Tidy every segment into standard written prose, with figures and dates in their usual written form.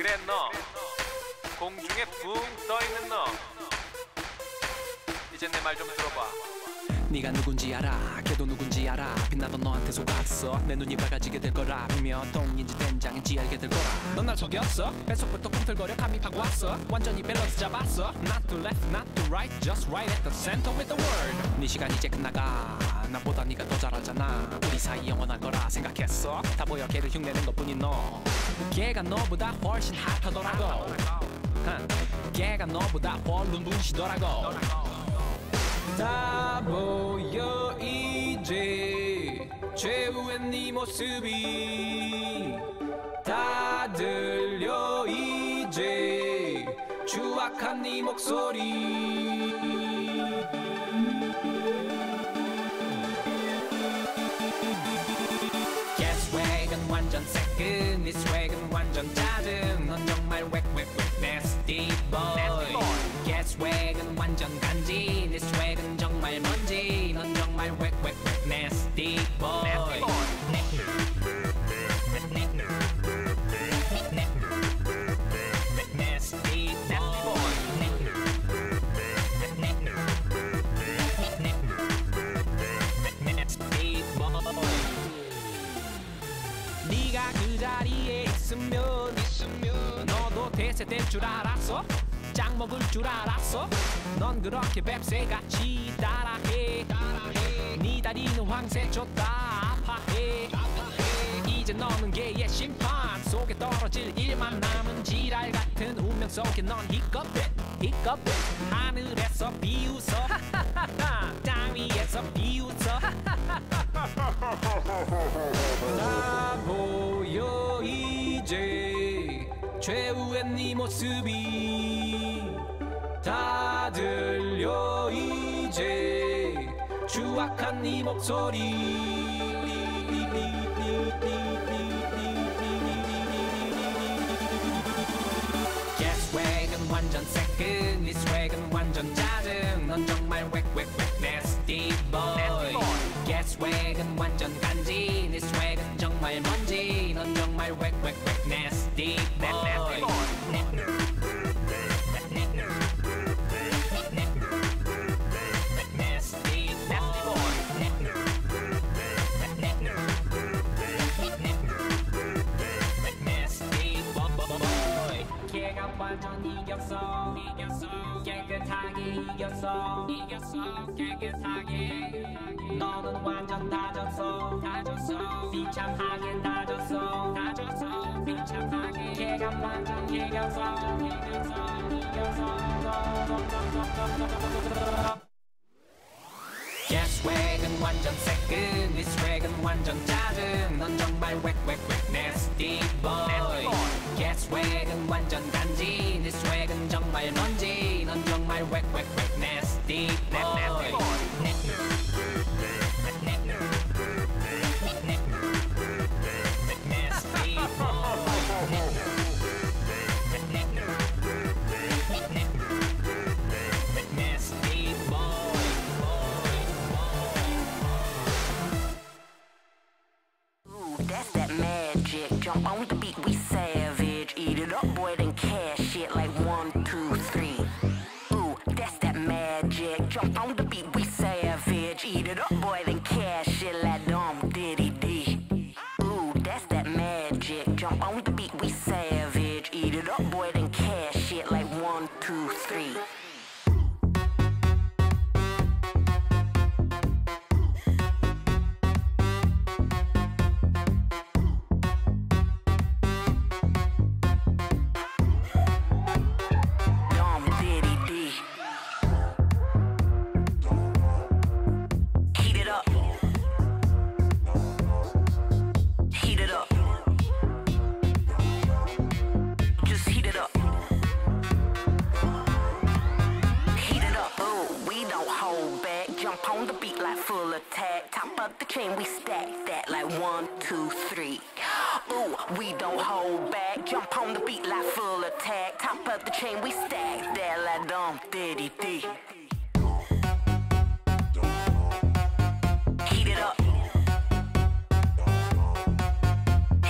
그래 너 공중에 붕 떠있는 너 이제 내 말 좀 들어봐. 네가 누군지 알아, 걔도 누군지 알아. 빛나던 너한테 속았어. 내 눈이 밝아지게 될 거라. 분명 똥인지 된장인지 알게 될 거라. 넌 날 속였어. 뱃속부터 꿈틀거려 감입하고 왔어. 완전히 밸런스 잡았어. Not to left, not to right, just right at the center with the word. 네 시간 이제 끝나가. 나보다 네가 더 잘 알잖아. 우리 사이 영원할 거라 생각했어. 다 보여 걔를 흉내낸 것뿐인 너. 걔가 너보다 훨씬 핫하더라고. 걔가 너보다 훨씬 눈부시더라고. 다 보여 이제 최후의 네 모습이. 다 들려 이제 추악한 네 목소리. 스웩은 완전 새끈, 네 스웩은 완전 짜증. 넌 정말 웩웩웩 nasty boy. 걔 스웩은 완전 간지, 네 스웩은 정말 먼지. 넌 정말 웩웩웩 nasty boy. 네가 그 자리에 있으면 너도 대세 될 줄 알았어? 짱 먹을 줄 알았어? 넌 그렇게 뱁새같이 따라해. 네 다리는 황새 줬다 아파해. 이제 너는 개의 심판 속에 떨어질 일만 남은 지랄 같은 운명 속에 넌 히컵해. 하늘에서 비웃어. 땅 위에서 비웃어. 다 보여 이제 최후의 네 모습이. 다 들려 이제 추악한 네 목소리. 걔 스웩은 완전 새끈, 네 스웩은 완전 짜증. 넌 정말 웩웩웩 nasty boy. 걔 스웩은 완전 간지, 네 스웩은 정말 먼지. 넌 정말 웩웩웩 nasty boy. 걔가 완전 이겼어. 깨끗하게 이겼어. 깨끗하게. 너는 완전 다졌어. 비참하게 다졌어. 비참하게. 걔가 완전 이겼어. 걔 스웩은 완전 새끈, 네 스웩은 완전 짜증. 넌 정말 웩웩웩 nasty boy. 걔 스웩은 완전 간지, 네 스웩은 정말 먼지. 넌 정말 웩웩웩 nasty boy. That's that magic. Jump on the beat, we savage. Eat it up, boy, then cash it like 1, 2, 3. Ooh, that's that magic. Jump on the beat, we savage. Eat it up, boy, then cash it like dumb diddy dee. Ooh, that's that magic. Jump on the beat, we savage. Eat it up, boy, then cash it like 1, 2, 3. We stack that like 1, 2, 3. Ooh, we don't hold back. Jump on the beat like full attack. Top of the chain, we stack that like dumb diddy dee. Heat it up.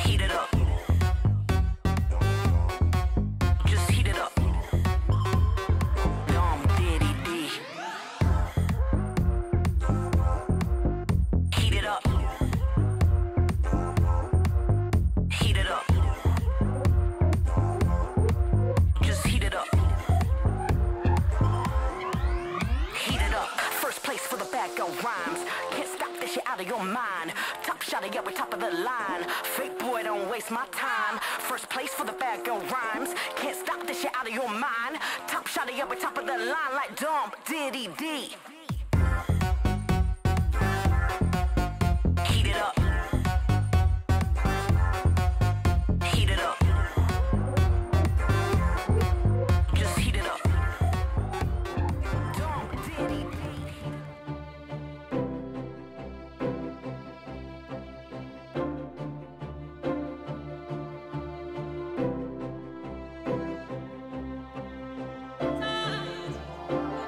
Heat it up. bag of rhymes. Can't stop this shit out of your mind. Top shot, yeah, we're top of the line. Fake boy, don't waste my time. First place for the bag of rhymes. Can't stop this shit out of your mind. Top shot, yeah, we're top of the line like Dump Diddy D. Heat it up. Heat it up. Just heat it up. Dump Diddy D.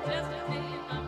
Just a day in my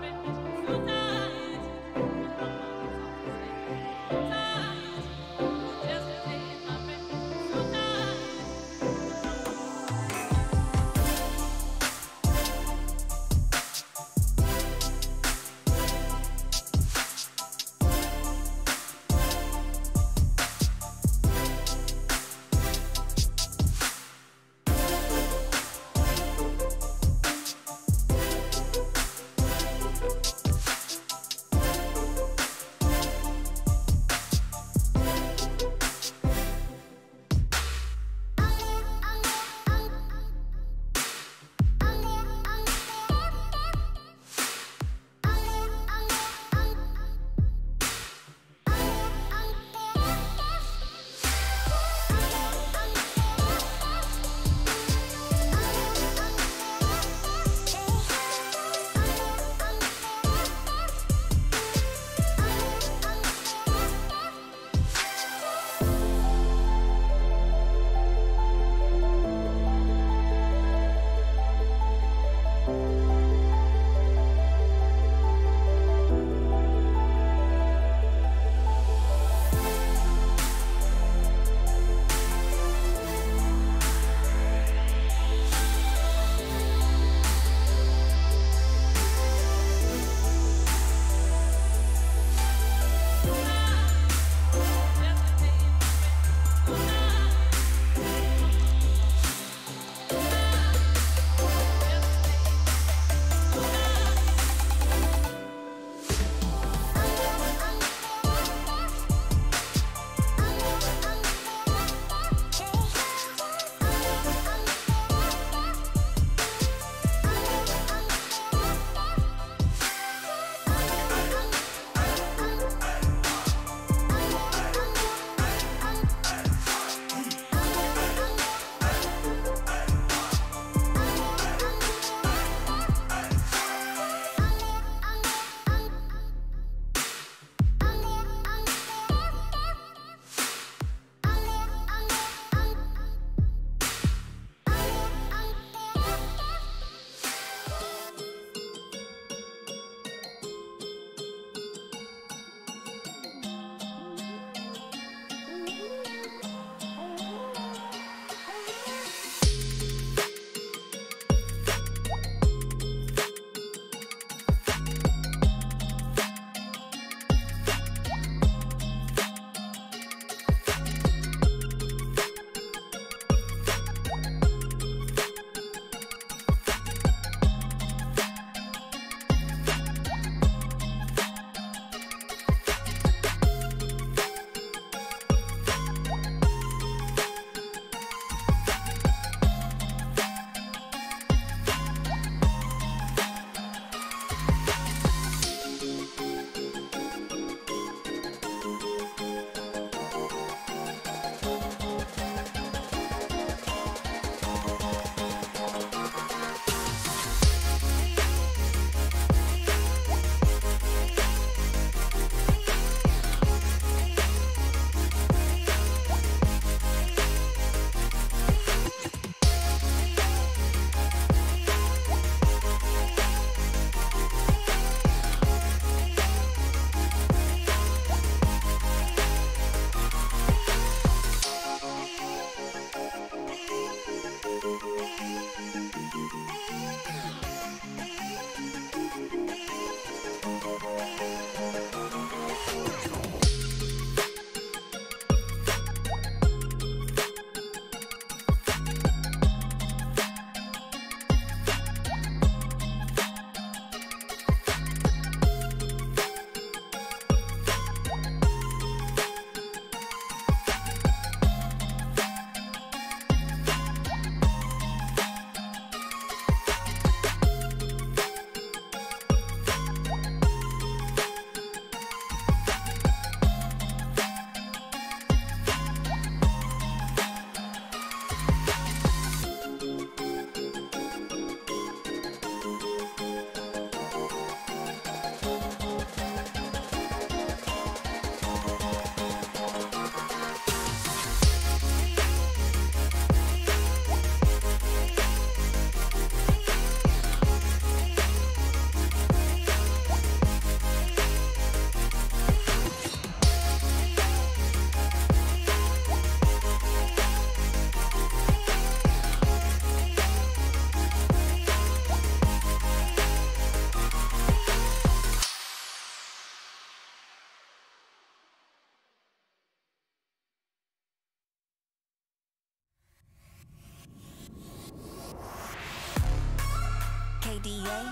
way?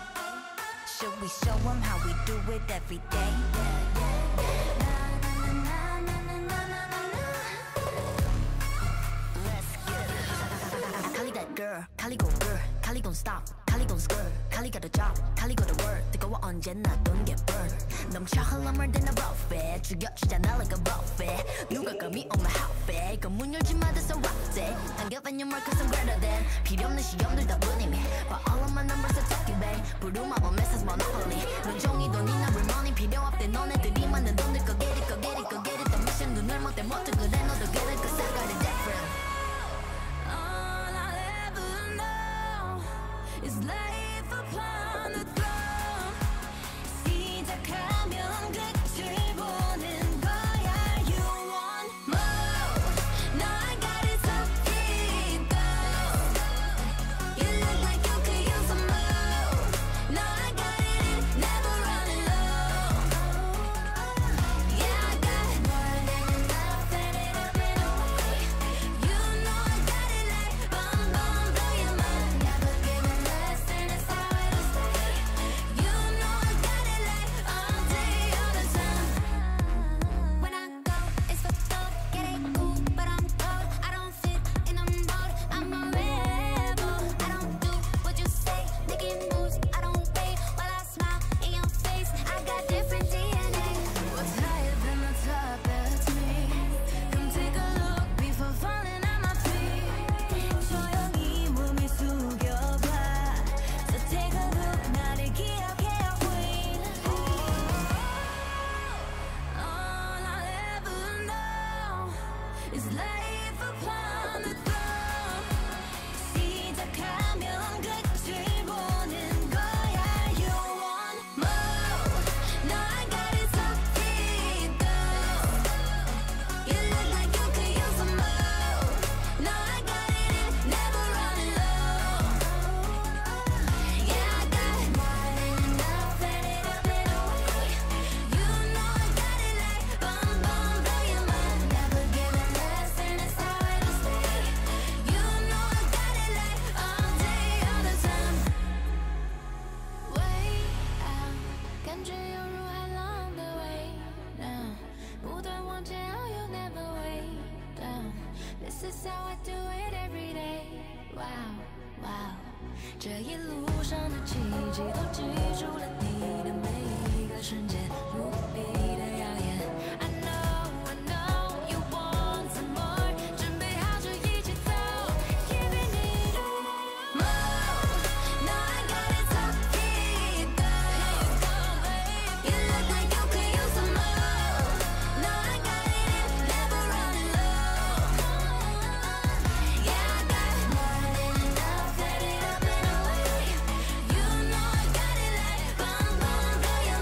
Should we show them how we do it every day? Let's get it. Kali that girl, Kali go girl, Kali don't stop, Kali don't skirt, Kali got a job, Kali got a work. 뜨거워 언제나 don't get burned. 넘쳐 흘러물 든 a buffet, 죽여주잖아 like a buffet. 누가 감히 on my outfit? 그 문 열지 마, that's a rock day. Don't give any more cause I'm greater than. 필요 없는 시험들 다 뿐이미. But all of my numbers are talking babe. 부루마법 message monopoly. 눈종이 돈이나 real money 필요 없대. 너네들이 많은 돈들 go get it, go get it, go get it. 더 미션 눈을 못대 못해 그래 너도 get it cause I got it different. All I'll ever know is life upon the throne. 시작하면 끝을 보는 거야. You want more? No, I got it so deep though. You look like you could use some more. No, I got it, never running low. Yeah, I got more than enough, set it up in a way. You know I got it like bum bum, blow your mind. Never giving less, and that's how it'll stay. You know I got it like all day, all the time. When I go, it's for thought. Get it cool, but I'm cold. I don't fit in a mold. I'm a rebel. I don't do what you say. Making moves, I don't wait while I smile in your face. I got different DNA. What's higher than the top? That's me. Come take a look before falling at my feet. 조용히 몸을 숙여봐. So take a look, 나를 기억해, queen. All I'll ever know is life upon the throne. 시작하면 끝을 보는 거야. You want more? No, I got it so deep though. You look like you could use some more. No, I got it, never running low. Yeah, I got more than enough, set it up in a way. You know I got it like bum bum, blow your mind. Never giving less, and that's how it'll stay. You know I got it like all day, all the time. Way out，感觉犹如海浪的way now，不断往前，oh you never way down。This is how I do it every day。Wow wow，这一路上的奇迹都记住了你的每一个瞬间，无比的耀眼。I know you want some more，准备好就一起走，Giving it all。No, I got it so deep though. You look like you could use some more. No, I got it, never running low. Yeah, I got more than enough, set it up in a way. You know I got it like bum bum, blow your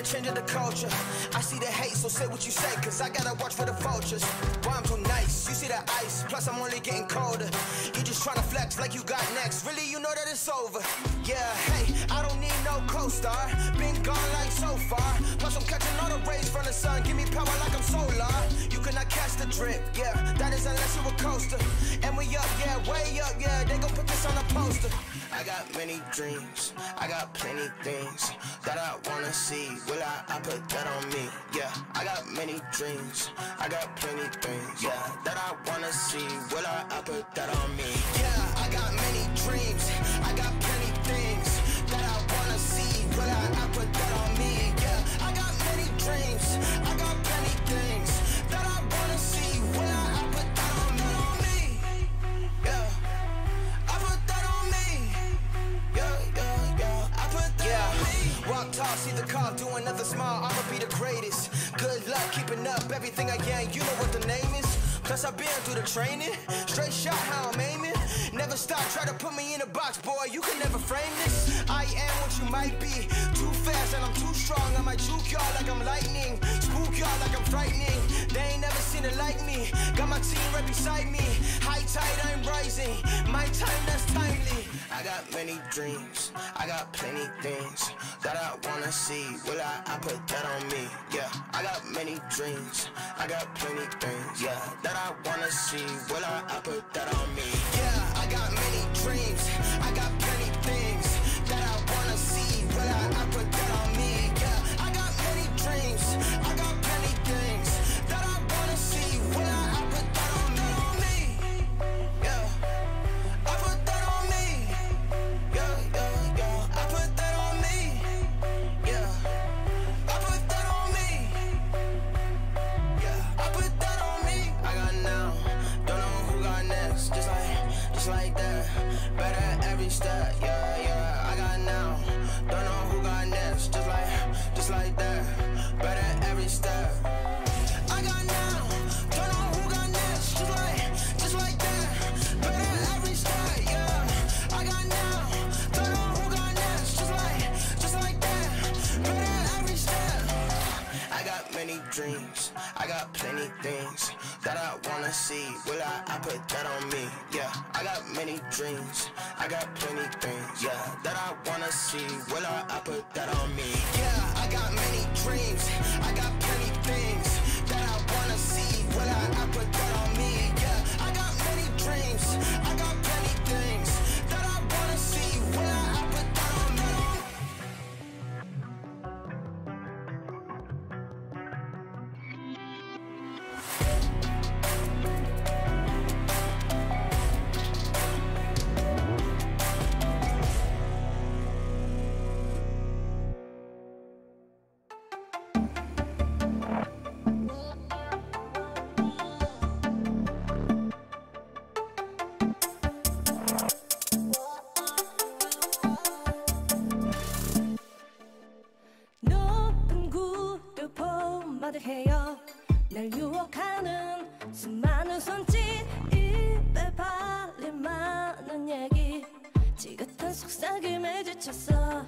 change of the culture. I see the hate, so say what you say, cause I gotta watch for the vultures. Boy, I'm too nice, you see the ice, plus I'm only getting colder. You just tryna flex like you got next, really you know that it's over. Yeah, hey, I don't need no co-star, been gone like so far. Plus I'm catching all the rays from the sun, give me power like I'm solar. You cannot catch the drip, yeah, that is unless you're a coaster. And we up, yeah, way up, yeah, they gon' put this on a poster. I got many dreams, I got plenty things that I wanna see. Will I put that on me? Yeah, I got many dreams, I got plenty things, yeah, that I wanna see. Will I put that on me? Yeah, I got many dreams, I got plenty things that I wanna see. Will I put that on me? Yeah, I got many dreams, I got plenty things that I wanna see. Will I put that on me? Yeah, I put that on me. Yeah, I put that on me. Walk tall, see the car, doing nothing small, I'ma be the greatest. Good luck keeping up everything I can, you know what the name is. Plus I've been through the training, straight shot how I'm aiming. Never stop, try to put me in a box, boy, you can never frame this. I am what you might be, too fast and I'm too strong. I might juke y'all like I'm lightning, spook y'all like I'm frightening. They ain't never seen it like me, got my team right beside me. High tide, I'm rising, my time that's timely. I got many dreams, I got plenty things that I wanna see. Will I put that on me? Yeah, I got many dreams, I got plenty things, yeah, that I wanna see. Will I put that on me? Yeah, I got many dreams, I got plenty things that I wanna see. Will I put that on me? Yeah, I got many dreams, I got plenty things that I wanna see. Will I put that on me? Yeah, I put that on me. Yeah, I put that on me. Yeah, I put that on me. Yeah, I put that on me. I got now, don't know who got next. Just like that, better every step. Yeah, I got now, don't know who got next. Just like that, better every step. I got now, don't know who got next. Just like that, better every step. Yeah, I got now, don't know who got next. Just like that, better every step. I got many dreams, I got plenty things that I wanna see. Will I put that on me? Yeah, I got many dreams, I got plenty things, yeah, that I wanna see. Will I put that on me? Yeah, I got many dreams, I got plenty things that I wanna see. Will I put that on me? Yeah, I got many dreams, I got plenty things that I wanna see. Will I put that on me? 높은 구를 포마를 해요. 날 유혹하는 수많은 손짓, 입에 발릴 많은 얘기, 지긋한 속삭임에 지쳤어.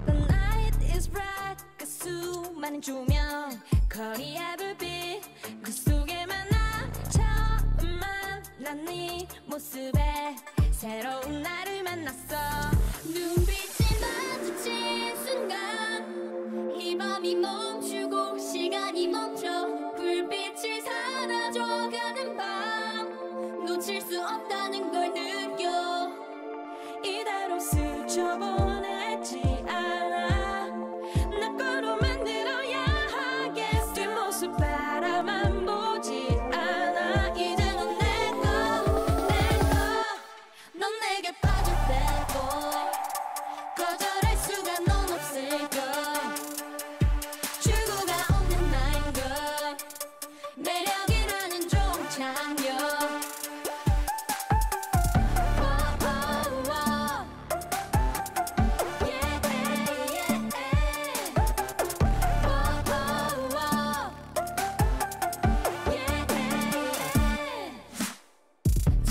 The night is bright, 그 수많은 조명, 거리의 불빛, 그 속에 만나 처음 만난 네 모습에 새로운 나를 만났어. 눈빛이 마주친 순간 이 밤이 멈추고 시간이 멈춰, 불빛이 사라져가는 밤, 놓칠 수 없다는 걸 느껴. 이대로 스쳐보내지 않아, 나 거로 만들어야 하겠어. 뒷모습 바라만 보지 않아. 이제 넌 내 거, 넌 내게 빠질 때고, 거절할 수가 넌 없을까. 출구가 없는 나인 걸, 매력이라는 종착역.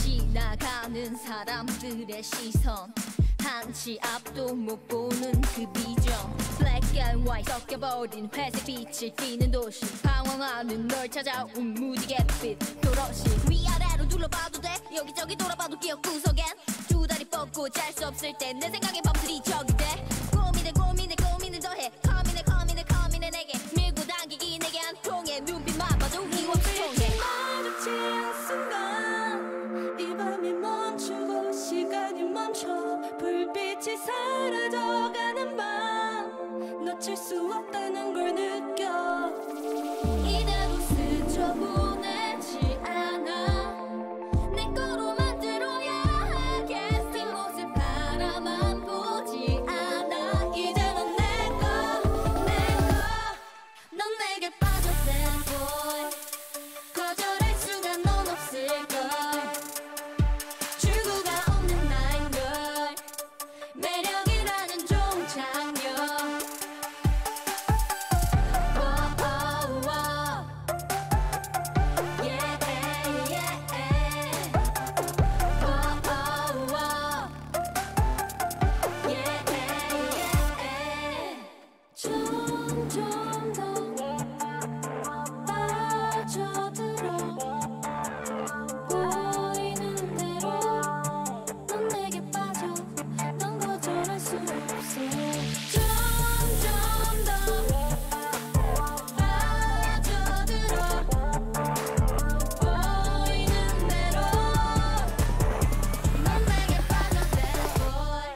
지나가는 사람들의 시선, 한치 앞도 못 보는 그 비정 Black and white 섞여버린 회색 빛을 띠는 도시 방황하는 널 찾아온 무지개 빛 도로시 위아래로 둘러봐도 돼 여기저기 돌아봐도 기억 구석엔 두 다리 뻗고 잘 수 없을 때 내 생각에 밤들이 적이 돼 고민에 고민에 고민을 더해 고민에 고민에 고민에 내게 밀고 당기기 내게 한 통에 눈빛만 봐도 이유 없이 통해 마주치는 순간 이 밤이 멈추고 시간이 멈춰 불빛이 사라져가는 밤 놓칠 수 없다는 걸 느껴 이대로 스쳐보내지 않아 내 거로 만들어야 하겠어 네 모습 바라만 보지 않아 이제 넌 내 거 넌 내게 빠져 bad boy 거절할 수가 넌 없을걸 출구가 없는 나인걸 매력이라는 종착역 점점 더 빠져들어 보이는 대로 넌 내게 빠져 넌 거절할 수 없어 점점 더 빠져들어 보이는 대로 넌 내게 빠져 bad boy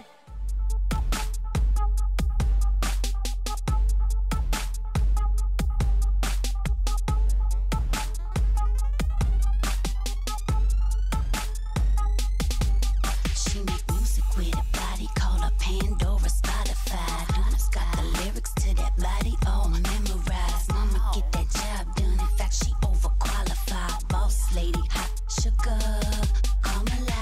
She make music with a body, call her Pandora, Spotify. Dude's got the lyrics to that body, all memorized. Mama get that job done, in fact she overqualified. Boss lady, hot sugar, caramelize.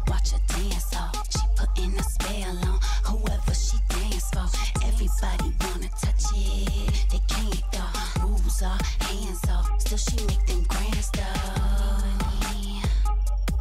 Watch her dance off, she putting a spell on whoever she dance for. Everybody wanna touch it, they can't though. Rules are hands off, still she make them grand stuff.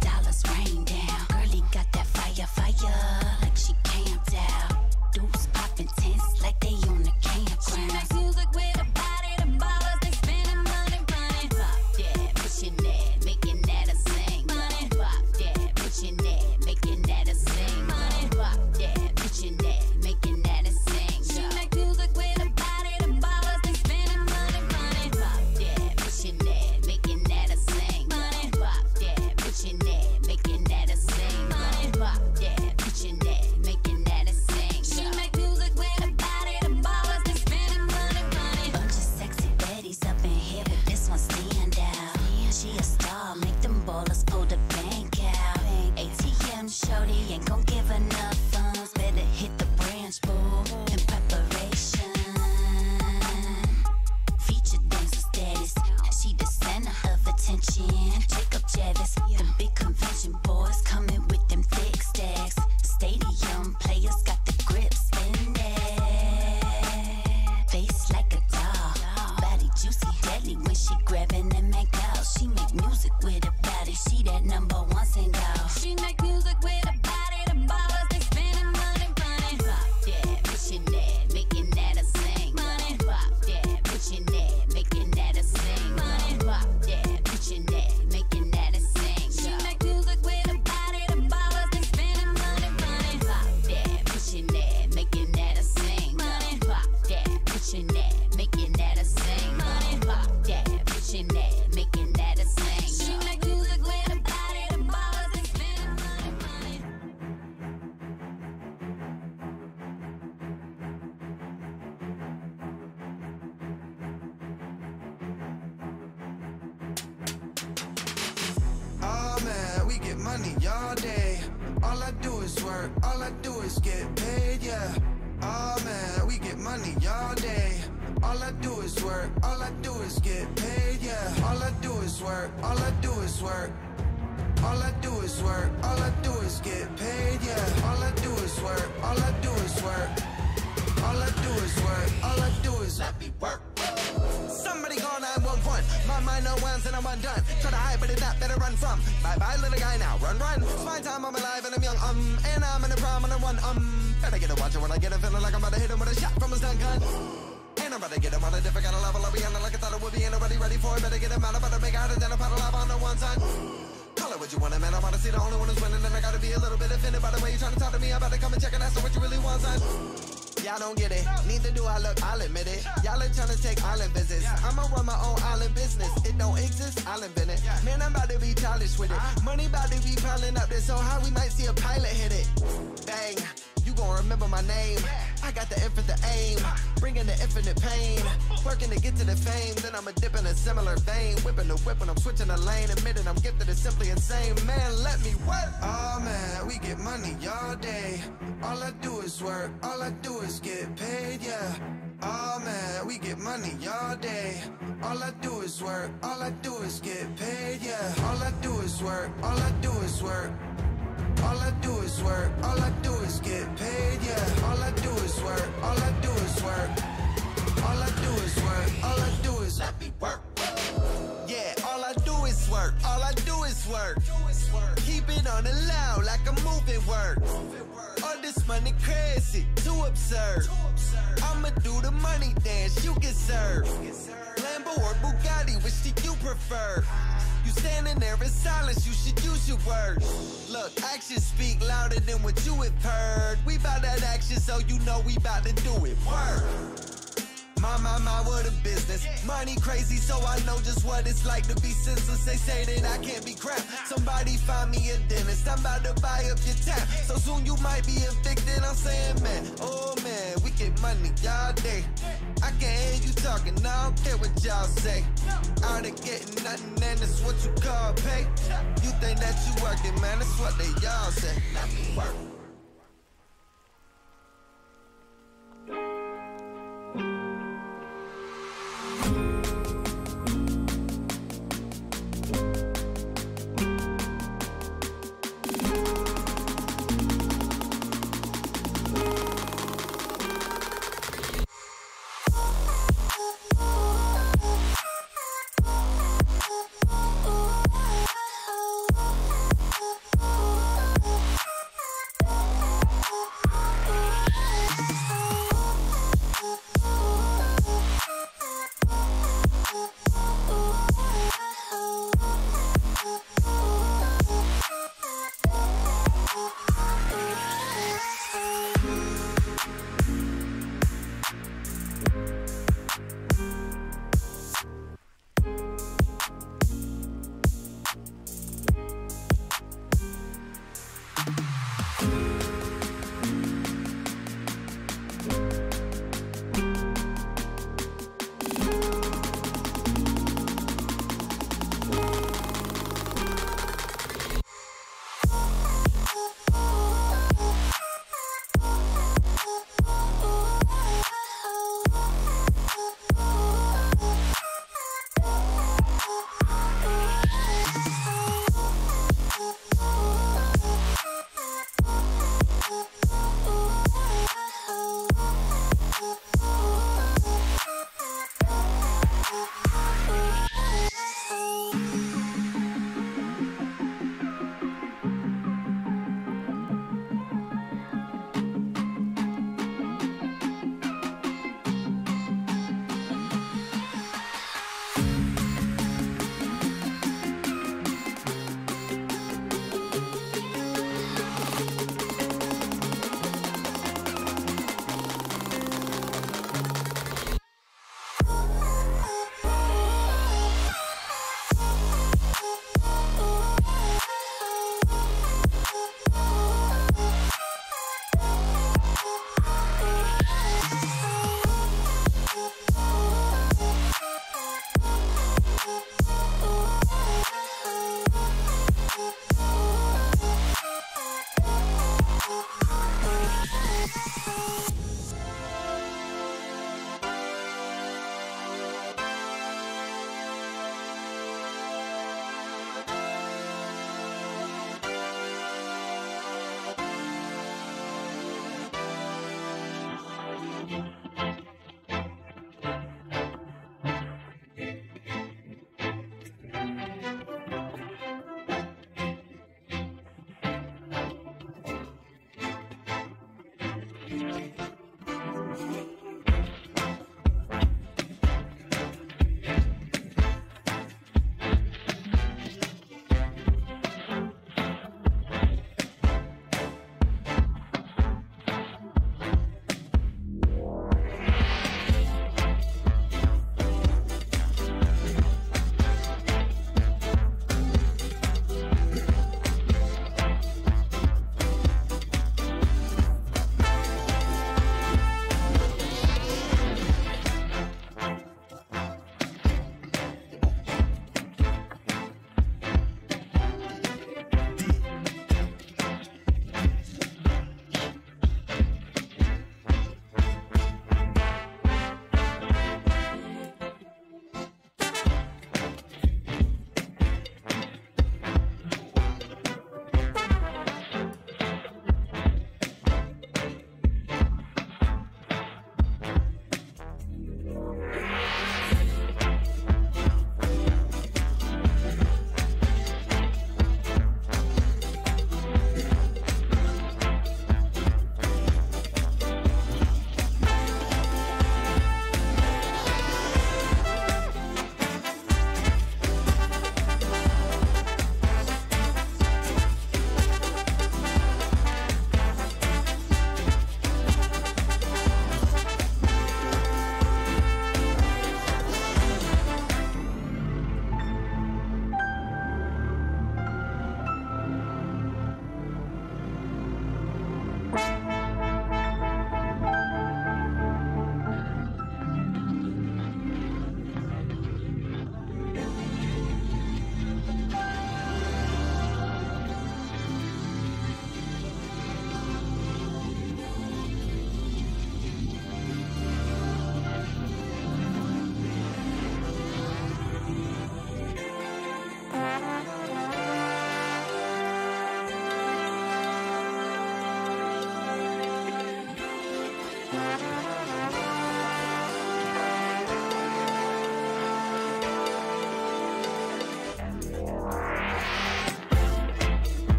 Dollars rain down. Girlie got that fire, fire, like she camped out. Dudes popping tense like they on the She campground. makes music with her body, the ballers, they spending money, money. Pop that, pushing that, making that a sing. Money. Pop that, pushing that, making that a sing. Money. Pop that, pushing that, making that a sing. She makes music with her body, the ballers, they spending money, money. Pop that, pushing that, making that a sing. Money. Pop that, pushing that, making that a sing. Money. Pop that, pushing that, making that a sing. She makes music with her body, the ballers, they spending money, money. Bunch of sexy baddies up in here, but this one stand out. She a star, make them ballers pull the bank out. ATM shorty ain't gon' give enough funds. Better hit the branch, boo, in preparation. Feature dancer status, she the center of attention. Jacob Javis, the big convention boys coming with them thick stacks. Stadium players got the grip spin that. Face like a doll, body juicy, deadly when she grabbing them ankles. She make music with her body, she that #1 single. She make music with her body, the ballers, they spending money, money. Pop that, pushing that, making that a sing. Money. Pop that, pushing that, making that a sing. Money. Pop that, pushing that, making that a sing. She make music with her body, the ballers, they spending money, money. Pop that, pushing that, making that a sing. Money. Pop that, pushing that, making that a sing. Money. Pop that, pushing that, making that a sing. She make music with her body, the ballers, they spending money, money. Oh man, we get money all day. All I do is work, all I do is get paid, yeah. Oh man, we get money all day. All I do is work, all I do is get paid, yeah. All I do is work, all I do is work. All I do is work, all I do is get paid, yeah. All I do is work, all I do is work. All I do is work, all I do is let me work. Somebody call 911, my One mind, no ones, and I'm undone. Try to hide, but it's not better run from. Bye bye, little guy now. Run, run. It's my time, I'm alive and I'm young. And I'm in the prime and I run. Better get a watcher when I get a feeling like I'm about to hit him with a shot from a stun gun. Ain't I'm about to get him on a different kind of level. I'll be on it like I thought it would be. Ain't nobody ready for it. Better get him out. I'm about to make out than a pot of lava on the one side. Call it what you want, man. I wanna see the only one who's winning, and I gotta be a little bit offended by the way you trying to talk to me. I'm about to come and check and ask what you really want, son. Y'all don't get it, neither do I. Look, I'll admit it. Y'all are trying to take island visits. I'ma run my own island business. It don't exist, I'll invent it. Man, I'm about to be childish with it. Money about to be piling up this so high we might see a pilot hit it. Bang, you gon' remember my name. I got the infinite aim, bringing the infinite pain. Working to get to the fame, then I'ma dip in a similar vein. Whipping the whip when I'm switching the lane. Admitting I'm gifted is simply insane. Man, let me work. Oh man, we get money all day. All I do is work, all I do is get paid, yeah. Oh man, we get money all day. All I do is work, all I do is get paid, yeah. All I do is work, all I do is work. All I do is work, all I do is get paid, yeah. All I do is work, all I do is work. All I do is work, all I do is let me work. Yeah, all I do is work, all I do is work. Keep it on the loud like I'm moving work. All this money crazy, too absurd. I'ma do the money dance, you get served. Lambo or Bugatti, which do you prefer? You standing there in silence, you should use your words. Look, actions speak louder than what you have heard. We bout that action, so you know we bout to do it. Word. My, what a business. Money crazy, so I know just what it's like to be senseless. They say that I can't be crap. Somebody find me a dentist. I'm about to buy up your tap. So soon you might be evicted. I'm saying, man, oh man, we get money all day. I can't hear you talking, I don't care what y'all say. Out of getting nothing, and it's what you call pay. You think that you working, man, that's what they all say. Let me work.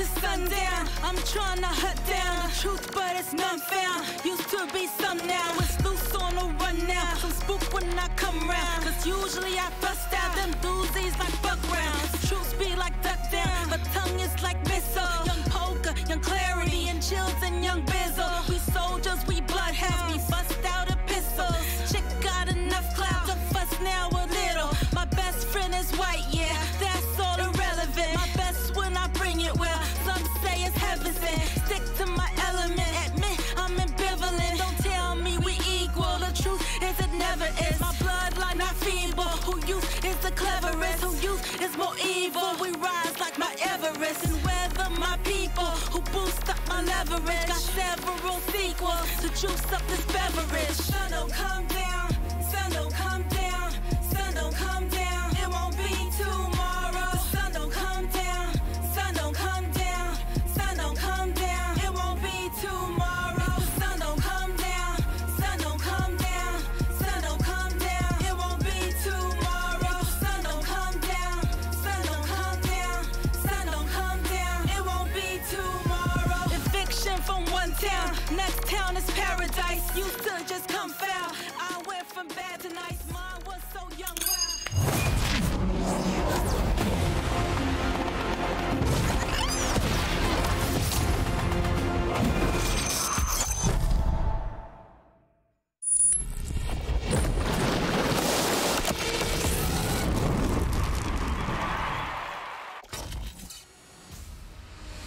to sundown. I'm trying to hunt down the truth, but it's none found. Used to be some now, it's loose on the run now. Some spook when I come round, cause usually I bust out them doozies like buck rounds. Truth be like duck down, my tongue is like missile. Young poker, young clarity, and chills and young bizzle. We soldiers, we bloodhounds, we bust out epistles. Chick got enough clout to fuss now a little. My best friend is white, yeah, that's all irrelevant. My best when I bring it well, some say it's heaven sent. Stick to my element, admit I'm ambivalent. Don't tell me we equal, the truth is it never is. My bloodline not feeble, who use is the cleverest. Who use is more evil, we rise like my Everest. And weather my people, who boost up my leverage. Got several sequels to juice up this beverage. Sun don't come down, sun don't come down, sun don't come down. It won't be tomorrow. The sun don't come down, sun don't come down, sun don't come down. It won't be tomorrow. The sun don't come down, sun don't come down, sun don't come down. It won't be tomorrow. The sun don't come down, sun don't come down, sun don't come down. It won't be tomorrow. Eviction from one town, next town is paradise. Used to just come foul. I went from bad to nice. Mine was so young.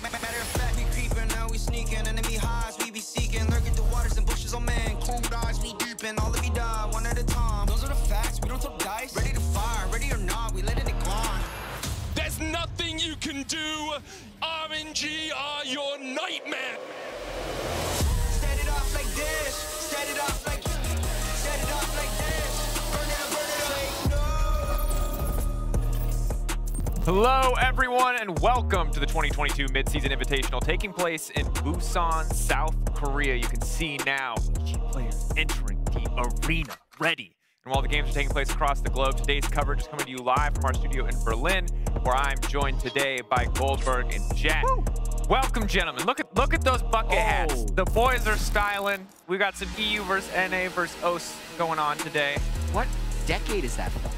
Matter of fact, we creeping, now we sneaking. Enemy highs, we be seeking. Lurking through waters and bushes, oh man. Cool dies, we deepin'. All of you die, one at a time. Those are the facts, we don't throw dice. Ready to fire, ready or not, we letting it grind. There's nothing you can do. RNG are your nightmare. Set it off like this, set it off like, set it off like this. Burn it up, burn it up. Hello, everyone, and welcome to the 2022 Mid-Season Invitational taking place in Busan, South Korea. You can see now each player entering the arena, ready. And while the games are taking place across the globe, today's coverage is coming to you live from our studio in Berlin, where I'm joined today by Goldberg and Jet. Woo! Welcome, gentlemen. Look at those bucket hats. The boys are styling. We got some EU versus NA versus OS going on today. What decade is that from?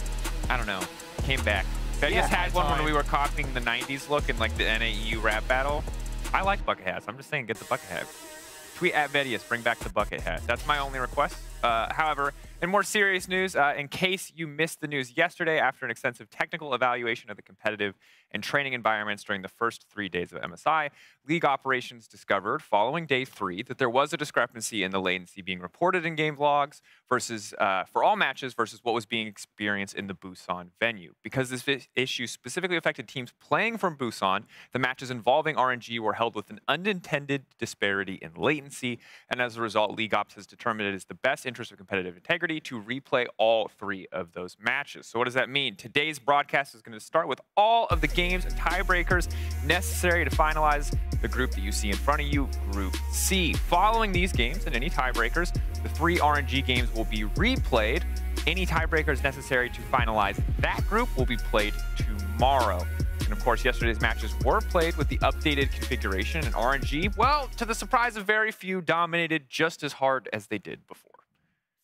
I don't know. Came back. I just had one when we were copying the 90s look in like the NA-EU rap battle. I like bucket hats. I'm just saying, get the bucket hat. Tweet at Vedius, bring back the bucket hat. That's my only request. However, in more serious news, in case you missed the news yesterday, after an extensive technical evaluation of the competitive and training environments during the first 3 days of MSI, League operations discovered following day 3 that there was a discrepancy in the latency being reported in game logs versus for all matches versus what was being experienced in the Busan venue. Because this issue specifically affected teams playing from Busan, the matches involving RNG were held with an unintended disparity in latency, and as a result, League Ops has determined it is the best interest of competitive integrity to replay all 3 of those matches. So what does that mean? Today's broadcast is going to start with all of the games and tiebreakers necessary to finalize the group that you see in front of you, Group C. Following these games and any tiebreakers, the 3 RNG games will be replayed. Any tiebreakers necessary to finalize that group will be played tomorrow. And of course, yesterday's matches were played with the updated configuration, and RNG, well, to the surprise of very few, dominated just as hard as they did before.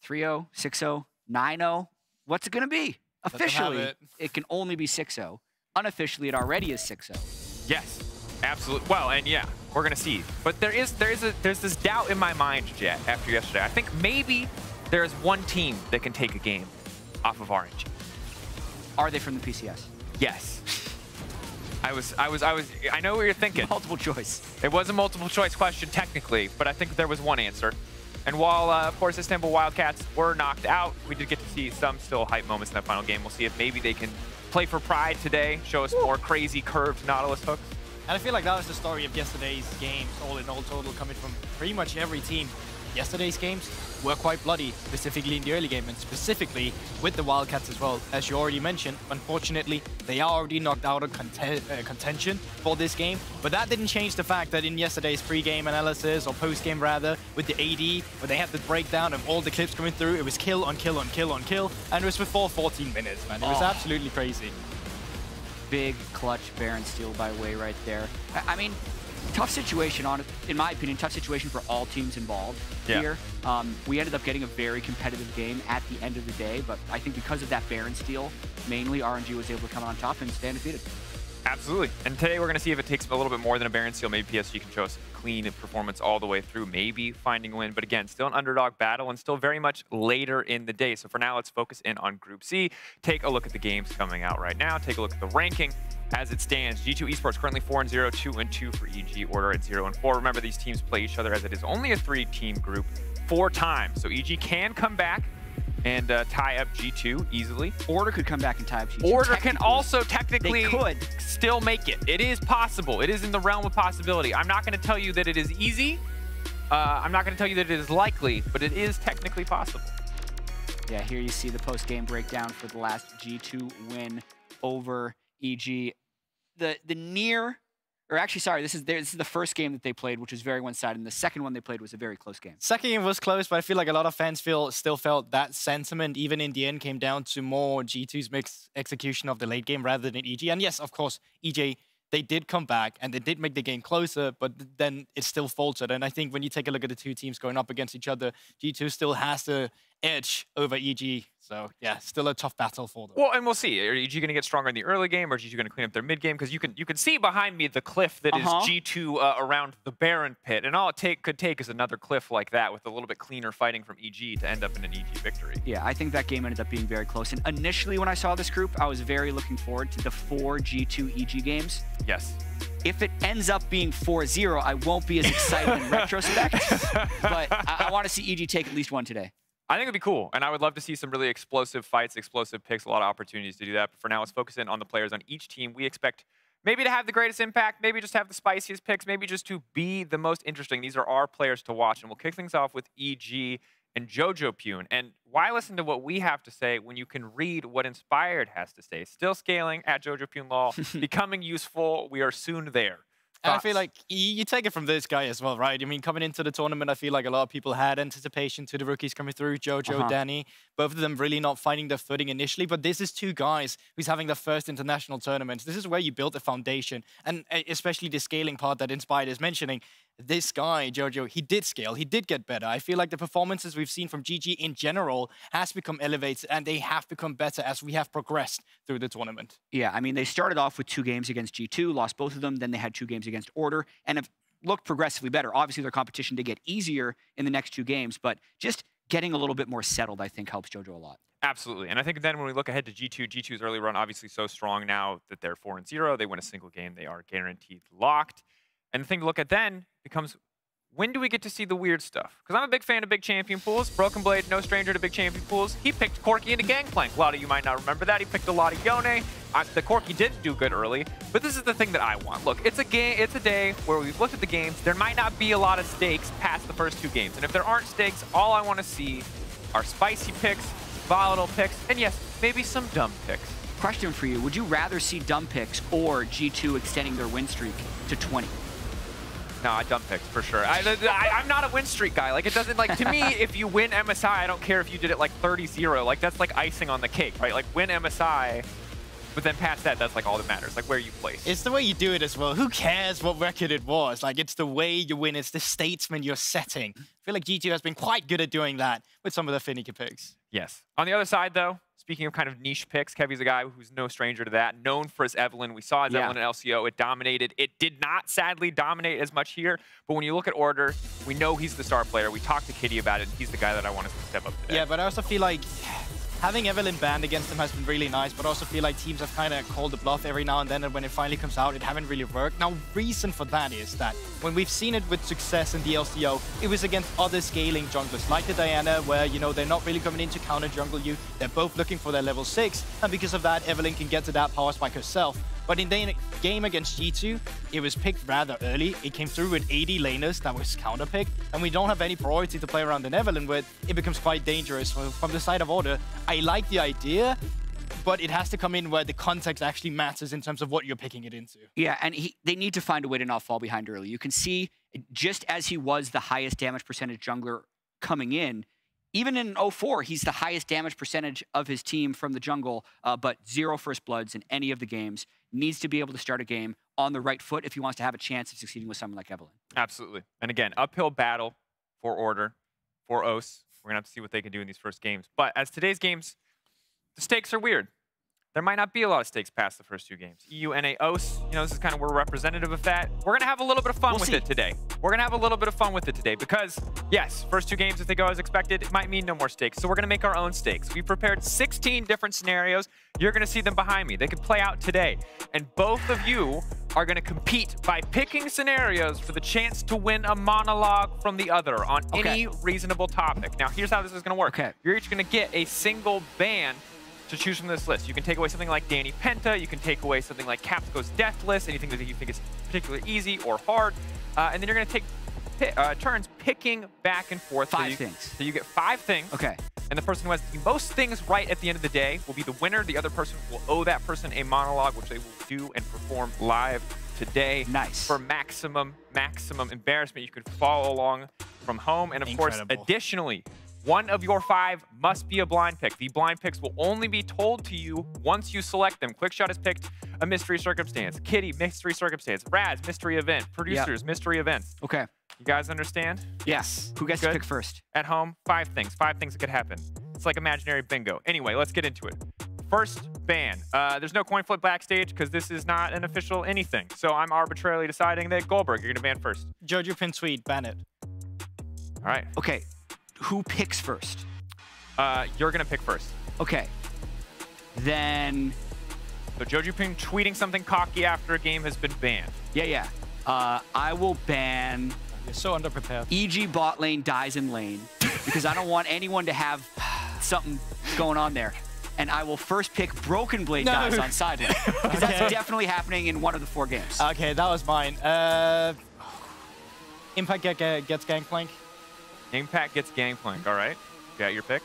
3-0, 6-0, 9-0. What's it going to be? Officially, it can only be 6-0. Unofficially, it already is 6-0. Yes, absolutely. Well, and yeah, we're going to see. But there's this doubt in my mind, Jet, after yesterday. I think maybe there's one team that can take a game off of RNG. Are they from the PCS? Yes. I know what you're thinking. Multiple choice. It was a multiple choice question technically, but I think there was one answer. And while, of course, Istanbul Wildcats were knocked out, we did get to see some still hype moments in that final game. We'll see if maybe they can play for pride today, show us more crazy curved Nautilus hooks. And I feel like that was the story of yesterday's games, all in all total, coming from pretty much every team. Yesterday's games were quite bloody, specifically in the early game, and specifically with the Wildcats as well. As you already mentioned, unfortunately, they are already knocked out of contention for this game. But that didn't change the fact that in yesterday's pre-game analysis, or post-game rather, with the AD, where they had the breakdown of all the clips coming through, it was kill on kill on kill on kill, and it was for 14 minutes, man. It was absolutely crazy. Big clutch Baron steal by Wei right there. I mean, tough situation, in my opinion, tough situation for all teams involved here. We ended up getting a very competitive game at the end of the day, but I think because of that Baron steal, mainly RNG was able to come on top and stay undefeated. Absolutely. And today we're going to see if it takes a little bit more than a Baron steal. Maybe PSG can show us clean performance all the way through, maybe finding a win. But again, still an underdog battle and still very much later in the day. So for now, let's focus in on Group C. Take a look at the games coming out right now. Take a look at the ranking as it stands. G2 Esports currently 4-0, 2-2 for EG. Order at 0-4. Remember, these teams play each other as it is only a 3-team group 4 times. So EG can come back and tie up G2 easily. Order could come back and tie up G2. Order can also technically still make it. It is possible. It is in the realm of possibility. I'm not going to tell you that it is easy. I'm not going to tell you that it is likely, but it is technically possible. Yeah, here you see the post-game breakdown for the last G2 win over EG. The near... Or actually, sorry, this is the first game that they played, which was very one-sided, and the second one they played was a very close game. Second game was close, but I feel like a lot of fans still felt that sentiment, even in the end, came down to more G2's mixed execution of the late game rather than EG. And yes, of course, EG, they did come back, and they did make the game closer, but then it still faltered. And I think when you take a look at the two teams going up against each other, G2 still has the edge over EG. So, yeah, still a tough battle for them. Well, and we'll see. Are EG going to get stronger in the early game, or is EG going to clean up their mid game? Because you can see behind me the cliff that is G2 around the Baron pit, and all it could take is another cliff like that with a little bit cleaner fighting from EG to end up in an EG victory. Yeah, I think that game ended up being very close. And initially, when I saw this group, I was very looking forward to the 4 G2 EG games. Yes. If it ends up being 4-0, I won't be as excited in retrospect, but I want to see EG take at least one today. I think it'd be cool, and I would love to see some really explosive fights, explosive picks, a lot of opportunities to do that. But for now, let's focus in on the players on each team. We expect maybe to have the greatest impact, maybe just have the spiciest picks, maybe just to be the most interesting. These are our players to watch, and we'll kick things off with EG and Jojopune. And why listen to what we have to say when you can read what Inspired has to say? Still scaling at Jojopune Law, becoming useful. We are soon there. And I feel like you take it from this guy as well, right? I mean, coming into the tournament, I feel like a lot of people had anticipation to the rookies coming through, Jojo, Danny, both of them really not finding their footing initially. But this is 2 guys who's having their first international tournaments. This is where you build a foundation, and especially the scaling part that Inspired is mentioning. This guy, Jojo, he did scale. He did get better. I feel like the performances we've seen from GG in general has become elevated, and they have become better as we have progressed through the tournament. Yeah, I mean, they started off with 2 games against G2, lost both of them. Then they had 2 games against Order, and have looked progressively better. Obviously, their competition did get easier in the next 2 games, but just getting a little bit more settled, I think, helps Jojo a lot. Absolutely. And I think then when we look ahead to G2, G2's early run obviously so strong now that they're 4-0. They win a single game. They are guaranteed locked. And the thing to look at then becomes, when do we get to see the weird stuff? Because I'm a big fan of big champion pools. Broken Blade, no stranger to big champion pools. He picked Corki into Gangplank. A lot of you might not remember that. He picked a lot of Yone. The Corki did do good early, but this is the thing that I want. Look, it's a day where we've looked at the games. There might not be a lot of stakes past the first 2 games. And if there aren't stakes, all I want to see are spicy picks, volatile picks, and yes, maybe some dumb picks. Question for you. Would you rather see dumb picks or G2 extending their win streak to 20? No, I dumb picks for sure. I'm not a win streak guy. Like, it doesn't, like, to me, if you win MSI, I don't care if you did it like 30-0. Like, that's like icing on the cake, right? Like, win MSI, but then past that, that's like all that matters, like where you place. It's the way you do it as well. Who cares what record it was? Like, it's the way you win. It's the statesman you're setting. I feel like G2 has been quite good at doing that with some of their finicky picks. Yes. On the other side, though, speaking of kind of niche picks, Kevy's a guy who's no stranger to that. Known for his Evelyn. We saw his Evelyn at LCO. It dominated. It did not, sadly, dominate as much here. But when you look at Order, we know he's the star player. We talked to Kitty about it. And he's the guy that I want us to step up today. Yeah, but I also feel like having Evelyn banned against him has been really nice, but also feel like teams have kind of called the bluff every now and then, and when it finally comes out, it haven't really worked. Now, reason for that is that when we've seen it with success in the LCO, it was against other scaling junglers, like the Diana, where, you know, they're not really coming in to counter jungle you. They're both looking for their level 6, and because of that, Evelyn can get to that power spike herself. But in the game against G2, it was picked rather early. It came through with 80 laners that was counter-picked, and we don't have any priority to play around in Evelyn with. It becomes quite dangerous. From the side of Order, I like the idea, but it has to come in where the context actually matters in terms of what you're picking it into. Yeah, and they need to find a way to not fall behind early. You can see, just as he was the highest damage percentage jungler coming in, even in 04, he's the highest damage percentage of his team from the jungle, but 0 first bloods in any of the games. Needs to be able to start a game on the right foot if he wants to have a chance of succeeding with someone like Evelyn. Absolutely. And again, uphill battle for Order, for OS. We're going to have to see what they can do in these first games. But as today's games, the stakes are weird. There might not be a lot of stakes past the first 2 games. EU, NA, OS, you know, this is kind of where we're representative of that. We're going to have a little bit of fun with it today. We're going to have a little bit of fun with it today because, yes, first 2 games, if they go as expected, it might mean no more stakes. So we're going to make our own stakes. We've prepared 16 different scenarios. You're going to see them behind me. They could play out today. And both of you are going to compete by picking scenarios for the chance to win a monologue from the other on any reasonable topic. Now, here's how this is going to work. You're each going to get a single ban to choose from this list. You can take away something like Danny Penta, you can take away something like Capsco's Deathless, anything that you think is particularly easy or hard, and then you're going to take turns picking back and forth. 5 things. So you get 5 things. Okay. And the person who has the most things right at the end of the day will be the winner. The other person will owe that person a monologue, which they will do and perform live today. Nice. For maximum embarrassment. You can follow along from home. And of course, additionally, one of your 5 must be a blind pick. The blind picks will only be told to you once you select them. Quickshot has picked a mystery circumstance. Kitty, mystery circumstance. Raz, mystery event. Producers, mystery events. Okay. You guys understand? Yes. Who gets to pick first? At home, 5 things. 5 things that could happen. It's like imaginary bingo. Anyway, let's get into it. First ban. There's no coin flip backstage because this is not an official anything. So I'm arbitrarily deciding that Goldberg, you're going to ban first. Jojo Pin tweet, ban it. All right. Okay. Who picks first? You're going to pick first. Okay. Then... So Jojo Ping tweeting something cocky after a game has been banned. Yeah. I will ban... You're so underprepared. EG bot lane dies in lane because I don't want anyone to have something going on there. And I will first pick Broken Blade dies on side lane. Because that's definitely happening in one of the 4 games. Okay, that was mine. Impact gets Gangplank. Impact gets Gangplank, all right. Got your pick.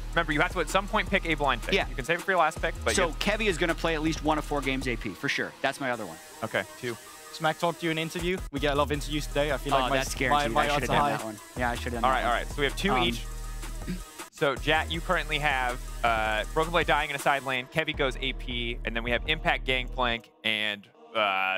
Remember, you have to at some point pick a blind pick. Yeah. You can save it for your last pick. But so Kevy is going to play at least 1 of 4 games AP, for sure. That's my other one. Okay, 2. Smack talked to you in an interview. We get a lot of interviews today. I feel like that's guaranteed. my I should odds have are done high. that one. Yeah, I should have done that one. All right. So we have 2 each. So, Jack, you currently have Broken Blade dying in a side lane. Kevy goes AP. And then we have Impact Gangplank and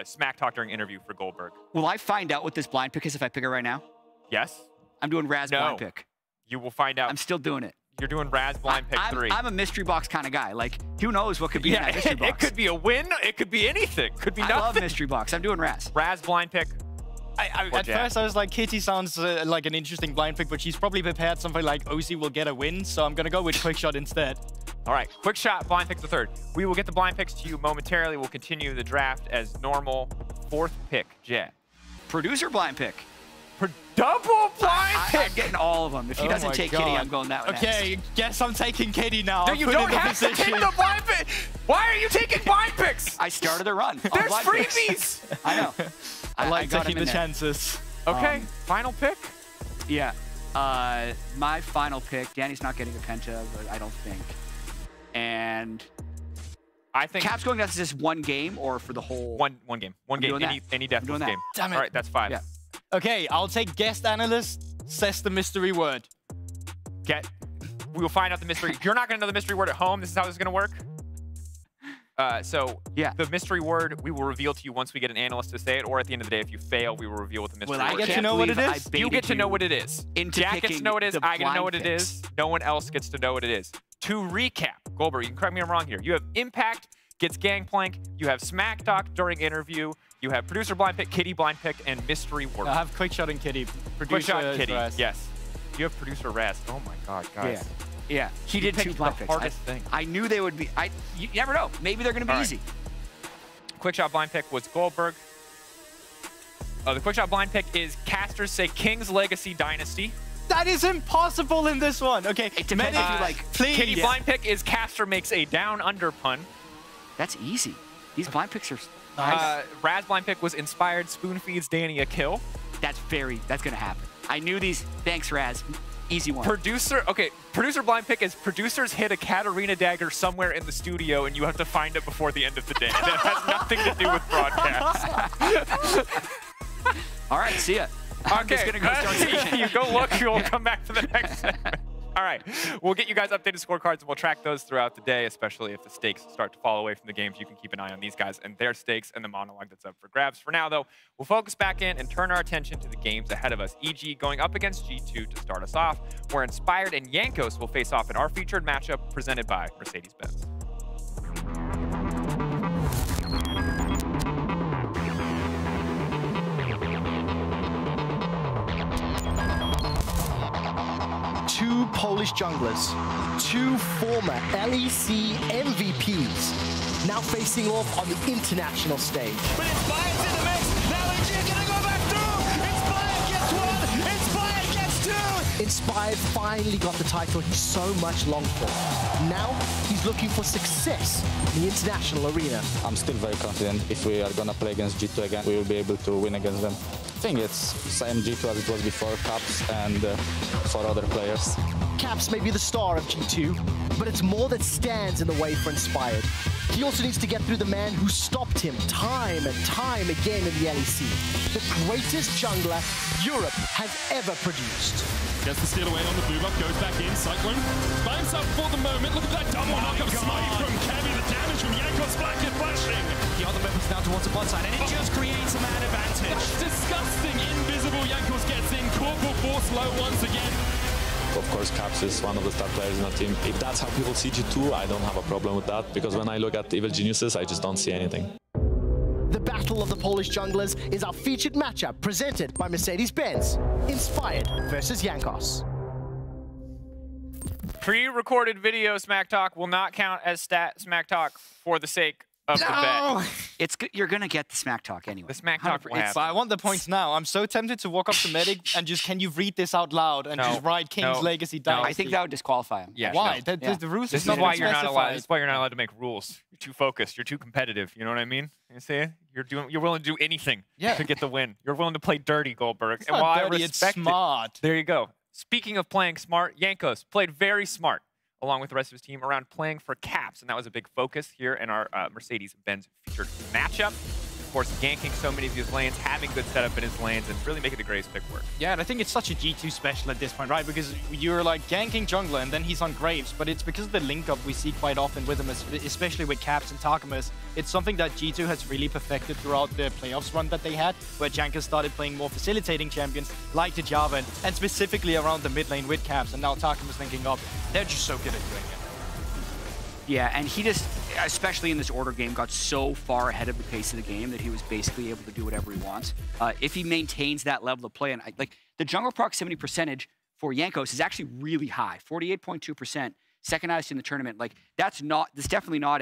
Smack Talk during interview for Goldberg. Will I find out what this blind pick is if I pick it right now? Yes. I'm doing Raz blind pick. You will find out. I'm still doing it. You're doing Raz blind pick 3. I'm a mystery box kind of guy. Like, who knows what could be in that mystery box? It could be a win. It could be anything. Could be nothing. I love mystery box. I'm doing Raz. Raz blind pick. At first, I was like, Kitty sounds like an interesting blind pick, but she's probably prepared something like Ozzy will get a win, so I'm going to go with Quickshot instead. All right, Quickshot, blind pick the 3rd. We will get the blind picks to you momentarily. We'll continue the draft as normal. 4th pick, Jet. Producer blind pick. Double blind pick! I'm getting all of them. If he doesn't take Kitty, I'm going that one Okay, guess I'm taking Kitty now. No, you don't have to take the blind pick! Why are you taking blind picks? I started a run. There's freebies! I know. I like taking the chances. Okay, final pick? Yeah. My final pick, Danny's not getting a Penta, but I don't think. And I think Cap's going, that's just 1 game or for the whole... One game. One game. Any deathless game. Damn it. All right, that's 5. Yeah. Okay, I'll take guest analyst, says the mystery word. We will find out the mystery. You're not going to know the mystery word at home. This is how this is going to work. The mystery word we will reveal to you once we get an analyst to say it, or at the end of the day, if you fail, we will reveal what the mystery word is. I get to know what it is? You get to know what it is. Jack gets to know what it is. I get to know what it is. No one else gets to know what it is. To recap, Goldberg, you can correct me if I'm wrong here. You have Impact gets Gangplank. You have Smack Talk during interview. You have Producer blind pick, Kitty blind pick, and mystery word. I have Quickshot and Kitty. Producer Quickshot and Kitty, Raz. yes. You have Producer Raz. Oh my God, guys. Yeah. He did 2 blind picks. Hardest thing. I knew they would be. You never know. Maybe they're going to be easy. Quickshot blind pick was Goldberg. The Quickshot blind pick is casters say King's Legacy Dynasty. That is impossible in this one. Okay, it depends if you like. Please. Kitty blind pick is caster makes a down under pun. That's easy. These blind picks are nice. Raz blind pick was inspired spoon feeds Danny a kill. That's gonna happen. I knew these. Thanks, Raz. Easy one. Producer blind pick is producers hit a Katarina dagger somewhere in the studio and you have to find it before the end of the day. That has nothing to do with broadcast. All right, see ya. I'm just gonna go start station. You go look, you'll come back to the next segment. All right, we'll get you guys updated scorecards and we'll track those throughout the day, especially if the stakes start to fall away from the games. You can keep an eye on these guys and their stakes and the monologue that's up for grabs. For now, though, we'll focus back in and turn our attention to the games ahead of us. EG going up against G2 to start us off, where Inspired and Jankos will face off in our featured matchup presented by Mercedes-Benz. Two Polish junglers, two former LEC MVPs, now facing off on the international stage. But Inspired's in the mix. Now EG is gonna go back through. Inspired gets one. Inspired gets two. Inspired finally got the title he so much longed for. Now he's looking for success in the international arena. I'm still very confident. If we are gonna play against G2 again, we will be able to win against them. I think it's same G2 as it was before, Caps and for other players. Caps may be the star of G2, but it's more that stands in the way for Inspired. He also needs to get through the man who stopped him time and time again in the LEC. The greatest jungler Europe has ever produced. Gets the steal away on the blue buff, goes back in, Cyclone by himself for the moment. Look at that double knock-up smite from Kevin, the damage from Jankos flashing. The other members now towards the bot side, and it just creates a man advantage. That's disgusting, invisible. Jankos gets in, Corporal Force low once again. Of course, Caps is one of the star players in the team. If that's how people see G2, I don't have a problem with that, because when I look at Evil Geniuses, I just don't see anything. The Battle of the Polish Junglers is our featured matchup presented by Mercedes-Benz. Inspired versus Jankos. Pre-recorded video Smack Talk will not count as Smack Talk for the sake of the bet. It's good. You're gonna get the Smack Talk anyway. The Smack Talk will happen. But I want the points now. I'm so tempted to walk up to Medic and just, can you read this out loud and just write King's Legacy Dynasty? I think that would disqualify him. Yeah, why? The rules This is why you're not allowed. This is why you're not allowed to make rules. You're too focused. You're too competitive. You know what I mean? You see? You're willing to do anything to get the win. You're willing to play dirty, Goldberg. It's and not while dirty, I respect it's smart. There you go. Speaking of playing smart, Jankos played very smart, along with the rest of his team, around playing for Caps, and that was a big focus here in our Mercedes-Benz featured matchup. Of course, ganking so many of these lanes, having good setup in his lanes, and really making the Graves pick work. Yeah, and I think it's such a G2 special at this point, right? Because you're like ganking jungler, and then he's on Graves, but it's because of the link-up we see quite often with him, especially with Caps and Takamas. It's something that G2 has really perfected throughout the playoffs run that they had, where Jankos started playing more facilitating champions like the Jarvan, and specifically around the mid lane with Caps, and now Takamas linking up. They're just so good at doing it. Yeah, and he just, especially in this order game, got so far ahead of the pace of the game that he was basically able to do whatever he wants. If he maintains that level of play, and like the jungle proximity percentage for Jankos is actually really high, 48.2%, second highest in the tournament. Like that's definitely not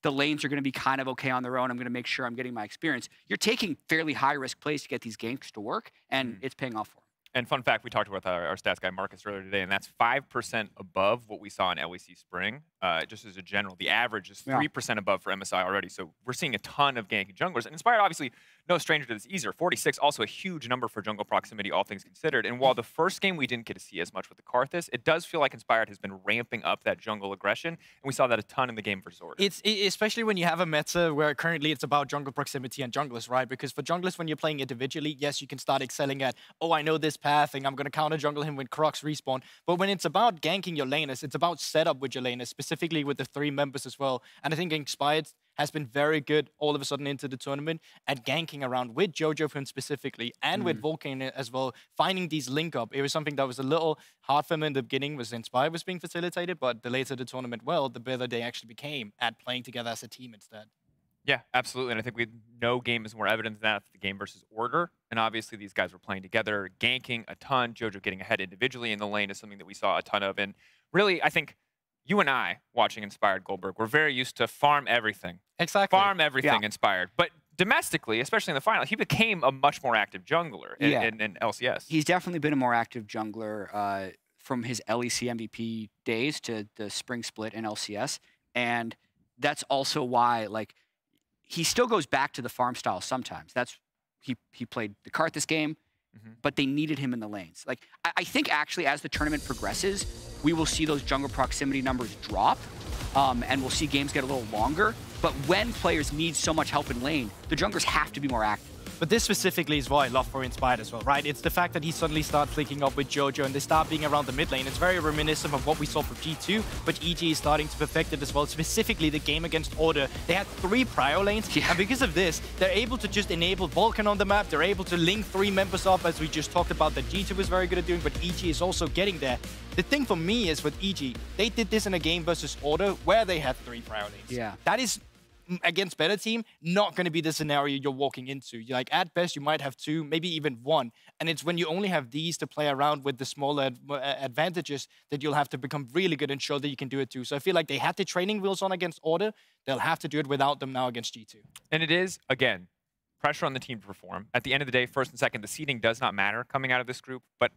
the lanes are going to be kind of okay on their own. I'm going to make sure I'm getting my experience. You're taking fairly high risk plays to get these ganks to work, and it's paying off for him. And fun fact, we talked about our stats guy Marcus earlier today, and that's 5% above what we saw in LEC Spring. Just as a general, the average is 3% above for MSI already. So we're seeing a ton of ganking junglers. And Inspired, obviously, no stranger to this either. 46, also a huge number for jungle proximity, all things considered. And while the first game we didn't get to see as much with the Karthus, it does feel like Inspired has been ramping up that jungle aggression. And we saw that a ton in the game versus Order. It's especially when you have a meta where currently it's about jungle proximity and junglers, right? Because for junglers, when you're playing individually, yes, you can start excelling at, oh, I know this path, and I'm going to counter jungle him when Crocs respawn. But when it's about ganking your laners, it's about setup with your laners, specifically with the 3 members as well. And I think Inspired has been very good all of a sudden into the tournament at ganking around with Jojo Finn specifically and with Vulcan as well, finding these link up. It was something that was a little hard for him in the beginning, was Inspired was being facilitated, but the later the tournament, the better they actually became at playing together as a team instead. Yeah, absolutely. And I think no game is more evident than that, the game versus Order. And obviously these guys were playing together, ganking a ton. Jojo getting ahead individually in the lane is something that we saw a ton of. And really, I think you and I, watching Inspired Goldberg, we're very used to farm everything. Exactly. Farm everything Inspired. But domestically, especially in the final, he became a much more active jungler in LCS. He's definitely been a more active jungler from his LEC MVP days to the spring split in LCS. And that's also why, like, he still goes back to the farm style sometimes. He played the Karthus game, but they needed him in the lanes. Like, I think actually as the tournament progresses, we will see those jungle proximity numbers drop, and we'll see games get a little longer. But when players need so much help in lane, the junglers have to be more active. But this specifically is what I love for Inspired as well, right? It's the fact that he suddenly starts linking up with Jojo and they start being around the mid lane. It's very reminiscent of what we saw from G2, but EG is starting to perfect it as well. Specifically, the game against Order, they had 3 prio lanes, and because of this, they're able to just enable Vulcan on the map. They're able to link 3 members up, as we just talked about, that G2 was very good at doing, but EG is also getting there. The thing for me is with EG, they did this in a game versus Order where they had 3 prio lanes. Yeah. That is, against better team, not going to be the scenario you're walking into. You're like, at best, you might have 2, maybe even 1. And it's when you only have these to play around with the smaller advantages that you'll have to become really good and show that you can do it too. So I feel like they had the training wheels on against Order. They'll have to do it without them now against G2. And it is, again, pressure on the team to perform. At the end of the day, first and second, the seeding does not matter coming out of this group. But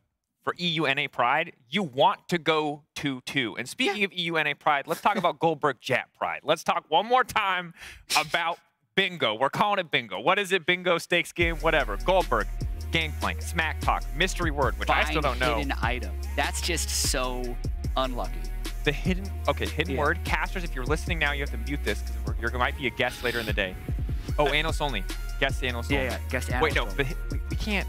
for EUNA Pride, you want to go 2-2. And speaking of EUNA Pride, let's talk about Goldberg Jat Pride. Let's talk one more time about bingo. We're calling it bingo. What is it? Bingo, stakes game, whatever. Goldberg, Gangplank, Smack Talk, Mystery Word, which I still don't know. Hidden item. That's just so unlucky. The hidden, okay, hidden word. Casters, if you're listening now, you have to mute this because you might be a guest later in the day. Oh, analyst only. Guest analyst only. Yeah, guest analyst Wait, no, only. but we can't.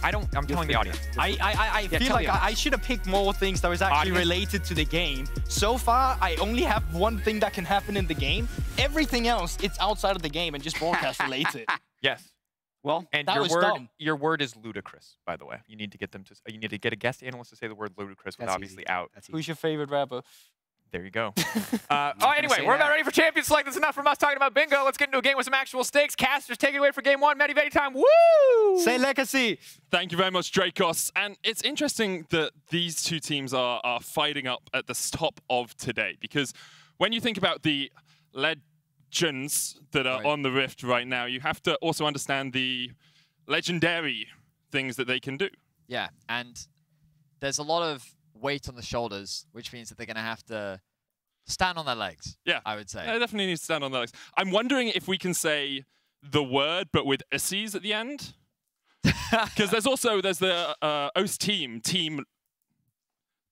I'm telling the audience. I feel like I should have picked more things that was actually related to the game. So far, I only have one thing that can happen in the game. Everything else, it's outside of the game and just broadcast related. Yes. Well, and that your word is ludicrous, by the way. You need to get them to. You need to get a guest analyst to say the word ludicrous with obviously out. Who's your favorite rapper? There you go. Anyway, we're about ready for Champions Select. That's enough from us talking about bingo. Let's get into a game with some actual stakes. Casters, take it away for game 1. Medi time. Woo! Say legacy. Thank you very much, Dracos. And it's interesting that these two teams are fighting up at the top of today, because when you think about the legends that are on the Rift right now, you have to also understand the legendary things that they can do. Yeah, and there's a lot of weight on the shoulders, which means that they're going to have to stand on their legs. Yeah, I would say. They definitely need to stand on their legs. I'm wondering if we can say the word, but with Ussies at the end. Because there's the OS team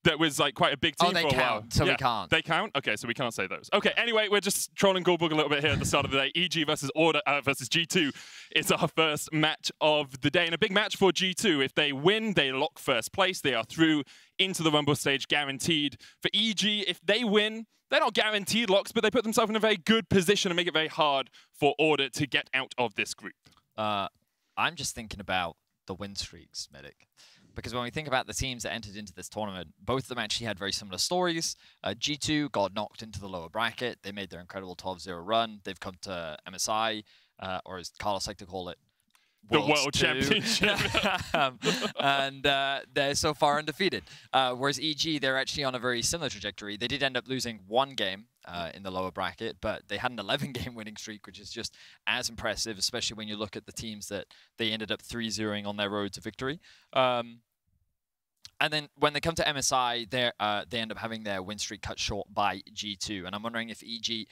that was like quite a big team for a while. So we can't. They count? Okay, so we can't say those. Okay, anyway, we're just trolling Goldberg a little bit here at the start of the day. EG versus Order versus G2. It's our first match of the day, and a big match for G2. If they win, they lock first place. They are through into the Rumble stage, guaranteed. For EG, if they win, they're not guaranteed locks, but they put themselves in a very good position and make it very hard for Order to get out of this group. I'm just thinking about the win streaks, Medic. Because when we think about the teams that entered into this tournament, both of them actually had very similar stories. G2 got knocked into the lower bracket. They made their incredible 12-0 run. They've come to MSI, or as Carlos like to call it, the World Championship. And they're so far undefeated. Whereas EG, they're actually on a very similar trajectory. They did end up losing 1 game in the lower bracket, but they had an 11-game winning streak, which is just as impressive, especially when you look at the teams that they ended up 3-0ing on their road to victory. And then when they come to MSI, they end up having their win streak cut short by G2. And I'm wondering if EG...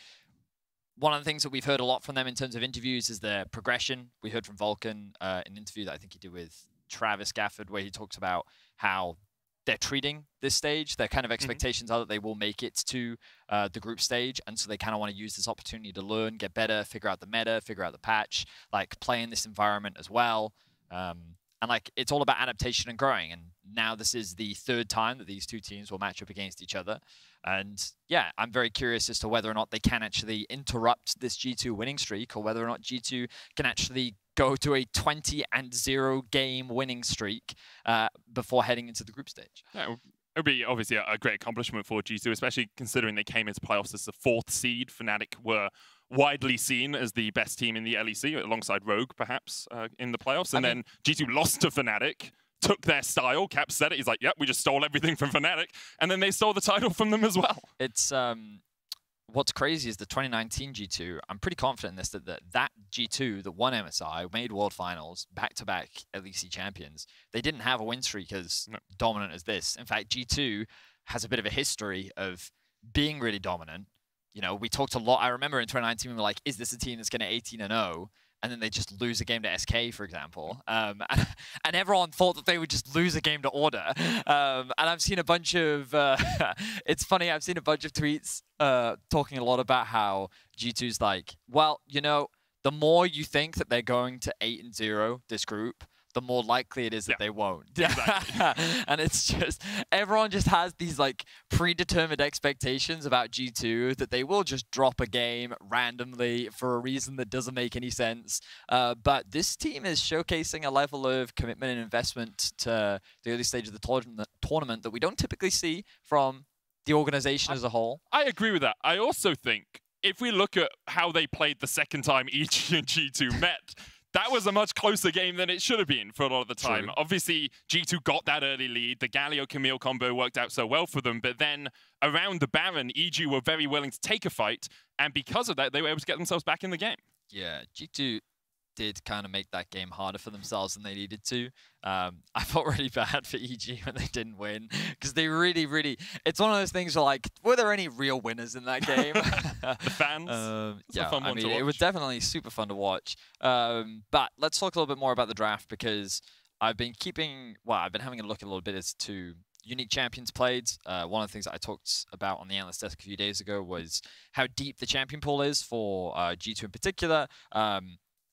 One of the things that we've heard a lot from them in terms of interviews is their progression. We heard from Vulcan an interview that I think he did with Travis Gafford, where he talks about how they're treating this stage. Their kind of expectations are that they will make it to the group stage, and so they kind of want to use this opportunity to learn, get better, figure out the meta, figure out the patch, like play in this environment as well. And like it's all about adaptation and growing. And now this is the 3rd time that these two teams will match up against each other. And yeah, I'm very curious as to whether or not they can actually interrupt this G2 winning streak, or whether or not G2 can actually go to a 20-0 game winning streak before heading into the group stage. Yeah, it would be obviously a great accomplishment for G2, especially considering they came into playoffs as the 4th seed. Fnatic were widely seen as the best team in the LEC, alongside Rogue, perhaps, in the playoffs. And then G2 lost to Fnatic, took their style. Cap said it. He's like, yep, we just stole everything from Fnatic. And then they stole the title from them as well. It's what's crazy is the 2019 G2. I'm pretty confident in this, that G2 that won MSI, made World Finals, back-to-back LEC champions, they didn't have a win streak as dominant as this. In fact, G2 has a bit of a history of being really dominant. You know, we talked a lot. I remember in 2019, we were like, is this a team that's going to 18-0? and then they just lose a game to SK, for example. And everyone thought that they would just lose a game to Order. And I've seen a bunch of, it's funny, I've seen a bunch of tweets talking a lot about how G2's like, well, you know, the more you think that they're going to 8-0 this group, the more likely it is that they won't. Exactly. And it's just, everyone just has these like predetermined expectations about G2 that they will just drop a game randomly for a reason that doesn't make any sense. But this team is showcasing a level of commitment and investment to the early stage of the tournament that we don't typically see from the organization as a whole. I agree with that. I also think if we look at how they played the second time EG and G2 met, that was a much closer game than it should have been for a lot of the time. True. Obviously, G2 got that early lead. The Galio-Camille combo worked out so well for them. But then around the Baron, EG were very willing to take a fight. And because of that, they were able to get themselves back in the game. Yeah, G2 did kind of make that game harder for themselves than they needed to. I felt really bad for EG when they didn't win, because they really, it's one of those things where, like, were there any real winners in that game? The fans? Yeah, I mean, it was definitely super fun to watch. But let's talk a little bit more about the draft, because I've been having a look a little bit as to unique champions played. One of the things that I talked about on the analyst desk a few days ago was how deep the champion pool is for G2 in particular.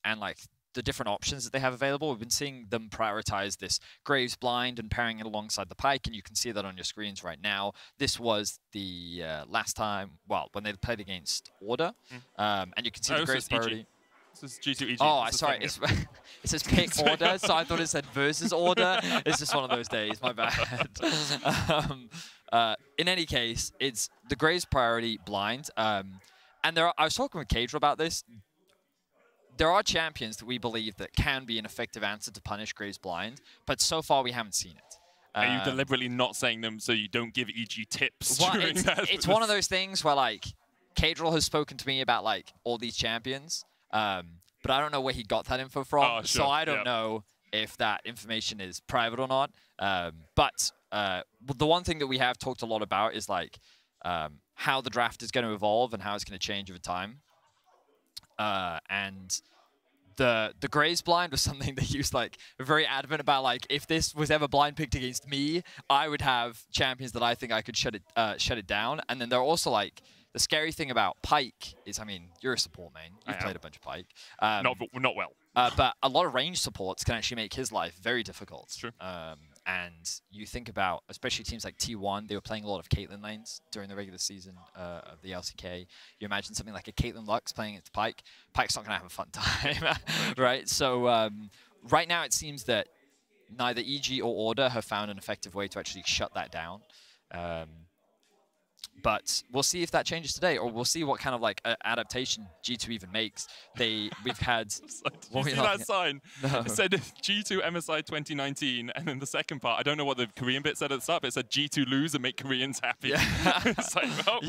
And like the different options that they have available. We've been seeing them prioritize this Graves Blind and pairing it alongside the Pike, and you can see that on your screens right now. This was the last time, well, when they played against Order, and you can see the Graves priority. This is G2 EG. Oh, sorry, it says pick Order, so I thought it said versus Order. It's just one of those days, my bad. In any case, it's the Graves priority Blind, and I was talking with Cadrel about this. There are champions that we believe that can be an effective answer to punish Graves Blind, but so far we haven't seen it. Are you deliberately not saying them so you don't give EG tips Well, during that? It's one of those things where, like, Cadrel has spoken to me about, like, all these champions, but I don't know where he got that info from, Oh, sure. so I don't know if that information is private or not. But the one thing that we have talked a lot about is, like, how the draft is going to evolve and how it's going to change over time. And the Graves blind was something that he was like very adamant about. Like, if this was ever blind picked against me, I would have champions that I think I could shut it down. And then they're also like, the scary thing about Pike is, I mean, you're a support main. You've played a bunch of Pike. Not well. But a lot of range supports can actually make his life very difficult. It's true. And you think about, especially teams like T1, they were playing a lot of Caitlyn lanes during the regular season of the LCK. You imagine something like a Caitlyn Lux playing against Pike. Pike's not going to have a fun time, right? So right now it seems that neither EG or Order have found an effective way to actually shut that down. But we'll see if that changes today, or we'll see what kind of like adaptation G2 even makes. We've had. Did you see that sign? No. It said G2 MSI 2019, and then the second part, I don't know what the Korean bit said at the start, but it said G2 lose and make Koreans happy. Yeah. It's like, well,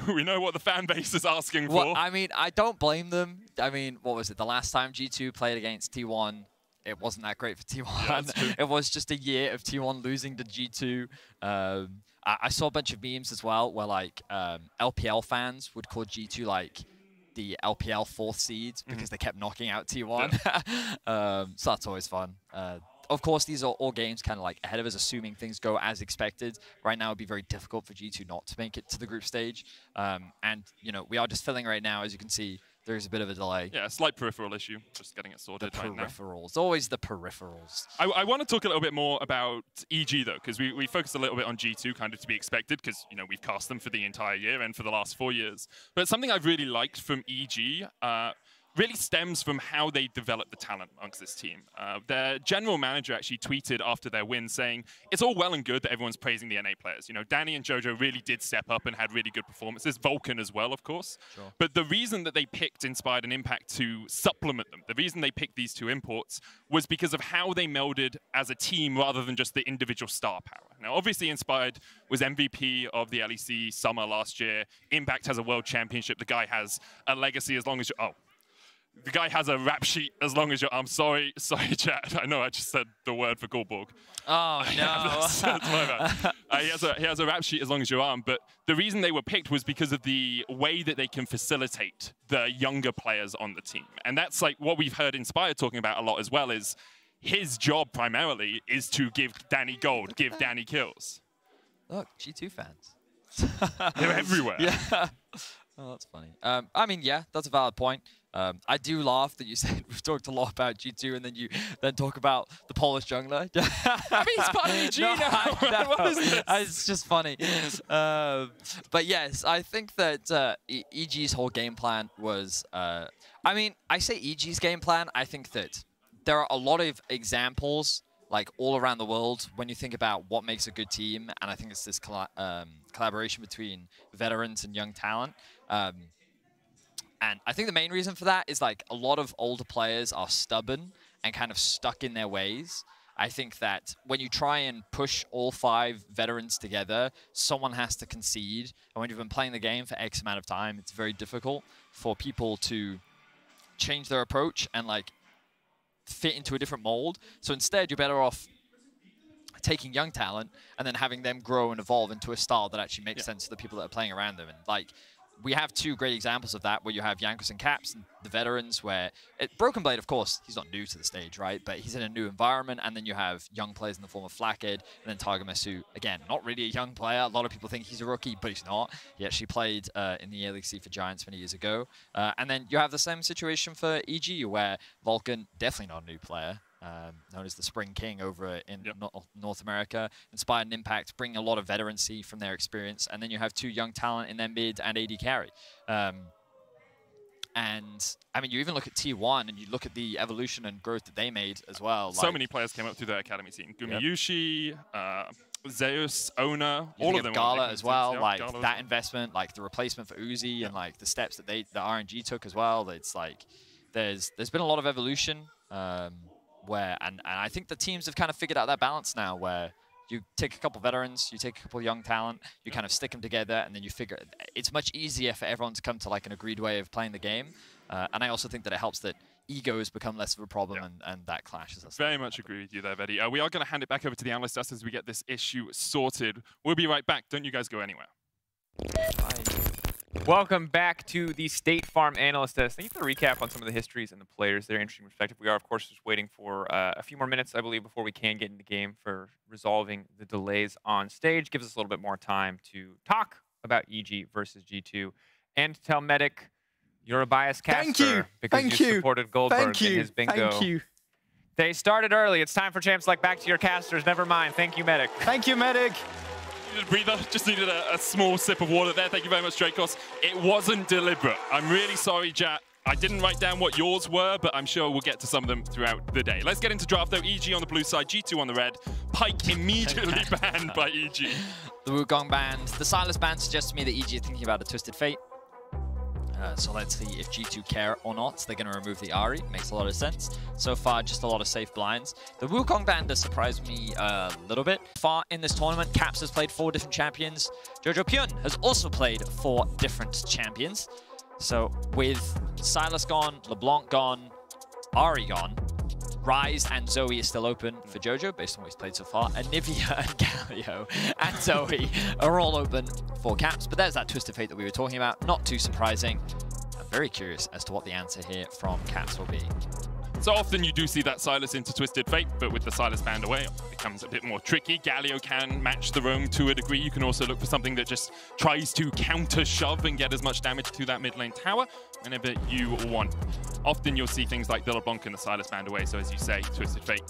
we know what the fan base is asking for. Well, I mean, I don't blame them. I mean, what was it? The last time G2 played against T1, it wasn't that great for T1. Yeah, that's true. It was just a year of T1 losing to G2. I saw a bunch of memes as well where like LPL fans would call G2 like the LPL 4th seeds because they kept knocking out T1. Yeah. So that's always fun. Of course, these are all games kind of like ahead of us, assuming things go as expected. Right now, it would be very difficult for G2 not to make it to the group stage. And, you know, we are just filling right now. As you can see, there's a bit of a delay. Yeah, a slight peripheral issue. Just getting it sorted right now. Peripherals. Always the peripherals. I want to talk a little bit more about EG, though, because we focused a little bit on G2, kind of to be expected, because, you know, we've cast them for the entire year and for the last 4 years. But something I've really liked from EG really stems from how they develop the talent amongst this team. Their general manager actually tweeted after their win saying, it's all well and good that everyone's praising the NA players. You know, Danny and Jojo really did step up and had really good performances. Vulcan as well, of course. Sure. But the reason that they picked Inspired and Impact to supplement them, the reason they picked these two imports was because of how they melded as a team rather than just the individual star power. Now, obviously, Inspired was MVP of the LEC summer last year. Impact has a world championship. The guy has a legacy as long as you... Oh. The guy has a rap sheet as long as you're. I'm sorry, chat. I know I just said the word for Goldborg. Oh no! That's my bad. He has a rap sheet as long as your arm. But the reason they were picked was because of the way that they can facilitate the younger players on the team, and that's like what we've heard Inspire talking about a lot as well. Is his job primarily is to give Danny gold, give Danny kills. Look, G2 fans. They're everywhere. Yeah. Oh, that's funny. I mean, yeah, that's a valid point. I do laugh that you said we've talked a lot about G2 and then you then talk about the Polish jungler. I mean, it's part of EG now. What is this? It's just funny. But yes, I think that EG's whole game plan was... I mean, I say EG's game plan. I think that there are a lot of examples like all around the world when you think about what makes a good team, and I think it's this collaboration between veterans and young talent. And I think the main reason for that is like a lot of older players are stubborn and kind of stuck in their ways. I think that when you try and push all 5 veterans together, someone has to concede. And when you've been playing the game for X amount of time, it's very difficult for people to change their approach and like fit into a different mold. So instead, you're better off taking young talent and then having them grow and evolve into a style that actually makes sense to the people that are playing around them. And like, we have 2 great examples of that, where you have Jankos and Caps, and the veterans, where Broken Blade, of course, he's not new to the stage, right? But he's in a new environment, and then you have young players in the form of Flacked, and then Targamas, who, again, not really a young player. A lot of people think he's a rookie, but he's not. He actually played in the LEC for Giants many years ago. And then you have the same situation for EG, where Vulcan, definitely not a new player, known as the Spring King over in North America. Inspired and Impact bring a lot of veterancy from their experience. And then you have 2 young talent in their mid and AD carry. And, I mean, you even look at T1 and you look at the evolution and growth that they made as well. So many players came up through their academy scene. Gumiyushi, Zeus, Ona, all of them. Gala as well, like Gala that investment, like the replacement for Uzi and like the steps that the RNG took as well. It's like, there's been a lot of evolution. And I think the teams have kind of figured out that balance now, where you take a couple veterans, you take a couple young talent, you kind of stick them together, and then you figure it's much easier for everyone to come to like an agreed way of playing the game. And I also think that it helps that egos become less of a problem, and that clashes us. Very much agree with you there, Veddy. We are going to hand it back over to the analyst just as we get this issue sorted. We'll be right back. Don't you guys go anywhere. Welcome back to the State Farm Analyst Desk. Thank you for the recap on some of the histories and the players. They're interesting perspective. We are, of course, just waiting for a few more minutes, I believe, before we can get in the game for resolving the delays on stage. Gives us a little bit more time to talk about EG versus G2 and to tell Medic you're a biased caster because you supported Goldberg in his bingo. Thank you. They started early. It's time for champs like back to your casters. Never mind. Thank you, Medic. Thank you, Medic. Needed a breather, just needed a small sip of water there. Thank you very much, Dracos. It wasn't deliberate. I'm really sorry, chat. I didn't write down what yours were, but I'm sure we'll get to some of them throughout the day. Let's get into draft, though. EG on the blue side, G2 on the red. Pyke immediately banned by EG. The Wukong banned. The Silas ban suggests to me that EG is thinking about a Twisted Fate. So let's see if G2 care or not. They're going to remove the Ahri. Makes a lot of sense. So far, just a lot of safe blinds. The Wukong ban does surprise me a little bit. Far in this tournament, Caps has played 4 different champions. Jojo Pyun has also played 4 different champions. So with Silas gone, LeBlanc gone, Ahri gone, Rise and Zoe is still open for Jojo based on what he's played so far. And Nivea and Galio and Zoe are all open for Caps. But there's that Twisted Fate that we were talking about. Not too surprising. I'm very curious as to what the answer here from Caps will be. So often you do see that Silas into Twisted Fate, but with the Silas banned away, it becomes a bit more tricky. Galio can match the roam to a degree. You can also look for something that just tries to counter shove and get as much damage to that mid lane tower whenever you want. Often you'll see things like the LeBlanc and the Silas banned away, so as you say, Twisted Fate.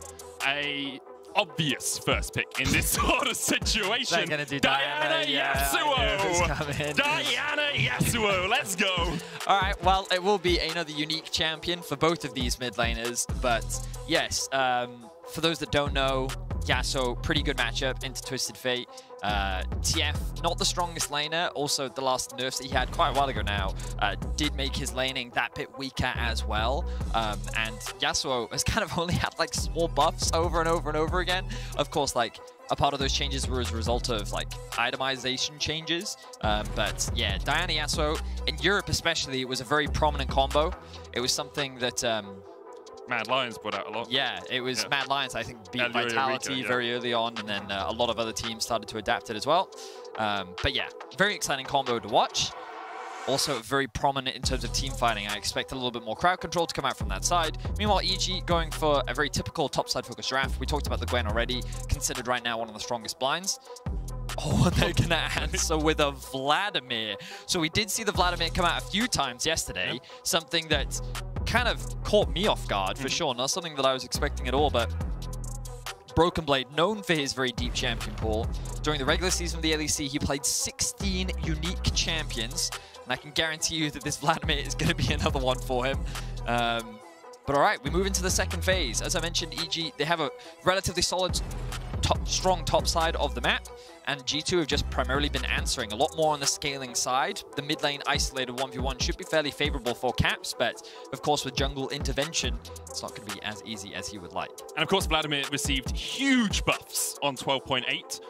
A obvious first pick in this sort of situation. They're gonna do Diana Yasuo! Diana Yasuo, let's go! All right, well, it will be another unique champion for both of these mid laners, but yes, for those that don't know, Yasuo, pretty good matchup into Twisted Fate. TF, not the strongest laner. Also, the last nerfs that he had quite a while ago now did make his laning that bit weaker as well. And Yasuo has kind of only had like small buffs over and over and over again. Of course, like a part of those changes were as a result of like itemization changes. But yeah, Diana Yasuo in Europe especially, it was a very prominent combo. It was something that Mad Lions put out a lot. Yeah, it was Mad Lions, I think, beat Vitality very early on, and then a lot of other teams started to adapt it as well. But yeah, very exciting combo to watch. Also very prominent in terms of team fighting. I expect a little bit more crowd control to come out from that side. Meanwhile, EG going for a very typical topside focused draft. We talked about the Gwen already, considered right now one of the strongest blinds. Oh, they're going to answer with a Vladimir. So we did see the Vladimir come out a few times yesterday, something that kind of caught me off guard for sure. Not something that I was expecting at all, but Broken Blade, known for his very deep champion pool. During the regular season of the LEC, he played 16 unique champions, and I can guarantee you that this Vladimir is going to be another one for him. But all right, we move into the second phase. As I mentioned, EG, they have a relatively solid, strong top side of the map, and G2 have just primarily been answering a lot more on the scaling side. The mid lane isolated 1v1 should be fairly favorable for Caps, but of course with jungle intervention, it's not going to be as easy as he would like. And of course, Vladimir received huge buffs on 12.8,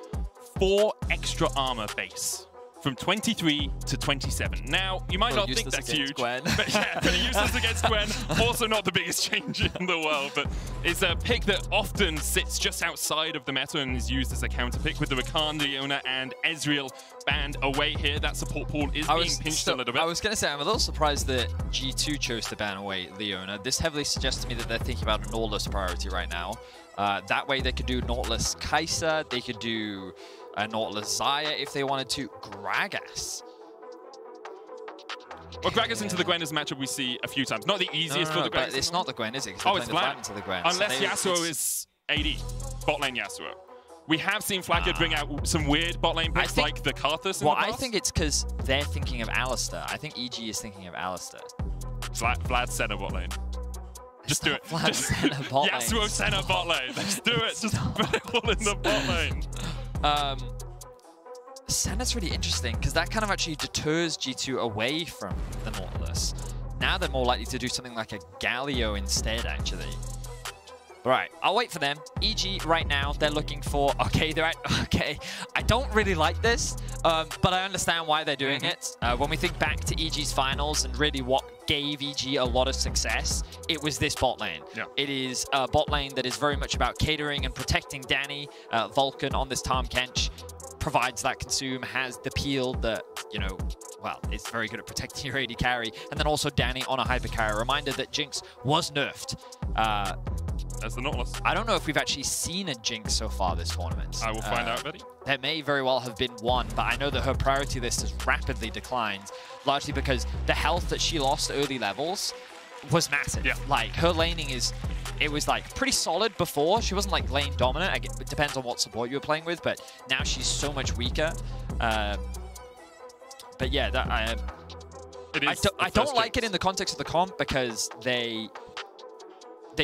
4 extra armor base. From 23 to 27. Now, you might not think that's huge, Gwen. but yeah, pretty useless against Gwen. Also not the biggest change in the world, but it's a pick that often sits just outside of the meta and is used as a counter pick with the Rakan, Leona, and Ezreal banned away here. That support pool is being pinched a little bit. I was going to say, I'm a little surprised that G2 chose to ban away Leona. This heavily suggests to me that they're thinking about a Nautilus priority right now. That way they could do Nautilus Kai'Sa, they could do Nautilus Xayah if they wanted to. Gragas. Well, Gragas into the Gwen is a matchup we see a few times. Not the easiest for the Gwen. But it's not the Gwen, is it? Oh, it's Vlad. Into the Gwen. Unless Yasuo is AD, bot lane Yasuo. We have seen Flagger bring out some weird bot lane picks like the Karthus in the past. I think it's because they're thinking of Alistar. I think EG is thinking of Alistar. Vlad center bot lane. Just do it. Vlad center bot lane. Yasuo center bot lane. Just do it. Just put it all in the bot lane. Senna's really interesting because that kind of actually deters G2 away from the Nautilus. Now they're more likely to do something like a Galio instead, actually. Right, I'll wait for them. EG right now, they're looking for, okay, I don't really like this, but I understand why they're doing it. When we think back to EG's finals and really what gave EG a lot of success, it was this bot lane. Yeah. It is a bot lane that is very much about catering and protecting Danny. Vulcan on this Tahm Kench provides that consume, has the peel that, you know, well, it's very good at protecting your AD carry. And then also Danny on a hyper carry. Reminder that Jinx was nerfed. As the Nautilus. I don't know if we've actually seen a Jinx so far this tournament. I will find out, buddy. There may very well have been one, but I know that her priority list has rapidly declined, largely because the health that she lost early levels was massive. Yeah. Like, her laning it was like pretty solid before. She wasn't like lane dominant. It depends on what support you were playing with, but now she's so much weaker. But yeah, I don't like it in the context of the comp because they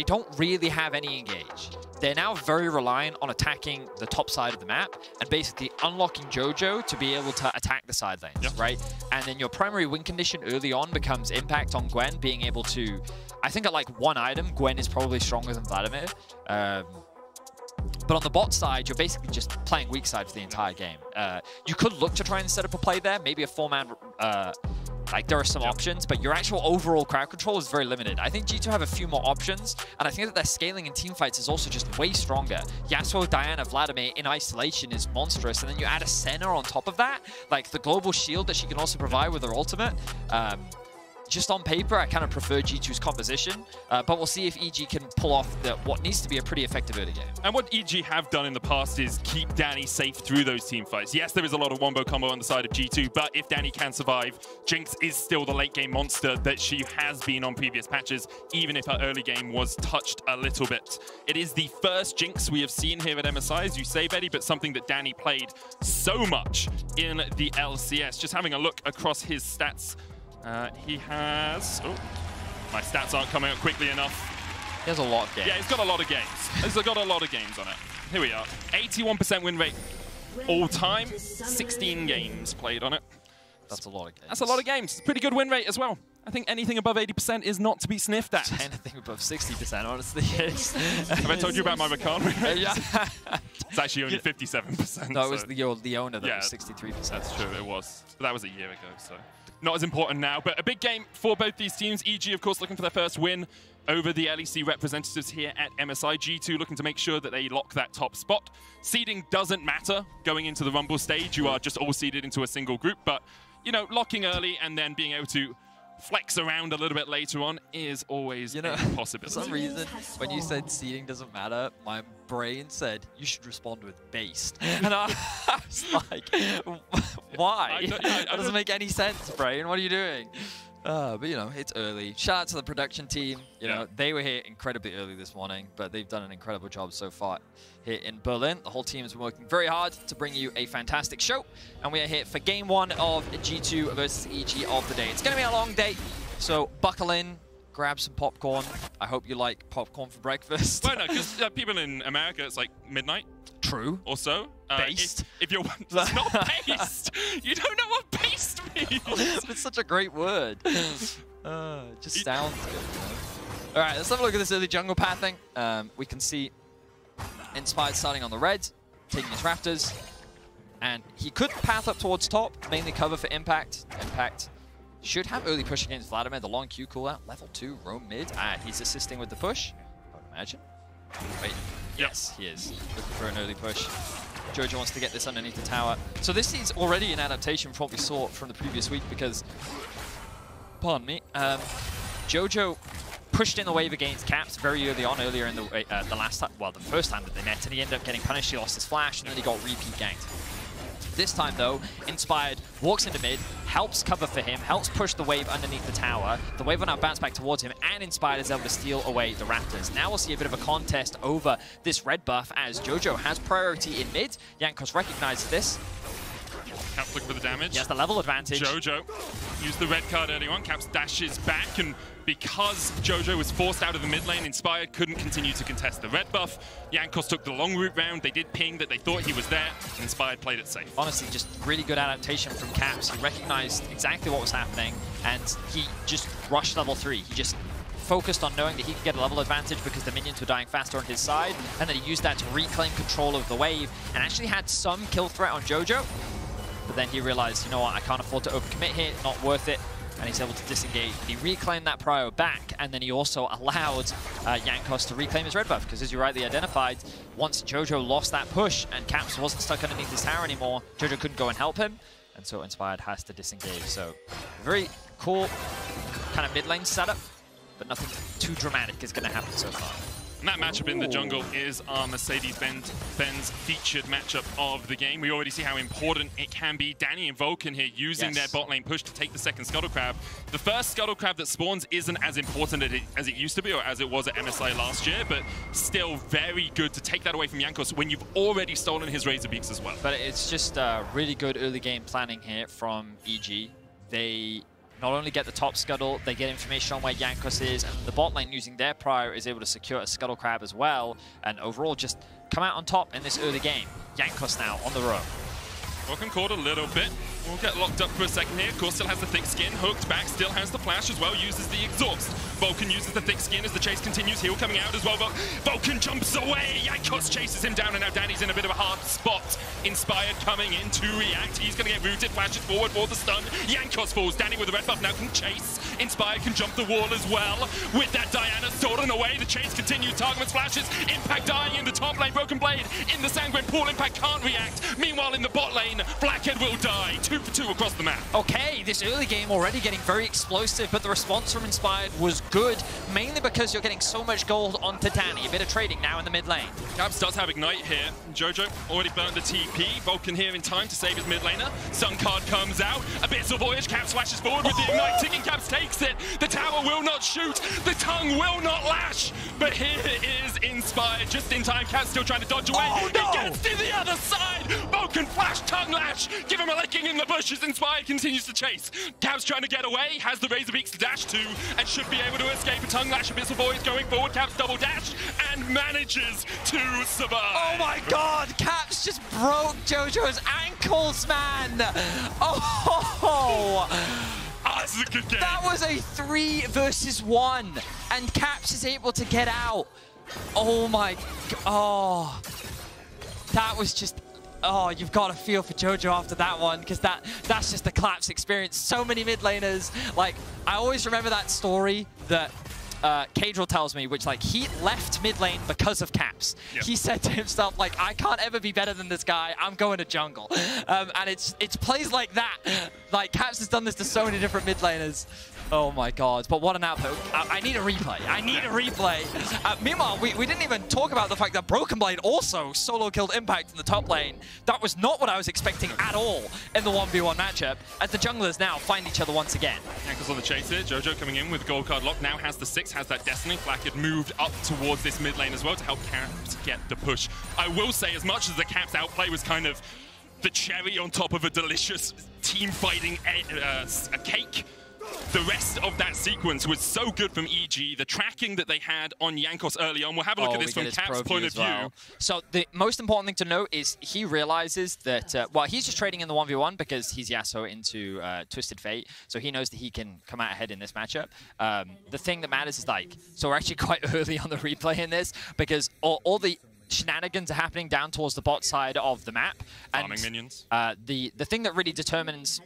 don't really have any engage. They're now very reliant on attacking the top side of the map and basically unlocking JoJo to be able to attack the side lanes, right? And then your primary win condition early on becomes impact on Gwen being able to, I think at like one item, Gwen is probably stronger than Vladimir. But on the bot side, you're basically just playing weak side for the entire game. You could look to try and set up a play there, maybe a 4-man, like there are some options, but your actual overall crowd control is very limited. I think G2 have a few more options, and I think that their scaling in teamfights is also just way stronger. Yasuo, Diana, Vladimir in isolation is monstrous, and then you add a Senna on top of that, like the global shield that she can also provide with her ultimate. Just on paper, I kind of prefer G2's composition, but we'll see if EG can pull off what needs to be a pretty effective early game. And what EG have done in the past is keep Danny safe through those team fights. Yes, there is a lot of wombo combo on the side of G2, but if Danny can survive, Jinx is still the late game monster that she has been on previous patches, even if her early game was touched a little bit. It is the first Jinx we have seen here at MSI, as you say, Betty, but something that Danny played so much in the LCS. Just having a look across his stats, he has... Oh, my stats aren't coming up quickly enough. He has a lot of games. Yeah, he's got a lot of games. He's got a lot of games on it. Here we are. 81% win rate all time. 16 games played on it. That's a lot of games. That's a lot of games. Pretty good win rate as well. I think anything above 80% is not to be sniffed at. Anything above 60%, honestly, is. Have I told you about my Rakan rate? Yeah. It's actually only 57%. No, it was your Leona that was 63%. That's true, it was. But that was a year ago, so not as important now. But a big game for both these teams. EG, of course, looking for their first win over the LEC representatives here at MSI. G2 looking to make sure that they lock that top spot. Seeding doesn't matter going into the Rumble stage. You are just all seeded into a single group. But, you know, locking early and then being able to flex around a little bit later on is always a possibility. For some reason, when you said seeding doesn't matter, my brain said you should respond with based. And I was like, why? That doesn't make any sense, brain. What are you doing? But, you know, it's early. Shout out to the production team. You know, they were here incredibly early this morning, but they've done an incredible job so far here in Berlin. The whole team has been working very hard to bring you a fantastic show. And we are here for game 1 of G2 versus EG of the day. It's going to be a long day, so buckle in, grab some popcorn. I hope you like popcorn for breakfast. Well, no, because people in America, it's like midnight. True. Or so. Based? If you're it's not based. You don't know what based means. It's such a great word. It just sounds good. You know? All right, let's have a look at this early jungle pathing. We can see Inspired starting on the red, taking his Raptors. And he could path up towards top, mainly cover for Impact. Impact should have early push against Vladimir. The long Q cooldout, level 2, roam mid. He's assisting with the push, I would imagine. Wait. Yes, he is. Looking for an early push. Jojo wants to get this underneath the tower. So this is already an adaptation from what we saw from the previous week because, pardon me, Jojo pushed in the wave against Caps very early on, earlier in the last time, well, the first time that they met, and he ended up getting punished. He lost his flash, and then he got repeat ganked. This time, though, Inspired walks into mid, helps cover for him, helps push the wave underneath the tower. The wave will now bounce back towards him, and Inspired is able to steal away the Raptors. Now we'll see a bit of a contest over this red buff as Jojo has priority in mid. Jankos recognizes this. Caps looking for the damage. He has the level advantage. Jojo used the red card early on. Caps dashes back, and because Jojo was forced out of the mid lane, Inspired couldn't continue to contest the red buff. Jankos took the long route round. They did ping that they thought he was there. Inspired played it safe. Honestly, just really good adaptation from Caps. He recognized exactly what was happening, and he just rushed level 3. He just focused on knowing that he could get a level advantage because the minions were dying faster on his side, and then he used that to reclaim control of the wave, and actually had some kill threat on Jojo. But then he realized, you know what, I can't afford to overcommit here, not worth it. And he's able to disengage. He reclaimed that prio back, and then he also allowed Jankos to reclaim his red buff, because as you rightly identified, once Jojo lost that push and Caps wasn't stuck underneath his tower anymore, Jojo couldn't go and help him, and so Inspired has to disengage. So very cool kind of mid lane setup, but nothing too dramatic is going to happen so far. And that matchup in the jungle is our Mercedes-Benz featured matchup of the game. We already see how important it can be. Danny and Vulcan here using their bot lane push to take the second Scuttle Crab. The first Scuttle Crab that spawns isn't as important as it used to be, or as it was at MSI last year, but still very good to take that away from Jankos when you've already stolen his Razor Beaks as well. But it's just really good early game planning here from EG. They not only get the top scuttle, they get information on where Jankos is, and the bot lane using their prior is able to secure a Scuttle Crab as well, and overall just come out on top in this early game. Jankos now on the road. Vulcan caught a little bit. We'll get locked up for a second here. Of course, still has the thick skin. Hooked back, still has the flash as well. Uses the exhaust. Vulcan uses the thick skin as the chase continues. Heal coming out as well. Vulcan jumps away. Jankos chases him down, and now Danny's in a bit of a hard spot. Inspired coming in to react. He's going to get rooted. Flashes forward for the stun. Jankos falls. Danny with the red buff now can chase. Inspired can jump the wall as well. With that Diana stolen away, the chase continues. Targetman's flashes. Impact dying in the top lane. Broken Blade in the Sanguine pool. Impact can't react. Meanwhile, in the bot lane, Blackhead will die. 2 for 2 across the map. Okay, this early game already getting very explosive, but the response from Inspired was good, mainly because you're getting so much gold onto Danny. A bit of trading now in the mid lane. Caps does have Ignite here. Jojo already burned the TP. Vulcan here in time to save his mid laner. Sun card comes out. Abyssal Voyage. Caps flashes forward with the Ignite. Ticking Caps takes it. The tower will not shoot. The tongue will not lash. But here is Inspired just in time. Caps still trying to dodge away. Oh, no. He gets to the other side. Vulcan flash, tongue lash. Give him a licking in the bushes. Inspired continues to chase. Caps trying to get away. Has the Razor Beaks to dash to and should be able to escape a tongue lash. Abyssal Voyage going forward. Caps double dash and manages to survive. Oh my god, Caps just broke Jojo's ankles, man. Oh! is a good game. That was a 3 versus 1, and Caps is able to get out. Oh my, oh. That was just, oh, you've got to feel for Jojo after that one, because that's just the collapse experience. So many mid laners. Like, I always remember that story that Cadril tells me, which, like, he left mid lane because of Caps. Yep. He said to himself, like, I can't ever be better than this guy. I'm going to jungle. And it's plays like that. Like, Caps has done this to so many different mid laners. Oh my god, but what an output. I need a replay. I need a replay. Meanwhile, we didn't even talk about the fact that Broken Blade also solo killed Impact in the top lane. That was not what I was expecting at all in the 1v1 matchup, as the junglers now find each other once again. Ankles on the chase here. Jojo coming in with gold card lock. Now has the 6, has that Destiny. Flack had moved up towards this mid lane as well to help Caps get the push. I will say, as much as the Caps outplay was kind of the cherry on top of a delicious team fighting a cake, the rest of that sequence was so good from EG. The tracking that they had on Jankos early on. We'll have a look at this from Cap's point of view. So the most important thing to note is he realizes that, well, he's just trading in the 1v1 because he's Yasuo into Twisted Fate. So he knows that he can come out ahead in this matchup. The thing that matters is, like, so we're actually quite early on the replay in this because all the shenanigans are happening down towards the bot side of the map. Farming minions. The thing that really determines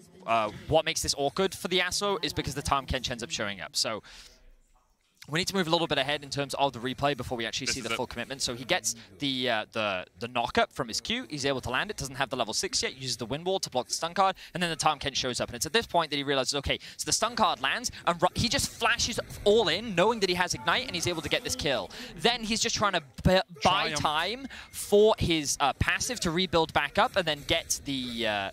what makes this awkward for the Yasuo is because the Tahm Kench ends up showing up. So we need to move a little bit ahead in terms of the replay before we actually see the full commitment. So he gets the knock-up from his Q. He's able to land it. Doesn't have the level 6 yet. Uses the wind wall to block the stun card. And then the Tahm Kench shows up. And it's at this point that he realizes, okay, so the stun card lands. And he just flashes all in, knowing that he has Ignite, and he's able to get this kill. Then he's just trying to buy time for his passive to rebuild back up and then get the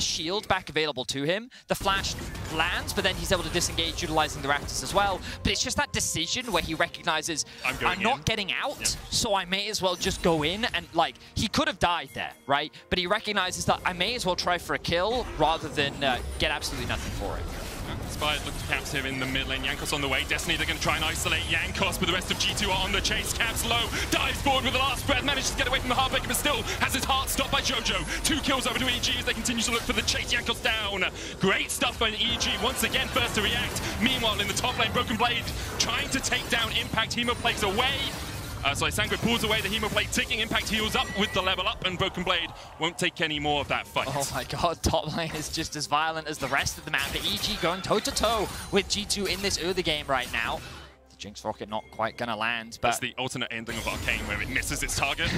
shield back available to him. The flash lands, but then he's able to disengage utilizing the Raptors as well. But it's just that decision where he recognizes, I'm not getting out, so I may as well just go in. And, like, he could have died there, right? But he recognizes that I may as well try for a kill rather than get absolutely nothing for it. Inspired looks to Caps here in the mid lane. Jankos on the way. Destiny, they're going to try and isolate Jankos, but the rest of G2 are on the chase. Caps low, dives forward with the last breath, manages to get away from the Heartbreaker, but still has his heart stopped by Jojo. 2 kills over to EG as they continue to look for the chase. Jankos down. Great stuff by EG, once again first to react. Meanwhile, in the top lane, Broken Blade trying to take down Impact. Hemo plays away. Sangre pulls away the Hemo Blade, ticking. Impact heals up with the level up, and Broken Blade won't take any more of that fight. Oh my god, top lane is just as violent as the rest of the map. But EG going toe-to-toe with G2 in this early game right now. The Jinx Rocket not quite gonna land, but... That's the alternate ending of Arcane, where it misses its target.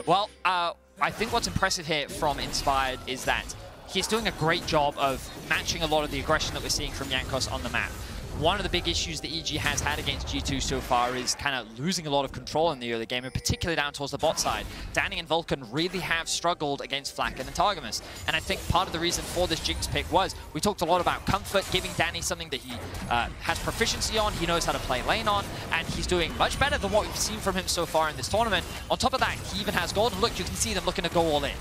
Well, I think what's impressive here from Inspired is that he's doing a great job of matching a lot of the aggression that we're seeing from Jankos on the map. One of the big issues that EG has had against G2 so far is kind of losing a lot of control in the early game, and particularly down towards the bot side. Danny and Vulcan really have struggled against Flack and Antagonis. And I think part of the reason for this Jinx pick was we talked a lot about comfort, giving Danny something that he has proficiency on, he knows how to play lane on, and he's doing much better than what we've seen from him so far in this tournament. On top of that, he even has gold, and look, you can see them looking to go all in.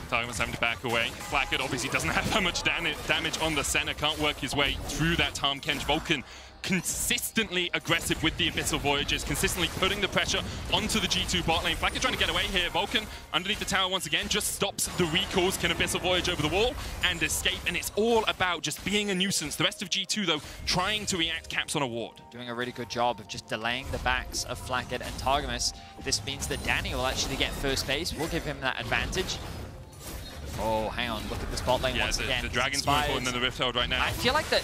Target's having to back away. Flackett obviously doesn't have that much damage on the center, can't work his way through that Tahm Kench. Vulcan consistently aggressive with the Abyssal Voyagers, consistently putting the pressure onto the G2 bot lane. Flackett trying to get away here. Vulcan underneath the tower once again, just stops the recalls, can Abyssal Voyage over the wall and escape, and it's all about just being a nuisance. The rest of G2 though, trying to react. Caps on a ward. Doing a really good job of just delaying the backs of Flackett and Targamas. This means that Danny will actually get first base. We'll give him that advantage. Oh, hang on. Look at this bot lane once again. The Dragon's more important than the Rift Herald right now. I feel like that...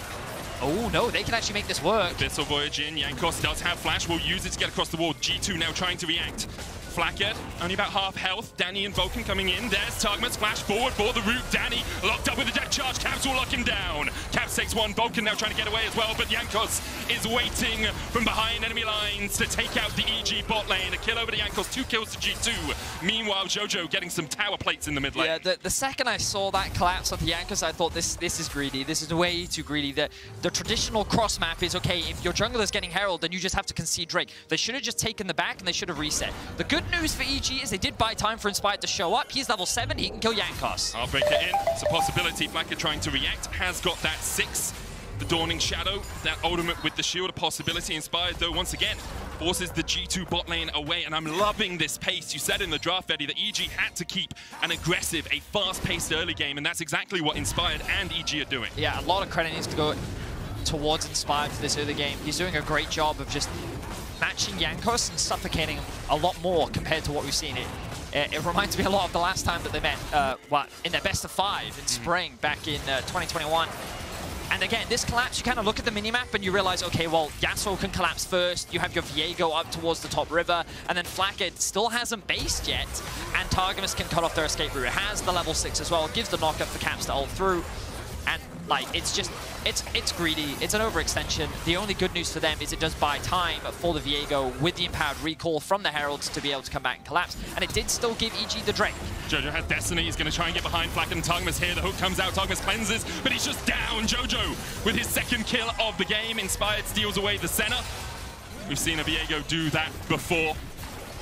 Oh, no, they can actually make this work. Abyssal Voyage in. Jankos does have flash. Will use it to get across the wall. G2 now trying to react. Flackett, only about half health. Danny and Vulcan coming in. There's Targamas, flash forward for the root. Danny locked up with a death charge. Caps will lock him down. Caps takes one. Vulcan now trying to get away as well, but Jankos is waiting from behind enemy lines to take out the EG bot lane. A kill over to Jankos, 2 kills to G2. Meanwhile, Jojo getting some tower plates in the mid lane. Yeah, the second I saw that collapse of the Jankos, I thought this is greedy. This is way too greedy. The traditional cross map is, okay, if your jungler is getting Herald, then you just have to concede Drake. They should have just taken the back and they should have reset. The good news for EG is they did buy time for Inspired to show up. He's level 7, he can kill Jankos. Heartbreaker in, it's a possibility. Flackett trying to react, has got that 6. The Dawning Shadow, that ultimate with the shield, a possibility. Inspired though, once again, forces the G2 bot lane away, and I'm loving this pace. You said in the draft, Eddie, that EG had to keep an aggressive, a fast-paced early game, and that's exactly what Inspired and EG are doing. Yeah, a lot of credit needs to go towards Inspired for this early game. He's doing a great job of just matching Jankos and suffocating him a lot more compared to what we've seen. It reminds me a lot of the last time that they met in their best of 5 in spring back in 2021. And again, this collapse, you kind of look at the minimap and you realize, okay, well, Yasuo can collapse first, you have your Viego up towards the top river, and then Flackhead still hasn't based yet, and Targamas can cut off their escape route. It has the level 6 as well, it gives the knockup for Caps to ult through, and like, it's just, it's greedy, it's an overextension. The only good news for them is it does buy time for the Viego with the empowered recall from the Heralds to be able to come back and collapse, and it did still give EG the Drake. Jojo has Destiny, he's going to try and get behind Flack and Targamas here. The hook comes out, Targamas cleanses, but he's just down. Jojo with his second kill of the game. Inspired steals away the center. We've seen a Viego do that before.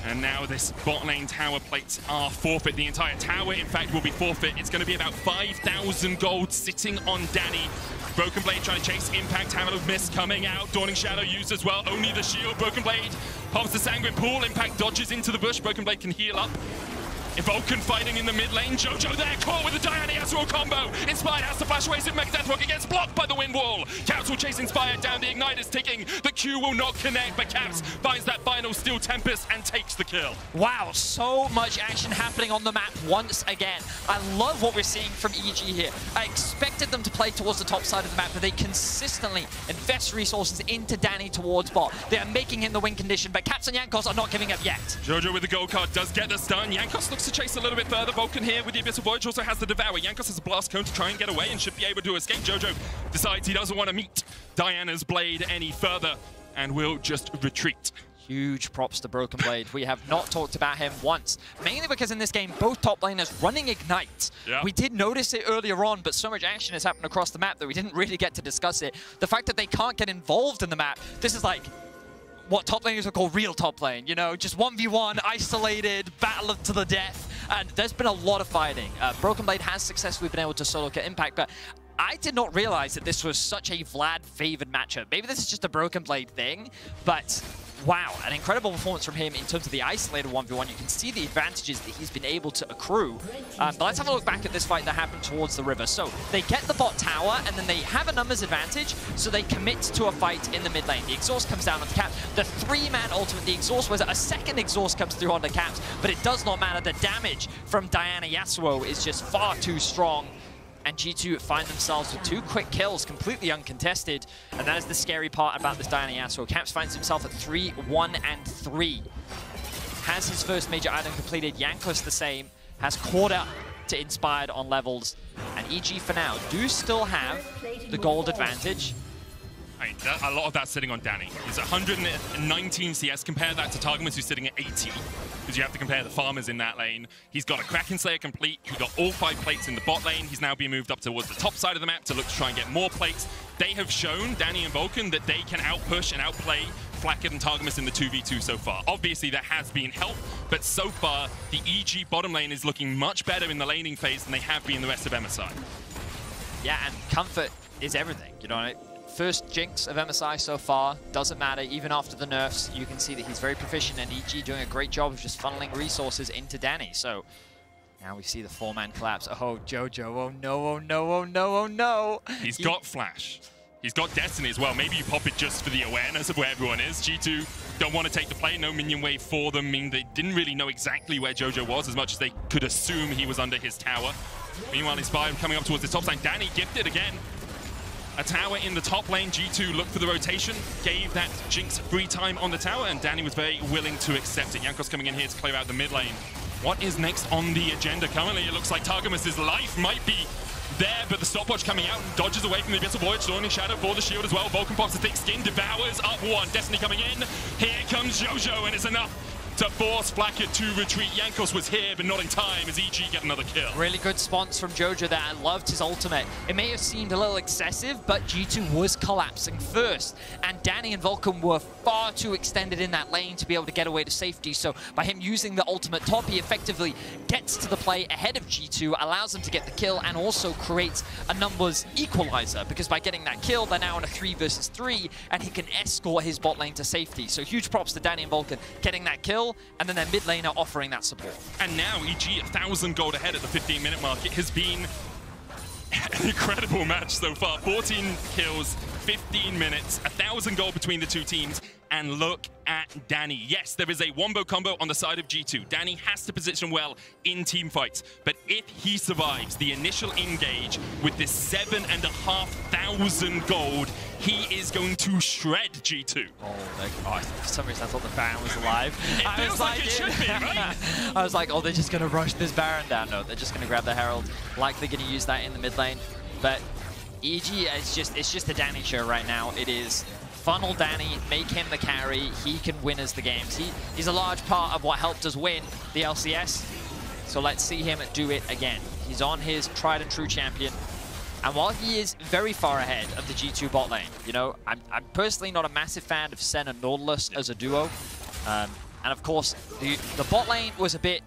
And now this bot lane tower plates are forfeit. The entire tower, in fact, will be forfeit. It's going to be about 5,000 gold sitting on Danny. Broken Blade trying to chase Impact. Hammer of Mist coming out. Dawning Shadow used as well. Only the shield. Broken Blade pops the Sanguine Pool. Impact dodges into the bush. Broken Blade can heal up. Vulcan fighting in the mid lane. Jojo there, caught with the Diana Yasuo combo. Inspired has to flash away. Super Mega Deathwalker gets blocked by the wind wall. Caps will chase Inspired down. The Ignite is ticking. The Q will not connect, but Caps finds that final Steel Tempest and takes the kill. Wow, so much action happening on the map once again. I love what we're seeing from EG here. I expected them to play towards the top side of the map, but they consistently invest resources into Danny towards bot. They are making him the win condition, but Caps and Jankos are not giving up yet. Jojo with the gold card does get the stun. Jankos looks to chase a little bit further. Vulcan here with the Abyssal Voyage also has the Devour. Jankos has a blast cone to try and get away and should be able to escape. Jojo decides he doesn't want to meet Diana's blade any further and will just retreat. Huge props to Broken Blade. We have not talked about him once, mainly because in this game, both top laners running Ignite. Yeah. We did notice it earlier on, but so much action has happened across the map that we didn't really get to discuss it. The fact that they can't get involved in the map, this is like what top laners would call real top lane, you know, just 1v1, isolated, battle to the death, and there's been a lot of fighting. Broken Blade has successfully been able to solo get Impact, but I did not realize that this was such a Vlad-favored matchup. Maybe this is just a Broken Blade thing, but wow, an incredible performance from him in terms of the isolated 1v1. You can see the advantages that he's been able to accrue. But let's have a look back at this fight that happened towards the river. So they get the bot tower, and then they have a numbers advantage, so they commit to a fight in the mid lane. The exhaust comes down on the Caps. The 3-man ultimate, the exhaust was a second exhaust comes through on the Caps, but it does not matter. The damage from Diana Yasuo is just far too strong. And G2 find themselves with 2 quick kills, completely uncontested. And that is the scary part about this Diana Yasuo. Caps finds himself at 3, 1, and 3. Has his first major item completed. Jankos the same. Has caught up to Inspired on levels. And EG for now do still have the gold advantage. I mean, a lot of that's sitting on Danny. He's 119 CS. Compare that to Targamas, who's sitting at 80. Because you have to compare the farmers in that lane. He's got a Kraken Slayer complete. He got all 5 plates in the bot lane. He's now being moved up towards the top side of the map to look to try and get more plates. They have shown, Danny and Vulcan, that they can outpush and outplay Flackhead and Targamas in the 2v2 so far. Obviously, there has been help, but so far, the EG bottom lane is looking much better in the laning phase than they have been the rest of MSI. Yeah, and comfort is everything, you know. First jinx of MSI so far, doesn't matter, even after the nerfs, you can see that he's very proficient, and EG doing a great job of just funneling resources into Danny. So now we see the 4-man collapse. Oh, Jojo, oh no, oh no, oh no, oh no. He's got Flash. He's got Destiny as well. Maybe you pop it just for the awareness of where everyone is. G2 don't want to take the play. No minion wave for them, mean they didn't really know exactly where Jojo was as much as they could assume he was under his tower. Meanwhile, Inspired coming up towards the top side. Danny gifted again. A tower in the top lane. G2 looked for the rotation, gave that Jinx free time on the tower, and Danny was very willing to accept it. Jankos coming in here to clear out the mid lane. What is next on the agenda? Currently, it looks like Targamas' life might be there, but the stopwatch coming out and dodges away from the Abyssal Voyage. Dawning Shadow for the shield as well. Vulcan pops the thick skin, devours up 1. Destiny coming in. Here comes Jojo, and it's enough to force Flacket to retreat. Jankos was here, but not in time as EG get another kill. Really good spawns from Jojo there. I loved his ultimate. It may have seemed a little excessive, but G2 was collapsing first. And Danny and Vulcan were far too extended in that lane to be able to get away to safety. So by him using the ultimate top, he effectively gets to the play ahead of G2, allows them to get the kill, and also creates a numbers equalizer, because by getting that kill, they're now in a 3 versus 3, and he can escort his bot lane to safety. So huge props to Danny and Vulcan getting that kill, and then their mid laner offering that support. And now EG 1,000 gold ahead at the 15-minute mark. It has been an incredible match so far. 14 kills, 15 minutes, 1,000 gold between the two teams. And look at Danny. Yes, there is a wombo combo on the side of G2. Danny has to position well in team fights. But if he survives the initial engage with this 7,500 gold, he is going to shred G2. Oh my gosh, for some reason I thought the Baron was alive. It feels like it should be, right? I was like, oh, they're just going to rush this Baron down. No, they're just going to grab the Herald. Likely going to use that in the mid lane. But EG, it's just a Danny show right now. It is funnel Danny, make him the carry. He can win us the games. He's a large part of what helped us win the LCS. So let's see him do it again. He's on his tried and true champion. And while he is very far ahead of the G2 bot lane, you know, I'm personally not a massive fan of Sen and Nautilus as a duo. And of course, the bot lane was a bit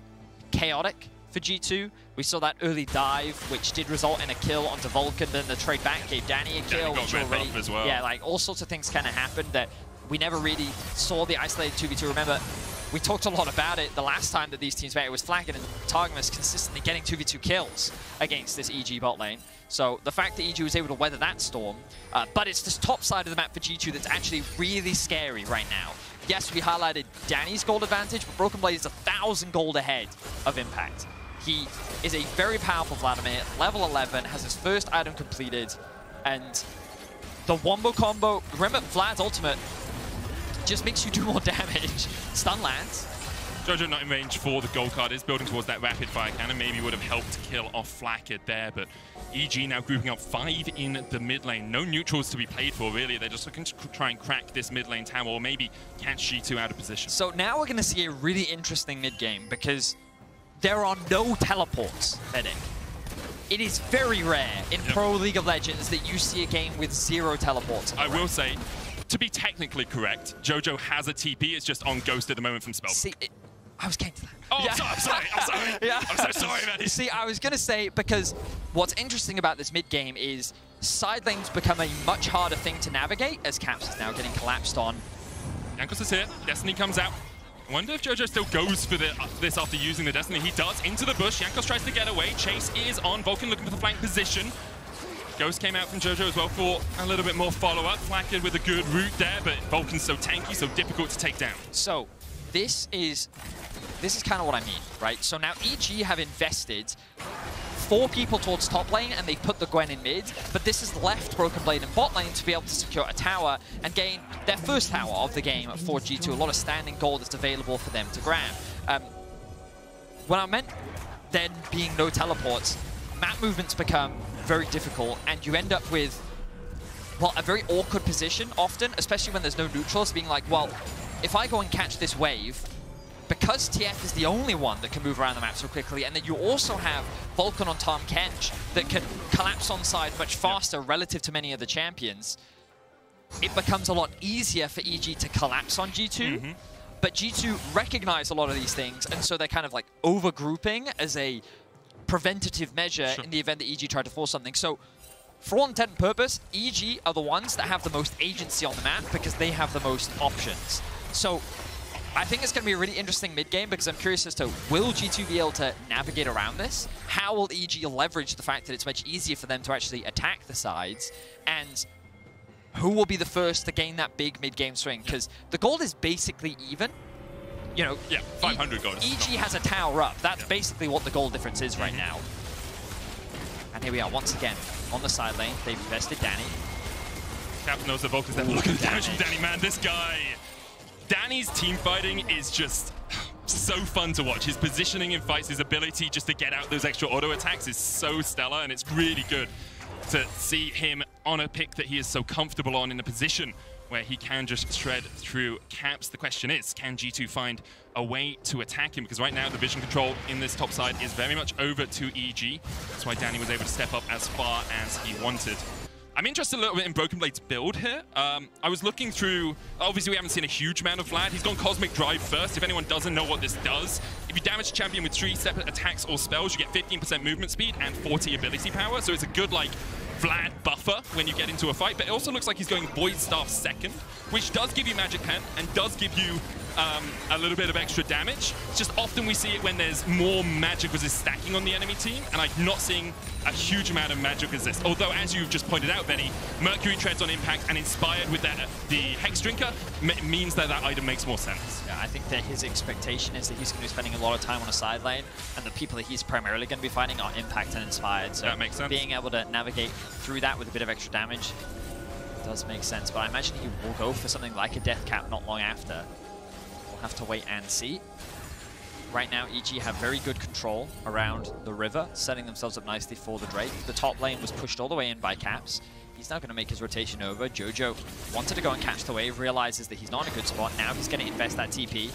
chaotic for G2. We saw that early dive, which did result in a kill onto Vulcan. Then the trade back gave Danny a kill, which already, as well. Yeah, like all sorts of things kind of happened that we never really saw the isolated 2v2. Remember, we talked a lot about it the last time that these teams met. It was Flacket and Targamas consistently getting 2v2 kills against this EG bot lane. So the fact that EG was able to weather that storm, but it's this top side of the map for G2 that's actually really scary right now. Yes, we highlighted Danny's gold advantage, but Broken Blade is 1,000 gold ahead of Impact. He is a very powerful Vladimir, level 11, has his first item completed, and the wombo combo, remember Vlad's ultimate just makes you do more damage. Stun lands. Jojo not in range for the gold card, is building towards that rapid fire cannon, maybe would have helped kill off Flacket there, but EG now grouping up 5 in the mid lane. No neutrals to be played for, really. They're just looking to try and crack this mid lane tower, or maybe catch G2 out of position. So now we're going to see a really interesting mid game, because there are no teleports, Fennec. It is very rare in Pro League of Legends that you see a game with 0 teleports. I will say, to be technically correct, Jojo has a TP. It's just on Ghost at the moment from Spellbound. See, I was getting to that. Oh, yeah. I'm sorry. Yeah. I'm so sorry, man. See, I was going to say, because what's interesting about this mid game is side lanes become a much harder thing to navigate, as Caps is now getting collapsed on. Jankos is here. Destiny comes out. I wonder if Jojo still goes for this after using the Destiny. He does, into the bush. Jankos tries to get away. Chase is on. Vulcan looking for the flank position. Ghost came out from Jojo as well for a little bit more follow-up. Flacket with a good route there, but Vulcan's so tanky, so difficult to take down. So, this is kind of what I mean, right? So now EG have invested 4 people towards top lane, and they put the Gwen in mid, but this has left Broken Blade in bot lane to be able to secure a tower and gain their first tower of the game for G2. A lot of standing gold that's available for them to grab. When I meant there being no teleports, map movements become very difficult, and you end up with, well, a very awkward position often, especially when there's no neutrals, being like, well, if I go and catch this wave, because TF is the only one that can move around the map so quickly, and then you also have Vulcan on Tahm Kench that can collapse on side much faster relative to many of the champions, it becomes a lot easier for EG to collapse on G2. But G2 recognize a lot of these things, and so they're kind of like over-grouping as a preventative measure in the event that EG tried to force something. So for all intent and purpose, EG are the ones that have the most agency on the map because they have the most options. So I think it's going to be a really interesting mid-game, because I'm curious as to, will G2 be able to navigate around this? How will EG leverage the fact that it's much easier for them to actually attack the sides? And who will be the first to gain that big mid-game swing? Because the gold is basically even. You know, 500 gold. EG has a tower up. That's basically what the gold difference is right now. And here we are once again on the side lane. They've invested Danny. Captain knows the Vulcan's there. Look at the damage from Danny, man. This guy. Danny's team fighting is just so fun to watch. His positioning in fights, his ability just to get out those extra auto attacks is so stellar, and it's really good to see him on a pick that he is so comfortable on in a position where he can just shred through Caps. The question is, can G2 find a way to attack him? Because right now the vision control in this top side is very much over to EG. That's why Danny was able to step up as far as he wanted. I'm interested a little bit in Broken Blade's build here. I was looking through, obviously we haven't seen a huge amount of Vlad. He's gone Cosmic Drive first. If anyone doesn't know what this does, if you damage a champion with 3 separate attacks or spells, you get 15% movement speed and 40 ability power. So it's a good, like, Vlad buffer when you get into a fight. But it also looks like he's going Void Staff second, which does give you Magic Pen and does give you a little bit of extra damage. It's just often we see it when there's more magic resist stacking on the enemy team, and I'm not seeing a huge amount of magic resist. Although, as you've just pointed out, Benny, Mercury treads on impact and inspired with that, the Hex Drinker means that that item makes more sense. Yeah, I think that his expectation is that he's going to be spending a lot of time on a side lane, and the people that he's primarily going to be fighting are impact and inspired. So that makes sense. Being able to navigate through that with a bit of extra damage does make sense. But I imagine he will go for something like a Death Cap not long after. Have to wait and see. Right now, EG have very good control around the river, setting themselves up nicely for the Drake. The top lane was pushed all the way in by Caps. He's now going to make his rotation over. Jojo wanted to go and catch the wave, realizes that he's not in a good spot. Now he's going to invest that TP.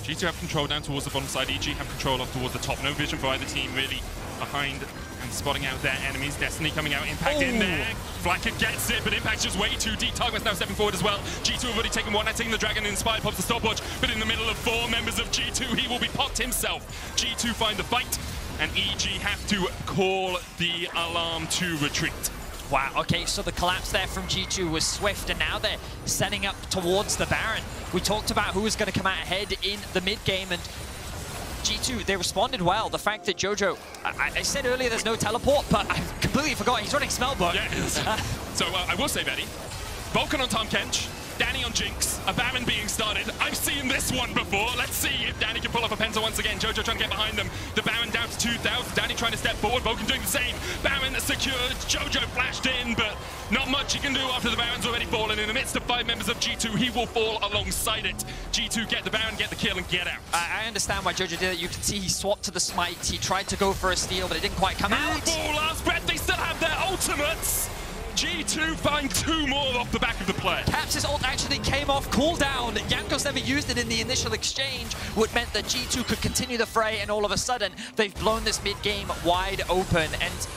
G2 have control down towards the bottom side. EG have control off towards the top. No vision for either team really behind and spotting out their enemies. Destiny coming out, Impact in there. Flacker gets it, but Impact's just way too deep. Target's now stepping forward as well. G2 have already taken one, now taking the Dragon, and Inspired pops the stopwatch, but in the middle of 4 members of G2, he will be popped himself. G2 find the fight, and EG have to call the alarm to retreat. Wow, okay, so the collapse there from G2 was swift, and now they're setting up towards the Baron. We talked about who was going to come out ahead in the mid-game, and G2, they responded well. The fact that Jojo, I said earlier there's no teleport, but I completely forgot he's running Smellbook. Yeah, it is. So I will say, Betty, Vulcan on Tahm Kench, Danny on Jinx, a Baron being started. I've seen this one before. Let's see if Danny can pull off a Penta once again. Jojo trying to get behind them. The Baron down to 2,000. Danny trying to step forward. Vulcan doing the same. Baron secured. Jojo flashed in, but not much he can do after the Baron's already fallen. In the midst of 5 members of G2, he will fall alongside it. G2 get the Baron, get the kill, and get out. I understand why Jojo did it. You can see he swapped to the smite. He tried to go for a steal, but it didn't quite come out. Ball last breath. They still have their ultimates. G2 find 2 more off the back of the play. Caps' ult actually came off cooldown. Jankos never used it in the initial exchange, which meant that G2 could continue the fray, and all of a sudden, they've blown this mid-game wide open. And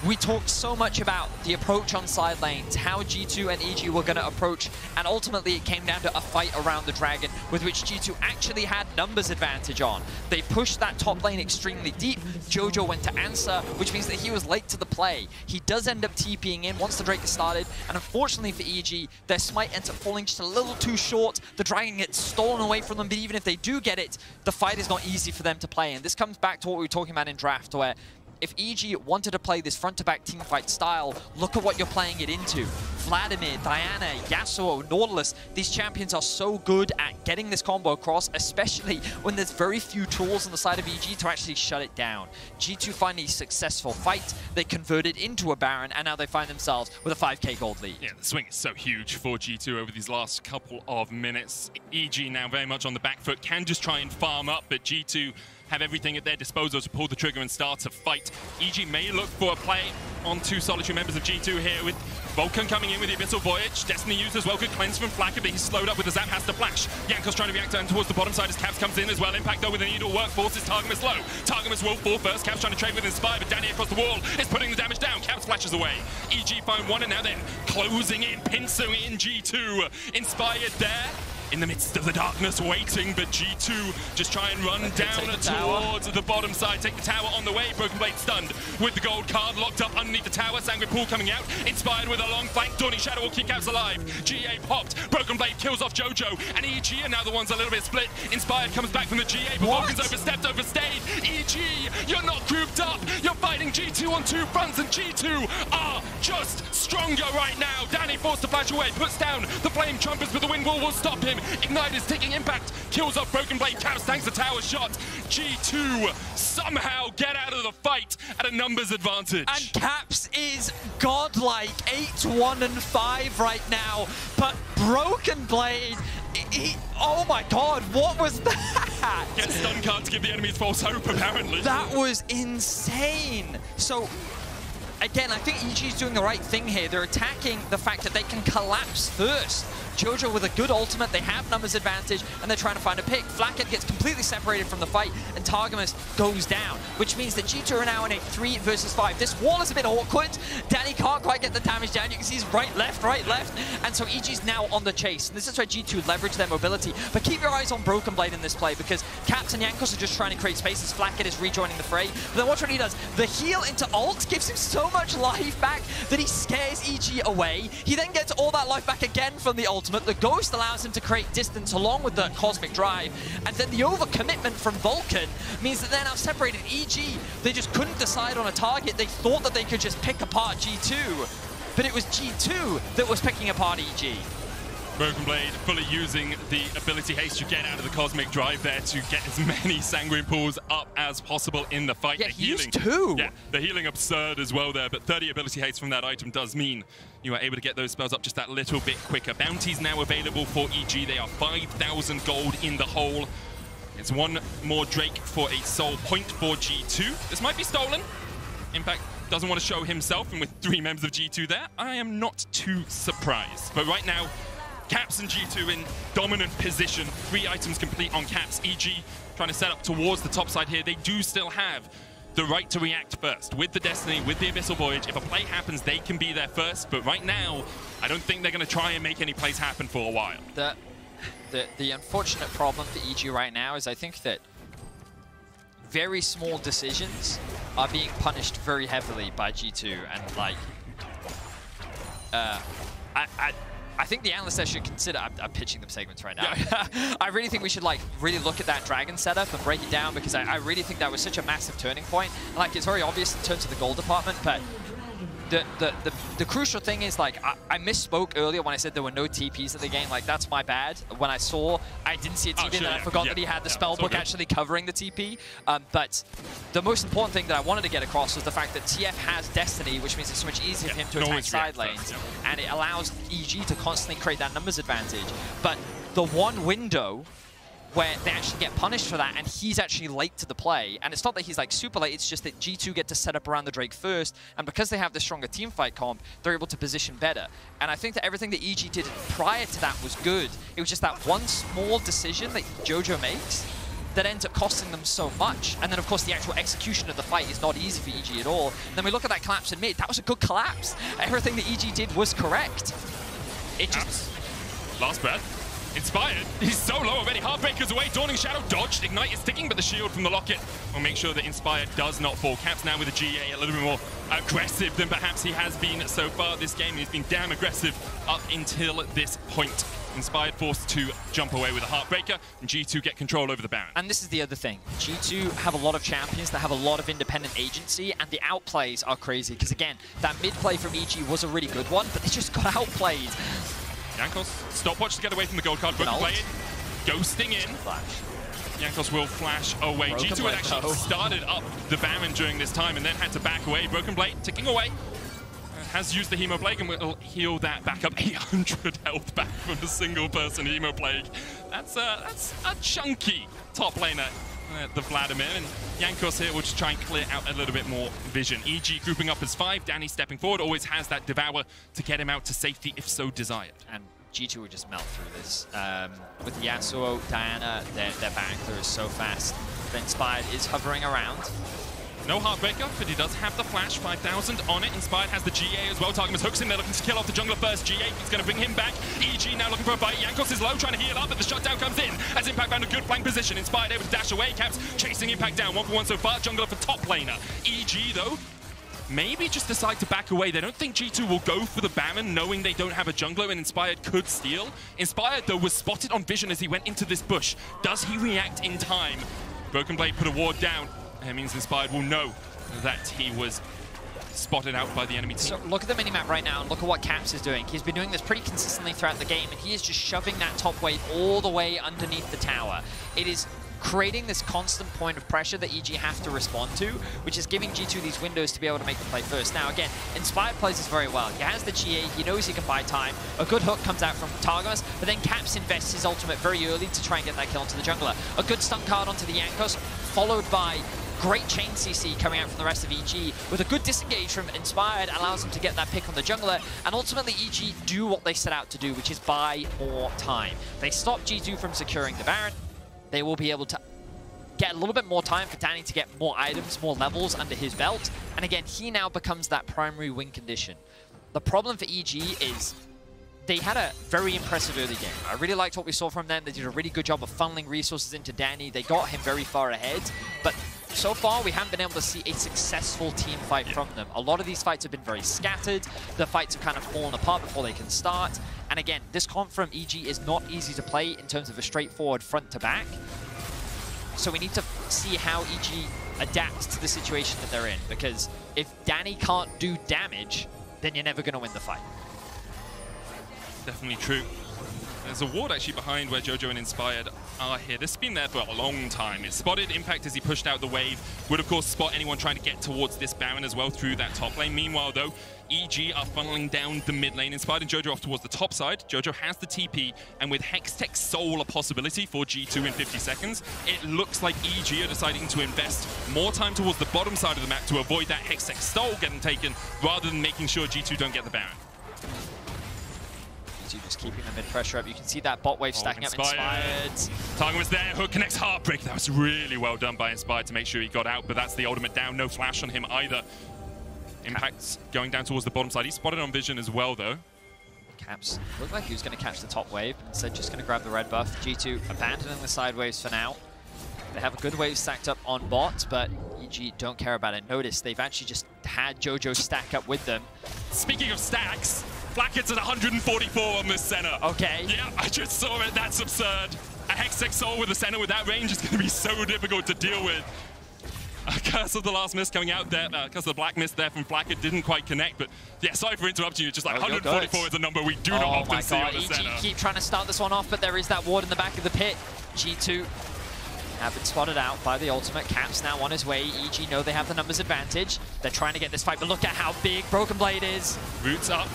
we talked so much about the approach on side lanes, how G2 and EG were going to approach, and ultimately it came down to a fight around the Dragon, with which G2 actually had numbers advantage on. They pushed that top lane extremely deep. Jojo went to answer, which means that he was late to the play. He does end up TPing in once the Drake is started, and unfortunately for EG, their smite ends up falling just a little too short. The Dragon gets stolen away from them, but even if they do get it, the fight is not easy for them to play. And this comes back to what we were talking about in draft, where if EG wanted to play this front-to-back teamfight style, look at what you're playing it into. Vladimir, Diana, Yasuo, Nautilus, these champions are so good at getting this combo across, especially when there's very few tools on the side of EG to actually shut it down. G2 find a successful fight, they converted into a Baron, and now they find themselves with a 5k gold lead. Yeah, the swing is so huge for G2 over these last couple of minutes. EG now very much on the back foot, can just try and farm up, but G2 have everything at their disposal to pull the trigger and start to fight. EG may look for a play on 2 solitary members of G2 here, with Vulcan coming in with the Abyssal Voyage. Destiny used as well, good cleanse from Flacker, but he's slowed up with the Zap, has to flash. Jankos trying to react down towards the bottom side as Caps comes in as well. Impact though with the needle work forces Targamas low. Targamas will fall first. Caps trying to trade with Inspire, but Danny across the wall is putting the damage down. Caps flashes away. EG find one, and now then closing in, pincering in G2. Inspired there in the midst of the darkness waiting, but G2 just try and run down towards the bottom side. Take the tower on the way. Broken Blade stunned with the gold card locked up underneath the tower. Sanguine Pool coming out. Inspired with a long flank. Dawning Shadow will keep Caps alive. GA popped. Broken Blade kills off Jojo, and EG are now the ones a little bit split. Inspired comes back from the GA, but Vulcan's overstepped, overstayed. EG, you're not grouped up. You're fighting G2 on 2 fronts, and G2 are just stronger right now. Danny forced to flash away, puts down the Flame Trumpets, but the Wind Wall will stop him. Ignite is taking impact, kills off Broken Blade. Caps tanks the tower shot. G2 somehow get out of the fight at a numbers advantage. And Caps is godlike, 8-1-5 right now. But Broken Blade, oh my god, what was that? Get stun card to give the enemies false hope, apparently. That was insane. So again, I think EG is doing the right thing here. They're attacking the fact that they can collapse first. Jojo with a good ultimate, they have numbers advantage, and they're trying to find a pick. Flacket gets completely separated from the fight, and Targamas goes down, which means that G2 are now in a 3 versus 5. This wall is a bit awkward. Danny can't quite get the damage down. You can see he's right, left, and so EG's now on the chase. And this is where G2 leverage their mobility, but keep your eyes on Broken Blade in this play, because Caps and Jankos are just trying to create spaces. Flacket is rejoining the fray, but then watch what he does. The heal into ult gives him so much life back that he scares EG away. He then gets all that life back again from the ultimate. The Ghost allows him to create distance along with the Cosmic Drive, and then the overcommitment from Vulcan means that they're now separated. EG, they just couldn't decide on a target. They thought that they could just pick apart G2, but it was G2 that was picking apart EG. Broken Blade fully using the ability haste you get out of the Cosmic Drive there to get as many Sanguine Pools up as possible in the fight. Yeah, the he healing, used 2. Yeah, the healing absurd as well there, but 30 ability haste from that item does mean you are able to get those spells up just that little bit quicker. Bounties now available for EG. They are 5,000 gold in the hole. It's one more Drake for a soul point for G2. This might be stolen. Impact doesn't want to show himself, and with 3 members of G2 there, I am not too surprised. But right now, Caps and G2 in dominant position. 3 items complete on Caps. EG trying to set up towards the top side here. They do still have the right to react first. With the Destiny, with the Abyssal Voyage, if a play happens, they can be there first. But right now, I don't think they're going to try and make any plays happen for a while. The unfortunate problem for EG right now is I think that very small decisions are being punished very heavily by G2, and like, I think the analysts there should consider, I'm pitching them segments right now. Yeah. I really think we should like really look at that Dragon setup and break it down, because I really think that was such a massive turning point. Like, it's very obvious in terms of the gold department, but the crucial thing is, like, I misspoke earlier when I said there were no TPs in the game. Like, that's my bad. When I saw, I didn't see a TP, and I forgot that he had the spellbook actually covering the TP. But the most important thing that I wanted to get across was the fact that TF has Destiny, which means it's so much easier for him to attack side lanes, and it allows EG to constantly create that numbers advantage. But the one window where they actually get punished for that, and he's actually late to the play. And it's not that he's like super late, it's just that G2 get to set up around the Drake first, and because they have the stronger teamfight comp, they're able to position better. And I think that everything that EG did prior to that was good. It was just that one small decision that Jojo makes that ends up costing them so much. And then, of course, the actual execution of the fight is not easy for EG at all. And then we look at that collapse in mid. That was a good collapse. Everything that EG did was correct. It just... Last breath. Inspired, he's so low already. Heartbreaker's away, Dawning Shadow dodged. Ignite is ticking, but the shield from the Locket will make sure that Inspired does not fall. Caps now with a GA a little bit more aggressive than perhaps he has been so far this game. He's been damn aggressive up until this point. Inspired forced to jump away with a Heartbreaker, and G2 get control over the Baron. And this is the other thing. G2 have a lot of champions that have a lot of independent agency, and the outplays are crazy. Because again, that mid play from EG was a really good one, but they just got outplayed. Jankos, stopwatch to get away from the gold card. Broken Blade, ghosting in. Jankos will flash away. G2 had actually started up the Baron during this time and then had to back away. Broken Blade ticking away. Has used the Hemo Plague and will heal that back up. 800 health back from the single person Hemo Plague. That's a chunky top laner. The Vladimir, and Jankos here will just try and clear out a little bit more vision. EG grouping up as 5, Danny stepping forward, always has that Devour to get him out to safety if so desired. And G2 would just melt through this. With Yasuo, Diana, their back there is so fast. The Inspired is hovering around. No Heartbreaker, but he does have the flash, 5,000 on it. Inspired has the GA as well. Targamas hooks him, they're looking to kill off the jungler first. GA is going to bring him back. EG now looking for a fight. Jankos is low, trying to heal up, but the shutdown comes in as Impact found a good flank position. Inspired able to dash away. Caps chasing Impact down, 1-for-1 so far. Jungler for top laner. EG though, maybe just decide to back away. They don't think G2 will go for the Baron, knowing they don't have a jungler and Inspired could steal. Inspired though was spotted on vision as he went into this bush. Does he react in time? Broken Blade put a ward down. That means Inspired will know that he was spotted out by the enemy team. So look at the minimap right now and look at what Caps is doing. He's been doing this pretty consistently throughout the game, and he is just shoving that top wave all the way underneath the tower. It is creating this constant point of pressure that EG have to respond to, which is giving G2 these windows to be able to make the play first. Now again, Inspired plays this very well. He has the GA, he knows he can buy time. A good hook comes out from Targamas, but then Caps invests his ultimate very early to try and get that kill onto the jungler. A good stun card onto the Jankos, followed by Great chain CC coming out from the rest of EG with a good disengage from Inspired, allows them to get that pick on the jungler, and ultimately EG do what they set out to do, which is buy more time. They stop G2 from securing the Baron. They will be able to get a little bit more time for Danny to get more items, more levels under his belt, and again, he now becomes that primary win condition. The problem for EG is they had a very impressive early game. I really liked what we saw from them. They did a really good job of funneling resources into Danny. They got him very far ahead, but so far we haven't been able to see a successful team fight from them. A lot of these fights have been very scattered. The fights have kind of fallen apart before they can start. And again, this comp from EG is not easy to play in terms of a straightforward front to back. So we need to see how EG adapts to the situation that they're in, because if Danny can't do damage, then you're never going to win the fight. Definitely true. There's a ward actually behind where Jojo and Inspired are here. This has been there for a long time. It spotted Impact as he pushed out the wave. Would, of course, spot anyone trying to get towards this Baron as well through that top lane. Meanwhile, though, EG are funneling down the mid lane. Inspired and Jojo off towards the top side. Jojo has the TP, and with Hextech Soul a possibility for G2 in 50 seconds, it looks like EG are deciding to invest more time towards the bottom side of the map to avoid that Hextech Soul getting taken, rather than making sure G2 don't get the Baron. Just keeping the mid pressure up. You can see that bot wave stacking up. Inspired. Target was there. Hook connects Heartbreak. That was really well done by Inspired to make sure he got out, but that's the ultimate down. No flash on him either. Impact's going down towards the bottom side. He's spotted on Vision as well, though. Caps looked like he was going to catch the top wave, but instead just going to grab the red buff. G2 abandoning the side waves for now. They have a good wave stacked up on bot, but EG don't care about it. Notice they've actually just had Jojo stack up with them. Speaking of stacks, Blackhead's at 144 on this center. Okay. Yeah, I just saw it. That's absurd. A Hextech Soul with a center with that range is going to be so difficult to deal with. Curse of the Last Mist coming out there. Curse of the Black Mist there from Blackhead didn't quite connect, but yeah, sorry for interrupting you. Just like 144 is a number we do not often see on the center. EG keep trying to start this one off, but there is that ward in the back of the pit. G2 have been spotted out by the ultimate. Caps now on his way. EG know they have the numbers advantage. They're trying to get this fight, but look at how big Broken Blade is. Roots up.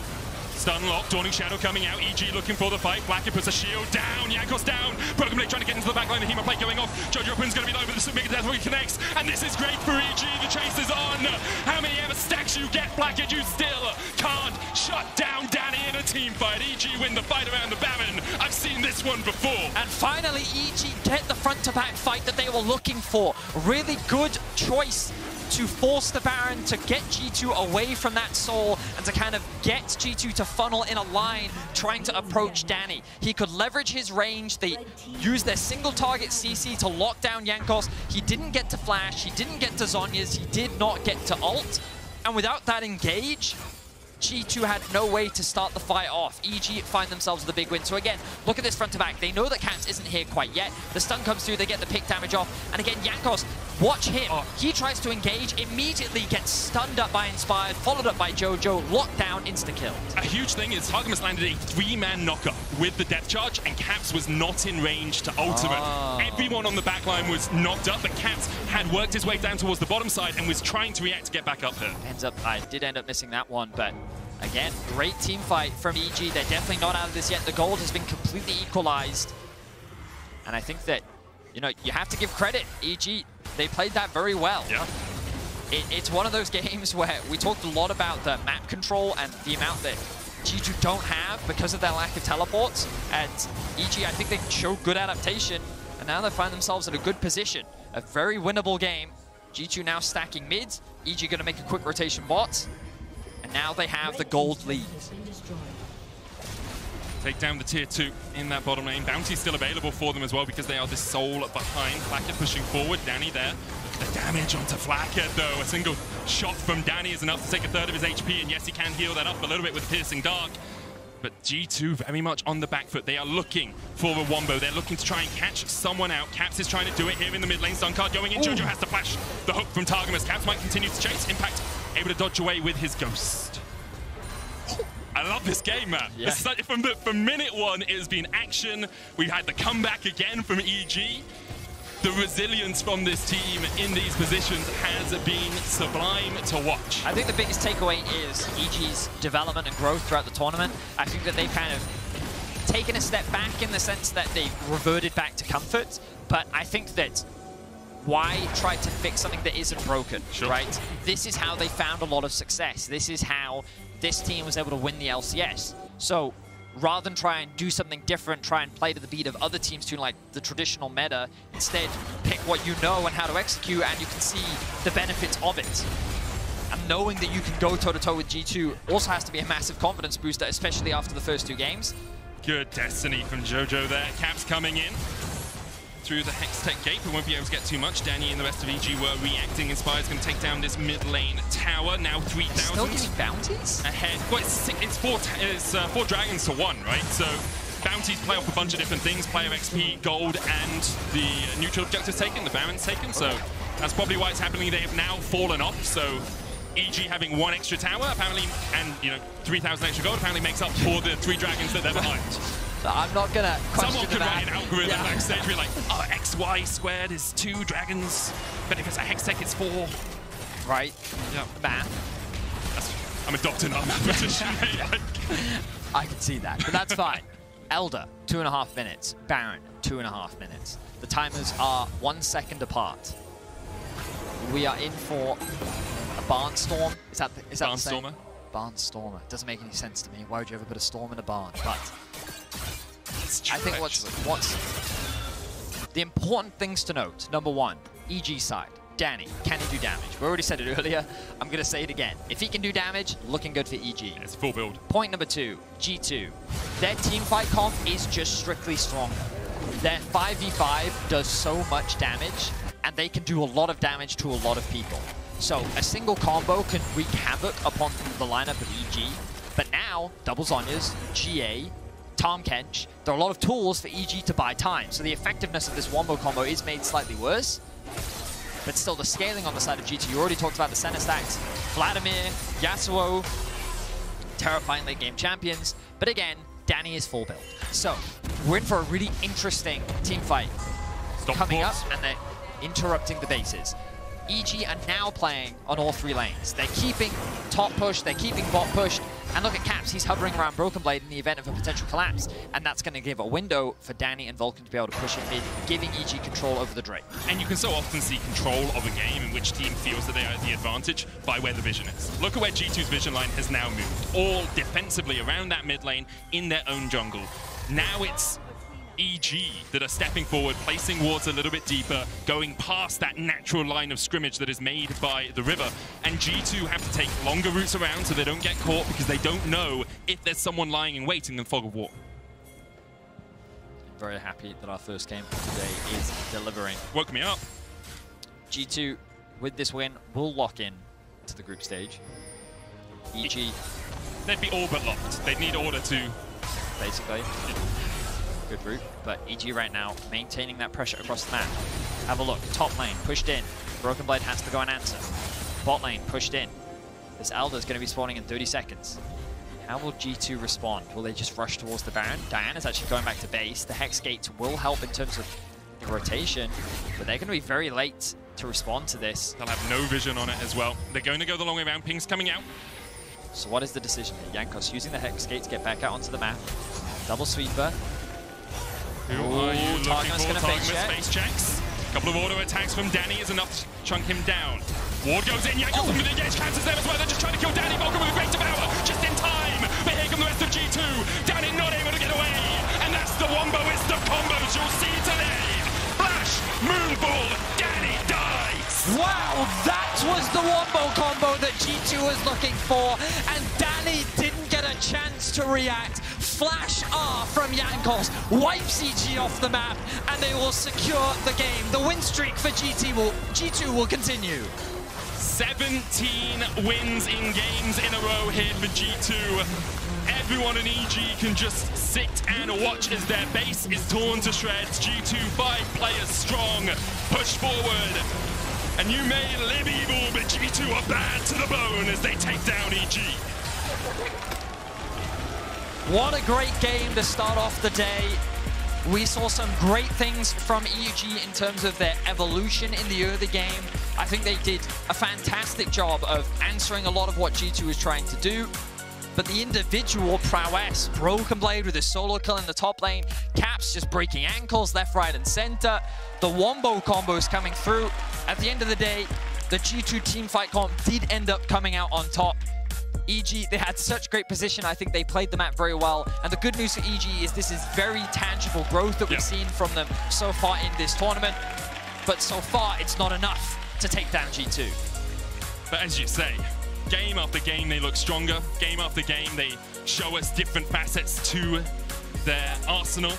Stun lock, Dawning Shadow coming out, EG looking for the fight, Blackhead puts a shield down, Jankos down, Broken Blade trying to get into the backline, the Hema plate going off, Jojo Quinn's going to be low, but the Mega Death Wing connects, and this is great for EG, the chase is on! How many ever stacks you get, Blackhead, you still can't shut down Danny in a team fight. EG win the fight around the Baron, I've seen this one before. And finally, EG get the front-to-back fight that they were looking for. Really good choice to force the Baron to get G2 away from that soul and to kind of get G2 to funnel in a line trying to approach Danny. He could leverage his range. They used their single target CC to lock down Jankos. He didn't get to flash. He didn't get to Zhonya's. He did not get to ult. And without that engage, G2 had no way to start the fight off. EG find themselves with a big win. So again, look at this front to back. They know that Caps isn't here quite yet. The stun comes through, they get the pick damage off. And again, Jankos, watch him. He tries to engage, immediately gets stunned up by Inspired, followed up by Jojo, locked down, insta-kill. A huge thing is Targamas landed a 3-man knocker with the death charge, and Caps was not in range to ultimate. Everyone on the backline was knocked up, but Caps had worked his way down towards the bottom side and was trying to react to get back up here. I did end up missing that one, but again, great team fight from EG. They're definitely not out of this yet. The gold has been completely equalized. And I think that, you know, you have to give credit. EG, they played that very well. Yeah. It's one of those games where we talked a lot about the map control and the amount that G2 don't have because of their lack of teleports. And EG, I think they showed good adaptation. And now they find themselves in a good position. A very winnable game. G2 now stacking mids. EG going to make a quick rotation bot. And now they have the gold lead. Take down the tier 2 in that bottom lane. Bounty's still available for them as well because they are the soul behind. Blackhead pushing forward. Danny there. Look at the damage onto Blackhead though. A single shot from Danny is enough to take a third of his HP, and yes, he can heal that up a little bit with Piercing Dark. But G2 very much on the back foot. They are looking for a wombo. They're looking to try and catch someone out. Caps is trying to do it here in the mid lane. Stun card going in. Jojo has to flash the hook from Targamas. Caps might continue to chase. Impact able to dodge away with his ghost. I love this game, man. Yeah. From minute one, it has been action. We've had the comeback again from EG. The resilience from this team in these positions has been sublime to watch. I think the biggest takeaway is EG's development and growth throughout the tournament. I think that they've kind of taken a step back in the sense that they've reverted back to comfort. But I think that why try to fix something that isn't broken, Sure. right? This is how they found a lot of success. This is how this team was able to win the LCS. So rather than try and do something different, try and play to the beat of other teams to like the traditional meta, instead pick what you know and how to execute, and you can see the benefits of it. And knowing that you can go toe-to-toe with G2 also has to be a massive confidence booster, especially after the first 2 games. Good Destiny from Jojo there. Caps coming in through the Hextech gate, but won't be able to get too much. Danny and the rest of EG were reacting. Inspired's going to take down this mid lane tower. Now 3,000. Still getting bounties? Ahead. Well, it's 4 dragons to 1, right? So bounties play off a bunch of different things. Player XP, gold, and the neutral objectives taken, the Baron's taken. So that's probably why it's happening. They have now fallen off. So EG having 1 extra tower, apparently, and 3,000 extra gold apparently makes up for the 3 dragons that they're behind. So I'm not going to question Someone could the write an math. algorithm backstage, be like, oh, XY squared is 2 dragons, but if it's a Hextech, it's 4. Right. Yeah. Math. I'm adopting our mathematician. I can see that, but that's fine. Elder, 2.5 minutes. Baron, 2.5 minutes. The timers are 1 second apart. We are in for a Barnstorm. Is that the same? Barnstormer? Barnstormer. Doesn't make any sense to me. Why would you ever put a storm in a barn? But true, I think what's the important things to note. Number 1, EG side. Danny, can he do damage? We already said it earlier. I'm going to say it again. If he can do damage, looking good for EG. Yeah, it's full build. Point number 2, G2. Their teamfight comp is just strictly stronger. Their 5v5 does so much damage, and they can do a lot of damage to a lot of people. So a single combo can wreak havoc upon the lineup of EG. But now, Double Zhonya's, GA, Tahm Kench, there are a lot of tools for EG to buy time. So the effectiveness of this wombo combo is made slightly worse. But still, the scaling on the side of G2, you already talked about the center stacks. Vladimir, Yasuo, terrifying late game champions. But again, Danny is full build. So we're in for a really interesting team fight coming up, and they're interrupting the bases. EG are now playing on all 3 lanes. They're keeping top push, they're keeping bot push, and look at Caps, he's hovering around Broken Blade in the event of a potential collapse, and that's going to give a window for Danny and Vulcan to be able to push in mid, giving EG control over the Drake. And you can so often see control of a game in which team feels that they are at the advantage by where the vision is. Look at where G2's vision line has now moved, all defensively around that mid lane in their own jungle. Now it's EG that are stepping forward, placing wards a little bit deeper, going past that natural line of scrimmage that is made by the river. And G2 have to take longer routes around so they don't get caught, because they don't know if there's someone lying in wait in the fog of war. Very happy that our first game of the day is delivering. Woke me up. G2, with this win, will lock in to the group stage. EG... They'd be all but locked. They'd need order to... Basically. Good route, but EG right now maintaining that pressure across the map. Have a look, top lane pushed in. Broken Blade has to go and answer. Bot lane pushed in. This Elder is going to be spawning in 30 seconds. How will G2 respond? Will they just rush towards the Baron? Diana's actually going back to base. The Hex Gates will help in terms of the rotation, but they're going to be very late to respond to this. They'll have no vision on it as well. They're going to go the long way around. Ping's coming out. So what is the decision here? Jankos using the Hex Gate to get back out onto the map. Double sweeper. Who are you looking for? Target's face checks. A couple of auto attacks from Danny is enough to chunk him down. Ward goes in, Jankos from the engage counters there as well. They're just trying to kill Danny. Vulcan with a great devour, just in time. But here come the rest of G2. Danny not able to get away. And that's the wombo, it's the combos you'll see today. Flash, Moonfall, Danny dies. Wow, that was the wombo combo that G2 was looking for. And Danny didn't get a chance to react. Flash R from Jankos wipes EG off the map, and they will secure the game. The win streak for G2 will continue. 17 wins in games in a row here for G2. Everyone in EG can just sit and watch as their base is torn to shreds. G2 5 players strong, push forward. And you may live evil, but G2 are bad to the bone as they take down EG. What a great game to start off the day. We saw some great things from EG in terms of their evolution in the early game. I think they did a fantastic job of answering a lot of what G2 was trying to do. but the individual prowess, Broken Blade with his solo kill in the top lane, Caps just breaking ankles left, right, and center. The wombo combos coming through. At the end of the day, the G2 team fight comp did end up coming out on top. EG, they had such great position. I think they played the map very well. And the good news for EG is this is very tangible growth that we've seen from them so far in this tournament. But so far, it's not enough to take down G2. But as you say, game after game, they look stronger. Game after game, they show us different facets to their arsenal.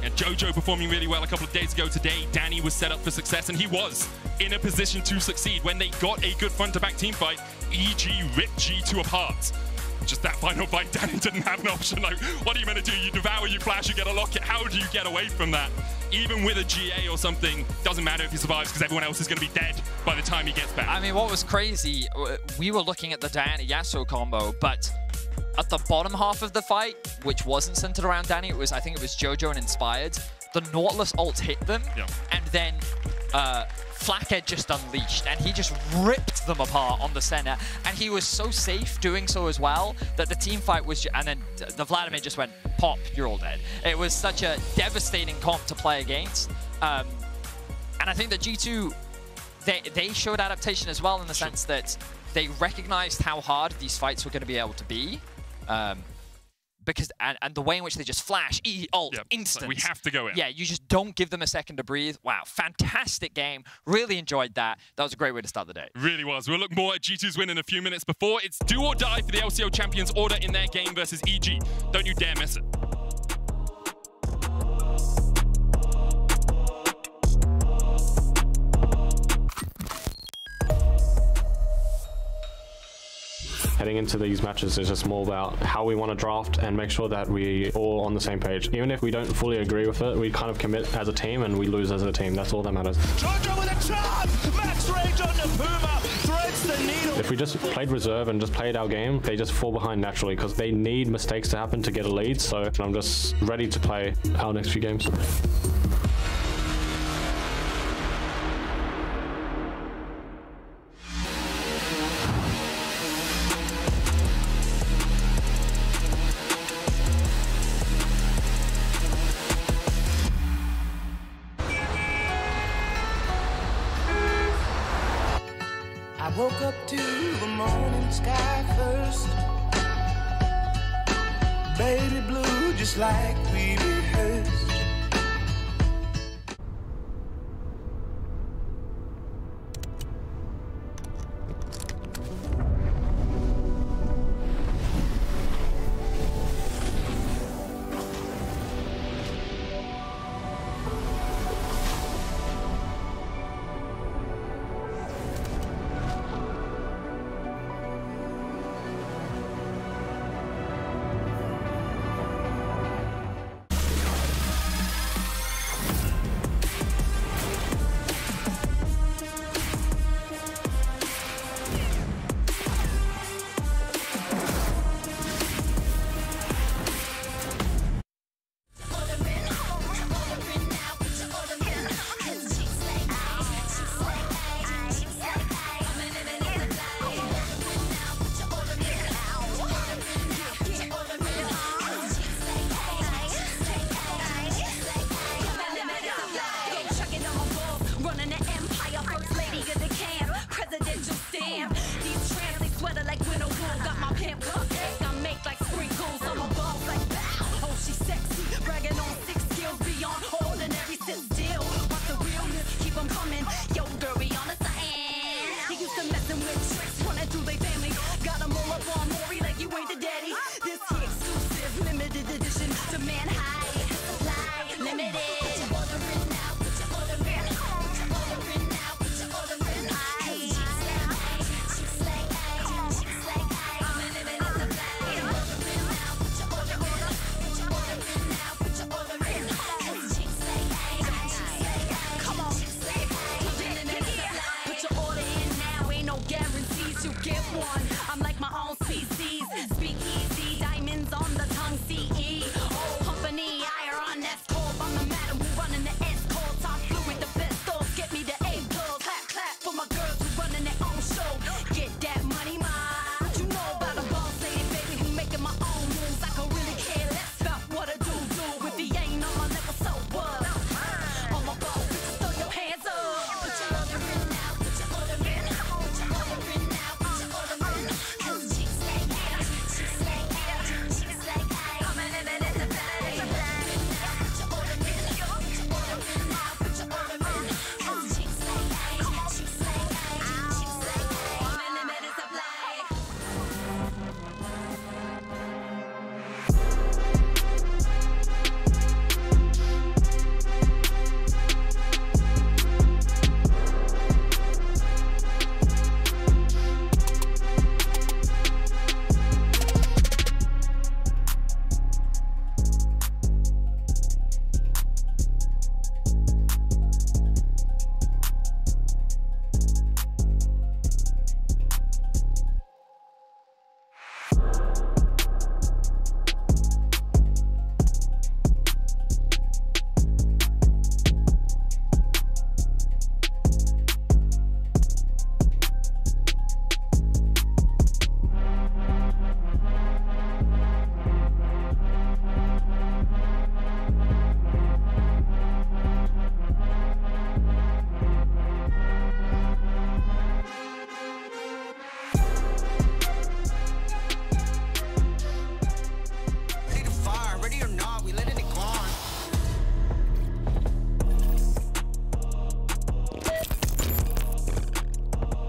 And Jojo performing really well a couple of days ago today. Danny was set up for success, and he was in a position to succeed. When they got a good front-to-back team fight, EG ripped G2 apart. Just that final fight, Danny didn't have an option. Like, what are you meant to do? You devour, you flash, you get a locket. How do you get away from that? Even with a GA or something, doesn't matter if he survives because everyone else is going to be dead by the time he gets back. I mean, what was crazy, we were looking at the Diana Yasuo combo, but at the bottom half of the fight, which wasn't centered around Danny, it was, I think it was Jojo and Inspired, the Nautilus ult hit them, and then Flackhead just unleashed, and he just ripped them apart on the center, and he was so safe doing so as well that the team fight was, and then the Vladimir just went, pop, you're all dead. It was such a devastating comp to play against, and I think that G2, they showed adaptation as well in the sense that they recognized how hard these fights were going to be able to be, because and the way in which they just flash, ult, instant. We have to go in. Yeah, you just don't give them a second to breathe. Wow, fantastic game. Really enjoyed that. That was a great way to start the day. Really was. We'll look more at G2's win in a few minutes. Before, it's do or die for the LCO Champions order in their game versus EG. Don't you dare miss it. Heading into these matches is just more about how we want to draft and make sure that we all on the same page. Even if we don't fully agree with it, we kind of commit as a team and we lose as a team. That's all that matters. Jojo with a charge! Max range on the Puma! Threads the needle! If we just played reserve and just played our game, they just fall behind naturally because they need mistakes to happen to get a lead. So I'm just ready to play our next few games. I woke up to the morning sky first. Baby blue, just like we rehearsed.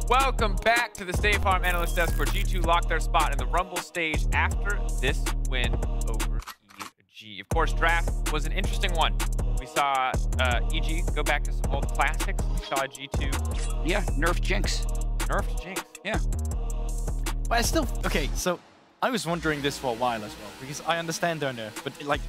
Welcome back to the State Farm Analyst Desk, where G2 locked their spot in the Rumble stage after this win over EG. Of course, draft was an interesting one. We saw EG go back to some old classics. We saw G2. Yeah, nerfed Jinx. Nerfed Jinx. Yeah. But I still, okay, so I was wondering this for a while as well, because I understand their nerf, but like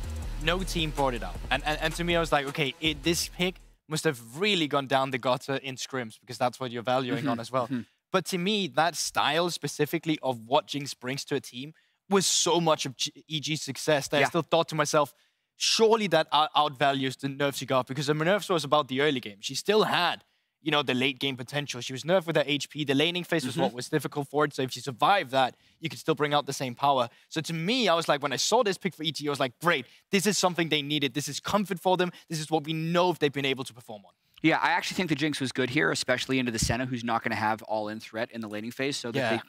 no team brought it up. And to me, I was like, okay, this pick must have really gone down the gutter in scrims, because that's what you're valuing on as well. But to me, that style specifically of what Jinx brings to a team was so much of EG's success that I still thought to myself, surely that outvalues the nerfs she got, because the nerfs was about the early game. She still had, you know, the late game potential. She was nerfed with her HP. The laning phase was what was difficult for it. So if she survived that, you could still bring out the same power. So to me, I was like, when I saw this pick for EG, I was like, great, this is something they needed. This is comfort for them. This is what we know if they've been able to perform on. Yeah, I actually think the Jinx was good here, especially into the Senna, who's not going to have all-in threat in the laning phase, so that they're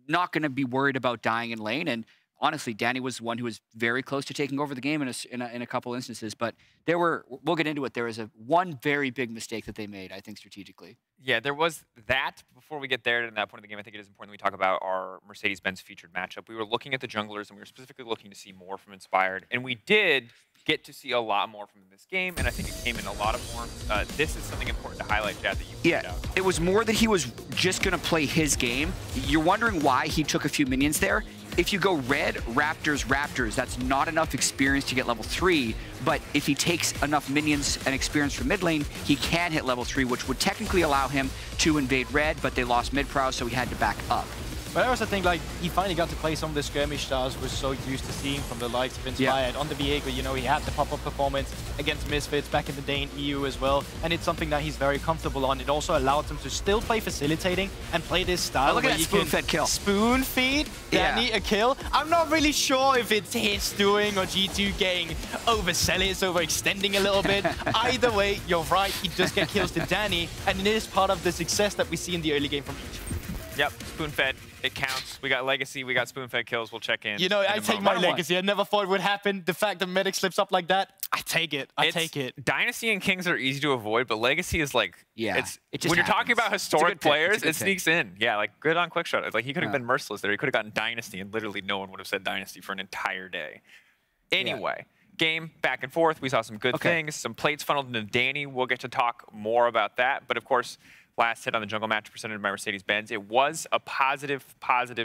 not going to be worried about dying in lane. And honestly, Danny was the one who was very close to taking over the game in a couple instances. But there were, we'll get into it, there was one very big mistake that they made, I think, strategically. Yeah, there was that. Before we get there to that point of the game, I think it is important that we talk about our Mercedes-Benz featured matchup. We were looking at the junglers, and we were specifically looking to see more from Inspired. And we did get to see a lot more from this game, and I think it came in a lot of forms. This is something important to highlight, Chad, that you pointed out. It was more that he was just going to play his game. You're wondering why he took a few minions there. If you go red, Raptors, that's not enough experience to get level 3, but if he takes enough minions and experience from mid lane, he can hit level 3, which would technically allow him to invade red, but they lost mid prow, so he had to back up. But I also think, like, he finally got to play some of the skirmish styles we're so used to seeing from the likes of Inspired. On the Viego, you know, he had the pop-up performance against Misfits back in the day in EU as well, and it's something that he's very comfortable on. It also allowed him to still play facilitating and play this style look at that spoon-fed kill. Spoon-feed Danny a kill. I'm not really sure if it's his doing or G2 getting overzealous, overextending a little bit. Either way, you're right, he does get kills to Danny, and it is part of the success that we see in the early game from each. Yep, spoon-fed. It counts. We got Legacy. We got spoon-fed kills. We'll check in. You know, I take my Legacy. I never thought it would happen. The fact that Medic slips up like that, I take it. I take it. Dynasty and Kings are easy to avoid, but Legacy is like, it just when you're talking about historic players, it sneaks in. Yeah, like good on Quickshot. Like he could have been merciless there. He could have gotten Dynasty, and literally no one would have said Dynasty for an entire day. Anyway. Game back and forth. We saw some good things. Some plates funneled into Danny. We'll get to talk more about that. But of course, last hit on the jungle match presented by Mercedes-Benz. It was a positive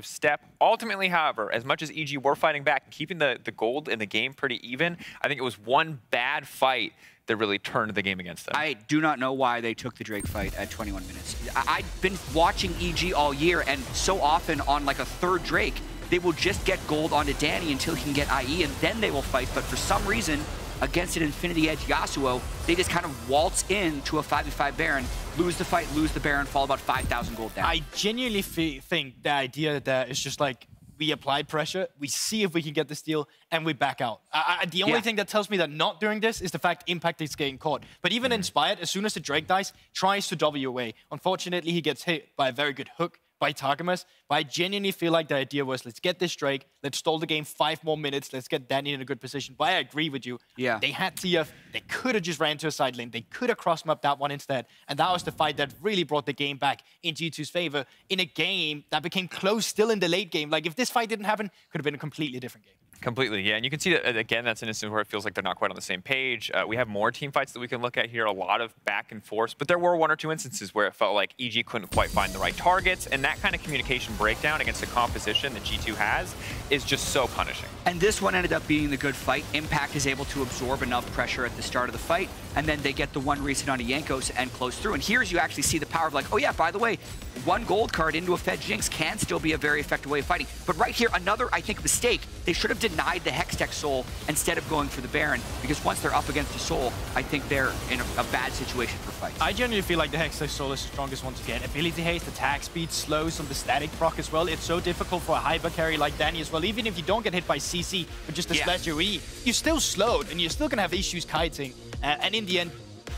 step. Ultimately, however, as much as EG were fighting back and keeping the gold in the game pretty even, I think it was one bad fight that really turned the game against them. I do not know why they took the Drake fight at 21 minutes. I've been watching EG all year, and so often on like a third Drake, they will just get gold onto Danny until he can get IE, and then they will fight. But for some reason, against an Infinity Edge Yasuo, they just kind of waltz into a 5v5 Baron, lose the fight, lose the Baron, fall about 5,000 gold down. I genuinely think the idea that is just like, we apply pressure, we see if we can get the steal, and we back out. The only thing that tells me that not doing this is the fact Impact is getting caught. But even Inspired, as soon as the Drake dies, tries to W away. Unfortunately, he gets hit by a very good hook by Targamas, but I genuinely feel like the idea was, let's get this Drake, let's stall the game 5 more minutes, let's get Danny in a good position. But I agree with you. Yeah. They had TF, they could have just ran to a side lane, they could have cross-mapped that one instead, and that was the fight that really brought the game back in G2's favor in a game that became close still in the late game. Like, if this fight didn't happen, it could have been a completely different game. Completely, yeah. And you can see that, again, that's an instance where it feels like they're not quite on the same page. We have more team fights that we can look at here, a lot of back and forth, but there were 1 or 2 instances where it felt like EG couldn't quite find the right targets, and that kind of communication breakdown against the composition that G2 has is just so punishing. And this one ended up being the good fight. Impact is able to absorb enough pressure at the start of the fight, and then they get the 1 reset onto Jankos and close through. And here's you actually see the power of like, oh yeah, by the way, 1 gold card into a Fed Jinx can still be a very effective way of fighting. But right here, another, I think, mistake. They should have denied the Hextech Soul instead of going for the Baron, because once they're up against the Soul, I think they're in a bad situation for fights. I genuinely feel like the Hextech Soul is the strongest one to get. Ability haste, attack speed, slows on the static proc as well. It's so difficult for a hyper carry like Danny as well. Even if you don't get hit by CC, but just a slash your E, you're still slowed, and you're still gonna have issues kiting. And in the end,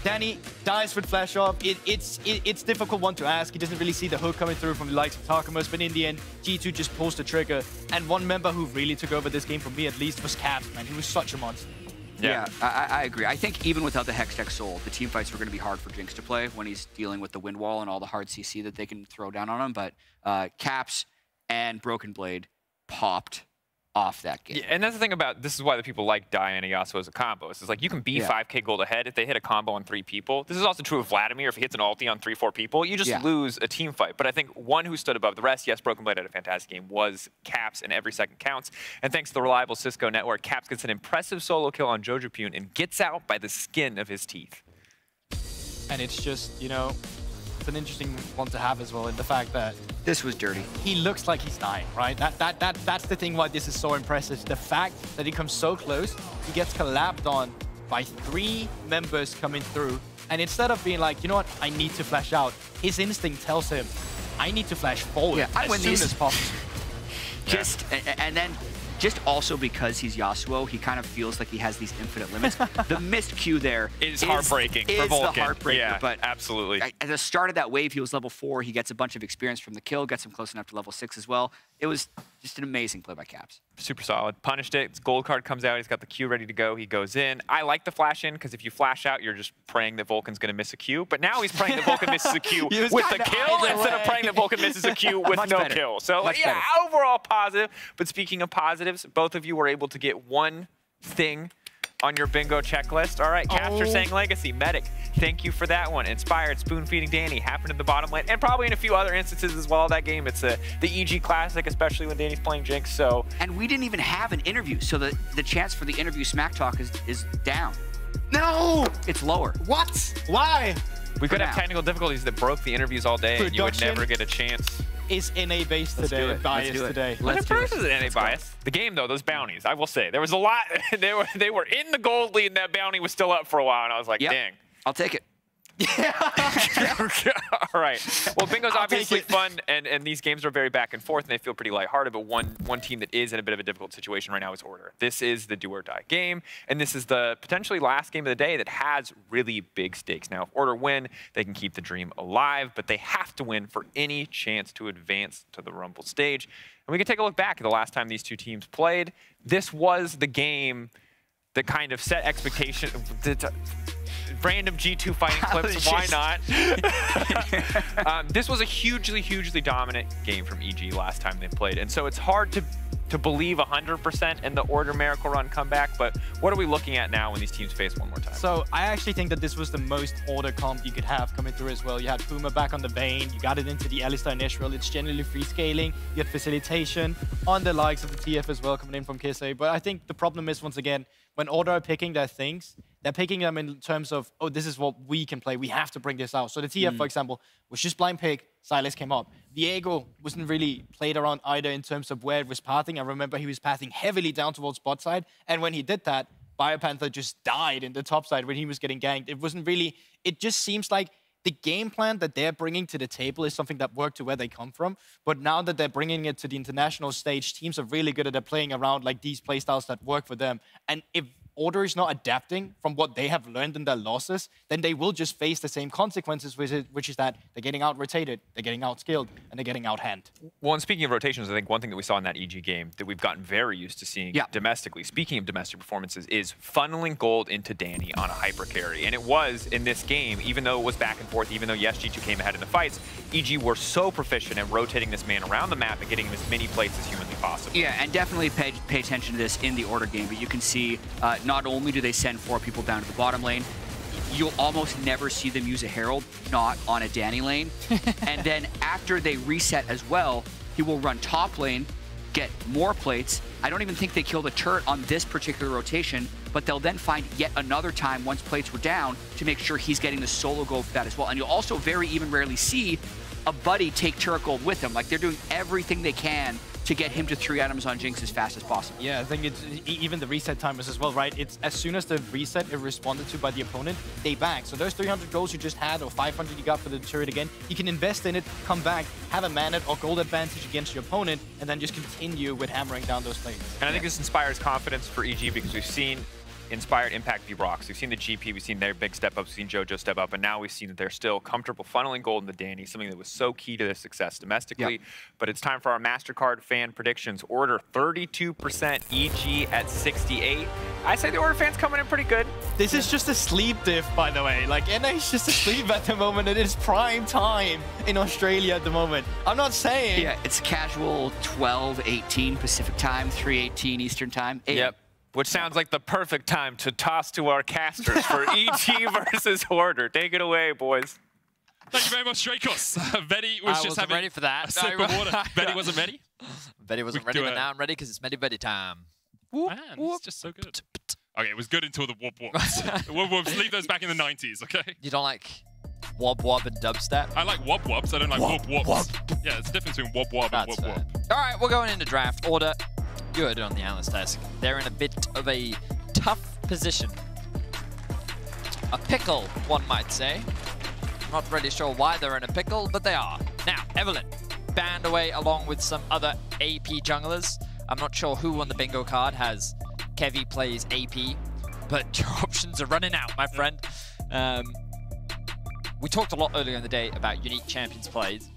Danny dies with flash off. It's difficult one to ask. He doesn't really see the hook coming through from the likes of Tarkamus, but in the end, G2 just pulls the trigger. And one member who really took over this game, for me at least, was Caps, man. He was such a monster. Yeah, I agree. I think even without the Hextech Soul, the team fights were going to be hard for Jinx to play when he's dealing with the Wind Wall and all the hard CC that they can throw down on him. But Caps and Broken Blade popped off that game. Yeah, and that's the thing about this is why the people like Diana Yasuo as a combo. It's like you can be 5k gold ahead if they hit a combo on 3 people. This is also true of Vladimir. If he hits an ulti on 3-4 people, you just lose a team fight. But I think one who stood above the rest, yes, Broken Blade had a fantastic game, was Caps, and every second counts. And thanks to the reliable Cisco network, Caps gets an impressive solo kill on Jojopune and gets out by the skin of his teeth. And it's just, you know, it's an interesting one to have as well in the fact that this was dirty. He looks like he's dying, right? That's the thing why this is so impressive. The fact that he comes so close, he gets collabed on by 3 members coming through. And instead of being like, you know what, I need to flash out, his instinct tells him, I need to flash forward as soon as possible. And then just also because he's Yasuo, he kind of feels like he has these infinite limits. The missed Q there is heartbreaking for Vulcan. The heartbreaker, yeah, but absolutely. At the start of that wave, he was level 4. He gets a bunch of experience from the kill, gets him close enough to level 6 as well. It was just an amazing play by Caps. Super solid. Punished it. His gold card comes out. He's got the Q ready to go. He goes in. I like the flash in because if you flash out, you're just praying that Vulcan's going to miss a Q. But now he's praying that Vulcan misses a Q with the kill instead of praying that Vulcan misses a Q with no kill. So yeah, overall positive. But speaking of positives, both of you were able to get one thing on your bingo checklist. All right, Caster saying Legacy, Medic, thank you for that one. Inspired, Spoon Feeding Danny, happened in the bottom lane, and probably in a few other instances as well. That game, it's the EG Classic, especially when Danny's playing Jinx, so. And we didn't even have an interview, so the chance for the interview smack talk is down. No! It's lower. What? Why? We could have technical difficulties that broke the interviews all day, and you would never get a chance. Is NA based today, biased today. Let's do it. NA bias. The game though, those bounties, I will say, there was a lot. They were in the gold lead, and that bounty was still up for a while, and I was like, dang. I'll take it. All right. Well, bingo's obviously fun, and these games are very back and forth, and they feel pretty lighthearted. But one team that is in a bit of a difficult situation right now is Order. This is the do or die game, and this is the potentially last game of the day that has really big stakes. Now, if Order win, they can keep the dream alive, but they have to win for any chance to advance to the Rumble stage. And we can take a look back at the last time these two teams played. This was the game that kind of set expectation. Random G2 fighting clips, why not? This was a hugely, hugely dominant game from EG last time they played, and so it's hard to believe 100% in the Order Miracle Run comeback, but what are we looking at now when these teams face one more time? So I actually think that this was the most Order comp you could have coming through as well. You had Puma back on the Vayne, you got it into the Alistar and Israel, it's generally free scaling, you had facilitation on the likes of the TF as well coming in from Kisei, but I think the problem is, once again, when Order are picking their things, they're picking them in terms of, oh, this is what we can play. We have to bring this out. So the TF, for example, was just blind pick. Sylas came up. Viego wasn't really played around either in terms of where it was pathing. I remember he was pathing heavily down towards bot side. And when he did that, BioPanther just died in the top side when he was getting ganked. It wasn't really, it just seems like the game plan that they're bringing to the table is something that worked to where they come from. But now that they're bringing it to the international stage, teams are really good at playing around like these playstyles that work for them. And if Order is not adapting from what they have learned in their losses, then they will just face the same consequences, which is that they're getting out-rotated, they're getting out-skilled, and they're getting out-hand. Well, and speaking of rotations, I think one thing that we saw in that EG game that we've gotten very used to seeing domestically, speaking of domestic performances, is funneling gold into Danny on a hyper carry. And it was in this game, even though it was back and forth, even though, yes, G2 came ahead in the fights, EG were so proficient at rotating this man around the map and getting him as many plates as humanly possible. Yeah, and definitely pay attention to this in the Order game, but you can see not only do they send 4 people down to the bottom lane, you'll almost never see them use a Herald, not on a Danny lane. And then after they reset as well, he will run top lane, get more plates. I don't even think they killed a turret on this particular rotation, but they'll then find yet another time once plates were down to make sure he's getting the solo gold for that as well. And you'll also very even rarely see a buddy take turret gold with him. Like, they're doing everything they can to get him to 3 items on Jinx as fast as possible. Yeah, I think it's even the reset timers as well, right? It's as soon as the reset is responded to by the opponent, they back. So those 300 goals you just had or 500 you got for the turret again, you can invest in it, come back, have a mana or gold advantage against your opponent, and then just continue with hammering down those plays. And I think this inspires confidence for EG because we've seen Inspired, Impact, v Rocks. We've seen the GP, we've seen their big step up, we've seen JoJo step up, and now we've seen that they're still comfortable funneling gold into Danny, something that was so key to their success domestically. Yep. But it's time for our MasterCard fan predictions. Order 32%, EG at 68. I say the Order fan's coming in pretty good. This is just a sleep diff, by the way. Like, NA is just asleep at the moment. It is prime time in Australia at the moment. I'm not saying. Yeah, it's casual 12:18 Pacific time, 3:18 Eastern time. Yep. Which sounds like the perfect time to toss to our casters for EG versus Order. Take it away, boys. Thank you very much, Strakos. Vetti was just having ready for that. a sip of water. Vetti wasn't ready? Vetti wasn't ready, but now I'm ready because it's Vetti time. Man, it's just so good. Okay, it was good until the whoop whoops. The whoop whoops, leave those back in the 90s, okay? You don't like wob wob and dubstep? I like whoop whoops, I don't like whoop whoops. Yeah, it's the difference between whoop wob and whoop whoop. All right, we're going into draft. Order, you heard it on the analyst desk. They're in a bit of a tough position. A pickle, one might say. Not really sure why they're in a pickle, but they are. Now, Evelyn, banned away along with some other AP junglers. I'm not sure who on the bingo card has Kevy plays AP, but your options are running out, my friend. We talked a lot earlier in the day about unique champions plays.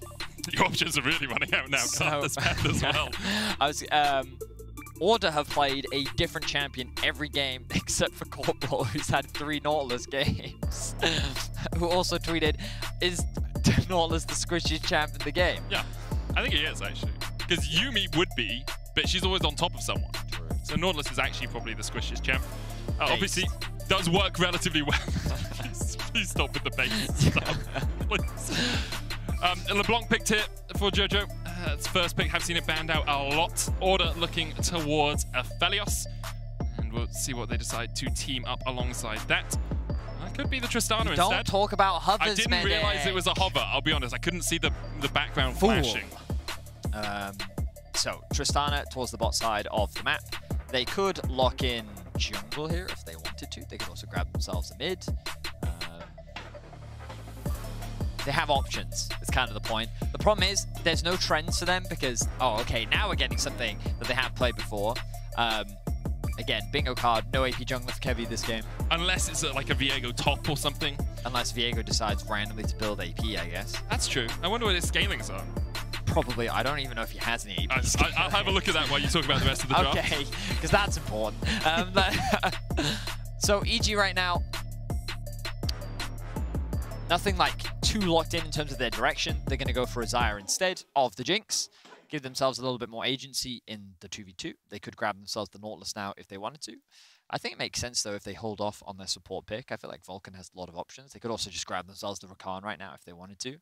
Your options are really running out now. So, as well. I was, Order have played a different champion every game except for Corporal, who's had 3 Nautilus games. Who also tweeted, "Is Nautilus the squishiest champ in the game?" Yeah, I think he is actually. Because Yumi would be, but she's always on top of someone. True. So Nautilus is actually probably the squishiest champ. Obviously, does work relatively well. Please stop with the base stuff. LeBlanc picked it for JoJo. It's first pick. Have seen it banned out a lot. Order looking towards Aphelios. And we'll see what they decide to team up alongside that. That could be the Tristana instead. Don't talk about hovers, I didn't realize it was a hover. I'll be honest. I couldn't see the background flashing. So Tristana towards the bot side of the map. They could lock in jungle here if they wanted to. They could also grab themselves a mid. They have options, is kind of the point. The problem is, there's no trends for them because, oh, okay, now we're getting something that they have played before. Again, bingo card, no AP jungler for Kevy this game. Unless it's like a Viego top or something. Unless Viego decides randomly to build AP, I guess. That's true. I wonder what his scalings are. Probably, I don't even know if he has any AP. I'll have a look at that while you talk about the rest of the draft. Okay, because that's important. So EG right now, nothing like too locked in terms of their direction. They're going to go for a Xayah instead of the Jinx. Give themselves a little bit more agency in the 2v2. They could grab themselves the Nautilus now if they wanted to. I think it makes sense, though, if they hold off on their support pick. I feel like Vulcan has a lot of options. They could also just grab themselves the Rakan right now if they wanted to.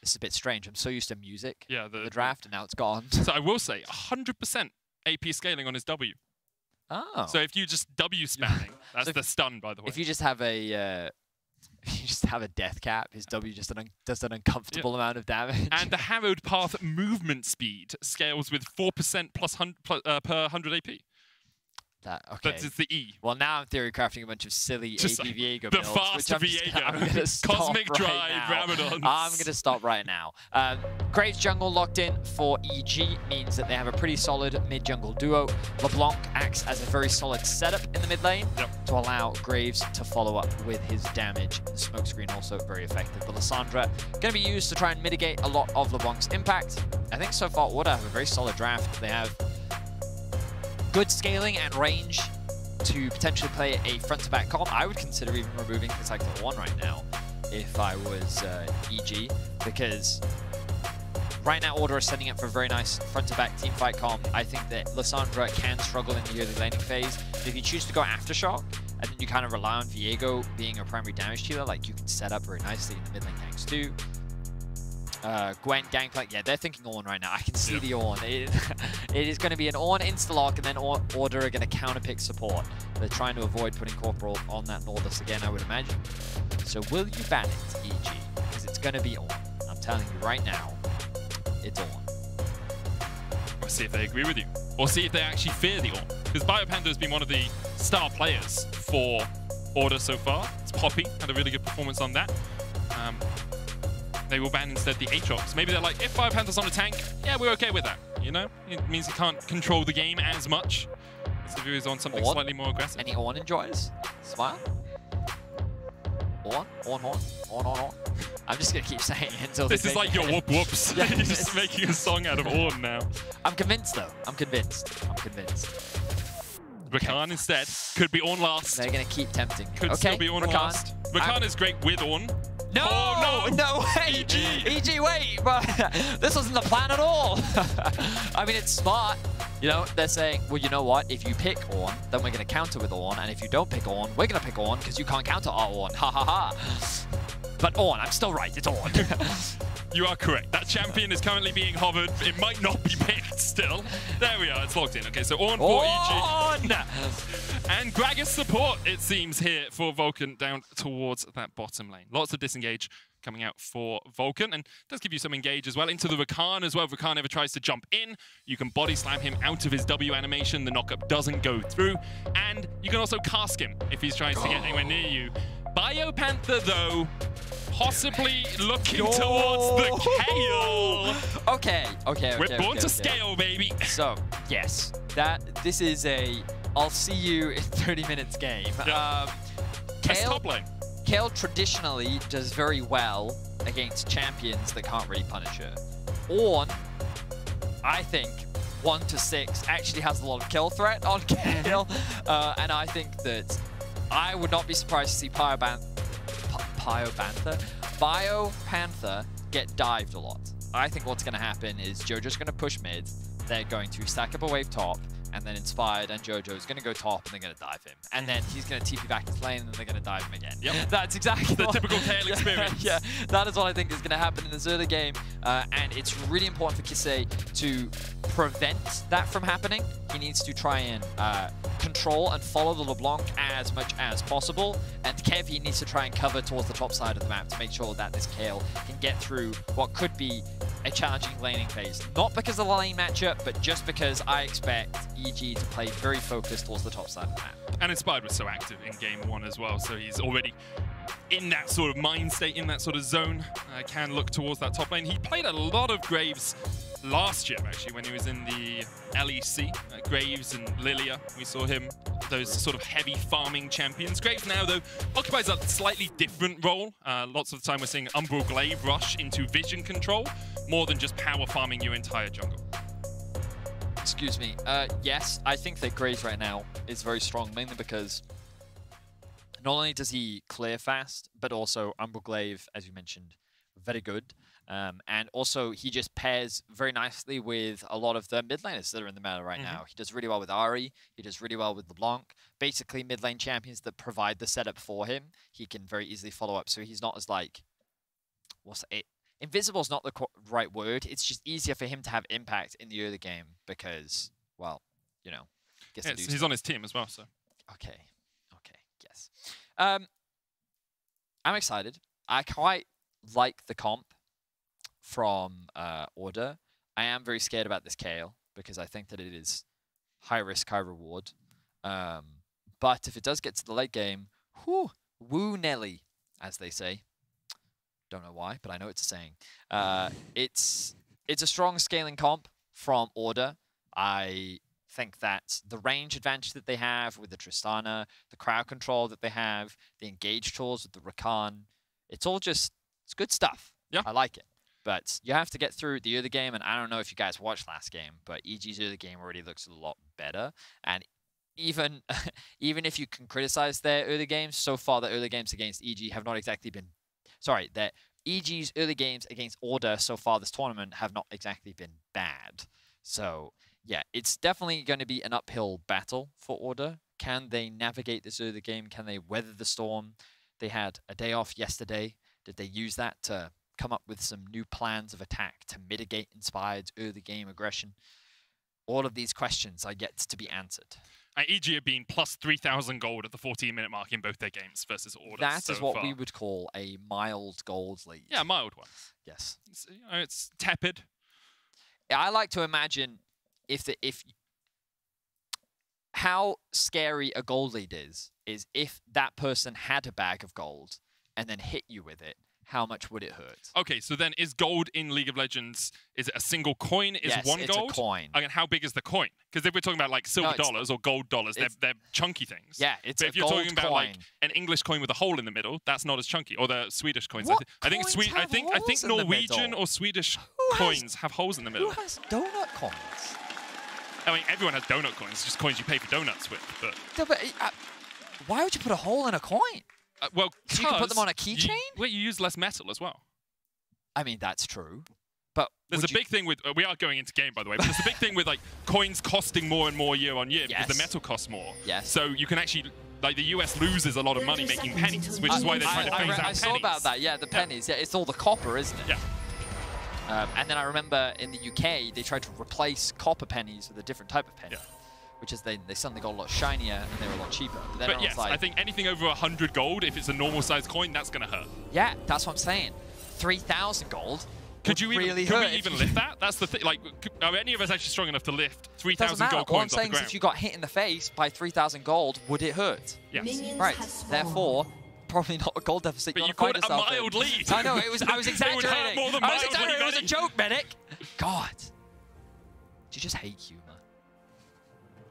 It's a bit strange. I'm so used to music, the draft, and now it's gone. So I will say, 100% AP scaling on his W. Oh. So if you just W spamming, that's so the stun, by the way. If you just have a... If you just have a death cap, his W just does an uncomfortable amount of damage. And the Harrowed Path movement speed scales with 4% per 100 AP. Okay. But it's the E. Well, now I'm theory crafting a bunch of silly just AP Viego the builds. Fast Viego. I'm going to stop Cosmic Drive, right Ramadan. I'm going to stop right now. Graves jungle locked in for EG means that they have a pretty solid mid-jungle duo. LeBlanc acts as a very solid setup in the mid lane to allow Graves to follow up with his damage. The smokescreen also very effective. But Lissandra going to be used to try and mitigate a lot of LeBlanc's impact. I think so far Order have a very solid draft. They have good scaling and range to potentially play a front-to-back comp. I would consider even removing Protector 1 right now if I was EG, because right now Order is setting up for a very nice front-to-back teamfight comp. I think that Lissandra can struggle in the early laning phase. If you choose to go Aftershock, and then you kind of rely on Viego being a primary damage dealer, like you can set up very nicely in the mid lane ganks too. Gwen, Gangplank, yeah, they're thinking Ornn right now. I can see the Ornn. It is going to be an Ornn insta-lock, and then Order are going to counter-pick support. They're trying to avoid putting Corporal on that Nautilus again, I would imagine. So will you ban it, EG? Because it's going to be Ornn. I'm telling you right now, it's Ornn. We'll see if they agree with you. Or see if they actually fear the Ornn. Because Biopanda has been one of the star players for Order so far. It's Poppy, had a really good performance on that. They will ban instead the Aatrox. Maybe they're like, if Biopanda's on a tank, yeah, we're okay with that. You know, it means he can't control the game as much. Sivu is on something slightly more aggressive. Any on enjoys? Smile. On. I'm just gonna keep saying it until this is like your whoop whoops. Yeah, You're just making a song out of on now. I'm convinced though. I'm convinced. Rakan instead could be on last. They're gonna keep tempting. Could still be on last. Rakan is great with on. No! Oh, no way! EG, wait! But this wasn't the plan at all. I mean, it's smart. You know, they're saying, well, you know what? If you pick on, then we're going to counter with on. And if you don't pick on, we're going to pick on because you can't counter our on. Ha ha ha. But on, I'm still right. It's on. You are correct. That champion is currently being hovered. It might not be picked still. There we are. It's logged in. Okay, so on for EG. And Gragas support, it seems, here for Vulcan down towards that bottom lane. Lots of disengage coming out for Vulcan, and does give you some engage as well into the Rakan as well. If Rakan ever tries to jump in, you can body slam him out of his W animation. The knockup doesn't go through, and you can also cask him if he's trying to get anywhere near you. Biopanther, though, possibly looking towards the Kale. Okay. We're born to scale, baby. So, yes, this is a I'll see you in 30 minutes game. Yeah. Top lane. Kale traditionally does very well against champions that can't really punish her. Ornn, I think, 1 to 6 actually has a lot of kill threat on Kale. And I think that I would not be surprised to see Biopanther get dived a lot. I think what's going to happen is Jojo's going to push mid. They're going to stack up a wave top. And then Inspired and Jojo is going to go top and they're going to dive him. And then he's going to TP back to lane and then they're going to dive him again. Yep. That's exactly the typical Kale experience. Yeah, that is what I think is going to happen in this early game. And it's really important for Kisei to prevent that from happening. He needs to try and control and follow the LeBlanc as much as possible. And Kev, he needs to try and cover towards the top side of the map to make sure that this Kale can get through what could be a challenging laning phase. Not because of the lane matchup, but just because I expect EG to play very focused towards the top side of the map. And Inspired was so active in game 1 as well, so he's already in that sort of mind state, in that sort of zone, can look towards that top lane. He played a lot of Graves last year, actually, when he was in the LEC. Graves and Lilia, we saw him, those sort of heavy farming champions. Graves now, though, occupies a slightly different role. Lots of the time we're seeing Umbral Glaive rush into vision control, more than just power farming your entire jungle. Excuse me. Yes, I think that Graves right now is very strong, mainly because not only does he clear fast, but also Umbral Glaive, as you mentioned, very good. And also, he just pairs very nicely with a lot of the mid laners that are in the meta right now. He does really well with Ahri. He does really well with LeBlanc. Basically, mid lane champions that provide the setup for him, he can very easily follow up. So he's not as like, what's it? Invisible is not the right word. It's just easier for him to have impact in the early game because, well, you know, he's on his team as well. So okay, yes. I'm excited. I quite like the comp from Order. I am very scared about this Kale because I think that it is high risk, high reward. But if it does get to the late game, woo Nelly, as they say. Don't know why, but I know it's a saying. It's a strong scaling comp from Order. I think that the range advantage that they have with the Tristana, the crowd control that they have, the engage tools with the Rakan, it's good stuff. Yeah, I like it. But you have to get through the early game, and I don't know if you guys watched last game, but EG's early game already looks a lot better. And even if you can criticize their early games, so far the early games against EG have not exactly been... Sorry, that EG's early games against Order so far this tournament have not exactly been bad. So, yeah, it's definitely going to be an uphill battle for Order. Can they navigate this early game? Can they weather the storm? They had a day off yesterday. Did they use that to come up with some new plans of attack to mitigate Inspired's early game aggression? All of these questions are yet to be answered. EG have been plus 3,000 gold at the 14-minute mark in both their games versus Order. That is what we would call a mild gold lead. Yeah, a mild one. Yes. It's tepid. I like to imagine how scary a gold lead is if that person had a bag of gold and then hit you with it, how much would it hurt? Okay, so then is gold in League of Legends, is it a single coin? Is Yes, one it's gold? a coin. Again, how big is the coin? Because if we're talking about like silver dollars or gold dollars, they're chunky things. Yeah, it's but a if you're gold talking about like an English coin with a hole in the middle, that's not as chunky. Or the Swedish coins. What I think coins have holes in the Norwegian middle? or Swedish coins have holes in the middle. Who has donut coins? I mean, everyone has donut coins. It's just coins you pay for donuts with. But No, but why would you put a hole in a coin? well, So you can put them on a you- keychain? Well, you use less metal as well. I mean, that's true. But There's a big thing with, we are going into game, by the way, but there's a big thing with like coins costing more and more year on year because the metal costs more. Yes. So you can actually, like the US loses a lot of money making pennies, which is why they're trying to phase out I pennies. saw about that, yeah, the pennies. Yeah, it's all the copper, isn't it? Yeah. And then I remember in the UK, they tried to replace copper pennies with a different type of penny. Yeah. Which is they suddenly got a lot shinier and they were a lot cheaper. But then But yes, like, I think anything over 100 gold, if it's a normal sized coin, that's going to hurt. yeah, that's what I'm saying. 3,000 gold. Could you even, really could hurt we if even you- lift that? That's the thing. Like, are any of us actually strong enough to lift 3,000 Doesn't matter. gold All I'm coins off the saying is ground? if you got hit in the face by 3,000 gold, would it hurt? Yes. Right. Therefore, probably not a gold deficit. But you you want to called find it a yourself in. mild lead. I know. I was It would exaggerating. hurt more than I was mildly, exaggerating. It was a Benny. joke, medic. God. Do you just hate humor?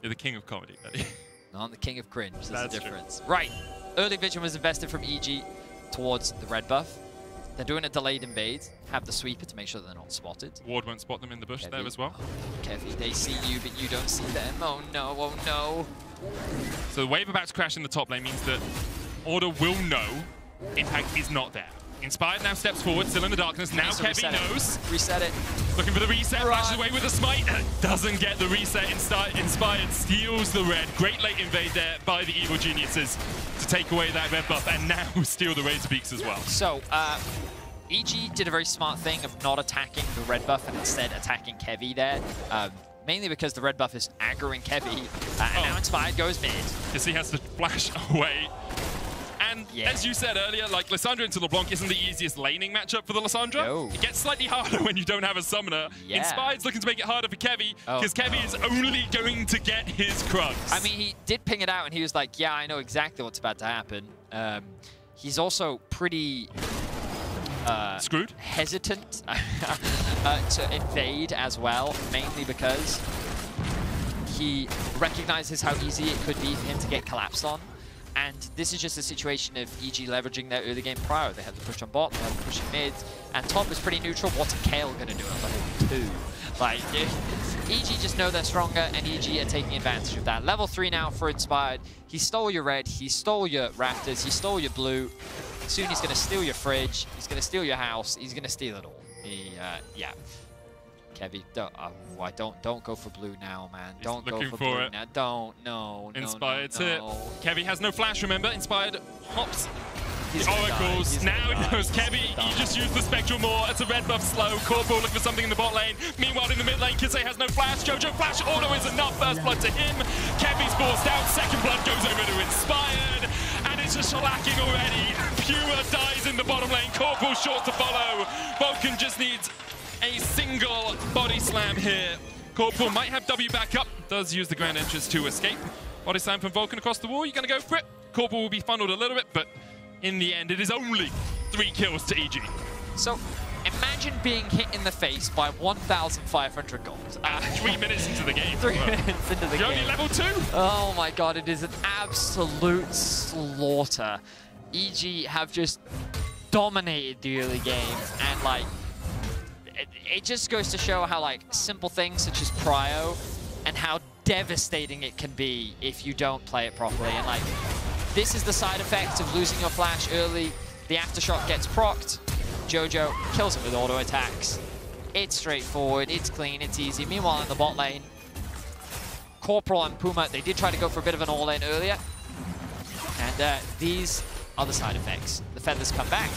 You're the king of comedy, Betty. No, I'm the king of cringe. There's That's a true. difference. Right. Early vision was invested from EG towards the red buff. They're doing a delayed invade. Have the sweeper to make sure they're not spotted. Ward won't spot them in the bush there as well. Kevy, they see you, but you don't see them. Oh no, oh no. So the wave about to crash in the top lane means that Order will know Impact is not there. Inspired now steps forward, still in the darkness. Now Kevy knows. Reset it. Looking for the reset, flashes away with a smite. Doesn't get the reset. Inspired steals the red. Great late invade there by the evil geniuses to take away that red buff and now steal the Razor Beaks as well. So, EG did a very smart thing of not attacking the red buff and instead attacking Kevy there. Mainly because the red buff is aggroing Kevy. And now Inspired goes mid. Because he has to flash away. And as you said earlier, like Lissandra into LeBlanc isn't the easiest laning matchup for the Lissandra. No. It gets slightly harder when you don't have a summoner. Yeah. Inspired's looking to make it harder for Kevy because Kevy is only going to get his Krugs. I mean, he did ping it out and he was like, yeah, I know exactly what's about to happen. He's also pretty screwed, hesitant to invade as well, mainly because he recognizes how easy it could be for him to get collapsed on. And this is just a situation of EG leveraging their early game prior. They had to push on bot, they had to push in mid, and top is pretty neutral. What's Kale going to do at level 2? Like, EG just know they're stronger, and EG are taking advantage of that. Level 3 now for Inspired. He stole your red, he stole your Raptors, he stole your blue. Soon he's going to steal your fridge, he's going to steal your house, he's going to steal it all. Yeah. Kevy, don't go for blue now, man. Don't go for blue now. Don't, no. Inspired's hit. Kevy has no flash, remember? Inspired hops. He's the gonna oracles. die. Now he knows Kevy. He just used the Spectral more. It's a red buff slow. Corporal looking for something in the bot lane. Meanwhile, in the mid lane, Kisei has no flash. Jojo flash auto is enough. First blood to him. Kevy's forced out. Second blood goes over to Inspired. And it's just shellacking already. Pure dies in the bottom lane. Corporal short to follow. Vulcan just needs a single body slam here. Corporal might have W back up. Does use the grand entrance to escape. Body slam from Vulcan across the wall. You're going to go for it. Corporal will be funneled a little bit, but in the end, it is only 3 kills to EG. So, imagine being hit in the face by 1,500 gold. 3 minutes into the game. 3 minutes into the You're game. only level 2? Oh my god, it is an absolute slaughter. EG have just dominated the early game, and like, it just goes to show how like simple things such as prio and how devastating it can be if you don't play it properly. And like, this is the side effect of losing your flash early. The aftershock gets procced. Jojo kills him with auto attacks. It's straightforward, it's clean, it's easy. Meanwhile, in the bot lane, Corporal and Puma, they did try to go for a bit of an all-in earlier. And these are the side effects. The feathers come back.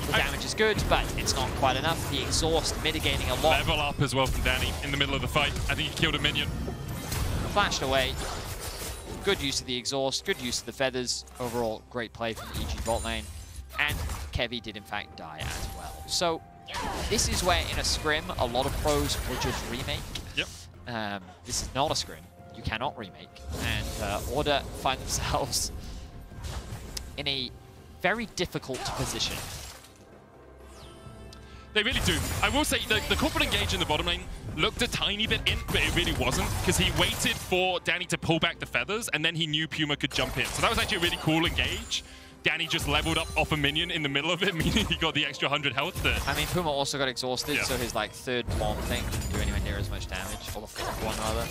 The damage is good, but it's not quite enough. The exhaust mitigating a lot. Level up as well from Danny in the middle of the fight. I think he killed a minion. Flashed away. Good use of the exhaust, good use of the feathers. Overall, great play from the EG bot lane. And Kevy did in fact die as well. So this is where in a scrim, a lot of pros will just remake. Yep. This is not a scrim. You cannot remake. And Order find themselves in a very difficult position. They really do. I will say the corporate engage in the bottom lane looked a tiny bit in, but it really wasn't, because he waited for Danny to pull back the feathers, and then he knew Puma could jump in. So that was actually a really cool engage. Danny just leveled up off a minion in the middle of it, meaning he got the extra 100 health there. I mean, Puma also got exhausted, so his like third bomb thing didn't do anywhere near as much damage, or the fourth one rather.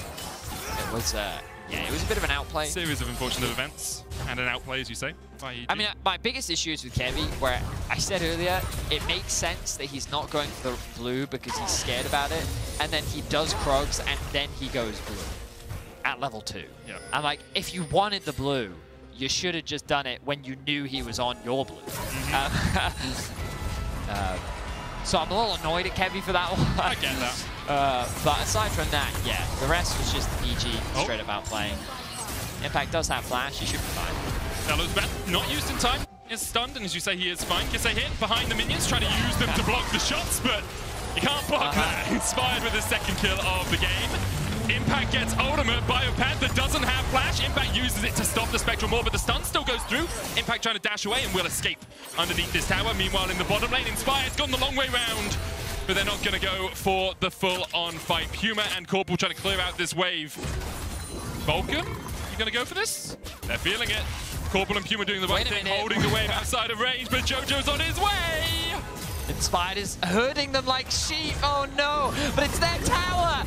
It was, yeah, it was a bit of an outplay. Series of unfortunate events, and an outplay, as you say, by EG. I mean, my biggest issue is with Kevy, where I said earlier, it makes sense that he's not going for the blue because he's scared about it, and then he does Krugs, and then he goes blue at level 2. Yeah. And like, if you wanted the blue, you should have just done it when you knew he was on your blue. So I'm a little annoyed at Kevy for that one. I get that. But aside from that, yeah, the rest was just EG straight up outplaying. Impact does have flash, he should be fine. Elo's back, not used in time, is stunned, and as you say, he is fine. Gets a hit behind the minions, trying to use them to block the shots, but you can't block that. Inspired with his second kill of the game. Impact gets ultimate. BioPanther doesn't have flash. Impact uses it to stop the Spectral Maul, but the stun still goes through. Impact trying to dash away and will escape underneath this tower. Meanwhile, in the bottom lane, Inspired's gone the long way round, but they're not going to go for the full-on fight. Puma and Corporal trying to clear out this wave. Vulcan, you going to go for this? They're feeling it. Corporal and Puma doing the right thing, holding the wave outside of range, but Jojo's on his way! Inspired is herding them like sheep. Oh no, but it's their tower!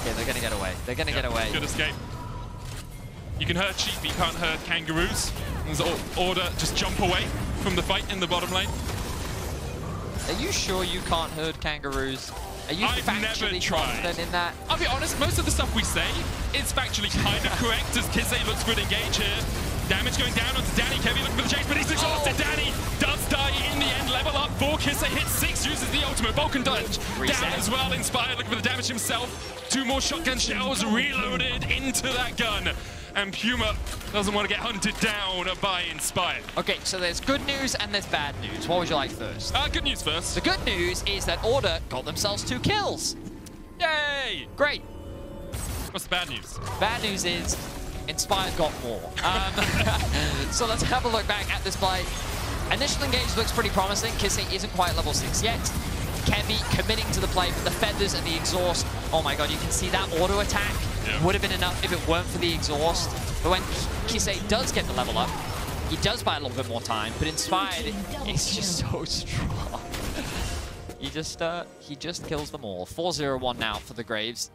Yeah, they're gonna get away. They're gonna get away. Good escape. You can herd sheep, but you can't herd kangaroos. There's order, just jump away from the fight in the bottom lane. Are you sure you can't herd kangaroos? Are you factually confident in that? I'll be honest, most of the stuff we say is factually kind of correct, as Kisei looks for an engage here. Damage going down onto Danny. Kevy looking for the chase, but he's exhausted. Danny does die in the end. Level up for Kisei. Hit 6, uses the ultimate. Vulcan dodge down as well. Inspired looking for the damage himself. 2 more shotgun shells reloaded into that gun. And Puma doesn't want to get hunted down by Inspired. Okay, so there's good news and there's bad news. What would you like first? Good news first. The good news is that Order got themselves 2 kills. Yay! Great. What's the bad news? Bad news is Inspired got more. So let's have a look back at this play. Initial engage looks pretty promising. Kisei isn't quite level 6 yet. Kevy committing to the play, but the feathers and the exhaust, oh my god, you can see that auto attack would have been enough if it weren't for the exhaust. But when Kisei does get the level up, he does buy a little bit more time, but Inspired is just so strong. He just kills them all. 4-0-1 now for the Graves.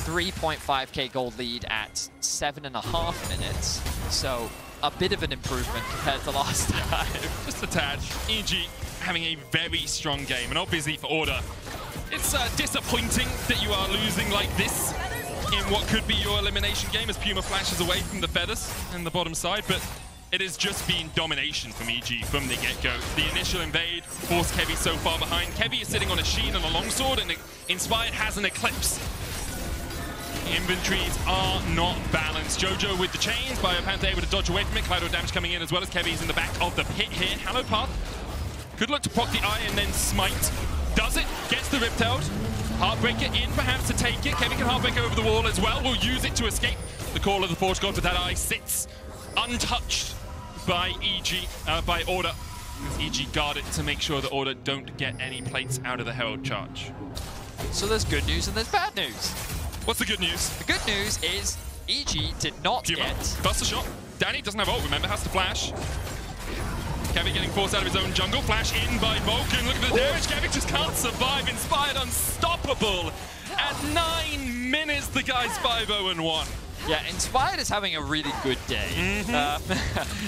3.5k gold lead at 7.5 minutes. So a bit of an improvement compared to last time. Just a tad. EG having a very strong game, and obviously for Order, it's disappointing that you are losing like this in what could be your elimination game as Puma flashes away from the feathers in the bottom side, but it has just been domination from EG from the get-go. The initial invade forced Kevy so far behind. Kevy is sitting on a Sheen and a longsword, and Inspired has an Eclipse. Inventories are not balanced. Jojo with the chains, BioPanther able to dodge away from it. Cloud damage coming in as well as Kevy's in the back of the pit here. Hallowed Path could look to proc the eye and then smite. Does it, gets the Riptailed. Heartbreaker in perhaps to take it. Kevy can Heartbreaker over the wall as well. Will use it to escape. The call of the Forge God, but that eye sits untouched by by Order. As EG guard it to make sure that Order don't get any plates out of the Herald charge. So there's good news and there's bad news. What's the good news? The good news is EG did not get... Buster shot. Danny doesn't have ult, remember, has to flash. Kevy getting forced out of his own jungle. Flash in by Vulcan. Look at the damage. Kevy just can't survive. Inspired unstoppable. At 9 minutes, the guy's 5-0-1. Yeah, Inspired is having a really good day.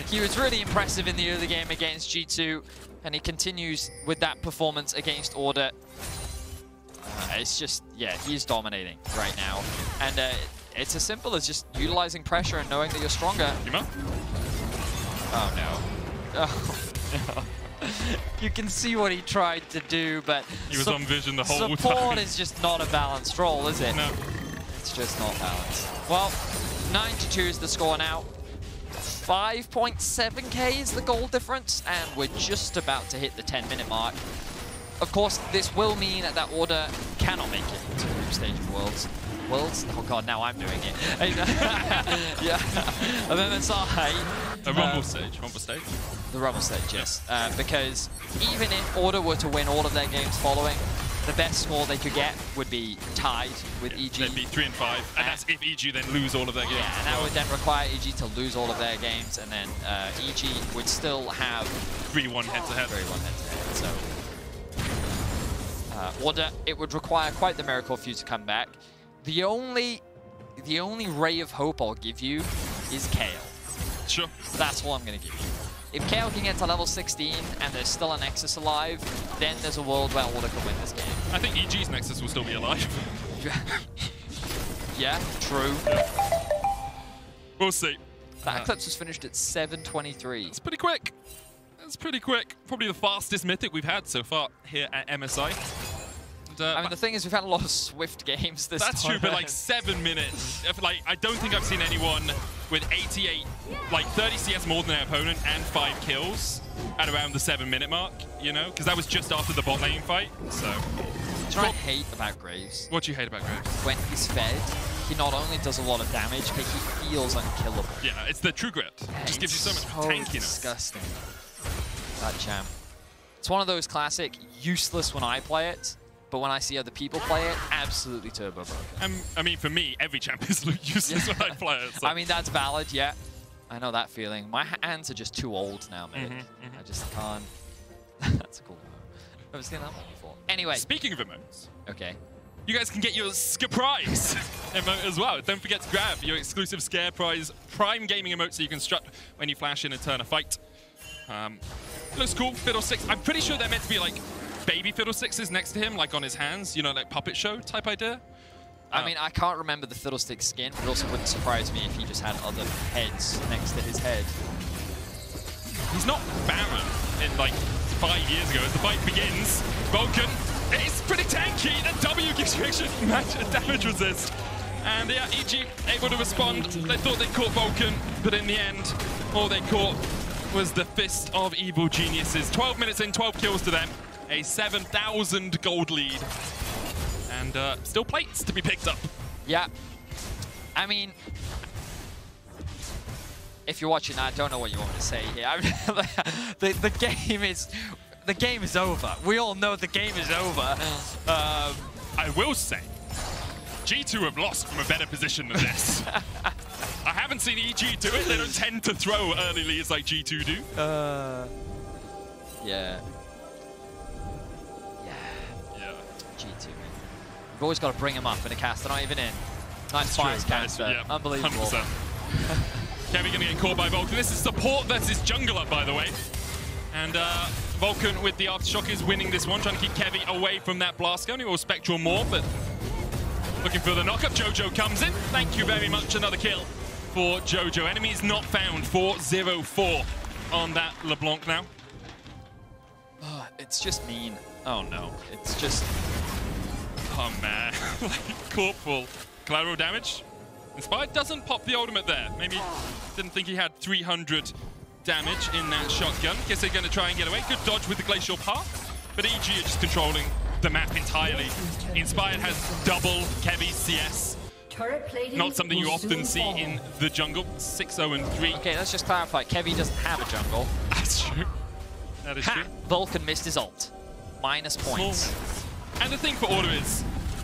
He was really impressive in the early game against G2, and he continues with that performance against Order. It's just, yeah, he's dominating right now. And it's as simple as just utilizing pressure and knowing that you're stronger. Oh, no. Oh, no. You can see what he tried to do, but he was on vision the whole time. Support is just not a balanced role, is it? No. It's just not balanced. Well, 9-2 is the score now. 5.7k is the goal difference, and we're just about to hit the 10-minute mark. Of course, this will mean that Order cannot make it to the group stage of Worlds. Worlds. Oh god, now I'm doing it. Yeah, of MSI. A Rumble stage. Rumble stage. The Rumble stage, yes. Because even if Order were to win all of their games following, the best score they could get would be tied with EG. They'd be 3 and 5, and that's if EG then lose all of their games. Yeah, and that would then require EG to lose all of their games, and then EG would still have 3-1 head-to-head. 3-1 head-to-head. So Order, it would require quite the miracle for you to come back. The only ray of hope I'll give you is Kale. Sure. That's all I'm going to give you. If Kale can get to level 16 and there's still a Nexus alive, then there's a world where Order can win this game. I think EG's Nexus will still be alive. Yeah, true. We'll see. That Eclipse was finished at 7:23. It's pretty quick. It's pretty quick. Probably the fastest Mythic we've had so far here at MSI. And, I mean, the thing is, we've had a lot of Swift games this time. That's true, but like 7 minutes. Like, I don't think I've seen anyone with 88, like 30 CS more than their opponent and 5 kills at around the 7-minute mark, you know? Because that was just after the bot lane fight, so. That's what I hate about Graves. What do you hate about Graves? When he's fed, he not only does a lot of damage, but he feels unkillable. Yeah, it's the true grit. Yeah, just gives you so much tankiness. Disgusting. That champ. It's one of those classic, useless when I play it, but when I see other people play it, absolutely turbo broken. I mean, for me, every champ is useless when I play it. So. I mean, that's valid, yeah. I know that feeling. My hands are just too old now, man. I just can't. That's a cool emote. I've never seen that one before. Anyway. Speaking of emotes. Okay. You guys can get your Surprise emote as well. Don't forget to grab your exclusive Scare Prize Prime Gaming emote so you can strut when you flash in and turn a fight. Looks cool. Fiddlesticks. I'm pretty sure they're meant to be like baby Fiddlesticks next to him, like on his hands. You know, like puppet show type idea. I mean, I can't remember the Fiddlestick skin, but it also wouldn't surprise me if he just had other heads next to his head. He's not Baron in like 5 years ago. As the fight begins, Vulcan is pretty tanky. The W gives you extra damage resist. And yeah, EG able to respond. They thought they caught Vulcan, but in the end, all they caught was the Fist of Evil Geniuses. 12 minutes in, 12 kills to them. A 7,000 gold lead. And still plates to be picked up. Yeah. I mean, if you're watching, I don't know what you want me to say here. I mean, the game is over. We all know the game is over. I will say, G2 have lost from a better position than this. I haven't seen EG do it. They don't tend to throw early leads like G2 do. Yeah. G2, man. We've always got to bring him up in a cast. They're not even in. Nice fires caster. Yeah, unbelievable. 100%. Kevy going to get caught by Vulcan. This is support versus jungler, by the way. And Vulcan with the Aftershock is winning this one, trying to keep Kevy away from that blast gun. Or Spectral more, but looking for the knockup. Jojo comes in. Thank you very much. Another kill for Jojo. Enemies not found. 4-0-4 on that LeBlanc now. It's just mean. Oh no, it's just... Oh man, Corporal. Collateral damage. Inspired doesn't pop the ultimate there. Maybe didn't think he had 300 damage in that shotgun. Guess they're going to try and get away. Good dodge with the Glacial Path. But EG are just controlling the map entirely. Inspired has double Kevy's CS. Not something you often see in the jungle. 6-0-3. Okay, let's just clarify. Kevy doesn't have a jungle. That's true. That is true. Vulcan missed his ult. -points. And the thing for Order is,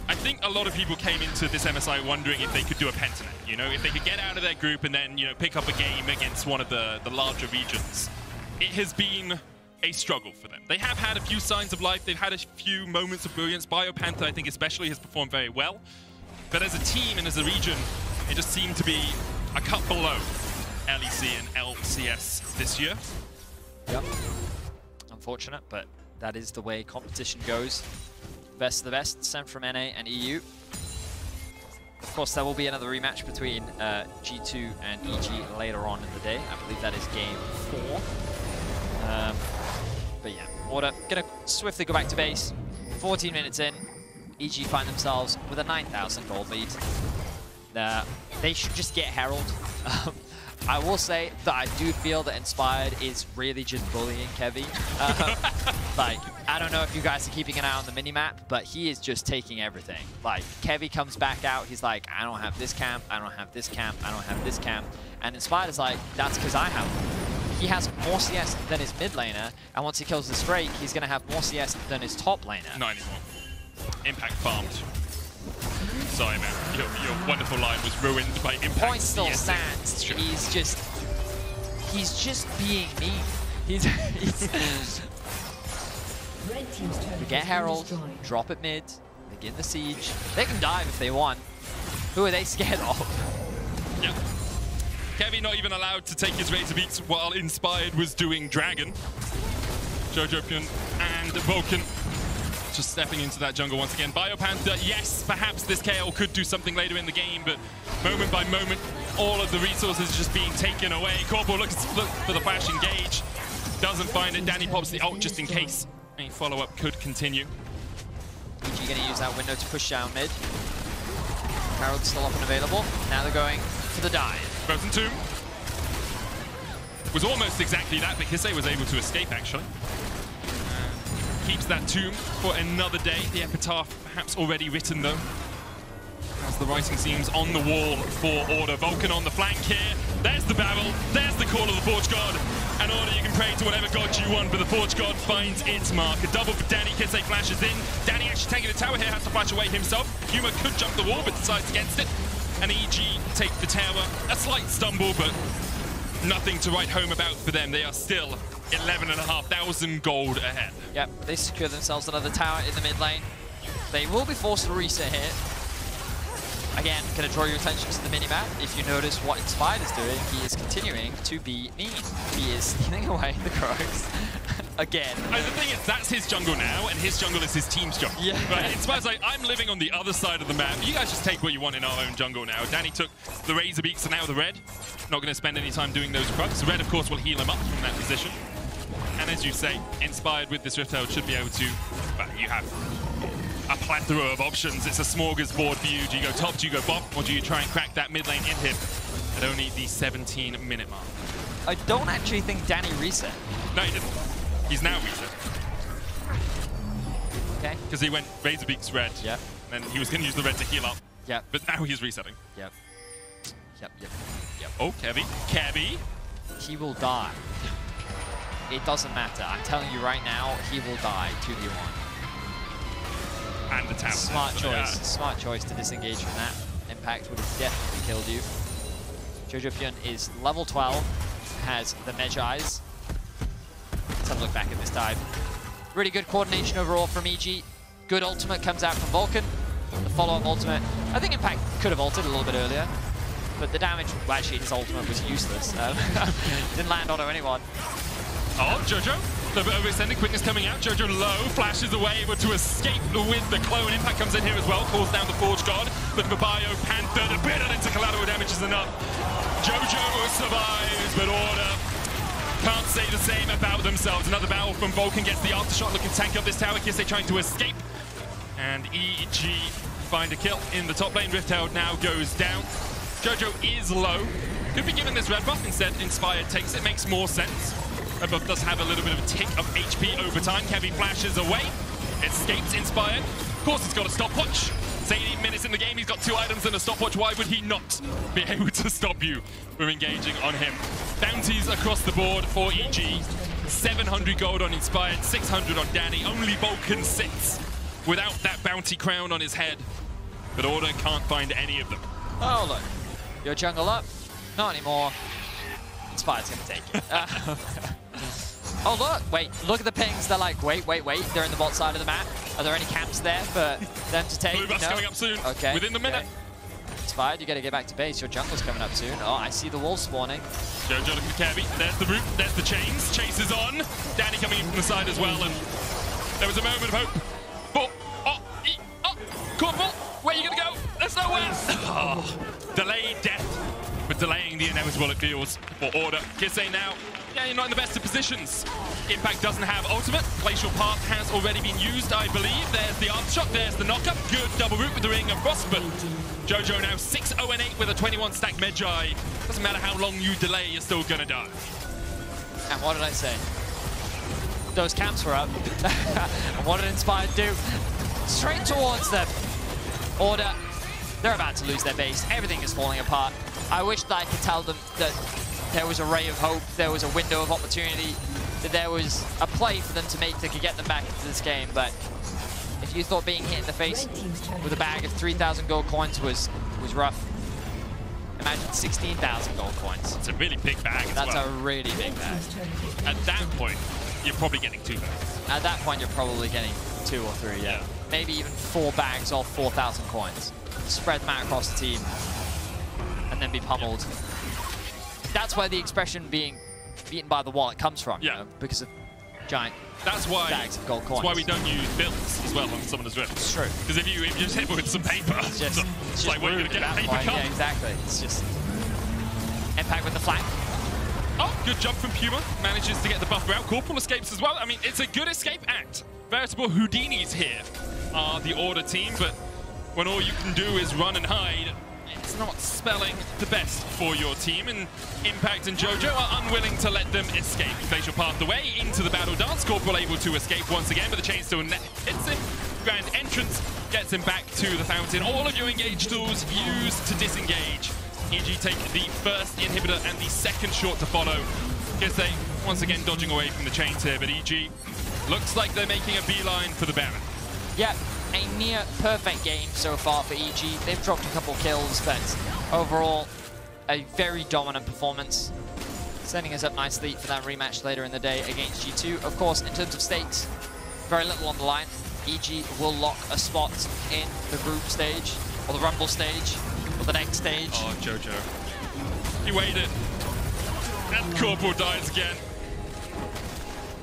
I think a lot of people came into this MSI wondering if they could do a pentanet, you know, if they could get out of their group and then, you know, pick up a game against one of the larger regions. It has been a struggle for them. They have had a few signs of life. They've had a few moments of brilliance. BioPanther, I think especially, has performed very well. But as a team and as a region, it just seemed to be a cut below LEC and LCS this year. Yep. Unfortunate, but that is the way competition goes. Best of the best, sent from NA and EU. Of course, there will be another rematch between G2 and EG later on in the day. I believe that is game 4. But yeah, Order gonna swiftly go back to base. 14 minutes in, EG find themselves with a 9,000 gold lead. They should just get Herald. I will say that I do feel that Inspired is really just bullying Kevy. Like, I don't know if you guys are keeping an eye on the minimap, but he is just taking everything. Like, Kevy comes back out, he's like, I don't have this camp, I don't have this camp, I don't have this camp. And Inspired is like, that's because I have one. He has more CS than his mid laner, and once he kills this Drake, he's going to have more CS than his top laner. Not anymore. Impact farmed. Sorry, man. Your wonderful line was ruined by Impact. Point still stands. He's just being mean. We get Herald, drop at mid, begin the siege. They can dive if they want. Who are they scared of? Yep. Kevy not even allowed to take his Razor Beaks while Inspired was doing Dragon. Jojopian and Vulcan just stepping into that jungle once again. Biopanther, yes, perhaps this KO could do something later in the game, but moment by moment, all of the resources just being taken away. Corporal looks for the flash engage, doesn't find it. Danny pops the ult just in case a follow-up could continue. EG going to use that window to push down mid. Harold's still up and available. Now they're going for the dive. Frozen Tomb was almost exactly that, but Kisei was able to escape, actually. Keeps that tomb for another day. The epitaph perhaps already written, though, as the writing seems on the wall for Order. Vulcan on the flank here. There's the barrel. There's the call of the Forge God. And Order, you can pray to whatever god you want, but the Forge God finds its mark. A double for Danny. Kisei flashes in. Danny actually taking the tower here, has to flash away himself. Yuma could jump the wall, but decides against it. And EG take the tower. A slight stumble, but nothing to write home about for them. They are still 11,500 gold ahead. Yep, they secure themselves another tower in the mid lane. They will be forced to reset here. Again, going to draw your attention to the minimap. If you notice what Inspired is doing, he is continuing to be mean. He is stealing away the Crocs again. The thing is, that's his jungle now, and his jungle is his team's jungle. Yeah. Right? Inspired's like, I'm living on the other side of the map. You guys just take what you want in our own jungle now. Danny took the Razor Beaks and now the red. Not going to spend any time doing those Crocs. Red, of course, will heal him up from that position. And as you say, Inspired with this Rift Herald should be able to, well, you have a plethora of options. It's a smorgasbord for you. Do you go top, do you go bot, or do you try and crack that mid lane inhib at only the 17-minute mark? I don't actually think Danny reset. No, he didn't. He's now reset. Okay. Because he went Razor Beaks red. Yep. And he was going to use the red to heal up. Yep. But now he's resetting. Yep. Yep. Oh, Kevy. Kevy. He will die. It doesn't matter. I'm telling you right now, he will die 2v1. And the tower. Smart choice. Smart choice to disengage from that. Impact would have definitely killed you. Jojopian is level 12, has the Mage Eyes. Let's have a look back at this dive. Really good coordination overall from EG. Good ultimate comes out from Vulcan. The follow-up ultimate. I think Impact could have ulted a little bit earlier, but the damage, well, actually his ultimate was useless. Didn't land onto anyone. Oh, Jojo. A little bit overextended, quickness coming out. Jojo low, flashes away, able to escape with the clone. Impact comes in here as well, calls down the Forge God. Looking for Biopanther, a bit into collateral damage is enough. Jojo survives, but Order can't say the same about themselves. Another battle from Vulcan, gets the aftershock, looking to tank up this tower. Kisei trying to escape. And EG find a kill in the top lane. Rift Herald now goes down. Jojo is low. Could be given this red buff, instead Inspired takes it. Makes more sense. Red buff does have a little bit of a tick of HP over time. Kevy flashes away. Escapes Inspired. Of course, it's got a stopwatch. It's 18 minutes in the game. He's got 2 items and a stopwatch. Why would he not be able to stop you from engaging on him? Bounties across the board for EG. 700 gold on Inspired, 600 on Danny. Only Vulcan sits without that bounty crown on his head. But Order can't find any of them. Oh, look. Your jungle up. Not anymore. Inspired's going to take it. Oh, look. Wait. Look at the pings. They're like, wait. They're in the bot side of the map. Are there any camps there for them to take? Blue buff's coming up soon. Okay. Within the minute. Inspired, you got to get back to base. Your jungle's coming up soon. Oh, I see the wall spawning. Jojo looking for Kevy. There's the root. There's the chains. Chase is on. Danny coming in from the side as well. And there was a moment of hope. But, Corporal, where are you going to go? There's nowhere. Oh, delayed death. But delaying the inevitable, it feels, for Order. Kisei now, yeah, you're not in the best of positions. Impact doesn't have ultimate. Glacial Path has already been used, I believe. There's the aftershock, there's the knockup. Good double root with the Ring of Frost, but Jojo now 6-0-8 with a 21 stack Medjay. Doesn't matter how long you delay, you're still gonna die. And what did I say? Those camps were up. And what did Inspired do? Straight towards them. Order. They're about to lose their base. Everything is falling apart. I wish that I could tell them that there was a ray of hope, there was a window of opportunity, that there was a play for them to make that could get them back into this game. But if you thought being hit in the face with a bag of 3,000 gold coins was rough, imagine 16,000 gold coins. It's a really big bag as well. That's a really big bag. At that point, you're probably getting 2 bags. At that point, you're probably getting 2 or 3, yeah. Maybe even 4 bags of 4,000 coins. Spread them out across the team and then be pummeled. That's where the expression being beaten by the wallet comes from, you know, because of giant bags of gold coins. That's why we don't use bills as well on Summoner's Rift. It's true. Because if you just hit with some paper, it's just like, what are you going to get a paper cup? Yeah, exactly. It's just impact with the flank. Oh, good jump from Puma. Manages to get the buffer out. Corporal escapes as well. I mean, it's a good escape act. Veritable Houdinis here are the Order team, but when all you can do is run and hide, it's not spelling the best for your team, and Impact and Jojo are unwilling to let them escape. Glacial path away into the battle dance. Corporal able to escape once again, but the chain still hits him. Grand entrance gets him back to the fountain. All of your engage tools used to disengage. EG take the first inhibitor and the second short to follow. Kisei once again dodging away from the chains here, but EG looks like they're making a beeline for the Baron. Yeah, a near perfect game so far for EG. They've dropped a couple kills, but overall, a very dominant performance. Setting us up nicely for that rematch later in the day against G2. Of course, in terms of stakes, very little on the line. EG will lock a spot in the group stage, or the Rumble stage, or the next stage. Oh, Jojo. He waited. And Corporal dies again.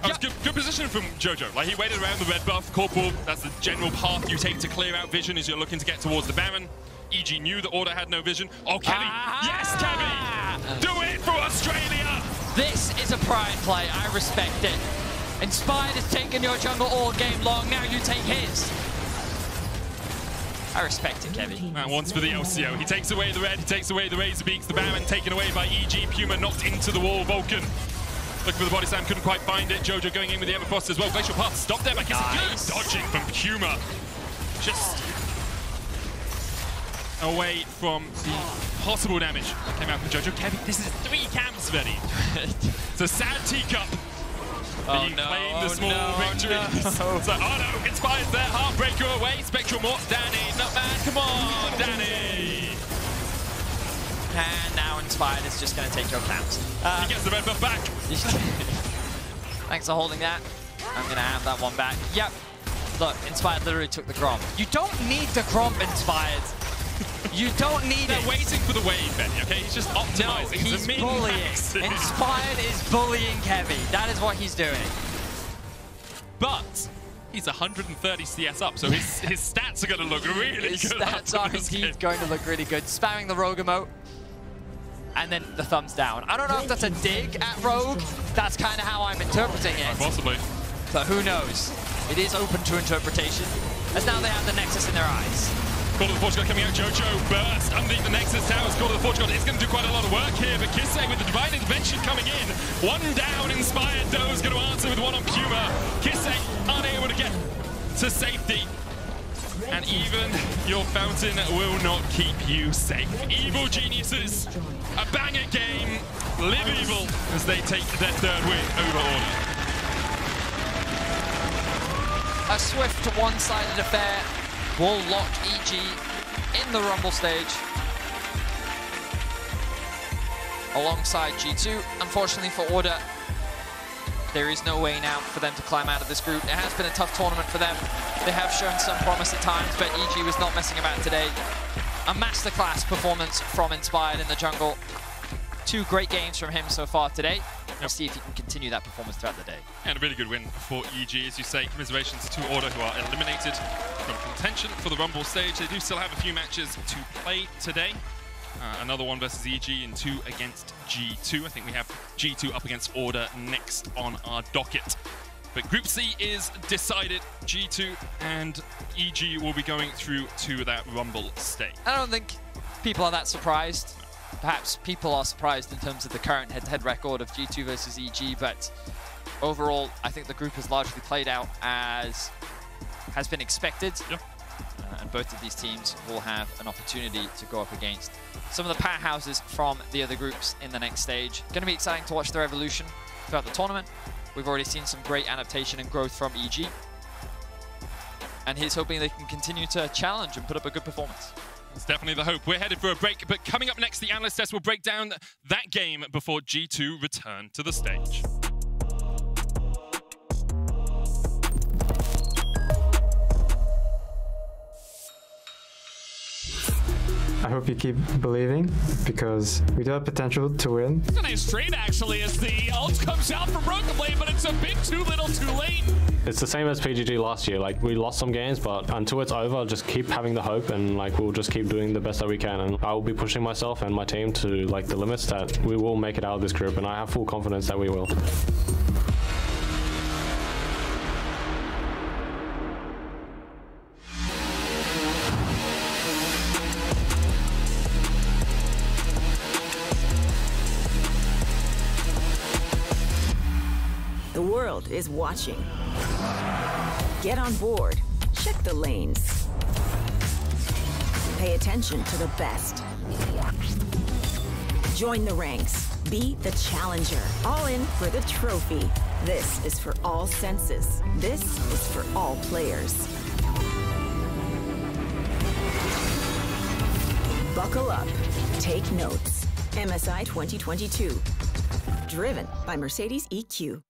That was good position from Jojo. Like, he waited around the red buff. Corporal, that's the general path you take to clear out vision as you're looking to get towards the Baron. EG knew the Order had no vision. Oh, Kelly. Yes, Kevin! Do it for Australia! This is a pride play. I respect it. Inspired has taken your jungle all game long. Now you take his. I respect it, Kevin. And once for the LCO. He takes away the red, he takes away the Razor Beaks, the Baron taken away by EG. Puma knocked into the wall. Vulcan looking for the body slam, couldn't quite find it. Jojo going in with the Everfrost as well. Glacial Path stopped there by Kisei. Good dodging from Puma. Just away from the possible damage that came out from Jojo. Kevin, this is 3 camps, Vedi. It's a sad teacup. Oh, He claimed the small victories. So, oh no, Inspired's there. Heartbreaker away. Spectral Mort. Danny, not bad. Come on, Danny. And now Inspired is just going to take your camps. He gets the red buff back. Thanks for holding that. I'm going to have that one back. Yep. Look, Inspired literally took the Gromp. You don't need the Gromp, Inspired. You don't need They're waiting for the wave, Benny, okay? He's just optimizing. No, he's bullying. Inspired is bullying Kevy. That is what he's doing. But he's 130 CS up, so his stats are going to look really good. His stats are indeed going to look really good. Spamming the Rogue emote. And then the thumbs down. I don't know if that's a dig at Rogue. That's kind of how I'm interpreting it. Possibly. But who knows? It is open to interpretation, as now they have the Nexus in their eyes. Call of the Forge God coming out. Jojo burst underneath the Nexus towers. Call of the Forge God is going to do quite a lot of work here, but Kisei with the Divine Intervention coming in. One down, Inspired Doe's going to answer with one on Puma. Kisei unable to get to safety. And even your fountain will not keep you safe. Evil Geniuses, a banger game. Live evil as they take their 3rd win over Order. A swift one-sided affair will lock EG in the Rumble stage alongside G2. Unfortunately for Order, there is no way now for them to climb out of this group. It has been a tough tournament for them. They have shown some promise at times, but EG was not messing about today. A masterclass performance from Inspired in the jungle. 2 great games from him so far today. We'll see if he can continue that performance throughout the day. And a really good win for EG, as you say. Commiserations to Order, who are eliminated from contention for the Rumble stage. They do still have a few matches to play today. Another one versus EG and 2 against G2. I think we have G2 up against Order next on our docket. But Group C is decided. G2 and EG will be going through to that Rumble stage. I don't think people are that surprised. Perhaps people are surprised in terms of the current head-to-head record of G2 versus EG, but overall, I think the group has largely played out as has been expected. Yep. And both of these teams will have an opportunity to go up against some of the powerhouses from the other groups in the next stage. Going to be exciting to watch their evolution throughout the tournament. We've already seen some great adaptation and growth from EG. And he's hoping they can continue to challenge and put up a good performance. It's definitely the hope. We're headed for a break, but coming up next, the Analyst Test will break down that game before G2 return to the stage. I hope you keep believing, because we do have potential to win. It's a nice trade, actually, as the ult comes out from Broken Blade, but it's a bit too little too late. It's the same as PGG last year. Like, we lost some games, but until it's over, just keep having the hope, and like, we'll just keep doing the best that we can. And I will be pushing myself and my team to like the limits that we will make it out of this group, and I have full confidence that we will. The world is watching. Get on board. Check the lanes. Pay attention to the best. Join the ranks. Be the challenger. All in for the trophy. This is for all senses. This is for all players. Buckle up. Take notes. MSI 2022. Driven by Mercedes EQ.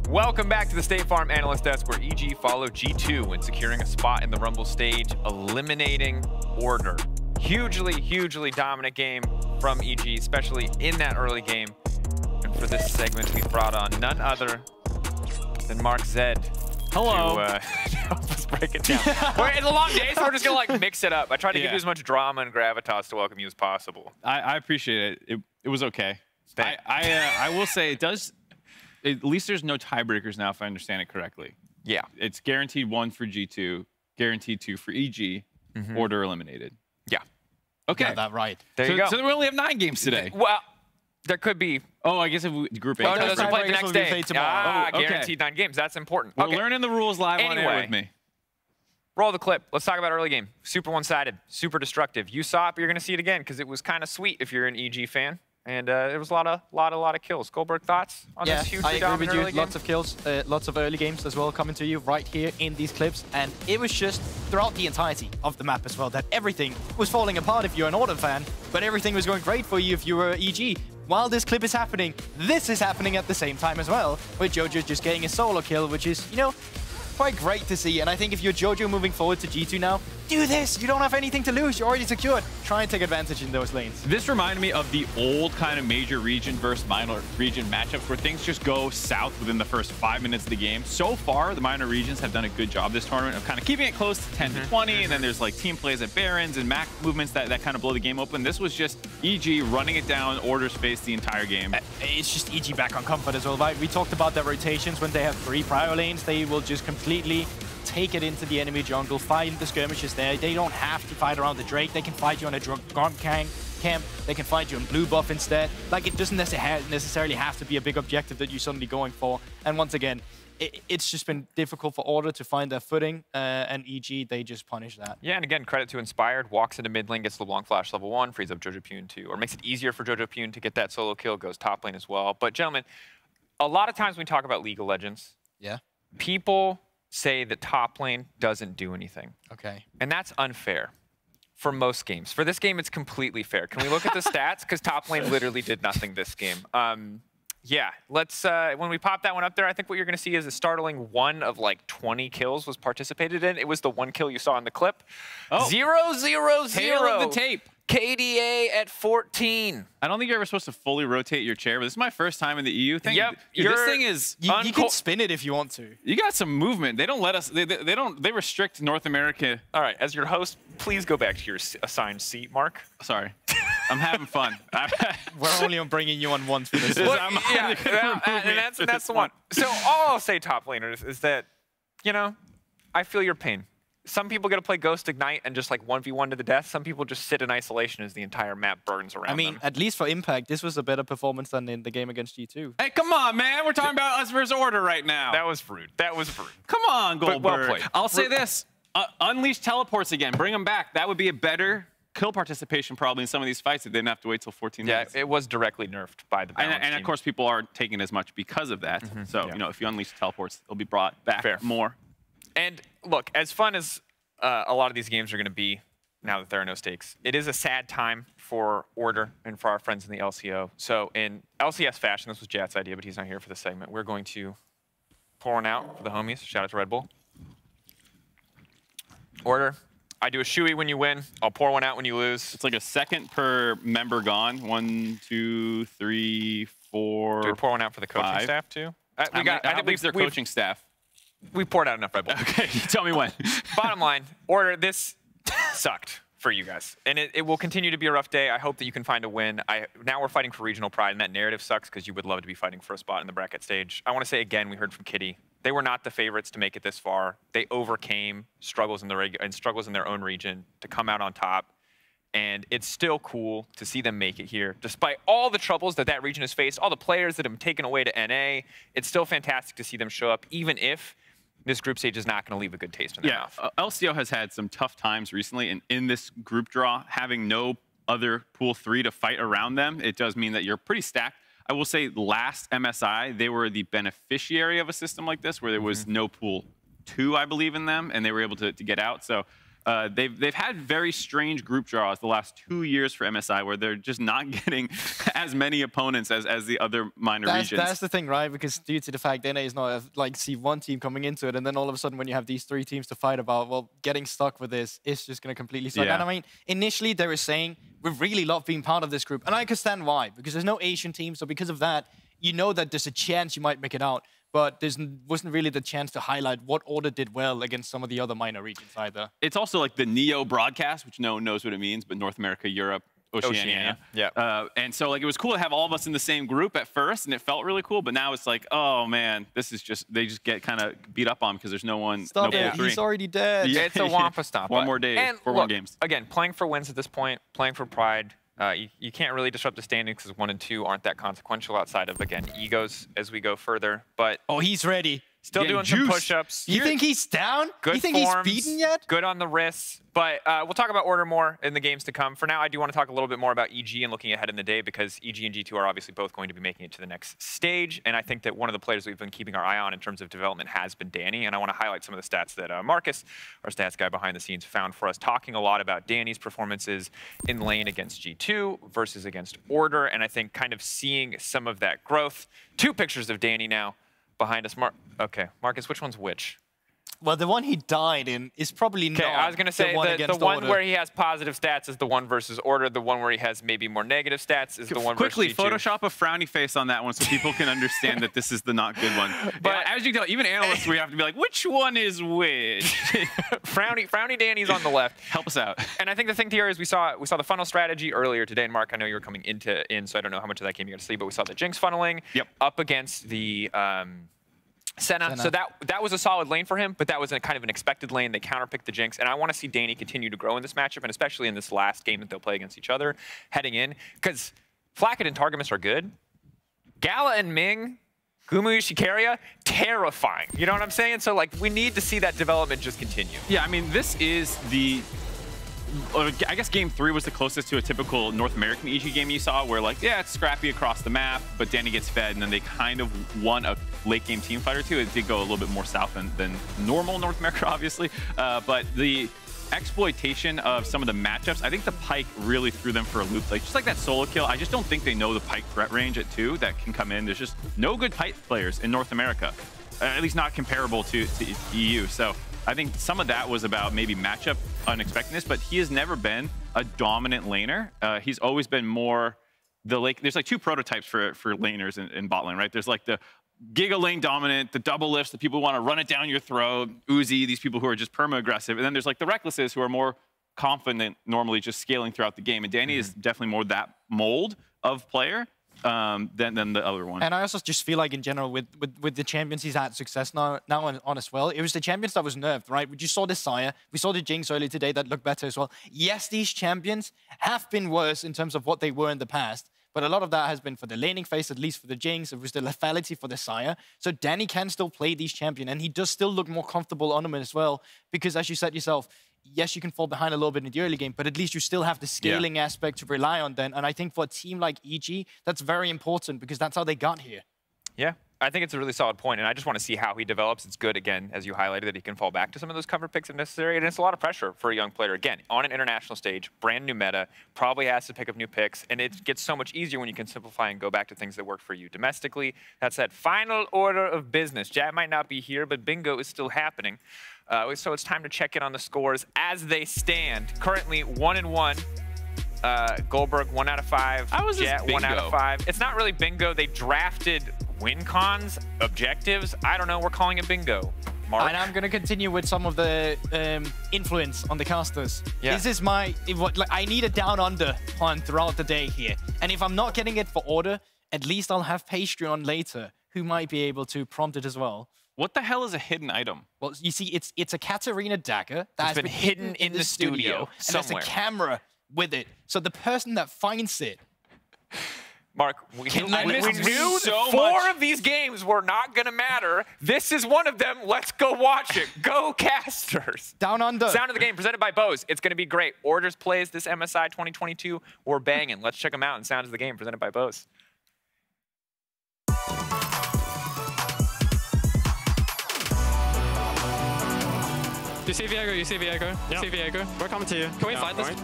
Welcome back to the State Farm Analyst Desk, where EG followed G2 when securing a spot in the Rumble stage, eliminating Order. Hugely dominant game from EG, especially in that early game. And for this segment, we brought on none other than Mark Zed. Hello. To help us break it down. It's a long day, so we're just gonna like mix it up. I tried to give you as much drama and gravitas to welcome you as possible. I appreciate it. It was okay. I will say it does. At least there's no tiebreakers now, if I understand it correctly. Yeah. It's guaranteed 1 for G2, guaranteed 2 for EG, Order eliminated. Yeah. Okay. Got that right. There you go. So we only have 9 games today. Well, there could be. Oh, I guess if we group 8. Oh, no, those are played the next will be day. played tomorrow. Ah, guaranteed 9 games. That's important. We're learning the rules live on air with me. Roll the clip. Let's talk about early game. Super one-sided, super destructive. You saw it, but you're going to see it again because it was kind of sweet if you're an EG fan. And there was a lot of kills. Goldberg, thoughts on this huge I agree with you. early game? Lots of kills, lots of early games as well coming to you right here in these clips. And it was just throughout the entirety of the map as well that everything was falling apart if you're an Order fan, but everything was going great for you if you were EG. While this clip is happening, this is happening at the same time as well, with Jojo just getting a solo kill, which is, you know, quite great to see. And I think if you're Jojo moving forward to G2 now, do this. You don't have anything to lose. You're already secured. Try and take advantage in those lanes. This reminded me of the old kind of major region versus minor region matchups where things just go south within the first 5 minutes of the game. So far, the minor regions have done a good job this tournament of kind of keeping it close to 10 to 20, and then there's like team plays at Barons and Mac movements that kind of blow the game open. This was just EG running it down, Order space the entire game. It's just EG back on comfort as well, right? We talked about their rotations. When they have 3 prior lanes, they will just completely take it into the enemy jungle, find the skirmishes there. They don't have to fight around the Drake. They can fight you on a Gromp camp. They can fight you on blue buff instead. Like, it doesn't necessarily have to be a big objective that you're suddenly going for. And once again, it's just been difficult for Order to find their footing, and EG, they just punish that. Yeah, and again, credit to Inspired. Walks into mid lane, gets LeBlanc Flash level 1, frees up Jojo Pune 2, or makes it easier for Jojo Pune to get that solo kill, goes top lane as well. But gentlemen, a lot of times when we talk about League of Legends, people say that top lane doesn't do anything. Okay. And that's unfair for most games. For this game, it's completely fair. Can we look at the stats? Because top lane literally did nothing this game. Yeah, let's, when we pop that one up there, I think what you're going to see is a startling 1 of like 20 kills was participated in. It was the 1 kill you saw in the clip. Oh. 0-0-0. Tail of the tape. KDA at 14. I don't think you're ever supposed to fully rotate your chair, but this is my first time in the EU thing. Yep. This thing is... You can spin it if you want to. You got some movement. They don't let us... They restrict North America. All right, as your host, please go back to your assigned seat, Mark. Sorry. I'm having fun. We're only bringing you on once for this. And that's the one. So all I'll say, top laners, is that, you know, I feel your pain. Some people get to play Ghost Ignite and just like 1v1 to the death. Some people just sit in isolation as the entire map burns around them. At least for Impact, this was a better performance than in the game against G2. Hey, come on, man. We're talking about us versus Order right now. That was rude. That was rude. Come on, Goldberg. Well played. I'll say this. Unleash teleports again. Bring them back. That would be a better kill participation probably in some of these fights if they didn't have to wait till 14 minutes. Yeah, it was directly nerfed by the balance and of course, people aren't taking as much because of that. So, you know, if you unleash teleports, they'll be brought back more. And look, as fun as a lot of these games are going to be now that there are no stakes, it is a sad time for Order and for our friends in the LCO. So in LCS fashion, this was Jat's idea, but he's not here for this segment. We're going to pour one out for the homies. Shout out to Red Bull. Order, I do a shoey when you win. I'll pour one out when you lose. It's like a second per member gone. 1, 2, 3, 4. Do we pour one out for the coaching 5. staff too? I think their coaching staff. We poured out enough Red Bull. Okay, tell me when. Bottom line, Order, this sucked for you guys. And it will continue to be a rough day. I hope that you can find a win. Now we're fighting for regional pride, and that narrative sucks because you would love to be fighting for a spot in the bracket stage. I want to say again, we heard from Kitty. They were not the favorites to make it this far. They overcame struggles in their own region to come out on top. And it's still cool to see them make it here. Despite all the troubles that region has faced, all the players that have been taken away to NA, it's still fantastic to see them show up, even if this group stage is not going to leave a good taste in their mouth. LCO has had some tough times recently, and in this group draw, having no other pool 3 to fight around them, it does mean that you're pretty stacked. I will say last MSI, they were the beneficiary of a system like this where there was no pool 2, I believe, in them, and they were able to get out. So they've had very strange group draws the last 2 years for MSI, where they're just not getting as many opponents as the other minor regions. That's the thing, right? Because due to the fact NA is not a like C1 team coming into it, and then all of a sudden when you have these 3 teams to fight about, well, getting stuck with this is just going to completely suck. Yeah. And I mean, initially they were saying we really love being part of this group, and I understand why, because there's no Asian team, so because of that, you know that there's a chance you might make it out. But there wasn't really the chance to highlight what order did well against some of the other minor regions either. It's also like the NEO broadcast, which no one knows what it means, but North America, Europe, Oceania. Yeah. And so like it was cool to have all of us in the same group at first, and it felt really cool. But now it's like, oh man, this is just, they just get kind of beat up on because there's no one. Stop no it, he's already dead. Yeah, it's a Wampa stomp. One more day, and 4 more games. Again, playing for wins at this point, playing for pride. You can't really disrupt the standings because 1 and 2 aren't that consequential outside of, again, egos as we go further. But oh, he's ready. Still doing some push-ups. You think he's down? Good You think forms, he's beaten yet? Good on the wrists. But we'll talk about Order more in the games to come. For now, I do want to talk a little bit more about EG and looking ahead in the day, because EG and G2 are obviously both going to be making it to the next stage. And I think that one of the players we've been keeping our eye on in terms of development has been Danny. And I want to highlight some of the stats that Marcus, our stats guy behind the scenes, found for us, talking a lot about Danny's performances in lane against G2 versus against Order. And I think kind of seeing some of that growth. 2 pictures of Danny now behind us. Okay, Marcus, which one's which? Well, the one he died in is probably not. Okay, I was going to say the one where he has positive stats is the one versus Order. The one where he has maybe more negative stats is the one Quickly, versus G2. Photoshop a frowny face on that one so people can understand that this is the not good one. But as you can tell, even analysts, we have to be like, which one is which? Frowny Danny's on the left. Help us out. And I think the thing here is we saw the funnel strategy earlier today. And Mark, I know you were coming in, so I don't know how much of that game you got to see, but we saw the Jinx funneling up against the Senna. So that was a solid lane for him, but that was kind of an expected lane. They counterpicked the Jinx, and I want to see Danny continue to grow in this matchup, and especially in this last game that they'll play against each other heading in, because Flacket and Targamas are good. Gala and Ming, Gumu Shikaria, terrifying. You know what I'm saying? So like we need to see that development just continue. Yeah, I mean, this is the... I guess game 3 was the closest to a typical North American EG game you saw, where like, yeah, it's scrappy across the map, but Danny gets fed, and then they kind of won a late game team fight or 2. It did go a little bit more south than normal North America, obviously. But the exploitation of some of the matchups, I think the Pyke really threw them for a loop. Like just like that solo kill, I just don't think they know the Pyke threat range at 2 that can come in. There's just no good Pyke players in North America, at least not comparable to EU. So I think some of that was about maybe matchup unexpectedness, but he has never been a dominant laner. He's always been more there's like 2 prototypes for laners in bot lane, right? There's like the Giga lane dominant, the double lifts, the people who want to run it down your throat, Uzi, these people who are just perma-aggressive. And then there's like the Recklesses who are more confident, normally just scaling throughout the game. And Danny is definitely more that mold of player than the other one. And I also just feel like in general with the champions he's had success now on as well, it was the champions that was nerfed, right? We just saw the Sire, we saw the Jinx earlier today that looked better as well. Yes, these champions have been worse in terms of what they were in the past, but a lot of that has been for the laning phase, at least for the Jinx. It was the lethality for the Sire. So Danny can still play these champions, and he does still look more comfortable on them as well, because as you said yourself, yes, you can fall behind a little bit in the early game, but at least you still have the scaling aspect to rely on then. And I think for a team like EG, that's very important because that's how they got here. Yeah, I think it's a really solid point, and I just want to see how he develops. It's good, again, as you highlighted, that he can fall back to some of those cover picks if necessary, and it's a lot of pressure for a young player. Again, on an international stage, brand new meta, probably has to pick up new picks, and it gets so much easier when you can simplify and go back to things that work for you domestically. That said, final order of business. Jat might not be here, but bingo is still happening. So it's time to check in on the scores as they stand. Currently 1-1. Goldberg 1 out of 5. Jet 1 out of 5. It's not really bingo. They drafted win cons, objectives. I don't know. We're calling it bingo. Mark? And I'm going to continue with some of the influence on the casters. Yeah. This is I need a down under on throughout the day here. And if I'm not getting it for order, at least I'll have pastry on later, who might be able to prompt it as well. What the hell is a hidden item? Well, you see, it's a Katarina dagger that's been hidden in the studio. And there's a camera with it. So the person that finds it... Mark, we knew so 4 of these games were not going to matter. This is one of them. Let's go watch it. Go casters. Down under. Sound of the game presented by Bose. It's going to be great. Orders plays this MSI 2022. We're banging. Let's check them out. And Sound of the game presented by Bose. You see Viego, you see Viego, you see Viego. We're coming to you. Can we fight this?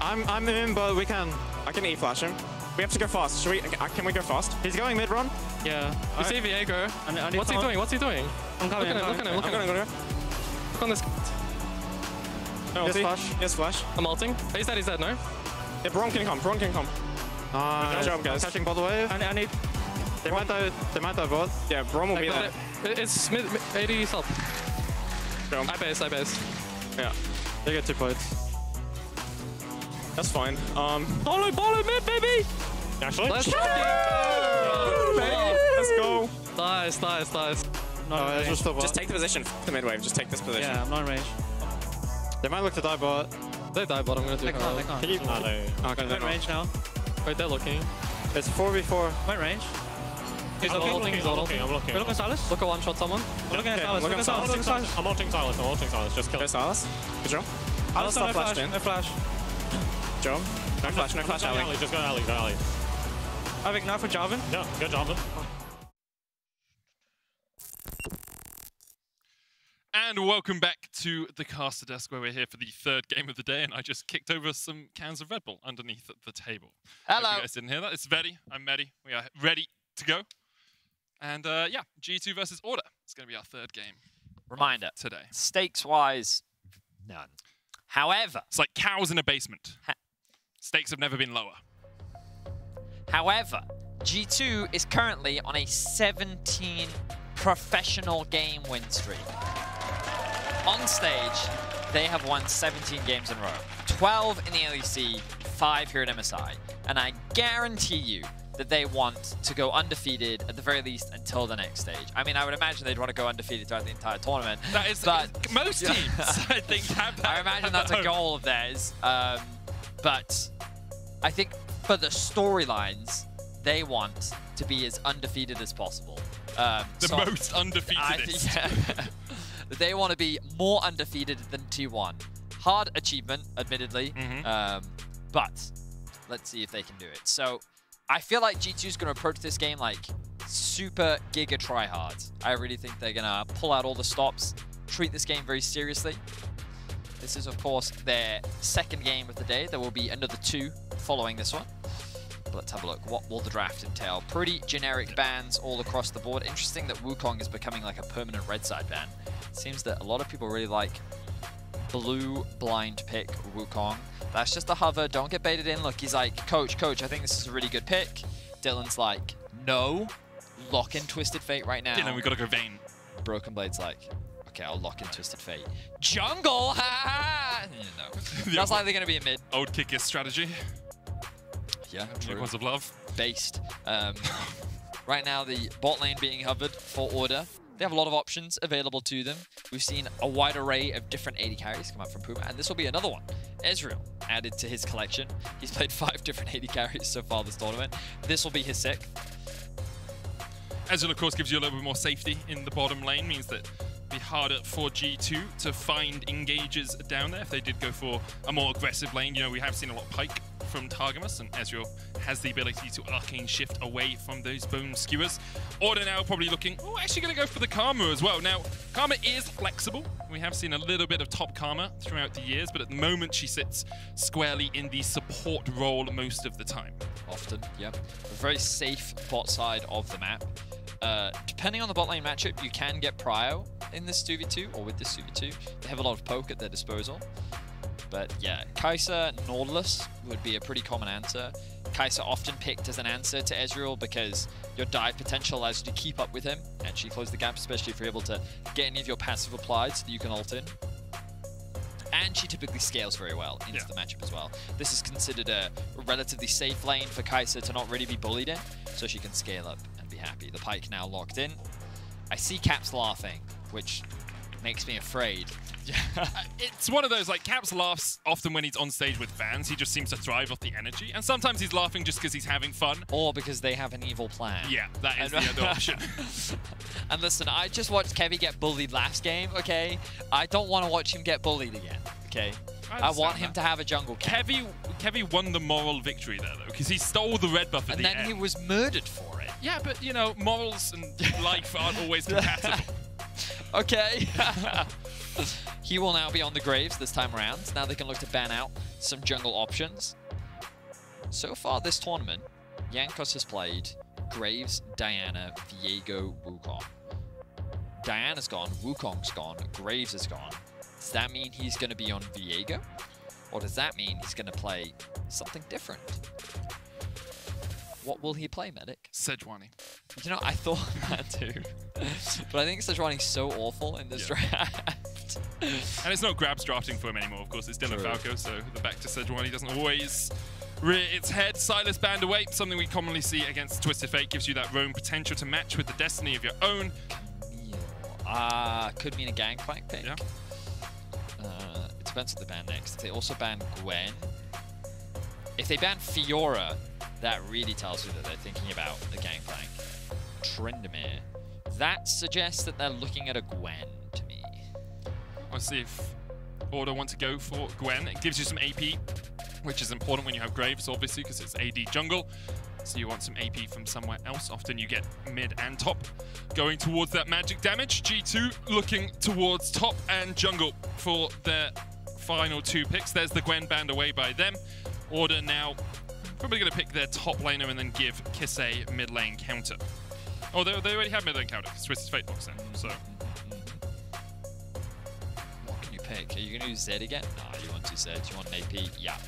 I'm in, but we can. I can E-flash him. We have to go fast. Should we? Can we go fast? He's going mid-run. Yeah. You see Viego. What's he doing? What's he doing? I'm coming. Look at him. Look at him. Look on this. Yes, flash. Yes, flash. I'm ulting. He's dead, no? Yeah, Braum can come. Braum can come. Good job, guys. Catching bottle wave. I need... They might die both. Yeah, Braum will be there. It's mid 80 sub. I base. Yeah. They get 2 plates. That's fine. Bolo mid, baby! Actually? Let's go! Let's go! Nice. Just take the position. F the mid wave. Just take this position. Yeah, I'm not in range. They might look to die bot. They die bot. I'm gonna do it. They can't. Can you? No, I'm in range now. Wait, they're looking. It's 4v4. I'm in range. He's ulting. I'm looking. We're looking Silas. Look at one shot someone. We're looking at Silas. Look at Silas. I'm ulting Silas. Just kill Silas. Good job. I'll stop flashed in. No flash. Job. No flash, alley. Just go alley. I think now for Jarvan. Yeah, go Jarvan. And welcome back to the caster desk, where we're here for the 3rd game of the day, and I just kicked over some cans of Red Bull underneath the table. Hello. Hope you guys didn't hear that. It's Vedi. I'm Medi. We are ready to go. And yeah, G2 versus Order. It's going to be our 3rd game. Reminder. Today. Stakes-wise, none. However... It's like cows in a basement. Stakes have never been lower. However, G2 is currently on a 17 professional game win streak. On stage, they have won 17 games in a row. 12 in the LEC, 5 here at MSI. And I guarantee you that they want to go undefeated at the very least until the next stage. I mean, I would imagine they'd want to go undefeated throughout the entire tournament. That is, most teams, I think, have that. I imagine that's a goal of theirs. But I think for the storylines, they want to be as undefeated as possible. The most undefeatedest. Yeah. They want to be more undefeated than T1. Hard achievement, admittedly, but let's see if they can do it. So I feel like G2 is going to approach this game like super giga tryhard. I really think they're going to pull out all the stops, treat this game very seriously. This is, of course, their 2nd game of the day. There will be another 2 following this one. But let's have a look. What will the draft entail? Pretty generic bans all across the board. Interesting that Wukong is becoming like a permanent red side ban. Seems that a lot of people really like blue blind pick Wukong. That's just a hover. Don't get baited in. Look, he's like, Coach, I think this is a really good pick. Dylan's like, no. Lock in Twisted Fate right now. Dylan, we got to go Vayne. Broken Blade's like, okay, I'll lock in Twisted Fate. Jungle! Ha ha! No. That's likely going to be a mid. Old kick is strategy. Yeah, true. Because of love. Based. Right now, the bot lane being hovered for Order. They have a lot of options available to them. We've seen a wide array of different AD carries come out from Puma, and this will be another one. Ezreal added to his collection. He's played 5 different AD carries so far this tournament. This will be his 6th. Ezreal, of course, gives you a little bit more safety in the bottom lane, means that it'll be harder for G2 to find engages down there if they did go for a more aggressive lane. You know, we have seen a lot of Pike from Targamas, and Ezreal has the ability to arcane shift away from those bone skewers. Order now probably looking, actually going to go for the Karma as well. Now, Karma is flexible. We have seen a little bit of top Karma throughout the years, but at the moment she sits squarely in the support role most of the time. Often, yeah. A very safe bot side of the map. Depending on the bot lane matchup, you can get Prio in this 2v2, or with this 2v2. They have a lot of poke at their disposal. But yeah, Kai'Sa Nautilus would be a pretty common answer. Kai'Sa often picked as an answer to Ezreal because your dive potential allows you to keep up with him, actually close the gap, especially if you're able to get any of your passive applied so that you can ult in. And she typically scales very well into the matchup as well. This is considered a relatively safe lane for Kai'Sa to not really be bullied in, so she can scale up and be happy. The Pyke now locked in. I see Caps laughing, which makes me afraid. It's one of those, like, Caps laughs often when he's on stage with fans. He just seems to thrive off the energy. And sometimes he's laughing just because he's having fun. Or because they have an evil plan. Yeah, that is the other option. And listen, I just watched Kevy get bullied last game, okay? I don't want to watch him get bullied again, okay? I want him to have a jungle camp. Kevy won the moral victory there, though, because he stole the red buff at the end. And then he was murdered for it. Yeah, but, you know, morals and life aren't always compatible. Okay. He will now be on the Graves this time around. Now they can look to ban out some jungle options. So far this tournament, Jankos has played Graves, Diana, Viego, Wukong. Diana's gone, Wukong's gone, Graves is gone. Does that mean he's going to be on Viego? Or does that mean he's going to play something different? What will he play, Medic? Sejuani. You know, I thought that too. But I think Sejuani's so awful in this draft. And it's not Grabs drafting for him anymore, of course. It's Dylan Falco, so the back to Sejuani doesn't always rear its head. Silas banned away, something we commonly see against Twisted Fate. Gives you that roam potential to match with the destiny of your own. Could mean a Gangplank pick. Yeah. It depends what they ban next. If they also ban Gwen. If they ban Fiora, that really tells you that they're thinking about a Gangplank. Tryndamere. That suggests that they're looking at a Gwen to me. Let's see if Order want to go for Gwen. It gives you some AP, which is important when you have Graves, obviously, because it's AD jungle. So you want some AP from somewhere else. Often you get mid and top. Going towards that magic damage. G2 looking towards top and jungle for their final two picks. There's the Gwen banned away by them. Order now probably going to pick their top laner and then give Kisei mid lane counter. Oh, they already have mid lane counter because Twisted Fate locks in. So what can you pick? Are you going to use Zed again? No, you want to Zed. You want an AP? Yeah.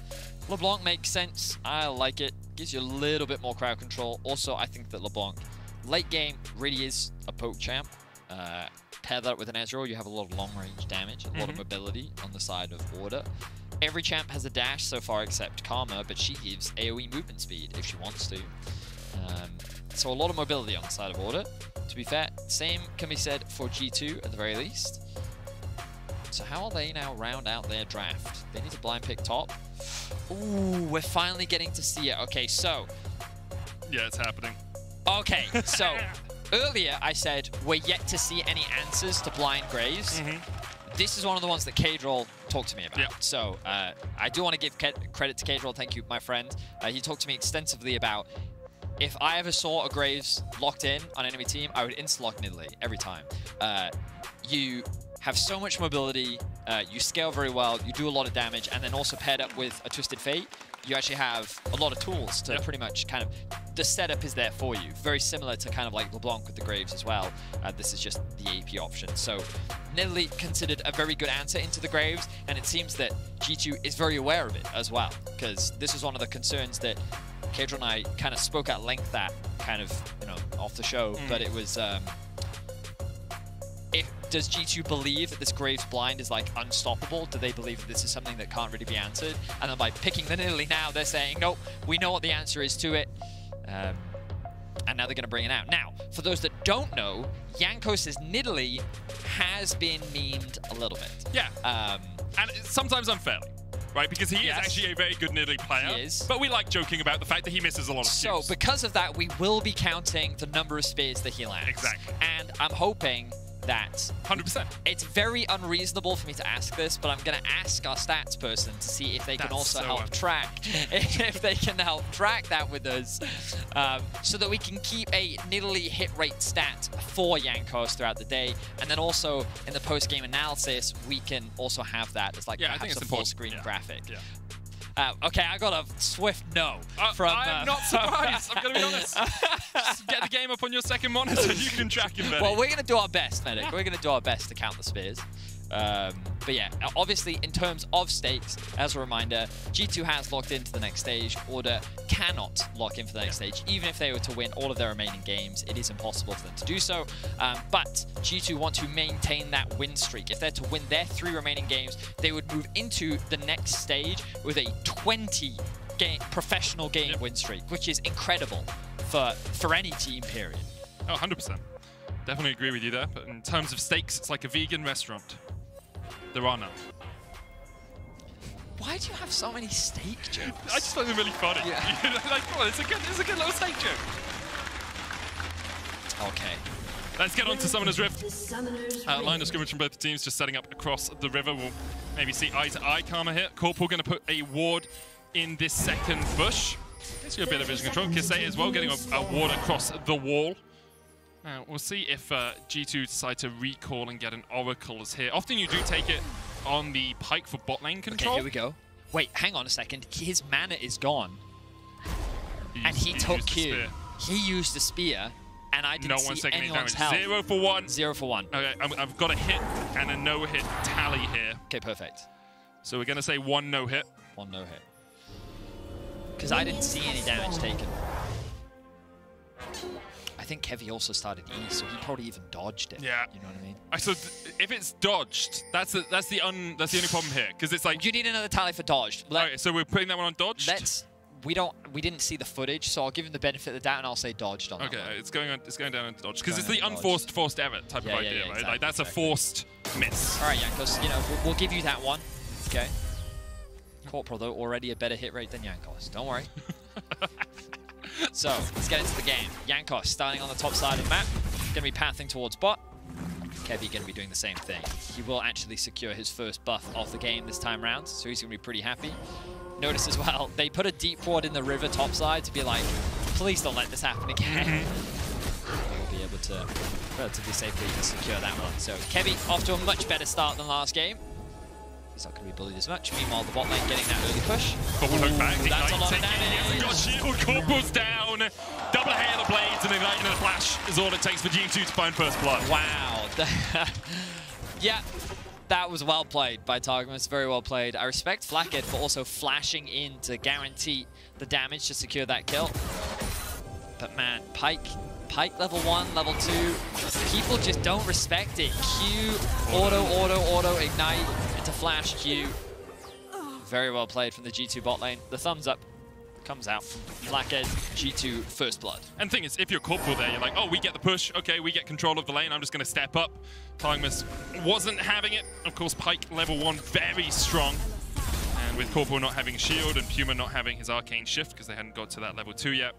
LeBlanc makes sense. I like it. Gives you a little bit more crowd control. Also, I think that LeBlanc, late game, really is a poke champ. Pair that with an Ezreal, you have a lot of long-range damage, a lot of mobility on the side of Order. Every champ has a dash so far except Karma, but she gives AoE movement speed if she wants to. So a lot of mobility on the side of Order. To be fair, same can be said for G2 at the very least. So how will they now round out their draft? They need to blind pick top. Ooh, we're finally getting to see it. Okay, so. Yeah, it's happening. Okay, so earlier I said we're yet to see any answers to blind Graves. This is one of the ones that Kadrol talked to me about. Yeah. So I do want to give credit to Kadrol. Thank you, my friend. He talked to me extensively about if I ever saw a Graves locked in on enemy team, I would insta-lock Nidalee every time. You have so much mobility, you scale very well, you do a lot of damage, and then also paired up with a Twisted Fate, you actually have a lot of tools to pretty much kind of, the setup is there for you. Very similar to kind of like LeBlanc with the Graves as well. This is just the AP option. So Nidalee considered a very good answer into the Graves, and it seems that G2 is very aware of it as well, because this was one of the concerns that Kadrol and I kind of spoke at length at, kind of, you know, off the show, but it was, does G2 believe that this Graves blind is like unstoppable? Do they believe that this is something that can't really be answered? And then by picking the Nidalee now, they're saying, nope, we know what the answer is to it. And now they're going to bring it out. Now, for those that don't know, Jankos' Nidalee has been memed a little bit. Yeah. And sometimes unfairly. Right, because he is actually a very good Nidalee player. He is. But we like joking about the fact that he misses a lot of So, because of that, we will be counting the number of spears that he lands. Exactly. And I'm hoping that 100%. It's very unreasonable for me to ask this, but I'm going to ask our stats person to see if they can also help track, if they can help track that with us, so that we can keep a Nidalee hit rate stat for Jankos throughout the day, and then also in the post-game analysis, we can also have that as like perhaps a full-screen graphic. Yeah. Okay, I got a swift no from... I'm not surprised, I'm going to be honest. Just get the game up on your second monitor, you can track him better. Well, we're going to do our best, Medic. We're going to do our best to count the spears. But yeah, obviously, in terms of stakes, as a reminder, G2 has locked into the next stage. Order cannot lock in for the next stage. Even if they were to win all of their remaining games, it is impossible for them to do so. But G2 want to maintain that win streak. If they're to win their 3 remaining games, they would move into the next stage with a 20-game professional game win streak, which is incredible for any team, period. Oh, 100%. Definitely agree with you there. But in terms of stakes, it's like a vegan restaurant. There are none. Why do you have so many steak jokes? I just find them really funny. Yeah. Like, come on, it's a good little steak joke. Okay. Let's get on to Summoner's Rift. Line of scrimmage from both teams just setting up across the river. We'll maybe see eye-to-eye Karma here. Corporal going to put a ward in this second bush. Gets you a bit of vision control. Kisei as well getting a ward across the wall. We'll see if G2 decide to recall and get an Oracles here. Often you do take it on the Pyke for bot lane control. Okay, here we go. Wait, hang on a second. His mana is gone. And he took Q. He used the spear, and I didn't see anyone's health. 0 for 1. 0 for 1. Okay, I've got a hit and a no-hit tally here. Okay, perfect. So we're going to say 1 no-hit. 1 no-hit. Because I didn't see any damage taken. I think Kevy also started E, so he probably even dodged it. Yeah. You know what I mean? So if it's dodged, that's the only problem here, because it's like you need another tally for dodged. Okay, so we're putting that one on dodged. We didn't see the footage, so I'll give him the benefit of the doubt and I'll say dodged on that. Okay, one. it's going down into dodge because it's the unforced forced error type of idea, right? Exactly, like that's a forced miss. All right, Jankos, you know we'll give you that one. Okay. Corporal though already a better hit rate than Jankos. Don't worry. So let's get into the game. Jankos starting on the top side of the map, going to be pathing towards bot. Kevy going to be doing the same thing. He will actually secure his first buff of the game this time round, so he's going to be pretty happy. Notice as well, they put a deep ward in the river topside to be like, please don't let this happen again. We'll be able to relatively safely secure that one. So Kevy off to a much better start than last game. He's not going to be bullied as much. Meanwhile, the bot lane getting that early push. Corporal hook back. That's a lot of damage. He hasn't got shield. Corporal's down. Double hail of blades and igniting and a flash is all it takes for G2 to find first blood. Wow. Yeah. That was well played by Targamas, very well played. I respect Flackhead for also flashing in to guarantee the damage to secure that kill. But man, Pyke level 1, level 2, people just don't respect it. Q, auto, ignite, into flash Q. Very well played from the G2 bot lane. The thumbs up comes out. Flackhead, G2, first blood. And the thing is, if you're Corporal there, you're like, oh, we get the push. Okay, we get control of the lane. I'm just going to step up. Targamas wasn't having it. Of course, Pyke level 1, very strong. And with Corporal not having shield and Puma not having his arcane shift because they hadn't got to that level 2 yet,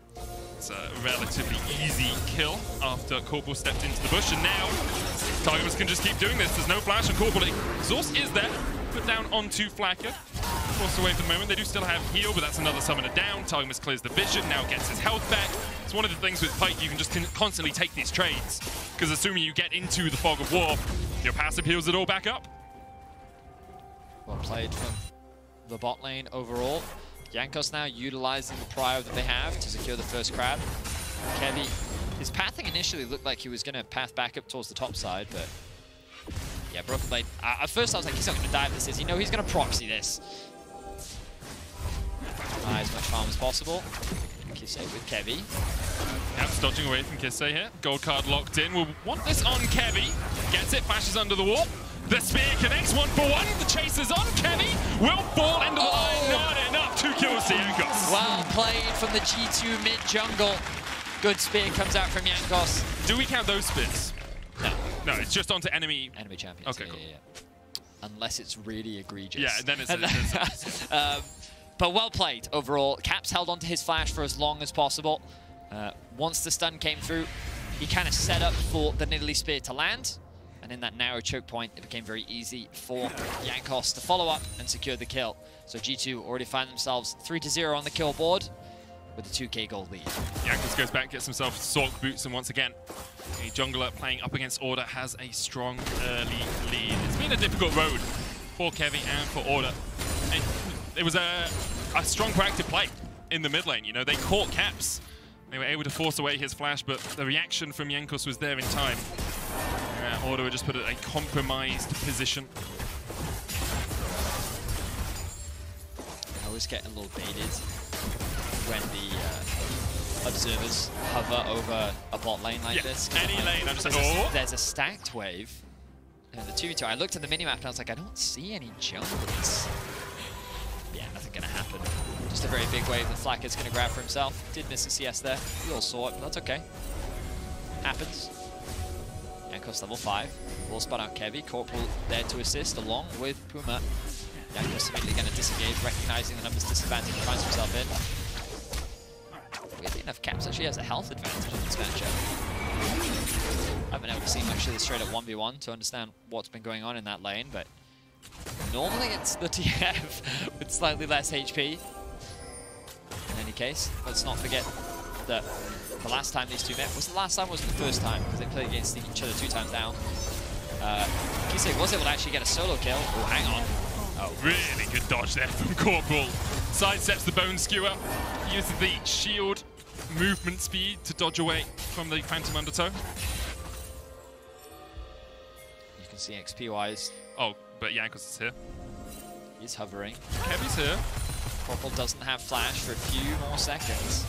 it's a relatively easy kill after Corporal stepped into the bush. And now Targamas can just keep doing this. There's no flash on Corporal. Exhaust is there. Put down onto Flacker. Forced away for the moment. They do still have heal, but that's another summoner down. Targamas clears the vision, now gets his health back. It's one of the things with Pyke, you can just constantly take these trades. Because assuming you get into the fog of war, your passive heals it all back up. Well played from the bot lane overall. Jankos now utilizing the prio that they have to secure the first crab. Kevy, his pathing initially looked like he was going to path back up towards the top side, but yeah, Broken Blade. At first I was like, he's not going to dive this, is he? No, he's going to proxy this. As much farm as possible. Kisei with Kevy. Caps dodging away from Kisei here. Gold card locked in. We'll want this on Kevy. Gets it, flashes under the wall. The spear connects 1 for 1. The chase is on. Kevy will fall into the line. Not enough. 2 kills to Jankos. Well played from the G2 mid jungle. Good spear comes out from Jankos. Do we count those spears? No. No, it's just onto enemy champions. Okay, cool. Yeah. Unless it's really egregious. Yeah, then it's but well played overall. Caps held onto his flash for as long as possible. Once the stun came through, he kind of set up for the Nidalee Spear to land. And in that narrow choke point, it became very easy for Jankos to follow up and secure the kill. So G2 already find themselves 3-0 on the kill board with a 2k gold lead. Jankos goes back, gets himself Sork boots, and once again, a jungler playing up against Order has a strong early lead. It's been a difficult road for Kevy and for Order. It was a strong proactive play in the mid lane. You know, they caught Caps. They were able to force away his flash, but the reaction from Jankos was there in time. Order were just put in a compromised position. I always get a little baited when the observers hover over a bot lane like this. Any lane, I'm just like, oh! There's a stacked wave. And the 2v2, I looked at the minimap and I was like, I don't see any junglers. Yeah, nothing gonna happen. Just a very big wave that Flacker's gonna grab for himself. Did miss a CS there. We all saw it, but that's okay. Happens. Jankos level 5. Will spot out Kevy. Corporal there to assist along with Puma. Jankos immediately going to disengage, recognizing the numbers disadvantage, finds himself in. Weirdly enough, Caps actually has a health advantage in this matchup. I haven't been able to see much of this straight up 1v1 to understand what's been going on in that lane, but normally it's the TF with slightly less HP. In any case, let's not forget that the last time these two met was the last time, was the first time, because they played against each other 2 times down. Kisei was able to actually get a solo kill. Oh, hang on. Oh, really good dodge there from Corporal. Sidesteps the Bone Skewer, uses the shield movement speed to dodge away from the Phantom Undertow. You can see XP-wise. Oh, but Jankos is here. He's hovering. Kevy's here. Corporal doesn't have flash for a few more seconds.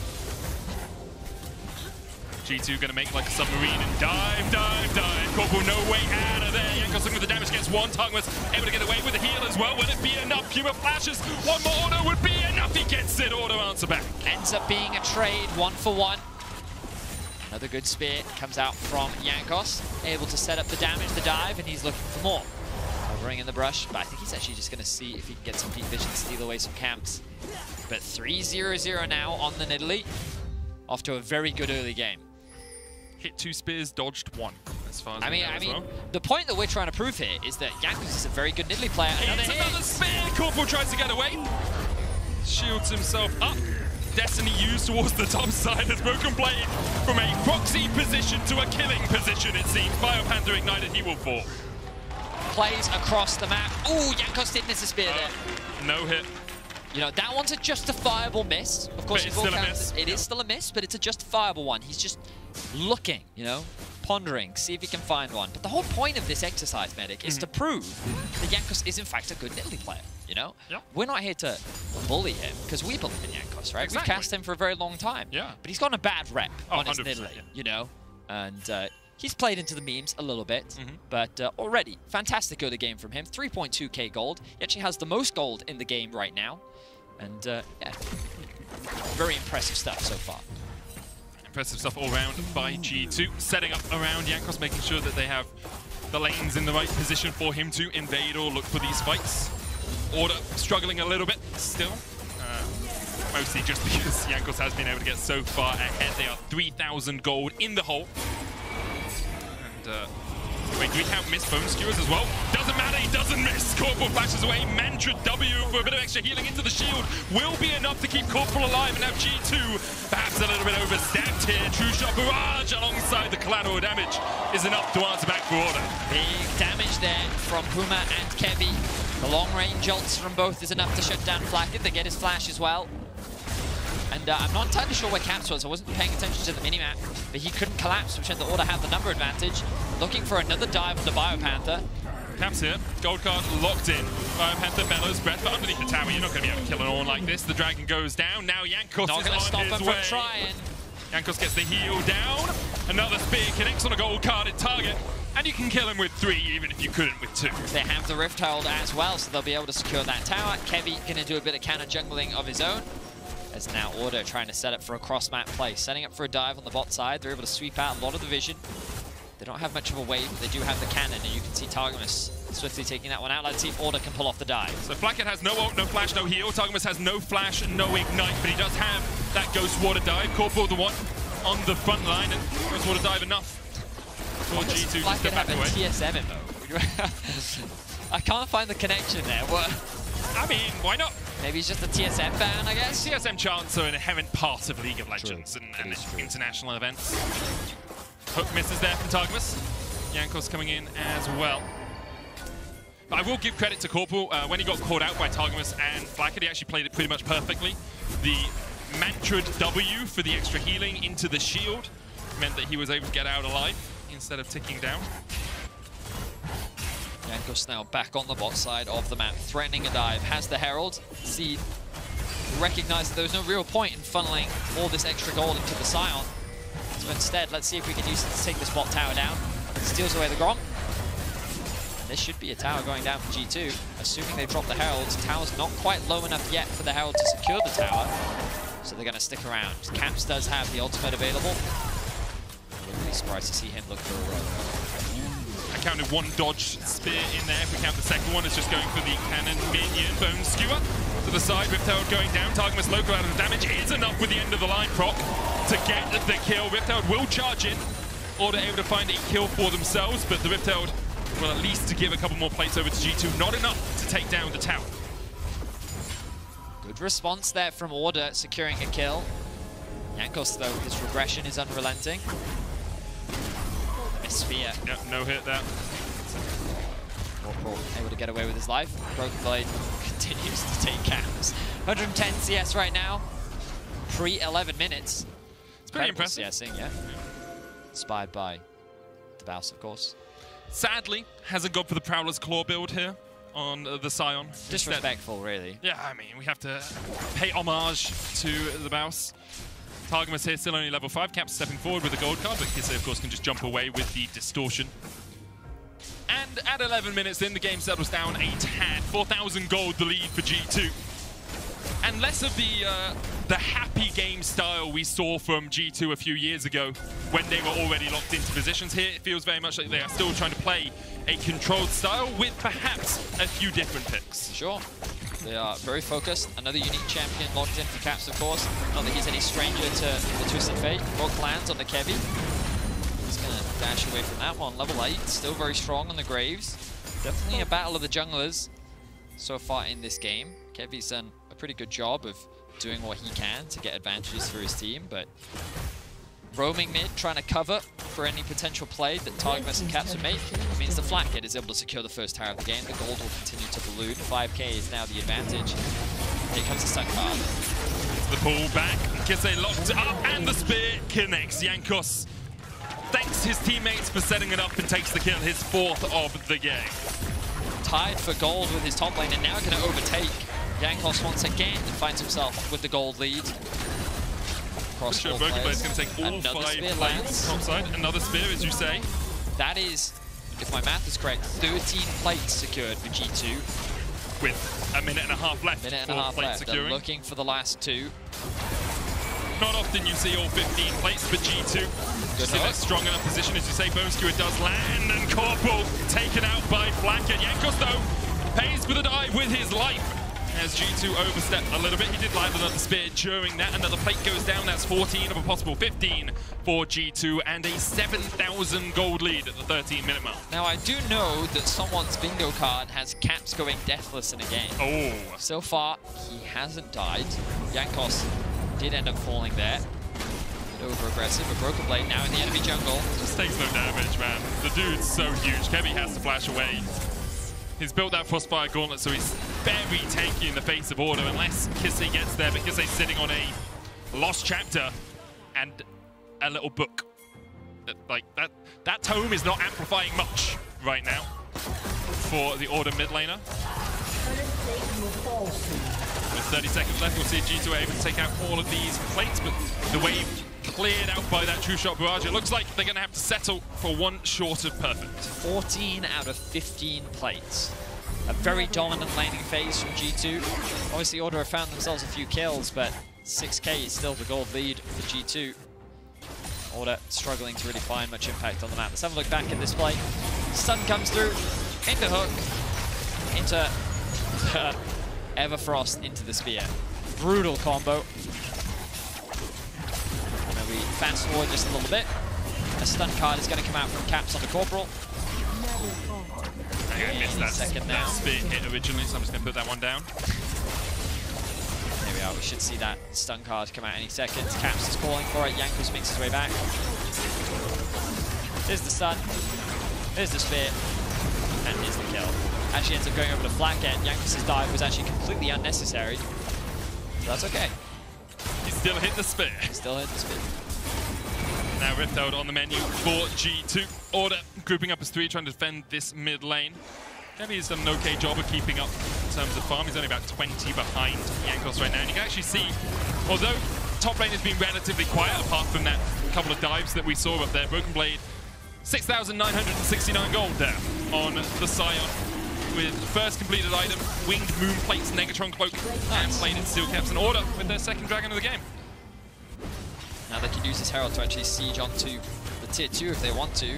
G2 going to make like a submarine and dive, dive, dive. Corporal no way out of there. Jankos looking for the damage, gets one. Targmas able to get away with the heal as well. Will it be enough? Puma flashes. One more auto would be enough. He gets it. Auto answer back. Ends up being a trade, 1-for-1. Another good spear comes out from Jankos. Able to set up the damage, the dive, and he's looking for more. Hovering in the brush, but I think he's actually just going to see if he can get some peak vision, steal away some camps. But 3-0-0 now on the Nidalee. Off to a very good early game. Hit 2 spears, dodged 1. As far as I mean, well. the point that we're trying to prove here is that Jankos is a very good Nidalee player. Another spear! Corporal tries to get away. Shields himself up. Destiny used towards the top side as Broken Blade from a proxy position to a killing position, it seems. Biopanther ignited, he will fall. Plays across the map. Ooh, Jankos did miss a spear there. No hit. You know, that one's a justifiable miss. Of course, it's still a miss. It is still a miss, but it's a justifiable one. He's just looking, you know, pondering, see if he can find one. But the whole point of this exercise, Medic, is to prove that Jankos is in fact a good Nidalee player, you know? Yep. We're not here to bully him, because we believe in Jankos, right? Exactly. We've cast him for a very long time. Yeah. But he's gotten a bad rep on his 100%, Nidalee, yeah. you know? And he's played into the memes a little bit, but already, fantastic early game from him. 3.2k gold. He actually has the most gold in the game right now. And, yeah, very impressive stuff so far. Impressive stuff all round by G2. Setting up around Jankos, making sure that they have the lanes in the right position for him to invade or look for these fights. Order struggling a little bit still. Mostly just because Jankos has been able to get so far ahead. They are 3,000 gold in the hole. And, wait, do we count missed Bone Skewers as well? Doesn't matter, he doesn't miss. Corporal flashes away. Mantra W for a bit of extra healing into the shield will be enough to keep Corporal alive. And now G2 perhaps a little bit overstepped here. True Shot Barrage alongside the collateral damage is enough to answer back for Order. Big damage there from Puma and Kevy. The long range jolts from both is enough to shut down Flacket. They get his flash as well. And I'm not entirely sure where Caps was. I wasn't paying attention to the minimap, but he couldn't collapse, which meant the Order had the number advantage. Looking for another dive on the Biopanther. Caps here, gold card locked in. Biopanther bellows breath, but underneath the tower, you're not going to be able to kill an Orn like this. The dragon goes down. Now Jankos Not is going to on stop his him way. from trying. Jankos gets the heal down. Another spear connects on a gold carded target. And you can kill him with 3, even if you couldn't with 2. They have the Rift Herald as well, so they'll be able to secure that tower. Kevy going to do a bit of counter jungling of his own. As now Order trying to set up for a cross-map play. Setting up for a dive on the bot side. They're able to sweep out a lot of the vision. They don't have much of a wave, but they do have the cannon, and you can see Targamas swiftly taking that one out. Let's see if Order can pull off the dive. So Flacket has no ult, no flash, no heal. Targamas has no flash, no ignite, but he does have that Ghost Water dive. Corporal the one on the front line, and Ghost Water dive enough for G2 to step back away. TSM in mode. I can't find the connection there. What? I mean, why not? Maybe he's just a TSM fan, I guess. TSM chants are an inherent part of League of Legends and international events. Hook misses there from Targamas. Jankos coming in as well. But I will give credit to Corporal. When he got caught out by Targamas and Flacket, he actually played it pretty much perfectly. The Mantra W for the extra healing into the shield meant that he was able to get out alive instead of ticking down. Jankos now back on the bot side of the map, threatening a dive. Has the Herald. Seed recognized that there was no real point in funneling all this extra gold into the Scion. So instead, let's see if we can use it to take this bot tower down. Steals away the Grom. And this should be a tower going down for G2. Assuming they drop the Herald. Tower's not quite low enough yet for the Herald to secure the tower. So they're going to stick around. Caps does have the ultimate available. I wouldn't be surprised to see him look for a row. I counted 1 dodge spear in there. If we count the second one, it's just going for the cannon minion Bone Skewer. To the side, Rift Herald going down. Targamas local out of the damage is enough with the end of the line proc to get the kill. Rift Herald will charge in. Order able to find a kill for themselves, but the Rift Herald will at least to give a couple more plates over to G2. Not enough to take down the tower. Good response there from Order, securing a kill. Jankos, though, his regression is unrelenting. A spear. Yep, no hit there. Corporal able to get away with his life. Broken Blade continues to take caps. 110 CS right now. Pre-11 minutes. It's pretty impressive. CSing, yeah. Inspired by the Baus, of course. Sadly, hasn't gone for the Prowler's Claw build here on the Scion. Disrespectful, really. Yeah, I mean, we have to pay homage to the Baus. Targamas here still only level 5. Caps stepping forward with the gold card, but Kisse, of course, can just jump away with the distortion. And at 11 minutes in, the game settles down a tad. 4,000 gold, the lead for G2. And less of the happy game style we saw from G2 a few years ago when they were already locked into positions. Here, it feels very much like they are still trying to play a controlled style with perhaps a few different picks. Sure. They are very focused. Another unique champion locked in for Caps, of course. Not that he's any stranger to the Twisted Fate. Rock lands on the Kevy. He's going to dash away from that one. Level 8, still very strong on the Graves. Definitely a battle of the junglers so far in this game. Kevy's done a pretty good job of doing what he can to get advantages for his team, but roaming mid, trying to cover for any potential play that Targamas and Caps would make, means the Flat Kid is able to secure the first tower of the game. The gold will continue to balloon. 5k is now the advantage. Here comes the stun card. The pull back, Kisse locked up, and the spear connects. Jankos thanks his teammates for setting it up and takes the kill, his 4th of the game. Tied for gold with his top lane, and now going to overtake. Jankos once again finds himself with the gold lead. Cross sure Broken Blade's going to take all 5 plates topside. Another spear, as you say. That is, if my math is correct, 13 plates secured for G2. With a minute and a half left. Minute and a half left. They're looking for the last 2. Not often you see all 15 plates for G2. Just in a strong enough position, as you say. Bone Skewer does land, and Corporal taken out by Flacker. Jankos, though, pays for the dive with his life. As G2 overstepped a little bit, he did land another spear during that. Another plate goes down. That's 14 of a possible 15 for G2, and a 7,000 gold lead at the 13-minute mark. Now, I do know that someone's bingo card has Caps going deathless in a game. Oh. So far, he hasn't died. Jankos did end up falling there. Over-aggressive, a Broken Blade now in the enemy jungle. Just takes no damage, man. The dude's so huge. Kevy has to flash away. He's built that Frostfire Gauntlet, so he's very tanky in the face of order, unless Kisse gets there, but Kisse's sitting on a lost chapter and a little book. Like, that tome is not amplifying much right now for the Order mid laner. With 30 seconds left, we'll see G2 able to take out all of these plates, but the wave cleared out by that True Shot barrage. It looks like they're going to have to settle for one short of perfect. 14 out of 15 plates. A very dominant laning phase from G2. Obviously, Order have found themselves a few kills, but 6k is still the gold lead for G2. Order struggling to really find much impact on the map. Let's have a look back at this play. Stun comes through, into hook, into Everfrost, into the spear. Brutal combo. We fast forward just a little bit. A stun card is going to come out from Caps on the Corporal. I think I missed that spear hit originally, so I'm just going to put that one down. There we are. We should see that stun card come out any second. Caps is calling for it. Jankos makes his way back. Here's the stun. Here's the spear. And here's the kill. Actually ends up going over to flank end. Jankos' dive was actually completely unnecessary. So that's okay. He still hit the spear. Still hit the spear. Now Rift out on the menu for G2. Order grouping up as 3, trying to defend this mid lane. Kevy's done an okay job of keeping up in terms of farm. He's only about 20 behind Jankos right now. And you can actually see, although top lane has been relatively quiet, apart from that couple of dives that we saw up there, Broken Blade, 6,969 gold there on the Scion. With first completed item, Winged Moon Plates, Negatron Cloak, and plated Steel Caps, and Order with their second Dragon of the game. Now they can use this Herald to actually siege onto the tier 2 if they want to.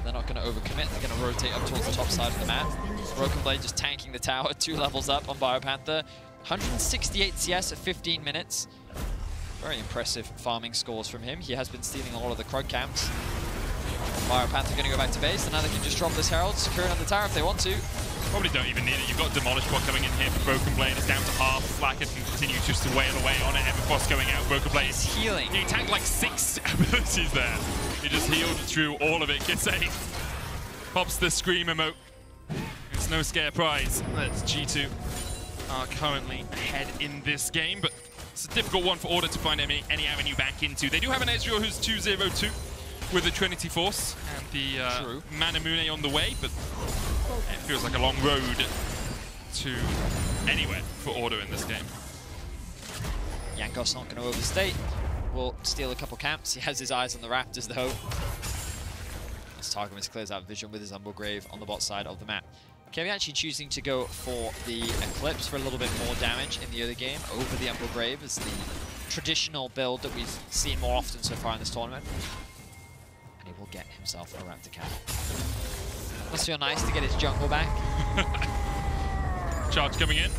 They're not going to overcommit. They're going to rotate up towards the top side of the map. Broken Blade just tanking the tower, 2 levels up on Biopanther. 168 CS at 15 minutes. Very impressive farming scores from him. He has been stealing a lot of the Krug camps. Biopanther going to go back to base, and now they can just drop this Herald, secure it on the tower if they want to. Probably don't even need it. You've got Demolish Bot coming in here for Broken Blade. It's down to half. Slacker can continue just to wail away on it. Everfrost going out. Broken Blade is healing. He tagged like 6 abilities there. He just healed through all of it. Kisei pops the scream emote. It's no scare prize. That's G2 are currently ahead in this game, but it's a difficult one for Order to find any avenue back into. They do have an Ezreal who's 2-0-2 with the Trinity Force and the Manamune on the way, but it feels like a long road to anywhere for Order in this game. Jankos not going to overstay. Will steal a couple camps. He has his eyes on the Raptors though. As Targamas clears out vision with his Humble Grave on the bot side of the map. Kevin actually choosing to go for the Eclipse for a little bit more damage in the early game over the Humble Grave as the traditional build that we've seen more often so far in this tournament. And he will get himself a Raptor cap. Must feel nice to get his jungle back. Charge coming in.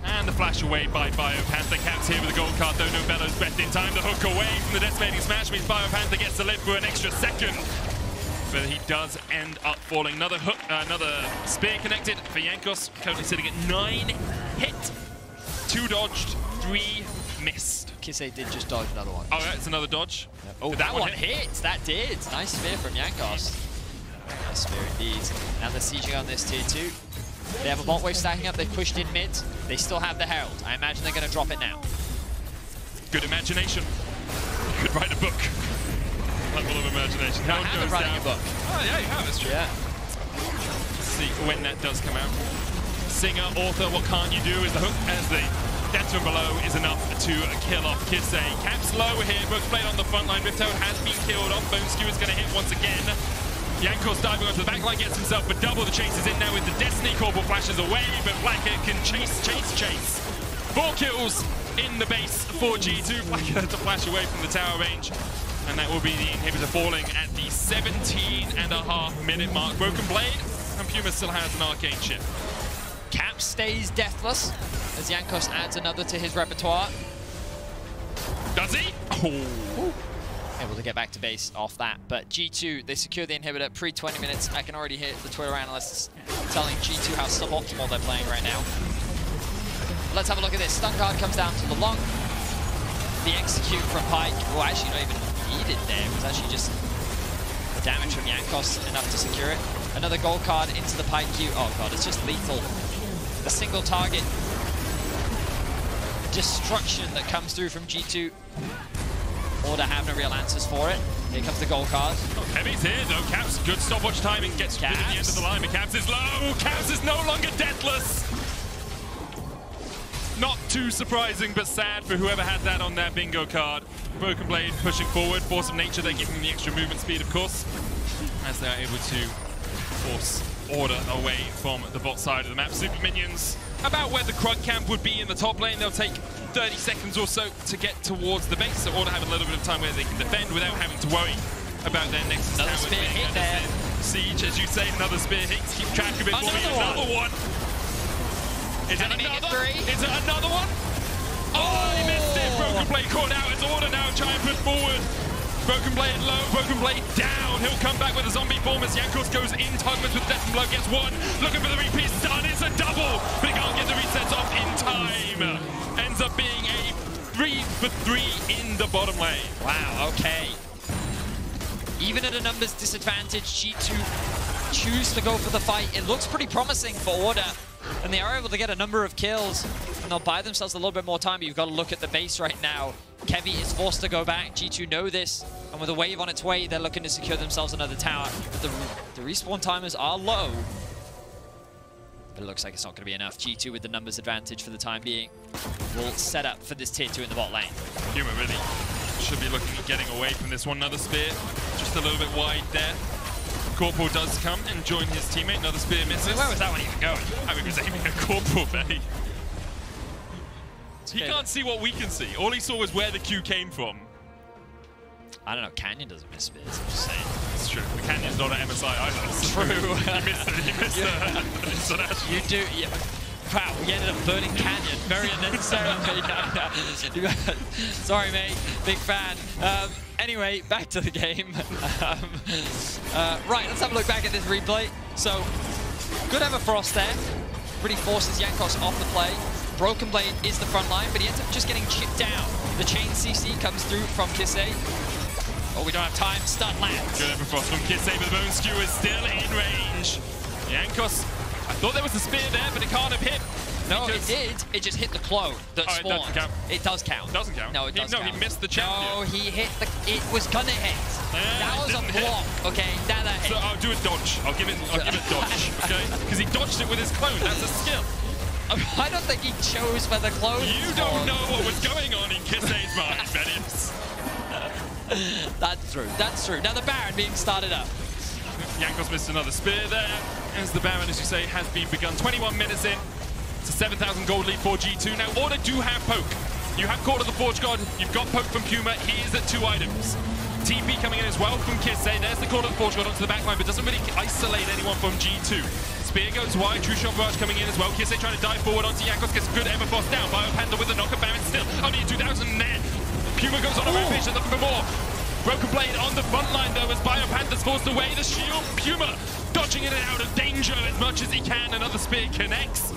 And the flash away by BioPanther. Caps here with a gold card, though no Bellows breath in time. The hook away from the decimating smash means BioPanther gets to live for an extra second. But he does end up falling. Another hook, another spear connected for Jankos. Currently sitting at 9 hit. 2 dodged, 3 missed. Kisei did just dodge another one. Oh, that's another dodge. Yep. Oh, that one hit. That did. Nice spear from Jankos. Nice spear indeed. Now they're sieging on this tier 2. They have a bot wave stacking up. They've pushed in mid. They still have the Herald. I imagine they're going to drop it now. Good imagination. You could write a book. Level of imagination. I have writing a book. Oh yeah, you have. It's true. Yeah. Let's see when that does come out. Singer, author, what can't you do is the hook as the death from below is enough to kill off Kisei. Caps low here. Brooks played on the front line. Rifthold has been killed off. Bone Skewer's going to hit once again. Jankos diving onto the backline, gets himself but double. The chase is in now with the Destiny Corporal flashes away, but Blacker can chase. 4 kills in the base for G2. Blacker to flash away from the tower range. And that will be the inhibitor falling at the 17.5-minute mark. Broken Blade, and Puma still has an arcane chip. Cap stays deathless as Jankos adds another to his repertoire. Does he? Oh. Able to get back to base off that, but G2, they secure the inhibitor pre-20 minutes. I can already hear the Twitter analysts telling G2 how suboptimal they're playing right now. Let's have a look at this. Stun card comes down to the long. The execute from Pike, well, actually not even needed there. It was actually just the damage from Jankos enough to secure it. Another gold card into the Pike Q. Oh god, it's just lethal. The single target destruction that comes through from G2. Order have no real answers for it. Here comes the gold card. Oh, Heavy's here though. Caps, good stopwatch timing. Gets rid at the end of the line, but Caps is low. Caps is no longer deathless. Not too surprising, but sad for whoever had that on their bingo card. Broken Blade pushing forward. Force of Nature, they're giving them the extra movement speed, of course, as they're able to force Order away from the bot side of the map. Super Minions, about where the Krug camp would be in the top lane. They'll take 30 seconds or so to get towards the base, so Order have a little bit of time where they can defend without having to worry about their Nexus Another spear hit there. Siege, as you say, another spear hit. Keep track of it for me. Another one. Is it another? Is it another one? Oh, he missed it. Broken Blade caught out. It's Order now trying to push forward. Broken Blade low, Broken Blade down. He'll come back with a zombie form as Jankos goes in. Tugmas with Death and Blow gets one. Looking for the repeat stun. It's a double, but he can't get the resets off in time. Ends up being a 3-for-3 in the bottom lane. Wow, okay. Even at a numbers disadvantage, G2 choose to go for the fight. It looks pretty promising for Order, and they are able to get a number of kills, and they'll buy themselves a little bit more time, but you've got to look at the base right now. Kevi is forced to go back. G2 know this, and with a wave on its way, they're looking to secure themselves another tower. But the respawn timers are low, but it looks like it's not going to be enough. G2 with the numbers advantage for the time being will set up for this tier 2 in the bot lane. Puma really should be looking at getting away from this one. Another spear, just a little bit wide there. Corporal does come and join his teammate. Another spear misses. Where was that one even going? I mean, he was aiming at Corporal, Benny. He can't see what we can see. All he saw was where the Q came from. I don't know, Canyon doesn't miss spears, I'm just saying. It's true. The Canyon's not an MSI either. So True. He missed it. He missed it. You do, yeah. Wow, we ended up burning Canyon very unnecessarily. No. Sorry, mate. Big fan. Anyway, back to the game. Right, let's have a look back at this replay. So, Good Everfrost there. Really forces Jankos off the play. Broken Blade is the front line, but he ends up just getting chipped down. The chain CC comes through from Kisei. Oh, we don't have time. Stun lands. Good Everfrost from Kisei, but the Bone Skewer is still in range. Jankos, I thought there was a spear there, but it can't have hit. No, it did. It just hit the clone that spawned. It doesn't count. It does count. Doesn't count. No, it does count. No, he missed the champion. No, he hit the... It was gonna hit. That was a block. Okay, that hit. So I'll do a dodge. I'll give it dodge, okay? Because he dodged it with his clone. That's a skill. I don't think he chose where the clone You don't know what was going on in Kisei's mind, Vedius. That's true. That's true. Now the Baron being started up. Jankos missed another spear there. As the Baron, as you say, has been begun. 21 minutes in. It's a 7,000 gold lead for G2. Now, Order do have poke. You have Court of the Forge God. You've got poke from Puma. He is at 2 items. TP coming in as well from Kisei. There's the Court of the Forge God onto the backline, but doesn't really isolate anyone from G2. Spear goes wide. True Shot Barrage coming in as well. Kisei trying to dive forward onto Jankos. Gets good Everfrost down. Biopanda with a knock. Baron still only 2,000 there. Puma goes on a rampage and looking for more. Broken Blade on the front line though as Biopanda's forced away the shield. Puma dodging in and out of danger as much as he can. Another spear connects.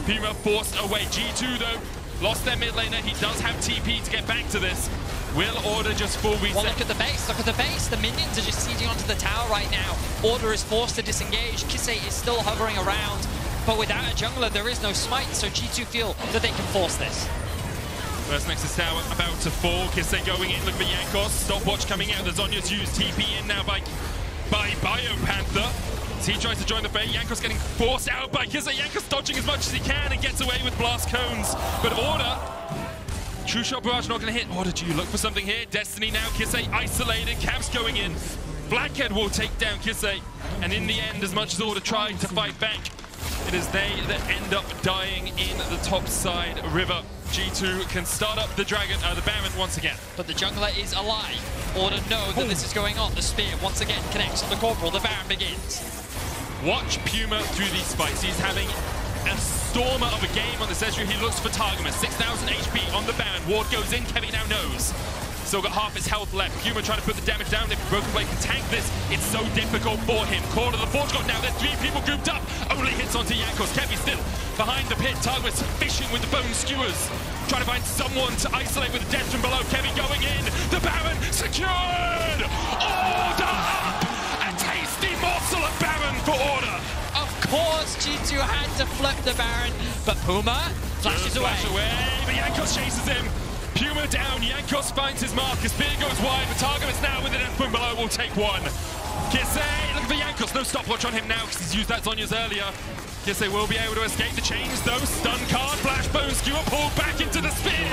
Puma forced away. G2 though lost their mid laner. He does have TP to get back to this. Will Order just full reset? Well, look at the base. Look at the base. The minions are just sieging onto the tower right now. Order is forced to disengage. Kisei is still hovering around, but without a jungler, there is no smite. So G2 feel that they can force this. First Nexus Tower about to fall. Kisei going in, look for Jankos. Stopwatch coming out. The Zonya's used. TP in now by Biopanther. As he tries to join the fray, Jankos getting forced out by Kisei. Jankos dodging as much as he can and gets away with blast cones. But Order, True Shot Barrage not going to hit. Order, do you look for something here? Destiny now, Kisei isolated. Caps going in. Blackhead will take down Kisei. And in the end, as much as Order tried to fight back, it is they that end up dying in the topside river. G2 can start up the Baron once again. But the jungler is alive. Order know that this is going on. The spear once again connects on the Corporal. The Baron begins. Watch Puma through these fights. He's having a stormer of a game on the Ezreal. He looks for Targamas. 6,000 HP on the Baron. Ward goes in. Kevin now knows. Still got half his health left. Puma trying to put the damage down. If Broken Blade can tank this, it's so difficult for him. Court of the Forge God now. There's 3 people grouped up. Only hits onto Jankos. Kevin still behind the pit. Targamas fishing with the Bone Skewers. Trying to find someone to isolate with the death from below. Kevin going in. The Baron secured. Order! A tasty morsel of Baron for Order. Of course, G2 had to flip the Baron, but Puma flashes away. But Jankos chases him. Puma down, Jankos finds his mark. His spear goes wide, but Targamas now with the death from below will take one. Kisei, looking for Jankos. No stopwatch on him now because he's used that Zonya's earlier. Kisei will be able to escape the chains though. Stun card, flash bone skewer pulled back into the spear.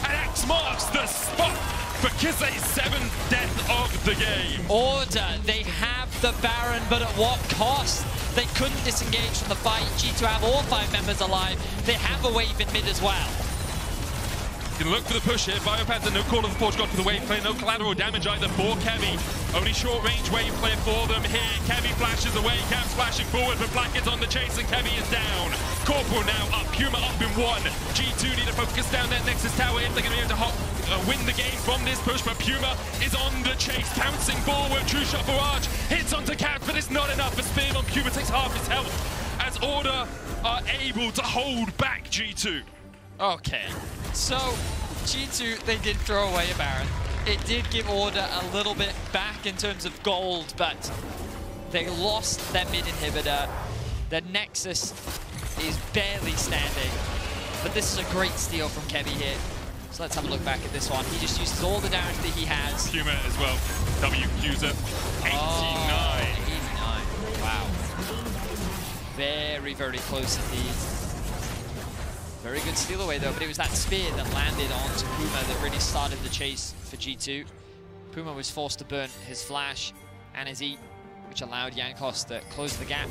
And X marks the spot for Kisei's 7th death of the game. Order, they have the Baron, but at what cost? They couldn't disengage from the fight. G2 have all 5 members alive. They have a wave in mid as well. You can look for the push here. Biopanther, no Call of the Forge God for the wave play. No collateral damage either for Kevi. Only short range wave play for them here. Kevi flashes away. Caps flashing forward, but Blackhead's on the chase and Kevi is down. Corporal now up. Puma up in 1. G2 need to focus down that Nexus Tower if they're going to be able to win the game from this push. But Puma is on the chase, pouncing forward. True Shot Barrage hits onto Caps, but it's not enough. A spin on Puma takes half his health as Order are able to hold back G2. Okay, so G2, they did throw away a Baron. It did give Order a little bit back in terms of gold, but they lost their mid inhibitor. The Nexus is barely standing, but this is a great steal from Kevi here. So let's have a look back at this one. He just uses all the damage that he has. Puma as well. WQ's at 89. Oh, 89. Wow. Very, very close indeed. Very good steal away though, but it was that spear that landed onto Puma that really started the chase for G2. Puma was forced to burn his flash and his E, which allowed Jankos to close the gap,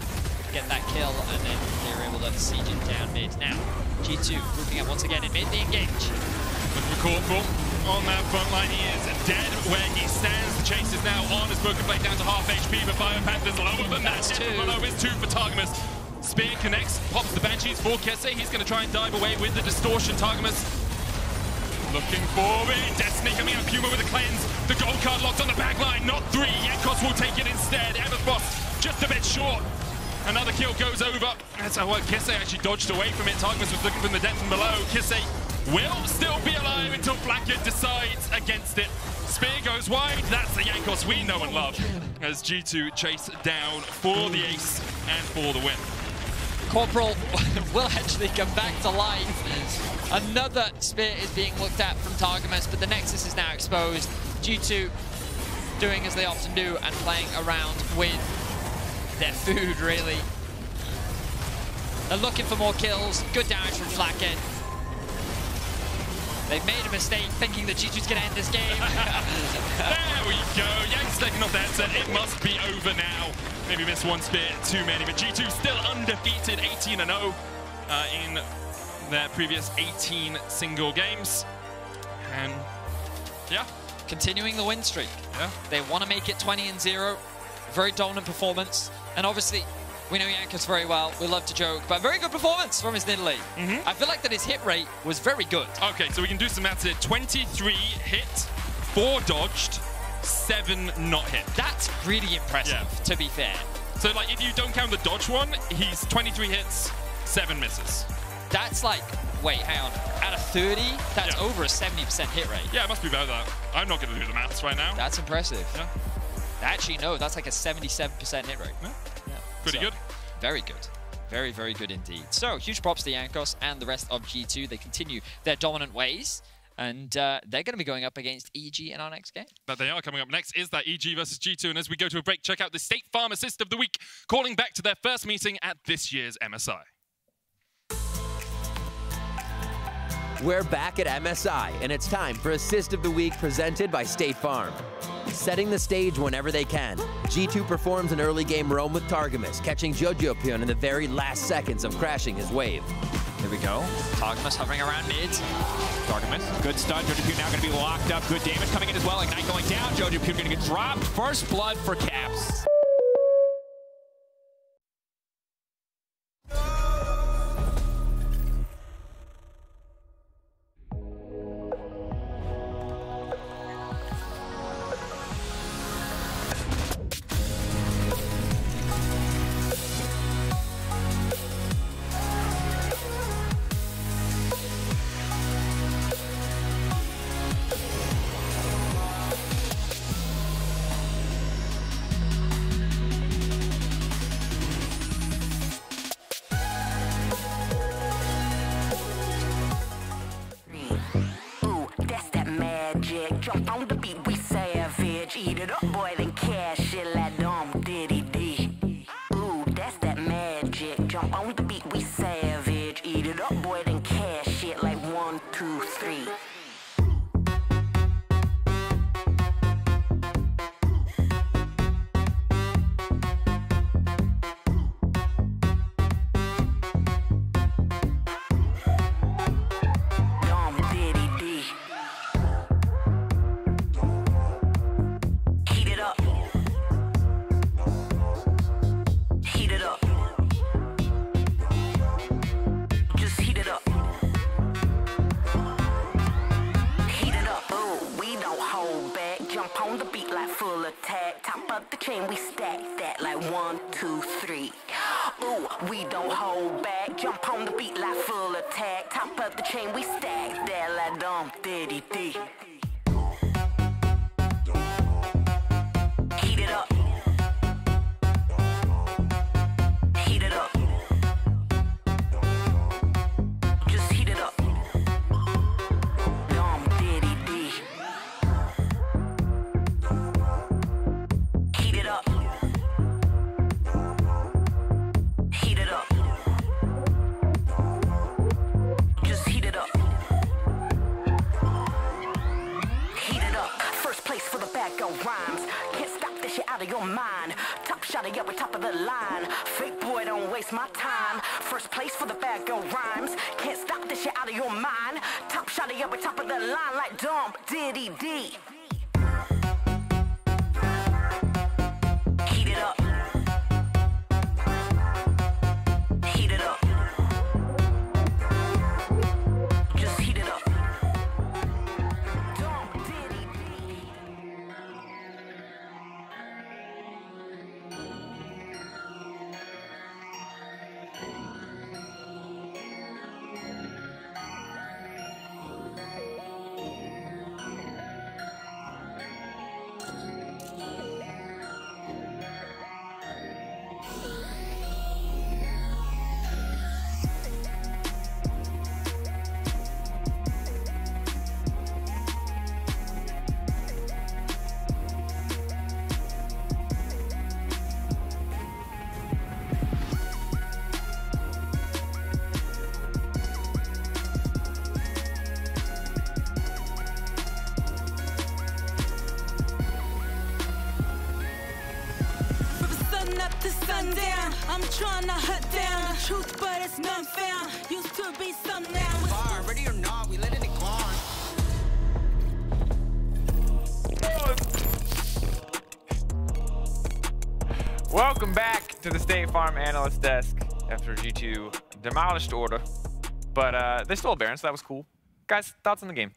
get that kill, and then they were able to siege it down mid. Now, G2 grouping up once again in mid, they engage. Look for Corporal on that front line. He is dead where he stands. The chase is now on. His Broken Blade down to half HP, but Biopanther's lower than that. Below is 2 for Targamas. Spear connects, pops the Banshees for Kisei. He's going to try and dive away with the distortion. Targamas looking for it. Destiny coming out. Puma with a cleanse. The gold card locked on the back line. Not 3. Jankos will take it instead. Everfrost just a bit short. Another kill goes over. That's how Kisse actually dodged away from it. Targus was looking from the depth from below. Kisse will still be alive until Blackhead decides against it. Spear goes wide. That's the Jankos we know and love. As G2 chase down for the ace and for the win. Corporal will actually come back to life. Another spear is being looked at from Targamas, but the Nexus is now exposed. G2 doing as they often do and playing around with their food, really. They're looking for more kills. Good damage from Flathead. They've made a mistake thinking that G2's going to end this game. There we go. Yanks taking off the headset. It must be over now. Maybe missed one spear too many, but G2 still undefeated, 18-0 in their previous 18 single games. And yeah. Continuing the win streak. Yeah. They want to make it 20-0. Very dominant performance. And obviously, we know Jankos very well. We love to joke, but very good performance from his Nidalee. I feel like that his hit rate was very good. Okay, so we can do some maths here. 23 hit, 4 dodged, 7 not hit. That's really impressive, to be fair. So, like, if you don't count the dodge one, he's 23 hits, 7 misses. That's like, wait, hang on. Out of 30, that's over a 70% hit rate. Yeah, it must be about that. I'm not going to do the maths right now. That's impressive. Yeah. Actually, no, that's like a 77% hit rate. Yeah. Pretty good. Very good. Very, very good indeed. So, huge props to Jankos and the rest of G2. They continue their dominant ways, and they're going to be going up against EG in our next game. But they are. Coming up next is that EG versus G2, and as we go to a break, check out the State Farm Assist of the Week, calling back to their first meeting at this year's MSI. We're back at MSI, and it's time for Assist of the Week presented by State Farm. Setting the stage whenever they can, G2 performs an early game roam with Targamas, catching Jojopion in the very last seconds of crashing his wave. Here we go. Targamas hovering around mid. Targamas, good stun. Jojopion now going to be locked up. Good damage coming in as well. Ignite going down. Jojopion going to get dropped. First blood for Caps. Jump on the beat, we savage. Eat it up, boy, then cash it like dumb diddy dee. Ooh, that's that magic. Jump on the beat, we savage. Eat it up, boy, then cash it like 1, 2, 3. We stack that like 1, 2, 3. Ooh, we don't hold back. Jump on the beat like full attack. Top of the chain, we stack that like dumb diddy dee. Heat it up. Heat it up. Just heat it up. Dumb diddy dee. Heat it up. Heat it up. Just heat it up. Heat it up. First place for the bag of rhymes. Can't stop this shit out of your mind. Top shot, yeah, we're top of the line. Fake boy, don't waste my time. First place for the bag of rhymes. Can't stop this shit out of your mind. Top shot, yeah, we're top of the line like dumb diddy dee. Heat it up. Heat it up. Just heat it up. up to sundown. I'm trying to hunt down the truth, but it's none found. Used to be some now. Fire, ready or not, we let it decline. Welcome back to the State Farm Analyst Desk after G2 demolished Order. But they stole a Baron, so that was cool. Guys, thoughts on the game?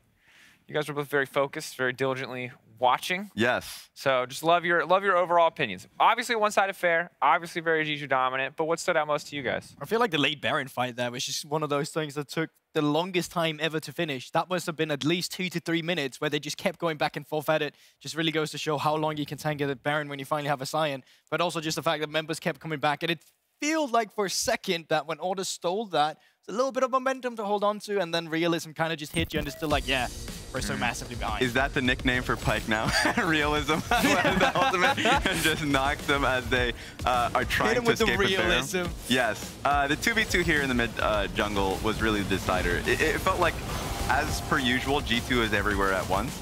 You guys were both very focused, very diligently watching. Yes. So just love your overall opinions. Obviously one-sided fair, obviously very G2 dominant, but what stood out most to you guys? I feel like the late Baron fight there was just one of those things that took the longest time ever to finish. That must have been at least 2 to 3 minutes where they just kept going back and forth at it. Just really goes to show how long you can tank a Baron when you finally have a Sion. But also just the fact that members kept coming back. And it feels like for a second that when Order stole that, it's a little bit of momentum to hold on to, and then realism kind of just hit you and it's still like, yeah, we're so massively behind. Is that the nickname for Pyke now? Realism? The ultimate and just knocks them as they are trying to escape with the realism. Yes. The 2v2 here in the mid jungle was really the decider. It felt like, as per usual, G2 is everywhere at once,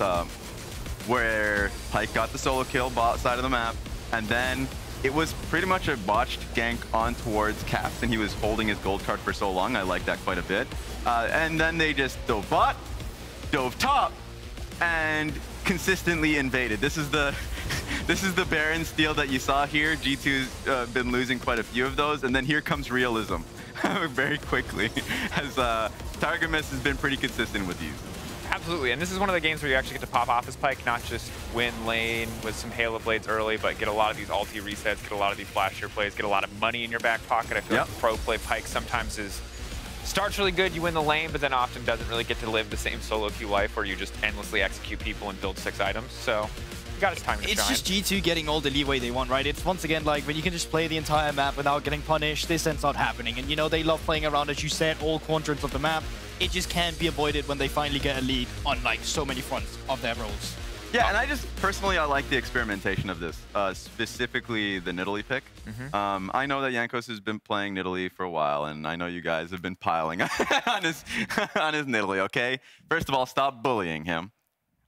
where Pyke got the solo kill bot side of the map, and then it was pretty much a botched gank on towards Caps, and he was holding his gold card for so long. I like that quite a bit. And then they just dove bot, dove top, and consistently invaded. This is the Baron steal that you saw here. G2's been losing quite a few of those, and then here comes realism very quickly, as Targamas has been pretty consistent with these. Absolutely, and this is one of the games where you actually get to pop off his Pyke, not just win lane with some Halo Blades early, but get a lot of these ulti resets, get a lot of these flashier plays, get a lot of money in your back pocket. I feel like pro play Pyke sometimes starts really good, you win the lane, but then often doesn't really get to live the same solo queue life where you just endlessly execute people and build 6 items. So you got his time to shine. It's just G2 getting all the leeway they want, right? It's once again like when you can just play the entire map without getting punished, this ends up happening. And you know, they love playing around, as you said, all quadrants of the map. It just can't be avoided when they finally get a lead on like so many fronts of their roles. Yeah, and I just personally, I like the experimentation of this, specifically the Nidalee pick. I know that Jankos has been playing Nidalee for a while, and I know you guys have been piling on his Nidalee, okay? First of all, stop bullying him.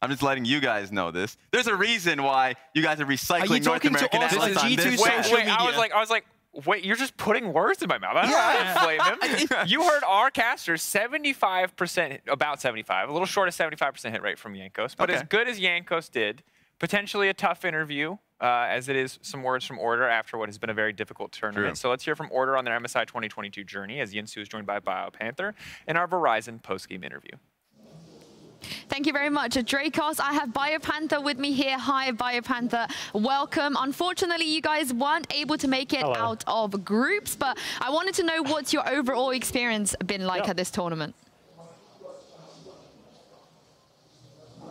I'm just letting you guys know this. There's a reason why you guys are recycling North American assets on this. Wait, I was like, wait, you're just putting words in my mouth. I don't blame him. You heard our caster, 75%, about 75, a little short of 75% hit rate from Jankos, but as good as Jankos did, potentially a tough interview, as it is some words from Order after what has been a very difficult tournament. So let's hear from Order on their MSI 2022 journey, as Yinsu is joined by BioPanther in our Verizon post-game interview. Thank you very much, Dracos. I have BioPanther with me here. Hi, BioPanther. Welcome. Unfortunately, you guys weren't able to make it out of groups, but I wanted to know what's your overall experience been like at this tournament?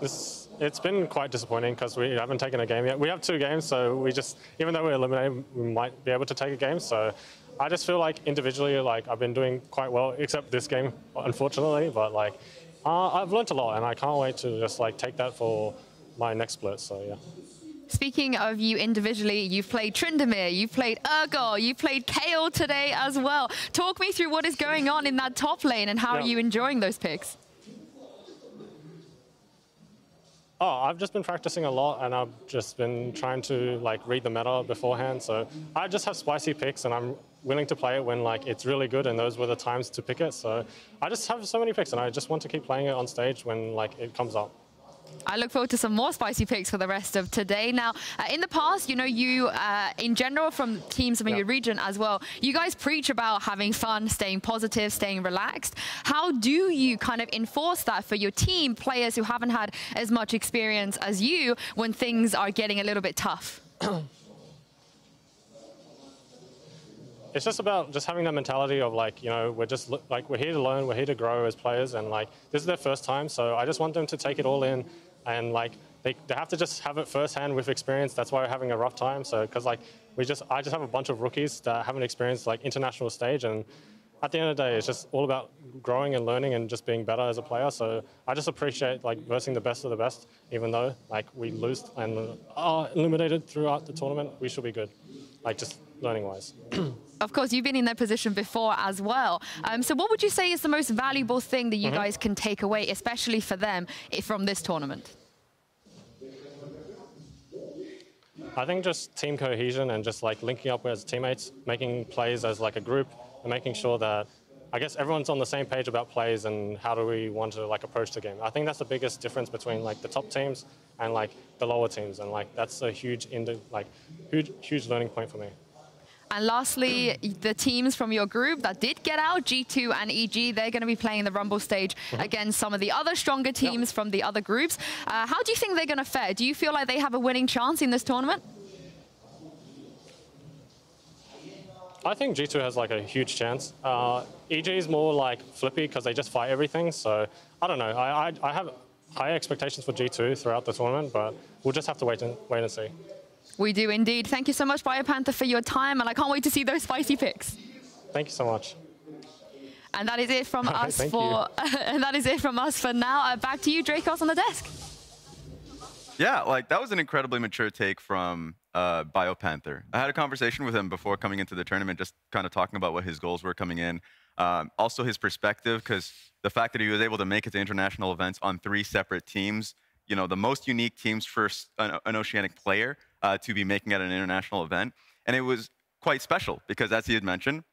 It's been quite disappointing because we haven't taken a game yet. We have 2 games, so we just, even though we're eliminated, we might be able to take a game. So I just feel like individually, like I've been doing quite well, except this game, unfortunately. But like, I've learned a lot, and I can't wait to just like take that for my next split. So yeah. Speaking of you individually, you've played Tryndamere, you've played Urgot, you played Kayle today as well. Talk me through what is going on in that top lane and how are you enjoying those picks? Oh, I've just been practicing a lot, and I've just been trying to like read the meta beforehand. So I just have spicy picks, and I'm willing to play it when like it's really good, and those were the times to pick it. So I just have so many picks, and I just want to keep playing it on stage when like it comes up. I look forward to some more spicy picks for the rest of today. Now, in the past, you know, you, in general, from teams from your region as well, you guys preach about having fun, staying positive, staying relaxed. How do you kind of enforce that for your team, players who haven't had as much experience as you, when things are getting a little bit tough? It's just about just having that mentality of like, you know, we're just like, we're here to learn, we're here to grow as players, and like this is their first time, so I just want them to take it all in, and like they have to just have it firsthand with experience. That's why we're having a rough time. So because like I just have a bunch of rookies that haven't experienced like international stage, and at the end of the day, it's just all about growing and learning and just being better as a player. So I just appreciate like versing the best of the best, even though like we lose and are eliminated throughout the tournament. We should be good, like just learning-wise. Of course, you've been in that position before as well. So what would you say is the most valuable thing that you guys can take away, especially for them, from this tournament? I think just team cohesion and just like linking up as teammates, making plays as like a group, and making sure that I guess everyone's on the same page about plays and how do we want to like approach the game. I think that's the biggest difference between like the top teams and like the lower teams, and like that's a huge huge learning point for me. And lastly, the teams from your group that did get out, G2 and EG, they're going to be playing the Rumble stage against some of the other stronger teams from the other groups. How do you think they're going to fare? Do you feel like they have a winning chance in this tournament? I think G2 has like a huge chance. EG is more like flippy because they just fight everything. So I don't know. I have high expectations for G2 throughout the tournament, but we'll just have to wait and see. We do indeed. Thank you so much, BioPanther, for your time, and I can't wait to see those spicy picks. Thank you so much. And that is it from us for and that is it from us for now. Back to you, Dracos, on the desk. Yeah, like that was an incredibly mature take from BioPanther. I had a conversation with him before coming into the tournament, just kind of talking about what his goals were coming in. Also his perspective, because the fact that he was able to make it to international events on 3 separate teams, you know, the most unique teams for an Oceanic player to be making at an international event. And it was quite special because, as he had mentioned,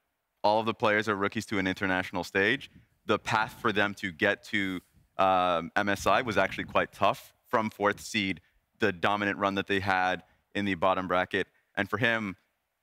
all of the players are rookies to an international stage. The path for them to get to MSI was actually quite tough from 4th seed, the dominant run that they had in the bottom bracket. And for him,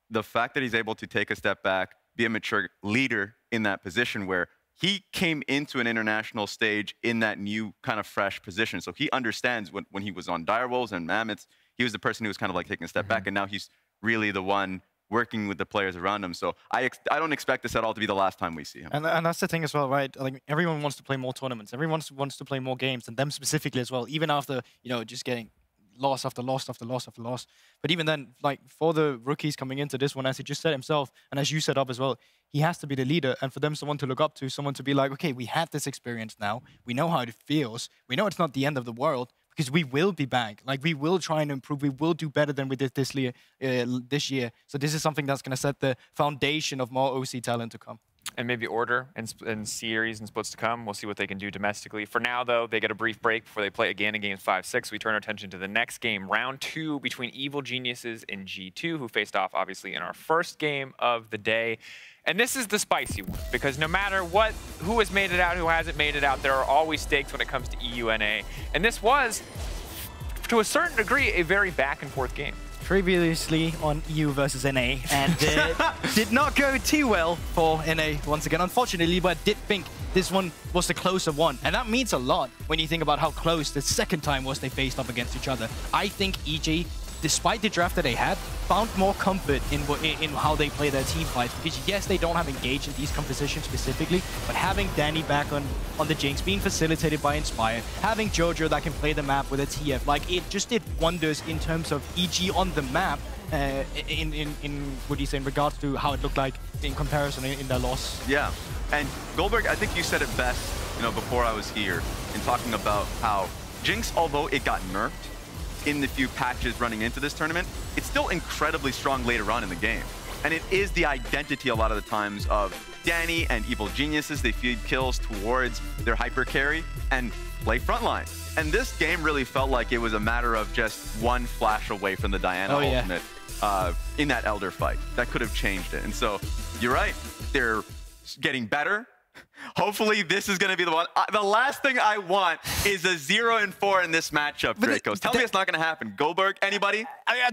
the fact that he's able to take a step back, be a mature leader in that position where he came into an international stage in that new kind of fresh position. So he understands when he was on Direwolves and Mammoths, he was the person who was kind of like taking a step back, and now he's really the one working with the players around him. So I don't expect this at all to be the last time we see him. And that's the thing as well, right? Like everyone wants to play more tournaments. Everyone wants to play more games, and them specifically as well, even after, you know, just getting loss after loss after loss after loss. But even then, like for the rookies coming into this one, as he just said himself, and as you set up as well, he has to be the leader, and for them, someone to look up to, someone to be like, okay, we had this experience now. We know how it feels. We know it's not the end of the world, because we will be back. Like, we will try and improve. We will do better than we did this year. So this is something that's going to set the foundation of more OC talent to come. And maybe order and series and splits to come. We'll see what they can do domestically. For now, though, they get a brief break before they play again in games 5-6. We turn our attention to the next game, round 2 between Evil Geniuses and G2, who faced off, obviously, in our first game of the day. And this is the spicy one, because no matter who has made it out, who hasn't made it out, there are always stakes when it comes to EUNA. And this was, to a certain degree, a very back-and-forth game. Previously on EU versus NA, and did not go too well for NA once again, unfortunately, but I did think this one was the closer one. And that means a lot when you think about how close the second time was they faced up against each other. I think EG, despite the draft that they had, found more comfort in how they play their team fights. Because yes, they don't have engaged in these compositions specifically, but having Danny back on the Jinx, being facilitated by Inspired, having Jojo that can play the map with a TF, like it just did wonders in terms of EG on the map. What do you say, in regards to how it looked like in comparison in their loss? Yeah, and Goldberg, I think you said it best, you know, before I was here, in talking about how Jinx, although it got nerfed in the few patches running into this tournament, it's still incredibly strong later on in the game. And it is the identity a lot of the times of Danny and Evil Geniuses. They feed kills towards their hyper carry and play frontline. And this game really felt like it was a matter of just one flash away from the Diana ultimate in that Elder fight. That could have changed it. And so you're right, they're getting better. Hopefully this is going to be the one. The last thing I want is a 0-4 in this matchup, Dracos. Tell me it's not going to happen. Goldberg, anybody?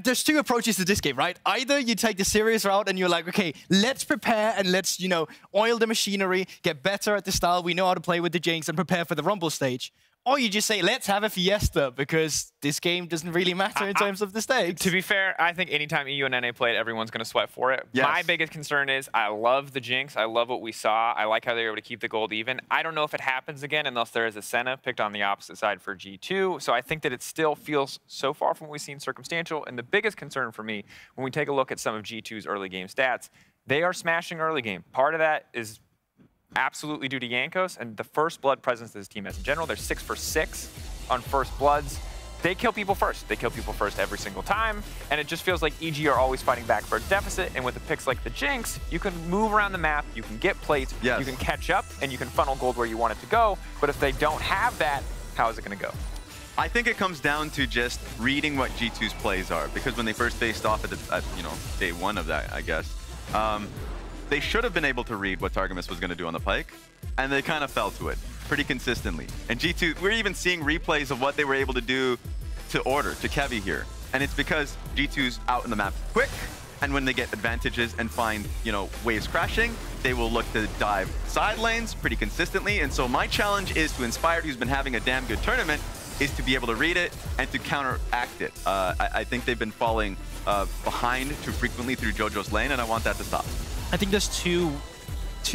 There's 2 approaches to this game, right? Either you take the serious route and you're like, okay, let's prepare and let's, you know, oil the machinery, get better at the style, we know how to play with the Jinx, and prepare for the Rumble stage. Or you just say, let's have a fiesta, because this game doesn't really matter in terms of the stakes. To be fair, I think anytime EU and NA play it, everyone's going to sweat for it. Yes. My biggest concern is I love the Jinx. I love what we saw. I like how they were able to keep the gold even. I don't know if it happens again unless there is a Senna picked on the opposite side for G2. So I think that it still feels so far from what we've seen circumstantial. And the biggest concern for me, when we take a look at some of G2's early game stats, they are smashing early game. Part of that is absolutely due to Jankos and the first blood presence that this team has in general. They're 6 for 6 on first bloods. They kill people first. They kill people first every single time, and it just feels like EG are always fighting back for a deficit, and with the picks like the Jinx, you can move around the map, you can get plates, you can catch up, and you can funnel gold where you want it to go, but if they don't have that, how is it going to go? I think it comes down to just reading what G2's plays are, because when they first faced off at you know, day one of that, I guess, they should have been able to read what Targamas was going to do on the Pike, and they kind of fell to it pretty consistently. And G2, we're even seeing replays of what they were able to do to Order, to Kevy here, and it's because G2's out in the map quick, and when they get advantages and find, you know, waves crashing, they will look to dive side lanes pretty consistently. And so my challenge is to Inspired, who's been having a damn good tournament, is to be able to read it and to counteract it. I think they've been falling behind too frequently through JoJo's lane, and I want that to stop. I think there's two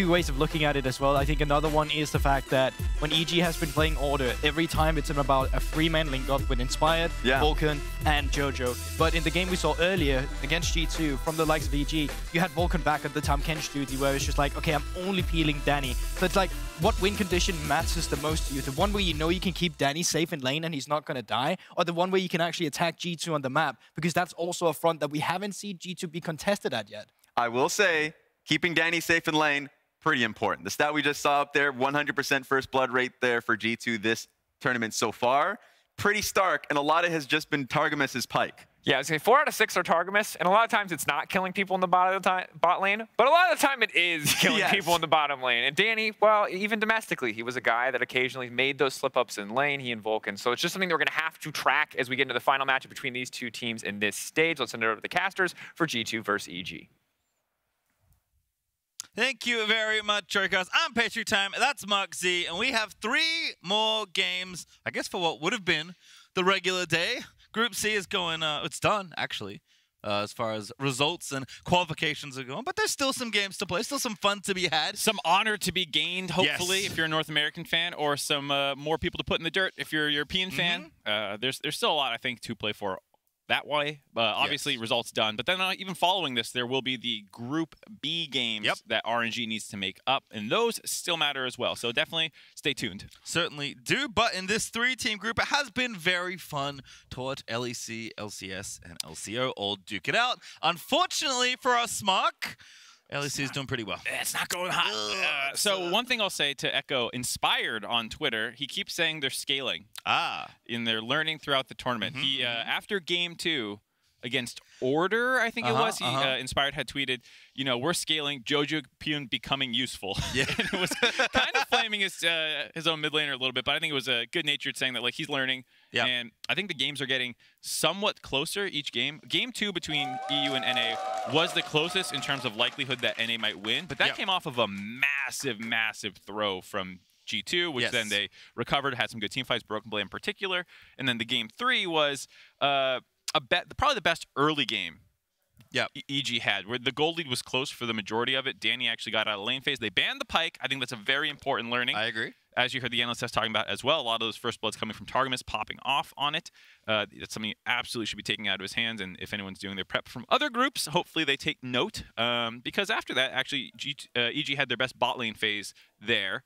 ways of looking at it as well. I think another one is the fact that when EG has been playing Order, every time it's about a 3-man link up with Inspired, Vulcan, and JoJo. But in the game we saw earlier against G2 from the likes of EG, you had Vulcan back at the Tom Kench duty where it's just like, okay, I'm only peeling Danny. So it's like, what win condition matters the most to you? The one where you know you can keep Danny safe in lane and he's not going to die, or the one where you can actually attack G2 on the map? Because that's also a front that we haven't seen G2 be contested at yet. I will say, keeping Danny safe in lane, pretty important. The stat we just saw up there, 100% first blood rate there for G2 this tournament so far. Pretty stark, and a lot of it has just been Targamas' Pike. Yeah, I was saying 4 out of 6 are Targamas, and a lot of times it's not killing people in the bot lane, but a lot of the time it is killing people in the bottom lane. And Danny, well, even domestically, he was a guy that occasionally made those slip-ups in lane, he and Vulcan. So it's just something that we're going to have to track as we get into the final matchup between these two teams in this stage. Let's send it over to the casters for G2 versus EG. Thank you very much, Tricos. I'm Patriot Time. That's Mark Z, and we have 3 more games, I guess, for what would have been the regular day. Group C is going, it's done, actually, as far as results and qualifications are going. But there's still some games to play, still some fun to be had. Some honor to be gained, hopefully, if you're a North American fan, or some more people to put in the dirt if you're a European fan. There's still a lot, I think, to play for that way. Obviously, results done. But then even following this, there will be the Group B games that RNG needs to make up, and those still matter as well. So definitely stay tuned. Certainly do. But in this 3-team group, it has been very fun to watch LEC, LCS, and LCO all duke it out. Unfortunately for us, Mark, LEC is doing pretty well. It's not going hot. So one thing I'll say to echo Inspired on Twitter, he keeps saying they're scaling. In their learning throughout the tournament. He after game 2 against Order, I think it was, Inspired had tweeted, you know, we're scaling, Jojo Pyun becoming useful. Yeah. And it was kind of flaming his own mid laner a little bit, but I think it was good-natured saying that, like, he's learning. Yeah. And I think the games are getting somewhat closer each game. Game 2 between EU and NA was the closest in terms of likelihood that NA might win, but that came off of a massive, massive throw from G2, which then they recovered, had some good team fights, Broken Blade in particular. And then the game 3 was probably the best early game EG had, where the gold lead was close for the majority of it. Danny actually got out of lane phase. They banned the Pike. I think that's a very important learning. I agree. As you heard the analysts talking about as well, a lot of those first bloods coming from Targamas popping off on it. That's something you absolutely should be taking out of his hands. And if anyone's doing their prep from other groups, hopefully they take note. Because after that, actually, EG had their best bot lane phase there.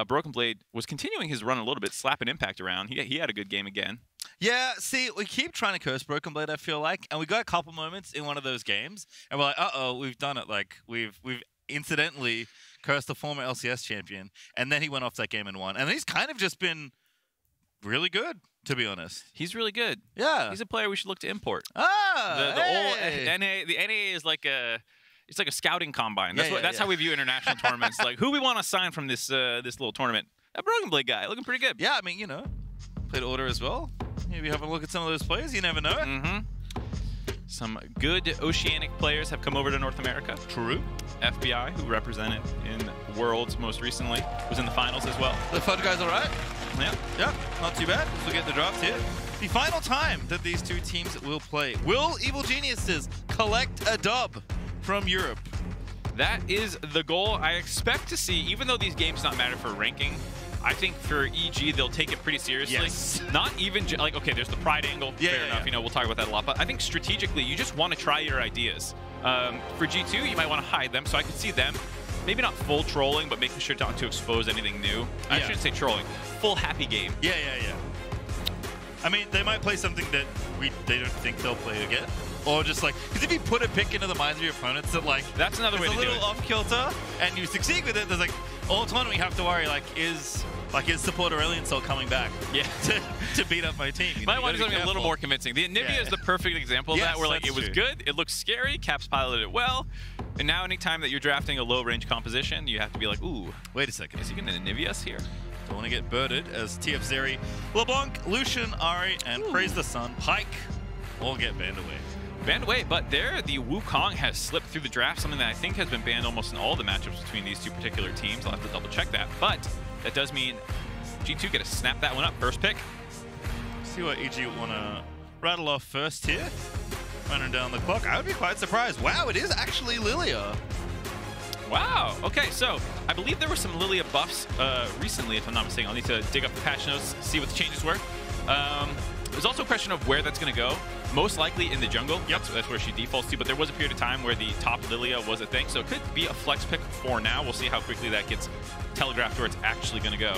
Broken Blade was continuing his run a little bit, slapping Impact around. He had a good game again. Yeah, see, we keep trying to curse Broken Blade, I feel like. And we got a couple moments in one of those games. And we're like, uh-oh, we've done it. Like, we've incidentally cursed the former LCS champion. And then he went off that game and won. And he's kind of just been really good, to be honest. He's really good. Yeah. He's a player we should look to import. The NA is like a... It's like a scouting combine. That's how we view international tournaments. Like, who we want to sign from this this little tournament? A Broken Blade guy, looking pretty good. Yeah, I mean, you know, played Order as well. Maybe have a look at some of those players. You never know. Some good Oceanic players have come over to North America. True. FBI, who represented in Worlds most recently, was in the finals as well. The FUD guys all right? Yeah, not too bad. We'll get the drafts here. The final time that these two teams will play. Will Evil Geniuses collect a dub from Europe? That is the goal. I expect to see, even though these games not matter for ranking, I think for EG, they'll take it pretty seriously. Yes. Not even, like, okay, there's the pride angle. Fair enough. You know, we'll talk about that a lot. But I think strategically, you just want to try your ideas. For G2, you might want to hide them. So I could see them, maybe not full trolling, but making sure not to expose anything new. I shouldn't say trolling. Full happy game. Yeah. I mean, they might play something that they don't think they'll play again. Or just like, because if you put a pick into the minds of your opponents that, like, that's another way to do it. It's a little off kilter, and you succeed with it, there's like, all tournament you have to worry, like, is Like, is support Aurelion Soul coming back? Yeah. to beat up my team. Might want to do something a little more convincing. The Anivia is the perfect example of that, where like it was good, it looked scary, Caps piloted it well, and now anytime that you're drafting a low-range composition, you have to be like, ooh, wait a second. Is he going to Anivia us here? Don't want to get birded as TF Zeri, LeBlanc, Lucian, Ari, and Praise the Sun, Pike all get banned away. Banned away, but there, the Wukong has slipped through the draft, something that I think has been banned almost in all the matchups between these two particular teams. I'll have to double check that, but that does mean G2 get to snap that one up. First pick. See what EG want to rattle off first here. Running down the clock. I would be quite surprised. Wow, it is actually Lilia. Wow. Okay, so I believe there were some Lilia buffs recently, if I'm not mistaken. I'll need to dig up the patch notes, see what the changes were. There's also a question of where that's going to go. Most likely in the jungle. Yep. So that's where she defaults to. But there was a period of time where the top Lilia was a thing. So it could be a flex pick for now. We'll see how quickly that gets telegraphed where it's actually going to go.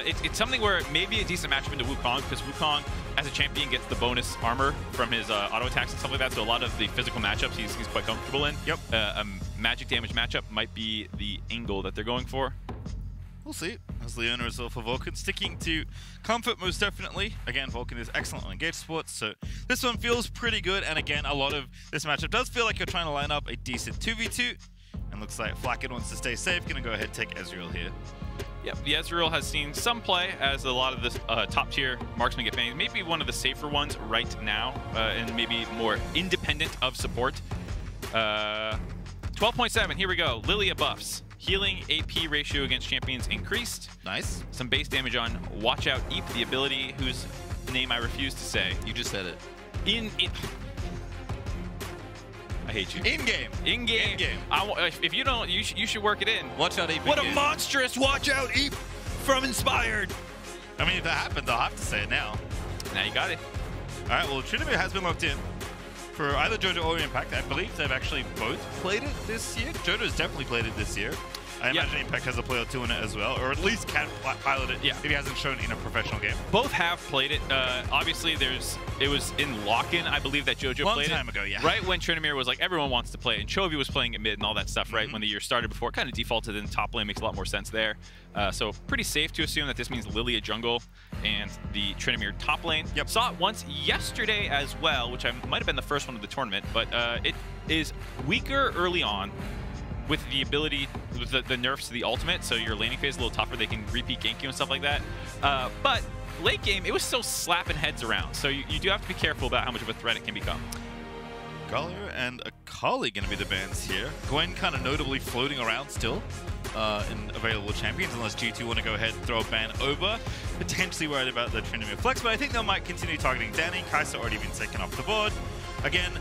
It's something where it may be a decent matchup into Wukong, because Wukong, as a champion, gets the bonus armor from his auto attacks and stuff like that. So a lot of the physical matchups he's quite comfortable in. Yep. A magic damage matchup might be the angle that they're going for. We'll see. As Leona as well for Vulcan. Sticking to comfort most definitely. Again, Vulcan is excellent on engaged sports, so this one feels pretty good. And again, a lot of this matchup does feel like you're trying to line up a decent 2v2. And looks like Flacken wants to stay safe. Gonna go ahead and take Ezreal here. Yep, the Ezreal has seen some play as a lot of the top tier marksmen get banned. Maybe one of the safer ones right now, and maybe more independent of support. 12.7, here we go. Lilia buffs. Healing AP ratio against champions increased. Nice. Some base damage on Watch Out Eep, the ability whose name I refuse to say. You just said it. I hate you. In-game. In-game. In-game. If you don't, you should work it in. Watch Out Eep. What a monstrous Watch Out Eep from Inspired. I mean, if that happens, I'll have to say it now. Now you got it. All right, well, Trinity has been locked in for either JoJo or Impact. I believe they've actually both played it this year. JoJo's definitely played it this year. I imagine Impact has a play or two in it as well, or at least can pilot it if he hasn't shown it in a professional game. Both have played it. Obviously, it was in lock-in, I believe, that JoJo played it. Long time ago, yeah. Right when Trinamir was like, everyone wants to play it, and Chovy was playing it mid and all that stuff, right? When the year started before, kind of defaulted in top lane, makes a lot more sense there. So pretty safe to assume that this means Lilia jungle and the Trinamir top lane. Yep. Saw it once yesterday as well, which might have been the first one of the tournament, but it is weaker early on, with the ability, with the nerfs to the ultimate, so your laning phase is a little tougher. They can repeat gank you and stuff like that. But late game, it was still slapping heads around. So you do have to be careful about how much of a threat it can become. Galia and Akali going to be the bans here. Gwen kind of notably floating around still in available champions, unless G2 want to go ahead and throw a ban over. Potentially worried about the Trinamir flex, but I think they might continue targeting Danny. Kai'Sa already been taken off the board. Again,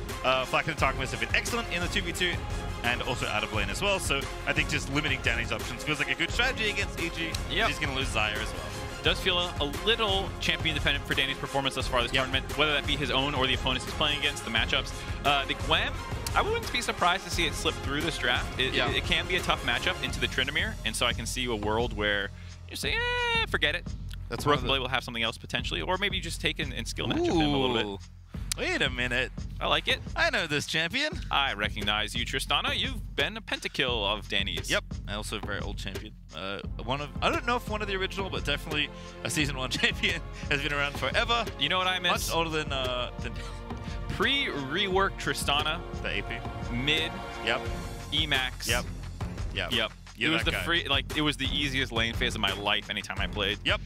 Flack and Tarkmas have been excellent in the 2v2. And also out of lane as well, so I think just limiting Danny's options feels like a good strategy against EG. Yep. He's going to lose Xayah as well. Does feel a little champion-dependent for Danny's performance thus far this tournament, whether that be his own or the opponents he's playing against, the matchups. The Gwen, I wouldn't be surprised to see it slip through this draft. It can be a tough matchup into the Trinamir, and so I can see a world where you say, forget it. That's Broken Blade will have something else potentially, or maybe you just take and skill matchup him a little bit. Wait a minute. I like it. I know this champion. I recognize you, Tristana. You've been a pentakill of Danny's. Yep. And also a very old champion. I don't know if one of the original, but definitely a Season 1 champion. Has been around forever. You know what I miss? Much older than pre-reworked Tristana. The AP. Mid. Yep. Emax. Yep. Yep. Yep. It was it was the easiest lane phase of my life anytime I played. Yep.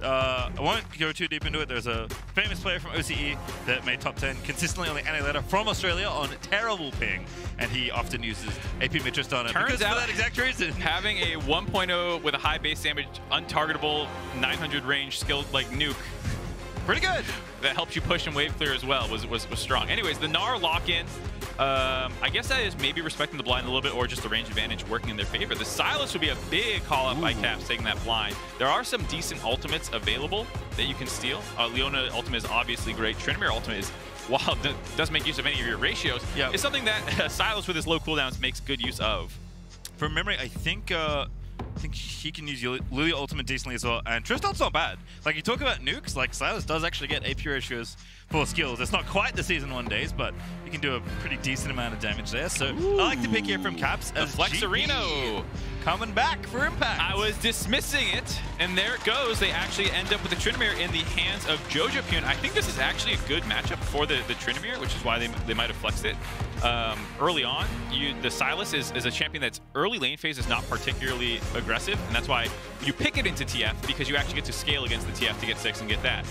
I won't go too deep into it. There's a famous player from OCE that made top 10 consistently on the NA ladder from Australia on terrible ping, and he often uses AP Mid-Tristana Turns out for that exact reason. Having a 1.0 with a high base damage, untargetable, 900 range skilled like nuke, pretty good. That helps you push and wave clear as well was strong. Anyways, the Gnar lock-in. I guess that is maybe respecting the blind a little bit, or just the range advantage working in their favor. The Sylas would be a big call-up by Caps taking that blind. There are some decent ultimates available that you can steal. Leona ultimate is obviously great. Trinamir ultimate is, while it doesn't make use of any of your ratios, it's something that Sylas with his low cooldowns makes good use of. From memory, I think he can use Lilia ultimate decently as well, and Tristan's not bad. Like, you talk about nukes, like Sylas does actually get AP ratios for skills. It's not quite the Season 1 days, but he can do a pretty decent amount of damage there. So I like the pick here from Caps as Flexerino. coming back for Impact. I was dismissing it, and there it goes. They actually end up with the Tryndamere in the hands of JoJoPune. I think this is actually a good matchup for the Tryndamere, which is why they might have flexed it. Early on, the Sylas is a champion that's early lane phase is not particularly aggressive, and that's why you pick it into TF, because you actually get to scale against the TF to get 6 and get that.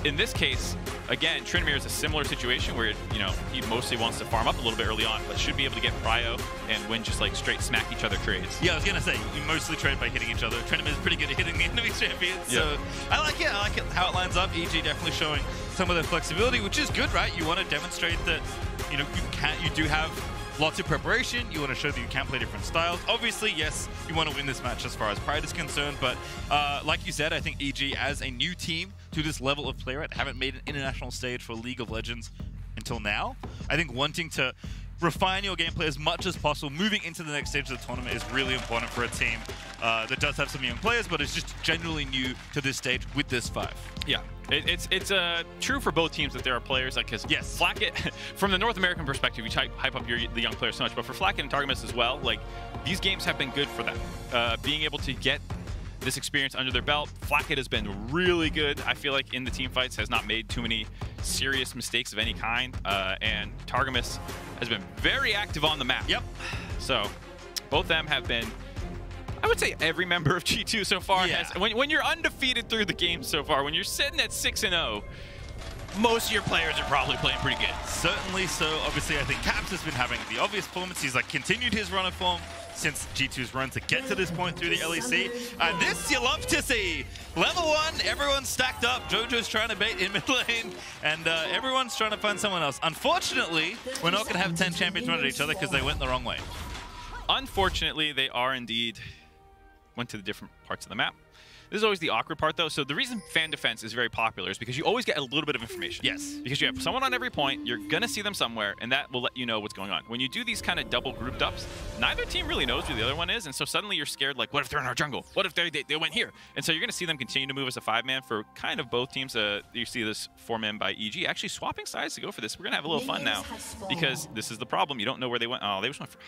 In this case, again, Tryndamere is a similar situation where, you know, he mostly wants to farm up a little bit early on, but should be able to get prio and win just like straight smack each other trades. Yeah, I was gonna say, you mostly trade by hitting each other. Tryndamere is pretty good at hitting the enemy champions, so I like it. I like it how it lines up. EG definitely showing some of their flexibility, which is good, right? You want to demonstrate that, you know, you do have lots of preparation. You want to show that you can play different styles. Obviously, yes, you want to win this match as far as pride is concerned, but like you said, I think EG as a new team to this level of play rate haven't made an international stage for League of Legends until now. I think wanting to refine your gameplay as much as possible moving into the next stage of the tournament is really important for a team that does have some young players, but is just generally new to this stage with this 5. Yeah, it's true for both teams that there are players like, because yes, Flacket, from the North American perspective, you hype up the young players so much, but for Flacket and Targamas as well, like, these games have been good for them. Being able to get this experience under their belt. Flacket has been really good, I feel like, in the team fights, has not made too many serious mistakes of any kind, and Targamas has been very active on the map. Yep. So both of them have been, I would say every member of G2 so far has, when you're undefeated through the game so far, when you're sitting at 6-0, most of your players are probably playing pretty good. Certainly so. Obviously, I think Caps has been having the obvious performance. He's like continued his run of form since G2's run to get to this point through the LEC. And this you love to see. Level 1, everyone's stacked up. JoJo's trying to bait in mid lane, and everyone's trying to find someone else. Unfortunately, we're not going to have 10 champions run at each other because they went the wrong way. Unfortunately, they are indeed went to the different parts of the map. This is always the awkward part, though. So the reason fan defense is very popular is because you always get a little bit of information. Yes. Because you have someone on every point, you're going to see them somewhere, and that will let you know what's going on. When you do these kind of double grouped ups, neither team really knows who the other one is, and so suddenly you're scared, like, what if they're in our jungle? What if they went here? And so you're going to see them continue to move as a 5-man for kind of both teams. You see this 4-man by EG actually swapping sides to go for this. We're going to have a little fun now because this is the problem. You don't know where they went. Oh, they just went for...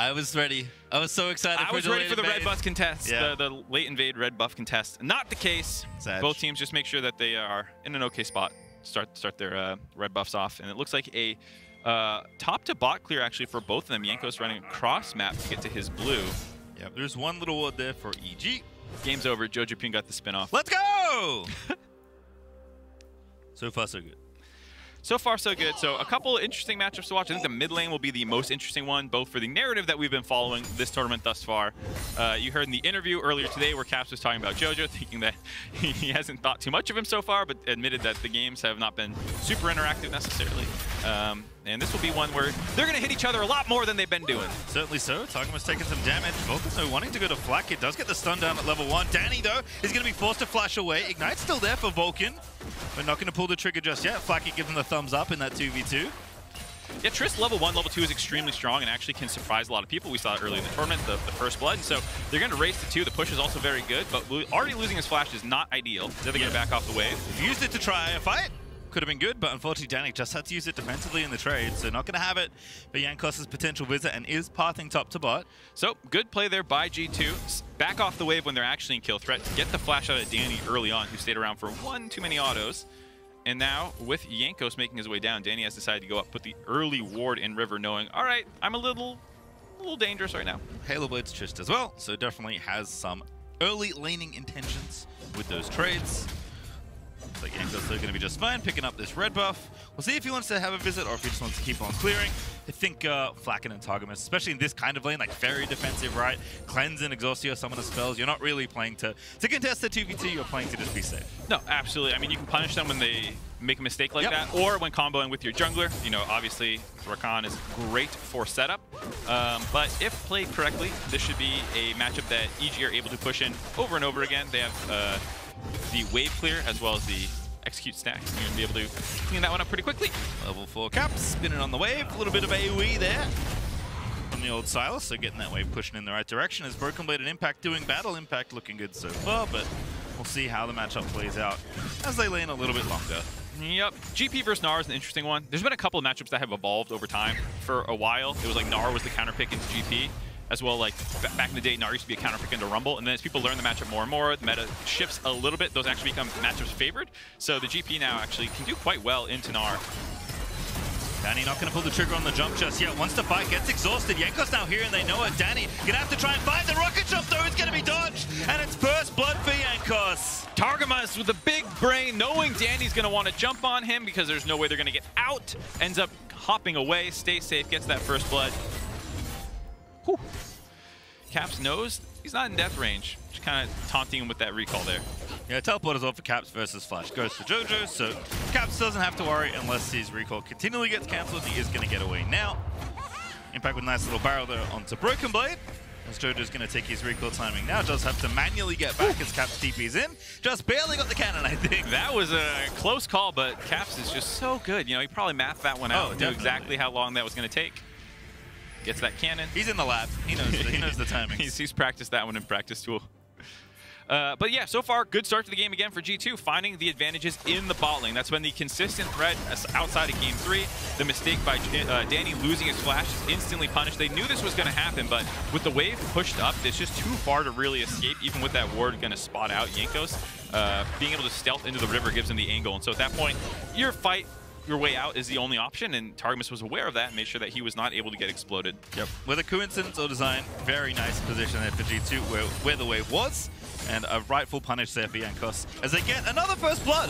I was ready. I was so excited. I was ready for the red buff contest, yeah. the late invade red buff contest. Not the case. Sad. Both teams just make sure that they are in an okay spot. Start their red buffs off, and it looks like a top to bot clear actually for both of them. Yanko's running across map to get to his blue. Yeah, there's one little ward there for EG. Game's over. JoJoPune got the spin off. Let's go! So far, so good. So far, so good. So a couple of interesting matchups to watch. I think the mid lane will be the most interesting one, both for the narrative that we've been following this tournament thus far. You heard in the interview earlier today where Caps was talking about JoJo, thinking that he hasn't thought too much of him so far, but admitted that the games have not been super interactive necessarily. And this will be one where they're going to hit each other a lot more than they've been doing. Certainly so. Targamas taking some damage. Vulcan, though, wanting to go to Flak. It does get the stun down at level 1. Danny, though, is going to be forced to flash away. Ignite's still there for Vulcan, but not going to pull the trigger just yet. Flaky gives him the thumbs up in that 2v2. Yeah, Triss level 1, level 2 is extremely strong and actually can surprise a lot of people. We saw it early in the tournament, the first blood. And so they're going to race to 2. The push is also very good, but already losing his flash is not ideal. They're going to back off the wave. Used it to try a fight. Could have been good, but unfortunately Danik just had to use it defensively in the trade, so not going to have it for Jankos' potential visit and is pathing top to bot. So good play there by G2. Back off the wave when they're actually in kill threat to get the flash out of Danny early on, who stayed around for one too many autos. And now with Jankos making his way down, Danny has decided to go up, put the early ward in river, knowing, all right, I'm a little dangerous right now. Halo Blade's Trist as well, so definitely has some early laning intentions with those trades. Looks like Jankos are going to be just fine picking up this red buff. We'll see if he wants to have a visit or if he just wants to keep on clearing. I think Flacken and Targamas, especially in this kind of lane, like very defensive, right? Cleanse and Exhaustio, summon the spells. You're not really playing to contest the 2v2, you're playing to just be safe. No, absolutely. I mean, you can punish them when they make a mistake like that, or when comboing with your jungler. You know, obviously, Rakan is great for setup. But if played correctly, this should be a matchup that EG are able to push in over and over again. They have the wave clear as well as the execute stack. You're going to be able to clean that one up pretty quickly. Level 4 Caps, spinning on the wave. A little bit of AoE there from the old Sylas, so getting that wave pushing in the right direction. As Broken Blade and Impact doing battle. Impact looking good so far, but we'll see how the matchup plays out as they lane a little bit longer. Yep. GP versus Gnar is an interesting one. There's been a couple of matchups that have evolved over time. For a while, it was like Gnar was the counter pick into GP. as well. Like back in the day, Gnar used to be a counter pick into Rumble, and then as people learn the matchup more and more, the meta shifts a little bit. Those actually become matchups favored. So the GP now actually can do quite well into Gnar. Danny not going to pull the trigger on the jump just yet. Once the fight gets exhausted, Jankos now here and they know it. Danny going to have to try and find the rocket jump though. It's going to be dodged. And it's first blood for Jankos. Targamas with a big brain, knowing Danny's going to want to jump on him because there's no way they're going to get out. Ends up hopping away, stays safe, gets that first blood. Whew. Caps knows he's not in death range. Just kind of taunting him with that recall there. Yeah, teleport is off for Caps versus Flash. Goes to Jojo, so Caps doesn't have to worry unless his recall continually gets cancelled. He is going to get away now. Impact with a nice little barrel there onto Broken Blade. As Jojo's going to take his recall timing now. Does have to manually get back as Caps TP's in. Just barely got the cannon, I think. That was a close call, but Caps is just so good. You know, he probably mathed that one out. Knew exactly how long that was going to take. Gets that cannon. He's in the lab. He knows the timing. He's practiced that one in practice tool. But yeah, so far, good start to the game again for G2, finding the advantages in the bot lane. That's been the consistent threat outside of Game 3. The mistake by Danny losing his flash is instantly punished. They knew this was going to happen, but with the wave pushed up, it's just too far to really escape, even with that ward going to spot out Jankos. Being able to stealth into the river gives him the angle, and so at that point, your way out is the only option, and Targamas was aware of that and made sure that he was not able to get exploded. Yep. With a coincidence or design, very nice position there for G2 where the wave was. And a rightful punish there for Jankos as they get another first blood.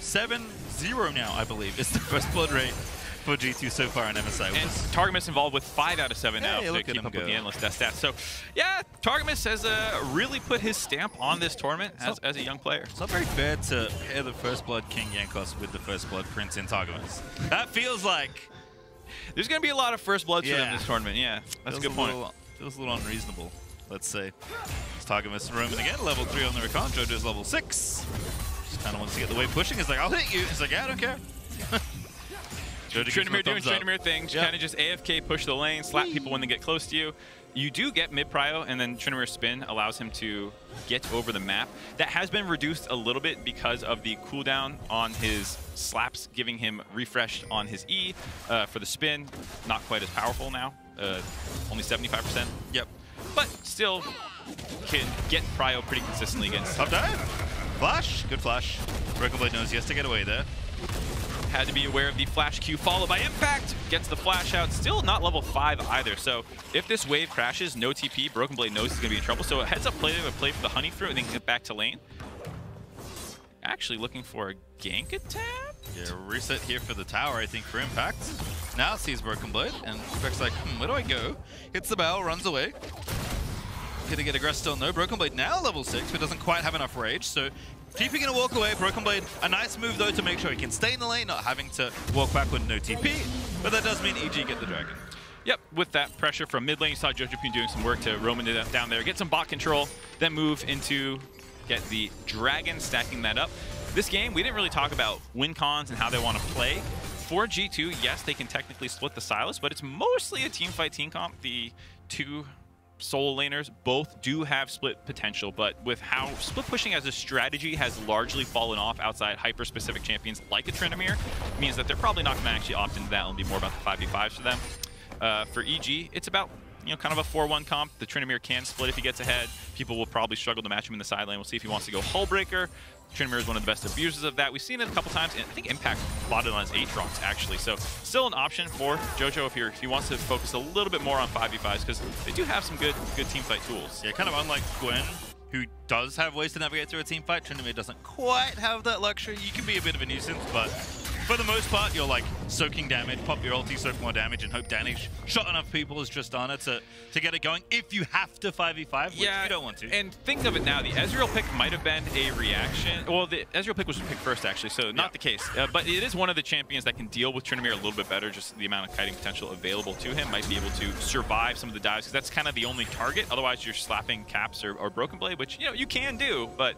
7-0 now, I believe, is the first blood rate for G2 so far in MSI. And Targamas involved with 5 out of 7 now to keep up with the endless death stats. So, yeah, Targamas has really put his stamp on this tournament as a young player. It's not very fair to pair the first blood King Jankos with the first blood Prince in Targamas. That feels like... There's going to be a lot of first bloods for them this tournament, yeah. That's a good point. Feels a little unreasonable. Let's see. Targamas roaming again, level 3 on the Rakan. Jojo's level 6. Just kind of wants to get the wave pushing. He's like, I'll hit you. He's like, yeah, I don't care. Tryndamere doing Tryndamere things. Kind of just AFK push the lane, slap people when they get close to you. You do get mid-prio, and then Tryndamere spin allows him to get over the map. That has been reduced a little bit because of the cooldown on his slaps, giving him refreshed on his E for the spin. Not quite as powerful now. Only 75%. Yep. But still can get prio pretty consistently against. Top dive. Flash. Good flash. Broken Blade knows he has to get away there. Had to be aware of the flash Q followed by impact. Gets the flash out. Still not level 5 either. So if this wave crashes, no TP, Broken Blade knows he's going to be in trouble. So a heads up play to play for the honey fruit and then get back to lane. Actually looking for a gank attack. Yeah, reset here for the tower, I think, for impact. Now sees Broken Blade, and Impact's like, where do I go? Hits the barrel, runs away. Gonna get aggressed still, no. Broken Blade now level 6, but doesn't quite have enough rage, so TP gonna walk away. Broken Blade, a nice move though to make sure he can stay in the lane, not having to walk back with no TP, but that does mean EG get the dragon. Yep, with that pressure from mid lane, you saw Jojopune doing some work to roam into down there, get some bot control, then move into get the dragon, stacking that up. This game, we didn't really talk about win cons and how they want to play. For G2, yes, they can technically split the Sylas, but it's mostly a team fight team comp. The two solo laners both do have split potential, but with how split pushing as a strategy has largely fallen off outside hyper-specific champions like a Tryndamere, means that they're probably not going to actually opt into that. It'll be more about the 5v5s for them. For EG, it's about kind of a 4-1 comp. The Tryndamere can split if he gets ahead. People will probably struggle to match him in the side lane. We'll see if he wants to go Hullbreaker. Tryndamere is one of the best abusers of that. We've seen it a couple times, and I think Impact botted on his Aatrox, actually. So still an option for Jojo if he wants to focus a little bit more on 5v5s, because they do have some good teamfight tools. Yeah, kind of unlike Gwen, who does have ways to navigate through a teamfight. Tryndamere doesn't quite have that luxury. You can be a bit of a nuisance, but for the most part, you're like soaking damage, pop your ulti, soak more damage, and hope Danny shot enough people as Tristana to get it going if you have to 5v5, which you don't want to. And think of it now, the Ezreal pick might have been a reaction. Well, the Ezreal pick was picked first, actually, so not the case. But it is one of the champions that can deal with Tryndamere a little bit better. Just the amount of kiting potential available to him might be able to survive some of the dives, because that's kind of the only target. Otherwise, you're slapping Caps or Broken Blade, which, you can do, but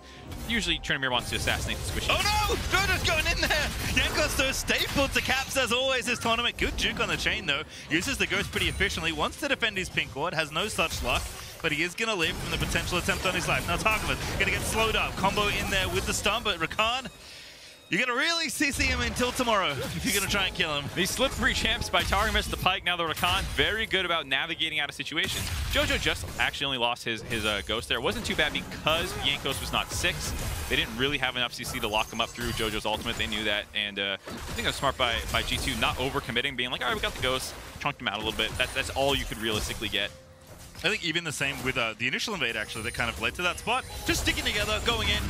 usually Tryndamere wants to assassinate the squishy. Oh no! Jojo's going in there! Jankos so stapled to Caps as always this tournament. Good juke on the chain though. Uses the ghost pretty efficiently. Wants to defend his pink ward. Has no such luck. But he is going to live from the potential attempt on his life. Now Targamas going to get slowed up. Combo in there with the stun, but Rakan You're going to really CC him until tomorrow if you're going to try and kill him. These slip 3 champs by Targamas, the Pike, now the Rakan, very good about navigating out of situations. Jojo just actually only lost his Ghost there. It wasn't too bad because Jankos was not 6. They didn't really have enough CC to lock him up through Jojo's ultimate. They knew that, and I think it was smart by G2 not overcommitting, being like, all right, we got the Ghost, chunked him out a little bit. That's all you could realistically get. I think even the same with the initial invade, actually, that kind of led to that spot. Just sticking together, going in,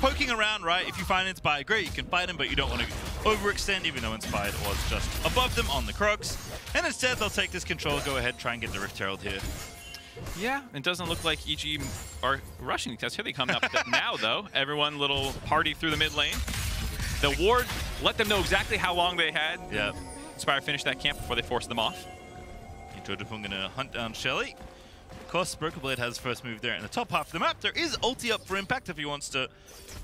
poking around, right? If you find Inspired, great, you can fight him, but you don't want to overextend, even though Inspired was just above them on the Crocs. And instead, they'll take this control, go ahead, try and get the Rift Herald here. Yeah, it doesn't look like EG are rushing because here they come up now, though. Everyone little party through the mid lane. The ward let them know exactly how long they had. Yeah. Inspire finished that camp before they forced them off. Jojo going to hunt down Shelly. Of course, Broken Blade has first move there in the top half of the map. There is ulti up for Impact if he wants to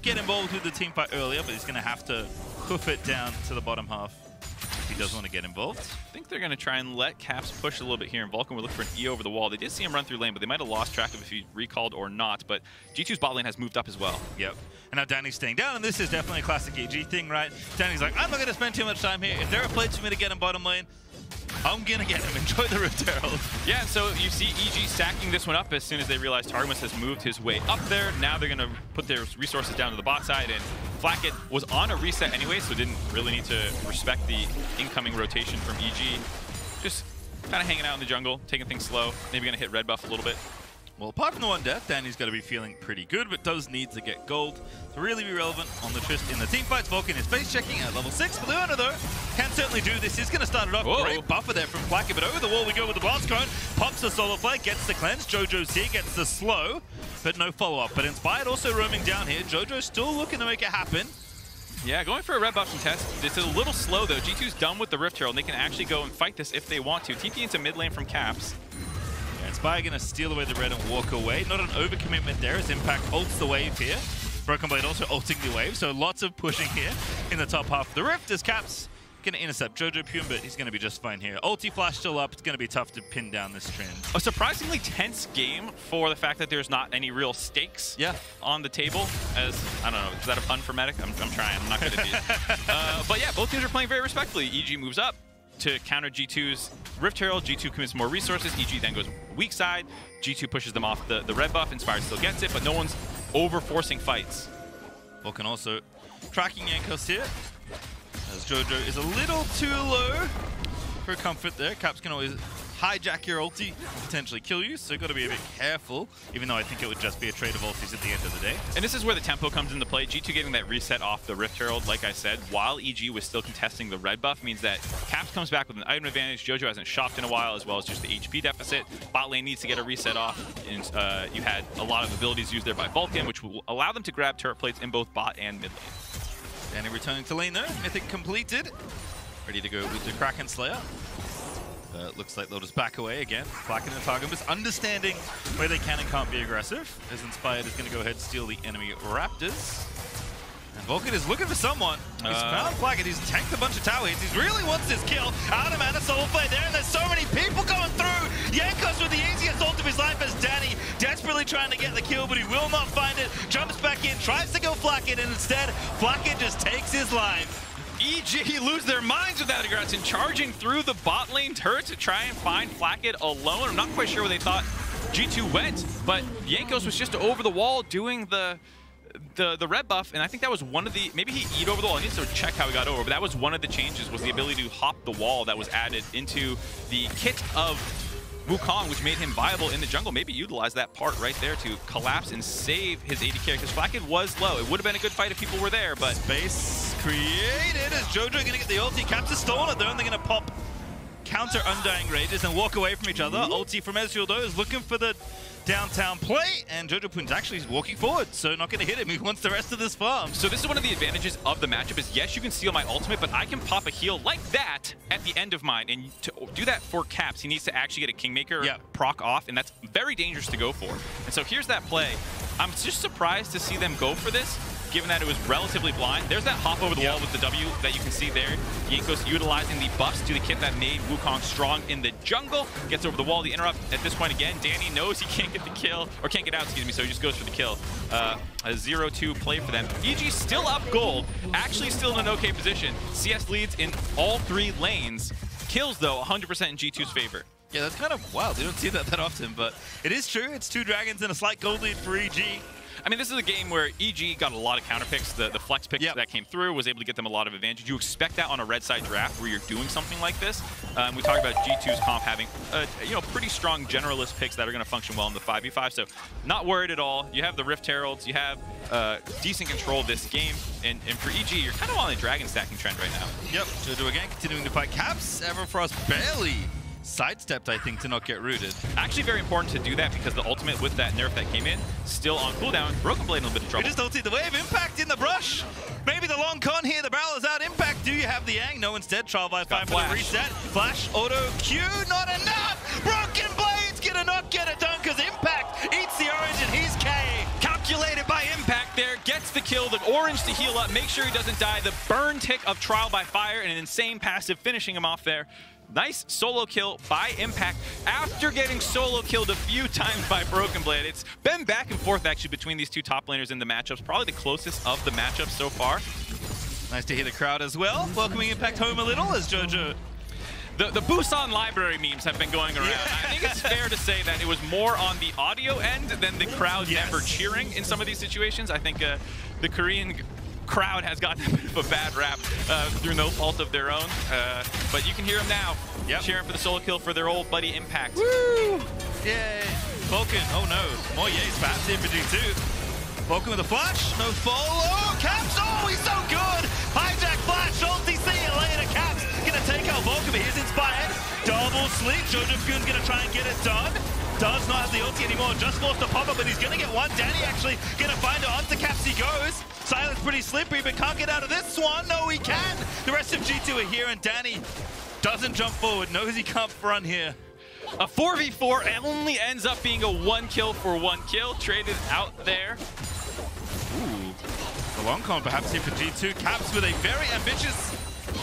get involved with the team fight earlier, but he's going to have to hoof it down to the bottom half if he does want to get involved. I think they're going to try and let Caps push a little bit here, and Vulcan will look for an E over the wall. They did see him run through lane, but they might have lost track of if he recalled or not, but G2's bot lane has moved up as well. Yep. And now Danny's staying down, and this is definitely a classic EG thing, right? Danny's like, I'm not going to spend too much time here. If there are plates for me to get in bottom lane, I'm going to get him. Enjoy the Rift Herald. Yeah, so you see EG stacking this one up as soon as they realize Targamas has moved his way up there. Now they're going to put their resources down to the bot side, and Flacket was on a reset anyway, so didn't really need to respect the incoming rotation from EG. Just kind of hanging out in the jungle, taking things slow. Maybe going to hit red buff a little bit. Well, apart from the one death, Danny's going to be feeling pretty good, but does need to get gold to really be relevant on the Trist in the team fights. Vulcan is base checking at level 6. Leona, though, can certainly do this. He's going to start it off. Whoa. Great buffer there from Flacket, but over the wall we go with the blast cone. Pops the solo play, gets the cleanse. Jojo's here, gets the slow, but no follow-up. But Inspired also roaming down here. Jojo's still looking to make it happen. Yeah, going for a red buff contest. It's a little slow, though. G2's done with the Rift Herald, and they can actually go and fight this if they want to. TP into mid lane from Caps. Inspire going to steal away the red and walk away. Not an overcommitment there as Impact ults the wave here. Broken Blade also ulting the wave, so lots of pushing here in the top half of the Rift as Caps going to intercept Jojo Pune, but he's going to be just fine here. Ulti flash still up. It's going to be tough to pin down this trend. A surprisingly tense game for the fact that there's not any real stakes on the table. As, I don't know, is that a pun for Medic? I'm trying. I'm not good at these. But yeah, both teams are playing very respectfully. EG moves up to counter G2's Rift Herald. G2 commits more resources. EG then goes weak side. G2 pushes them off the red buff. Inspired still gets it, but no one's over-forcing fights. Vulcan also tracking Jankos here, as Jojo is a little too low for comfort there. Caps can always hijack your ulti and potentially kill you, so you've got to be a bit careful, even though I think it would just be a trade of ultis at the end of the day. And this is where the tempo comes into play. G2 getting that reset off the Rift Herald, like I said, while EG was still contesting the red buff, means that Caps comes back with an item advantage. Jojo hasn't shopped in a while, as well as just the HP deficit. Bot lane needs to get a reset off, and you had a lot of abilities used there by Vulcan, which will allow them to grab turret plates in both bot and mid lane. Danny returning to lane though, Mythic completed. Ready to go with the Kraken Slayer. Looks like they'll just back away again. Flacken and Targamas understanding where they can and can't be aggressive, as Inspired is going to go ahead and steal the enemy Raptors. And Vulcan is looking for someone. He's found Flacken. He's tanked a bunch of tower hits. He really wants this kill. Out of mana, solo play there, and there's so many people going through. Jankos with the easiest ult of his life as Danny desperately trying to get the kill, but he will not find it. Jumps back in, tries to go Flacken, and instead, Flacken just takes his life. EG lose their minds with that aggression, charging through the bot lane turret to try and find Flacket alone. I'm not quite sure where they thought G2 went, but Jankos was just over the wall doing the red buff, and I think that was one of the, maybe he eat over the wall. I need to check how he got over, but that was one of the changes, was the ability to hop the wall that was added into the kit of Wukong, which made him viable in the jungle. Maybe utilize that part right there to collapse and save his AD carry, because Flacket was low. It would have been a good fight if people were there, but space created as Jojo going to get the ulti. Caps has stolen it though, and they're going to pop counter Undying Rages and walk away from each other. Ulti from Ezreal though is looking for the downtown play, and Jojo Pune's actually walking forward, so not going to hit him. He wants the rest of this farm. So this is one of the advantages of the matchup is, yes, you can steal my ultimate, but I can pop a heal like that at the end of mine, and to do that for Caps, he needs to actually get a Kingmaker proc off, and that's very dangerous to go for. And so here's that play. I'm just surprised to see them go for this. given that it was relatively blind. There's that hop over the wall with the W that you can see there. Jankos utilizing the buffs to the kit that made Wukong strong in the jungle. Gets over the wall, the interrupt. At this point again, Danny knows he can't get the kill, or can't get out, excuse me, so he just goes for the kill. A 0-2 play for them. EG still up gold, actually still in an okay position. CS leads in all 3 lanes. Kills, though, 100% in G2's favor. Yeah, that's kind of wild. You don't see that often, but it is true. It's 2 dragons and a slight gold lead for EG. I mean, this is a game where EG got a lot of counter picks. The flex picks that came through was able to get them a lot of advantage. You expect that on a red side draft where you're doing something like this. We talk about G2's comp having, pretty strong generalist picks that are going to function well in the 5v5. So not worried at all. You have the Rift Heralds. You have decent control of this game. And for EG, you're kind of on a dragon stacking trend right now. Yep. Jojo again continuing to fight Caps. Everfrost barely sidestepped, I think, to not get rooted. Actually very important to do that because the ultimate with that nerf that came in, still on cooldown. Broken Blade in a little bit of trouble. We just don't see the wave. Impact in the brush. Maybe the long con here. The barrel is out. Impact, do you have the Yang? No, instead, trial by 5 for the reset. Flash, auto, Q, not enough. Broken Blade's gonna not get it done because Impact eats the orange and he's K. Calculated by Impact there, gets the kill, the orange to heal up, make sure he doesn't die. The burn tick of Trial by Fire and an insane passive finishing him off there. Nice solo kill by Impact after getting solo killed a few times by Broken Blade. It's been back and forth actually between these 2 top laners in the matchups. Probably the closest of the matchups so far. Nice to hear the crowd as well. Welcoming Impact home a little as Jojo. The Busan library memes have been going around. I think it's fair to say that it was more on the audio end than the crowd never cheering in some of these situations. I think the Korean crowd has gotten a bit of a bad rap through no fault of their own. But you can hear them now cheering for the solo kill for their old buddy Impact. Woo! Yay! Vulcan, oh no. More yays perhaps here for G2. Vulcan with a flash, no follow. Caps, oh, he's so good! Hijack flash, ulti, see you later, Caps. Gonna take out Vulcan, but he's inspired. Double sleep, Jojo Pyun's gonna try and get it done. Does not have the ulti anymore, just forced to pop up, but he's gonna get one. Danny actually gonna find it. Onto Caps he goes. Silence pretty slippery, but can't get out of this one. No, he can. The rest of G2 are here, and Danny doesn't jump forward, knows he can't front here. A 4v4 only ends up being a 1 kill for 1 kill. Traded out there. Ooh. The long con perhaps here for G2. Caps with a very ambitious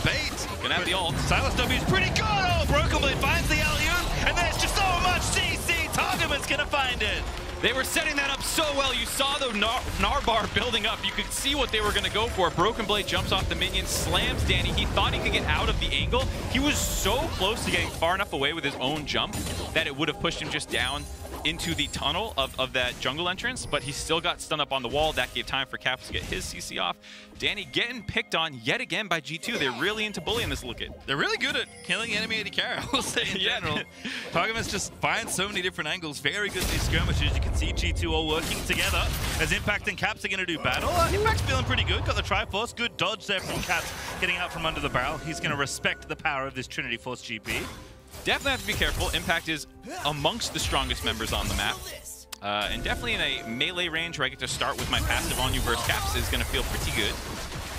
bait. Gonna have the ult. Silas W is pretty good. Oh, Broken Blade finds the alley-oop, and there's just so much CC. Targetman's gonna find it. They were setting that up so well. You saw the Narbar building up. You could see what they were going to go for. Broken Blade jumps off the minion, slams Danny. He thought he could get out of the angle. He was so close to getting far enough away with his own jump that it would have pushed him just down into the tunnel of that jungle entrance, but he still got stunned up on the wall. That gave time for Caps to get his CC off. Danny getting picked on yet again by G2. They're really into bullying this Lookit. They're really good at killing enemy AD carry, I will say in general. Targetman's just finds so many different angles. Very good at these skirmishes. You can see G2 all working together as Impact and Caps are going to do battle. Impact's feeling pretty good. Got the Triforce. Good dodge there from Caps getting out from under the barrel. He's going to respect the power of this Trinity Force GP. Definitely have to be careful. Impact is amongst the strongest members on the map. And definitely in a melee range where I get to start with my passive on you versus Caps is going to feel pretty good.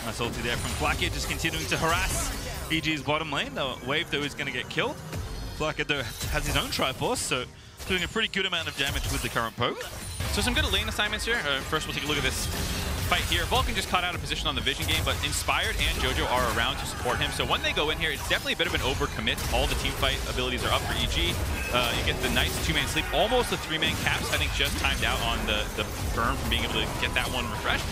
Nice ulti there from Blackhead, just continuing to harass EG's bottom lane. The wave, though, is going to get killed. Blackhead, though, has his own Triforce, so doing a pretty good amount of damage with the current poke. So some good lane assignments here. First, we'll take a look at this fight here. Vulcan just caught out of position on the vision game, but Inspired and Jojo are around to support him. So when they go in here, it's definitely a bit of an overcommit. All the team fight abilities are up for EG. You get the nice 2-man sleep, almost a 3-man Caps. I think just timed out on the burn from being able to get that one refreshed.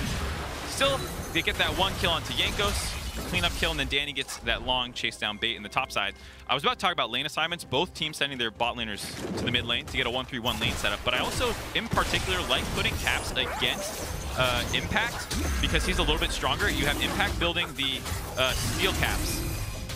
Still, they get that 1 kill onto Jankos. Cleanup kill, and then Danny gets that long chase down bait in the top side. I was about to talk about lane assignments. Both teams sending their bot laners to the mid lane to get a 1-3-1 lane setup, but I also, in particular, like putting Caps against Impact because he's a little bit stronger. You have Impact building the steel Caps,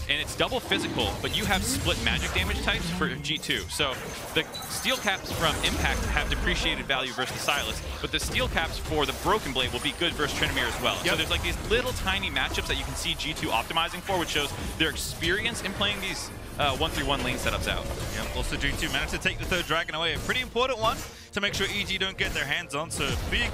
and it's double physical, but you have split magic damage types for G2. So the steel caps from Impact have depreciated value versus the Silas, but the steel caps for the Broken Blade will be good versus Tryndamere as well. So there's like these little tiny matchups that you can see G2 optimizing for, which shows their experience in playing these 1-3-1 lane setups out. Yeah, also G2 managed to take the third dragon away. A pretty important one to make sure EG don't get their hands on. So big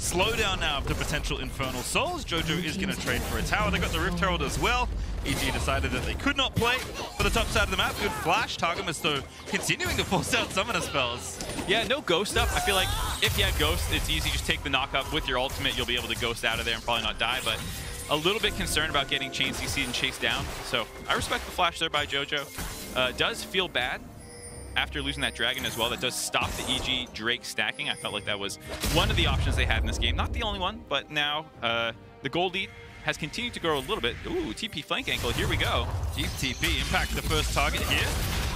slowdown now after potential Infernal Souls. Jojo is going to trade for a tower. They got the Rift Herald as well. EG decided that they could not play for the top side of the map. Good flash. Targamas, though, continuing to force out summoner spells. Yeah, no ghost up. I feel like if you have ghost, it's easy. Just take the knock up with your ultimate. You'll be able to ghost out of there and probably not die, but a little bit concerned about getting chain CC'd and chased down. So I respect the flash there by Jojo. Does feel bad after losing that dragon as well. That does stop the EG Drake stacking. I felt like that was one of the options they had in this game. Not the only one, but now the gold lead has continued to grow a little bit. Ooh, TP flank ankle. Here we go. Deep TP. Impact the first target here.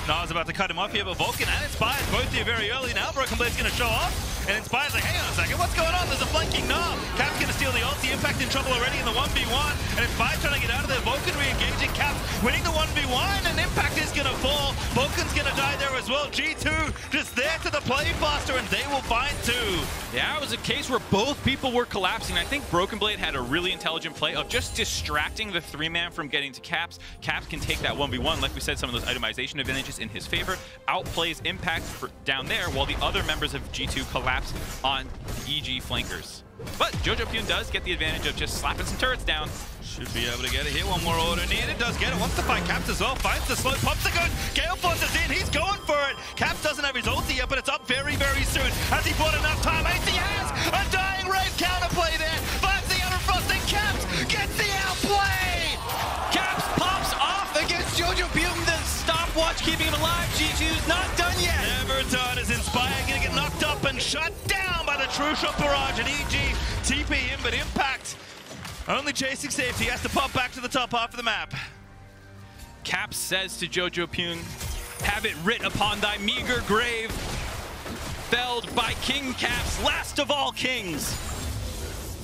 Nas about to cut him off here, but Vulcan and Inspired both here very early. Now Broken Blade's going to show off, and Inspired's like, hang on a second, what's going on? There's a flanking Nah. Cap's going to steal the ulti. Impact in trouble already in the 1v1, and Inspired trying to get out of there. Vulcan re-engaging. Cap winning the 1v1, and Impact is going to fall. Vulcan's going to die there as well. G2 just there to the play faster, and they will find two. Yeah, it was a case where both people were collapsing. I think Broken Blade had a really intelligent play of just distracting the 3-man from getting to Caps. Caps can take that 1v1. Like we said, some of those itemization advantages in his favor. Outplays Impact down there, while the other members of G2 collapse on the EG flankers. But Jojo Pyun does get the advantage of just slapping some turrets down. Should be able to get it here. One more order needed. Does get it. Wants to fight Caps as well. Finds the slow. Pops the gun. Gale forces in. He's going for it. Caps doesn't have his ulti yet, but it's up very, very soon. Has he bought enough time? AC has a dying Rave counterplay there. Finds the Unfrost and Caps gets the outplay. Caps pops off against Jojo Pyun. The stopwatch keeping him alive. G2's not done yet. Never done. Is Inspired going to get knocked up and shut down by the True Shot Barrage, and EG TP in, but Impact only chasing safety. He has to pop back to the top half of the map. Caps says to Jojo Pyun, have it writ upon thy meager grave, felled by King Caps, last of all kings.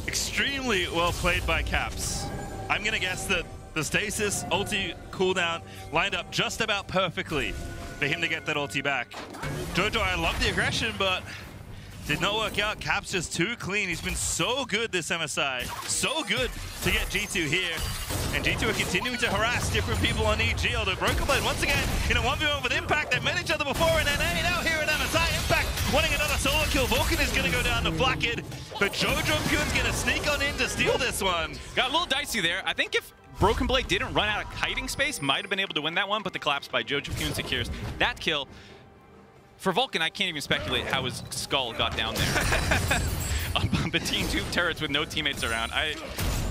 Extremely well played by Caps. I'm going to guess that the stasis ulti cooldown lined up just about perfectly for him to get that ulti back. Jojo, I love the aggression, but did not work out. Caps just too clean. He's been so good this MSI. So good to get G2 here. And G2 are continuing to harass different people on EG. Although Broken Blade, once again, in a 1v1 with Impact. They've met each other before in NA. Now here in MSI. Impact wanting another solo kill. Vulcan is going to go down to Blackhead. But Jojo Pyun's going to sneak on in to steal this one. Got a little dicey there. I think if Broken Blade didn't run out of kiting space, might have been able to win that one. But the collapse by Jojo Pyun secures that kill. For Vulcan, I can't even speculate how his skull got down there. Between two turrets with no teammates around. I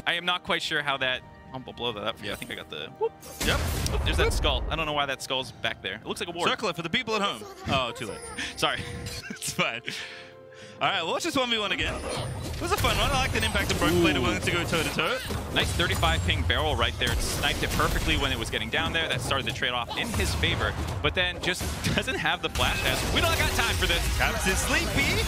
am not quite sure how that... I'll blow that up for you. I think I got the... Whoop. Yep. Oh, there's that skull. I don't know why that skull's back there. It looks like a ward. Circle it for the people at home. Oh, too late. Sorry. It's fine. All right, well, let's just 1v1 again. It was a fun one. I like that Impact and Broken Blade are willing to go toe-to-toe. Nice 35 ping barrel right there. It sniped it perfectly when it was getting down there. That started the trade-off in his favor, but then just doesn't have the flash as we don't got time for this. Caps is sleepy.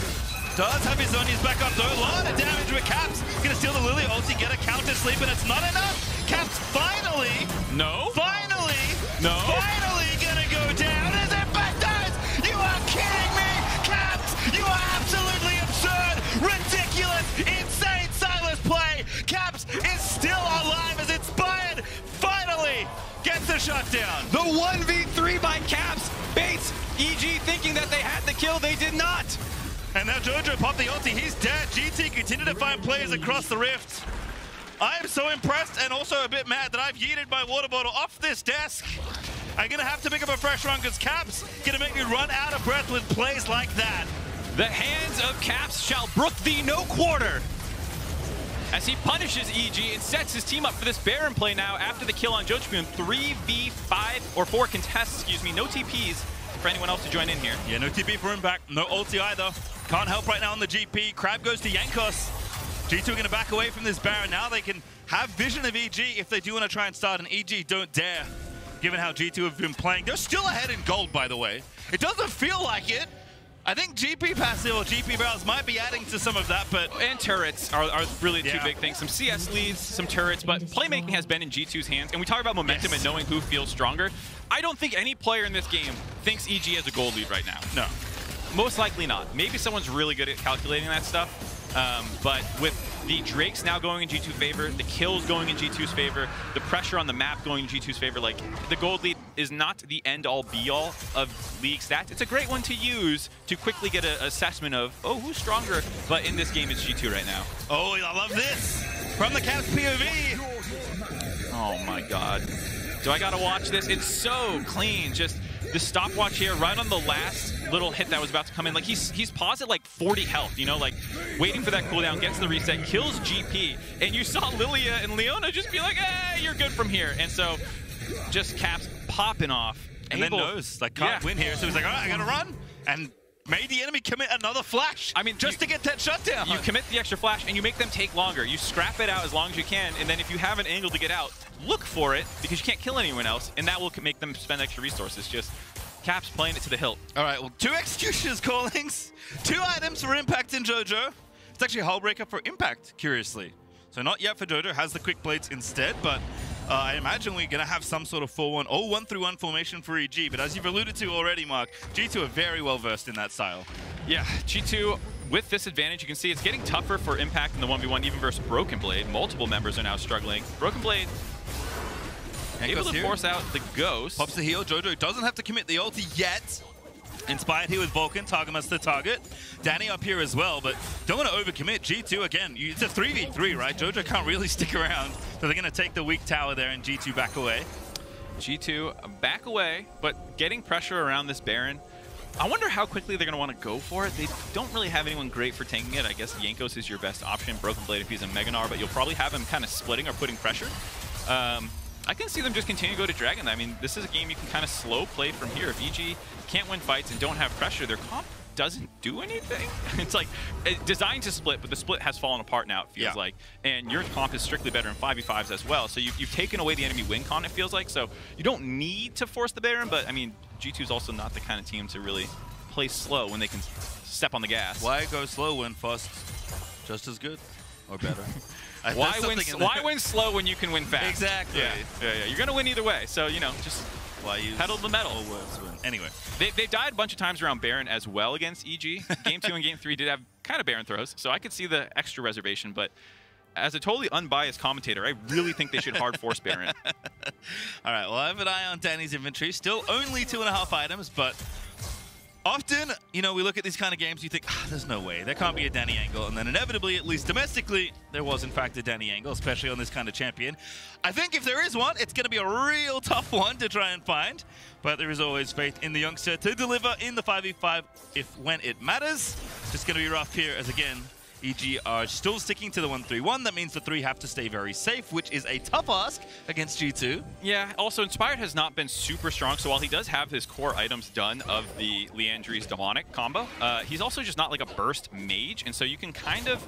Does have his Zonia's back up though. A lot of damage with Caps. Gonna steal the Lily ulti, get a counter sleep, and it's not enough. Caps finally. No. Finally. No. Finally gonna go down as Impact does. You are kidding me. Caps, you are absolutely absurd, ridiculous, insane Silas play. Caps is still alive as Inspired finally gets the shutdown. The 1v3 by Caps baits EG thinking that they had the kill. They did not. And now Jojo popped the ulti. He's dead. GT continue to find players across the rift. I am so impressed and also a bit mad that I've yeeted my water bottle off this desk. I'm going to have to pick up a fresh one because Caps going to make me run out of breath with plays like that. The hands of Caps shall brook thee no quarter. As he punishes EG and sets his team up for this Baron play now after the kill on Jojo Pyun. 3v5 or 4 contests, excuse me. No TPs for anyone else to join in here. Yeah, no TP for him back. No ulti either. Can't help right now on the GP. Crab goes to Yankos. G2 are going to back away from this Baron. Now they can have vision of EG if they do want to try and start an EG don't dare. Given how G2 have been playing. They're still ahead in gold, by the way. It doesn't feel like it. I think GP passive or GP barrels might be adding to some of that, but... And turrets are really two big things. Some CS leads, some turrets, but playmaking has been in G2's hands. And we talk about momentum and knowing who feels stronger. I don't think any player in this game thinks EG has a gold lead right now. No. Most likely not. Maybe someone's really good at calculating that stuff. But with the Drakes now going in G2's favor, the kills going in G2's favor, the pressure on the map going in G2's favor, like, the gold lead is not the end-all be-all of league stats. It's a great one to use to quickly get an assessment of, oh, who's stronger? But in this game, it's G2 right now. Oh, I love this! From the Caps POV! Oh my god. Do I gotta watch this? It's so clean. Just the stopwatch here, right on the last little hit that was about to come in. Like, he's paused at like 40 health, you know, like waiting for that cooldown, gets the reset, kills GP, and you saw Lilia and Leona just be like, hey, you're good from here. And so just Caps popping off. And then knows, like, can't win here. So he's like, all right, I gotta run. And made the enemy commit another flash. I mean, just to get that shutdown. You commit the extra flash and you make them take longer. You scrap it out as long as you can, and then if you have an angle to get out, look for it because you can't kill anyone else, and that will make them spend extra resources. Just Caps playing it to the hilt. All right, well, 2 Executioner's callings, 2 items for Impact and JoJo. It's actually a hull breaker for Impact, curiously. So not yet for JoJo, has the quick blades instead, but I imagine we're going to have some sort of 4-1 or 1-3-1 formation for EG. But as you've alluded to already, Mark, G2 are very well versed in that style. Yeah, G2, with this advantage, you can see it's getting tougher for Impact in the 1v1, even versus Broken Blade. Multiple members are now struggling. Broken Blade able to force out the Ghost. Pops the heal. JoJo doesn't have to commit the ulti yet. Inspired here with Vulcan, Targamas the target. Danny up here as well, but don't want to overcommit. G2, again, it's a 3v3, right? JoJo can't really stick around, so they're going to take the weak tower there and G2 back away. G2 back away, but getting pressure around this Baron. I wonder how quickly they're going to want to go for it. They don't really have anyone great for tanking it. I guess Jankos is your best option. Broken Blade if he's a Meganar, but you'll probably have him kind of splitting or putting pressure. I can see them just continue to go to Dragon. I mean, this is a game you can kind of slow play from here. If EG can't win fights and don't have pressure, their comp doesn't do anything. It's like designed to split, but the split has fallen apart now, it feels like. And your comp is strictly better in 5v5s as well. So you've taken away the enemy win con, it feels like. So you don't need to force the Baron, but I mean, G2 is also not the kind of team to really play slow when they can step on the gas. Why go slow when fast just as good or better? Why win slow when you can win fast? Exactly. Yeah. You're going to win either way. So, you know, just pedal to the metal. Anyway. They died a bunch of times around Baron as well against EG. Game 2 and Game 3 did have kind of Baron throws, so I could see the extra reservation. But as a totally unbiased commentator, I really think they should hard force Baron. All right, well, I have an eye on Danny's inventory. Still only 2.5 items, but often, you know, we look at these kind of games, you think, there's no way. There can't be a Danny angle. And then inevitably, at least domestically, there was, in fact, a Danny angle, especially on this kind of champion. I think if there is one, it's going to be a real tough one to try and find. But there is always faith in the youngster to deliver in the 5v5 when it matters. Just going to be rough here as, again, EG are still sticking to the 1-3-1. That means the 3 have to stay very safe, which is a tough ask against G2. Yeah, also Inspired has not been super strong, so while he does have his core items done of the Leandri's Demonic combo, he's also just not like a burst mage, and so you can kind of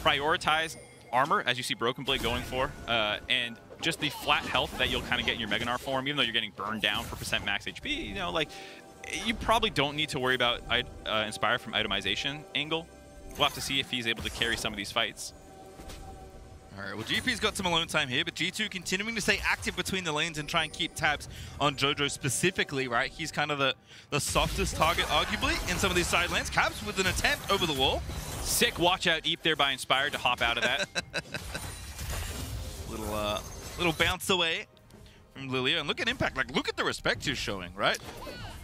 prioritize armor, as you see Broken Blade going for, and just the flat health that you'll kind of get in your Meganar form, even though you're getting burned down for % max HP, you know, like, you probably don't need to worry about Inspire from itemization angle. We'll have to see if he's able to carry some of these fights. All right, well, GP's got some alone time here, but G2 continuing to stay active between the lanes and try and keep tabs on JoJo specifically, right? He's kind of the softest target, arguably, in some of these side lanes. Caps with an attempt over the wall. Sick watch out Eep there by Inspired to hop out of that. Little bounce away from Lilia. And look at Impact. Like, look at the respect he's showing, right?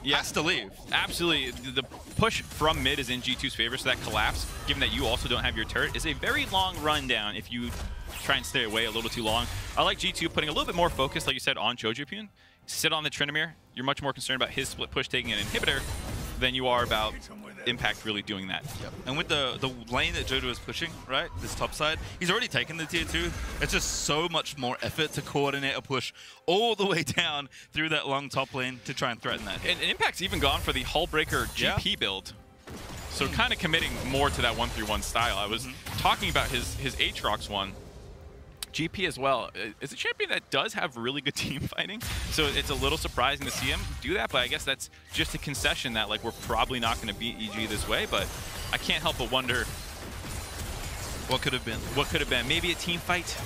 Yeah. Has to leave. Absolutely. The push from mid is in G2's favor, so that collapse, given that you also don't have your turret, is a very long rundown if you try and stay away a little too long. I like G2 putting a little bit more focus, like you said, on JoJo. Sit on the Tryndamere. You're much more concerned about his split push taking an inhibitor than you are about Impact really doing that. Yep. And with the lane that JoJo is pushing, right, this top side, he's already taken the tier 2. It's just so much more effort to coordinate a push all the way down through that long top lane to try and threaten that. And Impact's even gone for the Hullbreaker GP build. So kind of committing more to that 1-3-1 style. I was talking about his Aatrox one. GP as well is a champion that does have really good team fighting, so it's a little surprising to see him do that, but I guess that's just a concession that, like, we're probably not going to beat EG this way, but I can't help but wonder what could have been. What could have been? Maybe a team fight?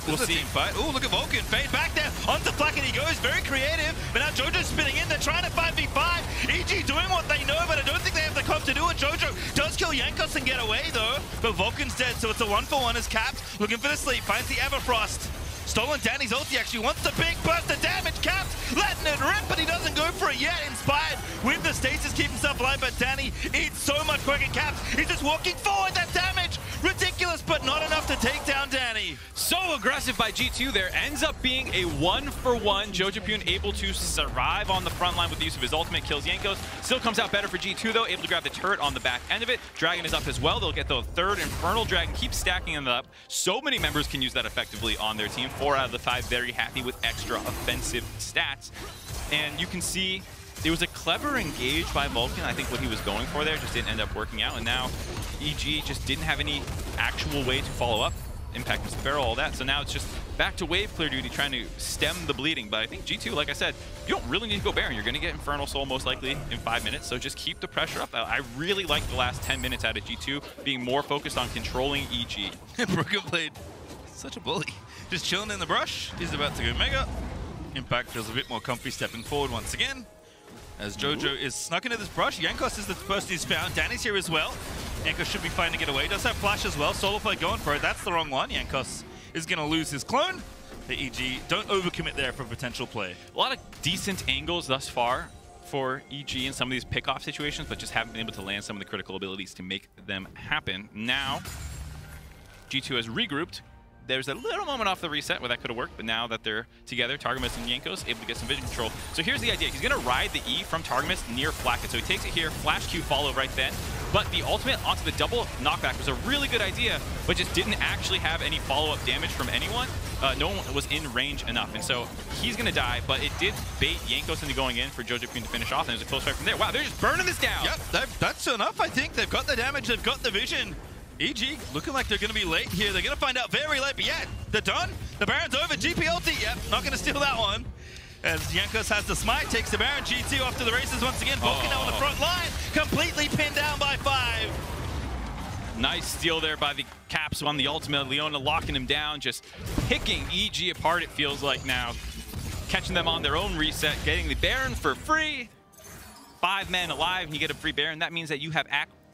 We'll see. Team fight. Oh, look at Vulcan. Fade back there onto Flack, and he goes very creative, but now JoJo's spinning in. They're trying to 5v5. EG doing what they know, but I don't think they have the comp enough to do it. Jojo does kill Jankos and get away, though. But Vulcan's dead, so it's a 1-for-1 as Caps looking for the sleep. Finds the Everfrost. Stolen Danny's ulti actually wants the big burst of damage. Caps letting it rip, but he doesn't go for it yet. Inspired with the stasis, keep himself alive, but Danny eats so much quicker. Caps, he's just walking forward. That damage, ridiculous, but not enough to take down Danny. So aggressive by G2 there. Ends up being a 1-for-1. Jojopyun able to survive on the front line with the use of his ultimate. Kills Jankos. Still comes out better for G2 though. Able to grab the turret on the back end of it. Dragon is up as well. They'll get the third Infernal Dragon. Keep stacking them up. So many members can use that effectively on their team. 4 out of the 5 very happy with extra offensive stats. And you can see it was a clever engage by Vulcan. I think what he was going for there just didn't end up working out. And now EG just didn't have any actual way to follow up. Impact Mr. Barrel, all that. So now it's just back to wave clear duty, trying to stem the bleeding. But I think G2, like I said, you don't really need to go Baron. You're going to get Infernal Soul most likely in 5 minutes. So just keep the pressure up. I really like the last 10 minutes out of G2 being more focused on controlling EG. Broken Blade, such a bully. Just chilling in the brush. He's about to go Mega. Impact feels a bit more comfy stepping forward once again. As Jojo is snuck into this brush. Jankos is the person he's found. Danny's here as well. Jankos should be fine to get away. Does have flash as well. Solo play going for it. That's the wrong one. Jankos is going to lose his clone. The EG don't overcommit there for potential play. A lot of decent angles thus far for EG in some of these pick-off situations, but just haven't been able to land some of the critical abilities to make them happen. Now, G2 has regrouped. There's a little moment off the reset where that could have worked, but now that they're together, Targamas and Jankos able to get some vision control. So here's the idea. He's going to ride the E from Targamas near Flacket. So he takes it here, flash Q follow right then. But the ultimate onto the double knockback was a really good idea, but just didn't actually have any follow-up damage from anyone. No one was in range enough, and so he's going to die, but it did bait Jankos into going in for Jojopyun to finish off, and there's a close fight from there. Wow, they're just burning this down. Yep, that's enough, I think. They've got the damage, they've got the vision. EG looking like they're going to be late here. They're going to find out very late, but yeah, they're done. The Baron's over. GP ulti, yep, not going to steal that one. As Jankos has the smite, takes the Baron. G2 off to the races once again. Vulcan now on the front line, completely pinned down by 5. Nice steal there by the Caps on the ultimate. Leona locking him down, just picking EG apart, it feels like now. Catching them on their own reset, getting the Baron for free. 5 men alive, and you get a free Baron. That means that you have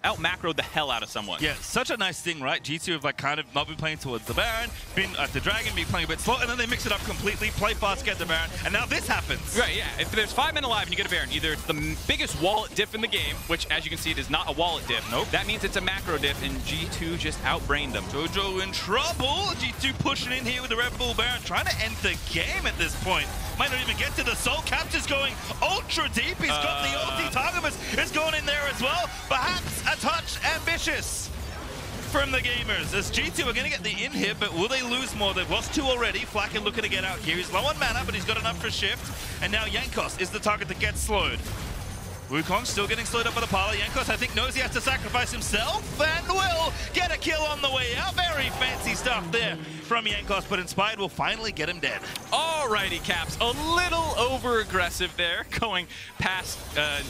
out-macroed the hell out of someone. Yeah, such a nice thing, right? G2 have like kind of not been playing towards the Baron, been at the Dragon, been playing a bit slow, and then they mix it up completely, play fast, get the Baron, and now this happens. Right, yeah. If there's 5 men alive and you get a Baron, either it's the biggest wallet diff in the game, which as you can see, it is not a wallet diff. Nope. That means it's a macro diff, and G2 just outbrained them. Jojo in trouble. G2 pushing in here with the Red Bull Baron, trying to end the game at this point. Might not even get to the soul. Caps is going ultra deep. He's got the ulti. Targamas is going in there as well. Perhaps a touch ambitious from the gamers. As G2 are going to get the in here, but will they lose more? They've lost 2 already. Flacken looking to get out here. He's low on mana, but he's got enough for shift. And now Jankos is the target that gets slowed. Wukong still getting slowed up by the Parla. Jankos, I think, knows he has to sacrifice himself and will get a kill on the way out. Very fancy stuff there from Jankos, but Inspired will finally get him dead. Alrighty, Caps. A little over-aggressive there, going past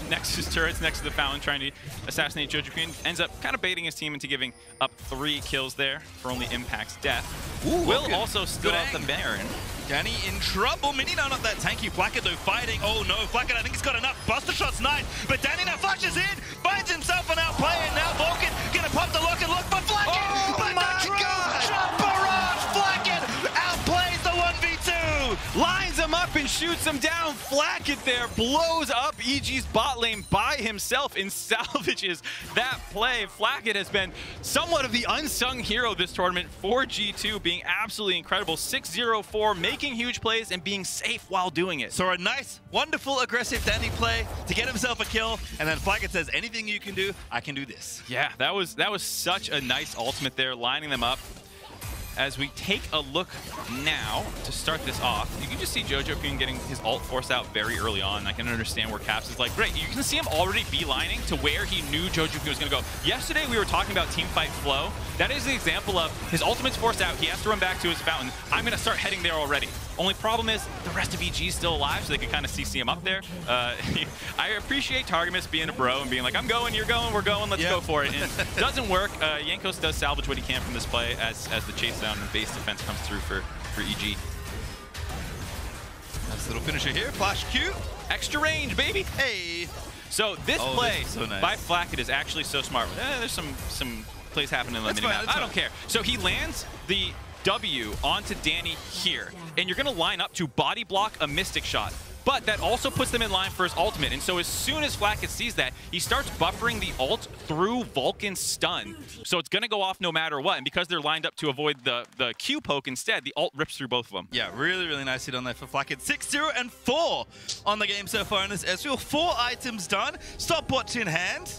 Nexus turrets next to the Fountain, trying to assassinate Jojopyun. Ends up kind of baiting his team into giving up 3 kills there for only Impact's death. Ooh, Will also still have the Baron. Danny in trouble. Mini now not that tanky. Flacket though fighting. Oh no, Flacket I think he's got enough. Buster Shot's nice, but Danny now flashes in, finds himself an outplay, and now Vulcan gonna pop the lock and look for Flacket. Oh but my the true God! shot barrage. Flacket outplays the 1v2. Lines him up and shoots him down. Flacket there blows up EG's bot lane by himself and salvages that play. Flacket has been somewhat of the unsung hero this tournament for G2, being absolutely incredible. 6-0-4, making huge plays and being safe while doing it. So a nice, wonderful, aggressive Danny play to get himself a kill, and then Flacket says, anything you can do, I can do this. Yeah, that was such a nice ultimate there, lining them up. As we take a look now to start this off, you can just see Jojopyun getting his ult forced out very early on. I can understand where Caps is like, great, you can see him already beelining to where he knew Jojopyun was going to go. Yesterday, we were talking about teamfight flow. That is the example of his ultimate's forced out. He has to run back to his fountain. I'm going to start heading there already. Only problem is the rest of EG is still alive, so they can kind of CC him up there. I appreciate Targamas being a bro and being like, I'm going, you're going, we're going, let's go for it. And it doesn't work. Jankos does salvage what he can from this play as the chase down and base defense comes through for EG. Nice little finisher here. Flash Q. Extra range, baby. Hey. So this play so nice. by Flacket is actually so smart. There's some plays happening in the mini-map. I don't care. So he lands the W onto Danny here, and you're going to line up to body block a Mystic Shot. But that also puts them in line for his ultimate. And so as soon as Flacket sees that, he starts buffering the ult through Vulcan's stun. So it's going to go off no matter what. And because they're lined up to avoid the Q poke instead, the ult rips through both of them. Yeah, really, really nice hit on there for Flacket. 6-0 and 4 on the game so far in this Ezreal. 4 items done. Stopwatch in hand.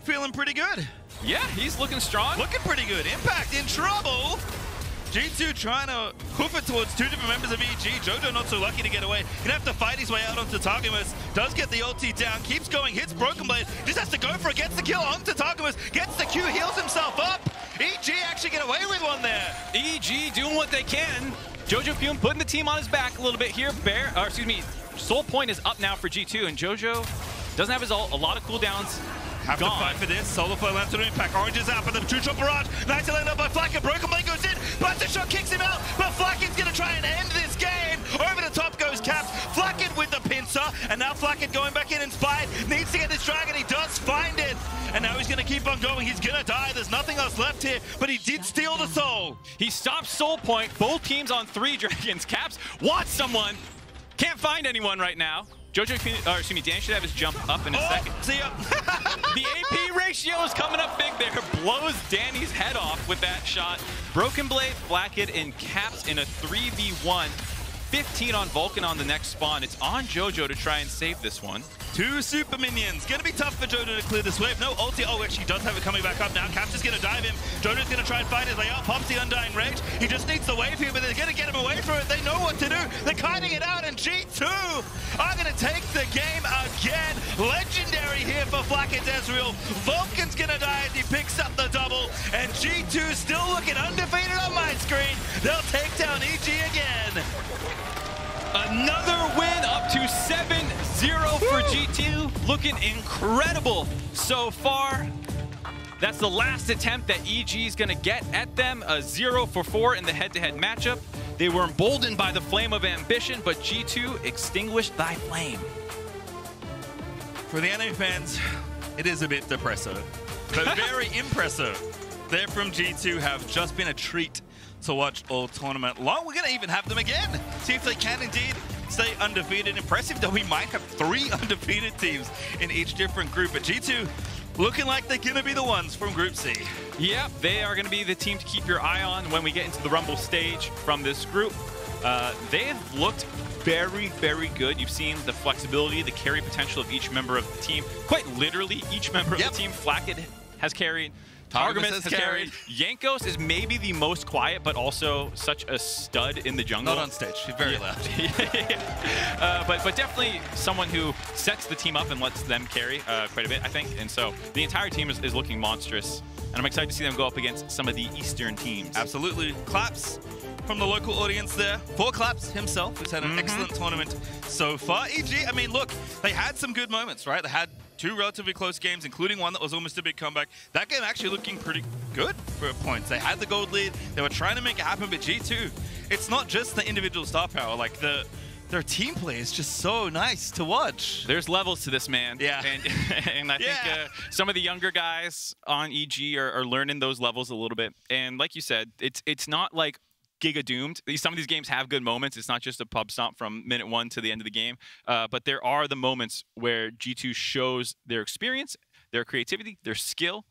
Feeling pretty good. Yeah, he's looking strong. Looking pretty good. Impact in trouble. G2 trying to hoof it towards 2 different members of EG. Jojo not so lucky to get away. Gonna have to fight his way out onto Targamas. Does get the ulti down, keeps going, hits Broken Blade. Just has to go for it, gets the kill onto Targamas. Gets the Q, heals himself up. EG actually get away with one there. EG doing what they can. Jojo Fume putting the team on his back a little bit here. Soul Point is up now for G2, and Jojo doesn't have his ult. A lot of cooldowns. Have to fight for this. Solar Flow lands to impact. Orange is out, but the 2-shot barrage. Nice to land up by Flacket. Broken Blade goes in. Buster Shot kicks him out, but Flacket's going to try and end this game. Over the top goes Caps. Flacket with the pincer, and now Flacket going back in inspired. Needs to get this dragon. He does find it, and now he's going to keep on going. He's going to die. There's nothing else left here, but he did steal the soul. He stops Soul Point. Both teams on 3 dragons. Caps wants someone. Can't find anyone right now. Dan should have his jump up in a second. See ya. The AP ratio is coming up big there. Blows Danny's head off with that shot. Broken Blade, Flacket, and Caps in a 3v1. 15 on Vulcan on the next spawn. It's on Jojo to try and save this one. 2 super minions. Gonna be tough for Jojo to clear this wave. No ulti. Oh, actually does have it coming back up now. Caps is gonna dive him. Jojo's gonna try and fight his way out. Pops the Undying Rage. He just needs the wave here, but they're gonna get him away from it. They know what to do. They're kiting it out, and G2 are gonna take the game again. Legendary here for Flacket Ezreal. Vulcan's gonna die as he picks up the double, and G2 still looking undefeated on my screen. They'll take down EG again. Another win, up to 7-0 for G2. Looking incredible so far. That's the last attempt that EG is going to get at them. A 0-for-4 in the head-to-head matchup. They were emboldened by the flame of ambition, but G2 extinguished thy flame. For the NA fans, it is a bit depressive, but very impressive. They from G2 have just been a treat to watch all tournament long. We're going to even have them again. See if they can indeed stay undefeated. Impressive that we might have 3 undefeated teams in each different group. But G2 looking like they're going to be the ones from Group C. Yeah, they are going to be the team to keep your eye on when we get into the Rumble stage from this group. They've looked very, very good. You've seen the flexibility, the carry potential of each member of the team. Quite literally, each member of the team. Flacket has carried. Targamas has carried. Jankos is maybe the most quiet, but also such a stud in the jungle. Not on stage. He's very loud. But definitely someone who sets the team up and lets them carry quite a bit, I think. And so the entire team is looking monstrous. And I'm excited to see them go up against some of the Eastern teams. Absolutely. Claps from the local audience there. For Claps himself, who's had an excellent tournament so far. EG, I mean, look, they had some good moments, right? They had 2 relatively close games, including one that was almost a big comeback. That game actually looking pretty good for points. They had the gold lead. They were trying to make it happen, but G2, it's not just the individual star power. Like, their team play is just so nice to watch. There's levels to this, man. Yeah. And I think some of the younger guys on EG are learning those levels a little bit. And like you said, it's not like Giga doomed. Some of these games have good moments. It's not just a pub stomp from minute 1 to the end of the game. But there are the moments where G2 shows their experience, their creativity, their skill,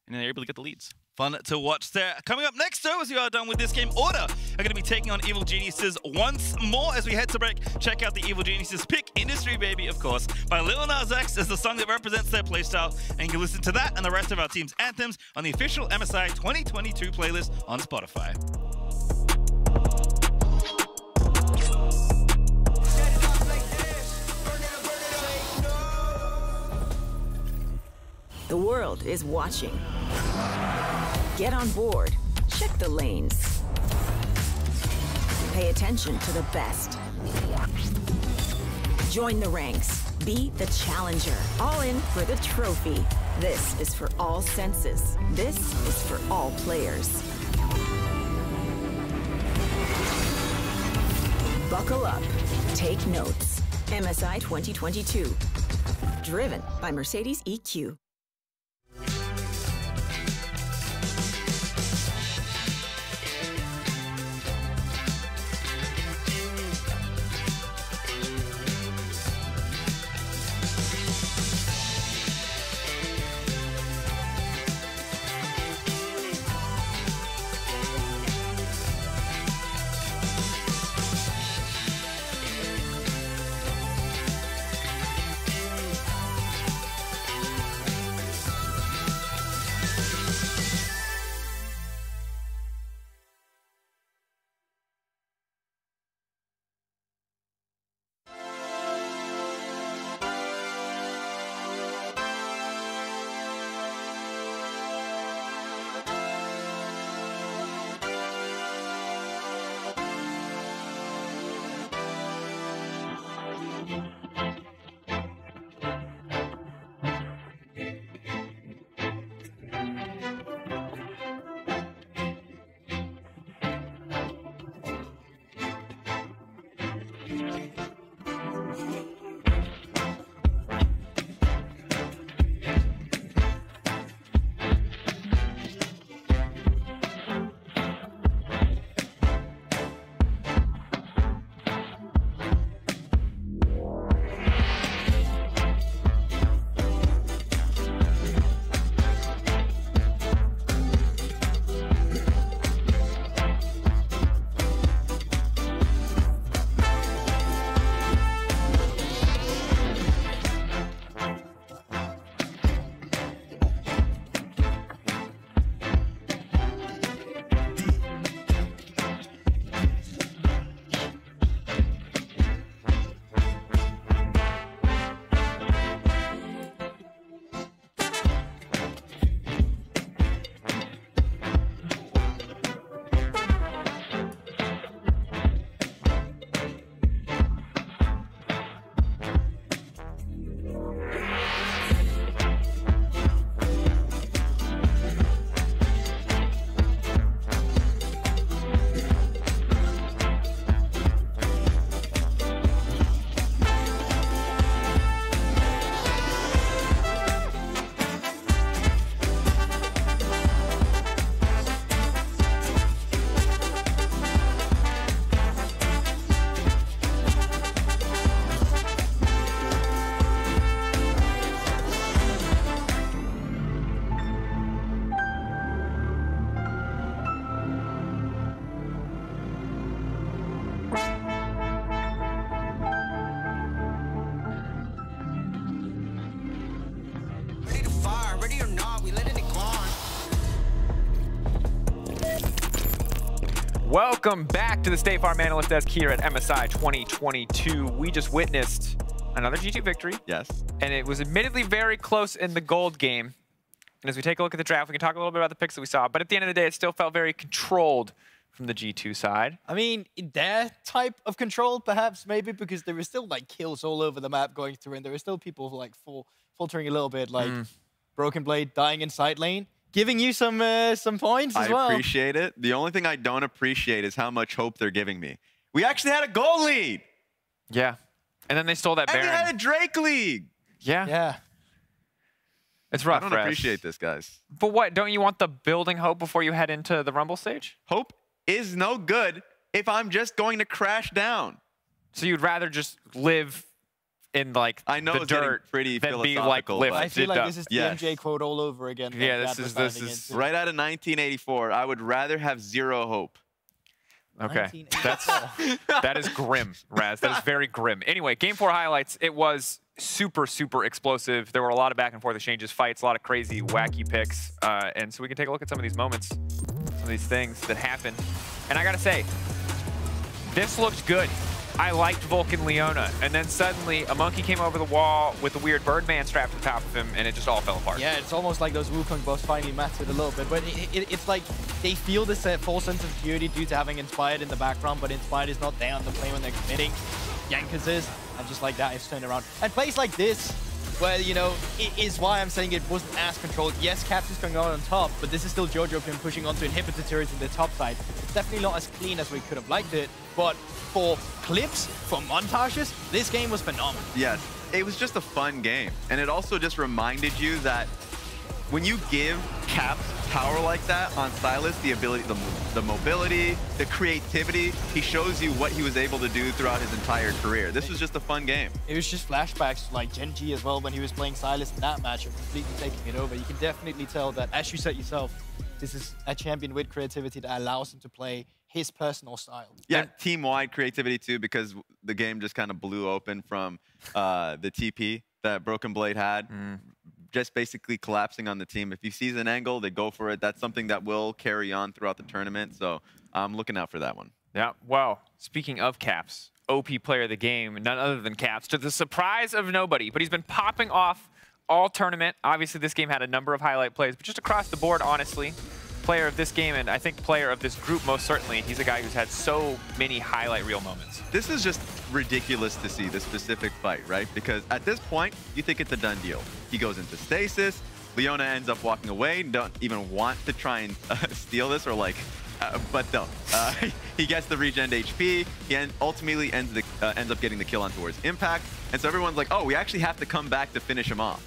and they're able to get the leads. Fun to watch there. Coming up next, though, as we are done with this game, Order are going to be taking on Evil Geniuses once more. As we head to break, check out the Evil Geniuses pick, Industry Baby, of course, by Lil Nas X as the song that represents their playstyle. And you can listen to that and the rest of our team's anthems on the official MSI 2022 playlist on Spotify. The world is watching. Get on board. Check the lanes. Pay attention to the best. Join the ranks. Be the challenger. All in for the trophy. This is for all senses. This is for all players. Buckle up. Take notes. MSI 2022. Driven by Mercedes EQ. Welcome back to the State Farm Analyst Desk here at MSI 2022. We just witnessed another G2 victory. Yes. And it was admittedly very close in the gold game. And as we take a look at the draft, we can talk a little bit about the picks that we saw. But at the end of the day, it still felt very controlled from the G2 side. I mean, their type of control, perhaps, maybe, because there were still, like, kills all over the map going through, and there were still people, like, faltering a little bit, like Broken Blade dying in side lane, giving you some points as well. I appreciate it. The only thing I don't appreciate is how much hope they're giving me. We actually had a goal lead. Yeah. And then they stole that Baron. And we had a Drake league. Yeah. Yeah. It's rough. I don't appreciate this, guys. But what? Don't you want the building hope before you head into the Rumble stage? Hope is no good if I'm just going to crash down. So you'd rather just live in, like, I know the it's getting dirt pretty than be, like, philosophical, lifted I feel like up. this is the MJ quote all over again. Yeah, like this is right out of 1984. I would rather have zero hope. Okay, that is grim, Raz. That is very grim. Anyway, Game 4 highlights. It was super, super explosive. There were a lot of back and forth exchanges, fights, a lot of crazy, wacky picks. And so we can take a look at some of these moments, some of these things that happened. And I gotta say, this looked good. I liked Vulcan Leona, and then suddenly a monkey came over the wall with a weird Birdman strapped to the top of him, and it just all fell apart. Yeah, it's almost like those Wukong buffs finally mattered a little bit, but it's like they feel this false sense of security due to having Inspired in the background, but Inspired is not there on the plane when they're committing. Yankers is, and just like that, it's turned around. And plays like this, well, you know, it is why I'm saying it wasn't as controlled. Yes, Caps is going on top, but this is still Jojopian pushing onto inhibitor turrets in the top side. It's definitely not as clean as we could have liked it, but for clips, for montages, this game was phenomenal. Yes, it was just a fun game. And it also just reminded you that when you give Caps power like that on Sylas, the ability, the mobility, the creativity, he shows you what he was able to do throughout his entire career. This was just a fun game. It was just flashbacks like Gen G as well when he was playing Sylas in that match and completely taking it over. You can definitely tell that, as you said yourself, this is a champion with creativity that allows him to play his personal style. Yeah, team-wide creativity too, because the game just kind of blew open from the TP that Broken Blade had. Just basically collapsing on the team. If he sees an angle, they go for it. That's something that will carry on throughout the tournament. So I'm looking out for that one. Yeah, well, speaking of Caps, OP player of the game, none other than Caps, to the surprise of nobody. But he's been popping off all tournament. Obviously, this game had a number of highlight plays, but just across the board, honestly, player of this game, and I think player of this group most certainly. He's a guy who's had so many highlight reel moments. This is just ridiculous to see, this specific fight, right? Because at this point, you think it's a done deal. He goes into stasis, Leona ends up walking away, don't even want to try and steal this, or like, but no. He gets the regen HP, he ultimately ends up getting the kill on towards Impact, and so everyone's like, oh, we actually have to come back to finish him off.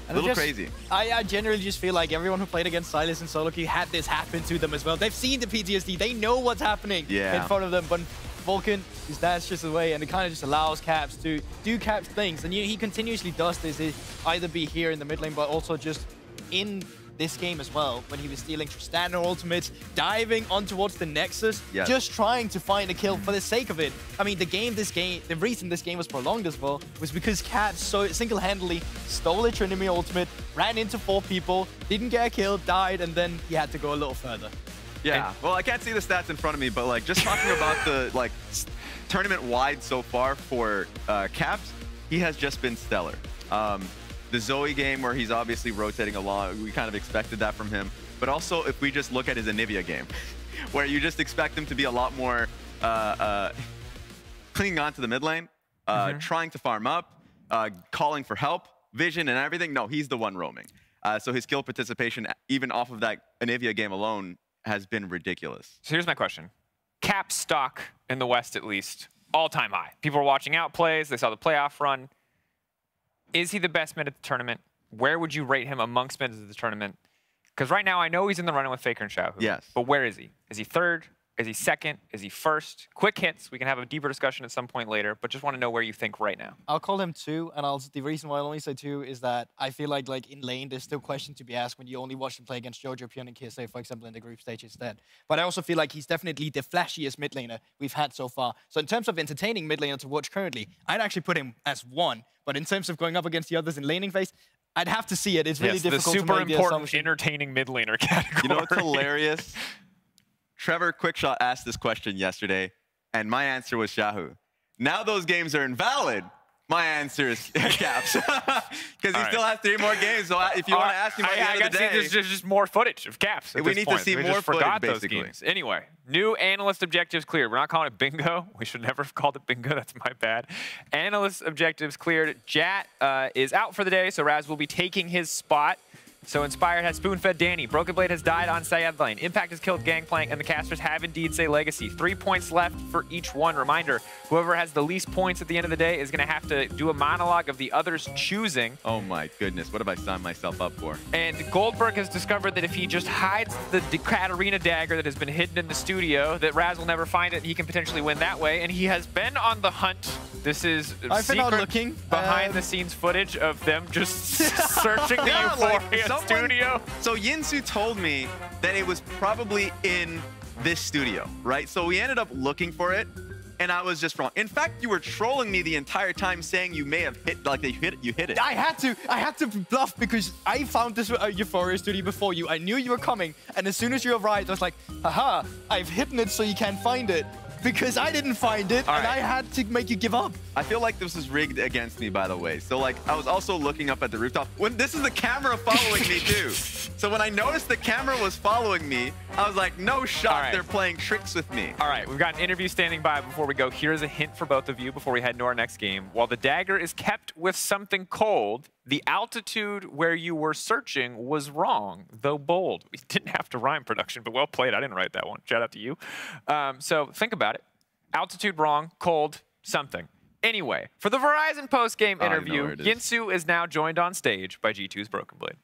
A little crazy. I generally just feel like everyone who played against Sylas and solo queue had this happen to them as well. They've seen the PTSD. They know what's happening in front of them. But Vulcan, his dash just away, and it kind of just allows Caps to do Caps things. And he continuously does this, either be here in the mid lane, but also just in this game as well, when he was stealing Tristana ultimates, diving on towards the Nexus, just trying to find a kill for the sake of it. I mean, the reason this game was prolonged as well was because Caps so single-handedly stole a Trinity ultimate, ran into 4 people, didn't get a kill, died, and then he had to go a little further. Yeah, well, I can't see the stats in front of me, but like just talking about the like tournament-wide so far for Caps, he has just been stellar. The Zoe game where he's obviously rotating along, we kind of expected that from him. But also, if we just look at his Anivia game, where you just expect him to be a lot more clinging on to the mid lane, trying to farm up, calling for help, vision and everything. No, he's the one roaming. So his skill participation, even off of that Anivia game alone, has been ridiculous. So here's my question. Cap stock in the West, at least, all-time high. People are watching out plays. They saw the playoff run. Is he the best mid at the tournament? Where would you rate him amongst mids at the tournament? Because right now, I know he's in the running with Faker and Xiaohu. Yes. But where is he? Is he third? Is he second? Is he first? Quick hits. We can have a deeper discussion at some point later, but just want to know where you think right now. I'll call him 2, and the reason why I only say 2 is that I feel like in lane, there's still questions to be asked when you only watch him play against Jojopian and KSA, for example, in the group stage instead. But I also feel like he's definitely the flashiest mid laner we've had so far. So in terms of entertaining mid laner to watch currently, I'd actually put him as 1. But in terms of going up against the others in laning phase, I'd have to see it. It's really difficult to make the super important entertaining mid laner category. You know what's hilarious? Trevor Quickshot asked this question yesterday, and my answer was Xiaohu. Now those games are invalid. My answer is Caps. Because he still has 3 more games, so if you want to ask him at the end of the day... There's just more footage of Caps at we this need point. to see we more just footage, forgot basically. Those games. Anyway, new analyst objectives cleared. We're not calling it bingo. We should never have called it bingo. That's my bad. Analyst objectives cleared. Jat is out for the day, so Raz will be taking his spot. So Inspired has spoon-fed Danny. Broken Blade has died on Sayed lane. Impact has killed Gangplank, and the casters have indeed say Legacy. 3 points left for each one. Reminder, whoever has the least points at the end of the day is going to have to do a monologue of the others choosing. Oh my goodness, what have I signed myself up for? And Goldberg has discovered that if he just hides the Katarina dagger that has been hidden in the studio, that Raz will never find it, and he can potentially win that way. And he has been on the hunt. This is secret behind-the-scenes footage of them just searching the Euphoria studio. So Yinsu told me that it was probably in this studio, right? So we ended up looking for it, and I was just wrong. In fact, you were trolling me the entire time, saying you may have hit, like you hit it. I had to bluff because I found this Euphoria studio before you. I knew you were coming, and as soon as you arrived, I was like, haha, I've hidden it so you can't find it. Because I didn't find it, and I had to make you give up. I feel like this was rigged against me, by the way. So, like, I was also looking up at the rooftop. This is the camera following me, too. So when I noticed the camera was following me, I was like, no shot, they're playing tricks with me. All right, we've got an interview standing by before we go. Here's a hint for both of you before we head into our next game. While the dagger is kept with something cold, The altitude where you were searching was wrong, though bold. We didn't have to rhyme, production, but well played. I didn't write that one. Shout out to you. So think about it. Altitude wrong, cold, something. Anyway, for the Verizon post-game interview, Ginsu is now joined on stage by G2's Broken Blade.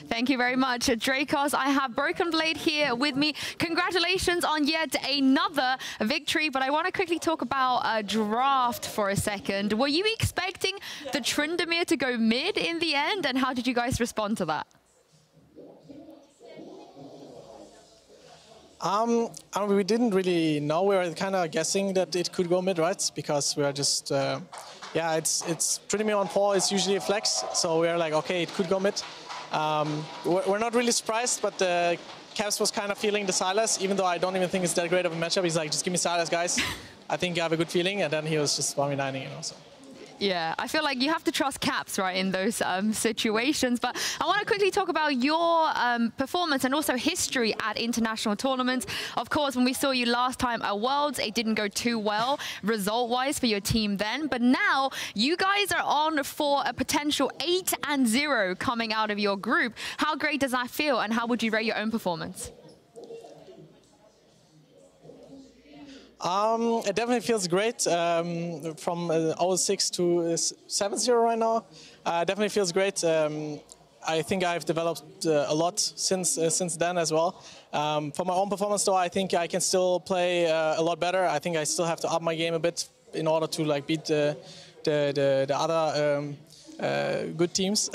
Thank you very much, Dracos. I have Broken Blade here with me. Congratulations on yet another victory, but I want to quickly talk about a draft for a second. Were you expecting the Tryndamere to go mid in the end, and how did you guys respond to that? We didn't really know. We were kind of guessing that it could go mid, right? Because we are just, yeah, it's Tryndamere on 4 is usually a flex, so we are like, okay, it could go mid. We're not really surprised, but Caps was kind of feeling the Silas, even though I don't even think it's that great of a matchup. He's like, just give me Silas, guys. I think I have a good feeling, and then he was just 1v9ing, you know. So. Yeah, I feel like you have to trust Caps, right, in those situations. But I want to quickly talk about your performance and also history at international tournaments. Of course, when we saw you last time at Worlds, it didn't go too well result-wise for your team then. But now you guys are on for a potential 8-0 coming out of your group. How great does that feel, and how would you rate your own performance? It definitely feels great from 0-6 to 7-0 right now. Definitely feels great. I think I've developed a lot since then as well. For my own performance, though, I think I can still play a lot better. I think I still have to up my game a bit in order to like beat the other good teams.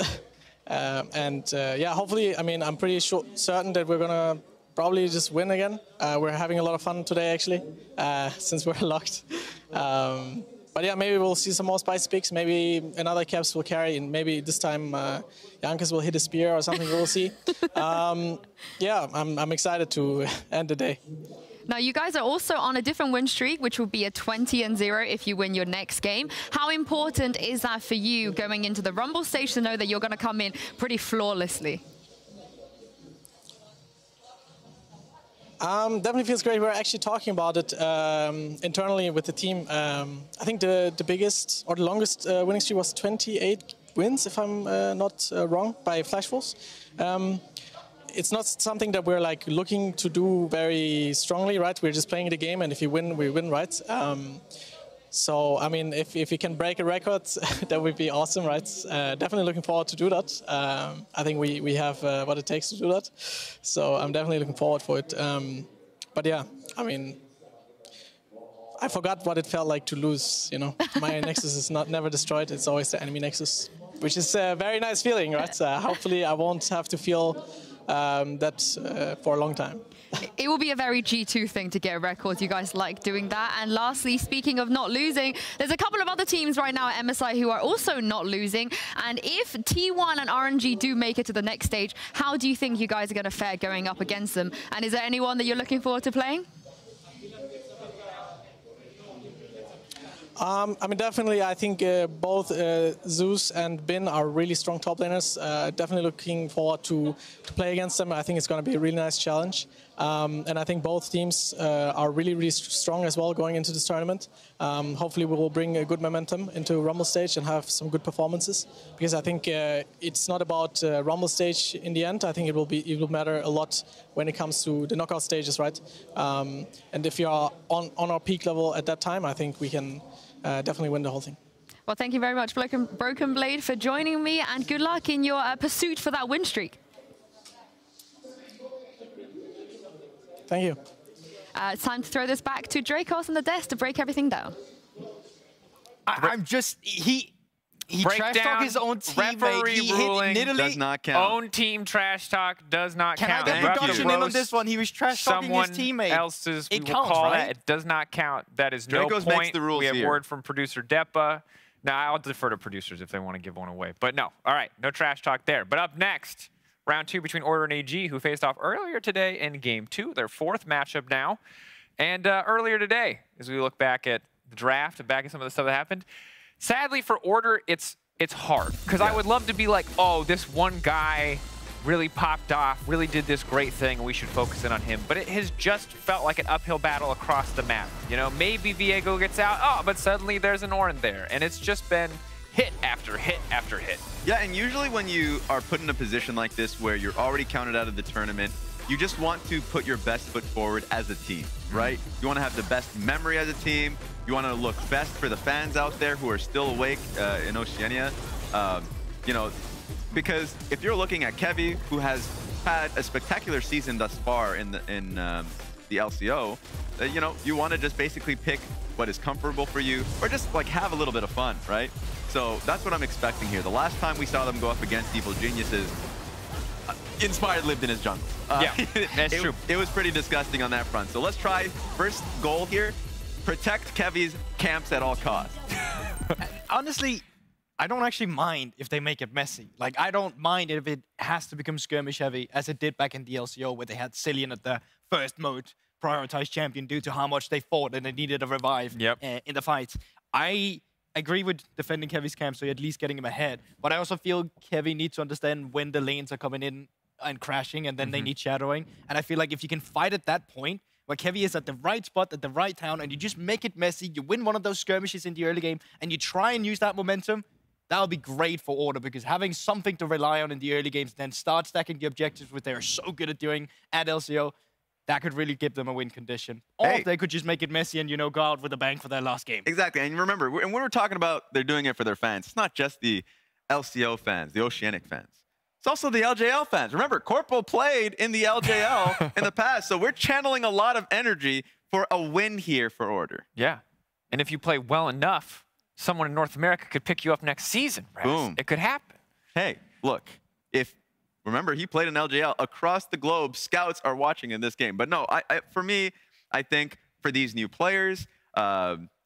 Yeah, hopefully, I mean, I'm pretty certain that we're gonna probably just win again. We're having a lot of fun today, actually, since we're locked. But yeah, maybe we'll see some more spicy picks. Maybe another Caps will carry, and maybe this time Jankas will hit a spear or something. We'll see. Yeah, I'm excited to end the day. Now, you guys are also on a different win streak, which will be a 20-0 if you win your next game. How important is that for you going into the Rumble stage to know that you're going to come in pretty flawlessly? Definitely feels great. We're actually talking about it internally with the team. I think the biggest or the longest winning streak was 28 wins, if I'm not wrong, by Flashfulls. It's not something that we're like looking to do very strongly, right? We're just playing the game, and if you win, we win, right? So, I mean, if we can break a record, that would be awesome, right? Definitely looking forward to do that. I think we have what it takes to do that. So I'm definitely looking forward for it. But yeah, I mean, I forgot what it felt like to lose, you know. My Nexus is never destroyed. It's always the enemy Nexus, which is a very nice feeling, right? Hopefully I won't have to feel that for a long time. It will be a very G2 thing to get a record. You guys like doing that. And lastly, speaking of not losing, there's a couple of other teams right now at MSI who are also not losing. And if T1 and RNG do make it to the next stage, how do you think you guys are going to fare going up against them? And is there anyone that you're looking forward to playing? I mean, definitely, I think both Zeus and Bin are really strong top laners. Definitely looking forward to play against them. I think it's going to be a really nice challenge. And I think both teams are really, really strong as well going into this tournament. Hopefully, we will bring a good momentum into Rumble stage and have some good performances. Because I think it's not about Rumble stage in the end. I think it will matter a lot when it comes to the knockout stages, right? And if you are on our peak level at that time, I think we can definitely win the whole thing. Well, thank you very much, Broken Blade, for joining me, and good luck in your pursuit for that win streak. Thank you. It's time to throw this back to Dracos on the desk to break everything down. I'm just, he trash talked his own teammate. He ruling hit does not count. Own team trash talk does not count. Can I get production in on this one? He was trash talking his teammate. Someone else's, we it will counts, call right? that. It does not count. That is Dracos no makes point. the rules we have here. word from producer Deppa. Now, I'll defer to producers if they want to give one away. But no, all right, no trash talk there. But up next, round 2 between Order and AG, who faced off earlier today in Game 2, their 4th matchup now. And earlier today, as we look back at the draft and back at some of the stuff that happened, sadly for Order, it's hard. Because I would love to be like, oh, this one guy really popped off, really did this great thing, and we should focus in on him. But it has just felt like an uphill battle across the map. You know, maybe Viego gets out, oh, but suddenly there's an Orin there. And it's just been hit after hit after hit. Yeah, and usually when you are put in a position like this where you're already counted out of the tournament, you just want to put your best foot forward as a team, right? You want to have the best memory as a team. You want to look best for the fans out there who are still awake in Oceania. You know, because if you're looking at Kevy, who has had a spectacular season thus far in the LCO, you know, you want to just basically pick what is comfortable for you, or just like have a little bit of fun, right? So that's what I'm expecting here. The last time we saw them go up against Evil Geniuses, Inspired lived in his jungle. Yeah, that's true. It was pretty disgusting on that front. So let's try first goal here. Protect Kevy's camps at all costs. Honestly, I don't actually mind if they make it messy. Like, I don't mind if it has to become skirmish heavy, as it did back in the LCO, where they had Cillian at the first mode prioritized champion due to how much they fought and they needed a revive in the fights. I agree with defending Kevy's camp, so you're at least getting him ahead. But I also feel Kevy needs to understand when the lanes are coming in and crashing, and then they need shadowing. And I feel like if you can fight at that point, where Kevy is at the right spot, at the right town, and you just make it messy, you win one of those skirmishes in the early game, and you try and use that momentum, that would be great for Order, because having something to rely on in the early games, then start stacking the objectives, which they are so good at doing at LCO, that could really give them a win condition. Or if they could just make it messy and, you know, go out with a bang for their last game. Exactly, and remember, and when we're talking about they're doing it for their fans, it's not just the LCO fans, the Oceanic fans. It's also the LJL fans. Remember, Corporal played in the LJL in the past, so we're channeling a lot of energy for a win here for Order. Yeah, and if you play well enough, someone in North America could pick you up next season, Raz. Boom. It could happen. Hey, look, remember, he played in LJL. Across the globe, scouts are watching in this game. But no, for me, I think for these new players,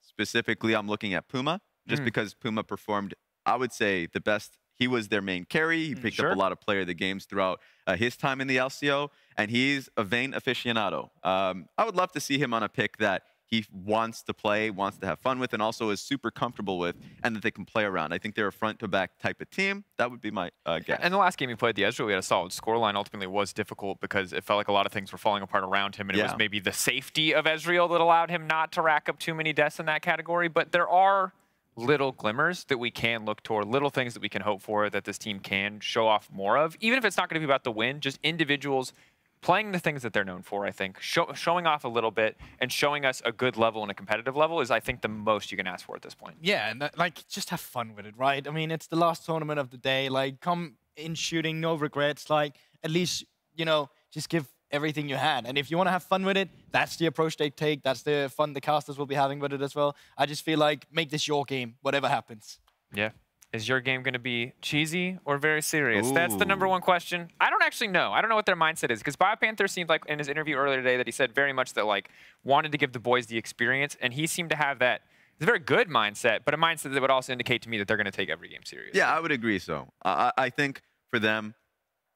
specifically, I'm looking at Puma, just because Puma performed, I would say, the best. He was their main carry. He picked up a lot of player of the games throughout his time in the LCO, and he's a Vayne aficionado. I would love to see him on a pick that he wants to play, wants to have fun with, and also is super comfortable with, and that they can play around. I think they're a front-to-back type of team. That would be my guess. And the last game he played, the Ezreal, we had a solid scoreline. Ultimately, was difficult because it felt like a lot of things were falling apart around him, and it was maybe the safety of Ezreal that allowed him not to rack up too many deaths in that category. But there are little glimmers that we can look toward, little things that we can hope for that this team can show off more of, even if it's not going to be about the win, just individuals playing the things that they're known for. I think showing off a little bit and showing us a good level and a competitive level is, I think, the most you can ask for at this point. Yeah, and like, just have fun with it, right? I mean, it's the last tournament of the day. Like, come in shooting, no regrets. Like, at least, you know, just give everything you had. And if you want to have fun with it, that's the approach they take. That's the fun the casters will be having with it as well. I just feel like, make this your game, whatever happens. Yeah. Is your game going to be cheesy or very serious? That's the #1 question. I don't actually know. I don't know what their mindset is, because BioPanther seemed like in his interview earlier today that he said very much that, like, wanted to give the boys the experience, and he seemed to have that. It's a very good mindset, but a mindset that would also indicate to me that they're going to take every game seriously. Yeah, I would agree so. I think for them,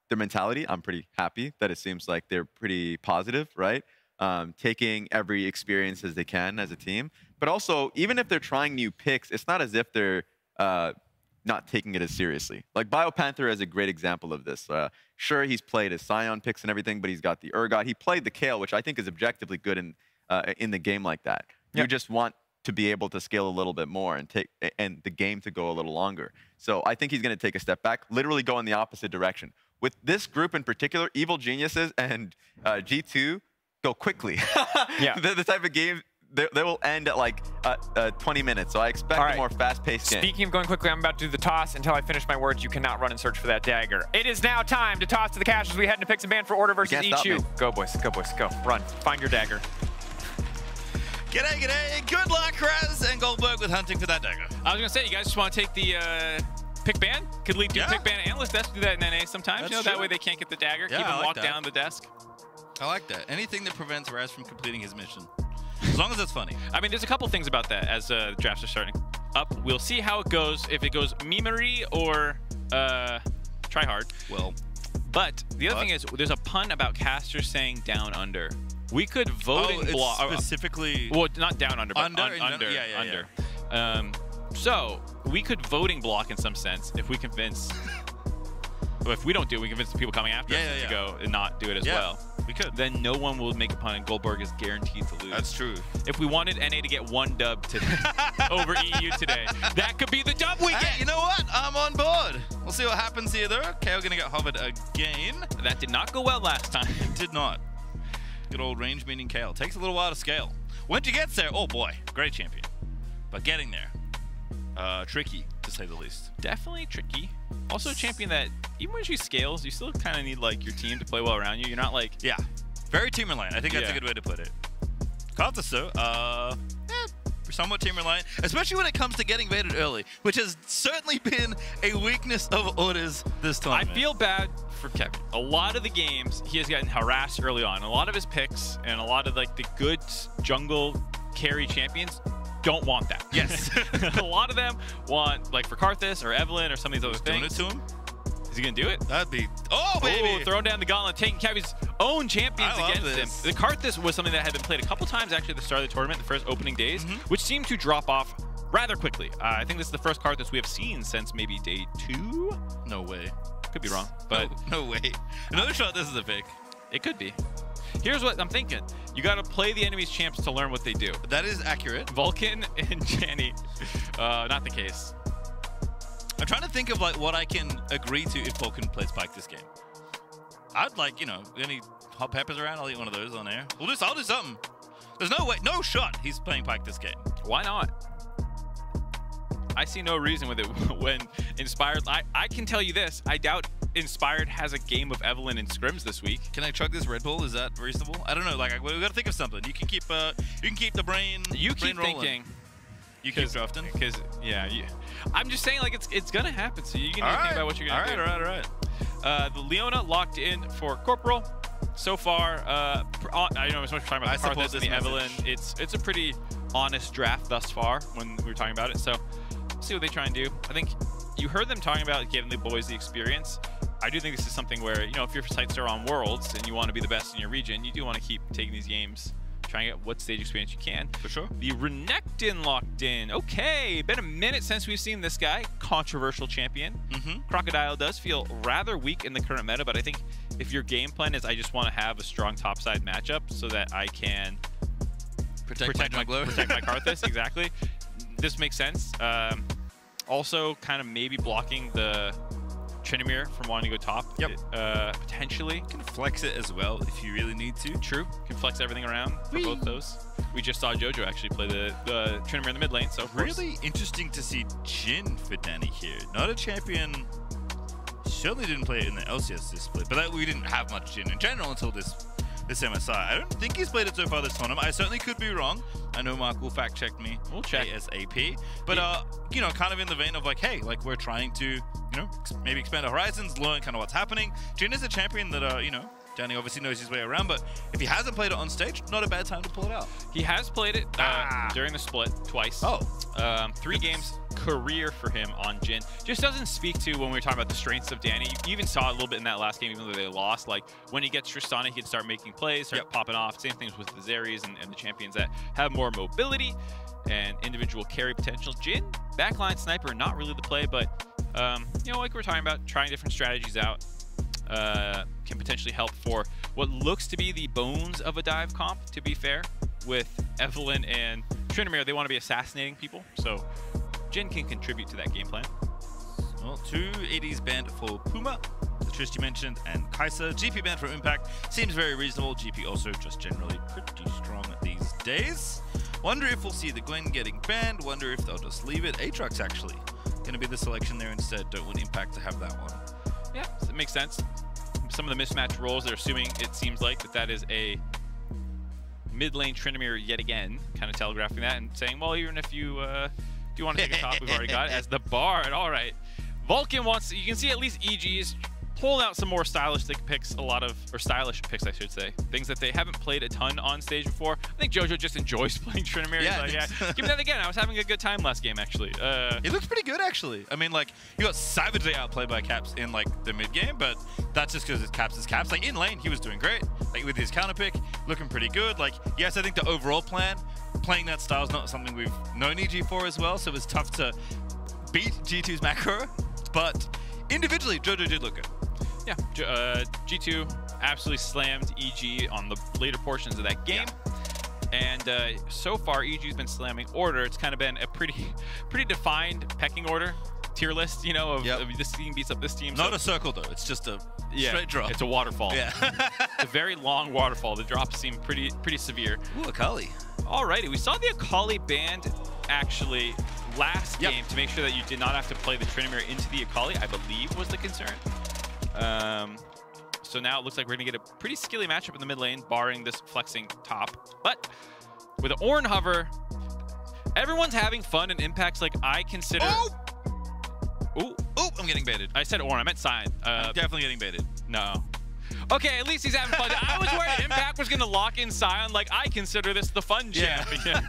their mentality, I'm pretty happy that it seems like they're pretty positive, right? Taking every experience as they can as a team. But also, even if they're trying new picks, it's not as if they're not taking it as seriously. Like, BioPanther is a great example of this. Sure, he's played his Scion picks and everything, but he's got the Urgot. He played the Kayle, which I think is objectively good in the game like that. You just want to be able to scale a little bit more and the game to go a little longer. So I think he's going to take a step back, literally go in the opposite direction. With this group in particular, Evil Geniuses and G2 go quickly. The type of game, they will end at like 20 minutes. So I expect a more fast-paced game. Speaking of going quickly, I'm about to do the toss. Until I finish my words, you cannot run and search for that dagger. It is now time to toss to the cash as we head into picks and ban for Order versus ECHU. Go, boys. Go, boys. Go. Run. Find your dagger. G'day, g'day. Good luck, Raz and Goldberg, with hunting for that dagger. I was going to say, you guys just want to take the pick ban? Could lead to pick ban analyst. Let's do that in NA sometimes. That's you know, true. that way they can't get the dagger. Yeah, Keep them I like walk that. down the desk. I like that. Anything that prevents Raz from completing his mission. As long as it's funny. I mean, there's a couple things about that as the drafts are starting up. We'll see how it goes. If it goes memery or try hard. Well, but the other thing is, there's a pun about casters saying down under. We could voting block specifically. Well, not down under, but Under, under. yeah. So we could voting block in some sense if we convince if we don't do it, we convince the people coming after us to go and not do it as well. We could. Then no one will make a pun, and Goldberg is guaranteed to lose. That's true. If we wanted NA to get one dub today over EU today, that could be the dub we get. Hey, you know what? I'm on board. We'll see what happens here, though. Okay, we're going to get hovered again. That did not go well last time. It did not. Good old range meaning Kale. Takes a little while to scale. Once you get there, oh boy, great champion. But getting there, tricky to say the least. Definitely tricky. Also a champion that, even when she scales, you still kind of need like your team to play well around you. You're not like... Yeah, very team reliant. I think that's a good way to put it. Karthus, though, somewhat team reliant, especially when it comes to getting baited early, which has certainly been a weakness of Orders this tournament. I feel bad for Kevin. A lot of the games, he has gotten harassed early on. A lot of his picks and a lot of like the good jungle carry champions don't want that. Yes. A lot of them want, like for Karthus or Evelyn or some of these other things. Doing it to him? Is he going to do it? That'd be... Oh, baby! Ooh, throwing down the gauntlet, taking Kevin's own champions against him. The Karthus was something that had been played a couple times actually at the start of the tournament, the first opening days, which seemed to drop off rather quickly. I think this is the first Karthus we have seen since maybe day 2? No way. Could be wrong, but... No way. Another shot, this is a pick. It could be. Here's what I'm thinking. You got to play the enemy's champs to learn what they do. That is accurate. Vulcan and Jenny, not the case. I'm trying to think of like what I can agree to if Vulcan plays Pyke this game. I'd like, you know, any hot peppers around, I'll eat one of those on air. I'll do something. There's no way, no shot he's playing Pyke this game. Why not? I see no reason with it when Inspired... I can tell you this. I doubt Inspired has a game of Evelyn and Scrims this week. Can I chug this Red Bull? Is that reasonable? I don't know. Like, we got to think of something. You can keep the brain. You brain keep rolling. thinking. You keep drafting. Because I'm just saying, like it's gonna happen. So you can think about what you're gonna do. All right. The Leona locked in for Corporal. So far, I know as much as we're talking about the Karthus and the Evelyn. It's a pretty honest draft thus far when we were talking about it. So we'll see what they try and do. I think you heard them talking about giving the boys the experience. I do think this is something where, you know, if your sights are on Worlds and you want to be the best in your region, you do want to keep taking these games, trying to get what stage experience you can. For sure. The Renekton locked in. Okay, been a minute since we've seen this guy. Controversial champion. Crocodile does feel rather weak in the current meta, but I think if your game plan is I just want to have a strong topside matchup so that I can protect my Karthus, exactly. This makes sense. Also, kind of maybe blocking the Tryndamere from wanting to go top. Potentially. You can flex it as well if you really need to. True. Can flex everything around for both those. We just saw Jojo actually play the Tryndamere in the mid lane, so really interesting to see Jhin for Danny here. Not a champion. Certainly didn't play it in the LCS display, but we didn't have much Jhin in general until this MSI. I don't think he's played it so far this tournament. I certainly could be wrong. I know Mark will fact check me. We'll check ASAP. But you know, kind of in the vein of like, hey, like we're trying to, you know, maybe expand our horizons, learn kind of what's happening. Jhin is a champion that you know, Danny obviously knows his way around, but if he hasn't played it on stage, not a bad time to pull it out. He has played it during the split twice. 3 games career for him on Jhin. Just doesn't speak to when we were talking about the strengths of Danny. You even saw it a little bit in that last game, even though they lost. Like when he gets Tristana, he can start making plays, start popping off. Same things with the Zeres and the champions that have more mobility and individual carry potential. Jhin, backline sniper, not really the play, but you know, like we're talking about, trying different strategies out. Can potentially help for what looks to be the bones of a dive comp, to be fair. With Evelyn and Tryndamere, they want to be assassinating people, so Jhin can contribute to that game plan. Well, 2 ADs banned for Puma, the Trish you mentioned, and Kai'Sa. GP banned for Impact. Seems very reasonable. GP also just generally pretty strong these days. Wonder if we'll see the Gwen getting banned. Wonder if they'll just leave it. Aatrox actually going to be the selection there instead. Don't want Impact to have that one. Yeah, it makes sense. Some of the mismatch roles, they're assuming it seems like that is a mid lane Tryndamere yet again, kind of telegraphing that and saying, well, even if you do want to take a top, we've already got it as the Bard. All right. Vulcan wants, you can see at least EG is pulling out some more stylistic picks, stylish picks, I should say. Things that they haven't played a ton on stage before. I think Jojo just enjoys playing Tryndamere. Yeah, like, give me that again. I was having a good time last game, actually. He looks pretty good, actually. I mean, like, he got savagely outplayed by Caps in, like, the mid game, but that's just because it's Caps. Like, in lane, he was doing great. Like, with his counter pick, looking pretty good. Like, yes, I think the overall plan, playing that style is not something we've known EG for as well, so it was tough to beat G2's macro, but individually, Jojo did look good. Yeah, G2 absolutely slammed EG on the later portions of that game. And so far, EG's been slamming Order. It's kind of been a pretty defined pecking order, tier list, you know, of this team beats up this team. Not a circle, though. It's just a straight drop. It's a waterfall. Yeah. It's a very long waterfall. The drops seem pretty severe. Ooh, Akali. Alrighty, we saw the Akali banned actually last game to make sure that you did not have to play the Tryndamere into the Akali, I believe was the concern. So now it looks like we're going to get a pretty skilly matchup in the mid lane, barring this flexing top. But with the Ornn hover, everyone's having fun and impacts like I consider... Ooh, I'm getting baited. I said Ornn, I meant Sion. I'm definitely getting baited. No. Okay, at least he's having fun. I was worried Impact was going to lock in Sion. Like, I consider this the fun champion.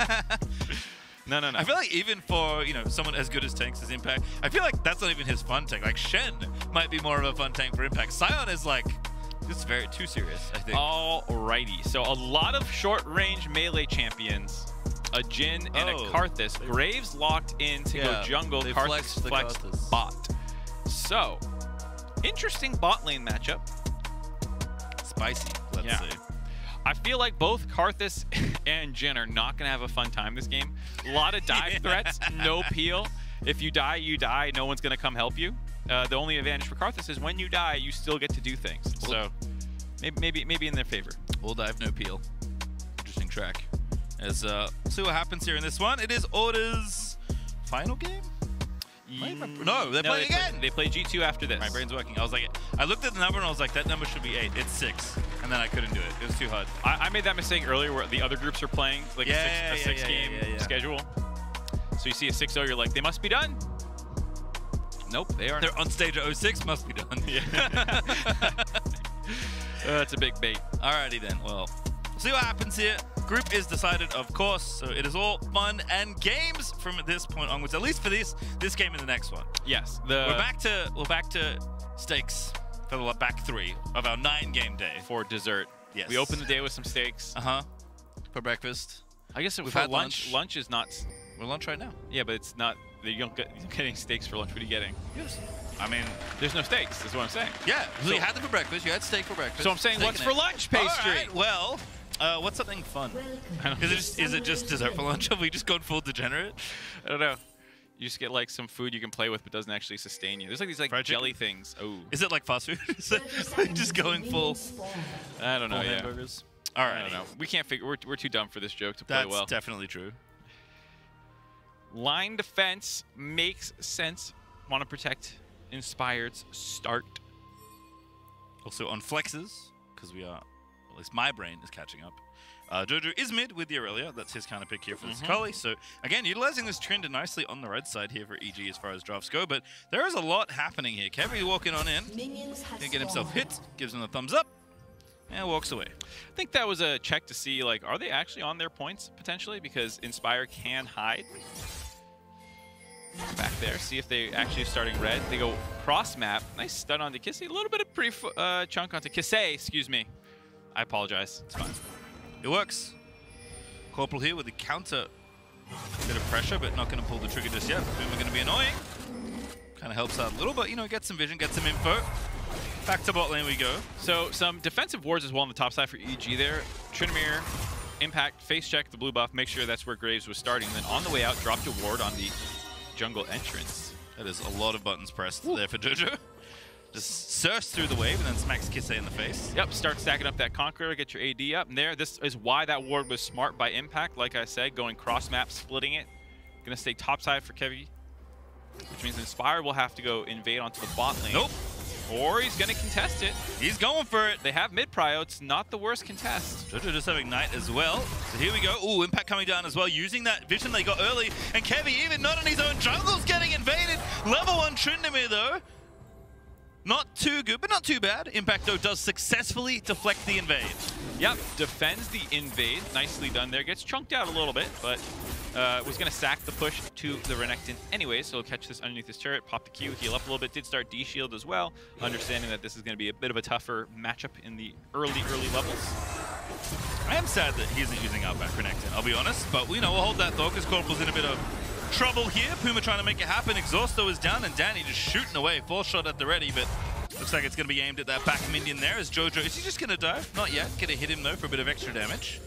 No. I feel like even for, you know, someone as good as tanks as Impact, I feel like that's not even his fun tank. Like, Shen might be more of a fun tank for Impact. Sion is like, just very too serious, I think. Alrighty, so a lot of short-range melee champions. A Jhin and a Karthus. Graves locked in to go jungle. Karthus flexed bot. So, interesting bot lane matchup. Spicy, let's say. I feel like both Karthus and Jhin are not going to have a fun time this game. A lot of dive threats, no peel. If you die, you die. No one's going to come help you. The only advantage for Karthus is when you die, you still get to do things. So maybe in their favor. We'll dive, no peel. Interesting track. As see what happens here in this one. It is Order's final game. No, they're playing again. They play G2 after this. My brain's working. I was like, I looked at the number and I was like, that number should be 8. It's 6, and then I couldn't do it. It was too hard. I made that mistake earlier where the other groups are playing like a six game schedule. So you see a 6-0, you're like, they must be done. Nope, they aren't. They're on stage at 06, must be done. Yeah. That's a big bait. Alrighty then. Well, see what happens here. Group is decided, of course, so it is all fun and games from this point onwards. At least for this game and the next one. Yes. We're back to stakes for the back 3 of our 9-game day. For dessert. Yes. We open the day with some steaks. For breakfast. I guess we've for had lunch. Lunch is not. We're lunch right now. Yeah, but it's not. You don't get any steaks for lunch. What are you getting? Yes. I mean, there's no steaks. Is what I'm saying. Yeah. So you had them for breakfast. You had steak for breakfast. So I'm saying, what's for lunch, pastry? All right, well. What's something fun? Is it just dessert for lunch? Have we just gone full degenerate? I don't know. You just get like some food you can play with but doesn't actually sustain you. There's like these like jelly things. Oh. Is it like fast food? Is it just going full? I don't know. Full hamburgers. All right. I don't know. We can't figure. We're too dumb for this joke to play well. That's definitely true. Line defense makes sense. Want to protect Inspired's start. Also on flexes because we are. At least my brain is catching up. Jojo is mid with the Aurelia. That's his kind of pick here for this Kali. So, again, utilizing this trend nicely on the red side here for EG as far as drafts go. But there is a lot happening here. Kevin walking on in. Gonna get himself hit. Gives him the thumbs up. And walks away. I think that was a check to see, like, are they actually on their points, potentially? Because Inspire can hide. Back there. See if they actually are starting red. They go cross map. Nice stun onto Kissei. A little bit of pre-chunk onto Kissei, excuse me. I apologize. It's fine. It works. Corporal here with the counter. Bit of pressure, but not going to pull the trigger just yet. We're going to be annoying. Kind of helps out a little, but, you know, get some vision, get some info. Back to bot lane we go. So, some defensive wards as well on the top side for EG there. Tryndamere, impact, face check the blue buff, make sure that's where Graves was starting. And then on the way out, dropped a ward on the jungle entrance. That is a lot of buttons pressed there for Jojo. Just surge through the wave and then smacks Kissei in the face. Yep, start stacking up that Conqueror, get your AD up. And there, this is why that ward was smart by Impact. Like I said, going cross-map, splitting it. Gonna stay topside for Kevy. Which means Inspire will have to go invade onto the bot lane. Nope. Or he's gonna contest it. He's going for it. They have mid-prio, it's not the worst contest. Jojo just having Ignite as well. So here we go. Ooh, Impact coming down as well, using that vision they got early. And Kevy, even not in his own jungle's getting invaded. Level 1 Tryndamere though. Not too good, but not too bad. Impact, though, does successfully deflect the invade. Yep, defends the invade. Nicely done there. Gets chunked out a little bit, but was going to sack the push to the Renekton anyway, so he'll catch this underneath his turret, pop the Q, heal up a little bit. Did start D-Shield as well, understanding that this is going to be a bit of a tougher matchup in the early levels. I am sad that he isn't using Outback Renekton, I'll be honest, but, you know, we'll hold that thought because Corporal's in a bit of trouble here. Puma trying to make it happen. Exhausto is down, and Danny just shooting away. 4 shot at the ready, but Looks like it's going to be aimed at that back minion there as Jojo. Is he just going to dive? Not yet. Going to hit him, though, for a bit of extra damage.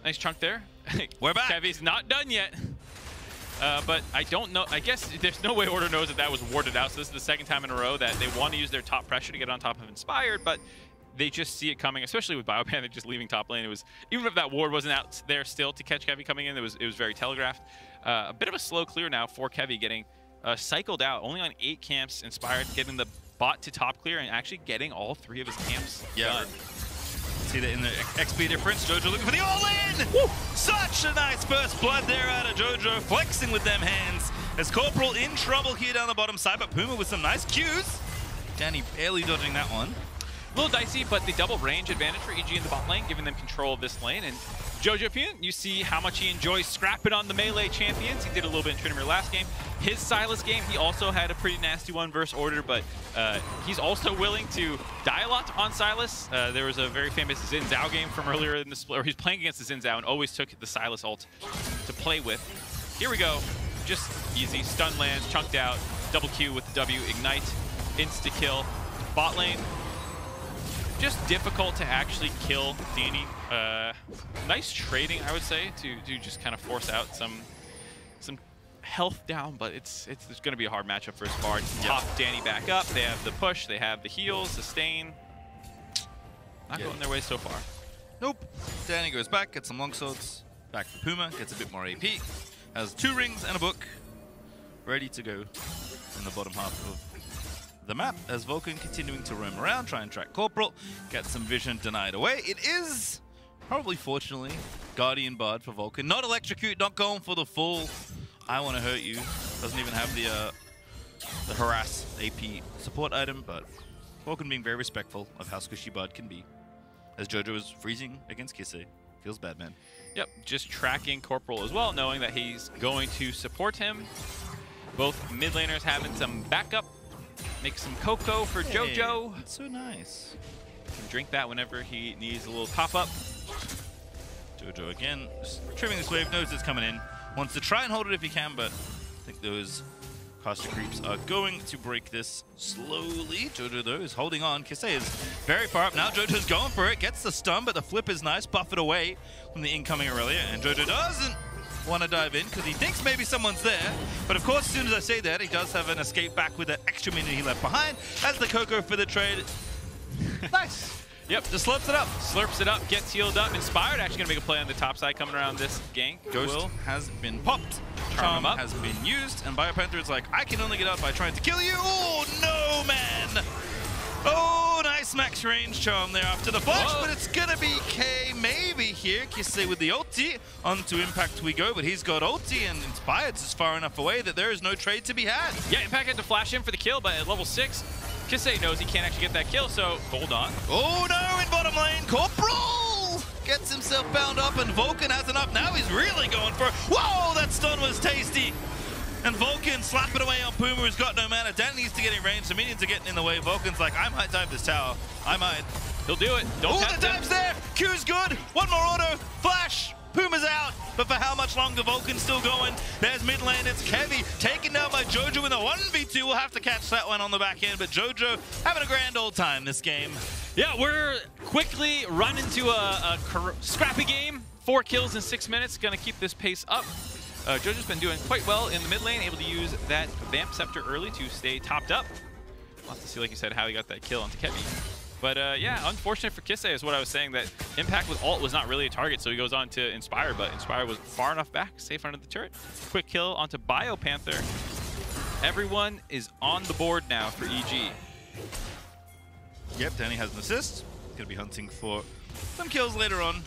Nice chunk there. We're back. Kevy's not done yet. But I don't know. I guess there's no way Order knows that that was warded out. So this is the second time in a row that they want to use their top pressure to get on top of Inspired, but they just see it coming, especially with Biopanther just leaving top lane. It was, even if that ward wasn't out there still to catch Kevy coming in, it was very telegraphed. A bit of a slow clear now for Kevy, getting cycled out, only on 8 camps. Inspired getting the bot to top clear and actually getting all 3 of his camps done. See that in the XP difference. Jojo looking for the all-in! Such a nice first blood there out of Jojo, flexing with them hands. As Corporal in trouble here down the bottom side, but Puma with some nice cues. Danny barely dodging that one. A little dicey, but the double range advantage for EG in the bot lane, giving them control of this lane. And Jojo Pune, you see how much he enjoys scrapping on the melee champions. He did a little bit in Trinimir last game. His Sylas game, he also had a pretty nasty one versus Order, but he's also willing to die a lot on Sylas. There was a very famous Xin Zhao game from earlier in the split, or he's playing against the Xin Zhao and always took the Sylas ult to play with. Here we go. Just easy. Stun lands, chunked out, double Q with the W, ignite, insta-kill. Bot lane, just difficult to actually kill Danny. Nice trading, I would say, to just kind of force out some health down, but it's going to be a hard matchup for Spard. Top Danny back up. They have the push, they have the heal, sustain. Not going their way so far. Nope. Danny goes back, gets some longswords. Back to Puma, gets a bit more AP. Has 2 rings and a book. Ready to go in the bottom half of the map as Vulcan continuing to roam around, try and track Corporal, get some vision denied away. It is probably, fortunately, Guardian Bard for Vulcan. Not Electrocute, not going for the full I want to hurt you. Doesn't even have the harass AP support item, but Vulcan being very respectful of how squishy Bard can be. As Jojo is freezing against Kisse. Feels bad, man. Yep, just tracking Corporal as well, knowing that he's going to support him. Both mid laners having some backup. Make some cocoa for Jojo. That's so nice. Can drink that whenever he needs a little pop-up. Jojo again, just trimming this wave, knows it's coming in. Wants to try and hold it if he can, but I think those caster creeps are going to break this slowly. Jojo, though, is holding on. Kisse is very far up now. Jojo's going for it, gets the stun, but the flip is nice. Buff it away from the incoming Aurelia, and Jojo doesn't want to dive in because he thinks maybe someone's there. But of course, as soon as I say that, he does have an escape back with that extra minute he left behind as the Coco for the trade. Nice. Yep, just slurps it up. Slurps it up, gets healed up. Inspired actually gonna make a play on the top side coming around this gank. Ghost has been popped. Charm has been used, and Biopanther is like, I can only get out by trying to kill you. Oh, no, man. Oh, nice max range charm there after the flash, but it's gonna be K maybe here. Kisse with the ulti. Onto Impact we go, but he's got ulti, and Inspired's is far enough away that there is no trade to be had. Yeah, Impact had to flash in for the kill, but at level 6, Kisse knows he can't actually get that kill, so gold on. Oh no, in bottom lane, Corporal gets himself bound up, and Vulcan has enough. Now he's really going for it. Whoa, that stun was tasty. And Vulcan slapping away on Puma, who's got no mana. Dan needs to get in range, the minions are getting in the way. Vulcan's like, I might dive this tower. I might. He'll do it. Don't the dive's there. Q's good. One more auto. Flash. Puma's out. But for how much longer? Vulcan's still going. There's mid lane. It's Kevy taken down by Jojo in the 1v2. We'll have to catch that one on the back end. But Jojo having a grand old time this game. Yeah, we're quickly running to a scrappy game. 4 kills in 6 minutes. Gonna keep this pace up. Jojo's been doing quite well in the mid lane, able to use that Vamp Scepter early to stay topped up. We'll have to see, like you said, how he got that kill onto Kevy. But yeah, unfortunate for Kisse is what I was saying, that Impact with ult was not really a target, so he goes on to Inspire, but Inspire was far enough back, safe under the turret. Quick kill onto Biopanther. Everyone is on the board now for EG. Yep, Danny has an assist. Gonna be hunting for some kills later on.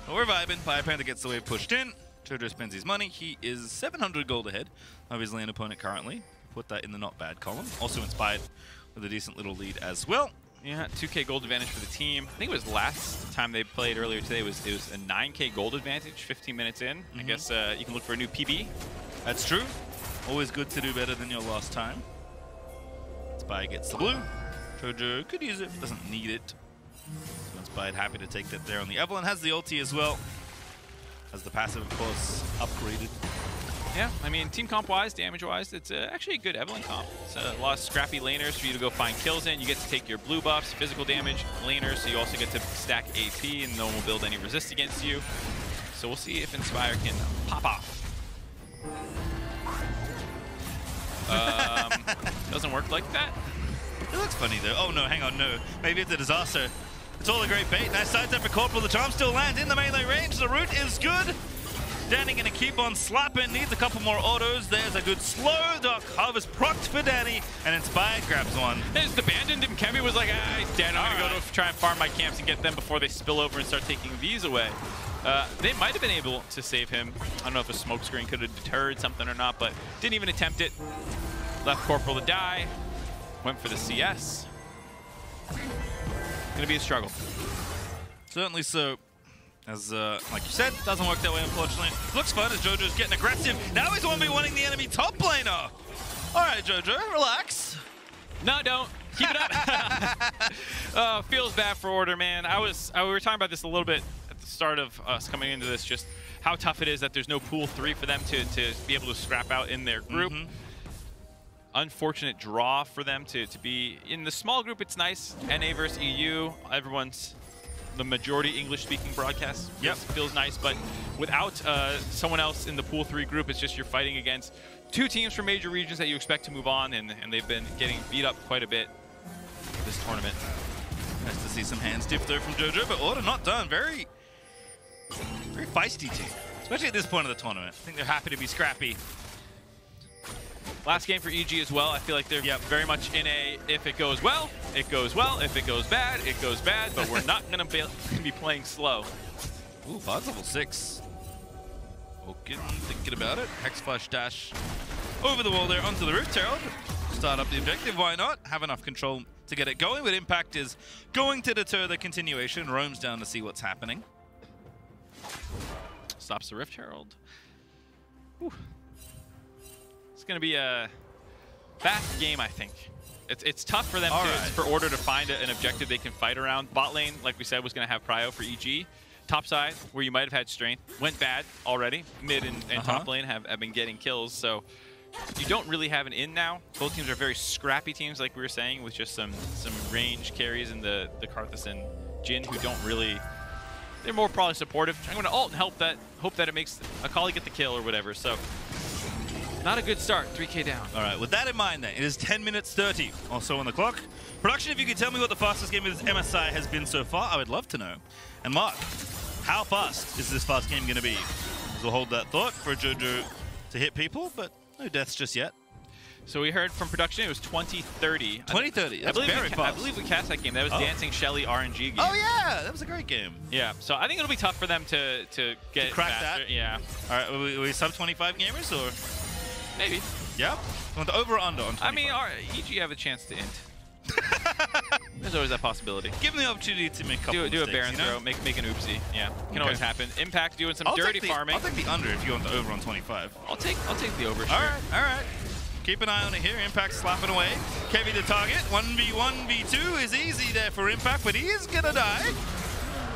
But we're vibing. Biopanther gets the wave pushed in. Jojo spends his money. He is 700 gold ahead of his lane opponent currently. Put that in the not bad column. Also Inspired with a decent little lead as well. Yeah, 2K gold advantage for the team. I think it was last time they played earlier today. It was a 9K gold advantage, 15 minutes in. I guess you can look for a new PB. That's true. Always good to do better than your last time. Spy gets the blue. Jojo could use it, doesn't need it. So Inspired happy to take that there on the Evelyn. Has the ulti as well. Has the passive, of course, upgraded. Yeah, I mean, team comp-wise, damage-wise, it's actually a good Evelynn comp. It's a lot of scrappy laners for you to go find kills in. You get to take your blue buffs, physical damage, laners, so you also get to stack AP, and no one will build any resist against you. So we'll see if Inspire can pop off. Doesn't work like that. It looks funny though. Oh no, hang on, no. Maybe it's a disaster. It's all a great bait. Nice sidestep for Corporal. The charm still lands in the melee range. The root is good. Danny gonna keep on slapping. Needs a couple more autos. There's a good slow. Dark Harvest procced for Danny, and Inspired grabs one. It's abandoned, and Kemi was like, Dan, I'm gonna go to try and farm my camps and get them before they spill over and start taking these away. They might have been able to save him. I don't know if a smoke screen could have deterred something or not, but didn't even attempt it. Left Corporal to die. Went for the CS. Gonna be a struggle. Certainly so. As, like you said, doesn't work that way, unfortunately. Looks fun as JoJo's getting aggressive. Now he's 1v1ing the enemy top laner. All right, JoJo, relax. No, don't. Keep it up. Feels bad for Order, man. We were talking about this a little bit at the start of us coming into this, just how tough it is that there's no pool 3 for them to be able to scrap out in their group. Unfortunate draw for them to be in the small group. It's nice. NA versus EU. Everyone's the majority English-speaking broadcast. Yep, feels nice. But without someone else in the pool 3 group, it's just you're fighting against 2 teams from major regions that you expect to move on, and they've been getting beat up quite a bit this tournament. Nice to see some hand stiff though from JoJo, but Order not done. Very feisty team, especially at this point of the tournament. I think they're happy to be scrappy. Last game for EG as well. I feel like they're very much in a, if it goes well, it goes well. If it goes bad, it goes bad. But we're not going to be playing slow. Ooh, Vard's level 6. Okay, thinking about it. Hex Flash dash over the wall there onto the roof. Terrell, start up the objective. Why not? Have enough control to get it going. But Impact is going to deter the continuation. Roams down to see what's happening. Stops the Rift Herald. Whew. It's going to be a fast game, I think. It's tough for them for Order to find an objective they can fight around. Bot lane, like we said, was going to have prio for EG. Top side, where you might have had strength, went bad already. Mid and top lane have been getting kills, so you don't really have an in now. Both teams are very scrappy teams, like we were saying, with just some range carries in the Karthus and Jhin, who don't really... They're more probably supportive. I'm going to ult and hope that it makes Akali get the kill or whatever, so... Not a good start, 3K down. All right, with that in mind then, it is 10 minutes 30 also on the clock. Production, if you could tell me what the fastest game of MSI has been so far, I would love to know. And Mark, how fast is this fast game going to be? We'll hold that thought for JoJo to hit people, but no deaths just yet. So we heard from production, it was 2030. 2030, that's very fast. I believe we cast that game. That was Dancing Shelly RNG game. Oh yeah, that was a great game. Yeah, so I think it'll be tough for them to get crack faster. that. Yeah. All right, are we sub 25 gamers or? Maybe. Yeah. Want the over or under on 25? I mean, EG have a chance to int. There's always that possibility. Give them the opportunity to make a couple do mistakes, a Baron throw, make an oopsie. Yeah, can always happen. Impact doing some dirty farming. I'll take the under if you want the over on 25. I'll take the over. Sure. All right. Keep an eye on it here. Impact slapping away. Kevy the target. 1v1, v2 is easy there for Impact, but he is gonna die.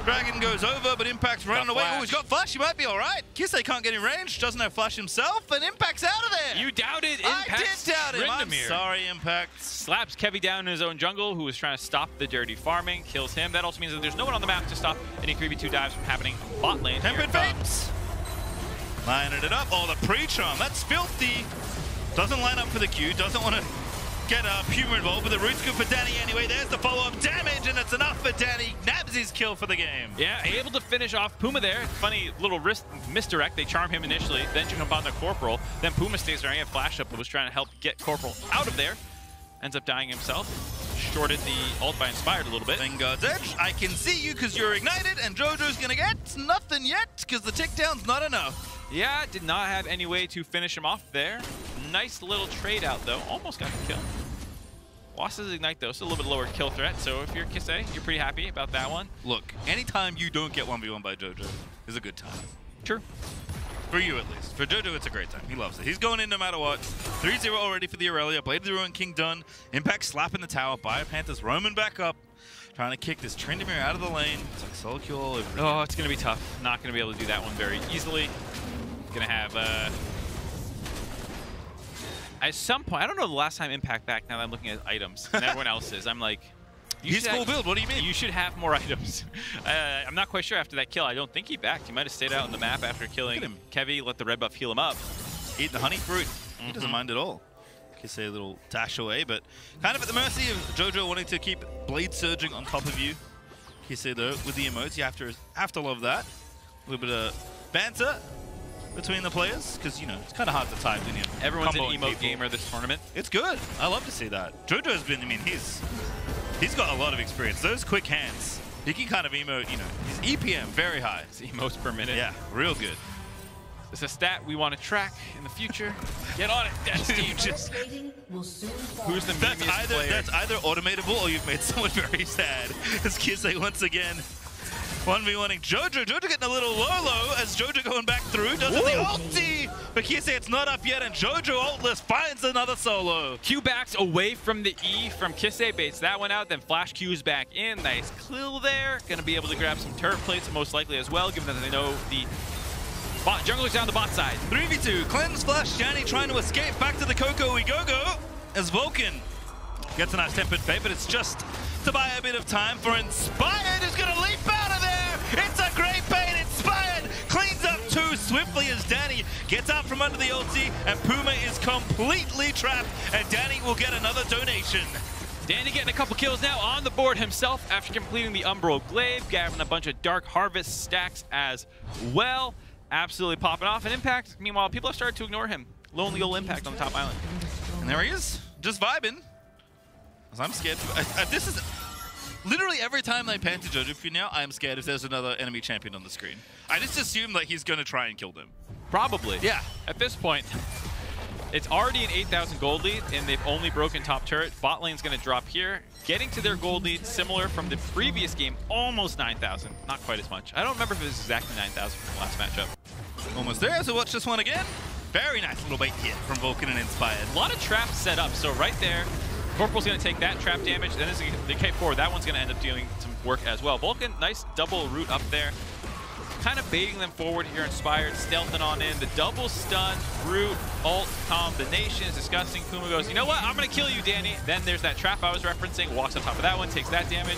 Dragon goes over, but Impact's running away. Oh, he's got flash. He might be all right. Kisei can't get in range. Doesn't have flash himself, and Impact's out of there. You doubted Impact. I did doubt him. I'm sorry, Impact. Slaps Kevy down in his own jungle, who was trying to stop the dirty farming. Kills him. That also means that there's no one on the map to stop any 3v2 dives from happening bot lane. Tempered Fates. Lining it up. Oh, the pre-charm. That's filthy. Doesn't line up for the Q. Doesn't want to get Puma involved, but the root's good for Danny anyway. There's the follow-up damage, and that's enough for Danny. Nabs his kill for the game. Yeah, able to finish off Puma there. Funny little wrist misdirect. They charm him initially, then jump on the Corporal. Then Puma stays there. He had flash up, but was trying to help get Corporal out of there. Ends up dying himself. Shorted the ult by Inspired a little bit. Vanguard's Edge, I can see you because you're ignited, and JoJo's going to get nothing yet because the tick down's not enough. Yeah, did not have any way to finish him off there. Nice little trade out, though. Almost got the kill. Lost his Ignite, though, so a little bit lower kill threat. So if you're Kisei, you're pretty happy about that one. Look, anytime you don't get 1v1 by JoJo is a good time. True. For you, at least. For JoJo, it's a great time. He loves it. He's going in no matter what. 3-0 already for the Aurelia. Blade of the Ruin King done. Impact slapping the tower. Biopanthers roaming back up. Trying to kick this Tryndamere out of the lane. It's like solo kill all over again. Oh, it's going to be tough. Not going to be able to do that one very easily. Going to have At some point, I don't know the last time Impact back. Now that I'm looking at items and everyone else's, I'm like, he's full build. What do you mean? You should have more items. I'm not quite sure after that kill. I don't think he backed. He might have stayed out on the map after killing Kevy. Let the red buff heal him up. Eat the honey fruit. He doesn't mind at all. Say a little dash away, but kind of at the mercy of JoJo wanting to keep blade surging on top of you. Kisei though, with the emotes, you have to love that. A little bit of banter between the players, because you know it's kind of hard to time, didn't you? Everyone's an emote gamer this tournament. It's good. I love to see that. JoJo's been, I mean, he's got a lot of experience. Those quick hands, he can kind of emote. You know, his EPM very high. His emotes per minute. Yeah, real good. It's a stat we want to track in the future. Get on it, Death Team. Who's the memeest player? That's either automatable or you've made someone very sad. As Kisei once again 1v1ing JoJo. JoJo getting a little low as JoJo going back through. Does it the ulti? But Kisei, it's not up yet, and JoJo ultless finds another solo. Q backs away from the E from Kisei, baits that one out, then flash Q's back in. Nice kill there. Gonna be able to grab some turret plates most likely as well, given that they know the jungler's down the bot side. 3v2. Cleanse Flash. Janny trying to escape back to the Coco we go as Vulcan gets a nice tempered fate, but it's just to buy a bit of time for Inspired, who's going to leap out of there. It's a great bait. Inspired cleans up too swiftly as Danny gets out from under the ulti, and Puma is completely trapped, and Danny will get another donation. Danny getting a couple kills now on the board himself after completing the Umbral Glaive, grabbing a bunch of Dark Harvest stacks as well. Absolutely popping off. And Impact, meanwhile, people have started to ignore him. Lonely old Impact on the top island. And there he is, just vibing. As I'm scared. This is literally every time they pan to JoJo now, I'm scared if there's another enemy champion on the screen. I just assume that he's going to try and kill them. Probably. Yeah. At this point, it's already an 8,000 gold lead, and they've only broken top turret. Bot lane's going to drop here. Getting to their gold lead, similar from the previous game, almost 9,000. Not quite as much. I don't remember if it was exactly 9,000 from the last matchup. Almost there, so watch this one again. Very nice little bait here from Vulcan and Inspired. A lot of traps set up, so right there, Corporal's going to take that trap damage. Then there's the K4. That one's going to end up doing some work as well. Vulcan, nice double root up there. Kind of baiting them forward here, Inspired, stealthing on in. The double stun, root, ult combination is disgusting. Puma goes, you know what? I'm going to kill you, Danny. Then there's that trap I was referencing. Walks on top of that one, takes that damage.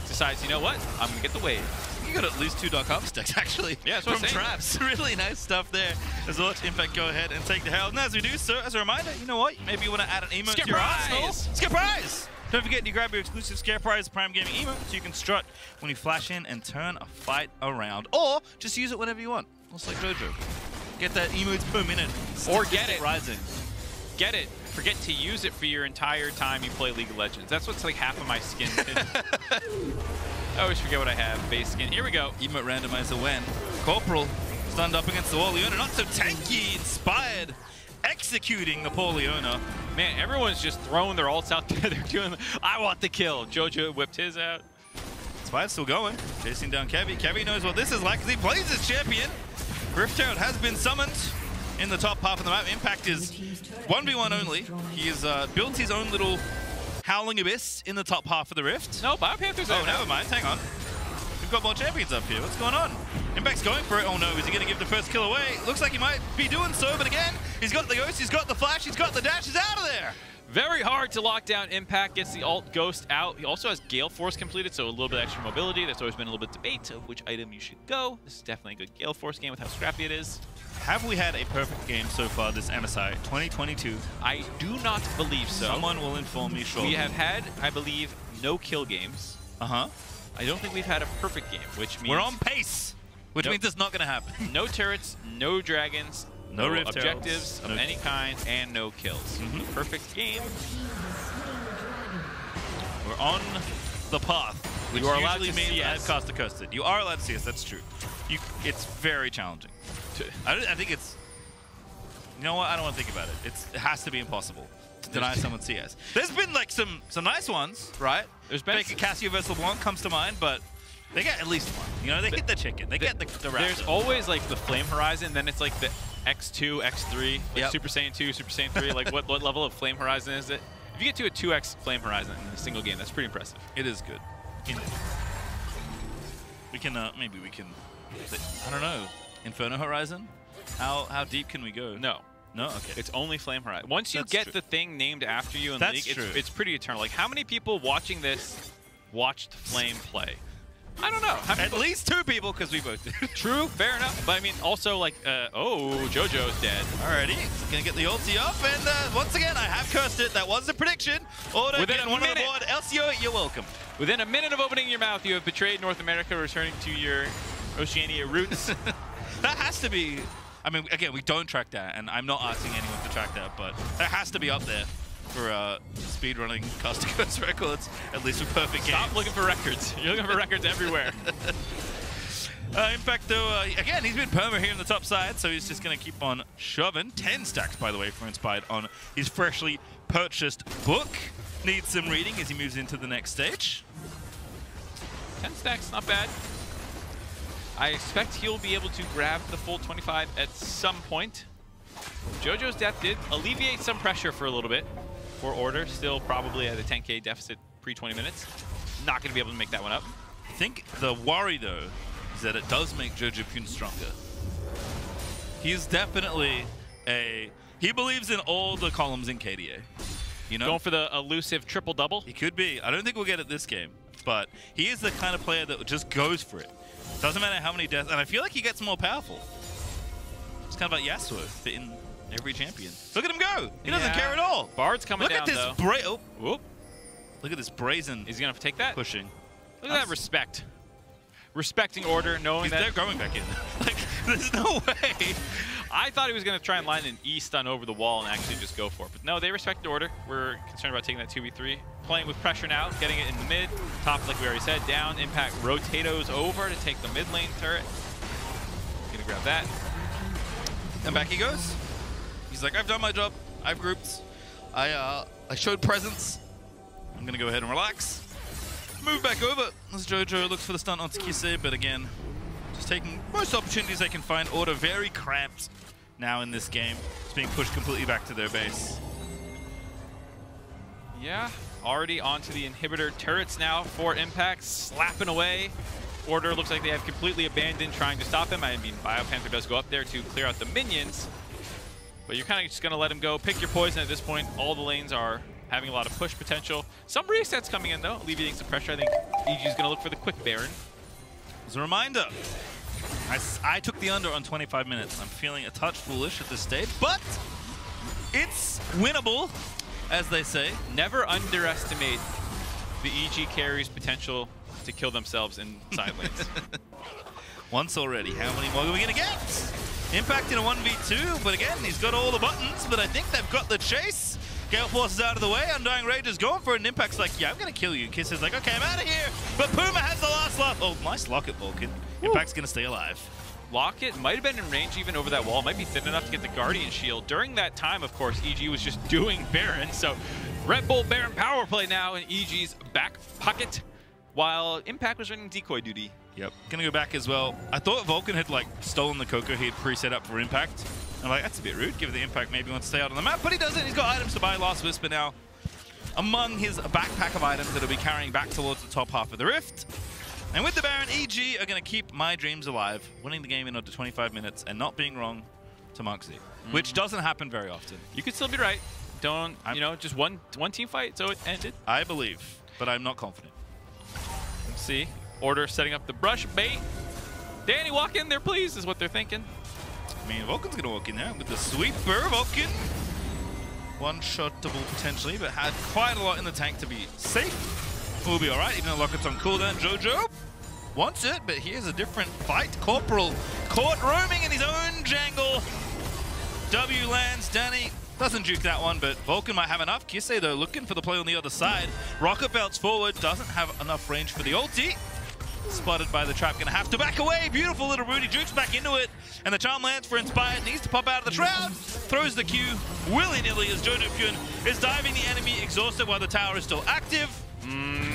Decides, you know what? I'm going to get the wave. You got at least 2 Dark Harvest stacks, actually. Yeah, that's what from traps. Really nice stuff there. As well, Impact go ahead and take the hell. And as we do so, as a reminder, you know what? Maybe you want to add an emote to your arsenal. Skip-rise! Don't forget you grab your exclusive Scare Prize Prime Gaming emote so you can strut when you flash in and turn a fight around. Or just use it whenever you want. Also like JoJo. Get that emotes per minute. Or get it. Rising. Get it. Forget to use it for your entire time you play League of Legends. That's what's like half of my skin. I always forget what I have. Base skin. Here we go. Emote randomizer when. Corporal stunned up against the wall. Leona not so tanky. Inspired. Executing the poor Leona. Man, everyone's just throwing their ults out there. They're doing, I want the kill. JoJo whipped his out. Inspired still going. Chasing down Kevy. Kevy knows what this is like because he plays as champion. Grift has been summoned in the top half of the map. Impact is 1v1 only. He has built his own little Howling Abyss in the top half of the Rift. No, BioPanther's there. Oh, never mind. Hang on. We've got more champions up here. What's going on? Impact's going for it. Oh no, is he going to give the first kill away? Looks like he might be doing so, but again, he's got the Ghost, he's got the Flash, he's got the dash, he's out of there! Very hard to lock down Impact, gets the ult Ghost out. He also has Gale Force completed, so a little bit extra mobility. There's always been a little bit of debate of which item you should go. This is definitely a good Gale Force game with how scrappy it is. Have we had a perfect game so far this MSI 2022? I do not believe so. Someone will inform me shortly. We have had, I believe, no kill games. Uh-huh. I don't think we've had a perfect game, which means... We're on pace, which means it's not going to happen. No turrets, no dragons, no objectives of any kind, and no kills. Perfect game. We're on the path, which you are allowed usually to means CS. Costa coasted. You are allowed to see us, that's true. It's very challenging. I think it's... You know what? I don't want to think about it. It has to be impossible to deny someone CS. There's been like some nice ones, right? There's been Cassio vs. LeBlanc comes to mind, but they get at least one. You know, they get the chicken. They get the raptor. There's always like the Flame Horizon, then it's like the X2, X3, like Super Saiyan 2, Super Saiyan 3. Like what level of Flame Horizon is it? If you get to a 2x Flame Horizon in a single game, that's pretty impressive. It is good. We can, maybe we can, I don't know, Inferno Horizon? How deep can we go? No. No? Okay. It's only Flame Horizon. Once you get the thing named after you in That's League, true. it's pretty eternal. Like, how many people watching this watched Flame play? I don't know. At least 2 people, because we both did. True, fair enough. But I mean, also, like, oh, JoJo's dead. Alrighty, gonna get the ulti up, and once again, I have cursed it. That was the prediction. Order, Within get a one on the minute. board. LCO, you're welcome. Within a minute of opening your mouth, you have betrayed North America, returning to your Oceania roots. That has to be... I mean, again, we don't track that, and I'm not asking anyone to track that, but that has to be up there for speedrunning Costa records, at least for perfect games. Stop looking for records. You're looking for records everywhere. In fact, though, again, he's been perma here in the top side, so he's just going to keep on shoving. 10 stacks, by the way, for Inspired on his freshly purchased book. Needs some reading as he moves into the next stage. 10 stacks, not bad. I expect he'll be able to grab the full 25 at some point. JoJo's death did alleviate some pressure for a little bit for Order. Still probably at a 10k deficit pre-20 minutes. Not going to be able to make that one up. I think the worry, though, is that it does make Jojo Pune stronger. He's definitely he believes in all the columns in KDA. You know? Going for the elusive triple-double? He could be. I don't think we'll get it this game, but he is the kind of player that just goes for it. Doesn't matter how many deaths, and I feel like he gets more powerful. It's kind of like Yasuo, fit in every champion. Look at him go! He doesn't care at all. Bard's coming Look down, at this though. Whoop. Look at this brazen. Is he gonna take that? Pushing. Look at that respect. Respecting Order, knowing that they're going back in. Like, there's no way. I thought he was gonna try and line an E stun over the wall and actually just go for it, but no, they respect Order. We're concerned about taking that 2v3. Playing with pressure now, getting it in the mid. Top, like we already said, down. Impact rotatos over to take the mid lane turret. Gonna grab that. And back he goes. He's like, I've done my job. I've grouped. I showed presence. I'm gonna go ahead and relax. Move back over as JoJo looks for the stunt onto Kisei, but again, just taking most opportunities they can find. Order very cramped now in this game. It's being pushed completely back to their base. Yeah, already onto the inhibitor turrets now for Impact, slapping away. Order looks like they have completely abandoned trying to stop him. I mean, Biopanther does go up there to clear out the minions, but you're kind of just going to let him go. Pick your poison at this point. All the lanes are having a lot of push potential. Some resets coming in, though, alleviating some pressure. I think EG is going to look for the quick Baron. As a reminder, I took the under on 25 minutes. I'm feeling a touch foolish at this stage, but it's winnable, as they say. Never underestimate the EG carry's potential to kill themselves in side lanes. Once already. How many more are we going to get? Impact in a 1v2, but again, he's got all the buttons, but I think they've got the chase. Gale Force is out of the way. Undying Rage is going for it, and Impact's like, yeah, I'm going to kill you. Kiss is like, okay, I'm out of here. But Puma has the last laugh. Oh, nice Locket, Vulcan. Impact's going to stay alive. Locket might have been in range even over that wall. Might be thin enough to get the Guardian Shield. During that time, of course, EG was just doing Baron. So Red Bull Baron power play now in EG's back pocket, while Impact was running decoy duty. Yep. Gonna go back as well. I thought Vulcan had like stolen the Coco he had pre-set up for Impact. I'm like, that's a bit rude. Give it the Impact, maybe wants to stay out on the map, but he doesn't. He's got items to buy. Last Whisper now among his backpack of items that he'll be carrying back towards the top half of the Rift. And with the Baron, EG are going to keep my dreams alive, winning the game in under 25 minutes and not being wrong to Moxie, which doesn't happen very often. You could still be right. Don't, you know, just one team fight, so it ended. I believe, but I'm not confident. Let's see. Order setting up the brush bait. Danny, walk in there, please, is what they're thinking. I mean, Vulcan's going to walk in there with the sweeper. Vulcan, one-shottable potentially, but had quite a lot in the tank to be safe. We'll be all right, even though Locket's on cooldown. JoJo wants it, but here's a different fight. Corporal caught roaming in his own jangle. W lands. Danny doesn't juke that one, but Vulcan might have enough. Kisei, though, looking for the play on the other side. Rocket belts forward, doesn't have enough range for the ulti. Spotted by the trap, gonna have to back away. Beautiful little Rudy jukes back into it, and the charm lands for Inspired. Needs to pop out of the shroud. Throws the Q willy-nilly as JoJo Pune is diving the enemy, exhausted while the tower is still active.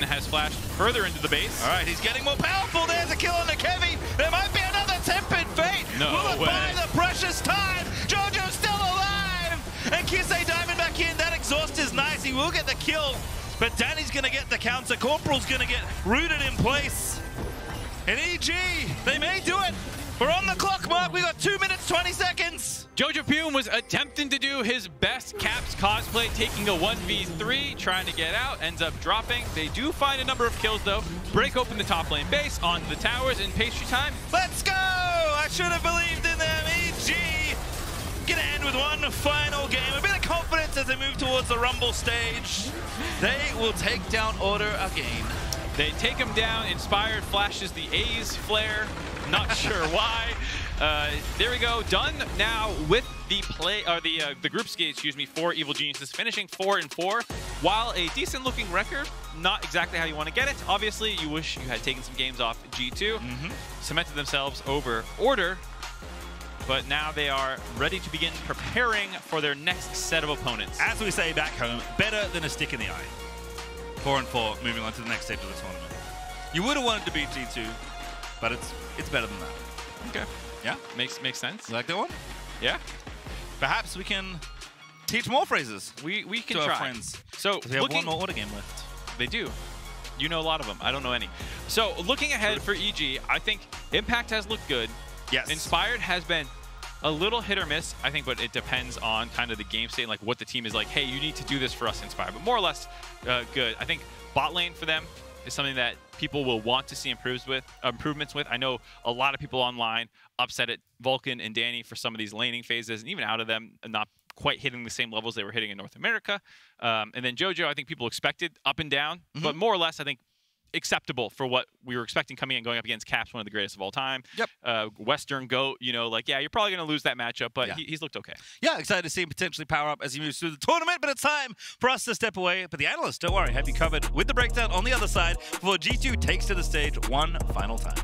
Has flashed further into the base. All right, he's getting more powerful. There's a kill on the Kevy. There might be another Tempered Fate. No Will it way. buy the precious time? JoJo's still alive. And Kisei diving back in. That exhaust is nice. He will get the kill, but Danny's going to get the counter. Corporal's going to get rooted in place. And EG, they may do it. We're on the clock, Mark. We got 2 minutes, 20 seconds. Jojo Pune was attempting to do his best Caps cosplay, taking a 1v3, trying to get out, ends up dropping. They do find a number of kills, though. Break open the top lane base, onto the towers in pastry time. Let's go! I should have believed in them. EG gonna end with one final game. A bit of confidence as they move towards the Rumble stage. They will take down Order again. They take him down. Inspired flashes the A's flare. Not sure why. There we go. Done now with the the group skate, excuse me, for Evil Geniuses, finishing 4-4. While a decent looking record, not exactly how you want to get it. Obviously, you wish you had taken some games off G2, cemented themselves over Order, but now they are ready to begin preparing for their next set of opponents. As we say back home, better than a stick in the eye. 4-4, moving on to the next stage of the tournament. You would have wanted to beat G2, but it's better than that. Okay. Yeah? Makes sense. You like that one? Yeah. Perhaps we can teach more phrases. We can to try. Our friends. So we have one more order game left. They do. You know a lot of them. I don't know any. So looking ahead for EG, I think Impact has looked good. Yes. Inspired has been a little hit or miss, I think, but it depends on kind of the game state and like what the team is like. Hey, you need to do this for us, Inspired. But more or less good. I think bot lane for them is something that people will want to see improvements with. I know a lot of people online upset at Vulcan and Danny for some of these laning phases, and even out of them not quite hitting the same levels they were hitting in North America. And then Jojo, I think people expected up and down, but more or less, I think acceptable for what we were expecting coming in, going up against Caps, one of the greatest of all time. Yep. Western GOAT, you know, like, yeah, you're probably going to lose that matchup, but he's looked okay. Yeah, excited to see him potentially power up as he moves through the tournament, but it's time for us to step away. But the analysts, don't worry, have you covered with the breakdown on the other side before G2 takes to the stage one final time.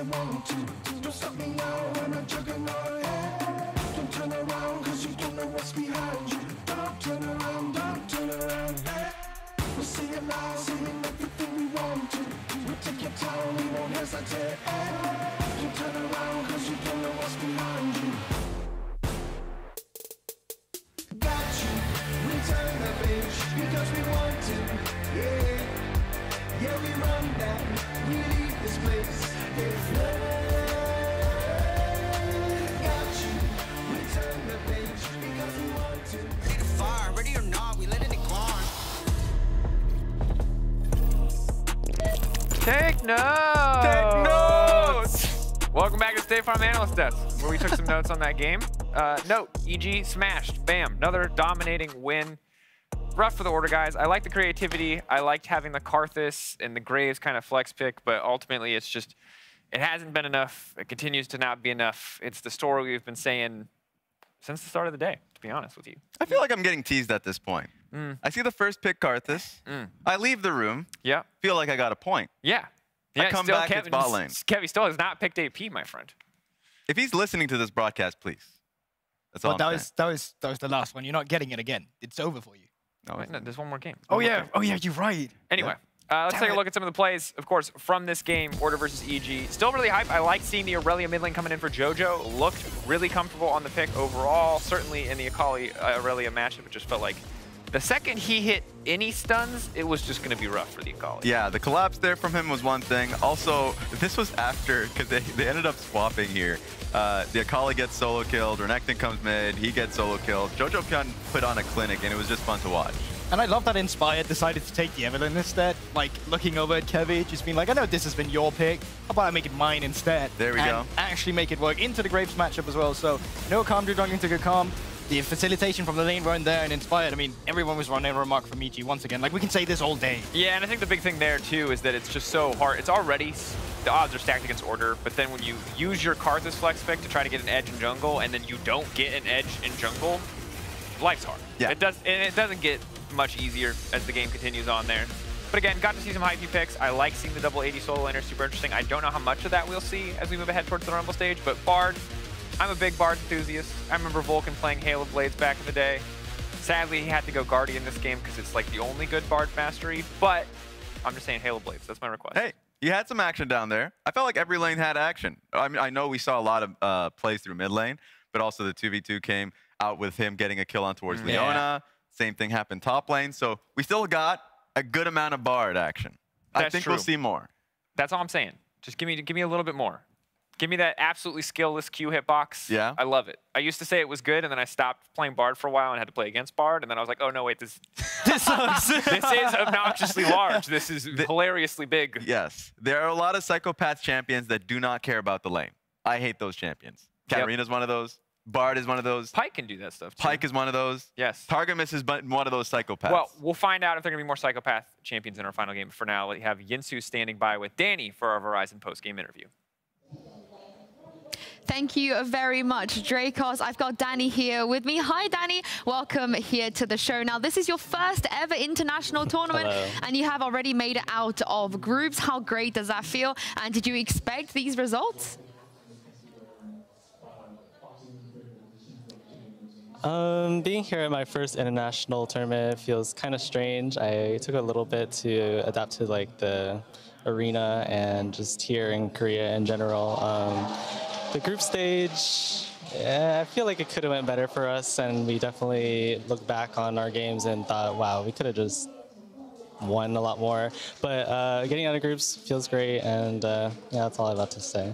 I want to. Don't stop me now when I'm juggernaut. Don't turn around, cause you don't know what's behind you. Don't turn around, don't turn around. We'll see it now, seeing everything we want to. We'll take your time, we won't hesitate. Don't turn around, cause you don't know what's behind you. Got you, we turn the page because we want to. Yeah, yeah, we run that, we leave this place. Yeah, got you, we turn the page because we want to. Ready to fire, ready or not, we letting it grind. Take notes! Take notes! Welcome back to State Farm Analyst Desk, where we took some notes on that game. Note, EG smashed. Bam. Another dominating win. Rough for the order, guys. I like the creativity. I liked having the Karthus and the Graves kind of flex pick, but ultimately it's just, it hasn't been enough. It continues to not be enough. It's the story we've been saying since the start of the day, to be honest with you. I feel like I'm getting teased at this point. I see the first pick Karthus. I leave the room. Yeah. Feel like I got a point. Yeah. I come back, it's bot lane. Kevin still has not picked AP, my friend. If he's listening to this broadcast, please. That's all Well, I'm saying. that was the last one. You're not getting it again. It's over for you. No, wait, no, there's one more game. Oh yeah, you're right. Anyway, let's take a look at some of the plays, of course, from this game, Order versus EG. Still really hype. I like seeing the Aurelia mid lane coming in for JoJo. Looked really comfortable on the pick overall. Certainly in the Akali Aurelia matchup, it just felt like the second he hit any stuns, it was just going to be rough for the Akali. Yeah, the collapse there from him was one thing. Also, this was after, because they ended up swapping here. The Akali gets solo killed, Renekton comes mid, he gets solo killed. JoJo can put on a clinic, and it was just fun to watch. And I love that Inspired decided to take the Evelynn instead. Like, looking over at Kevy, just being like, I know this has been your pick. How about I make it mine instead? There we go. Actually make it work into the Graves matchup as well. So, no Calm, do jungling to go Calm. The facilitation from the lane run there and Inspired. I mean, everyone was running a remark from EG once again. Like, we can say this all day. Yeah, and I think the big thing there, too, is that it's just so hard. It's already, the odds are stacked against Order, but then when you use your Karthus flex pick to try to get an edge in jungle, and then you don't get an edge in jungle, life's hard. Yeah. It doesn't get much easier as the game continues on there. But again, got to see some hypey picks. I like seeing the double 80 solo laner, super interesting. I don't know how much of that we'll see as we move ahead towards the Rumble stage, but Bard, I'm a big Bard enthusiast. I remember Vulcan playing Halo Blades back in the day. Sadly, he had to go Guardian this game because it's like the only good Bard mastery, but I'm just saying Halo Blades. That's my request. Hey, you had some action down there. I felt like every lane had action. I mean, I know we saw a lot of plays through mid lane, but also the 2v2 came out with him getting a kill on towards Leona. Same thing happened top lane. So we still got a good amount of Bard action. I think we'll see more. That's all I'm saying. Just give me a little bit more. Give me that absolutely skillless Q hitbox. Yeah. I love it. I used to say it was good, and then I stopped playing Bard for a while and had to play against Bard, and then I was like, oh, no, wait, this sucks. This is obnoxiously large. This is hilariously big. Yes. There are a lot of psychopath champions that do not care about the lane. I hate those champions. Katarina's one of those. Bard is one of those. Pyke can do that stuff, too. Pyke is one of those. Yes. Targamas is one of those psychopaths. Well, we'll find out if there are going to be more psychopath champions in our final game. For now, we have Yinsu standing by with Danny for our Verizon post-game interview. Thank you very much, Dracos. I've got Danny here with me. Hi, Danny. Welcome here to the show. Now, this is your first ever international tournament, and you have already made it out of groups. How great does that feel? And did you expect these results? Being here at my first international tournament feels kind of strange. I took a little bit to adapt to like the arena and just here in Korea in general. The group stage, I feel like it could have went better for us, and we definitely looked back on our games and thought, wow, we could have just won a lot more. But getting out of groups feels great, and yeah, that's all I have to say.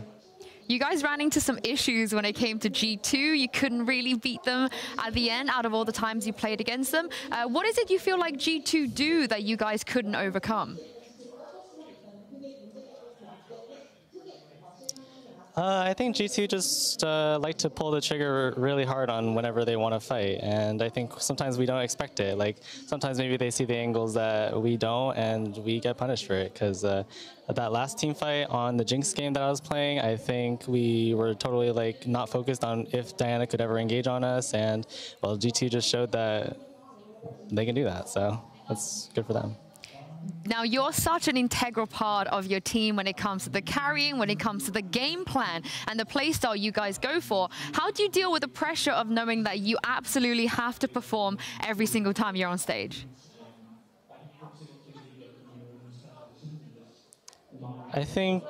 You guys ran into some issues when it came to G2. You couldn't really beat them at the end out of all the times you played against them. What is it you feel like G2 do that you guys couldn't overcome? I think G2 just like to pull the trigger really hard on whenever they want to fight, and I think sometimes we don't expect it. Like sometimes maybe they see the angles that we don't, and we get punished for it. Because that last team fight on the Jinx game that I was playing, I think we were totally like not focused on if Diana could ever engage on us, and well, G2 just showed that they can do that. So that's good for them. Now, you're such an integral part of your team when it comes to the carrying, when it comes to the game plan and the playstyle you guys go for. How do you deal with the pressure of knowing that you absolutely have to perform every single time you're on stage? I think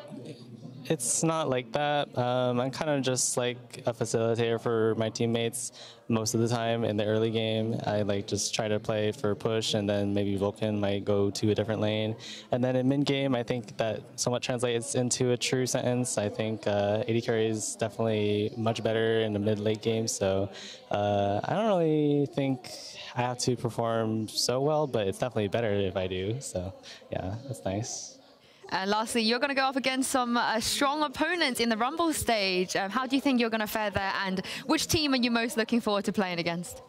it's not like that. I'm kind of just like a facilitator for my teammates most of the time in the early game. I like just try to play for push, and then maybe Vulcan might go to a different lane. And then in mid game, I think that somewhat translates into a true sentence. I think AD carry is definitely much better in the mid-late game. So I don't really think I have to perform so well, but it's definitely better if I do. So yeah, that's nice. And lastly, you're going to go up against some strong opponents in the Rumble stage. How do you think you're going to fare there, and which team are you most looking forward to playing against?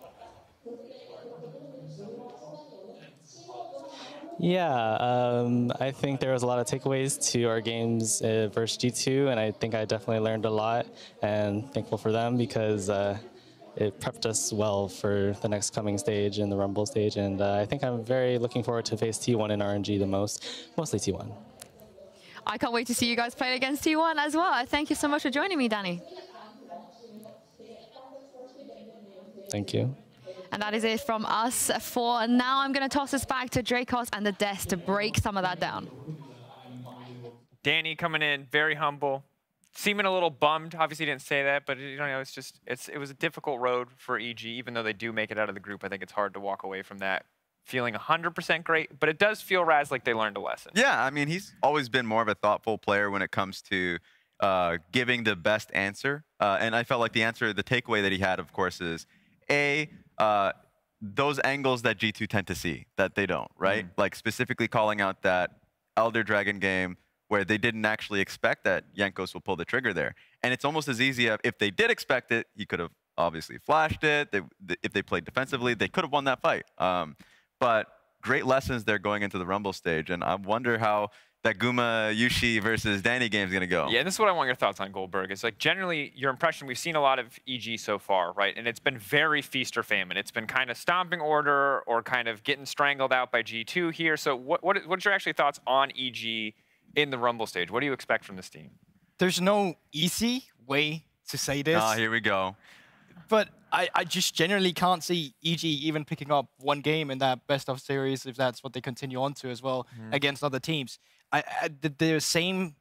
Yeah, I think there was a lot of takeaways to our games versus G2, and I think I definitely learned a lot, and thankful for them because it prepped us well for the next coming stage in the Rumble stage, and I think I'm very looking forward to face T1 and RNG the most, mostly T1. I can't wait to see you guys play against T1 as well. Thank you so much for joining me, Danny. Thank you. And that is it from us for now. I'm going to toss us back to Dracos and the Desk to break some of that down. Danny coming in, very humble, seeming a little bummed. Obviously didn't say that, but you know, it's just it was a difficult road for EG. Even though they do make it out of the group, I think it's hard to walk away from that feeling 100% great, but it does feel, Raz, like they learned a lesson. Yeah, I mean, he's always been more of a thoughtful player when it comes to giving the best answer. And I felt like the takeaway that he had, of course, is those angles that G2 tend to see that they don't, right? Like specifically calling out that Elder Dragon game where they didn't actually expect that Jankos will pull the trigger there. And it's almost as easy if they did expect it, he could have obviously flashed it. If they played defensively, they could have won that fight. But great lessons there going into the Rumble stage. And I wonder how that Guma Yushi versus Danny game is going to go. Yeah, this is what I want your thoughts on, Goldberg. It's like generally your impression, we've seen a lot of EG so far, right? And it's been very feast or famine. It's been kind of stomping order or kind of getting strangled out by G2 here. So what's your actually thoughts on EG in the Rumble stage? What do you expect from this team? There's no easy way to say this. Ah, here we go. But I just generally can't see EG even picking up one game in that best of series if that's what they continue on to as well against other teams. The same,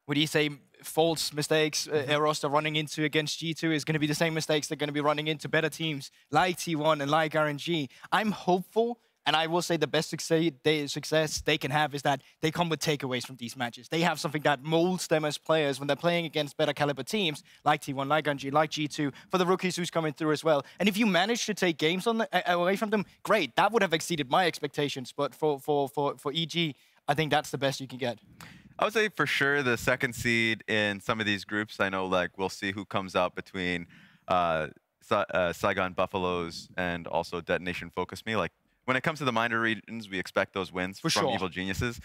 what do you say, false mistakes errors they're running into against G2 is going to be the same mistakes they're going to be running into better teams like T1 and like RNG. I'm hopeful, and I will say the best success they can have is that they come with takeaways from these matches. They have something that molds them as players when they're playing against better caliber teams like T1, like RNG, like G2, for the rookies who's coming through as well. And if you manage to take games away from them, great. That would have exceeded my expectations. But for EG, I think that's the best you can get. I would say for sure the second seed in some of these groups. I know like we'll see who comes out between Saigon Buffaloes and also Detonation Focus Me. Like when it comes to the minor regions, we expect those wins from Evil Geniuses.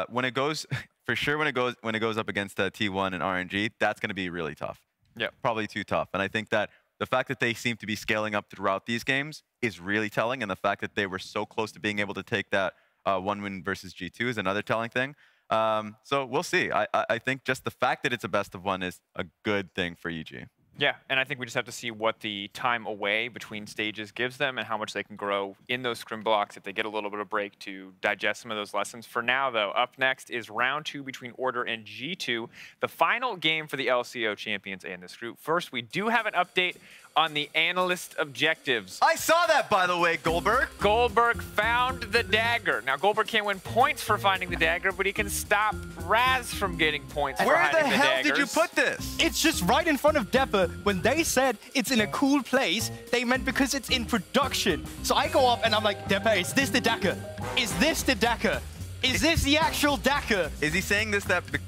When it goes for sure, when it goes up against T1 and RNG, that's going to be really tough. Yeah, probably too tough. And I think that the fact that they seem to be scaling up throughout these games is really telling, and the fact that they were so close to being able to take that one win versus G2 is another telling thing. So we'll see. I think just the fact that it's a best of one is a good thing for EG. Yeah, and I think we just have to see what the time away between stages gives them and how much they can grow in those scrim blocks if they get a little bit of break to digest some of those lessons. For now, though, up next is round 2 between Order and G2, the final game for the LCO champions in this group. First, we do have an update on the analyst objectives. I saw that, by the way, Goldberg. Goldberg found the dagger. Now, Goldberg can't win points for finding the dagger, but he can stop Raz from getting points for hiding the daggers. Where the hell did you put this? It's just right in front of Depper. When they said it's in a cool place, they meant because it's in production. So I go up and I'm like, Depper, is this the dagger? Is this the dagger? Is this the actual dagger? Is he saying this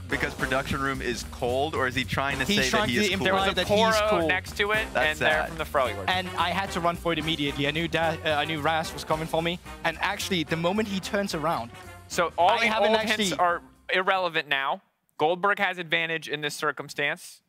because production room is cold, or is he trying to say that he is cool? There was a Poro next to it, and they're from the Freljord. And I had to run for it immediately. I knew Raz was coming for me, and actually, the moment he turns around, so all the old hints are irrelevant now. Goldberg has advantage in this circumstance.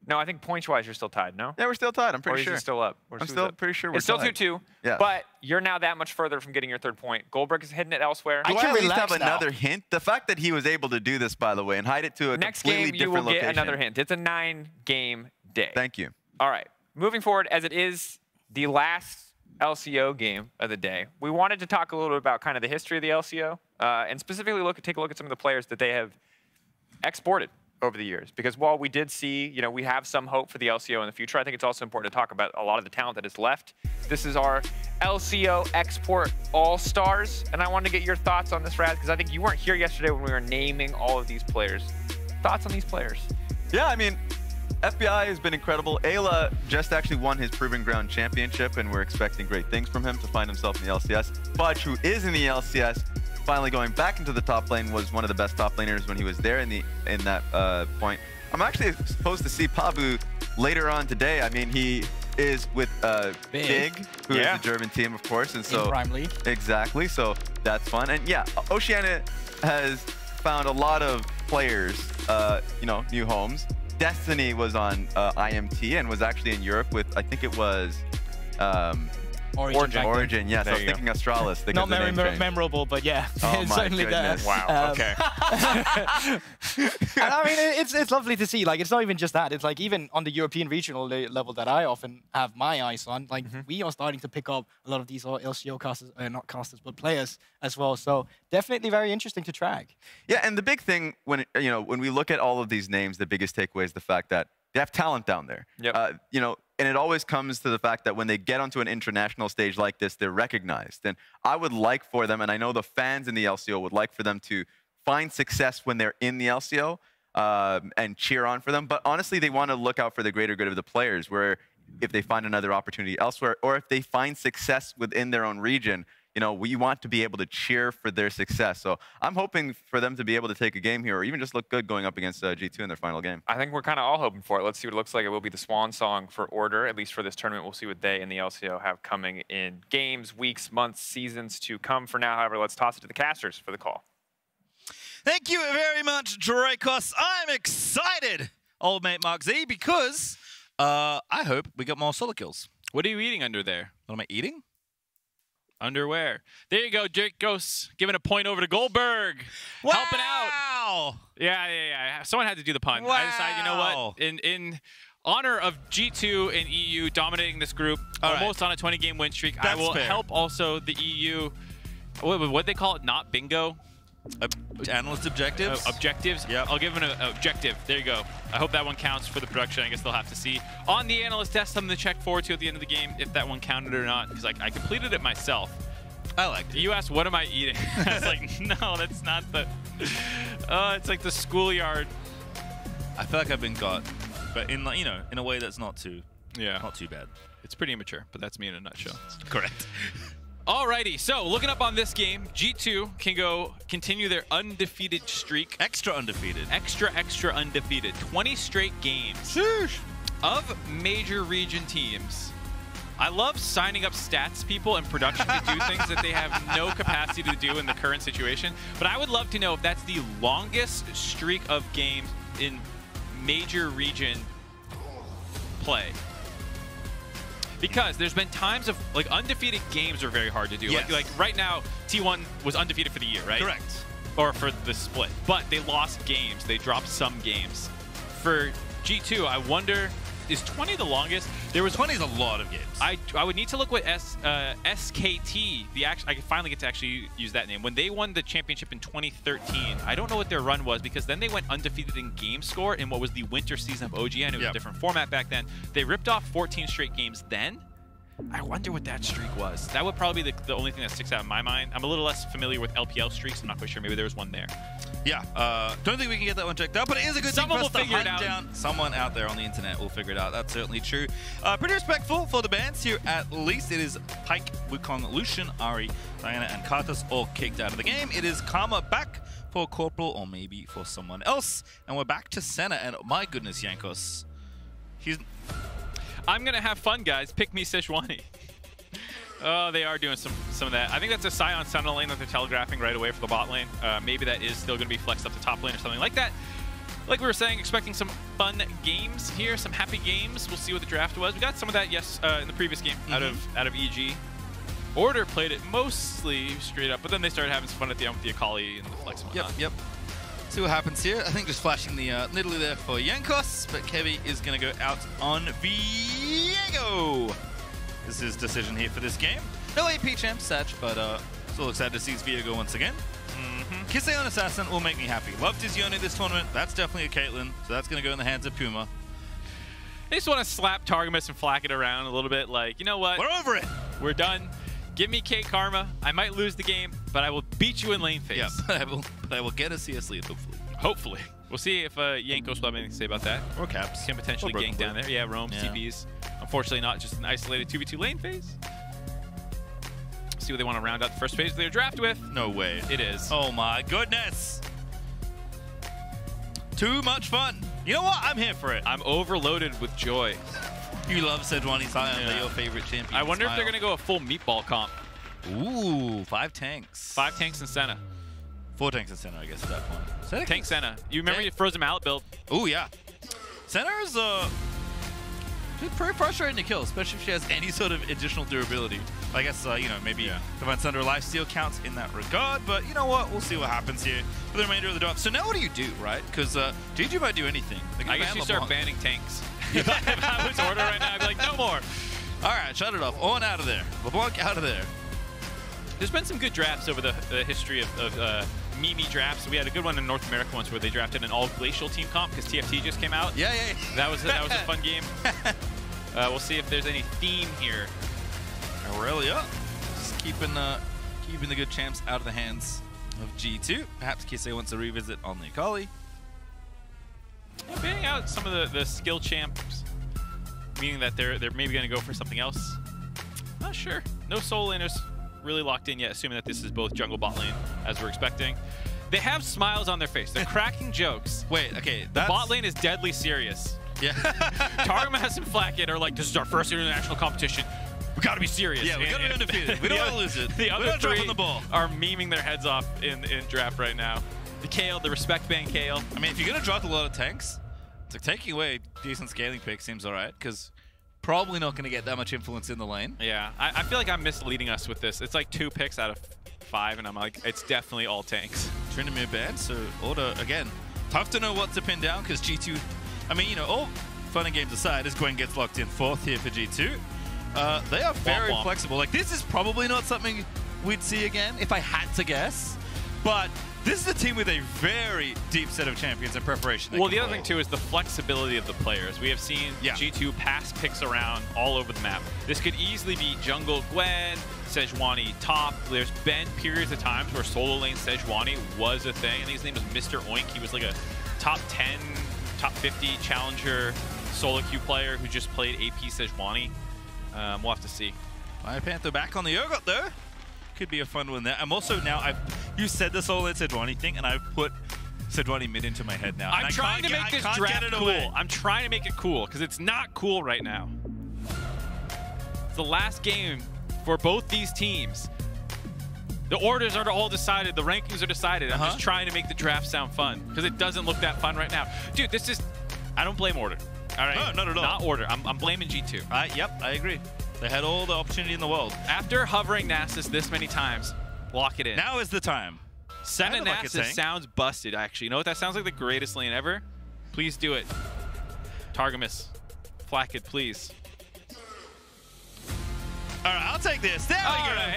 No, I think points-wise, you're still tied, no? Yeah, we're still tied. I'm pretty sure. Or is it still up? I'm still pretty sure we're It's still tied. 2-2, Yeah. but you're now that much further from getting your third point. Goldberg is hitting it elsewhere. Do I at least have another hint? The fact that he was able to do this, by the way, and hide it to a Next completely game, you will different location. get another hint. It's a 9-game day. Thank you. All right. Moving forward, as it is the last LCO game of the day, we wanted to talk a little bit about kind of the history of the LCO, and specifically take a look at some of the players that they have exported over the years. Because while we did see, we have some hope for the LCO in the future, I think it's also important to talk about a lot of the talent that is left. This is our LCO Export All-Stars, and I wanted to get your thoughts on this, Raz, because I think you weren't here yesterday when we were naming all of these players. Thoughts on these players? Yeah, I mean, FBI has been incredible. Ayla just actually won his Proving Ground Championship, and we're expecting great things from him to find himself in the LCS. Fudge, who is in the LCS, finally going back into the top lane, was one of the best top laners when he was there in that point. I'm actually supposed to see Pabu later on today. I mean, he is with Big, who is the German team, of course, and so in Prime League. Exactly, so that's fun. And yeah, Oceania has found a lot of players, new homes. Destiny was on IMT and was actually in Europe with, I think it was Origin, yes. I was thinking Astralis. Not very memorable, but yeah, oh it's my certainly goodness. there. Wow, okay. And I mean, it's lovely to see. Like, it's not even just that. It's like even on the European regional level that I often have my eyes on, like we are starting to pick up a lot of these LCO casters, not casters, but players as well. So definitely very interesting to track. Yeah, and the big thing when we look at all of these names, the biggest takeaway is the fact that they have talent down there. Yep. And it always comes to the fact that when they get onto an international stage like this, they're recognized. And I would like for them, and I know the fans in the LCO would like for them to find success when they're in the LCO and cheer on for them. But honestly, they want to look out for the greater good of the players, where if they find another opportunity elsewhere, or if they find success within their own region, we want to be able to cheer for their success. So I'm hoping for them to be able to take a game here, or even just look good going up against G2 in their final game. I think we're kind of all hoping for it. Let's see what it looks like. It will be the swan song for Order, at least for this tournament. We'll see what they and the LCO have coming in games, weeks, months, seasons to come. For now, however, let's toss it to the casters for the call. Thank you very much, Dracos. I'm excited, old mate Mark Z, because I hope we get more solo kills. What are you eating under there? What am I eating? Underwear. There you go, Jake Ghost giving a point over to Goldberg. Wow. Helping out. Yeah. Someone had to do the pun. Wow. I decided, you know what? In honor of G2 and EU dominating this group, almost on a 20-game win streak, I will help also the EU. What they call it? Not bingo? Analyst objectives? Objectives? Yeah. I'll give them an objective. There you go. I hope that one counts for the production. I guess they'll have to see. On the analyst test, something to check forward to at the end of the game, if that one counted or not, because I completed it myself. I liked it. You asked, what am I eating? I was like, no, that's not the... it's like the schoolyard. I feel like I've been got, but in a way that's not too bad. It's pretty immature, but that's me in a nutshell. Correct. Alrighty, so looking up on this game, G2 can continue their undefeated streak. Extra undefeated. Extra undefeated. 20 straight games. Sheesh. Of major region teams. I love signing up stats people in production to do things that they have no capacity to do in the current situation. But I would love to know if that's the longest streak of games in major region play. Because there's been times of, like, undefeated games are very hard to do. Yes. Like right now, T1 was undefeated for the year, right? Correct. Or for the split. But they lost games. They dropped some games. For G2, I wonder, is 20 the longest? 20 is a lot of games. I would need to look what SKT, I finally get to actually use that name. When they won the championship in 2013, I don't know what their run was, because then they went undefeated in game score in what was the winter season of OGN. It was a different format back then. They ripped off 14 straight games then. I wonder what that streak was. That would probably be the only thing that sticks out in my mind. I'm a little less familiar with LPL streaks. I'm not quite sure. Maybe there was one there. Yeah. Don't think we can get that one checked out, but it is a good Someone thing for us will figure to it hunt out. down. Someone out there on the internet will figure it out. That's certainly true. Pretty respectful for the bands here, at least. It is Pike, Wukong, Lucian, Ari, Diana, and Karthus all kicked out of the game. It is Karma back for Corporal, or maybe for someone else. And we're back to Senna, and my goodness, Yankos. I'm going to have fun, guys. Pick me, Sejuani. Oh, they are doing some of that. I think that's a Scion Sentinel lane that they're telegraphing right away for the bot lane. Maybe that is still going to be flexed up the top lane or something like that. like we were saying, expecting some fun games here, some happy games. We'll see what the draft was. We got some of that, yes, in the previous game out of EG. Order played it mostly straight up, but then they started having some fun at the end with the Akali and the Flex and whatnot. Yep. See what happens here. I think just flashing the Nidalee there for Yankos, but Kevy is going to go out on Viego. This is his decision here for this game. No AP champ, Satch, but still excited to see his Viego once again. Kisei on Assassin will make me happy. Loved his Yone this tournament. That's definitely a Caitlyn, so that's going to go in the hands of Puma. I just want to slap Targamas and flack it around a little bit. Like, you know what? We're over it. We're done. Give me K Karma. I might lose the game, but I will beat you in lane phase. Yeah, I will get a CS lead, hopefully. Hopefully. We'll see if Yankos will have anything to say about that. Or Caps. Can potentially gank down there. Yeah, roam, TPs. Unfortunately, not just an isolated 2v2 lane phase. See what they want to round out the first phase of their draft with. No way. It is. Oh my goodness. Too much fun. You know what? I'm here for it. I'm overloaded with joy. You love Sejuani Zion. They're your favorite champion. I wonder if they're going to go a full meatball comp. Ooh, 5 tanks. 5 tanks and Senna. 4 tanks and Senna, I guess, at that point. Tank Senna. You remember you froze him out build? Oh, yeah. Senna is pretty frustrating to kill, especially if she has any sort of additional durability. I guess, you know, maybe Divine Thunder lifesteal counts in that regard, but you know what? We'll see what happens here for the remainder of the draft. So now what do you do, right? Because GG might do anything. I guess you start banning tanks. If I was Order right now, I'd be like, no more. All right, shut it off. On out of there. LeBlanc out of there. There's been some good drafts over the history of Mimi drafts. We had a good one in North America once where they drafted an all-glacial team comp because TFT just came out. Yeah. That was a fun game. We'll see if there's any theme here. Aurelia, just keeping the good champs out of the hands of G2. Perhaps Kisei wants to revisit on the Akali. Yeah, banning out some of the skill champs, meaning that they're maybe going to go for something else. Not sure. No solo laners really locked in yet, assuming that this is both jungle bot lane, as we're expecting. They have smiles on their face. They're cracking jokes. Wait, okay. The bot lane is deadly serious. Yeah. Targamas and Flacket are like, this is our first international competition. We got to be serious. Yeah, we got to be undefeated. We don't want to lose it. The other three the ball. Are memeing their heads off in draft right now. The Kale, the respect ban Kale. I mean, if you're going to draft a lot of tanks, it's like taking away decent scaling pick seems all right, because probably not going to get that much influence in the lane. Yeah, I feel like I'm misleading us with this. It's like 2 picks out of 5, and I'm like, it's definitely all tanks. Tryndamere banned, so Order, again, tough to know what to pin down, because G2, I mean, you know, all fun and games aside, as Gwen gets locked in 4th here for G2, they are very flexible. Like, this is probably not something we'd see again, if I had to guess, but this is a team with a very deep set of champions in preparation. Well, the other thing, too, is the flexibility of the players. We have seen G2 pass picks around all over the map. This could easily be jungle Gwen, Sejuani top. There's been periods of times where solo lane Sejuani was a thing. I think his name was Mr. Oink. He was like a top 10, top 50 challenger solo queue player who just played AP Sejuani. We'll have to see. Fire Panther back on the Urgot, though. Could be a fun one there. I'm also now, you said the solo Sejuani thing, and I've put Sejuani mid into my head now. I'm trying to make this draft cool. I'm trying to make it cool, because it's not cool right now. It's the last game for both these teams. The orders are all decided. The rankings are decided. I'm just trying to make the draft sound fun, because it doesn't look that fun right now. Dude, this is... I don't blame Order. All right? No, not at all. Not Order. I'm blaming G2. Yep, I agree. They had all the opportunity in the world. After hovering Nasus this many times, lock it in. Now is the time. Senna Nasus sounds busted, actually. You know what? That sounds like the greatest lane ever. Please do it. Targamas. Flacket, please. All right, I'll take this. There we go.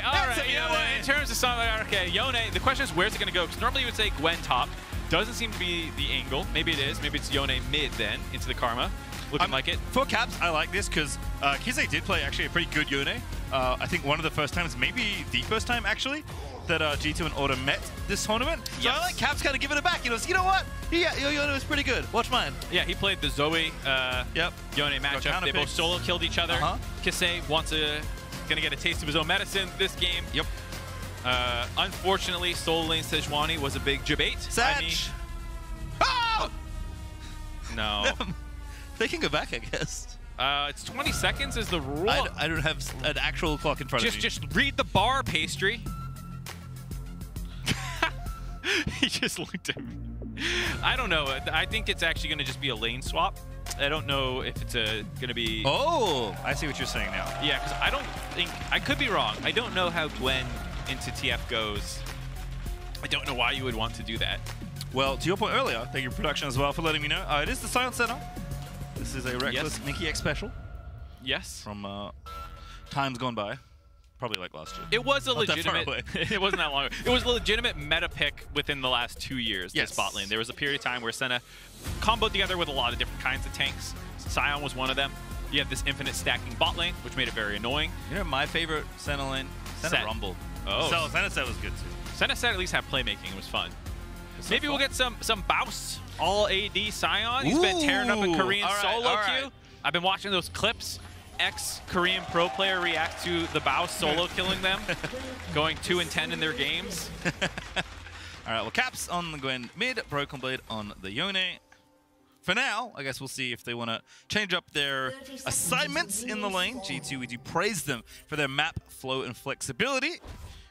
All right. You know what? In terms of song, okay, Yone, the question is, where's it going to go? Because normally you would say Gwen top. Doesn't seem to be the angle. Maybe it is. Maybe it's Yone mid then, into the Karma. Looking like it. For Caps, I like this because Kisei did play actually a pretty good Yone. I think one of the first times, maybe the first time actually, that G2 and Order met this tournament. So I like Caps kind of giving it back. You know what? Yeah, your Yone was pretty good. Watch mine. Yeah, he played the Zoe Yone matchup. They both solo killed each other. Kisei gonna get a taste of his own medicine this game. Yep. Unfortunately, solo lane Sejuani was a big debate. Satch. Oh! No. They can go back, I guess. It's 20 seconds is the rule. I don't have an actual clock in front of me. Just read the bar, Pastry. He just looked at me. I don't know. I think it's actually going to just be a lane swap. I don't know if it's going to be... Oh, I see what you're saying now. Yeah, because I don't think... I could be wrong. I don't know how Gwen into TF goes. I don't know why you would want to do that. Well, to your point earlier, thank you, production, as well, for letting me know. It is the Science Center. This is a Reckless Mickey X special. Yes. From times gone by. Probably like last year. It was a Not that far legitimate... away. It wasn't that long ago. It was a legitimate meta pick within the last 2 years, Yes. this bot lane. There was a period of time where Senna comboed together with a lot of different kinds of tanks. Sion was one of them. You have this infinite stacking bot lane, which made it very annoying. You know my favorite Senna lane? Senna Rumble. Oh. So Senna set was good too. Senna set at least had playmaking. It was fun. Maybe we'll get some Baus all AD Sion. He's been tearing up a Korean solo queue. I've been watching those clips. Ex-Korean pro player react to the Baus solo killing them, going 2-10 in their games. All right, well, Caps on the Gwen mid, Broken Blade on the Yone. For now, I guess we'll see if they want to change up their assignments in the lane. G2, we do praise them for their map flow and flexibility.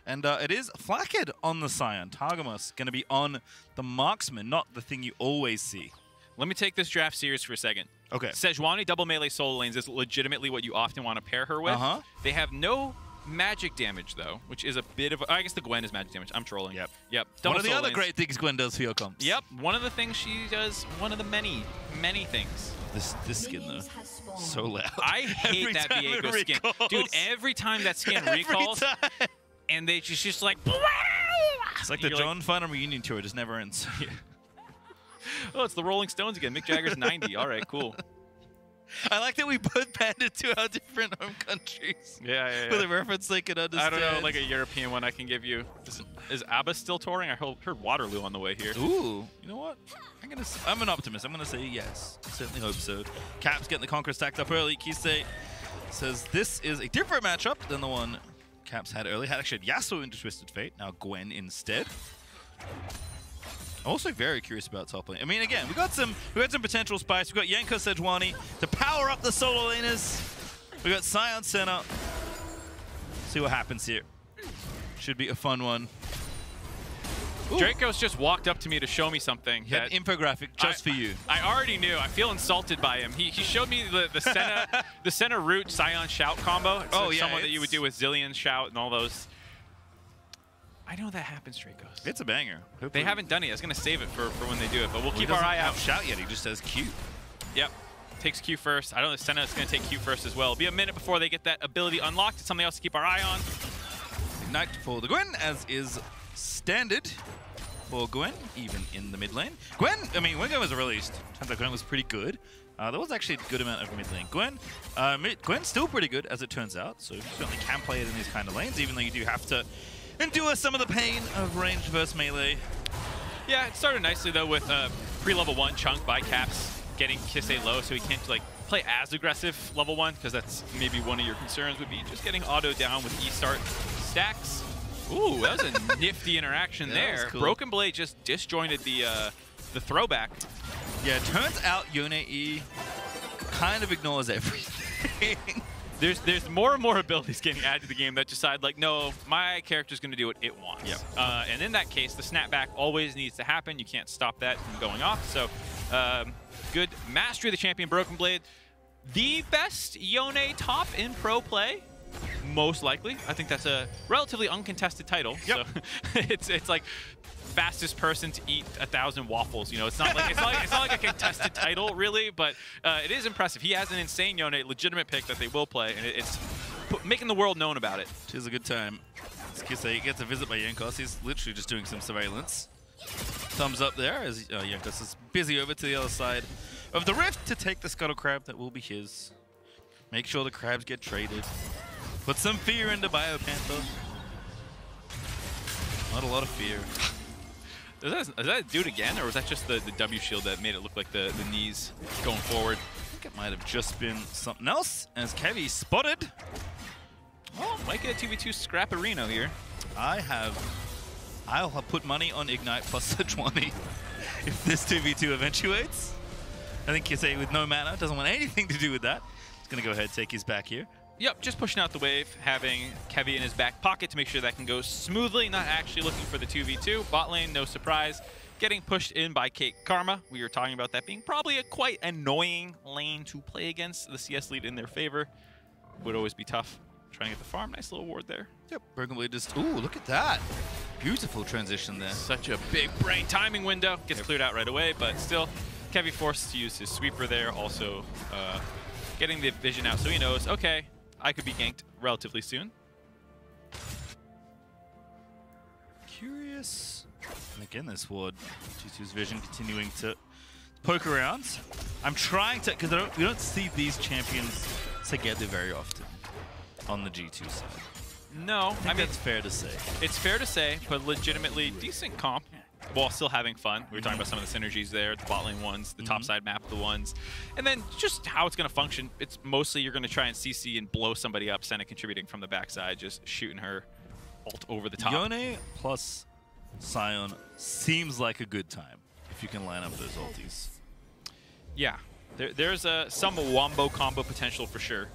And it is Flacked on the Scion. Targamas going to be on the Marksman, not the thing you always see. Let me take this draft serious for a second. Okay. Sejuani double melee solo lanes is legitimately what you often want to pair her with. They have no magic damage, though, which is a bit of... I guess the Gwen is magic damage. I'm trolling. Yep. One of the other great things Gwen does for your comps. Yep. One of the things she does, one of the many, many things. This skin, though, so loud. I hate that Viego skin. Dude, every time that skin recalls, and they just like... It's like the John Farnham reunion tour. It just never ends. Oh, it's the Rolling Stones again. Mick Jagger's 90. All right, cool. I like that we both banded to our different home countries. Yeah. With a reference they could understand. I don't know, like a European one I can give you. Is ABBA still touring? I heard Waterloo on the way here. Ooh, you know what? I'm an optimist. I'm going to say yes. I certainly hope so. Caps getting the Conqueror stacked up early. Kisei says this is a different matchup than the one Caps had early. Had actually Yasuo into Twisted Fate. Now Gwen instead. Also very curious about top lane. I mean, again, we got some potential spice. We got Yenka Sejuani to power up the solo laners. We got Sion Senna. See what happens here. Should be a fun one. Ooh. Draco's just walked up to me to show me something. He had an infographic just for you. I already knew. I feel insulted by him. He showed me the Senna the Senna root Sion Shout combo. It's like someone that you would do with Zillion Shout and all those. I know that happens, Dracos. It's a banger. They haven't done it. I was going to save it for when they do it, but we'll keep our eye out. Shout yet. He just says Q. Yep. Takes Q first. I don't know if Senna is going to take Q first as well. It'll be a minute before they get that ability unlocked. It's something else to keep our eye on. Ignite for the Gwen, as is standard for Gwen, even in the mid lane. Gwen, I mean, when Gwen was released, turns out Gwen was pretty good. There was actually a good amount of mid lane. Gwen's still pretty good, as it turns out, so you certainly can play it in these kind of lanes, even though you do have to endure some of the pain of ranged versus melee. Yeah, it started nicely, though, with pre-level 1 chunk by Caps getting Kisei low, so he can't like play as aggressive level 1, because that's maybe one of your concerns would be just getting auto down with E-start stacks. Ooh, that was a nifty interaction there. Cool. Broken Blade just disjointed the throwback. Yeah, it turns out Yone E kind of ignores everything. There's more and more abilities getting added to the game that decide, like, no, my character's going to do what it wants. Yep. And in that case, the snapback always needs to happen. You can't stop that from going off. So, good mastery of the champion, Broken Blade. The best Yone top in pro play, most likely. I think that's a relatively uncontested title. Yep. So it's like fastest person to eat 1,000 waffles. You know, it's not like a contested title really, but it is impressive. He has an insane Yone, legitimate pick that they will play, and it's making the world known about it. It is a good time. Kisei gets a visit by Yankos. He's literally just doing some surveillance. Thumbs up there as Yankos is busy over to the other side of the rift to take the Scuttle Crab that will be his. Make sure the crabs get traded. Put some fear into Biopanther. Not a lot of fear. Is that a dude again, or was that just the W shield that made it look like the knees going forward? I think it might have just been something else, as Kevi spotted. Oh, might get a 2v2 Scrapperino here. I'll have put money on Ignite plus Sejuani if this 2v2 eventuates. I think Kisei with no mana doesn't want anything to do with that. He's going to go ahead and take his back here. Yep, just pushing out the wave, having Kevi in his back pocket to make sure that can go smoothly, not actually looking for the 2v2. Bot lane, no surprise. getting pushed in by Kate Karma. We were talking about that being probably a quite annoying lane to play against. The CS lead in their favor would always be tough. Trying to get the farm. Nice little ward there. Yep. Broken Blade just... Ooh, look at that. Beautiful transition there. Such a big brain timing window. Gets cleared out right away, but still, Kevy forced to use his sweeper there. Also, getting the vision out so he knows, okay, I could be ganked relatively soon. Curious. And again, this ward. G2's vision continuing to poke around. I'm trying to... Because we don't see these champions together very often on the G2 side. No, I mean, that's fair to say. It's fair to say, but legitimately decent comp while still having fun. We were talking about some of the synergies there, the bot lane ones, the top side map, the ones, and then just how it's going to function. It's mostly you're going to try and CC and blow somebody up, Senna contributing from the backside, just shooting her ult over the top. Yone plus Sion seems like a good time if you can line up those ultis. Yeah, there's some wombo combo potential for sure.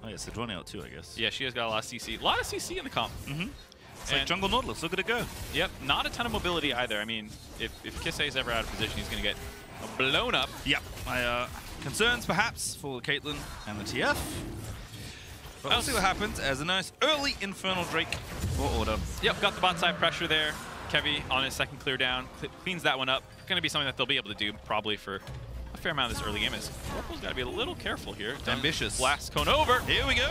Oh yeah, Sejuani out too, I guess. Yeah, she has got a lot of CC. A lot of CC in the comp. It's like Jungle Nautilus, look at it go. Yep, not a ton of mobility either. I mean, if Kisei is ever out of position, he's going to get blown up. Yep, my concerns perhaps for Caitlyn and the TF. But we'll see what happens as a nice early Infernal Drake for Order. Yep, got the bot side pressure there. Kevy on his second clear down, cleans that one up. Going to be something that they'll be able to do probably for a fair amount of this early game. Is Corporal's got to be a little careful here. Ambitious. Blast cone over. Here we go.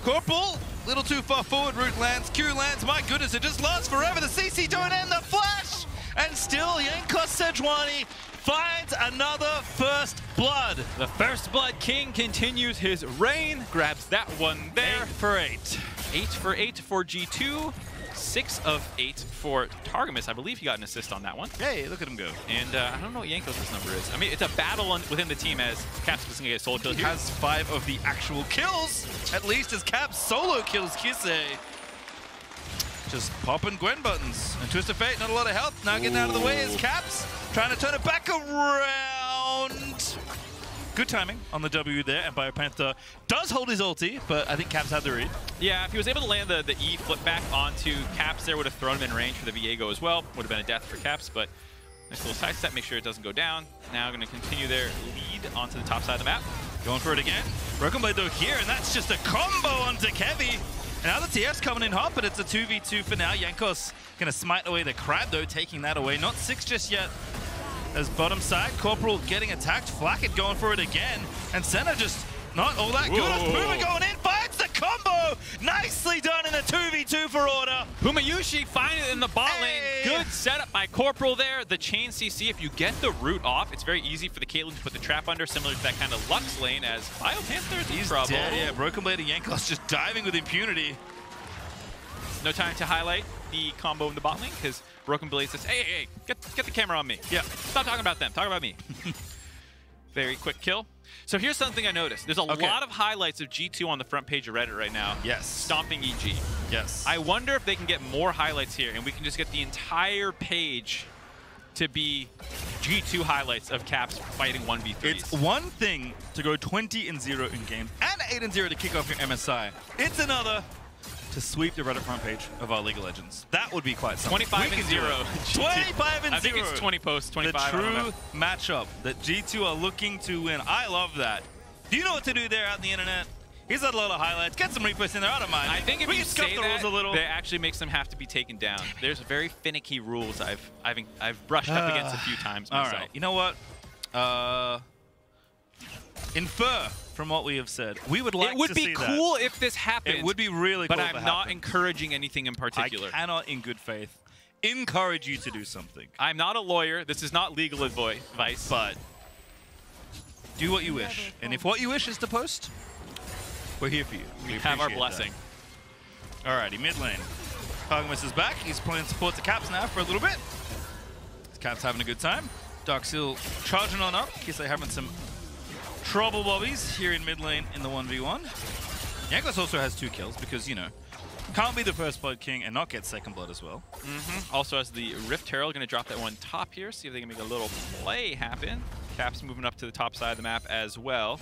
Corporal, little too far forward. Root lands, Q lands. My goodness, it just lasts forever. The CC don't end. The flash, and still Yankos Sejuani finds another first blood. The first blood king continues his reign. Grabs that one there. 8 for 8. 8 for 8 for G2. 6 of 8 for Targamas. I believe he got an assist on that one. Hey, look at him go. And I don't know what Yankos' number is. I mean, it's a battle within the team as Caps is going to get a solo kill He here. has 5 of the actual kills, at least as Caps solo kills Kisei. Just popping Gwen buttons. And Twist of Fate, not a lot of health. Now getting out of the way is Caps, trying to turn it back around. Good timing on the W there, and Biopanther does hold his ulti, but I think Caps had the read. Yeah, if he was able to land the E flip back onto Caps there, would have thrown him in range for the Viego as well. Would have been a death for Caps, but nice little side step, make sure it doesn't go down. Now going to continue their lead onto the top side of the map. Going for it again. Broken Blade though here, and that's just a combo onto Kevy. And now the TF's coming in hot, but it's a 2v2 for now. Yankos gonna smite away the crab though, taking that away. Not 6 just yet. As bottom side, Corporal getting attacked, Flacket going for it again, and Senna just not all that good. As Puma going in, finds the combo! Nicely done in a 2v2 for Order. Pumayushi finding it in the bot lane. Good setup by Corporal there. The chain CC, if you get the root off, it's very easy for the Caitlyn to put the trap under, similar to that kind of Lux lane as Biopanther's in trouble. Dead, yeah, Broken Blade and Yankos just diving with impunity. No time to highlight the combo in the bot lane because Broken Blade says, hey, get the camera on me. Yeah. Stop talking about them. Talk about me. Very quick kill. So here's something I noticed. There's a lot of highlights of G2 on the front page of Reddit right now. Yes. Stomping EG. Yes. I wonder if they can get more highlights here and we can just get the entire page to be G2 highlights of Caps fighting 1v3s. It's one thing to go 20-0 in games and 8-0 to kick off your MSI. It's another to sweep the Reddit front page of our League of Legends. That would be quite something. 25-0. 25-0. I think it's 20 posts, 25. The true matchup that G2 are looking to win. I love that. Do you know what to do there out in the internet? Here's a lot of highlights. Get some replays in there. I don't mind. I think if we you can scuff say the that, rules a little. that actually makes them have to be taken down. There's very finicky rules I've brushed up against a few times myself. All right. You know what? Infer from what we have said. We would like to see that. It would be cool if this happened. It would be really cool. But I'm not encouraging anything in particular. I cannot, in good faith, encourage you to do something. I'm not a lawyer. This is not legal advice. But do what you wish. And if what you wish is to post, we're here for you. We have our blessing. Alrighty, mid lane. Targamas is back. He's playing support to Caps now for a little bit. Caps having a good time. Darkseal charging on up. Kisei having some trouble bobbies here in mid lane in the 1v1. Yankos also has 2 kills because, you know, can't be the first blood king and not get second blood as well. Also has the Rift Herald, going to drop that one top here, see if they can make a little play happen. Caps moving up to the top side of the map as well.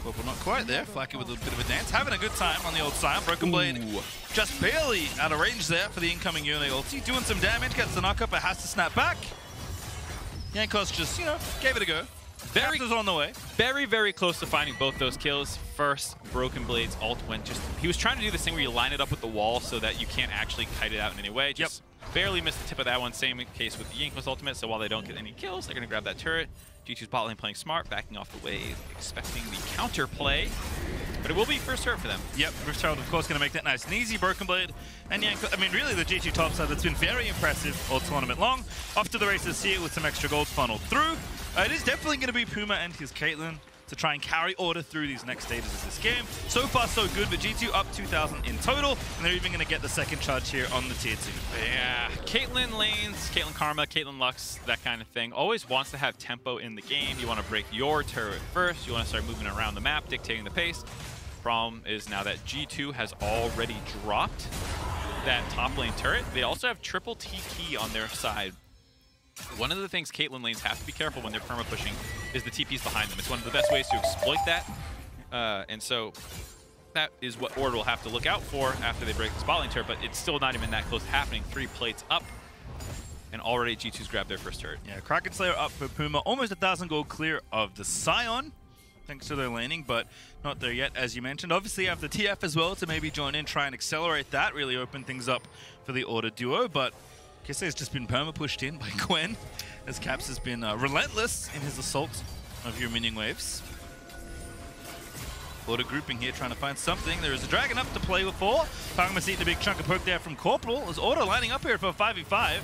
Corporal not quite there. Flaky with a bit of a dance. Having a good time on the old Scion. Broken Blade just barely out of range there for the incoming Yone ulti. Doing some damage, gets the knockup, but has to snap back. Jankos just, you know, gave it a go. Very on the way. Very, very close to finding both those kills. First, Broken Blade's ult went just... He was trying to do this thing where you line it up with the wall so that you can't actually kite it out in any way. Just barely missed the tip of that one. Same case with Jankos ultimate, so while they don't get any kills, they're going to grab that turret. G2's bot lane playing smart, backing off the wave, expecting the counter play. But it will be first turret for them. Yep, Rift Herald, of course, going to make that nice and easy. Broken Blade and Jankos. I mean, really, the G2 top side that's been very impressive all tournament long. Off to the races here with some extra gold funneled through. It is definitely going to be Puma and his Caitlyn to try and carry order through these next stages of this game. So far, so good, but G2 up 2,000 in total, and they're even going to get the second charge here on the tier 2. Yeah, Caitlyn lanes, Caitlyn Karma, Caitlyn Lux, that kind of thing. Always wants to have tempo in the game. You want to break your turret first. You want to start moving around the map, dictating the pace. Problem is now that G2 has already dropped that top lane turret. They also have triple TP on their side. One of the things Caitlyn lanes have to be careful when they're perma pushing is the TPs behind them. It's one of the best ways to exploit that. And so that is what Order will have to look out for after they break the spot lane turret, but it's still not even that close to happening. 3 plates up, and already G2's grabbed their first turret. Yeah, Kraken Slayer up for Puma. Almost 1,000 gold clear of the Scion, thanks to their laning, but not there yet, as you mentioned. Obviously, you have the TF as well to maybe join in, try and accelerate that, really open things up for the Order duo, but Kisse has just been perma-pushed in by Gwen, as Caps has been relentless in his assault of your minion waves. Order grouping here, trying to find something. There is a dragon up to play for. Targamas eating a big chunk of poke there from Corporal. Is Order lining up here for a 5v5?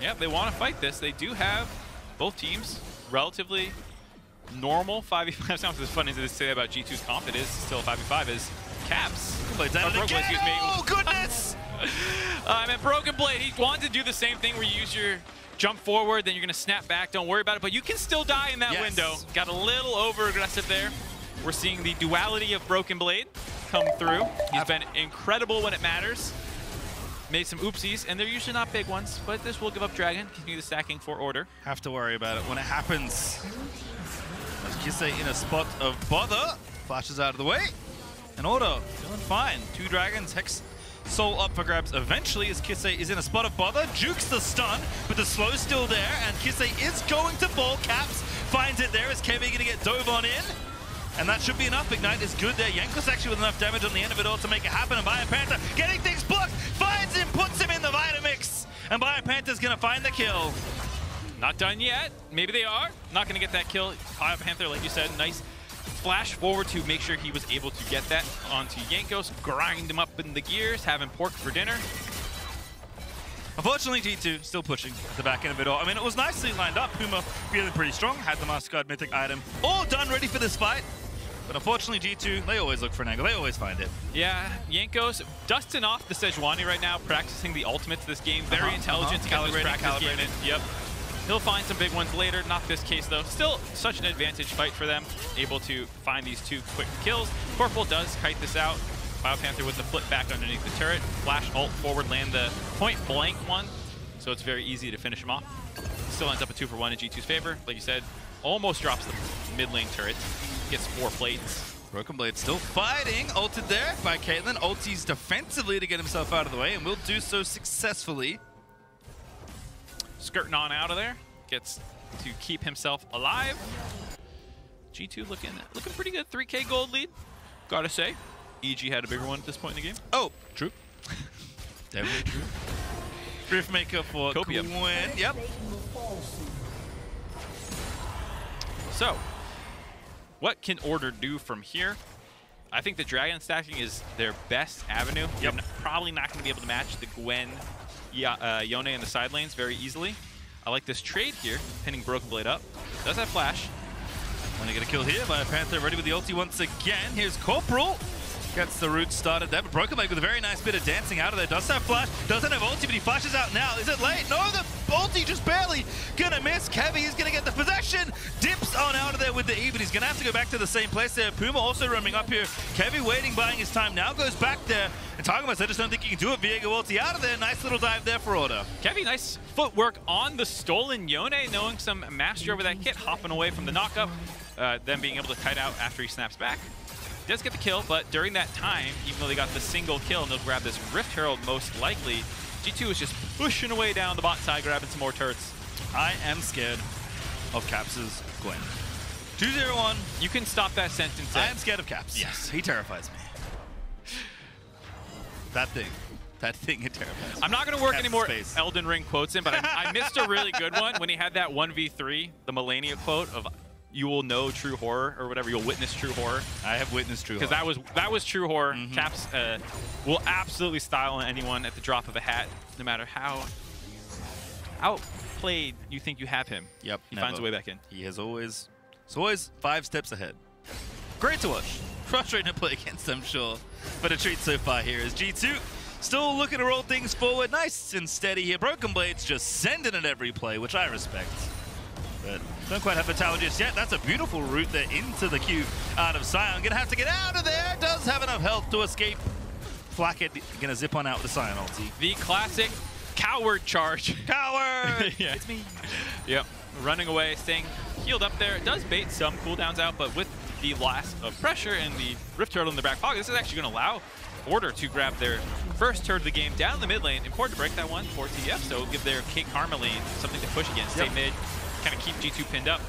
Yeah, they want to fight this. They do have both teams relatively normal 5v5. Sounds as funny as it is to say about G2's comp. It is still 5v5 is Caps. Plays down again. Excuse me. Oh, goodness! I mean, Broken Blade, he wanted to do the same thing where you use your jump forward, then you're going to snap back. Don't worry about it, but you can still die in that window. Got a little over-aggressive there. We're seeing the duality of Broken Blade come through. He's been incredible when it matters. Made some oopsies, and they're usually not big ones, but this will give up Dragon. Continue the stacking for Order. Have to worry about it when it happens. As Kisse in a spot of bother, flashes out of the way, and Order feeling fine. 2 dragons, Hex Soul up for grabs eventually as Kisse is in a spot of bother. Jukes the stun, but the slow's still there, and Kisse is going to fall. Caps finds it there as Kevin gonna get dove on in. And that should be enough. Ignite is good there. Jankos actually with enough damage on the end of it all to make it happen. And Biopanther getting things blocked, finds him, puts him in the Vitamix. And Biopanther's gonna find the kill. Not done yet. Maybe they are. Not gonna get that kill. Biopanther, like you said, nice flash forward to make sure he was able to get that onto Jankos, grind him up in the gears, have him pork for dinner. Unfortunately, G2 still pushing at the back end of it all. I mean, it was nicely lined up. Puma feeling pretty strong, had the Master Guard mythic item all done, ready for this fight. But unfortunately, G2, they always look for an angle. They always find it. Yeah, Jankos dusting off the Sejuani right now, practicing the ultimates this game. Very intelligent to get those practice game in. Yep. He'll find some big ones later. Not this case, though. Still such an advantage fight for them. Able to find these 2 quick kills. Corporal does kite this out. Biopanther with the flip back underneath the turret. Flash ult forward, land the point blank one. So it's very easy to finish him off. Still ends up a 2 for 1 in G2's favor. Like you said, almost drops the mid lane turret. Gets 4 plates. Broken Blade still fighting. Ulted there by Caitlyn. Ulties defensively to get himself out of the way, and will do so successfully. Skirting on out of there. Gets to keep himself alive. G2 looking pretty good. 3K gold lead. Gotta say. EG had a bigger one at this point in the game. Oh, true. Definitely true. Riftmaker for Copium. Gwen. Yep. So, what can Order do from here? I think the Dragon stacking is their best avenue. Yep. You're probably not going to be able to match the Gwen, Yone in the side lanes very easily. I like this trade here, pinning Broken Blade up. Does have flash. Want to get a kill here by Panther, ready with the ulti once again. Here's Corporal. Gets the root started there, but Broken Blade with a very nice bit of dancing out of there. Does have flash, doesn't have ulti, but he flashes out now. Is it late? No, the ulti just barely gonna miss. Kevy is gonna get the possession. Dips on out of there with the E, but he's gonna have to go back to the same place there. Puma also roaming up here. Kevy waiting, buying his time. Now goes back there. And Targamas, I just don't think he can do it. Viego ulti out of there. Nice little dive there for Order. Kevy, nice footwork on the stolen Yone, knowing some mastery over that kit, hopping away from the knockup. them being able to kite out after he snaps back. He does get the kill, but during that time, even though they got the single kill and they'll grab this Rift Herald most likely, G2 is just pushing away down the bot side, grabbing some more turrets. I am scared of Caps' Gwen. 2-0-1. You can stop that sentence. I am scared of Caps. Yes, he terrifies me. That thing, it terrifies me. I'm not going to work Caps' any more space. Elden Ring quotes in, but I missed a really good one when he had that 1v3, the Melania quote of "You will know true horror" or whatever. You'll witness true horror. I have witnessed true horror. Because that was true horror. Caps will absolutely style anyone at the drop of a hat, no matter how outplayed you think you have him. Yep, he finds a way back in. He is always 5 steps ahead. Great to watch. Frustrating to play against, I'm sure. But a treat so far here is G2 still looking to roll things forward. Nice and steady here. Broken Blades just sending it every play, which I respect. But don't quite have the tower just yet. That's a beautiful route there into the queue out of Sion. Gonna have to get out of there. Does have enough health to escape. Flackett gonna zip on out with the Sion ulti. The classic coward charge. Coward! Yeah. It's me. Yep. Running away, staying healed up there. It does bait some cooldowns out, but with the loss of pressure and the Rift Turtle in the back pocket, this is actually going to allow Order to grab their first turret of the game down the mid lane. Important to break that one for TF, so give their Kate Karma lane something to push against. Stay mid, kind of keep G2 pinned up.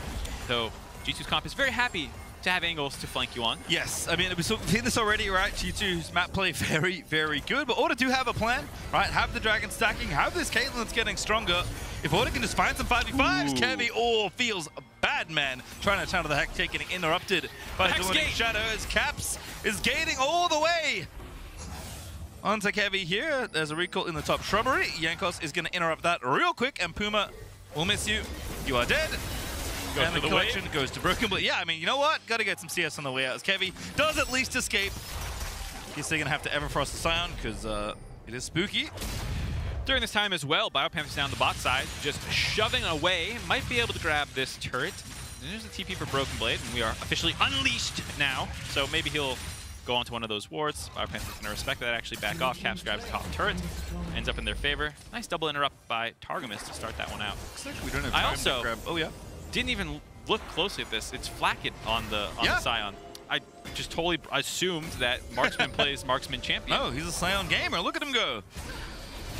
So G2's comp is very happy to have angles to flank you on. Yes, I mean, we've seen this already, right? G2's map play very, very good, but Order do have a plan, right? Have the dragon stacking, have this Caitlyn that's getting stronger. If Order can just find some 5v5s, Kevy feels bad, man. Trying to channel the Hex Gate, getting interrupted by Dawning Shadow as Caps is gaining all the way. Onto Kevy here. There's a recall in the top shrubbery. Jankos is going to interrupt that real quick, and Puma will miss you. You are dead. And the collection goes to Broken Blade. Yeah, I mean, you know what? Got to get some CS on the way out as Kevy does at least escape. Guess they're going to have to Everfrost the Sion because it is spooky. During this time as well, Biopanther's down the bot side, just shoving away. Might be able to grab this turret. And there's a TP for Broken Blade, and we are officially unleashed now. So maybe he'll go onto one of those wards. Biopanther's going to respect that, actually back off. Caps grabs the top turret, ends up in their favor. Nice double interrupt by Targamas to start that one out. We don't have time to grab. Oh, yeah. Didn't even look closely at this. It's Flackett on the Sion. I just totally assumed that Marksman plays Marksman Champion. Oh, he's a Sion gamer. Look at him go.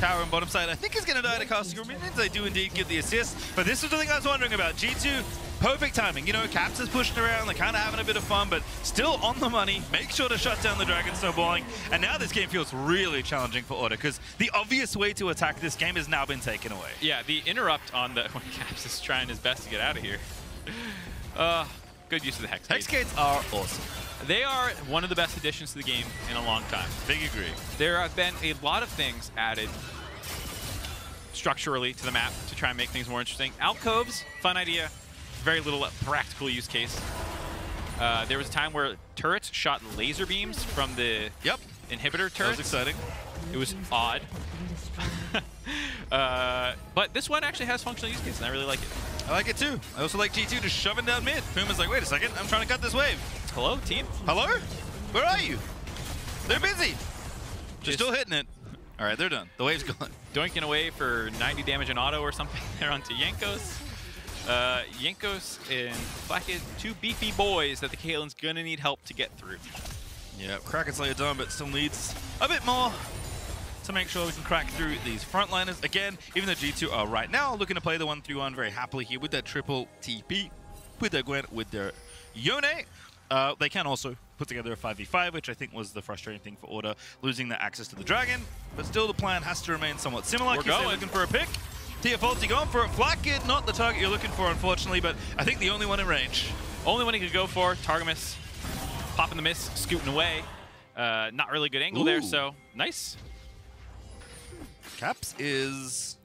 Tower on bottom side. I think he's going to die to cast your minions. They do indeed get the assist. But this is the thing I was wondering about. G2, perfect timing. You know, Caps is pushing around. They're kind of having a bit of fun, but still on the money. Make sure to shut down the dragon snowballing. And now this game feels really challenging for Order because the obvious way to attack this game has now been taken away. Yeah, the interrupt on the when Caps is trying his best to get out of here. Good use of the Hex Gates. Hex Gates are awesome. They are one of the best additions to the game in a long time. Big agree. There have been a lot of things added structurally to the map to try and make things more interesting. Alcoves, fun idea. Very little practical use case. There was a time where turrets shot laser beams from the inhibitor turrets. That was exciting. It was odd. But this one actually has functional use case, and I really like it. I like it too. I also like G2 just shoving down mid. Puma's like, wait a second, I'm trying to cut this wave. Hello, team? Hello? Where are you? They're busy. Just still hitting it. All right, they're done. The wave's gone. Doinking away for 90 damage in auto or something there onto Jankos. Jankos and Flackett, two beefy boys that the Caitlyn's gonna need help to get through. Yeah, Kraken Slayer done, but still needs a bit more to make sure we can crack through these frontliners. Again, even though G2 are right now looking to play the 1-3-1 very happily here with their triple TP, with their Gwen, with their Yone. They can also put together a 5v5, which I think was the frustrating thing for Order, losing their access to the dragon. But still, the plan has to remain somewhat similar. We're going. Looking for a pick. Tiafolti going for it. Flackett, not the target you're looking for, unfortunately, but I think the only one in range. Only one he could go for. Targamas popping the miss, scooting away. Not really good angle there, so nice. Caps is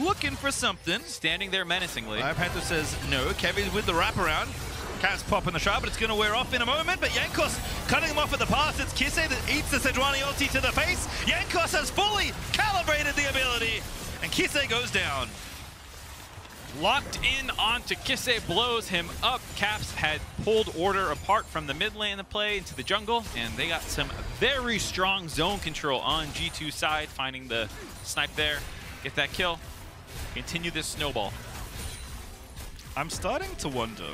looking for something. Standing there menacingly. Panther says no. Kevin's with the wraparound. Caps popping the shot, but it's going to wear off in a moment. But Jankos cutting him off at the pass. It's Kise that eats the Sejuani ulti to the face. Jankos has fully calibrated the ability, and Kise goes down. Locked in onto Kise, blows him up. Caps had pulled Order apart from the mid lane to play into the jungle, and they got some very strong zone control on G2 side, finding the snipe there, get that kill, continue this snowball. I'm starting to wonder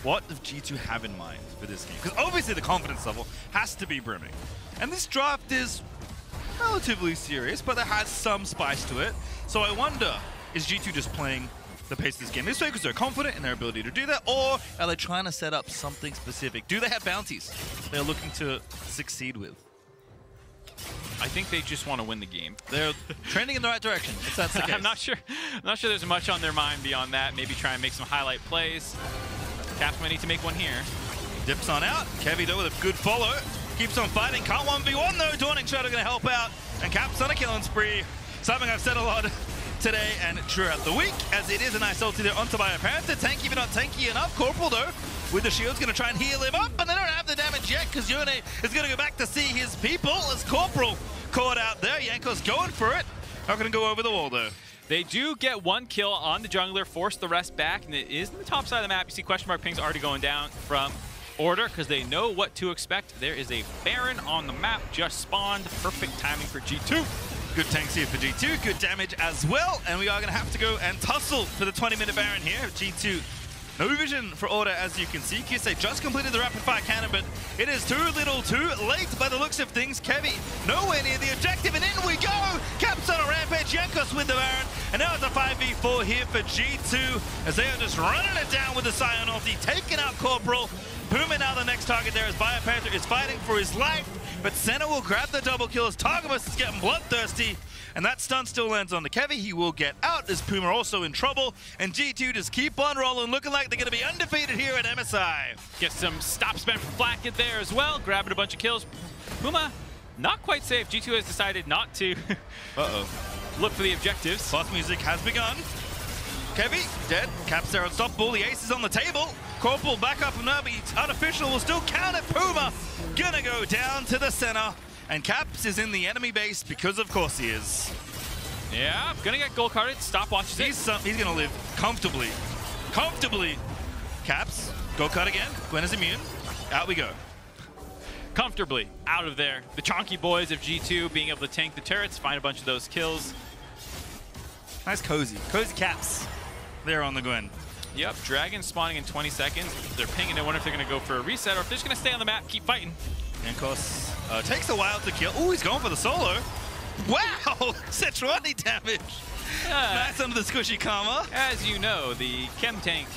what does G2 have in mind for this game? Because obviously the confidence level has to be brimming. And this draft is relatively serious, but there has some spice to it. So I wonder, is G2 just playing the pace of this game this way because they're confident in their ability to do that, or are they trying to set up something specific? Do they have bounties they're looking to succeed with? I think they just want to win the game. They're trending in the right direction, if that's the case. I'm not sure there's much on their mind beyond that. Maybe try and make some highlight plays. Caps might need to make one here. Dips on out. Kevy though with a good follow. Keeps on fighting. Can't 1v1 though. Dawning Shadow going to help out. And Caps on a killing spree. Something I've said a lot today and throughout the week, as it is a nice ulti there onto Biopanther. Tanky but not tanky enough. Corporal though, with the shield's going to try and heal him up, and they don't have the damage yet because Yone is going to go back to see his people as Corporal caught out there. Yanko's going for it. Not going to go over the wall though. They do get one kill on the jungler, force the rest back, and it is in the top side of the map. You see question mark pings already going down from Order because they know what to expect. There is a Baron on the map, just spawned. Perfect timing for G2. Good tanks here for G2, good damage as well, and we are going to have to go and tussle for the 20-minute Baron here. G2, no vision for Order, as you can see. Kisei just completed the rapid-fire cannon, but it is too little too late by the looks of things. Kevy nowhere near the objective, and in we go! Caps on a rampage, Yankos with the Baron, and now it's a 5v4 here for G2, as they are just running it down with the Scion ulti, taking out Corporal. Puma now the next target there as Biopanther is fighting for his life, but Senna will grab the double kill as Targamas is getting bloodthirsty, and that stun still lands on the Kevy. He will get out as Puma also in trouble, and G2 just keep on rolling, looking like they're going to be undefeated here at MSI. Get some stop spam from Flacket there as well, grabbing a bunch of kills. Puma, not quite safe. G2 has decided not to look for the objectives. Boss music has begun. Kevy, dead. Caps there unstoppable. The ace is on the table. Corporal back up now, but Artificial will still count it. Puma gonna go down to the center. And Caps is in the enemy base because of course he is. Yeah, gonna get gold carded. Stopwatch. He's gonna live comfortably. Comfortably. Caps, gold card again. Gwen is immune. Out we go. Comfortably out of there. The chonky boys of G2 being able to tank the turrets, find a bunch of those kills. Nice cozy. Cozy Caps there on the Gwen. Yep, Dragon spawning in 20 seconds. They're pinging. I wonder if they're going to go for a reset or if they're just going to stay on the map, keep fighting. And of course, takes a while to kill. Oh, he's going for the solo. Wow, Sejuani damage. Nice under the squishy karma. As you know, the chem tank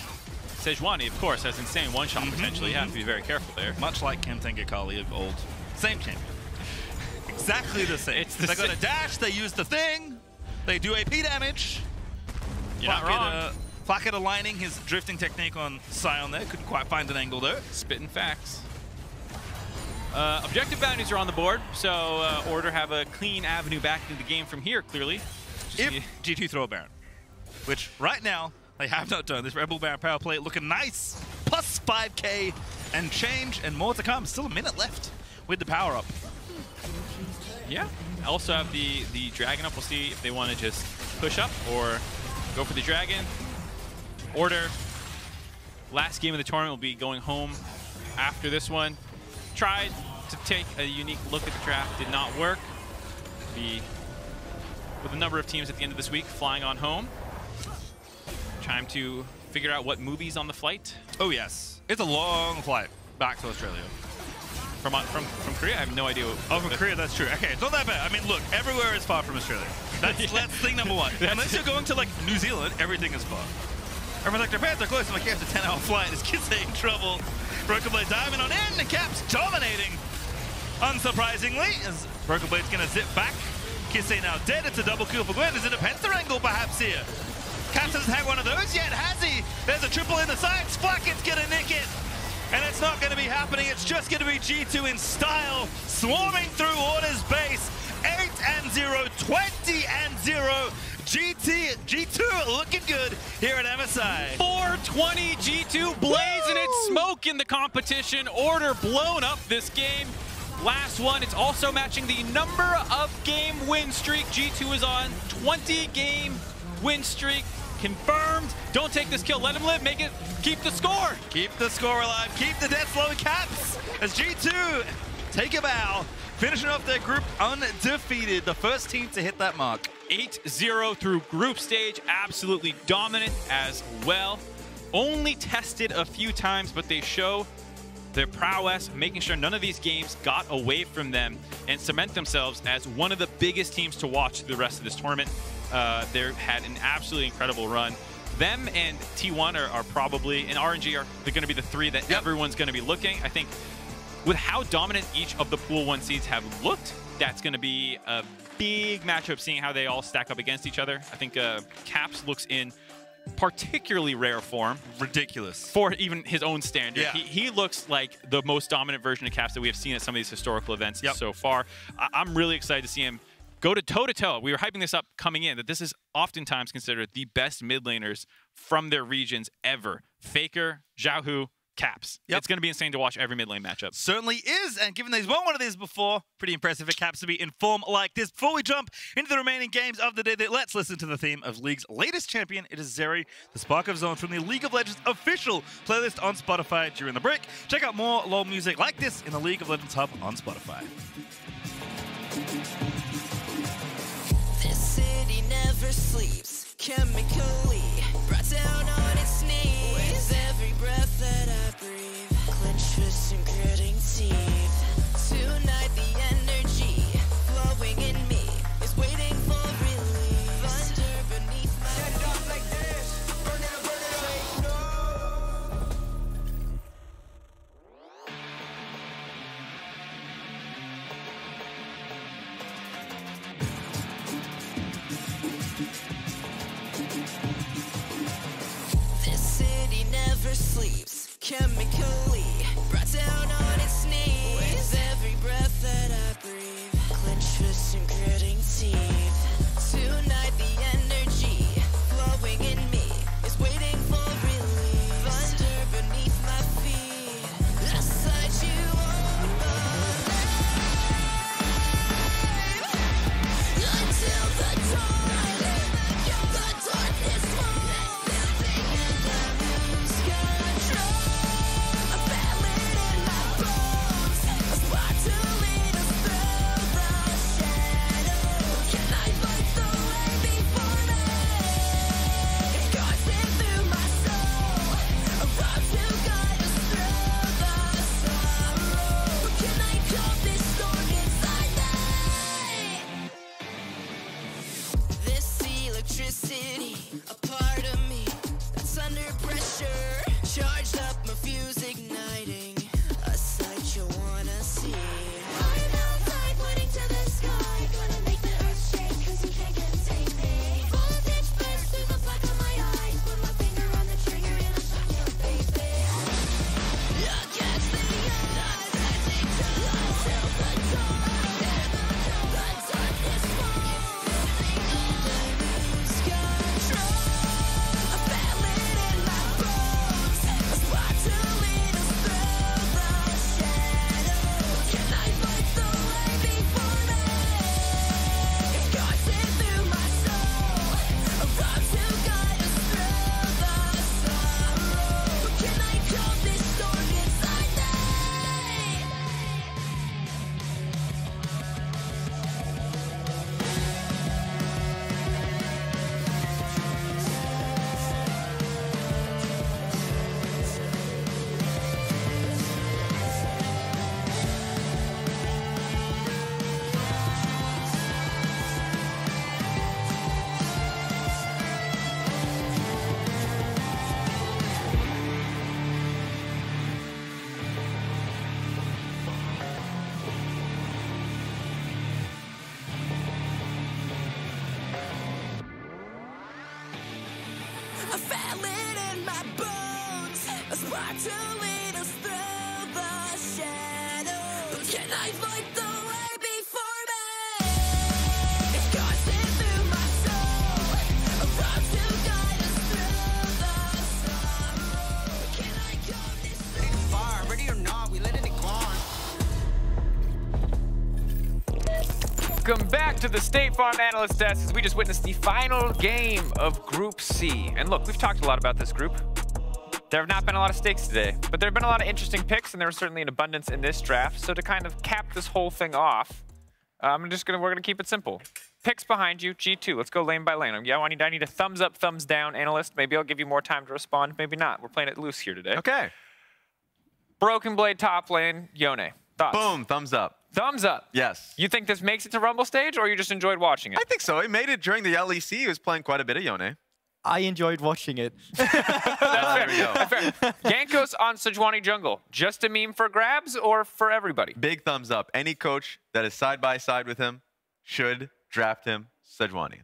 Sejuani, of course, has insane one-shot potential. You have to be very careful there. Much like chem tank Akali of old. Same champion. Exactly the same. They got a dash, they use the thing, they do AP damage. You're not wrong. Flacket aligning his drifting technique on Scion there. Couldn't quite find an angle though. Spitting facts. Objective bounties are on the board, so Order have a clean avenue back into the game from here, clearly. If G2 throw a Baron, which right now they have not done. This Rebel Baron power play looking nice. Plus 5k and change and more to come. Still a minute left with the power up. Yeah. Also have the Dragon up. We'll see if they want to just push up or go for the Dragon. Order, last game of the tournament will be going home after this one. Tried to take a unique look at the draft, did not work. With a number of teams at the end of this week flying on home. Time to figure out what movie's on the flight. Oh yes, it's a long flight back to Australia. From Korea? I have no idea. From Korea, that's true. Okay, it's not that bad. I mean, look, everywhere is far from Australia. That's thing number one. Unless you're going to like New Zealand, everything is far. Everyone's like, their parents are close. I'm like, yeah, it's a 10-hour flight. This kid's in trouble. Broken Blade Diamond on in, and Caps dominating. Unsurprisingly, as Broken Blade's going to zip back. Kisei now dead. It's a double kill for Gwen. Is it a Penta angle perhaps here? Caps doesn't have one of those yet, has he? There's a triple in the sights. Flacket's going to nick it. And it's not going to be happening. It's just going to be G2 in style, swarming through Order's base. 8-0, 20-0. G2 looking good here at MSI. 420 G2 blazing its smoke in the competition. Order blown up this game. Last one, it's also matching the number of game win streak. G2 is on 20-game win streak. Confirmed. Don't take this kill. Let him live. Make it. Keep the score. Keep the score alive. Keep the death flow Caps as G2 take a bow. Finishing off their group undefeated. The first team to hit that mark. 8-0 through group stage. Absolutely dominant as well. only tested a few times, but they show their prowess, making sure none of these games got away from them and cement themselves as one of the biggest teams to watch through the rest of this tournament. They had an absolutely incredible run. Them and T1 are probably, and RNG are going to be the three that everyone's going to be looking. I think with how dominant each of the Pool 1 seeds have looked, that's going to be a big matchup, seeing how they all stack up against each other. I think Caps looks in particularly rare form. Ridiculous. For even his own standard. Yeah. He looks like the most dominant version of Caps that we have seen at some of these historical events so far. I'm really excited to see him go to toe-to-toe. We were hyping this up coming in, that this is oftentimes considered the best mid laners from their regions ever. Faker, Xiaohu, Caps. It's going to be insane to watch every mid lane matchup. Certainly is, and given that he's won one of these before, pretty impressive for Caps to be in form like this. Before we jump into the remaining games of the day, let's listen to the theme of League's latest champion. It is Zeri, the Spark of Zone, from the League of Legends official playlist on Spotify during the break. Check out more LoL music like this in the League of Legends Hub on Spotify. This city never sleeps, chemically brought down on its knees. With every breath that I breathe, clench fists and gritting teeth. Tonight the energy flowing in me is waiting for relief. Thunder beneath my feet. Up like this, burn it away, no. This city never sleeps, chemically brought down on its knees. With every breath that I breathe, clench fists and gritting teeth. Tonight the energy flowing in me is waiting for relief. Thunder beneath my feet, a sight you won't believe. Until the dawn, the darkness falls, and I lose control. A ballad in my bones, a spark to lead us through the shadows. Can I fight the way before me? It coursing through my soul, a road to guide us through the sorrow. Can I calm this storm inside me? This electricity, a part of me that's under pressure. Charged up, my fuse igniting, a sight you wanna see. I'm outside, pointing to the sky, gonna make the earth shake, 'cause you can't contain me. Voltage bursts through the black of my eyes, put my finger on the trigger and I'll shock you, baby. Against the odds, until the dawn, the darkness falls, and I lose control. A ballad in my bones, a spark to lead us through the shadows. Can I fight the way before me? It coursing through my soul, a road to guide us through the sorrow. Can I calm this storm inside me? A ballad in my bones, a spark to lead us through the shadows. Can I fight the way before me? It coursing through my soul, a road to guide us through the sorrow. Can I calm this far? Ready or not, we letting it go on. Welcome back to the State Farm Analyst Desk as we just witnessed the final game of Group C. And look, we've talked a lot about this group. There have not been a lot of stakes today, but there have been a lot of interesting picks, and there was certainly an abundance in this draft. So to kind of cap this whole thing off, we're gonna keep it simple. picks behind you. G2. Let's go lane by lane. Yeah, I need a thumbs up, thumbs down, analyst. Maybe I'll give you more time to respond. Maybe not. We're playing it loose here today. Okay. Broken Blade top lane. Yone. Thoughts? Boom. Thumbs up. Thumbs up. Yes. You think this makes it to Rumble stage, or you just enjoyed watching it? I think so. He made it during the LEC. He was playing quite a bit of Yone. I enjoyed watching it. That's fair. That's fair. Gankos on Sejuani jungle. Just a meme for grabs or for everybody? Big thumbs up. Any coach that is side by side with him should draft him Sejuani.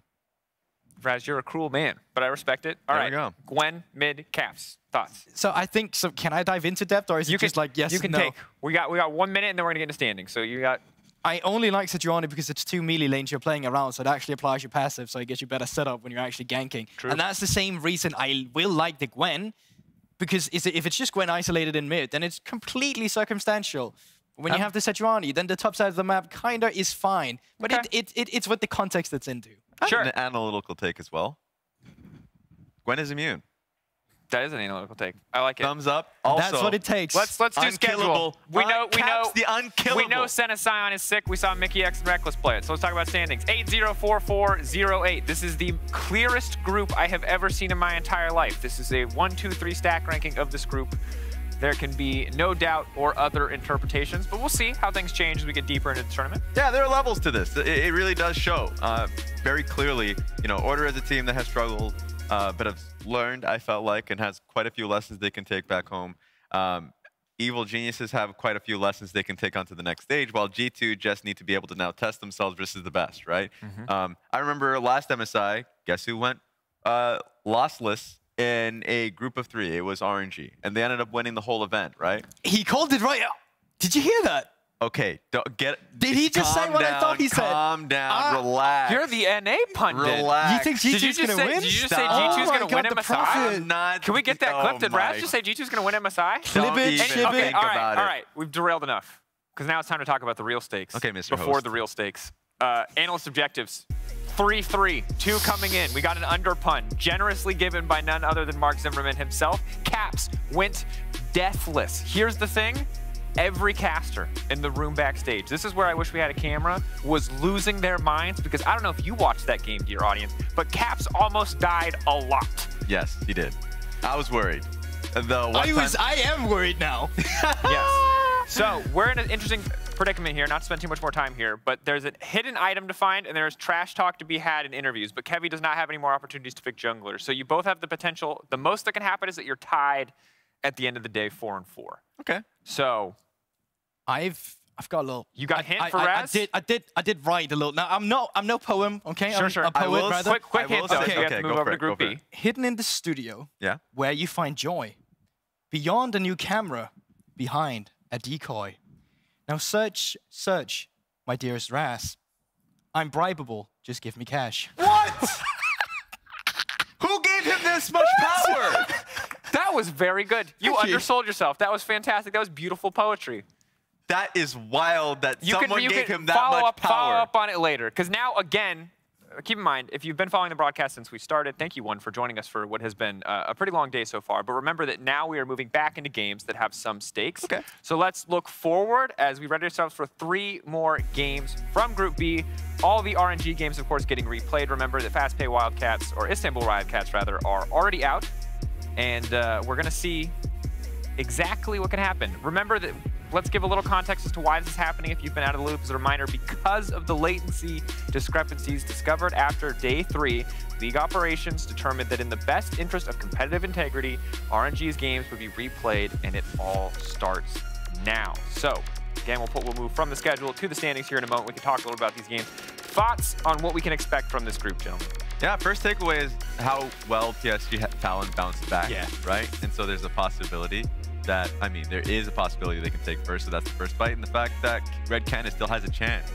Raz, you're a cruel man, but I respect it. All right, go. Gwen, mid, Caps. Thoughts? So I think, so can I dive into depth, or is it just like yes You can no? take. We got 1 minute, and then we're gonna get into standing. So you got. I only like Sejuani because it's 2 melee lanes you're playing around, so it actually applies your passive, so it gets you better setup when you're actually ganking. True. And that's the same reason I will like the Gwen, because if it's just Gwen isolated in mid, then it's completely circumstantial. When you have the Sejuani, then the top side of the map kinda is fine, but it's what the context it's into. Sure. An analytical take as well. Gwen is immune. That is an analytical take. I like it. Thumbs up. Also, that's what it takes. Let's do schedule. We know the unkillable. We know Senna Scion is sick. We saw Mickey X and Reckless play it. So let's talk about standings. 8-0-4-4-0-8. This is the clearest group I have ever seen in my entire life. This is a 1-2-3 stack ranking of this group. There can be no doubt or other interpretations, but we'll see how things change as we get deeper into the tournament. Yeah, there are levels to this. It really does show very clearly. You know, Order is a team that has struggled, but have learned, I felt like, and has quite a few lessons they can take back home. Evil Geniuses have quite a few lessons they can take onto the next stage, while G2 just need to be able to now test themselves versus the best, right? I remember last MSI, guess who went lossless in a group of 3? It was RNG, and they ended up winning the whole event, right? He called it right. Did you hear that? Okay, Did he just say what I thought he said? Calm down, relax. You're the NA pundit. Relax. You think G2's going to win? Did you just say G2's going to win MSI? Not, Can we get that clip? Did Raz just say G2's going to win MSI? Don't even think all about it. right. We've derailed enough. Because now it's time to talk about the real stakes. Okay, Mr. Before Host. the real stakes. Analyst objectives. 3-3, 2 coming in. We got an under pun, generously given by none other than Mark Zimmerman himself. Caps went deathless. Here's the thing. Every caster in the room backstage, this is where I wish we had a camera, was losing their minds, because I don't know if you watched that game, dear audience, but Caps almost died a lot. Yes, he did. I was worried. I am worried now. Yes. So we're in an interesting predicament here, not to spend too much more time here, but there's a hidden item to find, and there's trash talk to be had in interviews, but Kevy does not have any more opportunities to pick junglers. So you both have the potential. The most that can happen is that you're tied at the end of the day, 4-4. Okay. So I've got a little. You got a hint for Raz? I did write a little. Now I'm no poem, okay? Sure. I'm a poet, rather. Quick hint though. Okay, we have to move over to Group B. Hidden in the studio. Yeah. Where you find joy. Beyond a new camera, behind a decoy. Now search, my dearest Raz. I'm bribable. Just give me cash. What? Who gave him this much power? That was very good. You undersold yourself. That was fantastic. That was beautiful poetry. That is wild that someone gave him that much power. Follow up on it later. Because now, again, keep in mind, if you've been following the broadcast since we started, thank you, One, for joining us for what has been a pretty long day so far. But remember that now we are moving back into games that have some stakes. Okay. So let's look forward as we ready ourselves for 3 more games from Group B. All the RNG games, of course, getting replayed. Remember that Fast Pay Wildcats, or Istanbul Wildcats, rather, are already out. And we're going to see exactly what can happen. Remember that, let's give a little context as to why this is happening if you've been out of the loop. As a reminder, because of the latency discrepancies discovered after day 3, League Operations determined that in the best interest of competitive integrity, RNG's games would be replayed, and it all starts now. So, again, we'll move from the schedule to the standings here in a moment. We can talk a little about these games. Thoughts on what we can expect from this group, gentlemen? Yeah, first takeaway is how well PSG Talon bounced back, right? And so there's a possibility that, I mean, there is a possibility they can take first, so that's the first fight, and the fact that Red Cannon still has a chance.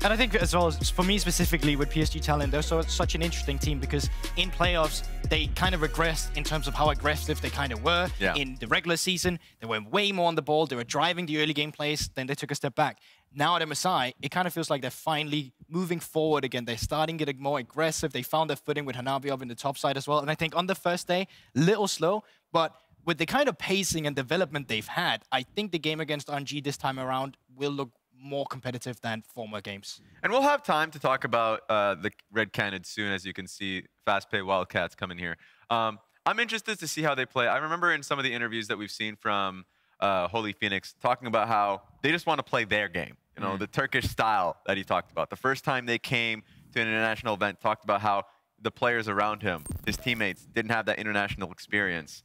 And I think as well, for me specifically with PSG Talon, they're such an interesting team because in playoffs, they kind of regressed in terms of how aggressive they kind of were. Yeah. In the regular season, they were way more on the ball. They were driving the early game plays. Then they took a step back. Now at MSI, it kind of feels like they're finally moving forward again. They're starting getting more aggressive. They found their footing with Hanabiov in the top side as well. And I think on the first day, little slow, but with the kind of pacing and development they've had, I think the game against RNG this time around will look more competitive than former games. And we'll have time to talk about the Red Candid soon, as you can see, fast-paced Wildcats coming here. I'm interested to see how they play. I remember in some of the interviews that we've seen from Holy Phoenix talking about how they just want to play their game, you know, the Turkish style that he talked about. The first time they came to an international event, talked about how the players around him, his teammates, didn't have that international experience.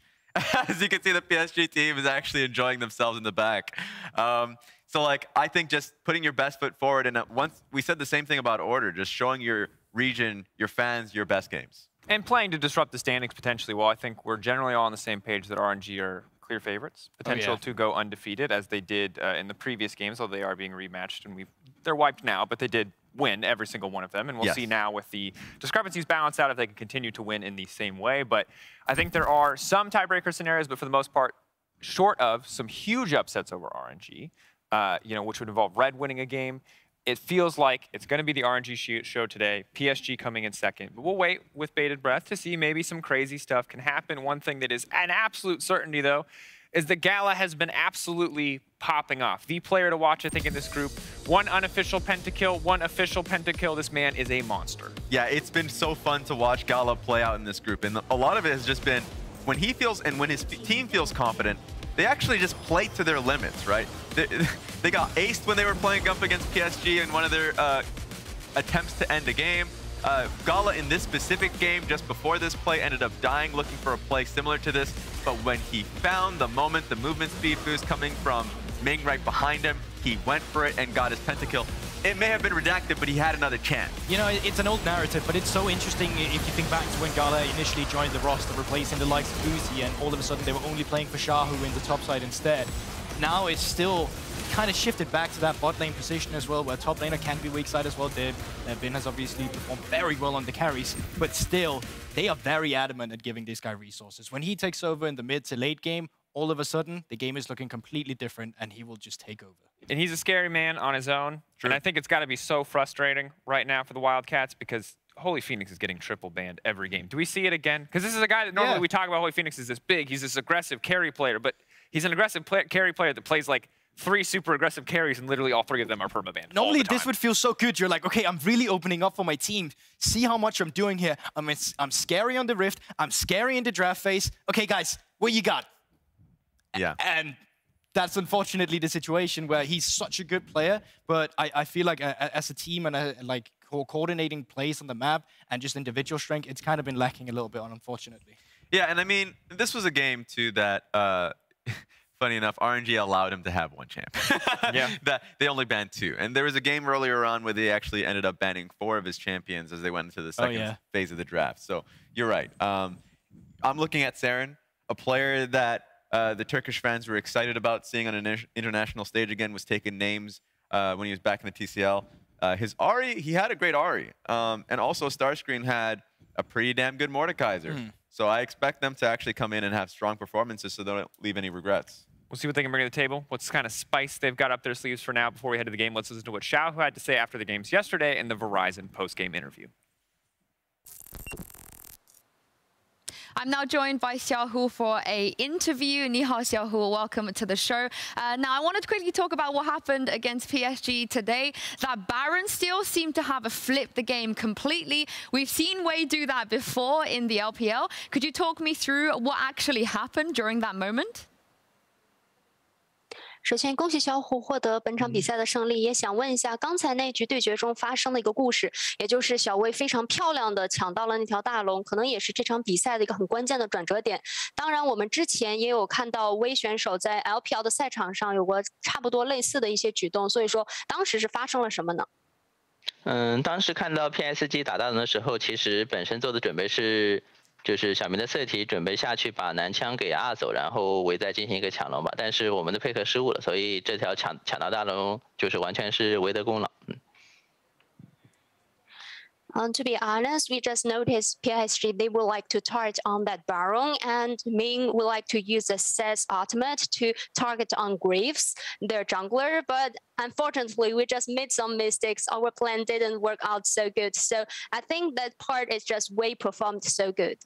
As you can see, the PSG team is actually enjoying themselves in the back. So, like, I think just putting your best foot forward, and once we said the same thing about Order, just showing your region, your fans, your best games. And playing to disrupt the standings potentially. Well, I think we're generally all on the same page that RNG are clear favorites. Potential to go undefeated, as they did in the previous games, although they are being rematched, and they're wiped now, but they did win every single one of them. And we'll see now with the discrepancies balanced out if they can continue to win in the same way. But I think there are some tiebreaker scenarios, but for the most part, short of some huge upsets over RNG, you know, which would involve Red winning a game, it feels like it's going to be the RNG show today, PSG coming in second. But we'll wait with bated breath to see maybe some crazy stuff can happen. One thing that is an absolute certainty, though, is that Gala has been absolutely popping off. The player to watch, I think, in this group. One unofficial pentakill, one official pentakill. This man is a monster. Yeah, it's been so fun to watch Gala play out in this group. And a lot of it has just been when he feels and when his team feels confident, they actually just play to their limits, right? They got aced when they were playing up against PSG in one of their attempts to end a game. Gala in this specific game, just before this play, ended up dying looking for a play similar to this. But when he found the moment, the movement speed boost coming from Ming right behind him, he went for it and got his pentakill. It may have been redacted, but he had another chance. You know, it's an old narrative, but it's so interesting if you think back to when Gala initially joined the roster, replacing the likes of Uzi, and all of a sudden they were only playing for Shahu in the top side instead. Now it's still kind of shifted back to that bot lane position as well, where top laner can be weak side as well. Bin has obviously performed very well on the carries, but still, they are very adamant at giving this guy resources. When he takes over in the mid to late game, all of a sudden, the game is looking completely different, and he will just take over. And he's a scary man on his own. True. And I think it's got to be so frustrating right now for the Wildcats because Holy Phoenix is getting triple banned every game. Do we see it again? Because this is a guy that normally we talk about Holy Phoenix is this big. He's this aggressive carry player, but he's an aggressive carry player that plays like 3 super aggressive carries, and literally all 3 of them are permabanned. Normally, this would feel so good. You're like, okay, I'm really opening up for my team. See how much I'm doing here. I'm scary on the Rift. I'm scary in the draft phase. Okay, guys, what you got? Yeah. And that's unfortunately the situation where he's such a good player, but I feel like as a team and like coordinating plays on the map and just individual strength, it's kind of been lacking a little bit, unfortunately. Yeah, and I mean, this was a game too that, funny enough, RNG allowed him to have 1 champ. That they only banned 2. And there was a game earlier on where they actually ended up banning 4 of his champions as they went into the second phase of the draft. So you're right. I'm looking at Saren, a player that the Turkish fans were excited about seeing on an international stage again, was taking names when he was back in the TCL. His Ahri, he had a great Ahri. And also Starscreen had a pretty damn good Mordekaiser. So I expect them to actually come in and have strong performances so they don't leave any regrets. We'll see what they can bring to the table, what's kind of spice they've got up their sleeves for now before we head to the game. Let's listen to what Xiao had to say after the games yesterday in the Verizon post-game interview. I'm now joined by Xiaohu for an interview. Ni hao, Xiaohu. Welcome to the show. Now, I wanted to quickly talk about what happened against PSG today. That Baron steal seemed to have flipped the game completely. We've seen Wei do that before in the LPL. Could you talk me through what actually happened during that moment? 首先，恭喜小虎获得本场比赛的胜利。也想问一下，刚才那局对决中发生的一个故事，也就是小魏非常漂亮的抢到了那条大龙，可能也是这场比赛的一个很关键的转折点。当然，我们之前也有看到威选手在 LPL 的赛场上有过差不多类似的一些举动，所以说当时是发生了什么呢？当时看到 PSG 打大龙的时候，其实本身做的准备是。就是小明的色题准备下去把男枪给压走，然后围再进行一个抢龙吧。但是我们的配合失误了，所以这条抢到大龙就是完全是维的功劳。To be honest, we just noticed PSG, they would like to target on that Baron, and Ming would like to use the Seth's ultimate to target on Graves, their jungler, but unfortunately, we just made some mistakes. Our plan didn't work out so good. So I think that part is just Wei performed so good.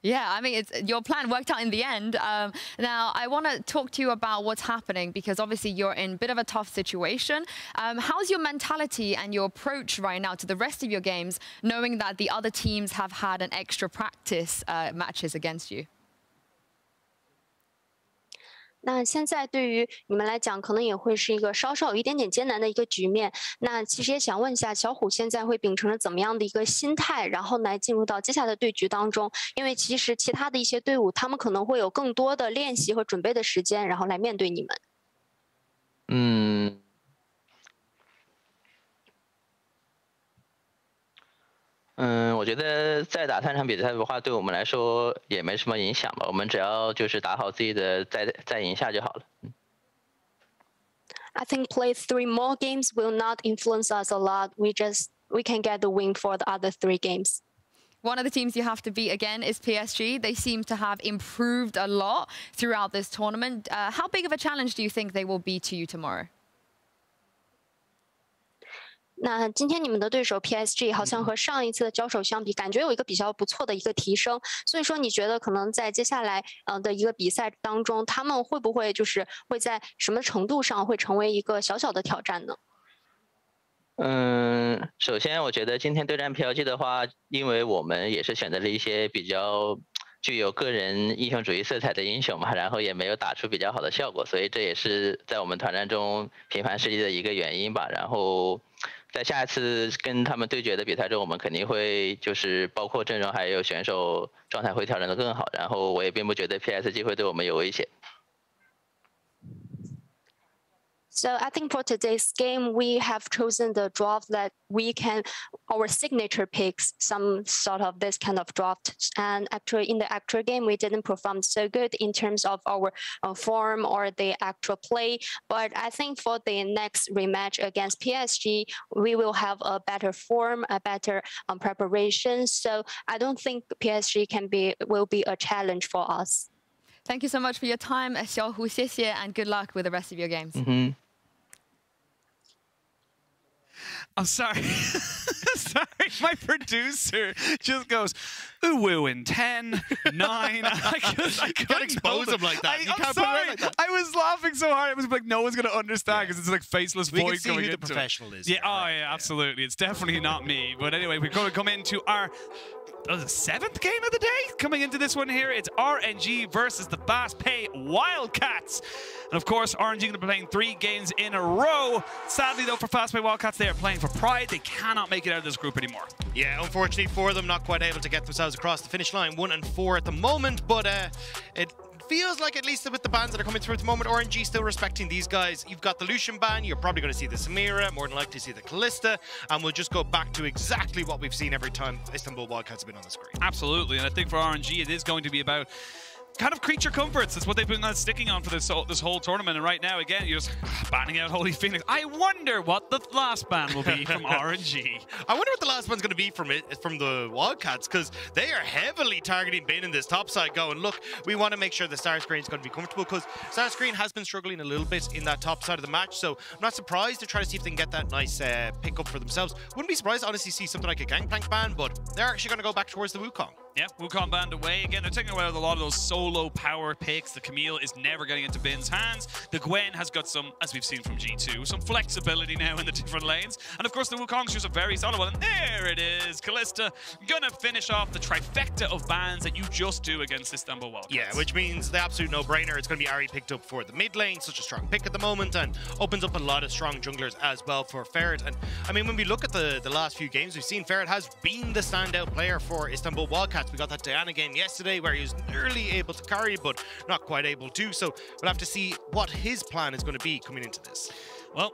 Yeah, I mean, your plan worked out in the end. Now, I want to talk to you about what's happening because obviously you're in a bit of a tough situation. How's your mentality and your approach right now to the rest of your games, knowing that the other teams have had an extra practice matches against you? 那现在对于你们来讲，可能也会是一个稍稍有一点点艰难的一个局面。那其实也想问一下，小虎现在会秉承着怎么样的一个心态，然后来进入到接下来的对局当中？因为其实其他的一些队伍，他们可能会有更多的练习和准备的时间，然后来面对你们。我觉得再打3场比赛的话，对我们来说也没什么影响吧。我们只要就是打好自己的，再赢下就好了。I think play 3 more games will not influence us a lot. We can get the win for the other 3 games. One of the teams you have to beat again is PSG. They seem to have improved a lot throughout this tournament. How big of a challenge do you think they will be to you tomorrow? 那今天你们的对手 PSG 好像和上一次的交手相比，感觉有一个比较不错的一个提升。所以说，你觉得可能在接下来的一个比赛当中，他们会不会就是会在什么程度上会成为一个小小的挑战呢？首先我觉得今天对战 PSG 的话，因为我们也是选择了一些比较具有个人英雄主义色彩的英雄嘛，然后也没有打出比较好的效果，所以这也是在我们团战中频繁失利的一个原因吧。然后在下一次跟他们对决的比赛中，我们肯定会就是包括阵容还有选手状态会调整得更好。然后我也并不觉得 PSG 会对我们有威胁。So I think for today's game, we have chosen the draft that we can, our signature picks, some sort of this kind of draft. And actually in the actual game, we didn't perform so good in terms of our form or the actual play. But I think for the next rematch against PSG, we will have a better form, a better preparation. So I don't think PSG will be a challenge for us. Thank you so much for your time, Xiaohu. 谢谢, and good luck with the rest of your games. I'm sorry. Sorry, my producer just goes, ooh, in 10, 9. I can't expose him like that. You can't sorry. put it like that. I was laughing so hard. It was like no one's going to understand because it's like faceless We voice can see going who the into professional it. is. Yeah, absolutely. It's definitely not me. But anyway, we're going to come into our the 7th game of the day. Coming into this one here, it's RNG versus the Fast Pay Wildcats. And of course, RNG going to be playing 3 games in a row. Sadly, though, for Fast Pay Wildcats, they are playing for pride. They cannot make it out of this group anymore. Yeah, unfortunately for them, not quite able to get themselves across the finish line. 1 and 4 at the moment, but it feels like, at least with the bans that are coming through at the moment, RNG still respecting these guys. You've got the Lucian ban, you're probably going to see the Samira, more than likely see the Callista, and we'll just go back to exactly what we've seen every time Istanbul Wildcats have been on the screen. Absolutely, and I think for RNG, it is going to be about kind of creature comforts. That's what they've been sticking on for this whole tournament. And right now, again, you're just banning out Holy Phoenix. I wonder what the last ban will be from RNG. I wonder what the last one's going to be from the Wildcats, because they are heavily targeting Bane in this top side, going, look, we want to make sure the Starscreen is going to be comfortable, because Starscreen has been struggling a little bit in that top side of the match. So I'm not surprised to try to see if they can get that nice pick up for themselves. Wouldn't be surprised to honestly see something like a Gangplank ban, but they're actually going to go back towards the Wukong. Yeah, Wukong banned away. Again, they're taking away a lot of those solo power picks. The Camille is never getting into Bin's hands. The Gwen has got some, as we've seen from G2, some flexibility now in the different lanes. And of course, the Wukong's just a very solid one. And there it is. Callista gonna finish off the trifecta of bans that you just do against Istanbul Wildcats. Yeah, which means the absolute no-brainer. It's going to be Ari picked up for the mid lane, such a strong pick at the moment, and opens up a lot of strong junglers as well for Ferret. And I mean, when we look at the last few games, we've seen Ferret has been the standout player for Istanbul Wildcats. We got that Diana game yesterday where he was nearly able to carry, but not quite able to. So we'll have to see what his plan is going to be coming into this. Well,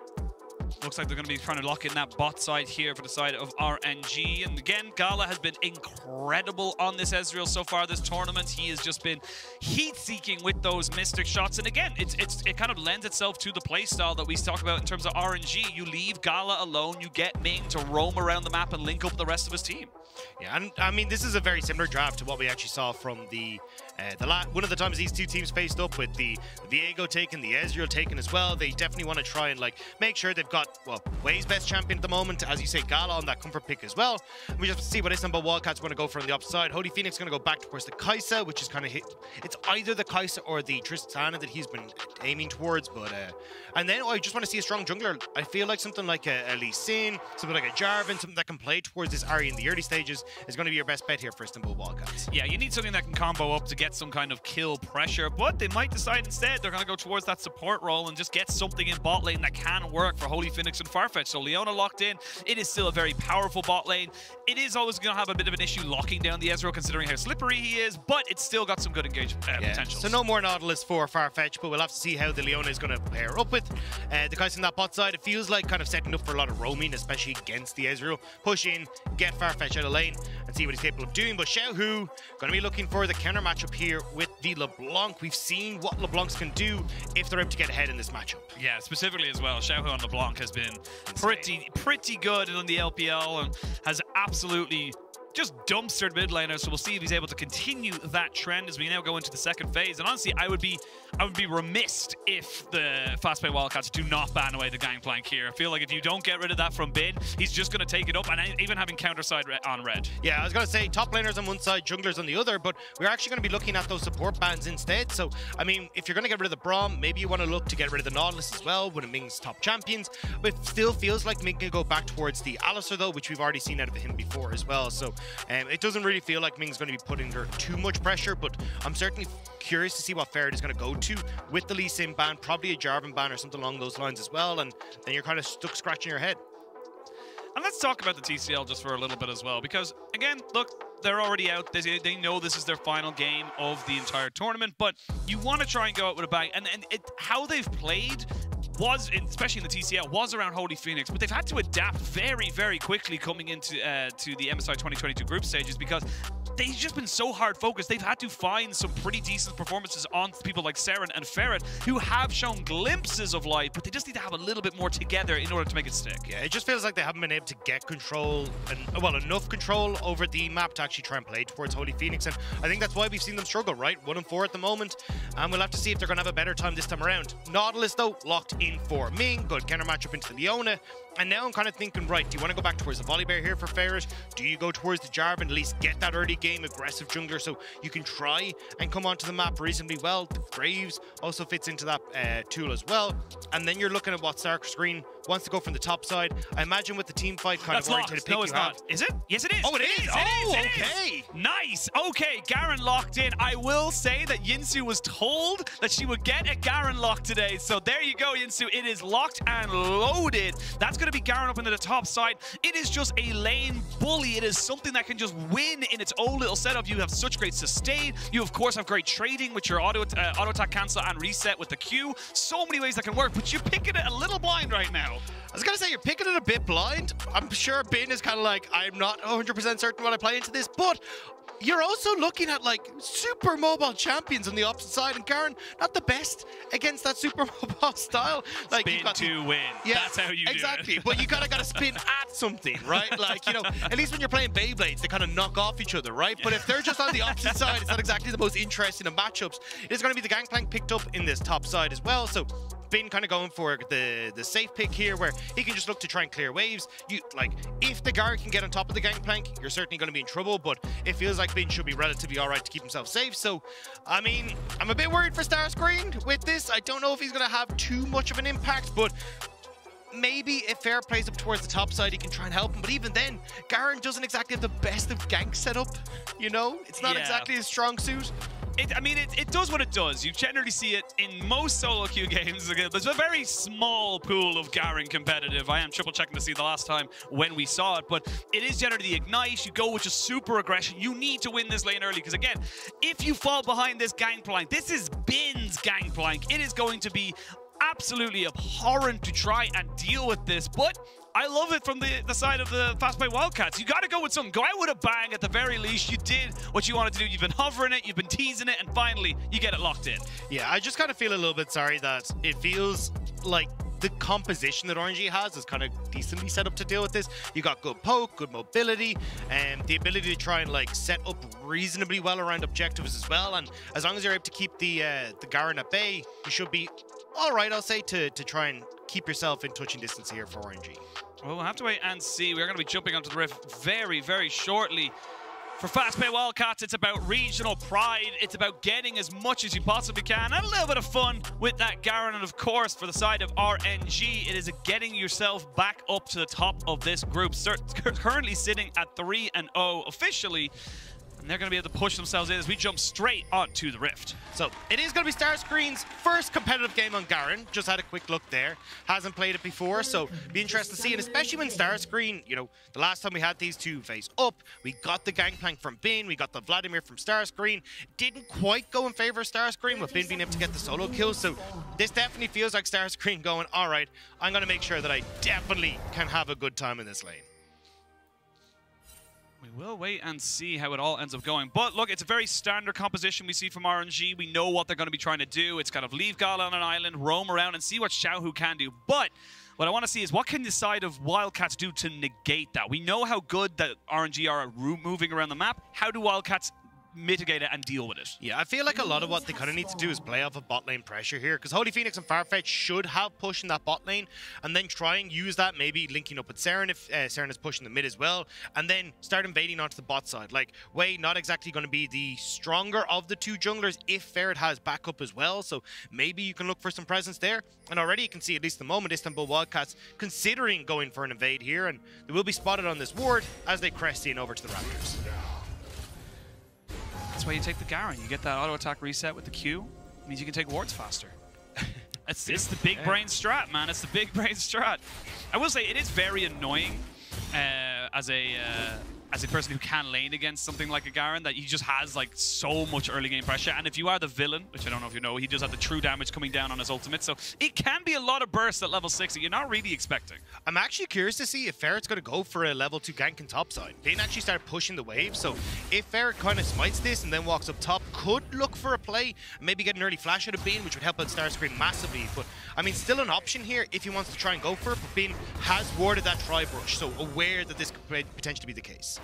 looks like they're going to be trying to lock in that bot side here for the side of RNG. And again, Gala has been incredible on this Ezreal so far this tournament. He has just been heat-seeking with those mystic shots. And again, it kind of lends itself to the playstyle that we talk about in terms of RNG. You leave Gala alone, you get Ming to roam around the map and link up with the rest of his team. Yeah, and I mean, this is a very similar draft to what we actually saw from one of the times these two teams faced up, with the Viego taken, the Ezreal taken as well. They definitely want to try and make sure they've got got, well, Way's best champion at the moment, as you say, Gala on that comfort pick as well. We just see what Istanbul Wildcats want to go for on the upside. Holy Phoenix going to go back towards the Kai'Sa, which is kind of it's either the Kai'Sa or the Tristana that he's been aiming towards. But and then I just want to see a strong jungler. I feel like something like a Lee Sin, something like a Jarvan, something that can play towards this Ahri in the early stages is going to be your best bet here for Istanbul Wildcats. Yeah, you need something that can combo up to get some kind of kill pressure, but they might decide instead they're going to go towards that support role and just get something in bot lane that can work for Holy Phoenix and Farfetch. So Leona locked in. It is still a very powerful bot lane. It is always going to have a bit of an issue locking down the Ezreal considering how slippery he is, but it's still got some good engagement potential. So no more Nautilus for Farfetch, but we'll have to see how the Leona is going to pair up with. The guys on that bot side, it feels like kind of setting up for a lot of roaming, especially against the Ezreal. Push in, get Farfetch out of lane, and see what he's capable of doing. But Xiaohu going to be looking for the counter matchup here with the LeBlanc. We've seen what LeBlancs can do if they're able to get ahead in this matchup. Yeah, specifically as well, Xiaohu on LeBlanc has been pretty good in the LPL and has absolutely just dumpstered mid laner, so we'll see if he's able to continue that trend as we now go into the second phase. And honestly, I would be remiss if the Fastplay Wildcats do not ban away the Gangplank here. I feel like if you don't get rid of that from Bin, he's just going to take it up, and even having counter side on red. Yeah, I was going to say top laners on one side, junglers on the other, but we're actually going to be looking at those support bans instead. So, I mean, if you're going to get rid of the Braum, maybe you want to look to get rid of the Nautilus as well, one of Ming's top champions. But it still feels like Ming can go back towards the Alistar, though, which we've already seen out of him before as well. So, it doesn't really feel like Ming's going to be putting under too much pressure, but I'm certainly curious to see what Ferret is going to go to with the Lee Sin ban, probably a Jarvan ban or something along those lines as well, and then you're kind of stuck scratching your head. And let's talk about the TCL just for a little bit as well, because again, look, they're already out. They know this is their final game of the entire tournament, but you want to try and go out with a bang, and how they've played was, especially in the TCL, was around Holy Phoenix, but they've had to adapt very, very quickly coming into to the MSI 2022 group stages because they've just been so hard focused. They've had to find some pretty decent performances on people like Seren and Ferret, who have shown glimpses of light, but they just need to have a little bit more together in order to make it stick. Yeah, it just feels like they haven't been able to get control, and well, enough control over the map to actually try and play towards Holy Phoenix, and I think that's why we've seen them struggle, right? 1-4 at the moment, and we'll have to see if they're going to have a better time this time around. Nautilus, though, locked in for Ming, good counter matchup into the Leona, and now I'm kind of thinking, right, do you want to go back towards the Volibear here for Ferret? Do you go towards the Jarvan, at least get that early game aggressive jungler so you can try and come onto the map reasonably well? The Graves also fits into that tool as well, and then you're looking at what Starscreen wants to go from the top side. I imagine with the team fight kind of oriented pick no, it's not. Is it? Yes, it is. Oh, it is. Oh, okay. Nice. Okay, Garen locked in. I will say that Yinsu was told that she would get a Garen lock today. So there you go, Yinsu. It is locked and loaded. That's going to be Garen up into the top side. It is just a lane bully. It is something that can just win in its own little setup. You have such great sustain. You, of course, have great trading with your auto attack cancel and reset with the Q. So many ways that can work, but you're picking it a little blind right now. I was going to say, you're picking it a bit blind. I'm sure Bin is kind of like, I'm not 100% certain when I play into this, but you're also looking at like super mobile champions on the opposite side, and Garen not the best against that super mobile style. Like spin to win. Yeah, that's how you exactly. do it. But you kind of got to spin at something, right? Like, you know, at least when you're playing Beyblades, they kind of knock off each other, right? But if they're just on the opposite side, it's not exactly the most interesting of matchups. It is going to be the Gangplank picked up in this top side as well. So Bin kind of going for the safe pick here, where he can just look to try and clear waves. You like, if the Garen can get on top of the Gangplank, you're certainly going to be in trouble, but it feels like Bin should be relatively all right to keep himself safe. So, I mean, I'm a bit worried for Starscreen with this. I don't know if he's going to have too much of an impact, but maybe if Fair plays up towards the top side, he can try and help him. But even then, Garen doesn't exactly have the best of gank setup, you know? It's not exactly his strong suit. It does what it does. You generally see it in most solo queue games. There's a very small pool of Garen competitive. I am triple checking to see the last time when we saw it, but it is generally the ignite. You go with just super aggression. You need to win this lane early, because again, if you fall behind this Gangplank, this is Bin's Gangplank. It is going to be absolutely abhorrent to try and deal with this, but I love it from the side of the Fastplay Wildcats. You got to go with something. Go out with a bang at the very least. You did what you wanted to do. You've been hovering it, you've been teasing it, and finally you get it locked in. Yeah, I just kind of feel a little bit sorry that it feels like the composition that RNG has is kind of decently set up to deal with this. You got good poke, good mobility, and the ability to try and like set up reasonably well around objectives as well. And as long as you're able to keep the Garen at bay, you should be all right, I'll say, to try and keep yourself in touching distance here for RNG. Well, we'll have to wait and see. We're going to be jumping onto the rift very, very shortly. For Fastpay Wildcats, it's about regional pride. It's about getting as much as you possibly can and a little bit of fun with that Garen. And of course, for the side of RNG, it is getting yourself back up to the top of this group. Currently sitting at 3-0 officially. And they're going to be able to push themselves in as we jump straight onto the rift. So it is going to be Starscreen's first competitive game on Garen. Just had a quick look there. Hasn't played it before, so be interested to see. And especially when Starscreen, you know, the last time we had these two face up, we got the Gangplank from Bin, we got the Vladimir from Starscreen. Didn't quite go in favor of Starscreen with Bin being able to get the solo kills. So this definitely feels like Starscreen going, all right, I'm going to make sure that I definitely can have a good time in this lane. We will wait and see how it all ends up going. But look, it's a very standard composition we see from RNG. We know what they're going to be trying to do. It's kind of leave Gala on an island, roam around, and see what Xiaohu can do. But what I want to see is what can the side of Wildcats do to negate that? We know how good that RNG are at moving around the map. How do Wildcats mitigate it and deal with it? Yeah, I feel like a lot of what they kind of need to do is play off of bot lane pressure here, because Holy Phoenix and Farfetch should have push in that bot lane, and then try and use that, maybe linking up with Seren if Seren is pushing the mid as well, and then start invading onto the bot side. Like, Wei not exactly going to be the stronger of the two junglers if Ferret has backup as well, so maybe you can look for some presence there. And already you can see, at least at the moment, Istanbul Wildcats considering going for an invade here, and they will be spotted on this ward as they crest in over to the Raptors. That's why you take the Garen. You get that auto attack reset with the Q. It means you can take wards faster. It's the big brain strat, man. It's the big brain strat. I will say it is very annoying as a person who can lane against something like a Garen, that he just has like so much early game pressure. And if you are the villain, which I don't know if you know, he does have the true damage coming down on his ultimate. So it can be a lot of bursts at level 6 that you're not really expecting. I'm actually curious to see if Ferret's going to go for a level 2 gank in top side. They didn't actually start pushing the wave. So if Ferret kind of smites this and then walks up top, could look for a play, maybe get an early flash out of Bin, which would help out Starscreen massively. But I mean, still an option here if he wants to try and go for it. But Bin has warded that tri-brush, so aware that this could potentially be the case.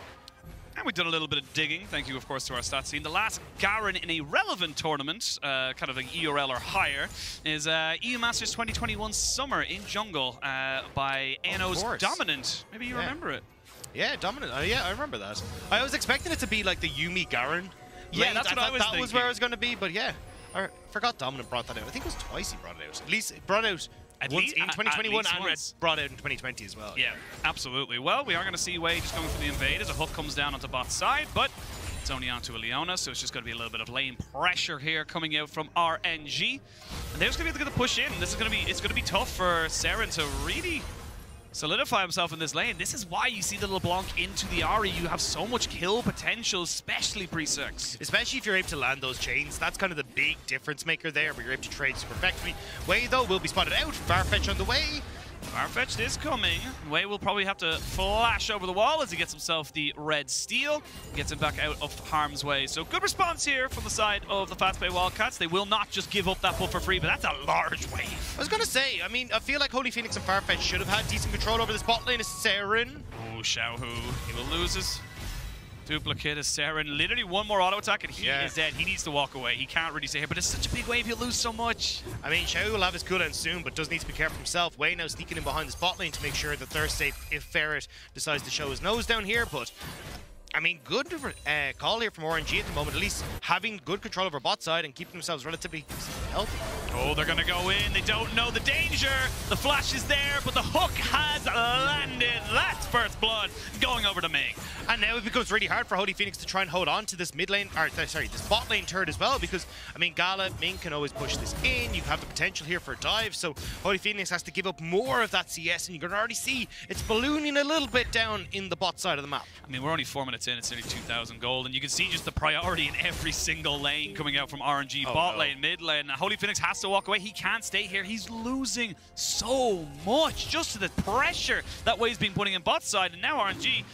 And we've done a little bit of digging, thank you, of course, to our stats team. The last Garen in a relevant tournament, kind of like ERL or higher, is EU Masters 2021 Summer in Jungle by ANO's Dominant. Maybe you remember it. Yeah, Dominant. Yeah, I remember that. I was expecting it to be like the Yumi Garen. Yeah, that's what I was thinking. That was where I was going to be, but yeah. I forgot Dominant brought that out. I think it was twice he brought it out. At least it brought it out once in 2021 and brought out in 2020 as well. Yeah, absolutely. Well, we are going to see Wei just going for the invade as a hook comes down onto bot side, but it's only onto a Leona, so it's just going to be a little bit of lane pressure here coming out from RNG. And they're just going to be able to push in. This is going to be, it's going to be tough for Seren to really solidify himself in this lane. This is why you see the LeBlanc into the Ahri. You have so much kill potential, especially pre-6. Especially if you're able to land those chains. That's kind of the big difference maker there, where you're able to trade super effectively. Wei, though, will be spotted out. Farfetch on the way. Farfetch is coming. Wei will probably have to flash over the wall as he gets himself the red steel. Gets him back out of harm's way. So good response here from the side of the Fastpay Wildcats. They will not just give up that buff for free, but that's a large wave. I was going to say, I mean, I feel like Holy Phoenix and Farfetch should have had decent control over this bot lane. Is Seren. Oh, Xiaohu. He will lose his duplicate as Seren. Literally one more auto attack and he is dead. He needs to walk away. He can't really stay here, but it's such a big wave, he'll lose so much. I mean, Xiao will have his cooldown soon, but does need to be careful himself. Wei now sneaking in behind this bot lane to make sure that they're safe if Ferret decides to show his nose down here, but I mean, good call here from RNG at the moment, at least having good control over bot side and keeping themselves relatively healthy. Oh, they're going to go in. They don't know the danger. The flash is there, but the hook has landed. That's first blood going over to Ming. And now it becomes really hard for Holy Phoenix to try and hold on to this mid lane, or sorry, this bot lane turret as well, because, I mean, Gala, Ming can always push this in. You have the potential here for a dive, so Holy Phoenix has to give up more of that CS, and you can already see it's ballooning a little bit down in the bot side of the map. I mean, we're only 4 minutes in. It's nearly 2,000 gold, and you can see just the priority in every single lane coming out from RNG. Bot lane, mid lane. Holy Phoenix has to walk away. He can't stay here. He's losing so much just to the pressure that Wei's been putting in bot side, and now RNG, you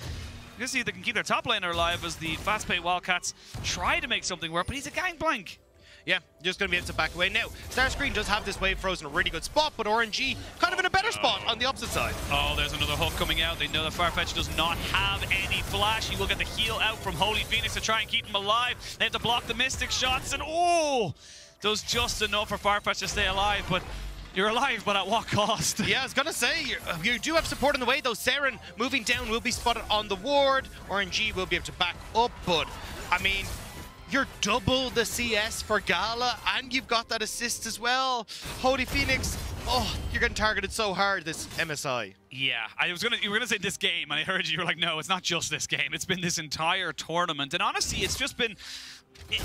can see if they can keep their top laner alive as the Fastpay Wildcats try to make something work, but he's a Gangplank. Yeah, just going to be able to back away. Now, Starscreen does have this wave frozen in a really good spot, but RNG kind of in a better spot on the opposite side. Oh, there's another hook coming out. They know that Farfetch does not have any flash. He will get the heal out from Holy Phoenix to try and keep him alive. They have to block the Mystic shots, and oh, does just enough for Farfetch to stay alive, but you're alive, but at what cost? Yeah, I was gonna say, you do have support on the way, though. Seren moving down will be spotted on the ward. RNG will be able to back up, but, I mean, you're double the CS for Gala, and you've got that assist as well. Holy Phoenix, oh, you're getting targeted so hard, this MSI. Yeah, you were gonna say this game, and I heard you were like, no, it's not just this game. It's been this entire tournament, and honestly, it's just been.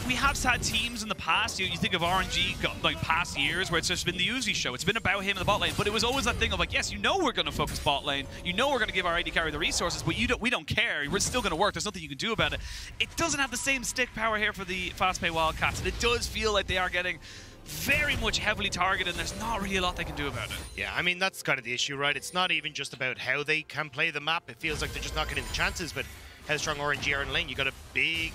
We have had teams in the past, you think of RNG, like past years, where it's just been the Uzi show. It's been about him in the bot lane, but it was always that thing of like, yes, you know we're going to focus bot lane, you know we're going to give our AD carry the resources, but we don't care. We're still going to work. There's nothing you can do about it. It doesn't have the same stick power here for the fast-pay Wildcats, and it does feel like they are getting very much heavily targeted, and there's not really a lot they can do about it. Yeah, I mean, that's kind of the issue, right? It's not even just about how they can play the map. It feels like they're just not getting the chances, but how strong RNG are in lane. You got a big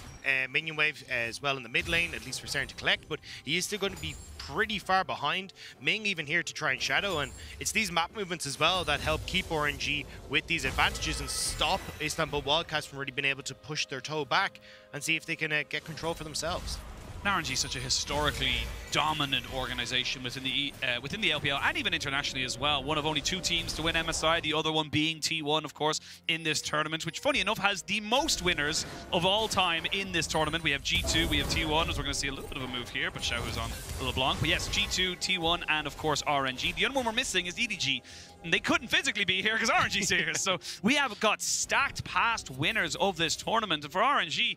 minion wave as well in the mid lane, at least for starting to collect, but he is still going to be pretty far behind. Ming even here to try and shadow, and it's these map movements as well that help keep RNG with these advantages and stop Istanbul Wildcats from really being able to push their toe back and see if they can get control for themselves. RNG is such a historically dominant organization within the LPL and even internationally as well. One of only 2 teams to win MSI, the other one being T1, of course, in this tournament, which, funny enough, has the most winners of all time in this tournament. We have G2, we have T1, as we're going to see a little bit of a move here, but Xiao is on LeBlanc. But yes, G2, T1, and of course RNG. The only one we're missing is EDG. And they couldn't physically be here because RNG's here. So we have got stacked past winners of this tournament. And for RNG,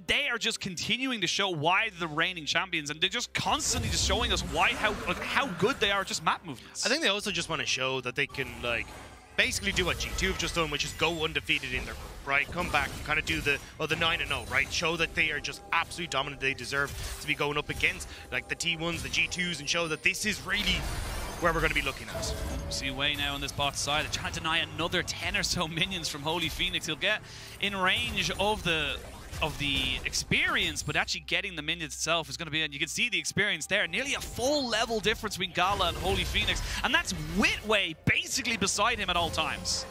they are just continuing to show why they're the reigning champions, and they're just constantly just showing us how good they are at just map movements. I think they also just want to show that they can, like, basically do what G2 have just done, which is go undefeated in their group, right? Come back and kind of do the 9-0, right? Show that they are just absolutely dominant. They deserve to be going up against, like, the T1s, the G2s, and show that this is really where we're going to be looking at. See Wei now on this bot side. They're trying to deny another 10 or so minions from Holy Phoenix. He'll get in range of the experience, but actually getting the minions itself is going to be, and you can see the experience there, nearly a full level difference between Gala and Holy Phoenix, and that's Witway basically beside him at all times.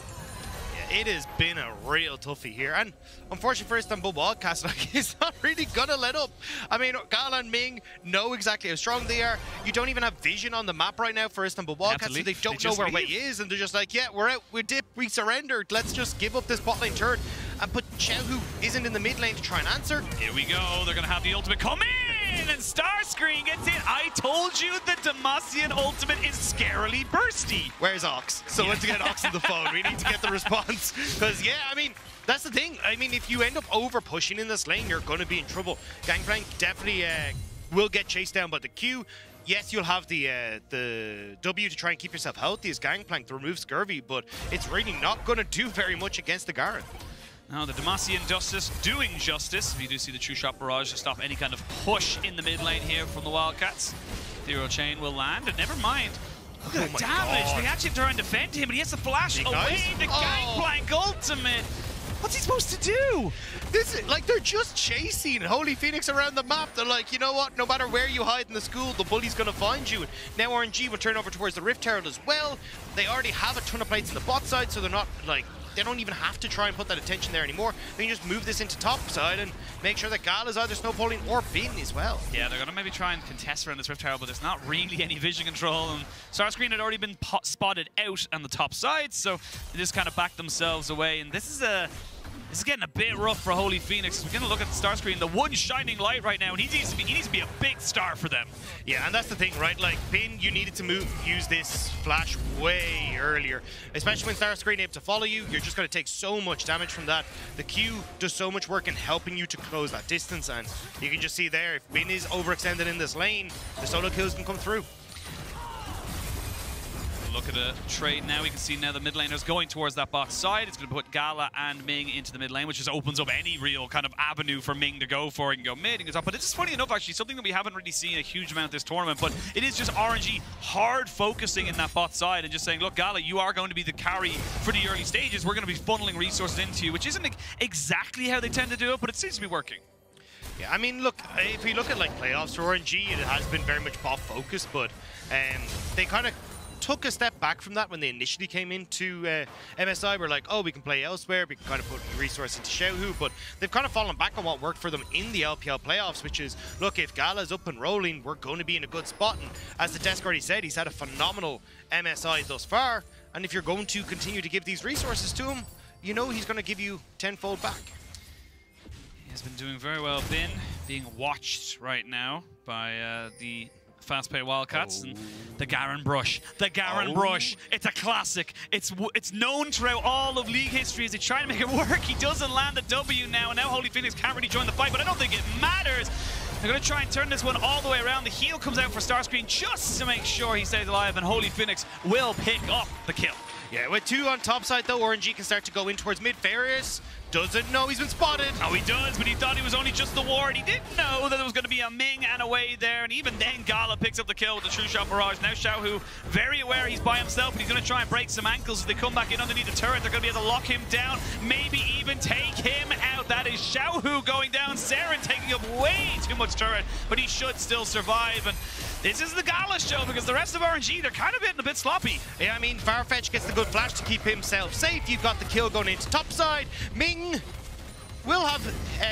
It has been a real toughie here, and unfortunately for Istanbul Wildcats, like, he's not really gonna let up. I mean, Gala and Ming know exactly how strong they are. You don't even have vision on the map right now for Istanbul Wildcats, so they don't know where Wei is, and they're just like, yeah, we're out, we dip, we surrendered, let's just give up this bot lane turret and put Xiao, who isn't in the mid lane, to try and answer. Here we go, they're gonna have the ultimate come in, and Starscreen gets in. I told you the Demacian ultimate is scarily bursty. Where's Ox? Someone to get Ox on the phone. We need to get the response. Because, yeah, I mean, that's the thing. I mean, if you end up over pushing in this lane, you're going to be in trouble. Gangplank definitely will get chased down by the Q. Yes, you'll have the W to try and keep yourself healthy as Gangplank to remove Scurvy, but it's really not going to do very much against the Garen. Now the Demacian Justice doing justice. We do see the True Shot Barrage to stop any kind of push in the mid lane here from the Wildcats. Ethereal Chain will land, and never mind. Look at the damage. God. They actually try and defend him, but he has to flash away the Gangplank ultimate. What's he supposed to do? This is, like, they're just chasing Holy Phoenix around the map. They're like, you know what? No matter where you hide in the school, the bully's going to find you. And now RNG will turn over towards the Rift Herald as well. They already have a ton of plates in the bot side, so they're not, like, they don't even have to try and put that attention there anymore. They can just move this into top side and make sure that Gal is either snowballing or Bin as well. Yeah, they're going to maybe try and contest around this Rift Herald, but there's not really any vision control. And Starscreen had already been spotted out on the top side, so they just kind of backed themselves away. And this is getting a bit rough for Holy Phoenix. We're going to look at the Starscreen, the one shining light right now, and he needs to be a big star for them. Yeah, and that's the thing, right? Like, Bin, you needed to use this flash way earlier, especially when Starscreen able to follow you. You're just going to take so much damage from that. The Q does so much work in helping you to close that distance, and you can just see there, if Bin is overextended in this lane, the solo kills can come through. Look at the trade now. We can see now the mid laner's going towards that bot side. It's going to put Gala and Ming into the mid lane, which just opens up any real kind of avenue for Ming to go for. He can go mid, he can go top. But it's funny enough, actually, something that we haven't really seen a huge amount this tournament, but it is just RNG hard focusing in that bot side and just saying, look, Gala, you are going to be the carry for the early stages. We're going to be funneling resources into you, which isn't exactly how they tend to do it, but it seems to be working. Yeah, I mean, look, if we look at, like, playoffs for RNG, it has been very much bot focused, but they kind of took a step back from that when they initially came into MSI. We're like, oh, we can play elsewhere. We can kind of put resource into Xiaohu, but they've kind of fallen back on what worked for them in the LPL playoffs, which is, look, if Gala's up and rolling, we're going to be in a good spot. And as the desk already said, he's had a phenomenal MSI thus far. And if you're going to continue to give these resources to him, you know he's going to give you tenfold back. He has been doing very well. Being watched right now by the fast-paced Wildcats and the Garen Brush. The Garen Brush. It's a classic. It's known throughout all of League history as they try to make it work. He doesn't land the W now, and now Holy Phoenix can't really join the fight, but I don't think it matters. They're going to try and turn this one all the way around. The heal comes out for Starscream just to make sure he stays alive, and Holy Phoenix will pick up the kill. Yeah, with 2 on top side though, RNG can start to go in towards mid. Farius doesn't know he's been spotted. Oh, he does, but he thought he was only just the ward. He didn't know that there was going to be a Ming and a wave there, and even then Gala picks up the kill with the True Shot Barrage. Now Xiaohu, very aware he's by himself, and he's going to try and break some ankles as they come back in underneath the turret. They're going to be able to lock him down, maybe even take him out. That is Xiaohu going down. Saren taking up way too much turret, but he should still survive. And this is the Gala show, because the rest of RNG, they're kind of getting a bit sloppy. Yeah, I mean, Farfetch gets the good flash to keep himself safe. You've got the kill going into top side. Ming will have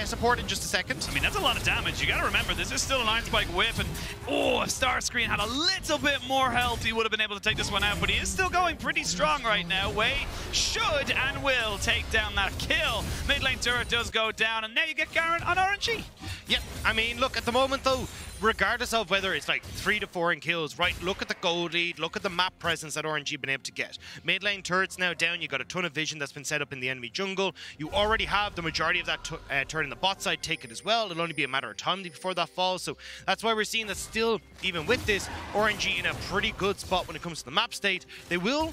support in just a second. I mean, that's a lot of damage. You got to remember, this is still an Iron Spike whip, and oh, if Starscream had a little bit more health, he would have been able to take this one out, but he is still going pretty strong right now. Wei should and will take down that kill. Mid lane turret does go down, and now you get Garen on RNG. Yep, I mean, look, at the moment though, regardless of whether it's like 3 to 4 in kills, right? Look at the gold lead, look at the map presence that RNG been able to get. Mid lane turrets now down, you got a ton of vision that's been set up in the enemy jungle. You already have the majority of that turret in the bot side taken as well. It'll only be a matter of time before that falls, so that's why we're seeing that still, even with this, RNG in a pretty good spot when it comes to the map state. They will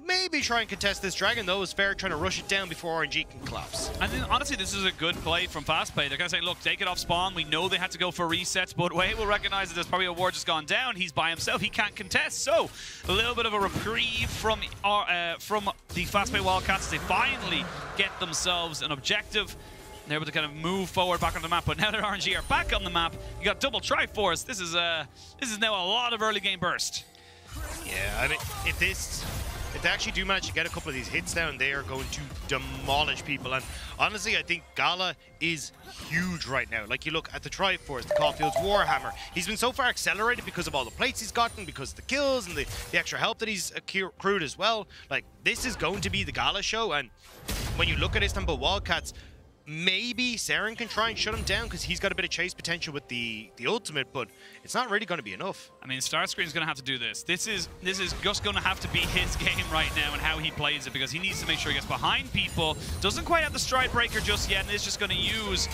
maybe try and contest this dragon though, as Fair trying to rush it down before RNG can collapse. And then, honestly, this is a good play from Fastplay. They're going to say, look, take it off spawn. We know they had to go for resets, but Wei will recognize that there's probably a ward just gone down. He's by himself. He can't contest. So a little bit of a reprieve from the Fastplay Wildcats. They finally get themselves an objective. They're able to kind of move forward back on the map, but now that RNG are back on the map, you got double Triforce. This is now a lot of early game burst. Yeah, I mean, if they actually do manage to get a couple of these hits down, they are going to demolish people. And honestly, I think Gala is huge right now. Like, you look at the Triforce, the Caulfield's Warhammer. He's been so far accelerated because of all the plates he's gotten, because of the kills and the extra help that he's accrued as well. Like, this is going to be the Gala show. And when you look at Istanbul Wildcats, maybe Saren can try and shut him down because he's got a bit of chase potential with the ultimate, but it's not really going to be enough. I mean, Starscream's going to have to do this. This is just going to have to be his game right now and how he plays it, because he needs to make sure he gets behind people. Doesn't quite have the stride breaker just yet, and is just going to use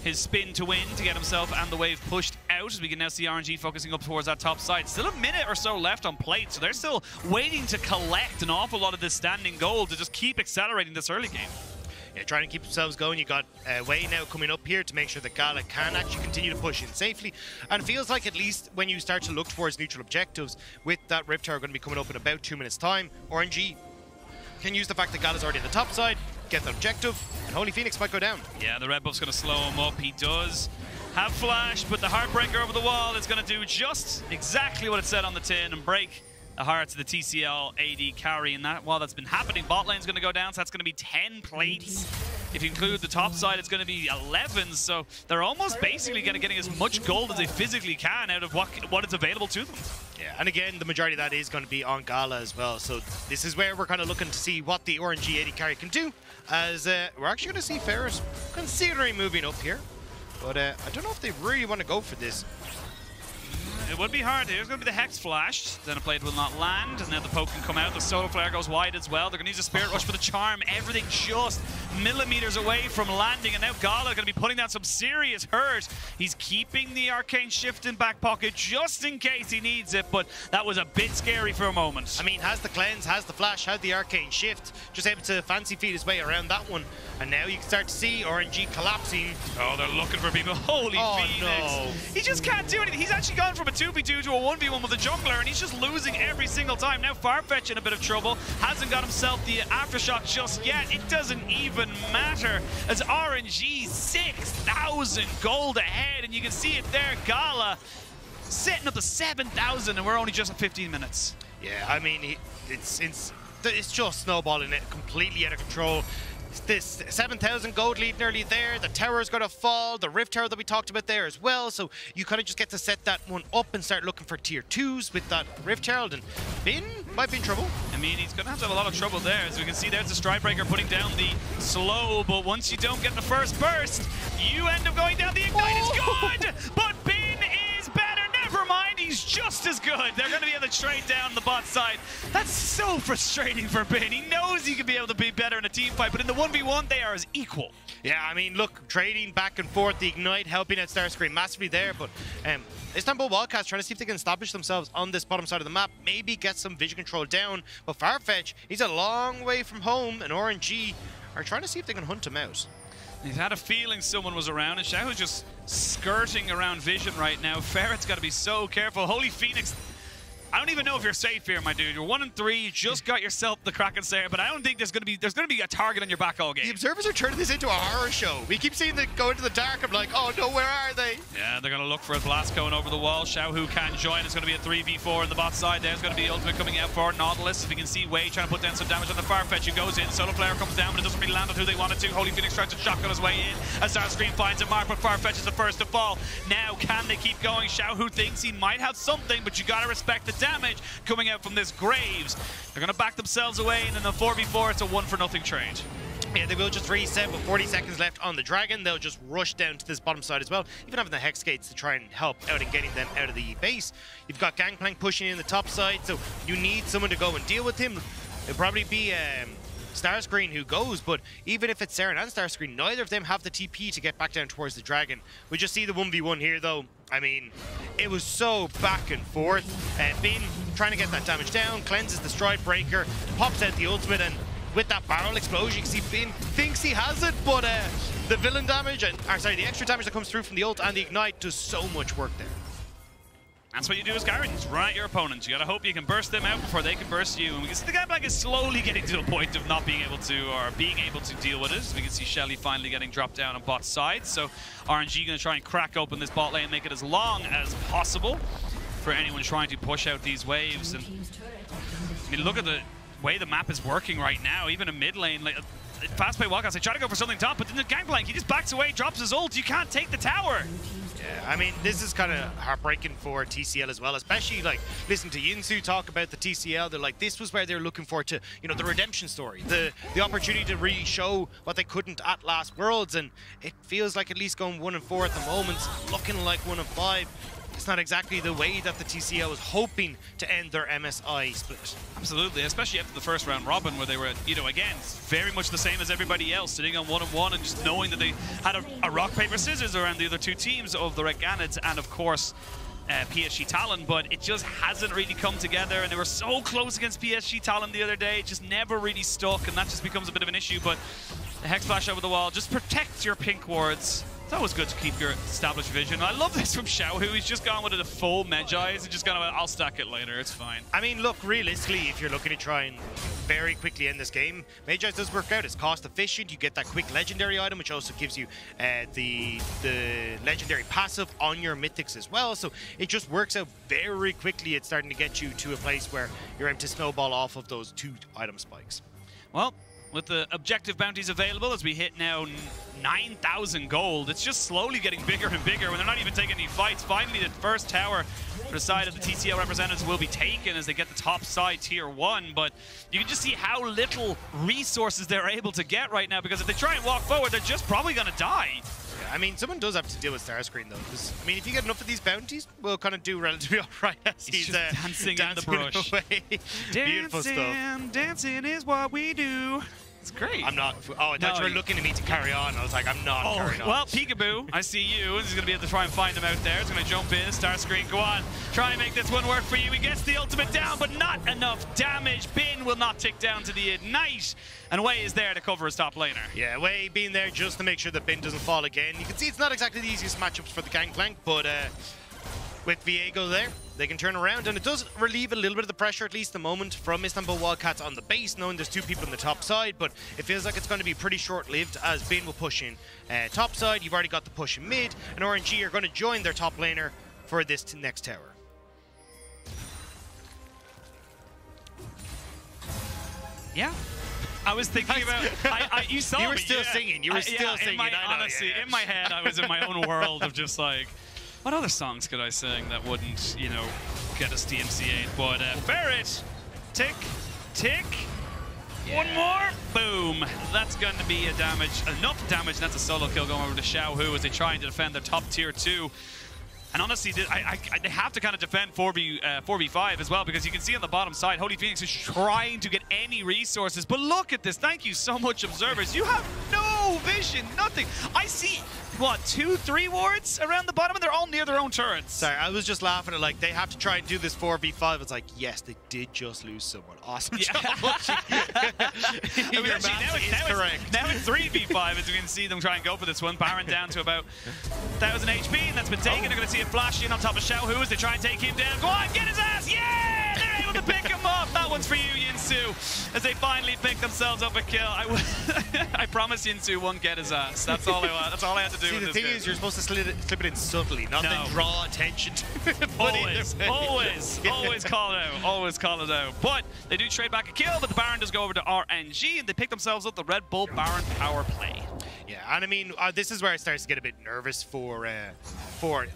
his spin to win to get himself and the wave pushed out, as we can now see RNG focusing up towards that top side. Still a minute or so left on plate, so they're still waiting to collect an awful lot of this standing gold to just keep accelerating this early game. Yeah, trying to keep themselves going. You got Wei now coming up here to make sure that Gala can actually continue to push in safely. And it feels like, at least when you start to look towards neutral objectives, with that Rift Tower going to be coming up in about 2 minutes time, RNG can use the fact that Gala's already on the top side, get that objective, and Holy Phoenix might go down. Yeah, the red buff's going to slow him up. He does have flash, but the Heartbreaker over the wall is going to do just exactly what it said on the tin and break the hearts of the TCL AD carry. And that, while that's been happening, bot lane's going to go down, so that's going to be 10 plates. If you include the top side, it's going to be 11. So they're almost basically getting as much gold as they physically can out of what is available to them. Yeah, and again, the majority of that is going to be on Gala as well. So this is where we're kind of looking to see what the RNG AD carry can do, as we're actually going to see Ferris considering moving up here. But I don't know if they really want to go for this. It would be hard. Here's going to be the Hex Flash. Then a plate will not land, and then the poke can come out. The Solar Flare goes wide as well. They're going to use a Spirit Rush for the Charm. Everything just millimeters away from landing, and now Gala going to be putting down some serious hurt. He's keeping the Arcane Shift in back pocket just in case he needs it, but that was a bit scary for a moment. I mean, has the Cleanse, has the Flash, has the Arcane Shift, just able to fancy feed his way around that one. And now you can start to see RNG collapsing. Oh, they're looking for people. Holy Phoenix. No. He just can't do anything. He's actually gone from a 2v2 to a 1v1 with a jungler, and he's just losing every single time. Now Farfetch in a bit of trouble. Hasn't got himself the Aftershock just yet. It doesn't even matter, as RNG 6,000 gold ahead, and you can see it there. Gala setting up to 7,000, and we're only just at 15 minutes. Yeah, I mean, it's just snowballing it completely out of control. This 7,000 gold lead nearly there. The tower's going to fall. The Rift Tower that we talked about there as well. So you kind of just get to set that one up and start looking for tier 2s with that Rift Herald. And Bin might be in trouble. I mean, he's going to have a lot of trouble there. As we can see, there's the Strikebreaker putting down the slow. But once you don't get the first burst, you end up going down. The Ignite is good, but Bin is better. Never mind, he's just as good. They're going to be able to trade down the bot side. That's so frustrating for Bin. He knows he can be able to be better in a team fight, but in the 1v1, they are as equal. Yeah, I mean, look, trading back and forth, the Ignite helping out Starscream massively there, but Istanbul Wildcats trying to see if they can establish themselves on this bottom side of the map, maybe get some vision control down, but Farfetch, he's a long way from home, and RNG are trying to see if they can hunt him out. He's had a feeling someone was around, and Xiaohu's just skirting around vision right now. Ferret's got to be so careful. Holy Phoenix, I don't even know if you're safe here, my dude. You're 1-3. You just got yourself the Kraken Slayer, but I don't think there's gonna be a target on your back all game. The observers are turning this into a horror show. We keep seeing them go into the dark. I'm like, oh no, where are they? Yeah, they're gonna look for a blast going over the wall. Xiaohu can join. It's gonna be a 3v4 on the bot side. There's gonna be ultimate coming out for Nautilus. As we can see, Wei trying to put down some damage on the Farfetch. He goes in. Solo player comes down, but it doesn't really land on who they wanted to. Holy Phoenix tries to shotgun his way in. As Starscream finds a mark, but Farfetch is the first to fall. Now, can they keep going? Xiaohu thinks he might have something, but you gotta respect the damage coming out from this Graves. They're going to back themselves away, and in the 4v4, it's a 1-for-nothing trade. Yeah, they will just reset with 40 seconds left on the Dragon. They'll just rush down to this bottom side as well, even having the Hex Gates to try and help out in getting them out of the base. You've got Gangplank pushing in the top side, so you need someone to go and deal with him. It'll probably be Starscreen who goes, but even if it's Saren and Starscreen, neither of them have the TP to get back down towards the Dragon. We just see the 1v1 here, though. I mean, it was so back and forth. Bin trying to get that damage down, cleanses the Strikebreaker, pops out the ultimate, and with that barrel explosion, you can see Bin thinks he has it, but the villain damage, the extra damage that comes through from the ult and the Ignite does so much work there. That's what you do as Gyrons, run at your opponents. You gotta hope you can burst them out before they can burst you. And we can see the Gangplank is slowly getting to the point of not being able to, or being able to deal with it. So we can see Shelly finally getting dropped down on bot side. So RNG gonna try and crack open this bot lane and make it as long as possible for anyone trying to push out these waves. And I mean, look at the way the map is working right now. Even in mid lane, like fast play Wildcats, they try to go for something top, but then the Gangplank, he just backs away, drops his ult. You can't take the tower. Yeah, I mean, this is kind of heartbreaking for TCL as well, especially like listening to Yinsu talk about the TCL. They're like, this was where they're looking for to, you know, the redemption story, the opportunity to really show what they couldn't at last Worlds, and it feels like at least going 1-4 at the moment, looking like 1-5. It's not exactly the way that the TCL was hoping to end their MSI split. Absolutely, especially after the first round robin, where they were, you know, again, very much the same as everybody else, sitting on 1-1 and just knowing that they had a rock, paper, scissors around the other two teams of the Red Gannets and, of course, PSG Talon, but it just hasn't really come together, and they were so close against PSG Talon the other day. It just never really stuck, and that just becomes a bit of an issue. But the Hex Flash over the wall just protects your pink wards. It's always good to keep your established vision. I love this from Xiaohu. He's just gone with the full Medjai's and just gone, I'll stack it later, it's fine. I mean, look, realistically, if you're looking to try and very quickly end this game, Medjai's does work out. It's cost efficient. You get that quick legendary item, which also gives you the legendary passive on your mythics as well. So it just works out very quickly. It's starting to get you to a place where you're able to snowball off of those 2 item spikes. Well, with the objective bounties available, as we hit now 9,000 gold, it's just slowly getting bigger and bigger when they're not even taking any fights. Finally, the first tower for the side of the TCL representatives will be taken as they get the top side tier 1, but you can just see how little resources they're able to get right now, because if they try and walk forward, they're just probably going to die. I mean, someone does have to deal with Starscreen, though, because, I mean, if you get enough of these bounties, we'll kind of do relatively all right as he's dancing in the brush. Away. Beautiful stuff. Dancing is what we do. It's great. I'm not. Oh, I thought you were looking at me to carry on. I was like, I'm not carrying on. Well, Peekaboo, I see you. He's going to be able to try and find him out there. He's going to jump in. Starscreen, go on. Try and make this one work for you. He gets the ultimate down, but not enough damage. Bin will not tick down to the Ignite. And Wei is there to cover his top laner. Yeah, Wei being there just to make sure that Bin doesn't fall again. You can see it's not exactly the easiest matchups for the Gangplank, but with Viego there, they can turn around, and it does relieve a little bit of the pressure, at least the moment, from Istanbul Wildcats on the base, knowing there's 2 people on the top side, but it feels like it's going to be pretty short-lived as Bin will push in top side. You've already got the push in mid, and RNG are going to join their top laner for this next tower. Yeah. I was thinking about. You saw You were me, still yeah. singing. You were still singing. Honestly, in my head, I was in my own world of just like, what other songs could I sing that wouldn't, you know, get us DMCA'd? But Ferret, tick, tick. One more, boom. That's going to be enough damage. And that's a solo kill going over to Xiaohu as they try to defend their top tier 2. And honestly, they have to kind of defend 4v5 as well, because you can see on the bottom side, Holy Phoenix is trying to get any resources. But look at this. Thank you so much, observers. You have no vision, nothing. I see, what, 2-3 wards around the bottom, and they're all near their own turrets. Sorry, I was just laughing at, like, they have to try and do this 4v5. It's like, yes, they did just lose someone. Awesome job. Your math is correct. Now it's 3v5, as we can see them try and go for this one. Baron down to about 1,000 HP, and that's been taken. They're going to see a flash in on top of Xiaohu as they try and take him down. Go on, get his ass! Yeah! They're able to pick him up. That one's for you, Yinsu, as they finally pick themselves up a kill. I promise Yinsu won't get his ass. That's all I want. That's all I had to do. See, with the this thing game. is, you're supposed to slip it in subtly, not then draw attention to it. Always call it out. Always call it out. But they do trade back a kill, but the Baron does go over to RNG, and they pick themselves up the Red Bull Baron power play. Yeah, and I mean, this is where it starts to get a bit nervous for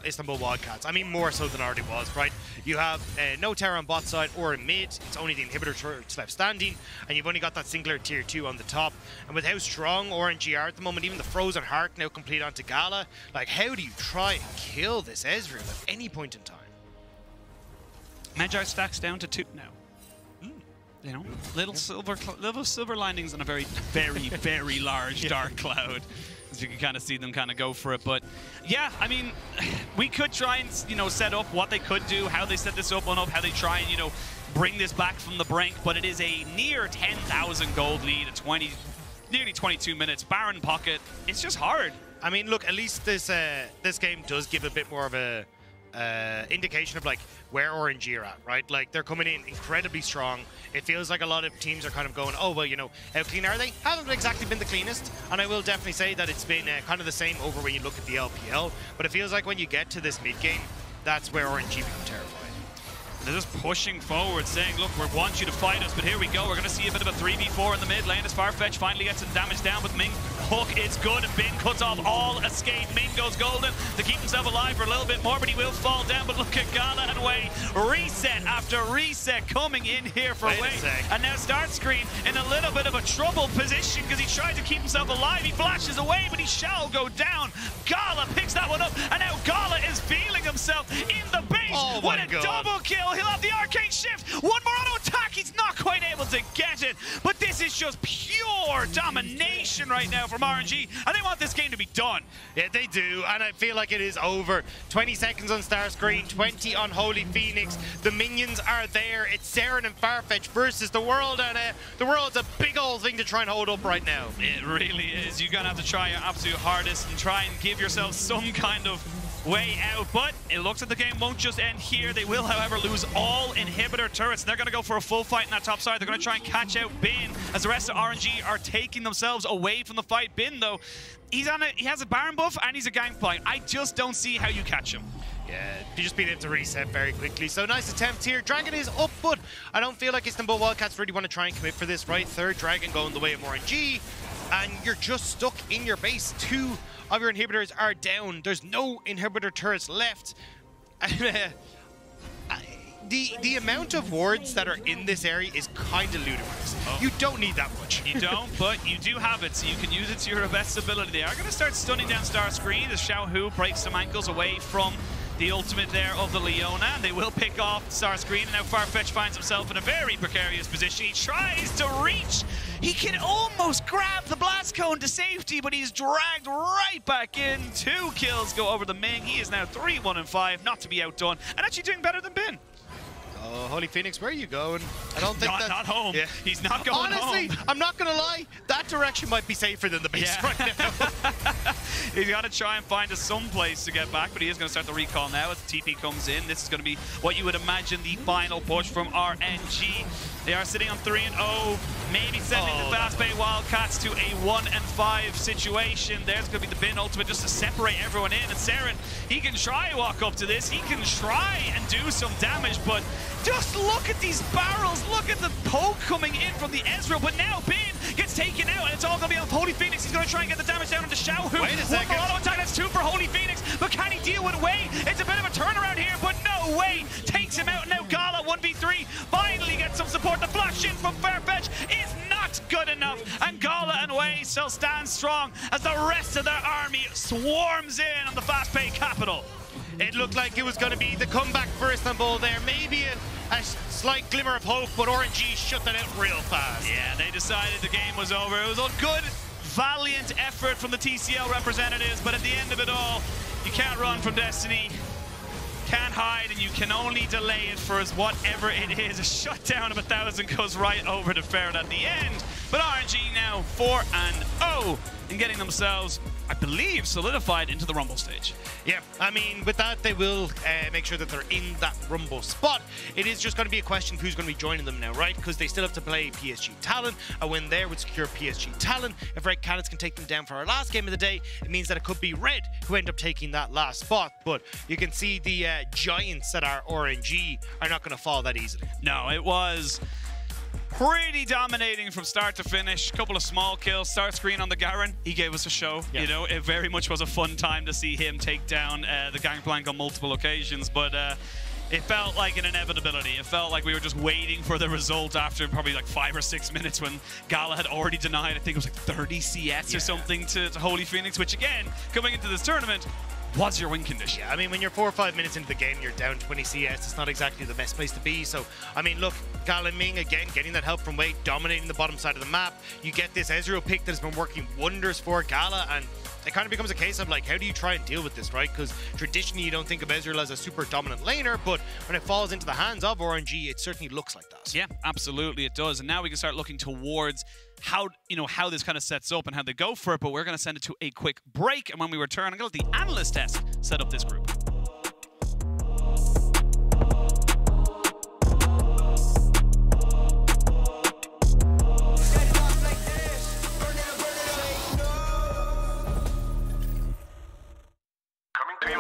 Istanbul Wildcats. I mean, more so than already was, right? You have no Terra on bot side or in mid. It's only the inhibitor turrets left standing, and you've only got that singular tier 2 on the top. And with how strong RNG are at the moment, even the Frozen Heart now complete onto Gala, like, how do you try and kill this Ezreal at any point in time? Magi stacks down to 2 now. You know, little silver linings on a very, very large dark cloud, as you can kind of see them kind of go for it. But yeah, I mean, we could try and, you know, set up what they could do, how they set this up, how they try and, you know, bring this back from the brink. But it is a near 10,000 gold lead at nearly 22 minutes. Baron pocket. It's just hard. I mean, look, at least this game does give a bit more of a indication of like where RNG are at, right? Like, they're coming in incredibly strong. It feels like a lot of teams are kind of going, oh, well, you know, how clean are they? Haven't exactly been the cleanest, and I will definitely say that it's been kind of the same over when you look at the LPL, but it feels like when you get to this mid game, that's where RNG become terrifying. They're just pushing forward, saying, look, we want you to fight us, but here we go. We're going to see a bit of a 3v4 in the mid lane as Farfetch finally gets some damage down with Ming. Hook, it's good, and Bin cuts off all escape. Ming goes golden to keep himself alive for a little bit more, but he will fall down. But look at Gala and Wei. Reset after reset coming in here for Wei. And now Starscream in a little bit of a troubled position because he tried to keep himself alive. He flashes away, but he shall go down. Gala picks that one up, and now Gala is feeling himself in the base. Oh what my a God. double kill. He'll have the arcane shift. One more auto attack. He's not quite able to get it. But this is just pure domination right now from RNG. And they want this game to be done. Yeah, they do. And I feel like it is over. 20 seconds on Starscreen, 20 on Holy Phoenix. The minions are there. It's Saren and Farfetch versus the world. And the world's a big old thing to try and hold up right now. It really is. You're going to have to try your absolute hardest and try and give yourself some kind of way out, but it looks like the game won't just end here. They will, however, lose all inhibitor turrets. They're going to go for a full fight in that top side. They're going to try and catch out Bin as the rest of RNG are taking themselves away from the fight. Bin, though, he has a Baron buff and he's a Gangplank. I just don't see how you catch him. Yeah, you just been able to reset very quickly. So nice attempt here. Dragon is up, but I don't feel like Istanbul Wildcats really want to try and commit for this, right? Third Dragon going the way of RNG, and you're just stuck in your base. 2 of your inhibitors are down. There's no inhibitor turrets left. The amount of wards that are in this area is kind of ludicrous. You don't need that much. You don't, but you do have it, so you can use it to your best ability. They are going to start stunning down Starscreen as Xiaohu breaks some ankles away from the ultimate there of the Leona, and they will pick off Starscreen, and now Farfetch finds himself in a very precarious position. He tries to reach. He can almost grab the blast cone to safety, but he's dragged right back in. 2 kills go over the Ming. He is now 3-1-5, not to be outdone, and actually doing better than Bin. Oh, Holy Phoenix, where are you going? I don't think that's... Not home. Yeah. He's not going home. Honestly, I'm not going to lie. That direction might be safer than the base right now. He's got to try and find some place to get back, but he is going to start the recall now as the TP comes in. This is going to be what you would imagine the final push from RNG. They are sitting on 3-0, maybe sending the Fast Bay Wildcats to a 1-5 situation. There's going to be the bin ultimate just to separate everyone in. And Saren, he can try and walk up to this. He can try and do some damage, but just look at these barrels. Look at the poke coming in from the Ezreal. But now Bin gets taken out, and it's all going to be on Holy Phoenix. He's going to try and get the damage down onto Xiao Hu. Wait a second. Auto attack, that's 2 for Holy Phoenix. But can he deal with Wei? It's a bit of a turnaround here, but no way. Takes him out. Now Gala 1v3 finally gets some support. The flash in from Farfetch is not good enough. And Gala and Wei still stand strong as the rest of their army swarms in on the Fast Pay capital. It looked like it was going to be the comeback for Istanbul there. Maybe a slight glimmer of hope, but RNG shut that out real fast. Yeah, they decided the game was over. It was a good, valiant effort from the TCL representatives, but at the end of it all, you can't run from destiny. Can't hide, and you can only delay it for whatever it is. A shutdown of 1,000 goes right over to Ferret at the end. But RNG now 4-0 in getting themselves, I believe, solidified into the Rumble stage. Yeah, I mean, with that, they will make sure that they're in that Rumble spot. It is just going to be a question who's going to be joining them now, right? Because they still have to play PSG Talon. A win there would secure PSG Talon. If Red Canids can take them down for our last game of the day, it means that it could be Red who end up taking that last spot. But you can see the giants that are RNG are not going to fall that easily. No, it was pretty dominating from start to finish. A couple of small kills. Start screen on the Garen. He gave us a show. Yeah. You know, it very much was a fun time to see him take down the Gangplank on multiple occasions. But it felt like an inevitability. It felt like we were just waiting for the result after probably like 5 or 6 minutes when Gala had already denied, I think it was like 30 CS or something to Holy Phoenix, which again, coming into this tournament, was your win condition. Yeah, I mean, when you're 4 or 5 minutes into the game, you're down 20 CS. It's not exactly the best place to be. So, I mean, look, Gala Ming, again, getting that help from Wei, dominating the bottom side of the map. You get this Ezreal pick that has been working wonders for Gala, and it kind of becomes a case of, like, how do you try and deal with this, right? Because traditionally, you don't think of Ezreal as a super dominant laner, but when it falls into the hands of RNG, it certainly looks like that. Yeah, absolutely, it does. And now we can start looking towards how this kind of sets up and how they go for it, but we're going to send it to a quick break, and when we return, I'm going to let the analyst desk set up this group. Go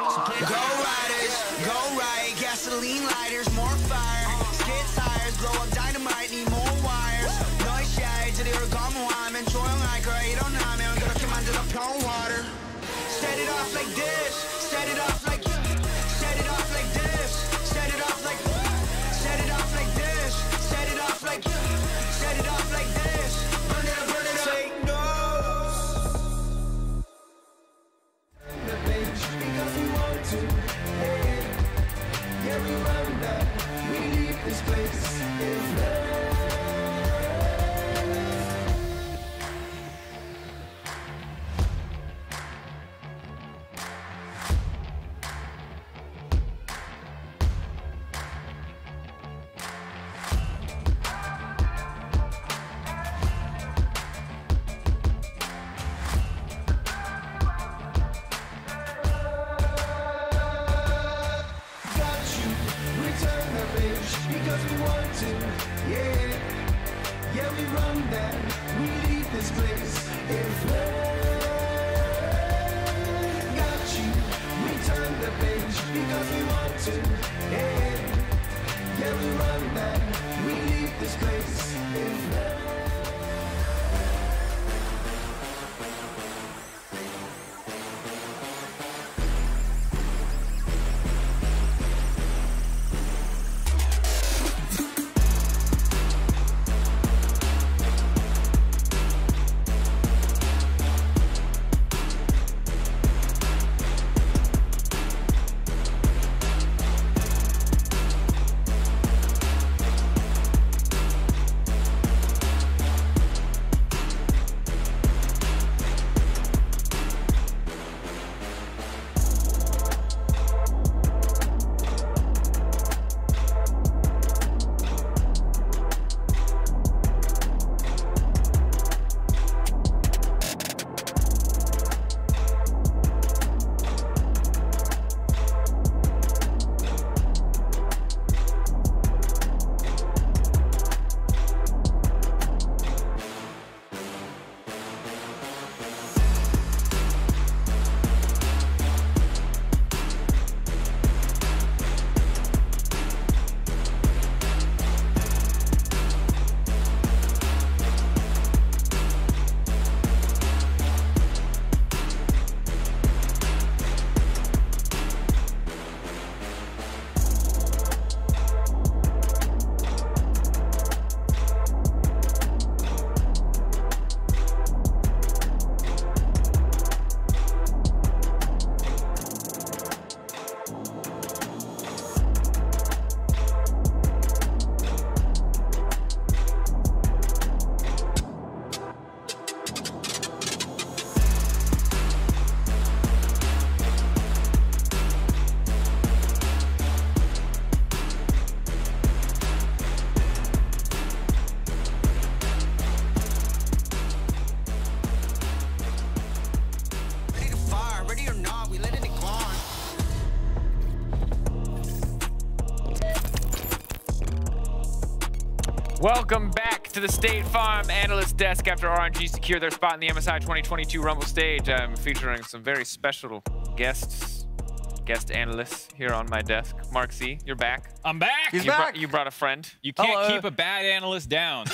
riders, go right, gasoline lighters, more fire, skid tires, blow up dynamite, need more wires. Noise shades, to the origami, I'm enjoying like I don't know, I'm gonna come under the pond water. Set it off like this, set it off like, set it off like this, set it off like, set it off like this, set it off like, set it off like this. Burn it up, take notes. The bench because we want to. Yeah, we run that. We leave this place in love. Because we want to, yeah, yeah, we run that, we leave this place in love. Got you, we turn the page because we want to, yeah, yeah, we run that, we leave this place in love. Welcome back to the State Farm Analyst Desk after RNG secure their spot in the MSI 2022 Rumble stage. I'm featuring some very special guest analysts here on my desk. Mark C, you're back. I'm back. He's back. You brought a friend. You can't keep a bad analyst down.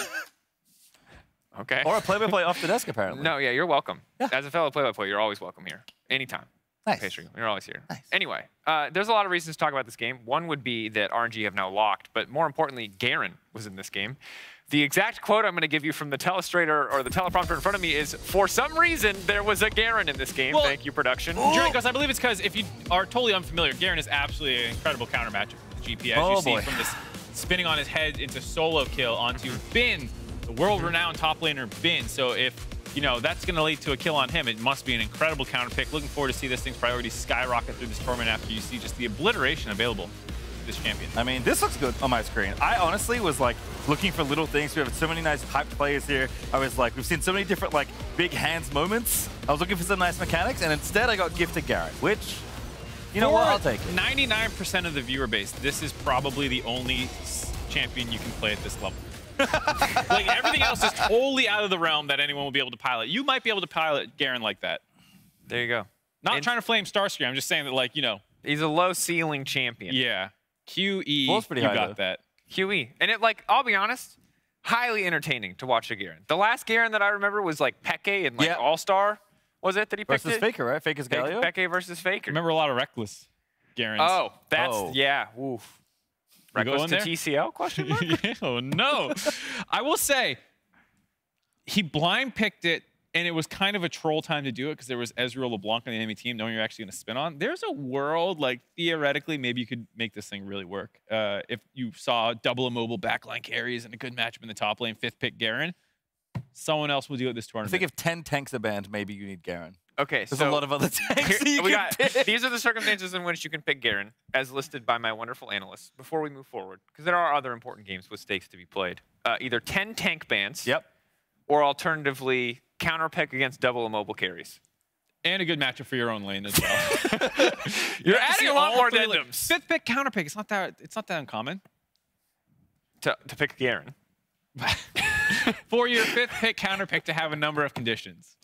Okay. Or a play-by-play off the desk, apparently. No, yeah, you're welcome. Yeah. As a fellow play-by-play, you're always welcome here. Anytime. Nice. Pastry, you're always here. Nice. Anyway, there's a lot of reasons to talk about this game. One would be that RNG have now locked, but more importantly, Garen was in this game. The exact quote I'm going to give you from the telestrator or the teleprompter in front of me is, for some reason, there was a Garen in this game. Well, thank you, production. Dracos, I believe it's because if you are totally unfamiliar, Garen is absolutely an incredible counter matchup for the GP. As you see from this spinning on his head into solo kill onto Bin, the world-renowned top laner Bin. So if that's going to lead to a kill on him, it must be an incredible counter pick. Looking forward to see this thing's priority skyrocket through this tournament after you see just the obliteration available to this champion. I mean, this looks good on my screen. I honestly was like looking for little things. We have so many nice hyped players here. I was like, we've seen so many different like big hands moments. I was looking for some nice mechanics, and instead I got gifted Garen, which, you know what, I'll take it. 99% of the viewer base, this is probably the only champion you can play at this level. Like everything else is totally out of the realm that anyone will be able to pilot. You might be able to pilot Garen like that. There you go. Not trying to flame Starscream. I'm just saying that, like, he's a low ceiling champion. Yeah. QE. Well, pretty you high, got though. that. QE. And it, like, I'll be honest, highly entertaining to watch a Garen. The last Garen that I remember was like Peke and like All-Star. Was it that he picked versus Faker, right? Faker's Galio? Peke versus Faker. Remember a lot of Reckless Garens. Oh, that's yeah. Oof. Reckless to TCL? Question mark? Oh, no. I will say, he blind picked it, and it was kind of a troll time to do it because there was Ezreal LeBlanc on the enemy team knowing you're actually going to spin on. There's a world, like, theoretically, maybe you could make this thing really work. If you saw double immobile backline carries and a good matchup in the top lane, 5th pick Garen, someone else will do it this tournament. I think if 10 tanks are banned, maybe you need Garen. Okay, There's a lot of other tanks These are the circumstances in which you can pick Garen, as listed by my wonderful analysts, before we move forward, because there are other important games with stakes to be played. Either 10 tank bans, or alternatively, counter pick against double immobile carries. And a good matchup for your own lane as well. You're adding a lot more addendums. 5th pick counter pick. It's not that uncommon. To pick Garen. For your 5th pick counter pick to have a number of conditions.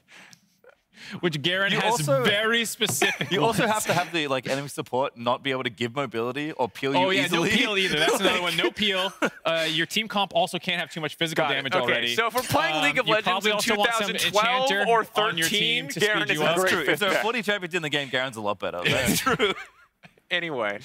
Which Garen has very specific. You also have to have the enemy support not be able to give mobility or peel you easily. No peel either. That's another one. No peel. Your team comp also can't have too much physical damage already. So if we're playing League of Legends in 2012 or 13, Garen is a great fit. If there are 40 champions in the game, Garen's a lot better. That's true. Anyway,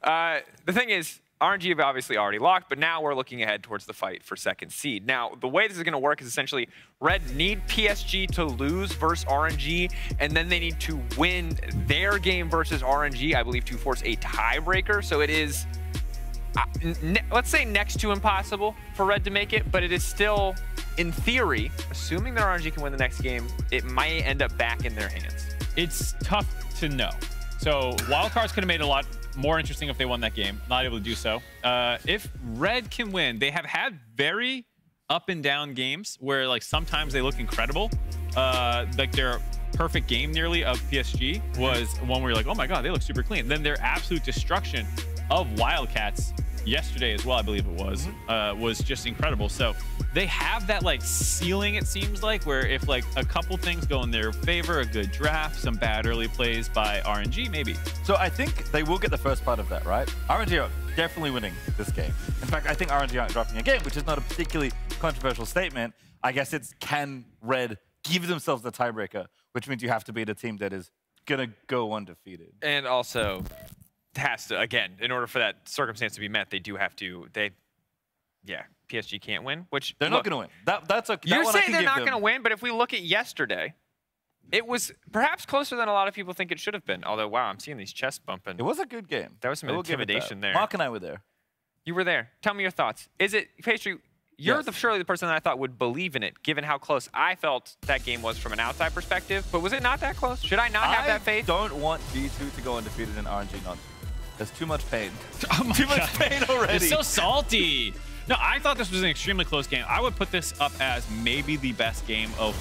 the thing is, RNG have obviously already locked, but now we're looking ahead towards the fight for 2nd seed. Now, the way this is going to work is essentially Red need PSG to lose versus RNG, and then they need to win their game versus RNG, I believe, to force a tiebreaker. So it is, let's say, next to impossible for Red to make it, but it is still, in theory, assuming that RNG can win the next game, it might end up back in their hands. It's tough to know. So wildcards could have made it a lot more interesting if they won that game. Not able to do so. If Red can win, they have had very up and down games where sometimes they look incredible. Their perfect game nearly of PSG was one where you're like, oh my God, they look super clean. Then their absolute destruction of Wildcats yesterday as well, I believe it was just incredible. So they have that ceiling, it seems like, where if a couple things go in their favor, a good draft, some bad early plays by RNG, maybe. So I think they will get the first part of that, right? RNG are definitely winning this game. In fact, I think RNG aren't dropping a game, which is not a particularly controversial statement. I guess it's, can Red give themselves the tiebreaker, which means you have to beat a team that is going to go undefeated. And also has to, again, in order for that circumstance to be met, they do have to, PSG can't win, which they're not going to win. That's okay. You're saying they're not going to win, but if we look at yesterday, it was perhaps closer than a lot of people think it should have been. Although, wow, I'm seeing these chests bumping. It was a good game. There was some intimidation there. Mark and I were there. You were there. Tell me your thoughts. Is it, Pastry, you're surely the person that I thought would believe in it, given how close I felt that game was from an outside perspective. But was it not that close? Should I not have that faith? I don't want G2 to go undefeated in RNG not to. There's too much pain. Oh too much pain already. It's so salty. No, I thought this was an extremely close game. I would put this up as maybe the best game of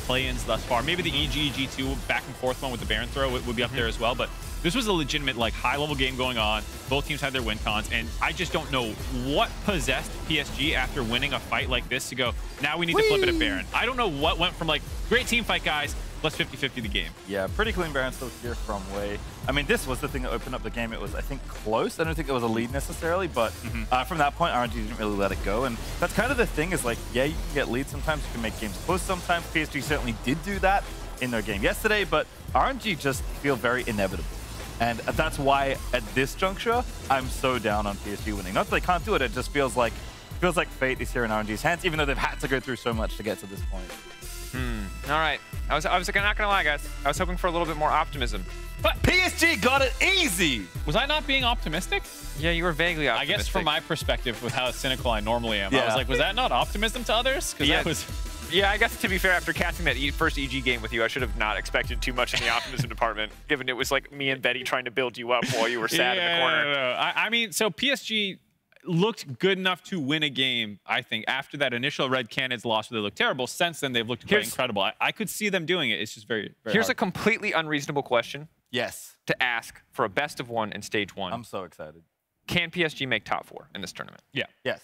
play-ins thus far. Maybe the EG-G2 back and forth one with the Baron throw would be up there as well. But This was a legitimate, like, high-level game going on. Both teams had their win cons, and I just don't know what possessed PSG after winning a fight like this to go, now we need to flip it at Baron. I don't know what went from, like, great team fight, guys, let's 50-50 the game. Yeah, pretty clean Baron still here from Wei. I mean, this was the thing that opened up the game. It was, I think, close. I don't think it was a lead necessarily, but from that point, RNG didn't really let it go. And that's kind of the thing is, like, yeah, you can get leads sometimes. You can make games close sometimes. PSG certainly did do that in their game yesterday, but RNG just feel very inevitable. And that's why, at this juncture, I'm so down on PSG winning. Not that they can't do it, it just feels like fate is here in RNG's hands, even though they've had to go through so much to get to this point. All right. I was not gonna lie, guys. I was hoping for a little bit more optimism. But PSG got it easy. Was I not being optimistic? Yeah, you were vaguely optimistic. I guess from my perspective, with how cynical I normally am, Yeah. I was like, was that not optimism to others? Because that was. Yeah, I guess to be fair, after catching that first EG game with you, I should have not expected too much in the optimism department, given it was like me and Betty trying to build you up while you were sad in the corner. No. I mean, so PSG looked good enough to win a game, I think. After that initial Red Cannons loss where they looked terrible, since then they've looked quite incredible. I could see them doing it. It's just very, very Here's hard. a completely unreasonable question. Yes. To ask for a best of one in stage 1. I'm so excited. Can PSG make top 4 in this tournament? Yeah. Yes.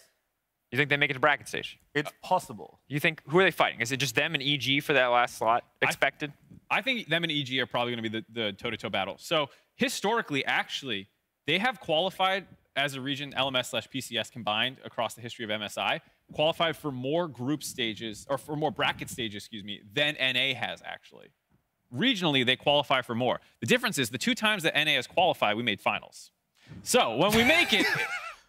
You think they make it to bracket stage? It's possible. You think, who are they fighting? Is it just them and EG for that last slot expected? I think them and EG are probably going to be the toe-to-toe battle. So historically, actually, they have qualified as a region, LMS/PCS combined across the history of MSI, qualified for more group stages, or for more bracket stages, excuse me, than NA has actually. Regionally, they qualify for more. The difference is the 2 times that NA has qualified, we made finals. So when we make it,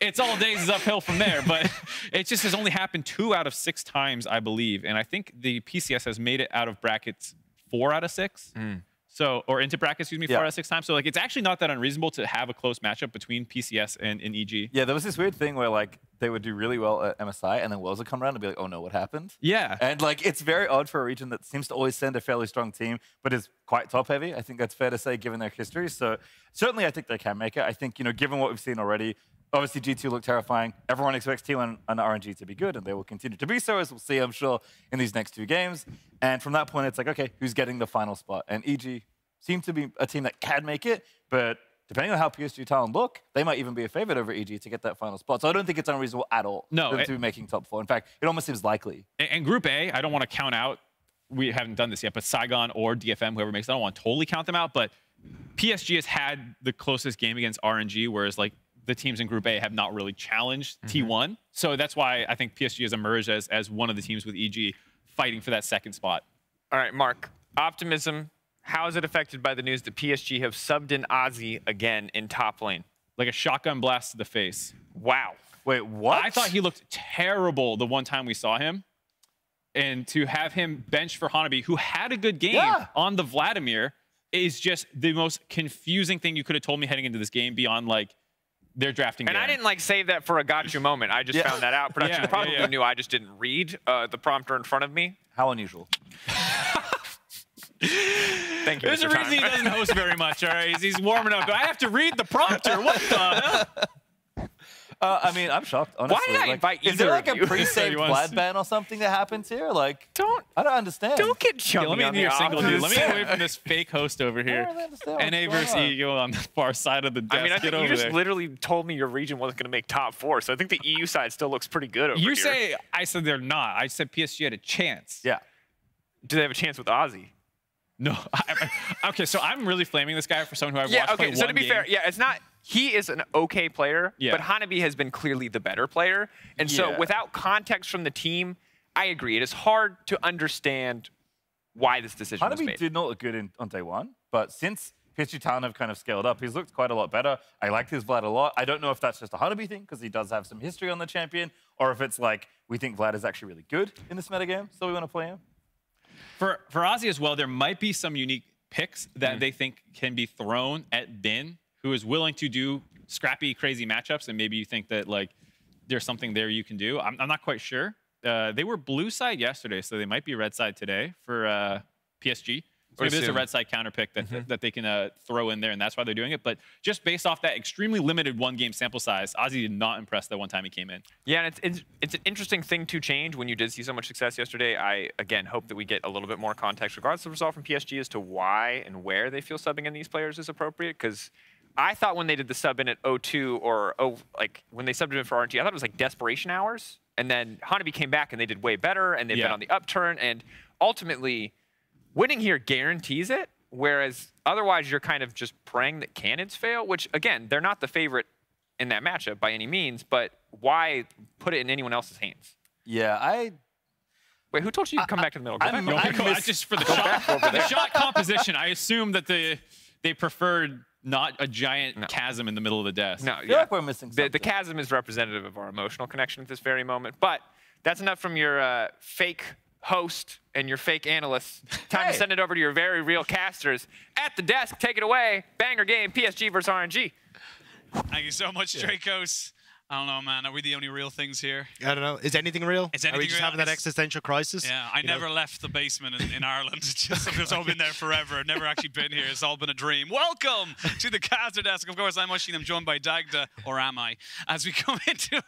it's all days is uphill from there, but it just has only happened 2 out of 6 times, I believe. And I think the PCS has made it out of brackets 4 out of 6. So, or into brackets, excuse me, 4 out of 6 times. So like, it's actually not that unreasonable to have a close matchup between PCS and EG. Yeah, there was this weird thing where like they would do really well at MSI and then Worlds would come around and be like, oh no, what happened? Yeah. And like, it's very odd for a region that seems to always send a fairly strong team, but is quite top heavy. I think that's fair to say given their history. So certainly I think they can make it. I think, you know, given what we've seen already, obviously G2 looked terrifying. Everyone expects T1 and RNG to be good and they will continue to be so, as we'll see, I'm sure, in these next 2 games. And from that point, it's like, okay, who's getting the final spot? And EG seem to be a team that can make it, but depending on how PSG Talon look, they might even be a favorite over EG to get that final spot. So I don't think it's unreasonable at all for them to be making top 4. In fact, it almost seems likely. And Group A, I don't want to count out, we haven't done this yet, but Saigon or DFM, whoever makes it, I don't want to totally count them out, but PSG has had the closest game against RNG, whereas like the teams in Group A have not really challenged T1. So that's why I think PSG has emerged as one of the teams with EG fighting for that 2nd spot. All right, Mark, optimism. How is it affected by the news that PSG have subbed in Ozzy again in top lane? Like a shotgun blast to the face. Wow. Wait, what? I thought he looked terrible the one time we saw him. And to have him bench for Hanabi, who had a good game on the Vladimir, is just the most confusing thing you could have told me heading into this game beyond like their drafting And game. I didn't like save that for a gotcha moment. I just found that out. Production probably knew. I just didn't read the prompter in front of me. How unusual. Thank you. There's a reason he doesn't host very much, all right? He's warming up. I have to read the prompter. What the hell? I mean, I'm shocked, honestly. Why did I invite Is there either like of a you? pre-saved Vlad ban or something that happens here? Like, I don't understand. Don't get chummy Let me on into your the single, dude. Let me office. get away from this fake host over here. NA versus EU on the far side of the desk. I mean, I Get think you over just there. literally told me your region wasn't going to make top 4, so I think the EU side still looks pretty good over here. You say I said they're not. I said PSG had a chance. Yeah. Do they have a chance with Ozzy? No. Okay, so I'm really flaming this guy for someone who I've watched play so to one be game. fair, it's not. He is an okay player, Yeah. but Hanabi has been clearly the better player. And so Yeah. without context from the team, I agree. It is hard to understand why this decision was Hanabi made. did not look good on day 1, but since PSG Talon have kind of scaled up, he's looked quite a lot better. I like his Vlad a lot. I don't know if that's just a Hanabi thing, because he does have some history on the champion, or if it's like, we think Vlad is actually really good in this metagame, so we want to play him. For Ozzy as well, there might be some unique picks that they think can be thrown at Bin, who is willing to do scrappy, crazy matchups, and maybe you think that like there's something there you can do. I'm not quite sure. They were blue side yesterday, so they might be red side today for PSG. So maybe there's a red side counter pick that, that they can throw in there, and that's why they're doing it. But just based off that extremely limited one-game sample size, Ozzy did not impress the one time he came in. Yeah, and it's an interesting thing to change when you did see so much success yesterday. I, again, hope that we get a little bit more context, regardless of the result from PSG, as to why and where they feel subbing in these players is appropriate. Because I thought when they did the sub in at 0-2 or like when they subbed in for RNG, I thought it was like desperation hours. And then Hanabi came back and they did way better, and they've been on the upturn. And ultimately, winning here guarantees it. Whereas otherwise, you're kind of just praying that cannons fail, which, again, they're not the favorite in that matchup by any means, but why put it in anyone else's hands? Yeah, Wait, who told you to come back to the middle? Just for the shot composition, I assume that they preferred not a giant chasm in the middle of the desk. No, I feel like we're missing something. The chasm is representative of our emotional connection at this very moment. But that's enough from your fake host and your fake analysts. Time to send it over to your very real casters. At the desk, take it away. Banger game, PSG versus RNG. Thank you so much, Dracos. I don't know, man. Are we the only real things here? I don't know. Is anything real? Is anything Are we just real? having that existential crisis? Yeah, I never left the basement in Ireland. I've just all been there forever. Never actually been here. It's all been a dream. Welcome to the caster desk. Of course, I'm Oshin. I'm joined by Dagda, or am I, as we come into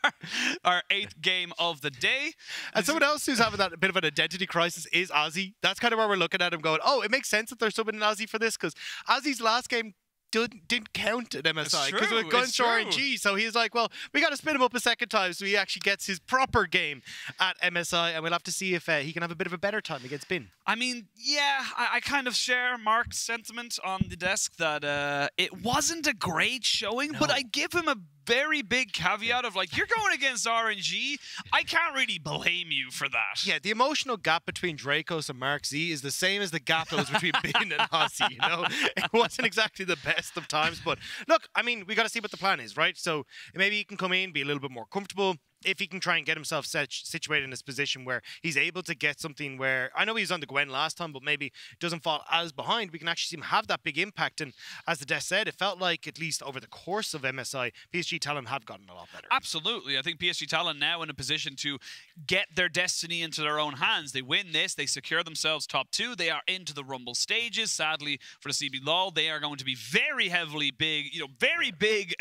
our 8th game of the day. And someone else who's having that bit of an identity crisis is Ozzy. That's kind of where we're looking at him going, oh, it makes sense that they're subbing in Ozzy for this, because Ozzy's last game didn't count at MSI because we're going to RNG. So he's like, well, we got to spin him up a second time so he actually gets his proper game at MSI, and we'll have to see if he can have a bit of a better time against Bin. I mean, yeah, I kind of share Mark's sentiment on the desk that it wasn't a great showing, but I give him a very big caveat of, like, you're going against RNG. I can't really blame you for that. Yeah, the emotional gap between Dracos and Mark Z is the same as the gap that was between Bin and Ozzy, you know? It wasn't exactly the best of times, but look, I mean, we got to see what the plan is, right? So maybe he can come in, be a little bit more comfortable. If he can try and get himself situated in this position where he's able to get something where, I know he was on the Gwen last time, but maybe doesn't fall as behind, we can actually see him have that big impact. And as the desk said, it felt like, at least over the course of MSI, PSG Talon have gotten a lot better. Absolutely. I think PSG Talon now in a position to get their destiny into their own hands. They win this, they secure themselves top 2, they are into the Rumble stages. Sadly for the CB LOL, they are going to be very heavily big, very big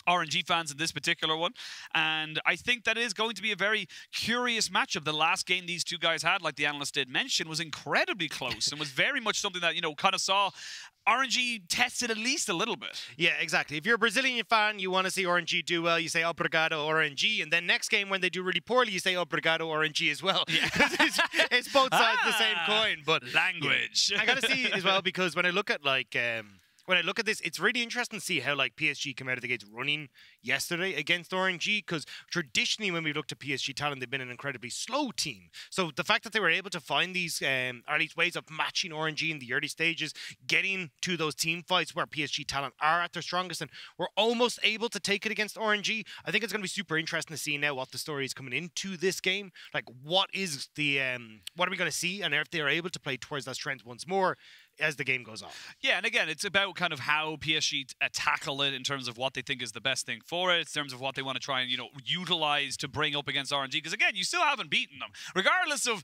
RNG fans in this particular one, and I think that is going to be a very curious matchup. The last game these two guys had, like the analyst did mention, was incredibly close and was very much something that, kind of saw RNG tested at least a little bit. Yeah, exactly. If you're a Brazilian fan, you want to see RNG do well, you say obrigado RNG, and then next game when they do really poorly, you say obrigado RNG as well. Yeah. it's both sides of the same coin, but language. Yeah. I got to see as well, because when I look at when I look at this, it's really interesting to see how PSG came out of the gates running yesterday against RNG, because traditionally when we've looked at PSG Talon, they've been an incredibly slow team. So the fact that they were able to find these, or at least ways of matching RNG in the early stages, getting to those team fights where PSG Talon are at their strongest, and we're almost able to take it against RNG, I think it's going to be super interesting to see now what the story is coming into this game. Like, what is the, what are we going to see, and if they're able to play towards that strength once more as the game goes on. Yeah, and again, it's about kind of how PSG tackle it in terms of what they think is the best thing for it, in terms of what they want to try and, utilize to bring up against RNG. Because again, you still haven't beaten them. Regardless of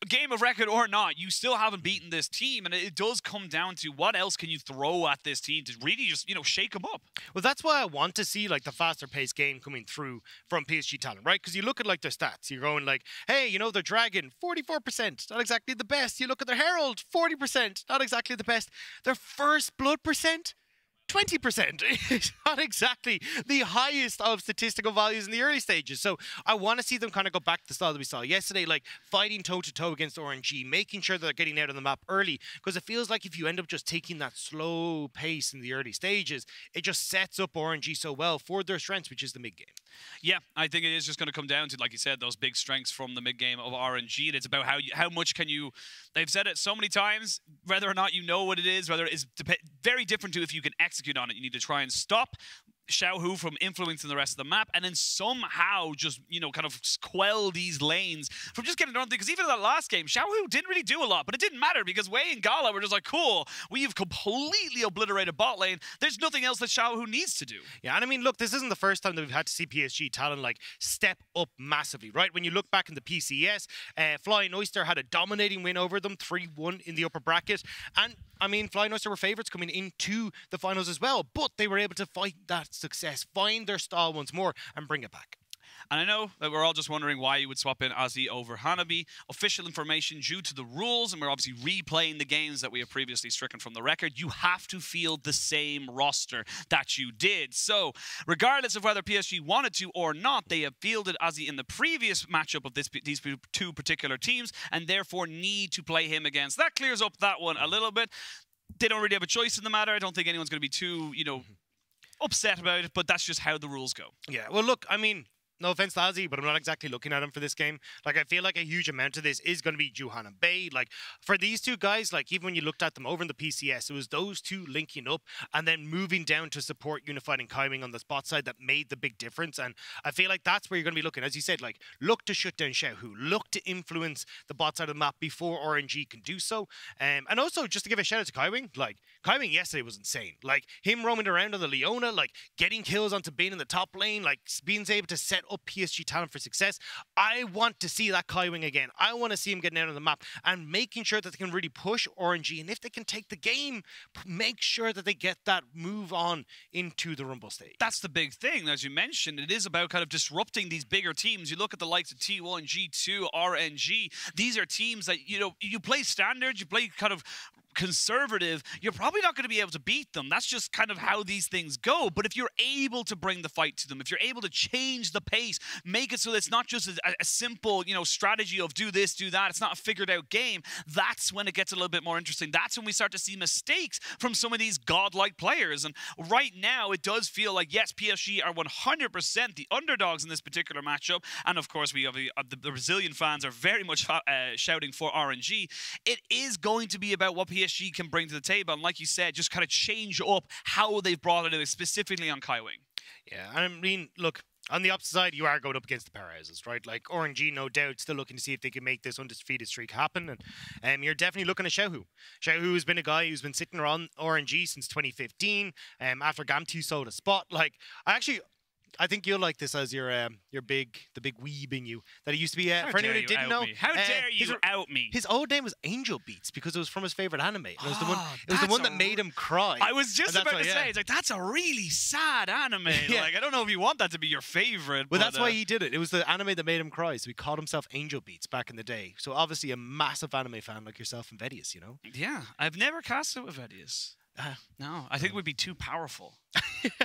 game of record or not, you still haven't beaten this team, and it does come down to what else can you throw at this team to really just, shake them up. Well, that's why I want to see, like, the faster paced game coming through from PSG Talon, right? Because you look at, like, their stats, you're going like, hey, their Dragon, 44%, not exactly the best. You look at their Herald, 40%, not exactly the best. Their First Blood percent, 20%. It's not exactly the highest of statistical values in the early stages. So I want to see them kind of go back to the style that we saw yesterday, like fighting toe-to-toe against RNG, making sure that they're getting out on the map early, because it feels like if you end up just taking that slow pace in the early stages, it just sets up RNG so well for their strengths, which is the mid-game. Yeah, I think it is just going to come down to, like you said, those big strengths from the mid-game of RNG, and it's about how much can you, they've said it so many times, whether or not you know what it is, whether it's very different to if you can execute on it. You need to try and stop Xiaohu from influencing the rest of the map, and then somehow just, you know, kind of quell these lanes from just getting their own thing. Because even in that last game, Xiaohu didn't really do a lot, but it didn't matter because Wei and Gala were just like, cool, we've completely obliterated bot lane. There's nothing else that Xiaohu needs to do. Yeah, and I mean, look, this isn't the first time that we've had to see PSG talent like step up massively, right? When you look back in the PCS, Flying Oyster had a dominating win over them, 3-1 in the upper bracket, and I mean, Flying Oyster were favourites coming into the finals as well, but they were able to fight that success, find their style once more, and bring it back. And I know that we're all just wondering why you would swap in Ozzy over Hanabi. Official information due to the rules, and we're obviously replaying the games that we have previously stricken from the record. You have to field the same roster that you did. So, regardless of whether PSG wanted to or not, they have fielded Ozzy in the previous matchup of these two particular teams, and therefore need to play him against. That clears up that one a little bit. They don't really have a choice in the matter. I don't think anyone's going to be too, you know, upset about it, but that's just how the rules go. Yeah, well, look, I mean, no offense to Ozzy, but I'm not exactly looking at him for this game. Like, I feel like a huge amount of this is going to be Juhan and Bay. Like, for these two guys, like, even when you looked at them over in the PCS, it was those two linking up and then moving down to support Unified and Kaiwing on the spot side that made the big difference. And I feel like that's where you're going to be looking. As you said, like, look to shut down Xiaohu, look to influence the bot side of the map before RNG can do so. And also, just to give a shout out to Kaiwing, like, Kaiwing yesterday was insane. Like, him roaming around on the Leona, like, getting kills onto being in the top lane, like, being able to set up PSG talent for success. I want to see that Kaiwing again. I want to see him getting out on the map and making sure that they can really push RNG. And if they can take the game, make sure that they get that move on into the Rumble stage. That's the big thing. As you mentioned, it is about kind of disrupting these bigger teams. You look at the likes of T1, G2, RNG. These are teams that, you know, you play standard, you play kind of conservative, you're probably not going to be able to beat them. That's just kind of how these things go. But if you're able to bring the fight to them, if you're able to change the pace, make it so that it's not just a simple, you know, strategy of do this, do that, it's not a figured out game, that's when it gets a little bit more interesting. That's when we start to see mistakes from some of these godlike players. And right now, it does feel like, yes, PSG are 100% the underdogs in this particular matchup. And of course, we have the Brazilian fans are very much shouting for RNG. It is going to be about what PSG can bring to the table, and like you said, just kind of change up how they've brought it in, specifically on Kaiwing. Yeah, I mean, look, on the opposite side, you are going up against the powerhouses, right? Like, RNG, no doubt, still looking to see if they can make this undefeated streak happen. And you're definitely looking at Xiaohu. Xiaohu has been a guy who's been sitting around RNG since 2015, after Gamtu sold a spot. Like, I think you'll like this as the big weeb in you. That he used to be, for anyone who didn't know. How dare you out me? His old name was Angel Beats because it was from his favorite anime. It was the one that made him cry. I was just about to say, it's like, that's a really sad anime. Yeah. Like, I don't know if you want that to be your favorite. Well, that's why he did it. It was the anime that made him cry. So he called himself Angel Beats back in the day. So obviously a massive anime fan like yourself and Vedius, you know? Yeah, I've never cast it with Vedius. No, I think it would be too powerful.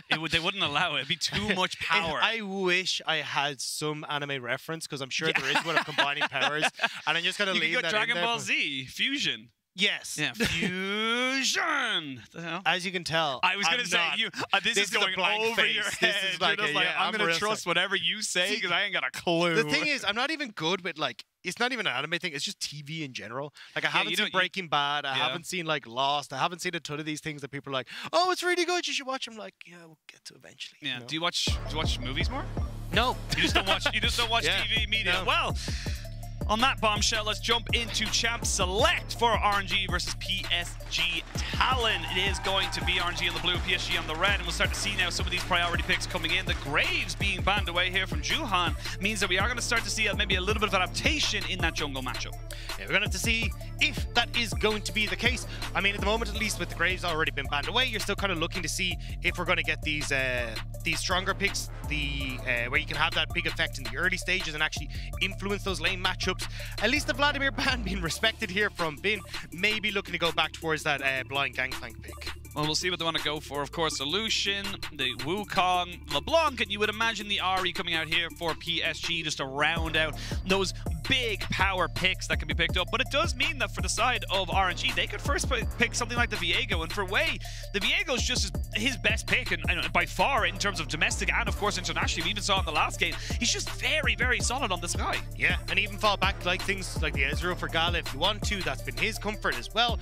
They wouldn't allow it. It'd be too much power. I wish I had some anime reference because I'm sure there is one of combining powers, and I'm just gonna leave that in there. You could go Dragon Ball Z Fusion. Yes. Yeah. Fusion. As you can tell, I was going to say this is going over your head. This is like, I'm going to trust whatever you say because I ain't got a clue. The thing is, I'm not even good with like. It's not even an anime thing. It's just TV in general. Like, I haven't seen Breaking Bad. I haven't seen, like, Lost. I haven't seen a ton of these things that people are like, oh, it's really good. You should watch them. Like, yeah, we'll get to eventually. Yeah. You know? Do you watch movies more? No. You just don't watch TV media. No. Well, on that bombshell, let's jump into Champ Select for RNG versus PSG Talon. It is going to be RNG on the blue, PSG on the red, and we'll start to see now some of these priority picks coming in. The Graves being banned away here from Juhan means that we are going to start to see maybe a little bit of adaptation in that jungle matchup. Yeah, we're going to have to see if that is going to be the case. I mean, at the moment, at least with the Graves already been banned away, you're still kind of looking to see if we're going to get these stronger picks, where you can have that big effect in the early stages and actually influence those lane matchups. At least the Vladimir ban being respected here from Bin, maybe looking to go back towards that blind gangplank pick. Well, we'll see what they want to go for. Of course, Illusion, the Wukong, LeBlanc, and you would imagine the Ahri coming out here for PSG just to round out those big power picks that can be picked up, but it does mean that for the side of RNG, they could first pick something like the Viego, and for Wei, the Viego's just his best pick, and by far in terms of domestic and of course internationally. We even saw in the last game, he's just very, very solid on this guy. Yeah, and even fall back like things like the Ezreal for Gala if you want to. That's been his comfort as well,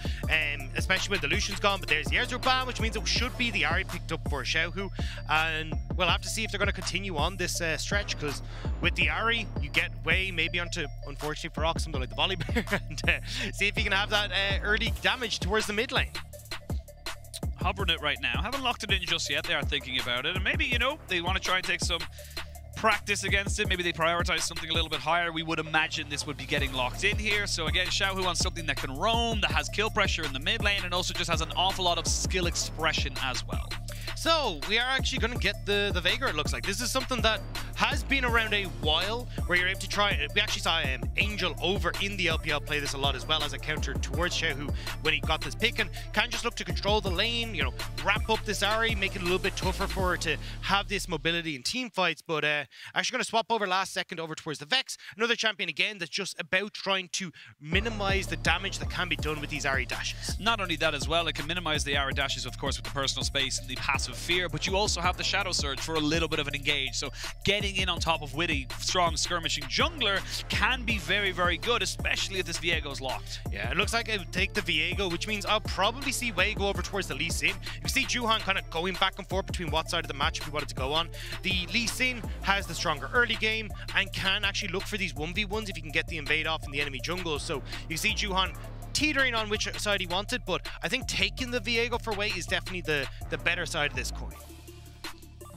especially when the Lucian's gone. But there's the Ezreal ban, which means it should be the Ahri picked up for Xiaohu, and we'll have to see if they're going to continue on this stretch, because with the Ahri, you get Wei maybe onto, unfortunately for Ox, something like the Volibear, and see if you can have that early damage towards the mid lane. Hovering it right now. Haven't locked it in just yet. They are thinking about it. And maybe, you know, they want to try and take some practice against it. Maybe they prioritize something a little bit higher. We would imagine this would be getting locked in here. So again, Xiaohu on something that can roam, that has kill pressure in the mid lane, and also just has an awful lot of skill expression as well. So we are actually going to get the Veigar, it looks like. This is something that has been around a while, where you're able to try it. We actually saw Angel over in the LPL play this a lot as well as a counter towards Xiaohu when he got this pick, and can just look to control the lane, you know, wrap up this Ahri, make it a little bit tougher for her to have this mobility in team fights. But actually going to swap over last second over towards the Vex, another champion again that's just about trying to minimize the damage that can be done with these Ahri dashes. Not only that as well, it can minimize the Ahri dashes, of course, with the personal space and the passive fear, but you also have the Shadow Surge for a little bit of an engage. So getting in on top of with a strong skirmishing jungler can be very, very good, especially if this Viego's locked. Yeah, it looks like it would take the Viego, which means I'll probably see Wei go over towards the Lee Sin. You see Juhan kind of going back and forth between what side of the match he wanted to go on. The Lee Sin has the stronger early game and can actually look for these 1v1s if you can get the invade off in the enemy jungle. So you see Juhan teetering on which side he wanted, but I think taking the Viego for Wei is definitely the better side of this coin.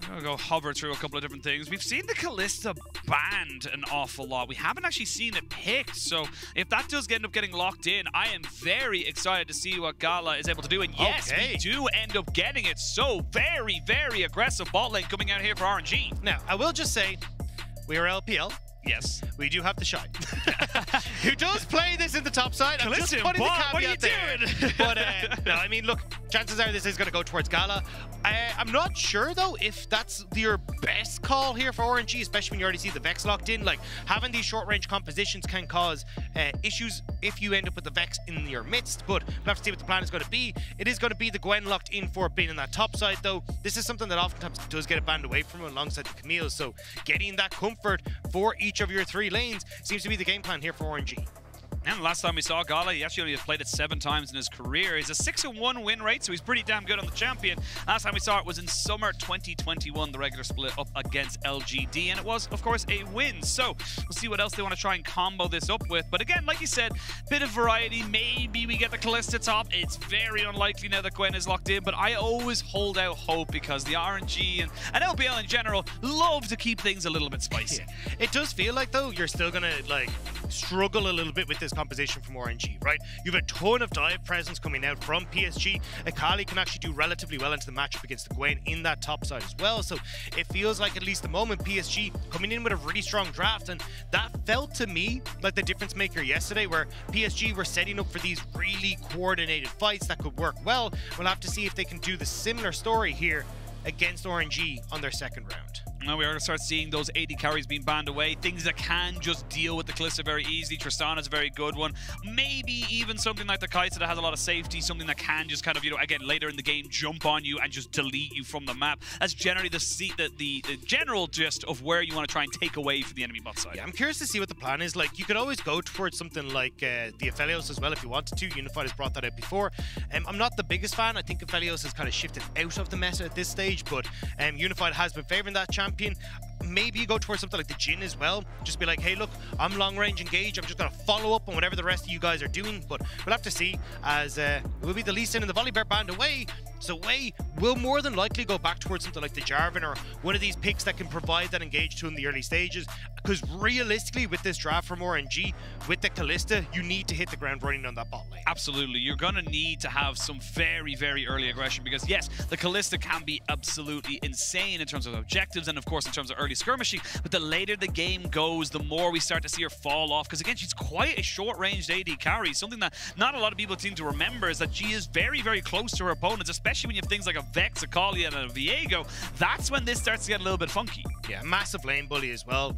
I'm gonna go hover through a couple of different things. We've seen the Kalista banned an awful lot. We haven't actually seen it picked, so if that does end up getting locked in, I am very excited to see what Gala is able to do. And yes, we do end up getting it. So very, very aggressive bot lane coming out here for RNG. Now, I will just say, we are LPL. Yes. We do have the Shine, who does play this in the top side. I'm just putting the caveat what are you there. But no, I mean, look, chances are this is going to go towards Gala. I'm not sure, though, if that's your best call here for RNG, especially when you already see the Vex locked in. Like, having these short-range compositions can cause issues if you end up with the Vex in your midst, but we'll have to see what the plan is going to be. It is going to be the Gwen locked in for being in that top side, though. This is something that oftentimes does get a band away from alongside the Camille, so getting that comfort for each of your 3 lanes seems to be the game plan here for RNG. And last time we saw Gala, he actually only played it 7 times in his career. He's a 6-1 win rate, so he's pretty damn good on the champion. Last time we saw it was in summer 2021, the regular split up against LGD, and it was, of course, a win. So we'll see what else they want to try and combo this up with. But again, like you said, bit of variety. Maybe we get the Kalista top. It's very unlikely now that Gwen is locked in, but I always hold out hope because the RNG and LPL in general love to keep things a little bit spicy. Yeah. It does feel like, though, you're still going to, like, struggle a little bit with this composition from RNG, right? You have a ton of dive presence coming out from PSG. Akali can actually do relatively well into the matchup against the Gwen in that top side as well. So it feels like, at least the moment, PSG coming in with a really strong draft, and that felt to me like the difference maker yesterday, where PSG were setting up for these really coordinated fights that could work well. We'll have to see if they can do the similar story here against RNG on their second round. Now we are going to start seeing those AD carries being banned away. Things that can just deal with the Kalista very easily. Tristana's a very good one. Maybe even something like the Kaisa that has a lot of safety. Something that can just kind of, you know, again, later in the game, jump on you and just delete you from the map. That's generally the general gist of where you want to try and take away from the enemy bot side. Yeah, I'm curious to see what the plan is. Like, you could always go towards something like the Aphelios as well if you wanted to. Unified has brought that out before. I'm not the biggest fan. I think Aphelios has kind of shifted out of the meta at this stage, but Unified has been favoring that champion. Maybe you go towards something like the Jhin as well. Just be like, hey, look, I'm long range engage. I'm just going to follow up on whatever the rest of you guys are doing. But we'll have to see, as it will be the Lee Sin and the Volibear banned away. So Wei will more than likely go back towards something like the Jarvan or one of these picks that can provide that engage to him in the early stages. Because realistically, with this draft from RNG, with the Kalista, you need to hit the ground running on that bot lane. Absolutely. You're going to need to have some very, very early aggression because, yes, the Kalista can be absolutely insane in terms of objectives and, of course, in terms of early skirmishing. But the later the game goes, the more we start to see her fall off. Because, again, she's quite a short-ranged AD carry. Something that not a lot of people seem to remember is that she is very, very close to her opponents, especially when you have things like a Vex, a Kali, and a Viego. That's when this starts to get a little bit funky. Yeah, massive lane bully as well.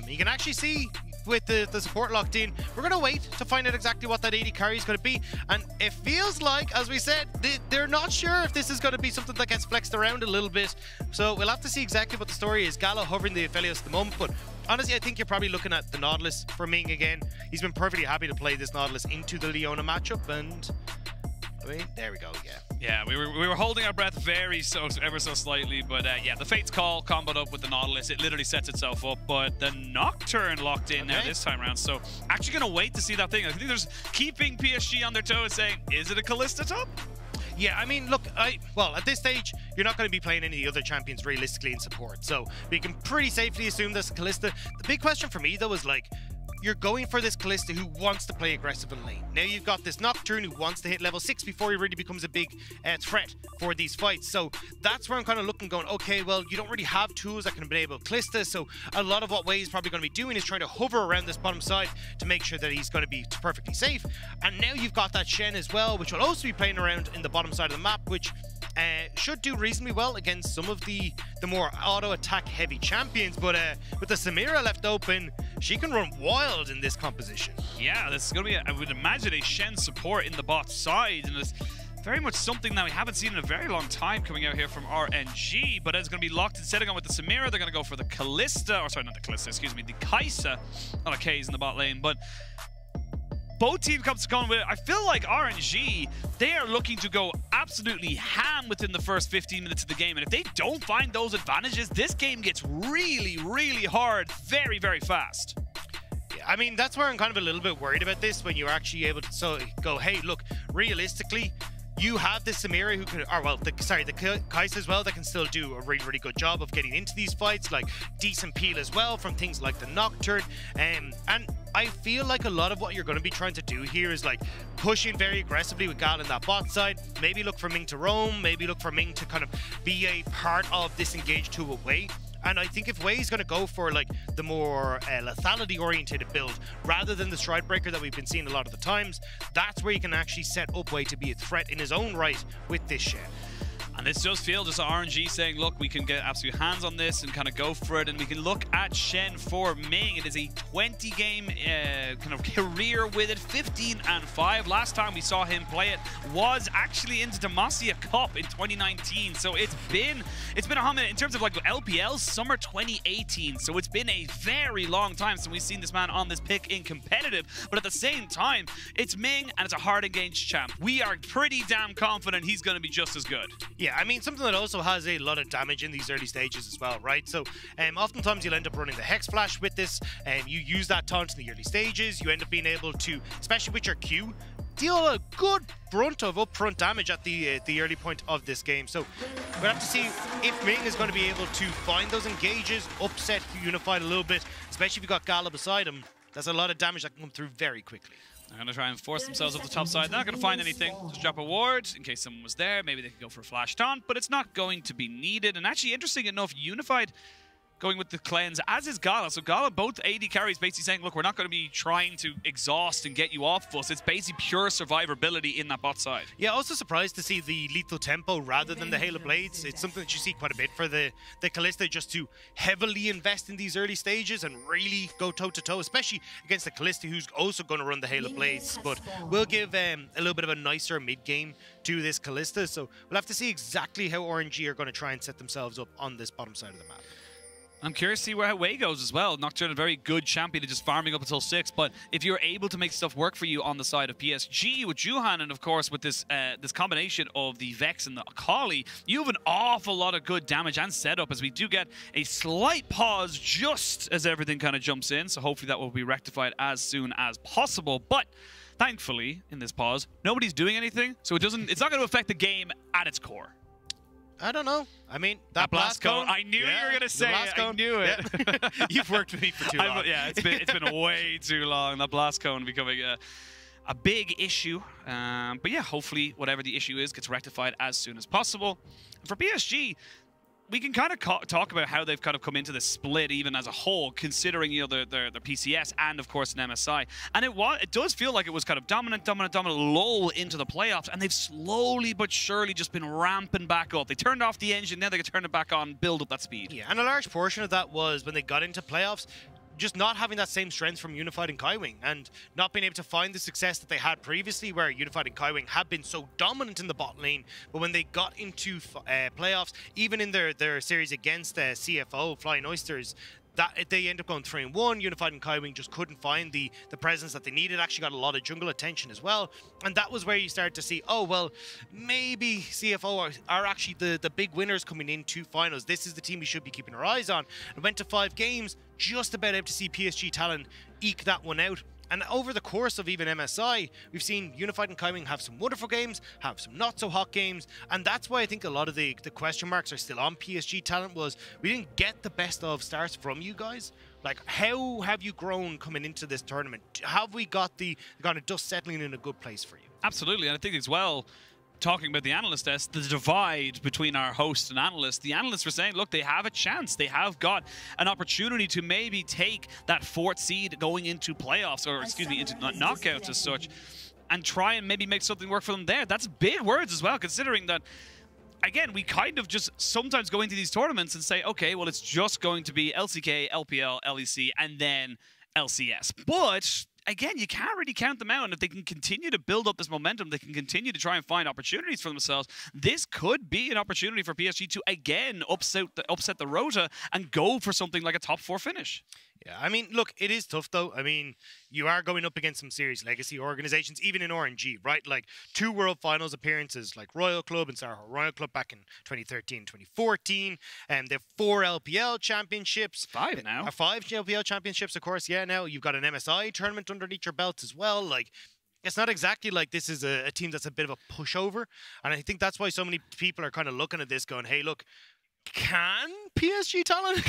You can actually see with the support locked in. We're going to wait to find out exactly what that AD carry is going to be. And it feels like, as we said, they're not sure if this is going to be something that gets flexed around a little bit. So we'll have to see exactly what the story is. Gala hovering the Aphelios at the moment, but honestly, I think you're probably looking at the Nautilus for Ming again. He's been perfectly happy to play this Nautilus into the Leona matchup, and I mean, there we go, yeah. Yeah, we were holding our breath ever so slightly, but yeah, the Fate's Call comboed up with the Nautilus. It literally sets itself up, but the Nocturne locked in now this time around. So actually gonna wait to see that thing. I think there's keeping PSG on their toes, saying, is it a Kalista top? Yeah, I mean, look, well, at this stage, you're not going to be playing any of the other champions realistically in support. So we can pretty safely assume this Kalista. The big question for me, though, is like, you're going for this Kalista who wants to play aggressive in lane. Now you've got this Nocturne who wants to hit level 6 before he really becomes a big threat for these fights. So that's where I'm kind of looking, going, okay, well, you don't really have tools that can enable Kalista. So a lot of what Wei is probably going to be doing is trying to hover around this bottom side to make sure that he's going to be perfectly safe. And now you've got that Shen as well, which will also be playing around in the bottom side of the map, which should do reasonably well against some of the more auto-attack heavy champions. But with the Samira left open, she can run wild in this composition. Yeah, this is going to be, I would imagine, a Shen support in the bot side, and it's very much something that we haven't seen in a very long time coming out here from RNG, but it's going to be locked and setting on with the Samira. They're going to go for the Kalista, or sorry, not the Kalista, excuse me, the Kaisa. A lot of K's in the bot lane, but both teams come to come with it. I feel like RNG, they are looking to go absolutely ham within the first 15 minutes of the game. And if they don't find those advantages, this game gets really, really hard very, very fast. Yeah, I mean, that's where I'm kind of a little bit worried about this, when you're actually able to go, hey, look, realistically, you have the Samira who can, or well, the Kaisa as well, that can still do a really, really good job of getting into these fights, like decent peel as well from things like the Nocturne. And I feel like a lot of what you're going to be trying to do here is like pushing very aggressively with Gal in that bot side. Maybe look for Ming to roam, maybe look for Ming to kind of be a part of this engage to a Wei. And I think if Wei is going to go for like the more lethality oriented build rather than the Stride Breaker that we've been seeing a lot of the times, that's where you can actually set up Wei to be a threat in his own right with this Shen. And this does feel just RNG saying, look, we can get absolute hands on this and kind of go for it. And we can look at Shen for Ming. It is a 20-game kind of career with it, 15-5. Last time we saw him play it was actually into Demacia Cup in 2019. So it's been a hot minute in terms of like LPL summer 2018. So it's been a very long time since we've seen this man on this pick in competitive. But at the same time, it's Ming and it's a hard engaged champ. We are pretty damn confident he's going to be just as good. Yeah, I mean, something that also has a lot of damage in these early stages as well, right? So oftentimes you'll end up running the Hex Flash with this, and you use that taunt in the early stages. You end up being able to, especially with your Q, deal a good brunt of upfront damage at the early point of this game. So we'll have to see if Ming is going to be able to find those engages, upset Unified a little bit, especially if you've got Gala beside him. That's a lot of damage that can come through very quickly. They're going to try and force themselves up the top side. They're not going to find anything. Just drop a ward in case someone was there. Maybe they could go for a flash taunt, but it's not going to be needed. And actually, interesting enough, Unified going with the cleanse, as is Gala. So Gala, both AD carries basically saying, look, we're not going to be trying to exhaust and get you off us. It's basically pure survivability in that bot side. Yeah, also surprised to see the lethal tempo rather than the Halo Blades. It's something that you see quite a bit for the Kalista, just to heavily invest in these early stages and really go toe-to-toe, especially against the Kalista, who's also going to run the Halo Blades. But we'll give a little bit of a nicer mid-game to this Kalista. So we'll have to see exactly how RNG are going to try and set themselves up on this bottom side of the map. I'm curious to see where Wei goes as well. Nocturne, a very good champion to just farming up until 6, but if you're able to make stuff work for you on the side of PSG with Juhan, and of course with this this combination of the Vex and the Akali, you have an awful lot of good damage and setup, as we do get a slight pause just as everything kind of jumps in, so hopefully that will be rectified as soon as possible. But thankfully, in this pause, nobody's doing anything, so it's not going to affect the game at its core. I don't know. I mean, that blast cone. I knew you were going to say it. I knew it. Yeah. You've worked with me for too long. Yeah, it's been way too long. That blast cone becoming a big issue. But yeah, hopefully whatever the issue is gets rectified as soon as possible. And for PSG, we can kind of talk about how they've kind of come into the split even as a whole, considering, you know, their PCS and of course an MSI. And it does feel like it was kind of dominant lull into the playoffs, and they've slowly but surely just been ramping back up. They turned off the engine, now they can turn it back on, build up that speed. Yeah, and a large portion of that was when they got into playoffs, just not having that same strength from Unified and Kaiwing, and not being able to find the success that they had previously, where Unified and Kaiwing have been so dominant in the bot lane, but when they got into playoffs, even in their series against CFO, Flying Oysters, that they end up going 3-1. Unified and Kaiwing just couldn't find the presence that they needed. Actually got a lot of jungle attention as well. And that was where you start to see, oh, well, maybe CFO are actually the big winners coming into finals. This is the team we should be keeping our eyes on. It went to 5 games, just about able to see PSG Talon eke that one out. And over the course of even MSI, we've seen Unified and Kaiwing have some wonderful games, have some not so hot games, and that's why I think a lot of the question marks are still on PSG Talent. Was we didn't get the best of starts from you guys. Like, how have you grown coming into this tournament? Have we got the kind of dust settling in a good place for you? Absolutely, and I think as well, talking about the analyst desk, the divide between our host and analyst, the analysts were saying, look, they have a chance. They have got an opportunity to maybe take that 4th seed going into playoffs, or excuse me, into knockouts as such, and try and maybe make something work for them there. That's big words as well, considering that, again, we kind of just sometimes go into these tournaments and say, okay, well, it's just going to be LCK, LPL, LEC, and then LCS. But again, you can't really count them out, and if they can continue to build up this momentum, they can continue to try and find opportunities for themselves. This could be an opportunity for PSG to again upset the rota and go for something like a top 4 finish. Yeah, I mean, look, it is tough though. I mean, you are going up against some serious legacy organizations, even in RNG, right? Like 2 World Finals appearances, like Royal Club and Sarah Royal Club back in 2013, 2014, and they have 4 LPL championships. 5 now. 5 LPL championships, of course. Yeah, now you've got an MSI tournament underneath your belt as well. Like, it's not exactly like this is a team that's a bit of a pushover, and I think that's why so many people are kind of looking at this going, hey, look, can PSG Talent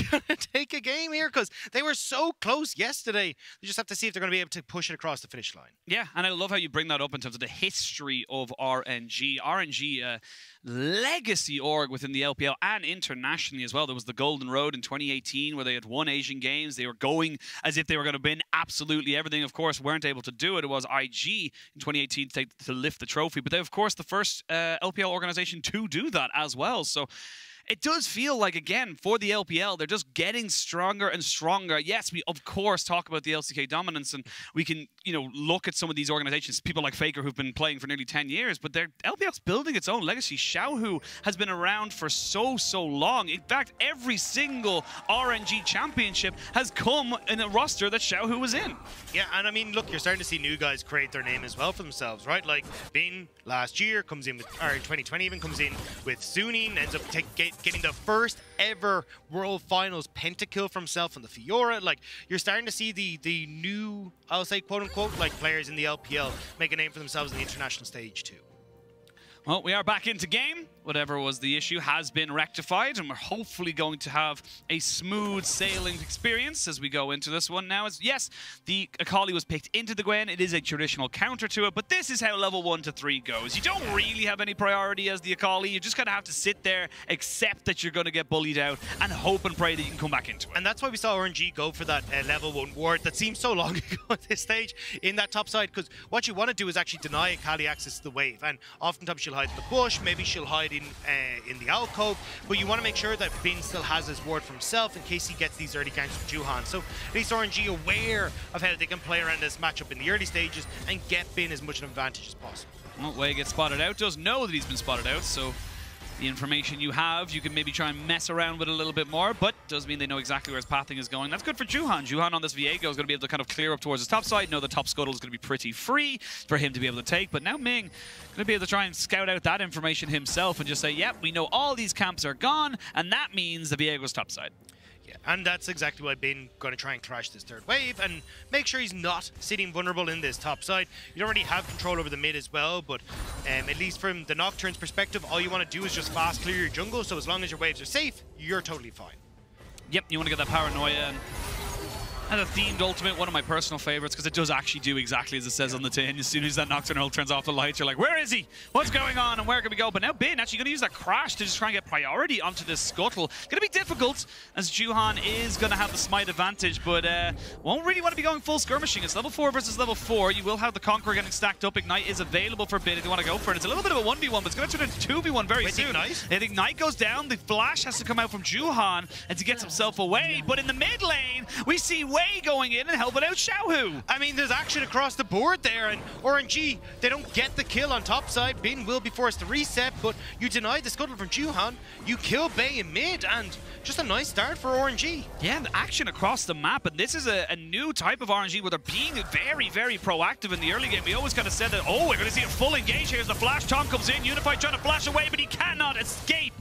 take a game here? Because they were so close yesterday. You just have to see if they're going to be able to push it across the finish line. Yeah, and I love how you bring that up in terms of the history of RNG. RNG, legacy org within the LPL and internationally as well. There was the Golden Road in 2018 where they had won Asian Games. They were going as if they were going to win absolutely everything. Of course, weren't able to do it. It was IG in 2018 to lift the trophy. But they're, of course, the first LPL organization to do that as well. So it does feel like, again, for the LPL, they're just getting stronger and stronger. Yes, we, of course, talk about the LCK dominance, and we can, you know, look at some of these organizations, people like Faker, who've been playing for nearly 10 years, but LPL's building its own legacy. Xiaohu has been around for so long. In fact, every single RNG championship has come in a roster that Xiaohu was in. Yeah, and I mean, look, you're starting to see new guys create their name as well for themselves, right? Like, Bin last year comes in with, or in 2020 even, comes in with Suning, ends up getting the first ever World Finals pentakill for himself on the Fiora. Like, you're starting to see the new, I'll say, quote-unquote, like, players in the LPL make a name for themselves on the international stage too. Well, we are back into game. Whatever was the issue has been rectified, and we're hopefully going to have a smooth sailing experience as we go into this one now. As yes, the Akali was picked into the Gwen. It is a traditional counter to it, but this is how level 1 to 3 goes. You don't really have any priority as the Akali. You just kind of have to sit there, accept that you're going to get bullied out, and hope and pray that you can come back into it. And that's why we saw RNG go for that level 1 ward that seems so long ago at this stage in that top side, because what you want to do is actually deny Akali access to the wave, and oftentimes she'll hide in the bush, maybe she'll hide in the alcove, but you want to make sure that Bin still has his ward for himself in case he gets these early ganks from Juhan. So at least RNG aware of how they can play around this matchup in the early stages and get Bin as much an advantage as possible. Well, Wei gets spotted out, does know that he's been spotted out, so the information you have, you can maybe try and mess around with a little bit more, but does mean they know exactly where his pathing is going. That's good for Juhan. Juhan on this Viego is going to be able to kind of clear up towards his top side. Know the top scuttle is going to be pretty free for him to be able to take, but now Ming going to be able to try and scout out that information himself and just say, yep, we know all these camps are gone, and that means the Viego's top side. Yeah, and that's exactly why Bin going to try and crash this third wave and make sure he's not sitting vulnerable in this top side. You don't really have control over the mid as well, but at least from the Nocturne's perspective, all you want to do is just fast clear your jungle, so as long as your waves are safe, you're totally fine. Yep, you want to get that paranoia and a themed ultimate, one of my personal favorites, because it does actually do exactly as it says on the tin. As soon as that Nocturne ult turns off the lights, you're like, where is he? What's going on? And where can we go? But now Bin actually going to use that crash to just try and get priority onto this scuttle. Going to be difficult, as Juhan is going to have the smite advantage, but won't really want to be going full skirmishing. It's level 4 versus level 4. You will have the Conqueror getting stacked up. Ignite is available for Bin if you want to go for it. It's a little bit of a 1v1, but it's going to turn into 2v1 very soon. Ignite goes down. The flash has to come out from Juhan and to get himself away. But in the mid lane, we see Wei going in and helping out Xiaohu. I mean, there's action across the board there, and RNG, they don't get the kill on top side. Bin will be forced to reset, but you deny the scuttle from Juhan. You kill Bei in mid, and just a nice start for RNG. Yeah, the action across the map, and this is a new type of RNG where they're being very, very proactive in the early game. We always kind of said that, oh, we're going to see a full engage here as the flash. Tom comes in, Unified trying to flash away, but he cannot escape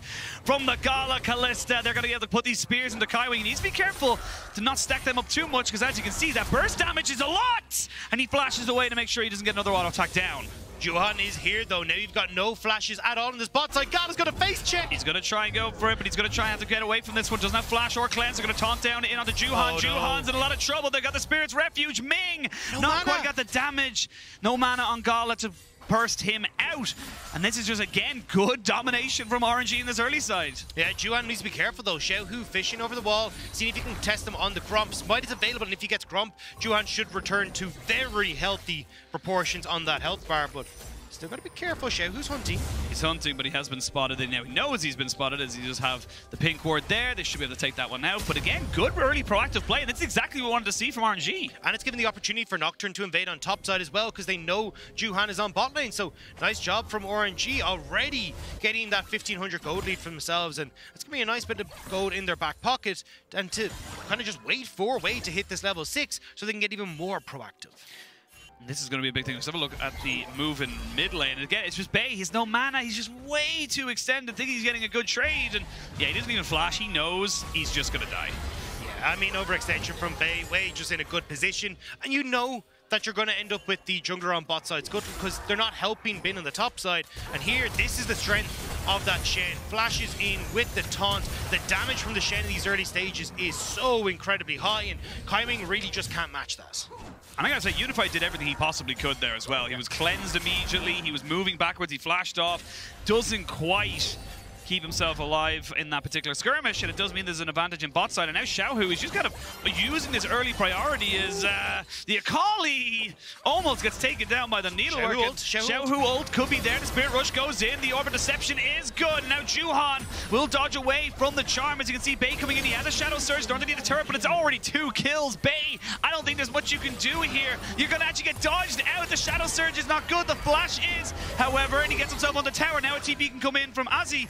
from the Gala Kalista. They're going to be able to put these spears into Kaiwing. He needs to be careful to not stack them up too much, because as you can see, that burst damage is a lot, and he flashes away to make sure he doesn't get another auto attack down. Juhan is here though. Now you've got no flashes at all in this bot side. Gala's got a face check. He's going to try and go for it, but he's going to try and have to get away from this one. Doesn't have flash or cleanse. They're going to taunt down in onto Juhan. Oh, Juhan's in a lot of trouble. They got the Spirit's Refuge. Ming not quite got the damage. No mana on Gala to burst him out. And this is just, again, good domination from RNG in this early side. Yeah, Juhan needs to be careful though. Xiaohu fishing over the wall, seeing if he can test him on the Grump. Smite is available, and if he gets Grump, Juhan should return to very healthy proportions on that health bar, but still got to be careful. Xiaohu's hunting. He's hunting, but he has been spotted, and now he knows he's been spotted as he just have the pink ward there. They should be able to take that one out. But again, good early proactive play, and that's exactly what we wanted to see from RNG. And it's given the opportunity for Nocturne to invade on top side as well, because they know Juhan is on bot lane. So nice job from RNG, already getting that 1500 gold lead for themselves, and it's going to be a nice bit of gold in their back pocket, and to kind of just wait for Wei to hit this level 6 so they can get even more proactive. This is going to be a big thing. Let's have a look at the move in mid lane. And again, it's just Bei. He's no mana. He's just way too extended. Think he's getting a good trade. And yeah, he doesn't even flash. He knows he's just going to die. Yeah, I mean, overextension from Bei. Wei just in a good position. And you know that you're going to end up with the jungler on bot side Scuttle, because they're not helping Bin on the top side. And here, this is the strength of that Shen. Flashes in with the taunt. The damage from the Shen in these early stages is so incredibly high, and Kaiwing really just can't match that. And I gotta say, Unified did everything he possibly could there as well. He was cleansed immediately. He was moving backwards. He flashed off. Doesn't quite keep himself alive in that particular skirmish, and it does mean there's an advantage in bot side. And now Xiaohu is just kind of using this early priority as the Akali almost gets taken down by the Needlework. Xiaohu ult could be there. The Spirit Rush goes in. The Orbit Deception is good. Now Juhan will dodge away from the charm. As you can see, Bei coming in. He has a Shadow Surge. Don't need a turret, but it's already 2 kills. Bei, I don't think there's much you can do here. You're going to actually get dodged out. The Shadow Surge is not good. The Flash is, however, and he gets himself on the tower. Now a TP can come in from Azzy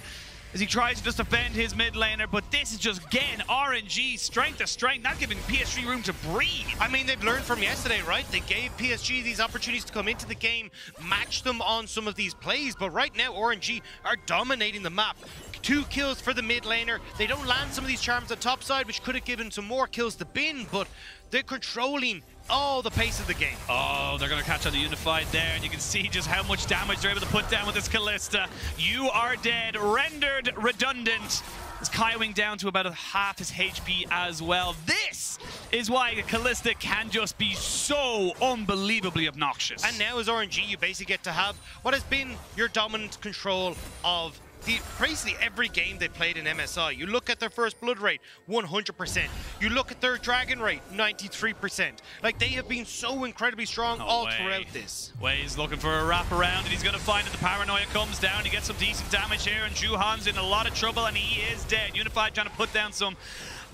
as he tries to just defend his mid laner, but this is just, again, RNG, strength to strength, not giving PSG room to breathe. I mean, they've learned from yesterday, right? They gave PSG these opportunities to come into the game, match them on some of these plays, but right now, RNG are dominating the map. 2 kills for the mid laner. They don't land some of these charms on top side, which could have given some more kills to Bin, but they're controlling all the pace of the game. Oh, they're going to catch on the Unified there, and you can see just how much damage they're able to put down with this Kalista. You are dead, rendered redundant. As Kaiwing down to about half his HP as well. This is why Kalista can just be so unbelievably obnoxious. And now as RNG, you basically get to have what has been your dominant control of basically every game they played in MSI. You look at their first blood rate, 100%. You look at their dragon rate, 93%. Like, they have been so incredibly strong throughout this. Wei's looking for a wraparound, and he's going to find that the paranoia comes down. He gets some decent damage here, and Juhan's in a lot of trouble, and he is dead. Unified trying to put down some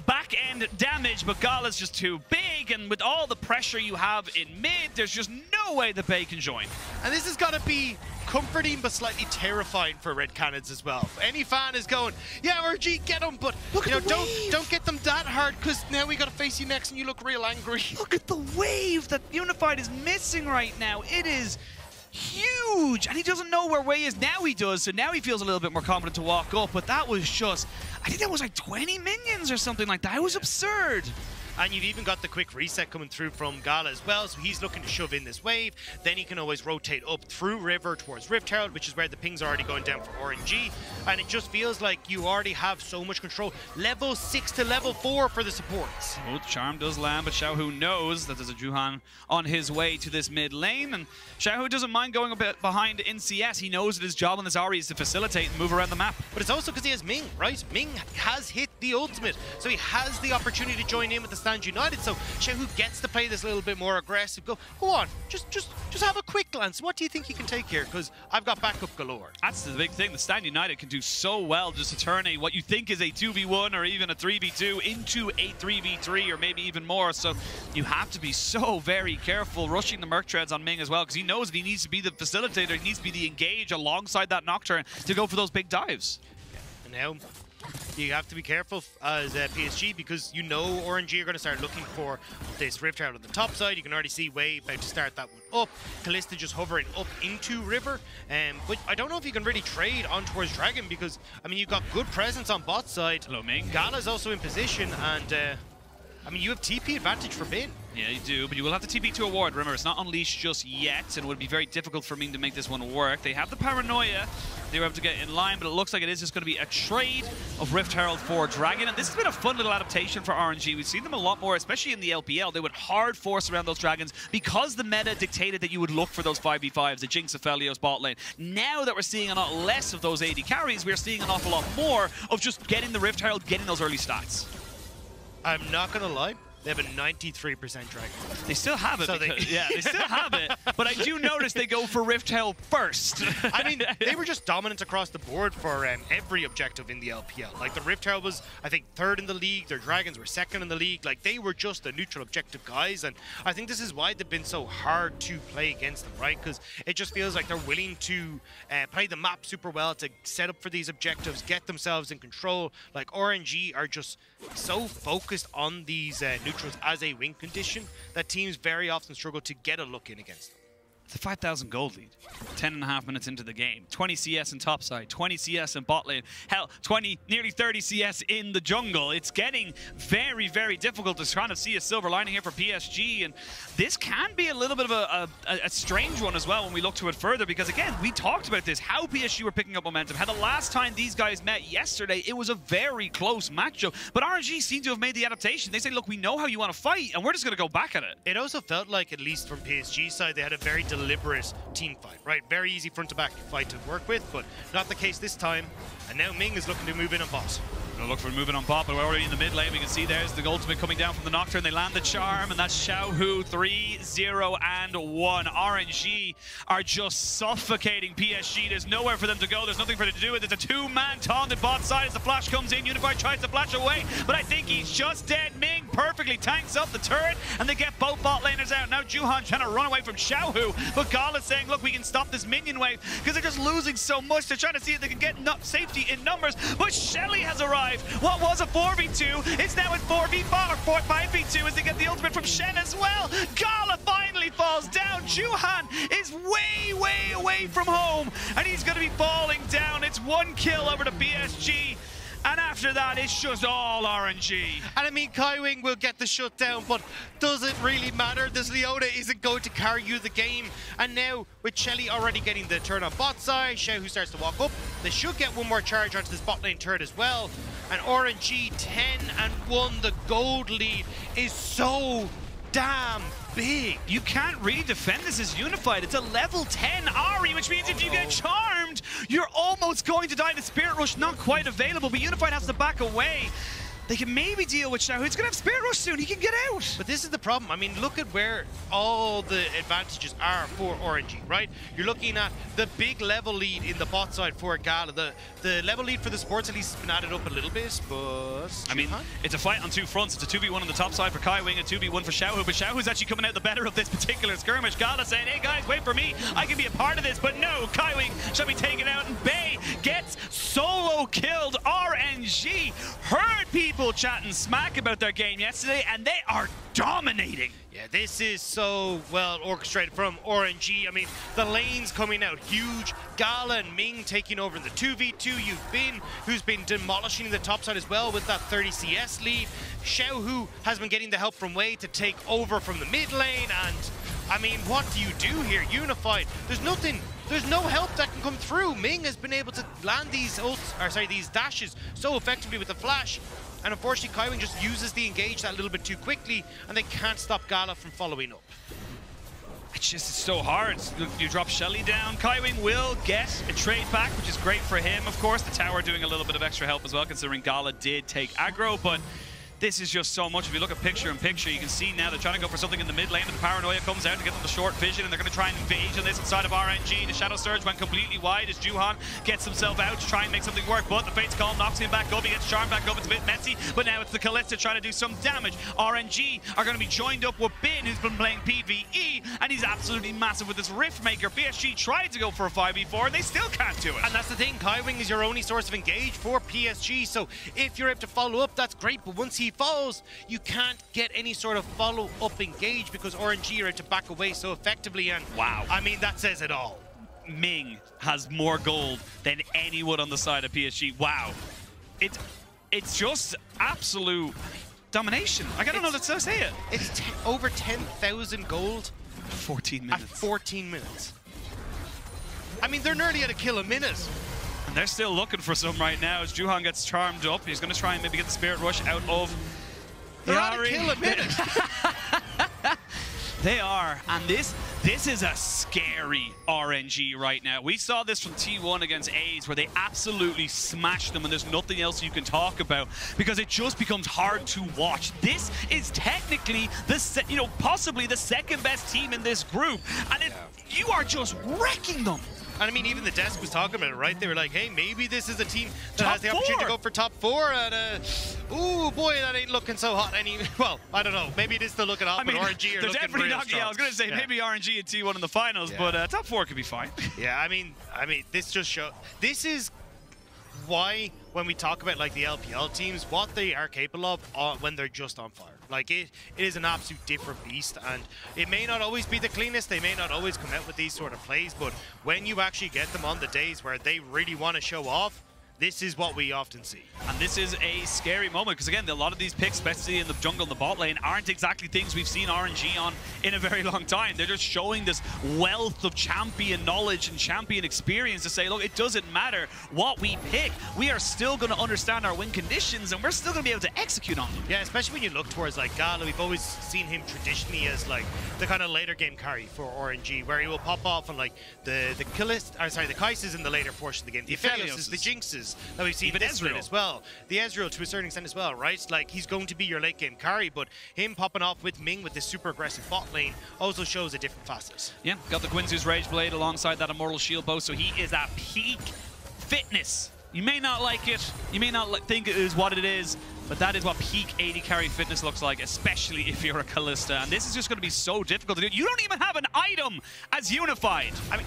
back-end damage, but Gala's just too big, and with all the pressure you have in mid, there's just no way that Bei can join. And this has got to be comforting but slightly terrifying for Red Cannons as well. Any fan is going, yeah, RG, get them, but you know, don't get them that hard, because now we got to face you next and you look real angry. Look at the wave that Unified is missing right now. It is huge, and he doesn't know where Wei is. Now he does, so now he feels a little bit more confident to walk up, but that was just, I think that was like 20 minions or something like that. It was absurd. And you've even got the quick reset coming through from Gala as well, so he's looking to shove in this wave. Then he can always rotate up through River towards Rift Herald, which is where the pings are already going down for RNG. And it just feels like you already have so much control. Level 6 to level 4 for the supports. Oh, Charm does land, but Xiaohu knows that there's a Juhan on his way to this mid lane. And Xiaohu doesn't mind going a bit behind in CS. He knows that his job on this Ahri is to facilitate and move around the map. But it's also because he has Ming, right? Ming has hit the ultimate, so he has the opportunity to join in with the Stand United. So Xiaohu gets to play this a little bit more aggressive. Go on, just have a quick glance. What do you think you can take here? Because I've got backup galore. That's the big thing. The Stand United can do so well just to turn what you think is a 2v1 or even a 3v2 into a 3v3 or maybe even more. So you have to be so very careful rushing the Merc Treads on Ming as well, because he knows if he needs to be the facilitator, he needs to be the engage alongside that Nocturne to go for those big dives. And now you have to be careful as PSG, because you know RNG are going to start looking for this Rift Herald on the top side. You can already see Wei about to start that one up. Kalista just hovering up into River. But I don't know if you can really trade on towards Dragon, because, I mean, you've got good presence on bot side. Hello, Ming. Gala's also in position, and, I mean, you have TP advantage for Bin. Yeah, you do, but you will have to TP to a ward. Remember, it's not unleashed just yet, and it would be very difficult for Ming to make this one work. They have the paranoia. They were able to get in line, but it looks like it is just going to be a trade of Rift Herald for Dragon. And this has been a fun little adaptation for RNG. We've seen them a lot more, especially in the LPL. They would hard force around those Dragons because the meta dictated that you would look for those 5v5s, the Jinx, Aphelios, bot lane. Now that we're seeing a lot less of those AD carries, we're seeing an awful lot more of just getting the Rift Herald, getting those early stats. I'm not going to lie. They have a 93% Dragon. They still have it. So yeah, they still have it. But I do notice they go for Rift Herald first. I mean, they were just dominant across the board for every objective in the LPL. Like, the Rift Herald was, I think, 3rd in the league. Their Dragons were 2nd in the league. Like, they were just the neutral objective guys. And I think this is why they've been so hard to play against them, right? Because it just feels like they're willing to play the map super well to set up for these objectives, get themselves in control. Like, RNG are just so focused on these neutrals as a win condition that teams very often struggle to get a look in against them. It's a 5,000 gold lead. 10.5 minutes into the game. 20 CS in top side, 20 CS in bot lane. Hell, 20, nearly 30 CS in the jungle. It's getting very, very difficult to kind of see a silver lining here for PSG. And this can be a little bit of a strange one as well when we look to it further, because again, we talked about this, how PSG were picking up momentum. How the last time these guys met yesterday, it was a very close matchup. But RNG seemed to have made the adaptation. They say, look, we know how you want to fight, and we're just going to go back at it. It also felt like, at least from PSG's side, they had a very deliberate team fight, right? Very easy front-to-back fight to work with, but not the case this time. And now Ming is looking to move in on bot. Gonna look for moving on bot, but we're already in the mid lane. We can see there's the ultimate coming down from the Nocturne. They land the charm, and that's Xiaohu 3-0-1. RNG are just suffocating PSG. There's nowhere for them to go. There's nothing for them to do. There's a two-man taunted bot side as the flash comes in. Unified tries to flash away, but I think he's just dead. Ming perfectly tanks up the turret, and they get both bot laners out. Now Juhan trying to run away from Xiaohu, but Gal is saying, look, we can stop this minion wave because they're just losing so much. They're trying to see if they can get safety in numbers, but Shelly has arrived. What was a 4v2, it's now a 4v5 or 5v2 as they get the ultimate from Shen as well. Gala finally falls down. Juhan is way, way away from home, and he's going to be falling down. It's 1 kill over to PSG. And after that, it's just all RNG. And I mean, Kaiwing will get the shutdown, but does it really matter? This Leona isn't going to carry you the game. And now, with Shelly already getting the turn on bot side, Xiaohu starts to walk up. They should get one more charge onto this bot lane turret as well. And RNG 10-1, the gold lead is so damn big. You can't really defend this as Unified. It's a level 10 Ahri, which means if you get charmed, you're almost going to die. The Spirit Rush not quite available, but Unified has to back away. They can maybe deal with Xiaohu. He's going to have Spirit Rush soon. He can get out. But this is the problem. I mean, look at where all the advantages are for RNG, right? You're looking at the big level lead in the bot side for Gala. The level lead for the sports at least has been added up a little bit, but... I mean, it's a fight on two fronts. It's a 2v1 on the top side for Kaiwing, a 2v1 for Xiaohu, but Xiaohu's actually coming out the better of this particular skirmish. Gala saying, hey guys, wait for me. I can be a part of this, but no, Kaiwing shall be taken out, and Bay gets solo killed. RNG heard people chatting smack about their game yesterday, and they are dominating. Yeah, this is so well orchestrated from RNG. I mean, the lanes coming out huge. Gala and Ming taking over in the 2v2. You've been, who's been demolishing the top side as well with that 30 CS lead. Xiaohu has been getting the help from Wei to take over from the mid lane. And I mean, what do you do here? Unified, there's nothing. There's no help that can come through. Ming has been able to land these these dashes so effectively with the flash. And unfortunately, Kaiwing just uses the engage that little bit too quickly, and they can't stop Gala from following up. It's just so hard. You drop Shelly down. Kaiwing will get a trade back, which is great for him, of course. The tower doing a little bit of extra help as well, considering Gala did take aggro, but This is just so much. If you look at picture in picture, you can see now they're trying to go for something in the mid lane, and the Paranoia comes out to get them the short vision, and they're going to try and invade on this inside of RNG. The Shadow Surge went completely wide as Juhan gets himself out to try and make something work, but the Fate's Call knocks him back up. He gets charmed back up. It's a bit messy, but now it's the Kalista trying to do some damage. RNG are going to be joined up with Bin, who's been playing PvE, and he's absolutely massive with this Rift Maker. PSG tried to go for a 5v4, and they still can't do it. And that's the thing, Kaiwing is your only source of engage for PSG, so if you're able to follow up, that's great, but once he falls, you can't get any sort of follow-up engage because RNG are able to back away so effectively, and wow. I mean, that says it all. Ming has more gold than anyone on the side of PSG. Wow. It's just absolute domination. Like, I don't know how to say it. It's over 10,000 gold. 14 minutes. At 14 minutes. I mean, they're nearly at a kill a minute. And they're still looking for some right now as Juhan gets charmed up. He's going to try and maybe get the Spirit Rush out of They're at a kill a minute. They are, and this is a scary RNG right now. We saw this from T1 against A's where they absolutely smashed them, and there's nothing else you can talk about because it just becomes hard to watch. This is technically the possibly the second best team in this group, and you are just wrecking them. And I mean, even the desk was talking about it, right? They were like, hey, maybe this is a team that has the opportunity to go for top 4. And, ooh, boy, that ain't looking so hot. Well, I don't know. Maybe it is still looking hot, but RNG are looking definitely real not. strong. Yeah, I was going to say maybe RNG and T1 in the finals, but top 4 could be fine. Yeah, I mean, this just shows. This is why when we talk about like the LPL teams, what they are capable of when they're just on fire. Like it is an absolute different beast, and it may not always be the cleanest, they may not always come out with these sort of plays, but when you actually get them on the days where they really want to show off, this is what we often see. And this is a scary moment because, again, a lot of these picks, especially in the jungle and the bot lane, aren't exactly things we've seen RNG on in a very long time. They're just showing this wealth of champion knowledge and champion experience to say, look, it doesn't matter what we pick. We are still going to understand our win conditions, and we're still going to be able to execute on them. Yeah, especially when you look towards, like, Gala. We've always seen him traditionally as, like, the kind of later game carry for RNG, where he will pop off on, like, the Kai'Sas in the later portion of the game, the Aphelios, the Jinxes that we've seen even this Ezreal as well. The Ezreal to a certain extent as well, right? Like, he's going to be your late game carry, but him popping off with Ming with this super aggressive bot lane also shows a different facet. Yeah, got the Quinzu's Rage Blade alongside that Immortal Shield bow, so he is at peak fitness. You may not like it, you may not think it is what it is, but that is what peak 80 carry fitness looks like, especially if you're a Kalista. And this is just going to be so difficult to do. You don't even have an item as Unified. I mean,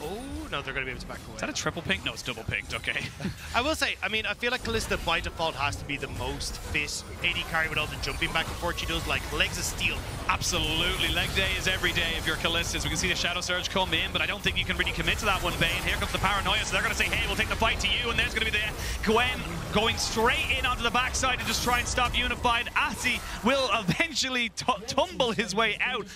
oh, no, they're going to be able to back away. Is that a triple pink? No, it's double pinked, okay. I will say, I mean, I feel like Kalista by default has to be the most fit AD carry with all the jumping back and forth she does, like legs of steel. Absolutely. Leg day is every day if you're Kalista. We can see the Shadow Surge come in, but I don't think you can really commit to that one, Bane. Here comes the Paranoia, so they're going to say, hey, we'll take the fight to you, and there's going to be the Gwen going straight in onto the backside to just try and stop Unified. Asi will eventually tumble his way out.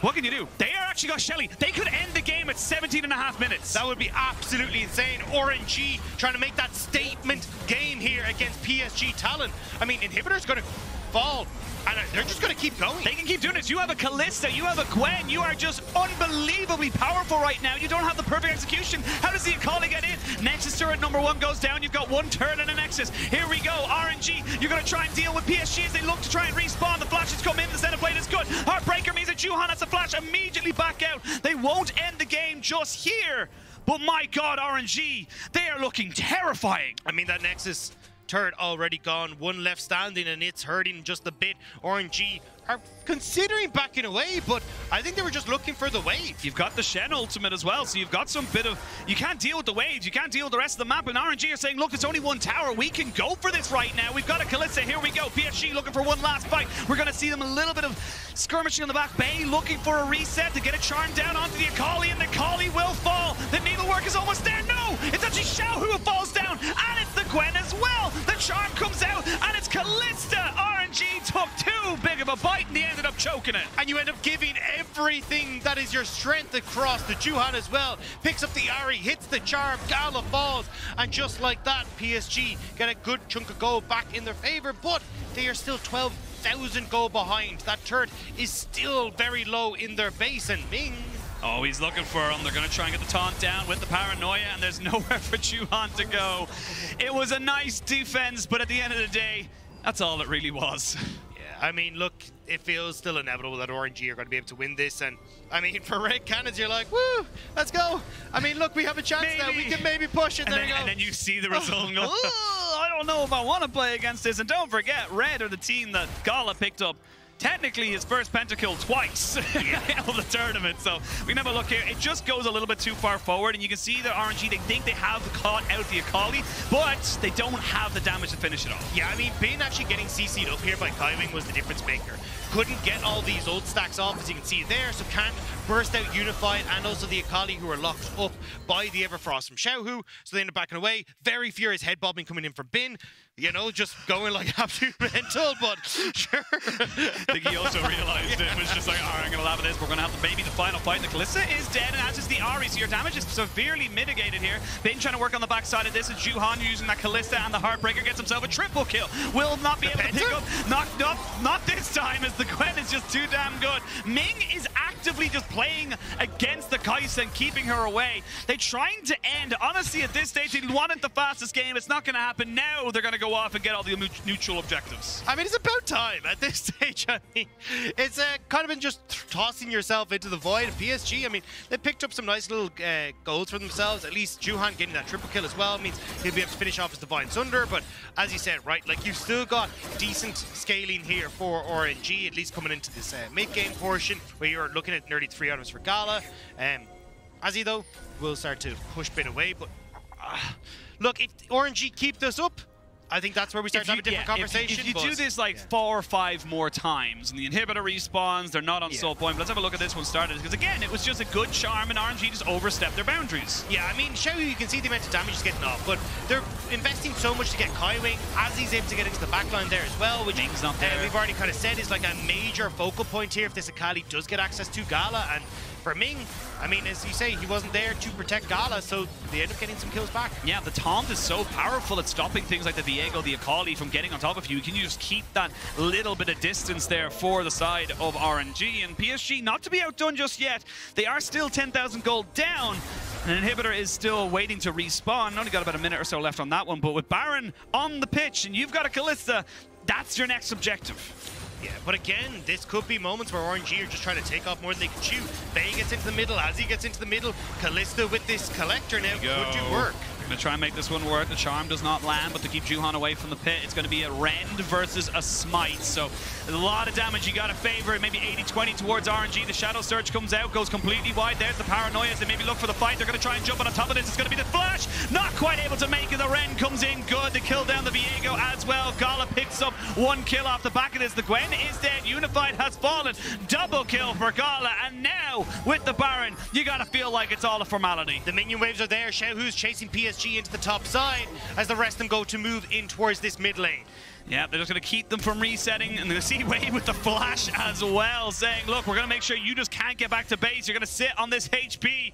What can you do? They are actually got Shelly. They could end the game at 17.5 minutes. That would be absolutely insane. RNG trying to make that statement game here against PSG Talon. I mean, Inhibitor's going to fall, and they're just going to keep going. They can keep doing this. You have a Kalista, you have a Gwen. You are just unbelievably powerful right now. You don't have the perfect execution. How does the Akali get in? Nexus turret number 1 goes down. You've got 1 turret and a Nexus. Here we go. RNG, you're going to try and deal with PSG as they look to try and respawn. The flashes come in. The center plate is good. Heartbreaker means that Juhan has a flash immediately back out. They won't end the game just here. But my God, RNG, they are looking terrifying. I mean, that Nexus turret already gone, 1 left standing, and it's hurting just a bit. RNG are considering backing away, but I think they were just looking for the wave. You've got the Shen ultimate as well, so you've got some bit of... You can't deal with the waves, you can't deal with the rest of the map, and RNG are saying, look, it's only 1 tower, we can go for this right now. We've got a Kalista, here we go. PSG looking for 1 last fight. We're going to see them a little bit of skirmishing on the back. Bay looking for a reset to get a charm down onto the Akali, and the Akali will fall. The needlework is almost there. No! It's actually Xiao who falls down, and it's the Gwen as well. The charm comes out, and it's Kalista. RNG took too big of a bite, and they ended up choking it. And you end up giving everything that is your strength across the Juhan as well. Picks up the Ari, hits the charm, Gala falls, and just like that, PSG get a good chunk of gold back in their favor, but they are still 12,000 gold behind. That turret is still very low in their base, and Ming... Oh, he's looking for him. They're going to try and get the taunt down with the Paranoia, and there's nowhere for Juhan to go. It was a nice defense, but at the end of the day, That's all it really was. I mean, look, it feels still inevitable that RNG are going to be able to win this. And, I mean, for Red Cannons, you're like, woo, let's go. I mean, look, we have a chance now. We can maybe push it. And then you see the result and go, I don't know if I want to play against this. And don't forget, Red are the team that Gala picked up technically his first pentakill twice of the tournament. So we can have a look here. It just goes a little bit too far forward, and you can see that RNG, they think they have caught out the Akali, but they don't have the damage to finish it off. Yeah, I mean, Bin actually getting CC'd up here by Kaiwing was the difference maker. Couldn't get all these ult stacks off, as you can see there, so can't burst out Unified, and also the Akali, who are locked up by the Everfrost from Xiaohu, so they end up backing away. Very furious head bobbing coming in from Bin, you know, just going like absolute mental, but sure. I think he also realized it was just like, all right, I'm going to laugh at this. We're going to have maybe the final fight. The Kalista is dead, and as is the Ahri, so your damage is severely mitigated here. Bin trying to work on the backside of this, and Juhan using that Kalista and the Heartbreaker gets himself a triple kill. Will not be able to pick up. Not this time, as the Gwen is just too damn good. Ming is actively just playing against the Kai'Sa and keeping her away. They're trying to end. Honestly, at this stage, they wanted the fastest game. It's not going to happen now. They're going to go off and get all the neutral objectives. I mean, it's about time at this stage. I mean, it's kind of been just tossing yourself into the void. PSG, I mean, they picked up some nice little goals for themselves. At least Juhan getting that triple kill as well means he'll be able to finish off his Divine Sunder. But as you said, right, like you've still got decent scaling here for RNG, at least coming into this mid-game portion where you're looking at nearly 3 items for Gala. Azzy, though, will start to push Bin away. But look, if RNG keep this up, I think that's where we start to have a different conversation. If you do this like 4 or 5 more times, and the inhibitor respawns, they're not on soul point. But let's have a look at this one started, because again, it was just a good charm, and RNG just overstepped their boundaries. Yeah, I mean, Xiaohu, you can see the amount of damage he's getting off, but they're investing so much to get Kaiwing, as he's able to get into the backline there as well, which Ming's not there. We've already kind of said is like a major focal point here if this Akali does get access to Gala. And for Ming, I mean, as you say, he wasn't there to protect Gala, so they end up getting some kills back. Yeah, the taunt is so powerful at stopping things like the Viego, the Akali from getting on top of you. Can you just keep that little bit of distance there for the side of RNG? And PSG, not to be outdone just yet. They are still 10,000 gold down. An inhibitor is still waiting to respawn. Only got about a minute or so left on that one, but with Baron on the pitch and you've got a Kalista, that's your next objective. Yeah, but again, this could be moments where RNG are just trying to take off more than they can chew. Bay gets into the middle, Azzy gets into the middle. Kalista with this collector now, could you work? Going to try and make this one work. The charm does not land, but to keep Juhan away from the pit, it's going to be a Rend versus a Smite. So a lot of damage. You got to favor it. Maybe 80-20 towards RNG. The Shadow Surge comes out, goes completely wide. There's the Paranoia as they maybe look for the fight. They're going to try and jump on top of this. It's going to be the Flash. Not quite able to make it. The Rend comes in good to kill down the Viego as well. Gala picks up 1 kill off the back of this. The Gwen is dead. Unified has fallen. Double kill for Gala. And now with the Baron, you got to feel like it's all a formality. The minion waves are there. Xiaohu's chasing PSG into the top side as the rest of them go to move in towards this mid lane. Yeah, they're just going to keep them from resetting, and they're going to see Wade with the flash as well, saying, look, we're going to make sure you just can't get back to base. You're going to sit on this HP.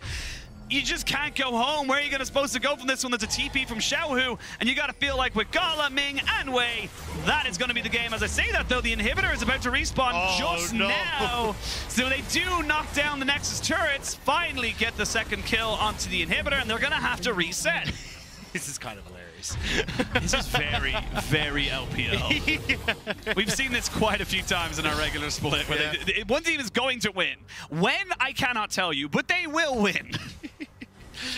You just can't go home. Where are you supposed to go from this one? There's a TP from Xiaohu, and you got to feel like with Gala, Ming, and Wei, that is going to be the game. As I say that, though, the inhibitor is about to respawn now. So they do knock down the Nexus turrets, finally get the second kill onto the inhibitor, and they're going to have to reset. This is kind of hilarious. This is very, very LPL. We've seen this quite a few times in our regular split, where one team is going to win. When, I cannot tell you, but they will win.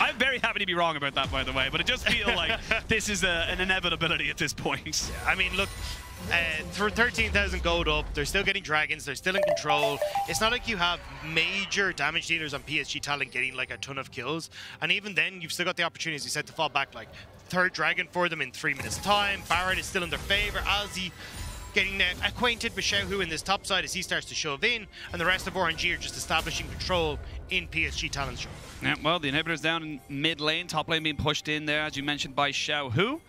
I'm very happy to be wrong about that, by the way, but it just feels like this is an inevitability at this point. Yeah, I mean, look, for 13,000 gold up, they're still getting dragons, they're still in control. It's not like you have major damage dealers on PSG talent getting like a ton of kills, and even then, you've still got the opportunity, as you said, to fall back like 3rd dragon for them in 3 minutes time. Barrett is still in their favor. Ozzy getting acquainted with Xiaohu in this top side as he starts to shove in, and the rest of RNG are just establishing control in PSG talent show. Yeah, well, the inhibitor's down in mid lane, top lane being pushed in there, as you mentioned, by Xiaohu.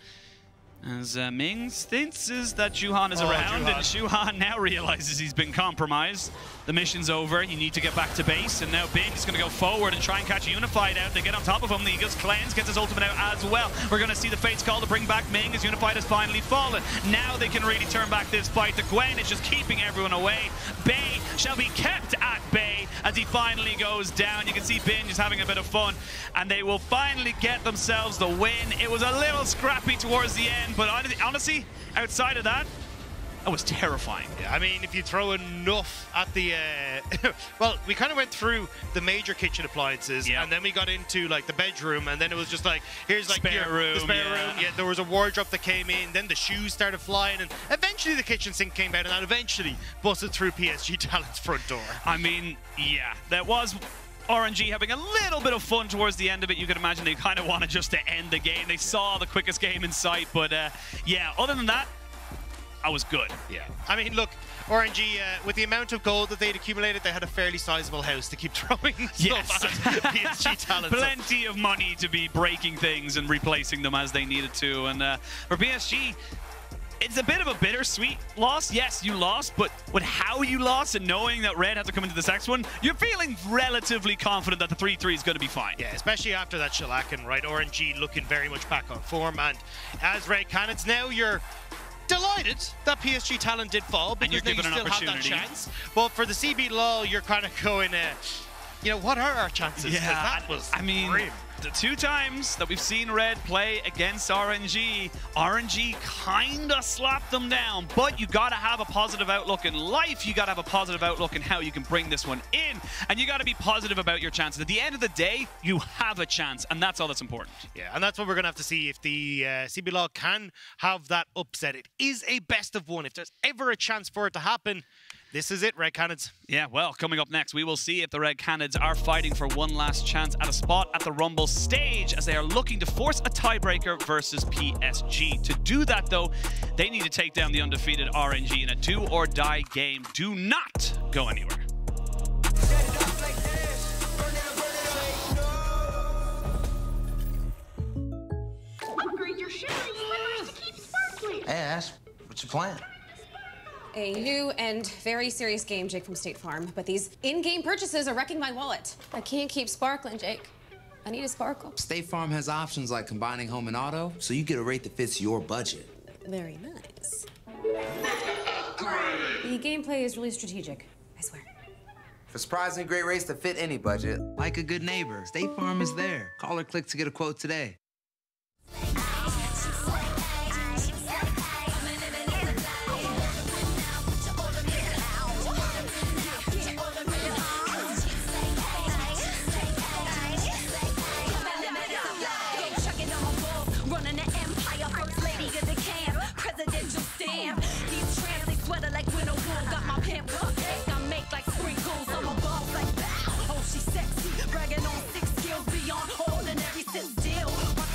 As Ming thinks that Juhan is around, and Juhan now realizes he's been compromised. The mission's over, you need to get back to base, and now Bin is going to go forward and try and catch Unified out. They get on top of him, he gets cleansed, gets his ultimate out as well. We're going to see the Fate's Call to bring back Ming as Unified has finally fallen. Now they can really turn back this fight. The Gwen is just keeping everyone away. Bay shall be kept at bay as he finally goes down. You can see Bin just having a bit of fun, and they will finally get themselves the win. It was a little scrappy towards the end, but honestly, outside of that, That was terrifying. Yeah, I mean, if you throw enough at the... well, we kind of went through the major kitchen appliances, and then we got into, like, the bedroom, and then it was just like, here's, like, the spare room. Yeah, there was a wardrobe that came in, then the shoes started flying, and eventually the kitchen sink came out, and that eventually busted through PSG Talent's front door. I mean, yeah, that was... RNG having a little bit of fun towards the end of it. You could imagine they kind of wanted just to end the game. They saw the quickest game in sight, but yeah, other than that, I was good. Yeah. I mean, look, RNG, with the amount of gold that they'd accumulated, they had a fairly sizable house to keep throwing stuff at PSG Talent. Plenty of money to be breaking things and replacing them as they needed to. And for PSG, it's a bit of a bittersweet loss. Yes, you lost, but with how you lost and knowing that Red had to come into this next one, you're feeling relatively confident that the 3-3 is going to be fine. Yeah, especially after that shellacking, right? RNG looking very much back on form. And as Red Cannons, now you're delighted that PSG Talent did fall because now you still have that chance. But for the CB LOL, you're kind of going, you know, what are our chances? Yeah, that was grim. The 2 times that we've seen Red play against RNG kind of slapped them down, but you got to have a positive outlook in life. You got to have a positive outlook in how you can bring this one in, and you got to be positive about your chances. At the end of the day, you have a chance, and that's all that's important. Yeah, and that's what we're going to have to see if the CB LOL can have that upset. It is a best of 1. If there's ever a chance for it to happen, this is it, Red Cannons. Yeah, well, coming up next, we will see if the Red Cannons are fighting for one last chance at a spot at the Rumble stage as they are looking to force a tiebreaker versus PSG. To do that, though, they need to take down the undefeated RNG in a do-or-die game. Do not go anywhere. Upgrade your shimmering slippers to keep sparkling. Hey, Ash, what's your plan? A new and very serious game, Jake from State Farm. But these in-game purchases are wrecking my wallet. I can't keep sparkling, Jake. I need a sparkle. State Farm has options like combining home and auto, so you get a rate that fits your budget. Very nice. The gameplay is really strategic, I swear. For surprisingly great rates that fit any budget, like a good neighbor, State Farm is there. Call or click to get a quote today. Bragging on 6 skills beyond ordinary, sit still.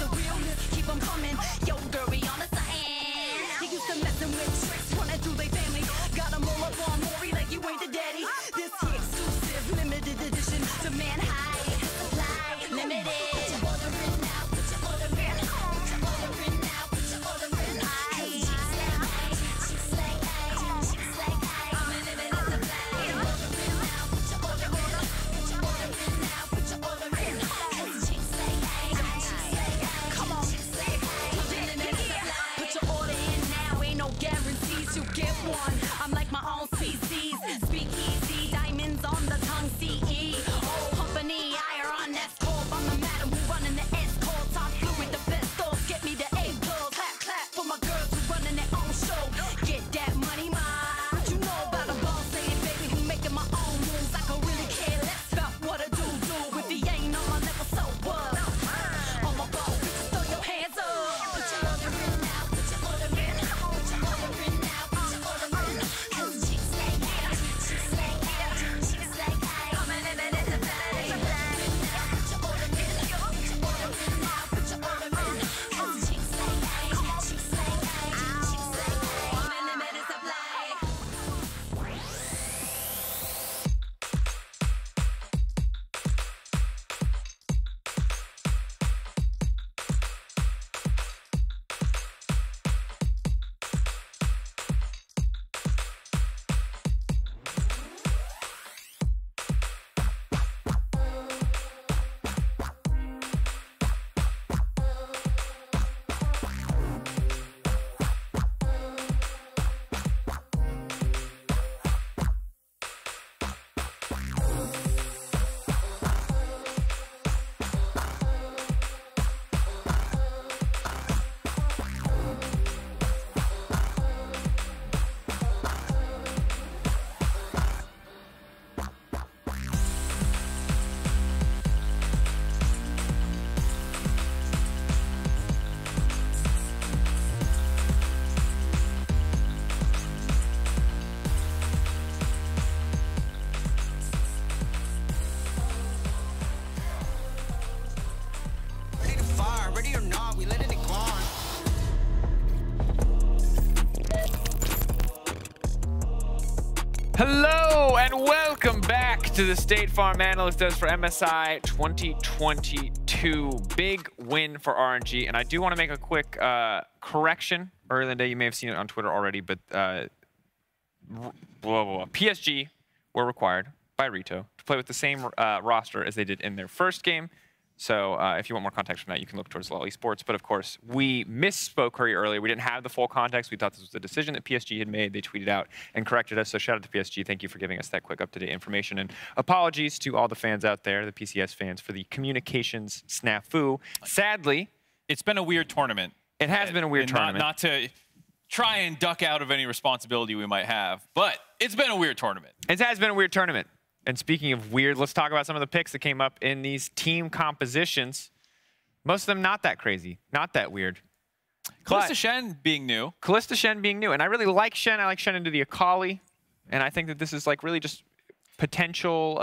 Hello and welcome back to the State Farm Analyst Does for MSI 2022. Big win for RNG. And I do want to make a quick correction. Earlier in the day, you may have seen it on Twitter already, but PSG were required by Rito to play with the same roster as they did in their first game. So if you want more context from that, you can look towards LoL Esports. But of course, we misspoke very earlier. We didn't have the full context. We thought this was a decision that PSG had made. They tweeted out and corrected us. So shout out to PSG. Thank you for giving us that quick up-to-date information. And apologies to all the fans out there, the PCS fans, for the communications snafu. Sadly, it's been a weird tournament. It has been a weird tournament. Not to try and duck out of any responsibility we might have, but it's been a weird tournament. It has been a weird tournament. And speaking of weird, let's talk about some of the picks that came up in these team compositions. Most of them not that crazy, not that weird. Kalista Shen being new. Kalista Shen being new. And I really like Shen. I like Shen into the Akali. And I think that this is like really just potential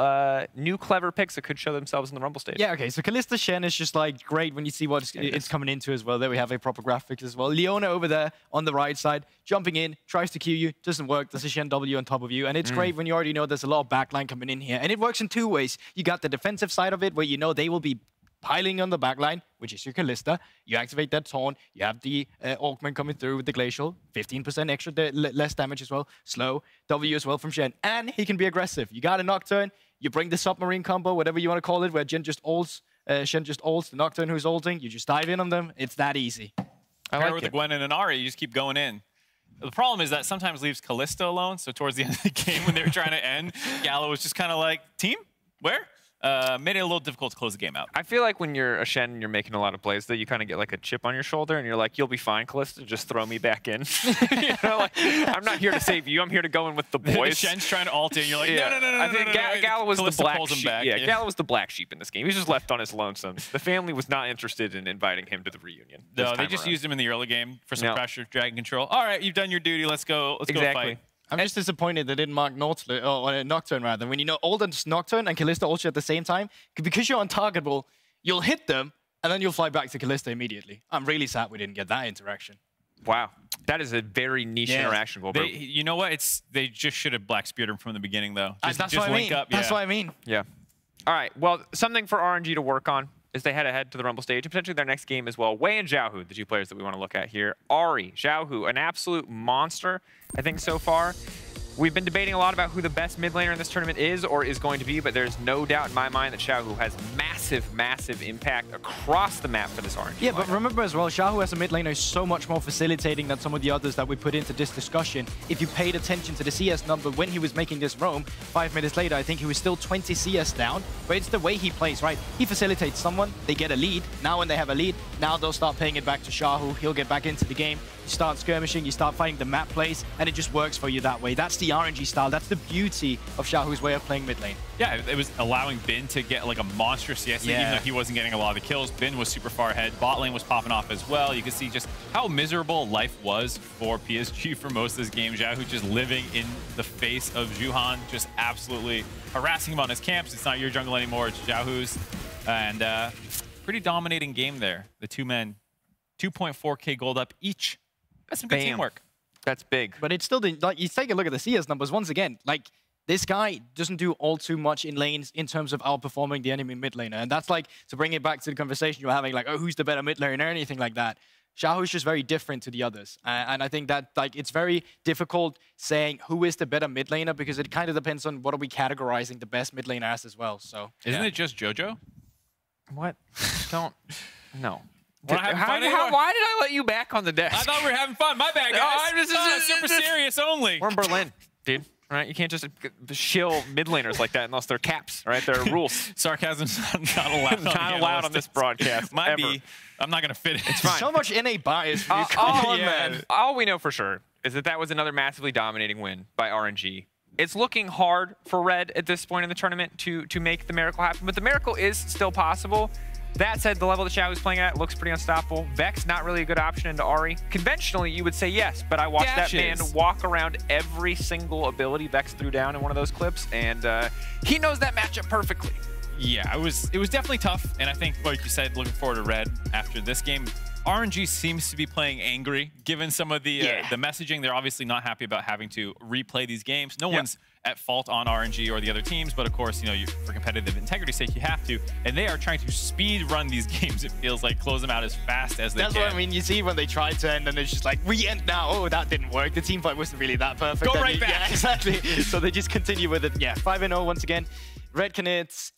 new clever picks that could show themselves in the Rumble stage. Yeah, okay, so Kalista Shen is just like great when you see what it's coming into as well. There we have a proper graphics as well. Leona over there on the right side, jumping in, tries to Q you, doesn't work, does a Shen W on top of you, and it's great when you already know there's a lot of backline coming in here. And it works in two ways. You got the defensive side of it where you know they will be piling on the backline, which is your Kalista. You activate that Taunt. You have the Augment coming through with the Glacial. 15% extra, less damage as well. Slow. W as well from Shen. And he can be aggressive. You got a Nocturne. You bring the Submarine combo, whatever you want to call it, where Shen just ults the Nocturne who's ulting. You just dive in on them. It's that easy. Pair with the Gwen and an Ahri, you just keep going in. The problem is that sometimes leaves Kalista alone. So towards the end of the game when they were trying to end, Gala was just kind of like, team? Where? Made it a little difficult to close the game out. I feel like when you're a Shen and you're making a lot of plays, that you kind of get like a chip on your shoulder and you're like, you'll be fine, Kalista, just throw me back in. You know, like, I'm not here to save you. I'm here to go in with the boys. Shen's trying to ult in. You're like, no. I think Gala was the black sheep. Yeah, Gala was the black sheep in this game. He was just left on his lonesome. The family was not interested in inviting him to the reunion. No, they just used him in the early game for some pressure, dragon control. All right, you've done your duty. Let's go. Let's go fight. I'm just disappointed they didn't mark Nocturne rather. When you know ult and Nocturne and Kalista ult you at the same time, because you're untargetable, you'll hit them and then you'll fly back to Kalista immediately. I'm really sad we didn't get that interaction. Wow, that is a very niche interaction. You know what? They just should have black speared him from the beginning though. That's what I mean. That's what I mean. Yeah. All right. Well, something for RNG to work on is they head ahead to the Rumble stage and potentially their next game as well. Wei and Xiaohu, the two players that we want to look at here. Ahri, Xiaohu, an absolute monster, I think, so far. We've been debating a lot about who the best mid laner in this tournament is or is going to be, but there's no doubt in my mind that Xiaohu has massive, massive impact across the map for this RNG. Yeah, but remember as well, Xiaohu as a mid laner is so much more facilitating than some of the others that we put into this discussion. If you paid attention to the CS number when he was making this roam, 5 minutes later, I think he was still 20 CS down, but it's the way he plays, right? He facilitates someone, they get a lead. Now when they have a lead, now they'll start paying it back to Xiaohu. He'll get back into the game. You start skirmishing, you start fighting the map plays, and it just works for you that way. That's the RNG style. That's the beauty of Xiaohu's way of playing mid lane. Yeah, it was allowing Bin to get like a monstrous CS lead, even though he wasn't getting a lot of the kills. Bin was super far ahead. Bot lane was popping off as well. You can see just how miserable life was for PSG for most of this game. Xiaohu just living in the face of Zhuhan, just absolutely harassing him on his camps. It's not your jungle anymore, it's Xiaohu's. And pretty dominating game there. The two men, 2.4k gold up each. That's some good teamwork. That's big. But it's still, like, you take a look at the CS numbers once again. Like, this guy doesn't do all too much in lanes in terms of outperforming the enemy mid laner. And that's like, to bring it back to the conversation you're having, like, oh, who's the better mid laner or anything like that. Xiaohu's just very different to the others. And I think that, like, it's very difficult saying who is the better mid laner because it kind of depends on what are we categorizing the best mid laner as well. Isn't it just JoJo? What? Don't. No. Why did I let you back on the desk? I thought we were having fun. My bad, guys. This is super serious only. We're in Berlin, dude. Right? You can't just shill mid laners like that unless they're caps, right? There are rules. Sarcasm's not allowed. Not allowed on this broadcast. Might be. I'm not going to fit it. It's fine. So much NA bias for you. All we know for sure is that was another massively dominating win by RNG. It's looking hard for Red at this point in the tournament to make the miracle happen, but the miracle is still possible. That said, the level that Xiaohu's playing at looks pretty unstoppable. Vex, not really a good option into Ahri. Conventionally, you would say yes, but I watched that man walk around every single ability Vex threw down in one of those clips, and he knows that matchup perfectly. Yeah, it was definitely tough, and I think, like you said, looking forward to Red after this game. RNG seems to be playing angry, given some of the messaging. They're obviously not happy about having to replay these games. No one's at fault on RNG or the other teams, but of course, you know, for competitive integrity's sake, you have to. And they are trying to speed run these games. It feels like close them out as fast as they can. That's what I mean. You see when they try to end, and it's just like, we end now. Oh, that didn't work. The team fight wasn't really that perfect. Go right back. Yeah, exactly. So they just continue with it. Yeah, 5-0 once again. Red Canids,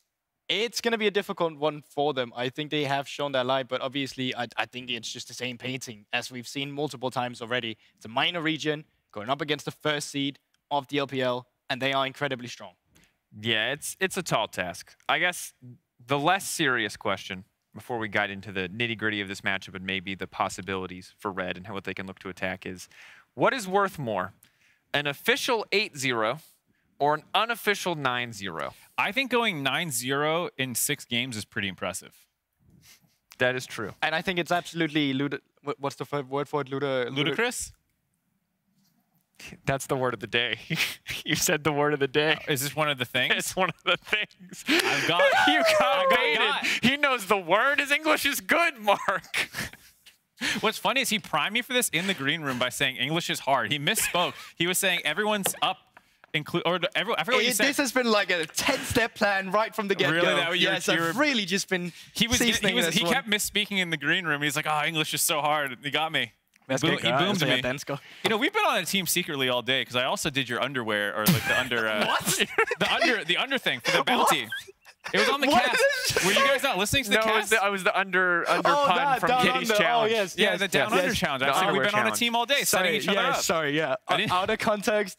it's going to be a difficult one for them. I think they have shown their light, but obviously, I think it's just the same painting as we've seen multiple times already. It's a minor region going up against the first seed of the LPL, and they are incredibly strong. Yeah, it's a tall task. I guess the less serious question before we got into the nitty-gritty of this matchup and maybe the possibilities for Red and what they can look to attack is, what is worth more, an official 8-0 or an unofficial 9-0? I think going 9-0 in 6 games is pretty impressive. That is true. And I think it's absolutely what's the word for it? Ludicrous? That's the word of the day. You said the word of the day. Is this one of the things? It's one of the things. I've got You got baited. He knows the word. His English is good, Mark. What's funny is he primed me for this in the green room by saying English is hard. He misspoke. He was saying everyone's up. I forgot what you said. This has been like a 10-step plan right from the get-go. Really? That yes, I've really just been He kept misspeaking in the green room. He's like, oh, English is so hard. He got me. He boomed me. You know, we've been on a team secretly all day because I also did your underwear or like the under what? the under thing for the bounty. It was on the cast. Were you guys not listening to the cast? I was the under pun from Kitty's challenge. Oh, yes, yeah, the down under challenge. I said we've been on a team all day, setting each other up. Sorry, yeah. Out of context.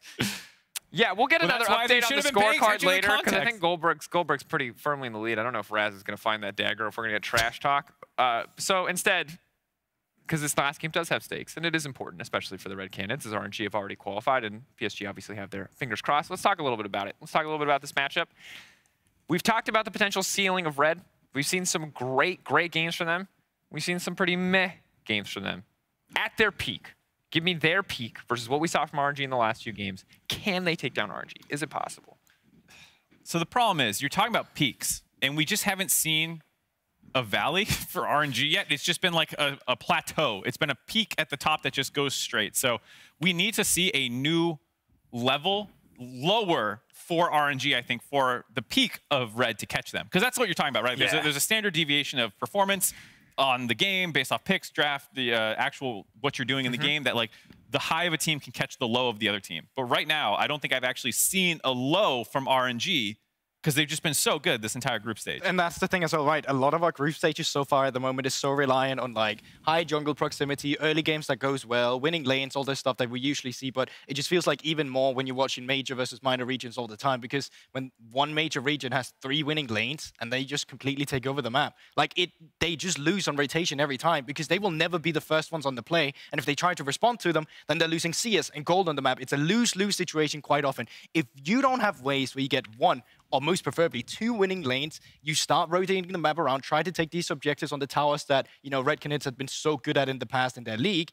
Yeah, we'll get another update on the scorecard later because I think Goldberg's pretty firmly in the lead. I don't know if Raz is going to find that dagger or if we're going to get trash talk. So instead, because this last game does have stakes, and it is important, especially for the Red Canids, as RNG have already qualified, and PSG obviously have their fingers crossed. Let's talk a little bit about it. Let's talk a little bit about this matchup. We've talked about the potential ceiling of Red. We've seen some great games from them. We've seen some pretty meh games from them. At their peak, give me their peak versus what we saw from RNG in the last few games. Can they take down RNG? Is it possible? So the problem is, you're talking about peaks, and we just haven't seen a valley for RNG yet. It's just been like a plateau. It's been a peak at the top that just goes straight. So we need to see a new level lower for RNG, I think, for the peak of Red to catch them. Because that's what you're talking about, right? Yeah. There's a standard deviation of performance on the game based off picks, draft, the actual what you're doing in the game, that like the high of a team can catch the low of the other team. But right now, I don't think I've actually seen a low from RNG because they've just been so good this entire group stage. And that's the thing as well, right? A lot of our group stages so far at the moment is so reliant on like high jungle proximity, early games that goes well, winning lanes, all this stuff that we usually see. But it just feels like even more when you're watching major versus minor regions all the time, because when one major region has 3 winning lanes and they just completely take over the map, like they just lose on rotation every time because they will never be the first ones on the play. And if they try to respond to them, then they're losing CS and gold on the map. It's a lose-lose situation quite often. If you don't have ways where you get 1 or most preferably 2 winning lanes, you start rotating the map around, try to take these objectives on the towers that, you know, Red Canids have been so good at in the past in their league.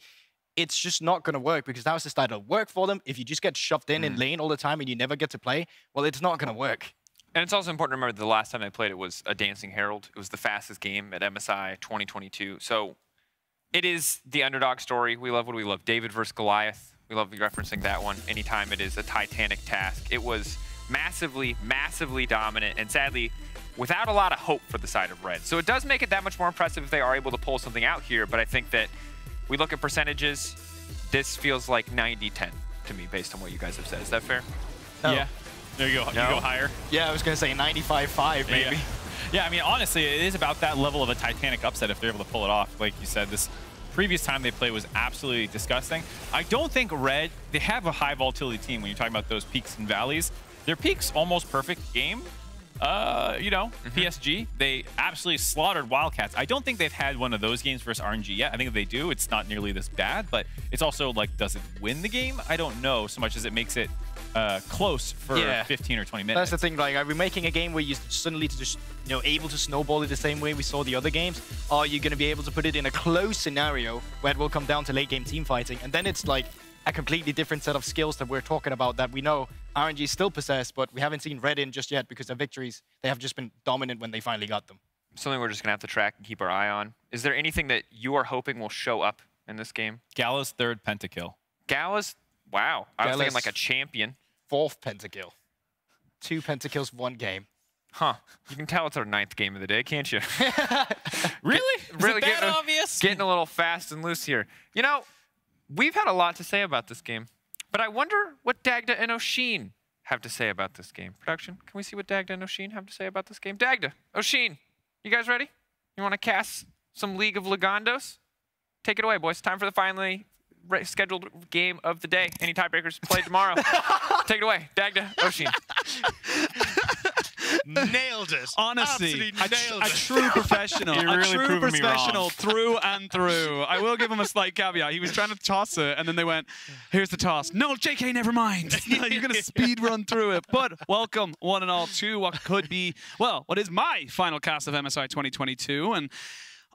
It's just not going to work because that was the style to work for them. If you just get shoved in lane all the time and you never get to play, well, it's not going to work. And it's also important to remember that the last time they played it was a Dancing Herald. It was the fastest game at MSI 2022. So it is the underdog story. We love what we love. David versus Goliath. We love referencing that one anytime it is a titanic task. It was massively dominant, and sadly, without a lot of hope for the side of Red. So it does make it that much more impressive if they are able to pull something out here, but I think that we look at percentages, this feels like 90-10 to me based on what you guys have said. Is that fair? No. Yeah. There you go. No? You go higher. Yeah, I was going to say 95-5 maybe. Yeah, I mean, honestly, it is about that level of a titanic upset if they're able to pull it off. Like you said, this previous time they played was absolutely disgusting. I don't think Red, they have a high volatility team when you're talking about those peaks and valleys. Their peak's almost perfect game. You know, PSG, they absolutely slaughtered Wildcats. I don't think they've had one of those games versus RNG yet. I think if they do, it's not nearly this bad, but it's also like, does it win the game? I don't know so much as it makes it close for 15 or 20 minutes. That's the thing, like, are we making a game where you suddenly just, you know, able to snowball it the same way we saw the other games? Or are you going to be able to put it in a close scenario where it will come down to late game team fighting? And then it's like a completely different set of skills that we're talking about that we know RNG still possess, but we haven't seen Red in just yet because their victories, they have just been dominant when they finally got them. Something we're just going to have to track and keep our eye on. Is there anything that you are hoping will show up in this game? Gala's 3rd pentakill. Gala's, wow. I was thinking like a champion. 4th pentakill. 2 pentakills 1 game. Huh. You can tell it's our 9th game of the day, can't you? Really? Really Is it that obvious? Getting a little fast and loose here. You know, we've had a lot to say about this game, but I wonder what Dagda and Oshin have to say about this game. Production, can we see what Dagda and Oshin have to say about this game? Dagda, Oshin, you guys ready? You want to cast some League of Legandos? Take it away, boys. Time for the finally scheduled game of the day. Any tiebreakers played tomorrow? Take it away, Dagda, Oshin. Nailed it. Honestly, nailed a true professional. You're a really true proving me wrong. professional through and through. I will give him a slight caveat. He was trying to toss it, and then they went, here's the toss. No, JK, never mind. You're going to speed run through it. But welcome, one and all, to what could be, well, what is my final cast of MSI 2022. And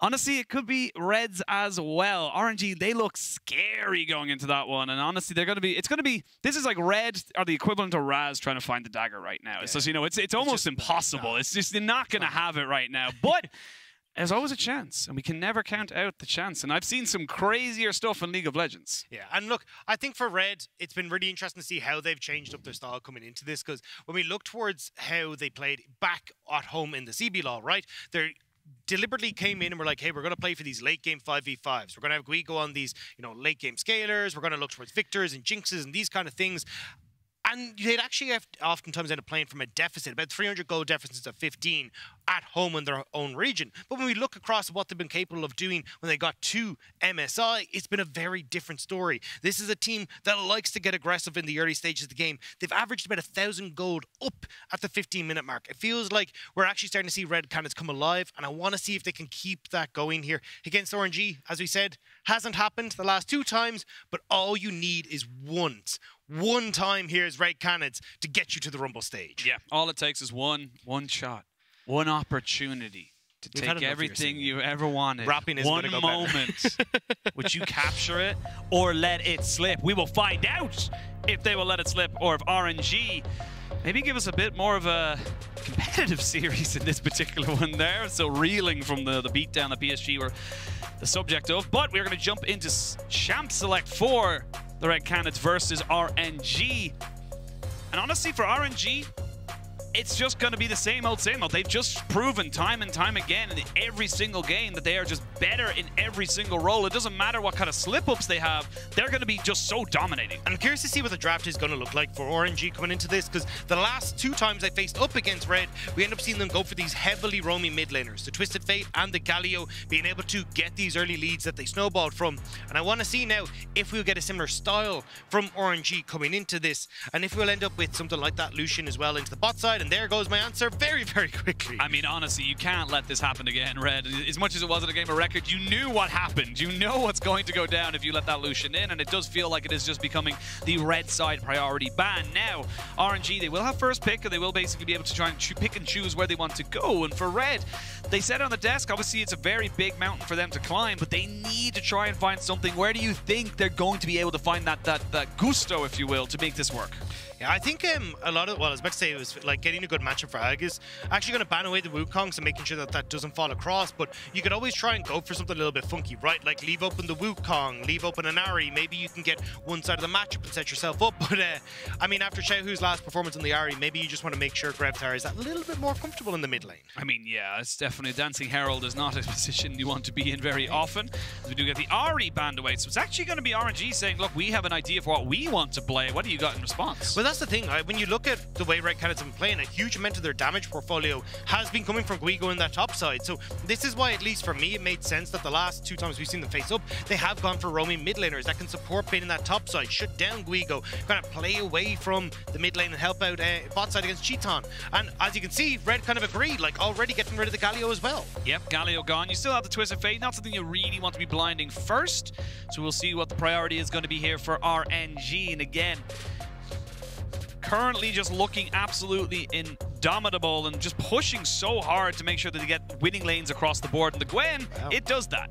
honestly, it could be Reds as well. RNG, they look scary going into that one. And honestly, they're going to be, this is like Red are the equivalent of Raz trying to find the dagger right now. Yeah. So, you know, it's almost impossible. It's just, they're not going to have it right now. But there's always a chance, and we can never count out the chance. And I've seen some crazier stuff in League of Legends. Yeah, and look, I think for Red, it's been really interesting to see how they've changed up their style coming into this, because when we look towards how they played back at home in the CBLOL, right, they're deliberately came in and were like, hey, we're going to play for these late game 5v5s. We're going to have Guigo on these, you know, late game scalers. We're going to look towards victors and jinxes and these kind of things. And they'd actually have oftentimes end up playing from a deficit, about 300 gold deficits of 15 at home in their own region. But when we look across what they've been capable of doing when they got to MSI, it's been a very different story. This is a team that likes to get aggressive in the early stages of the game. They've averaged about 1,000 gold up at the 15-minute mark. It feels like we're actually starting to see Red Cannons come alive, and I want to see if they can keep that going here. Against RNG, as we said, hasn't happened the last 2 times, but all you need is one time here is Red Cannons to get you to the Rumble stage. Yeah, all it takes is one shot, one opportunity to take everything you ever wanted. Rapping is one moment. Would you capture it or let it slip? We will find out if they will let it slip, or if RNG maybe give us a bit more of a competitive series in this particular one there. So reeling from the beatdown that PSG were the subject of. But we're going to jump into Champ Select for the Red Cannons versus RNG. And honestly, for RNG, it's just going to be the same old, same old. They've just proven time and time again in every single game that they are just better in every single role. It doesn't matter what kind of slip-ups they have. They're going to be just so dominating. I'm curious to see what the draft is going to look like for RNG coming into this, because the last 2 times they faced up against Red, we end up seeing them go for these heavily roaming mid laners, the Twisted Fate and the Galio, being able to get these early leads that they snowballed from. And I want to see now if we'll get a similar style from RNG coming into this, and if we'll end up with something like that Lucian as well into the bot side. And there goes my answer very, very quickly. I mean, honestly, you can't let this happen again, Red. As much as it wasn't a game of record, you knew what happened. You know what's going to go down if you let that Lucian in, and it does feel like it is just becoming the Red side priority ban. Now, RNG, they will have first pick, and they will basically be able to try and pick and choose where they want to go. And for Red, they said on the desk, obviously it's a very big mountain for them to climb, but they need to try and find something. Where do you think they're going to be able to find that gusto, if you will, to make this work? Yeah, I think a lot of, well, I was about to say it was like getting a good matchup for Aegis. Actually going to ban away the Wukongs and making sure that that doesn't fall across, but you could always try and go for something a little bit funky, right? Like leave open the Wukong, leave open an Ahri. Maybe you can get one side of the matchup and set yourself up. But I mean, after Xiaohu's last performance on the Ahri, maybe you just want to make sure Grevtar is a little bit more comfortable in the mid lane. I mean, yeah, it's definitely Dancing Herald is not a position you want to be in very often. We do get the Ahri banned away, so it's actually going to be RNG saying, look, we have an idea for what we want to play. What do you got in response? Well, that's the thing. When you look at the way Red Cannons have been playing, a huge amount of their damage portfolio has been coming from Guigo in that top side. So this is why, at least for me, it made sense that the last 2 times we've seen them face up, they have gone for roaming mid laners that can support being in that top side, shut down Guigo, kind of play away from the mid lane and help out bot side against Cheaton. And as you can see, Red kind of agreed, like already getting rid of the Galio as well. Yep, Galio gone. You still have the Twisted Fate, not something you really want to be blinding first. So we'll see what the priority is going to be here for RNG. And again, currently just looking absolutely indomitable and just pushing so hard to make sure that they get winning lanes across the board. And the Gwen, it does that.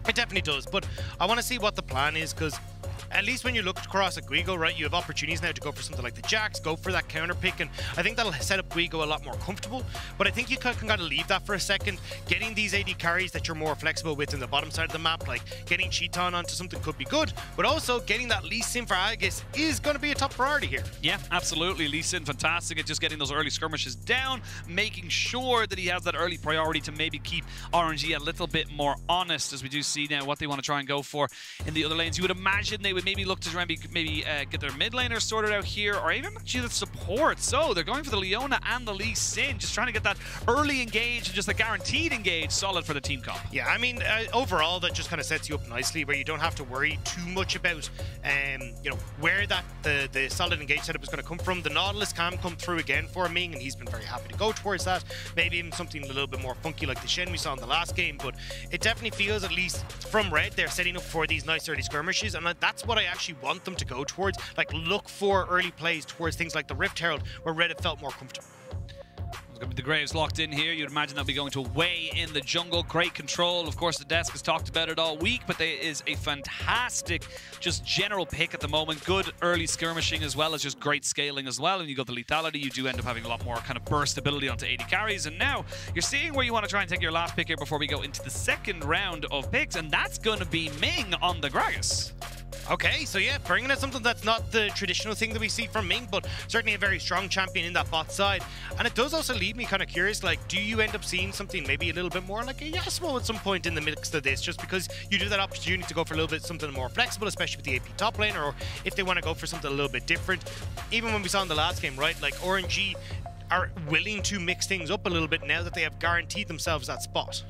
It definitely does, but I want to see what the plan is, because at least when you look across at Guigo, right, you have opportunities now to go for something like the Jax, go for that counter pick, and I think that'll set up Guigo a lot more comfortable. But I think you can kind of leave that for a second. Getting these AD carries that you're more flexible with in the bottom side of the map, like getting Cheaton onto something could be good, but also getting that Lee Sin for Aegis is going to be a top priority here. Yeah, absolutely. Lee Sin, fantastic at just getting those early skirmishes down, making sure that he has that early priority to maybe keep RNG a little bit more honest, as we do see now what they want to try and go for in the other lanes. You would imagine they would maybe look to try and maybe get their mid laners sorted out here, or even actually the support. So they're going for the Leona and the Lee Sin, just trying to get that early engage and just a guaranteed engage solid for the team comp. Yeah, I mean, overall, that just kind of sets you up nicely, where you don't have to worry too much about, you know, where that the solid engage setup is going to come from. The Nautilus can come through again for Ming, and he's been very happy to go towards that. Maybe even something a little bit more funky like the Shen we saw in the last game, but it definitely feels, at least from Red, they're setting up for these nice early skirmishes, and that's what I actually want them to go towards. Like, look for early plays towards things like the Rift Herald, where Red have felt more comfortable. The Graves locked in here. You'd imagine they'll be going to Way in the jungle. Great control. Of course, the desk has talked about it all week, but there is a fantastic just general pick at the moment. Good early skirmishing as well as just great scaling as well. And you got the lethality, you do end up having a lot more kind of burst ability onto 80 carries. And now you're seeing where you want to try and take your last pick here before we go into the second round of picks, and that's going to be Ming on the Gragas. Okay, so yeah, bringing in something that's not the traditional thing that we see from Ming, but certainly a very strong champion in that bot side. And it does also leave me kind of curious, like, do you end up seeing something maybe a little bit more like a Yasuo at some point in the mix of this, just because you do that opportunity to go for a little bit something more flexible, especially with the AP top laner, or if they want to go for something a little bit different. Even when we saw in the last game, right, like RNG are willing to mix things up a little bit now that they have guaranteed themselves that spot.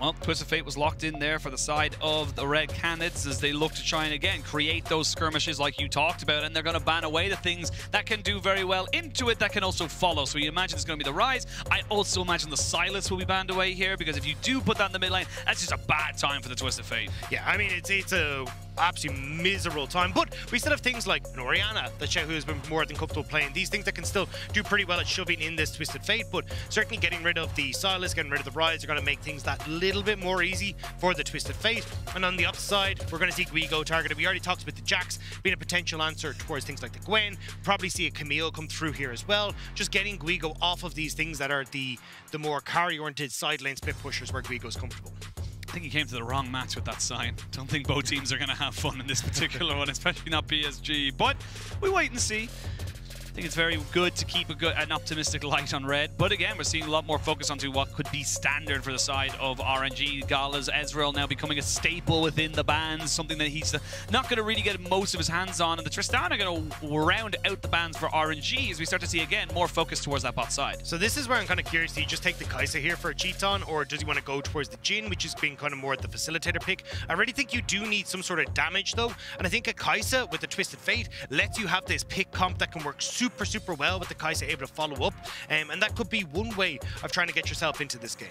Well, Twist of Fate was locked in there for the side of the Red Canids as they look to try and, again, create those skirmishes like you talked about, and they're going to ban away the things that can do very well into it that can also follow. So you imagine it's going to be the Rise. I also imagine the Silas will be banned away here, because if you do put that in the mid lane, that's just a bad time for the Twist of Fate. Yeah, I mean, it's a absolutely miserable time, but we still have things like Orianna that Shehu has been more than comfortable playing. These things that can still do pretty well at shoving in this Twisted Fate, but certainly getting rid of the Silas, getting rid of the Rise are going to make things that little bit more easy for the Twisted Fate. And on the upside, we're going to see Guigo targeted. We already talked about the Jax being a potential answer towards things like the Gwen. Probably see a Camille come through here as well. Just getting Guigo off of these things that are the more carry-oriented side lane split pushers where Guigo's comfortable. I think he came to the wrong match with that sign. Don't think both teams are going to have fun in this particular one, especially not PSG. But we wait and see. I think it's very good to keep an optimistic light on Red. But again, we're seeing a lot more focus onto what could be standard for the side of RNG. Gala's Ezreal now becoming a staple within the bans, something that he's not going to really get most of his hands on. And the Tristana are going to round out the bans for RNG as we start to see, again, more focus towards that bot side. So this is where I'm kind of curious. Do you just take the Kai'Sa here for a Cheaton, or does he want to go towards the Jhin, which has been kind of more the facilitator pick? I really think you do need some sort of damage, though. And I think a Kai'Sa with the Twisted Fate lets you have this pick comp that can work super well with the Kai'Sa able to follow up, and that could be one way of trying to get yourself into this game.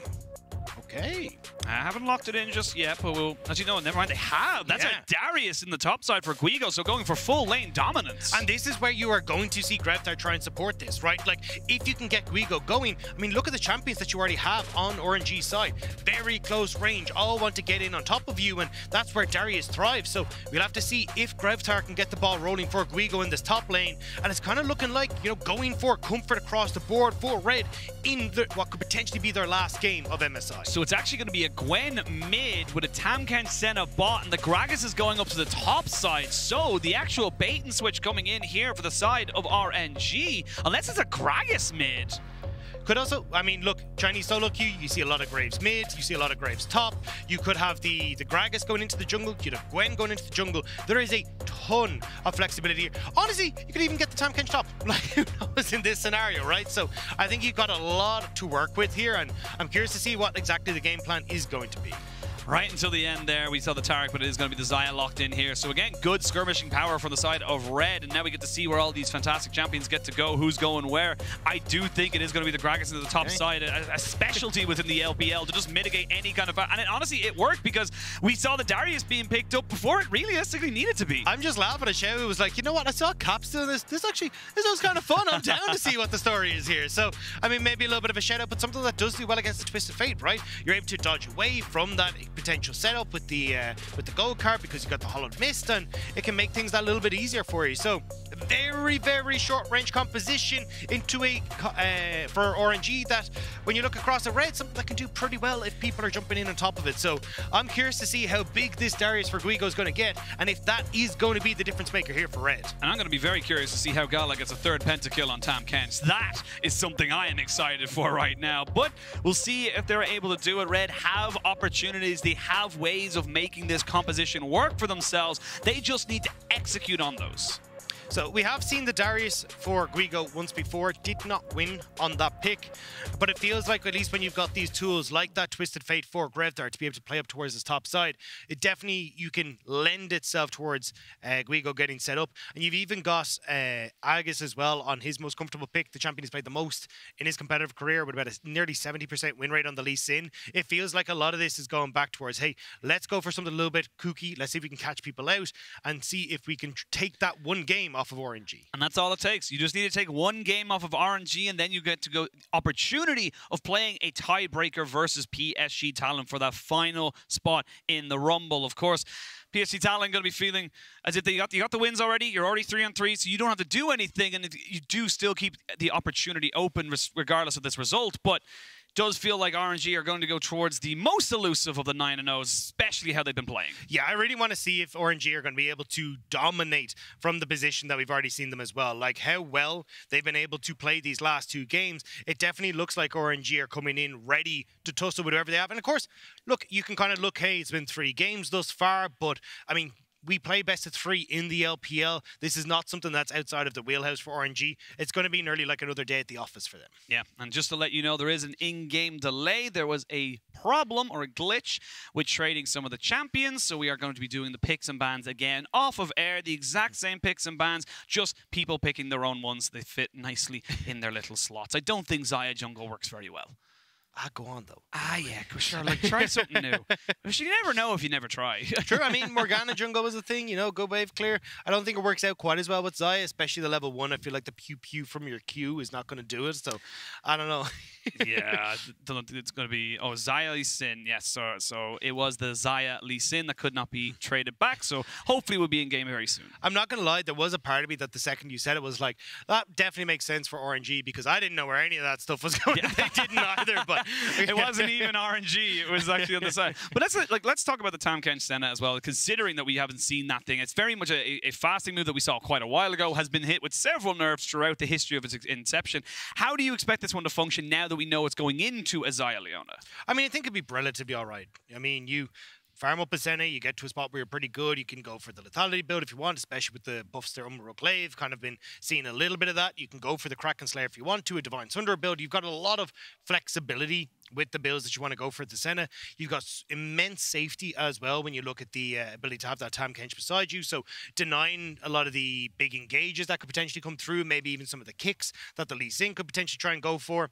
Okay. I haven't locked it in just yet, but we'll, as you know, never mind, they have. That's a Darius in the top side for Guigo, so going for full lane dominance. And this is where you are going to see Grevtar try and support this, right? Like, if you can get Guigo going, I mean, look at the champions that you already have on RNG's side. Very close range, all want to get in on top of you, and that's where Darius thrives. So we'll have to see if Grevtar can get the ball rolling for Guigo in this top lane. And it's kind of looking like, you know, going for comfort across the board for Red in what could potentially be their last game of MSI. So it's actually going to be a Gwen mid with a Tamken Senna bot, and the Gragas is going up to the top side. So the actual bait and switch coming in here for the side of RNG, unless it's a Gragas mid. Could also, I mean, look, Chinese solo queue, you see a lot of Graves mid, you see a lot of Graves top. You could have the Gragas going into the jungle, you'd have Gwen going into the jungle. There is a ton of flexibility here. Honestly, you could even get the Tamken top, like, who knows in this scenario, right? So I think you've got a lot to work with here, and I'm curious to see what exactly the game plan is going to be. Right until the end there, we saw the Taric, but it is going to be the Xayah locked in here. So again, good skirmishing power from the side of Red, and now we get to see where all these fantastic champions get to go, who's going where. I do think it is going to be the Gragas into the top side, a specialty within the LPL to just mitigate any kind of... And honestly, it worked because we saw the Darius being picked up before it realistically needed to be. I'm just laughing at Shehu. It was like, you know what, I saw Caps doing this. This was kind of fun. I'm down to see what the story is here. So, I mean, maybe a little bit of a shout out, but something that does do well against the Twisted Fate, right? You're able to dodge away from that potential setup with the gold card because you got the Hollowed Mist, and it can make things a little bit easier for you. So very short range composition into a for RNG that when you look across the red, something that can do pretty well if people are jumping in on top of it. So I'm curious to see how big this Darius for Guigo is going to get, and if that is going to be the difference maker here for red. And I'm going to be very curious to see how Gala gets a third pentakill on Tam Kench. That is something I am excited for right now. But we'll see if they're able to do it. Red have opportunities. They have ways of making this composition work for themselves. They just need to execute on those. So we have seen the Darius for Guigo once before, did not win on that pick, but it feels like at least when you've got these tools like that Twisted Fate for Grevdar to be able to play up towards his top side, it definitely, you can lend itself towards Guigo getting set up. And you've even got Agus as well on his most comfortable pick, the champion he's played the most in his competitive career with about a nearly 70% win rate on the Lee Sin. It feels like a lot of this is going back towards, hey, let's go for something a little bit kooky, let's see if we can catch people out and see if we can take that one game off of RNG. And that's all it takes. You just need to take one game off of RNG, and then you get to go opportunity of playing a tiebreaker versus PSG Talon for that final spot in the Rumble. Of course, PSG Talon going to be feeling as if you got the wins already. You're already 3-on-3, so you don't have to do anything, and you do still keep the opportunity open regardless of this result. But does feel like RNG are going to go towards the most elusive of the 9-0s, especially how they've been playing. Yeah, I really want to see if RNG are going to be able to dominate from the position that we've already seen them as well. Like how well they've been able to play these last two games. It definitely looks like RNG are coming in ready to tussle with whoever they have. And of course, look, you can kind of look, hey, it's been 3 games thus far, but I mean, we play best of 3 in the LPL. This is not something that's outside of the wheelhouse for RNG. It's going to be nearly like another day at the office for them. Yeah, and just to let you know, there is an in-game delay. There was a problem or a glitch with trading some of the champions, so we are going to be doing the picks and bans again off of air. The exact same picks and bans, just people picking their own ones. They fit nicely in their little slots. I don't think Xayah Jungle works very well. Go on, though. Yeah, sure. Like, try something new. But you never know if you never try. True. I mean, Morgana Jungle was a thing, you know, go wave clear. I don't think it works out quite as well with Xayah, especially the level 1. I feel like the pew-pew from your Q is not going to do it, so I don't know. Yeah, it's going to be... Oh, Xayah Lee Sin. Yes, so it was the Xayah Lee Sin that could not be traded back, so hopefully we'll be in game very soon. I'm not going to lie, there was a part of me that the second you said it was like, that definitely makes sense for RNG because I didn't know where any of that stuff was going. Yeah. They didn't either, but... It wasn't even RNG. It was actually on the side. But let's talk about the Tam Kench Senna as well, considering that we haven't seen that thing. It's very much a fasting move that we saw quite a while ago, has been hit with several nerfs throughout the history of its inception. How do you expect this one to function now that we know it's going into a Xayah Leona? I mean, I think it'd be relatively all right. I mean, you farm up a Senna, you get to a spot where you're pretty good. You can go for the lethality build if you want, especially with the buffs there. Umbral Glaive, kind of been seeing a little bit of that. You can go for the Kraken Slayer if you want to, a Divine Sunder build. You've got a lot of flexibility with the builds that you want to go for the Senna. You've got immense safety as well when you look at the ability to have that Tam Kench beside you. So denying a lot of the big engages that could potentially come through, maybe even some of the kicks that the Lee Sin could potentially try and go for.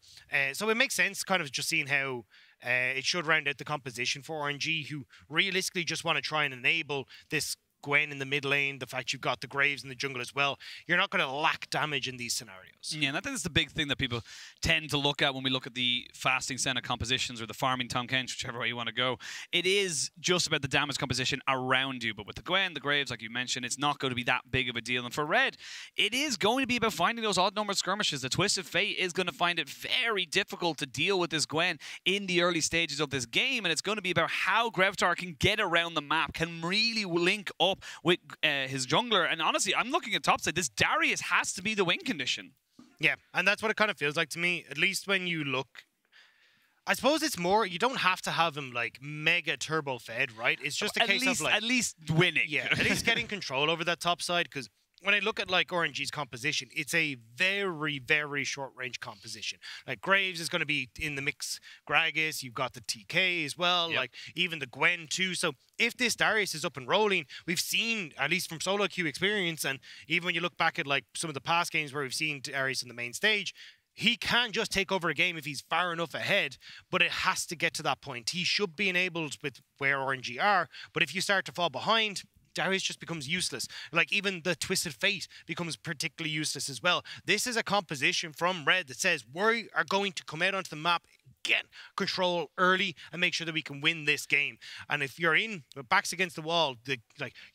So it makes sense kind of just seeing how it should round out the composition for RNG, who realistically just want to try and enable this Gwen in the mid lane, the fact you've got the Graves in the jungle as well. You're not going to lack damage in these scenarios. Yeah, and I think that's the big thing that people tend to look at when we look at the fasting Senna compositions or the farming Tam Kench, whichever way you want to go. It is just about the damage composition around you, but with the Gwen, the Graves, like you mentioned, it's not going to be that big of a deal. And for Red, it is going to be about finding those odd-numbered skirmishes. The Twisted Fate is going to find it very difficult to deal with this Gwen in the early stages of this game, and it's going to be about how Grevdar can get around the map, can really link up with his jungler. And honestly, I'm looking at topside. This Darius has to be the win condition. Yeah, and that's what it kind of feels like to me, at least when you look. I suppose it's more, you don't have to have him like mega turbo fed, right? It's just a case of like... At least winning. Yeah, at least getting control over that top side, because when I look at like RNG's composition, it's a very, very short range composition. Like Graves is going to be in the mix. Gragas, you've got the TK as well, like even the Gwen too. So if this Darius is up and rolling, we've seen, at least from solo queue experience, and even when you look back at like some of the past games where we've seen Darius in the main stage, he can just take over a game if he's far enough ahead, but it has to get to that point. He should be enabled with where RNG are, but if you start to fall behind, Darius just becomes useless. Like even the Twisted Fate becomes particularly useless as well. This is a composition from Red that says we are going to come out onto the map, get control early and make sure that we can win this game. And if you're in backs against the wall,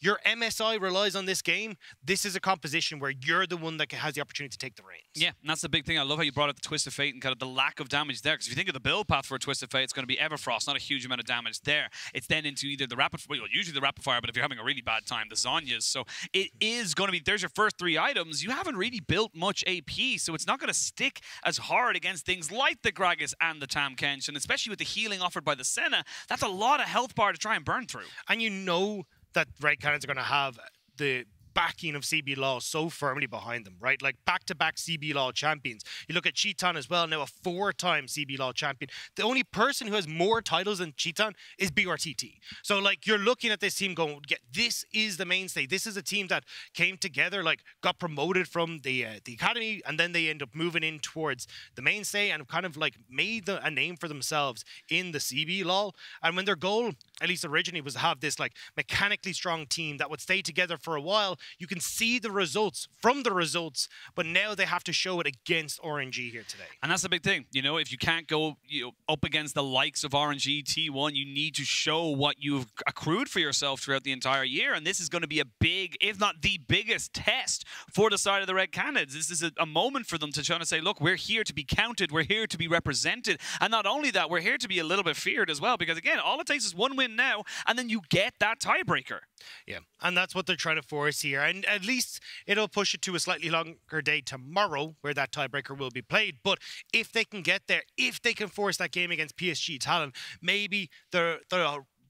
your MSI relies on this game. This is a composition where you're the one that has the opportunity to take the reins. Yeah, and that's the big thing. I love how you brought up the Twist of Fate and kind of the lack of damage there. Because if you think of the build path for a Twist of Fate, it's going to be Everfrost, not a huge amount of damage there. It's then into either the Rapid Fire, well, usually the Rapid Fire, but if you're having a really bad time, the Zhonya's. So it is going to be, there's your first 3 items. You haven't really built much AP, so it's not going to stick as hard against things like the Gragas and the Tahm Kench, and especially with the healing offered by the Senna, that's a lot of health bar to try and burn through. And you know that Red Cannons are going to have the backing of CB Law so firmly behind them, right? Like back-to-back CB Law champions. You look at Cheaton as well, now a 4-time CB Law champion. The only person who has more titles than Cheaton is BRTT. So like you're looking at this team going, yeah, this is the mainstay. This is a team that came together, like got promoted from the academy, and then they end up moving in towards the mainstay and kind of like made a name for themselves in the CB Law. And when their goal, at least originally, was to have this like mechanically strong team that would stay together for a while, you can see the results from the results, but now they have to show it against RNG here today. And that's the big thing. You know, if you can't go up against the likes of RNG, T1, you need to show what you've accrued for yourself throughout the entire year. And this is going to be a big, if not the biggest test for the side of the Red Cannons. This is a moment for them to try to say, look, we're here to be counted. We're here to be represented. And not only that, we're here to be a little bit feared as well. Because again, all it takes is 1 win now, and then you get that tiebreaker. Yeah, and that's what they're trying to force here. And at least it'll push it to a slightly longer day tomorrow where that tiebreaker will be played. But if they can get there, if they can force that game against PSG Talon, maybe the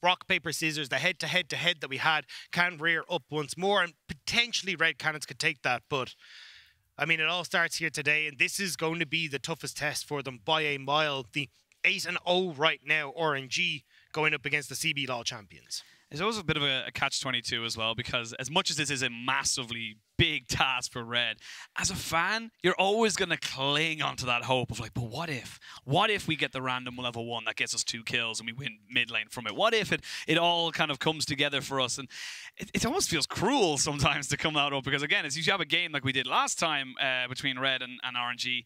rock, paper, scissors, the head-to-head that we had can rear up once more, and potentially Red Cannons could take that. But I mean, it all starts here today, and this is going to be the toughest test for them by a mile. The 8-0 right now, RNG, going up against the CB Law champions. It's always a bit of a catch-22 as well, because as much as this is a massively big task for Red, as a fan, you're always going to cling onto that hope of like, but what if? What if we get the random level 1 that gets us 2 kills and we win mid lane from it? What if it all kind of comes together for us? And it almost feels cruel sometimes to come out up, because again, as you have a game like we did last time between Red and RNG,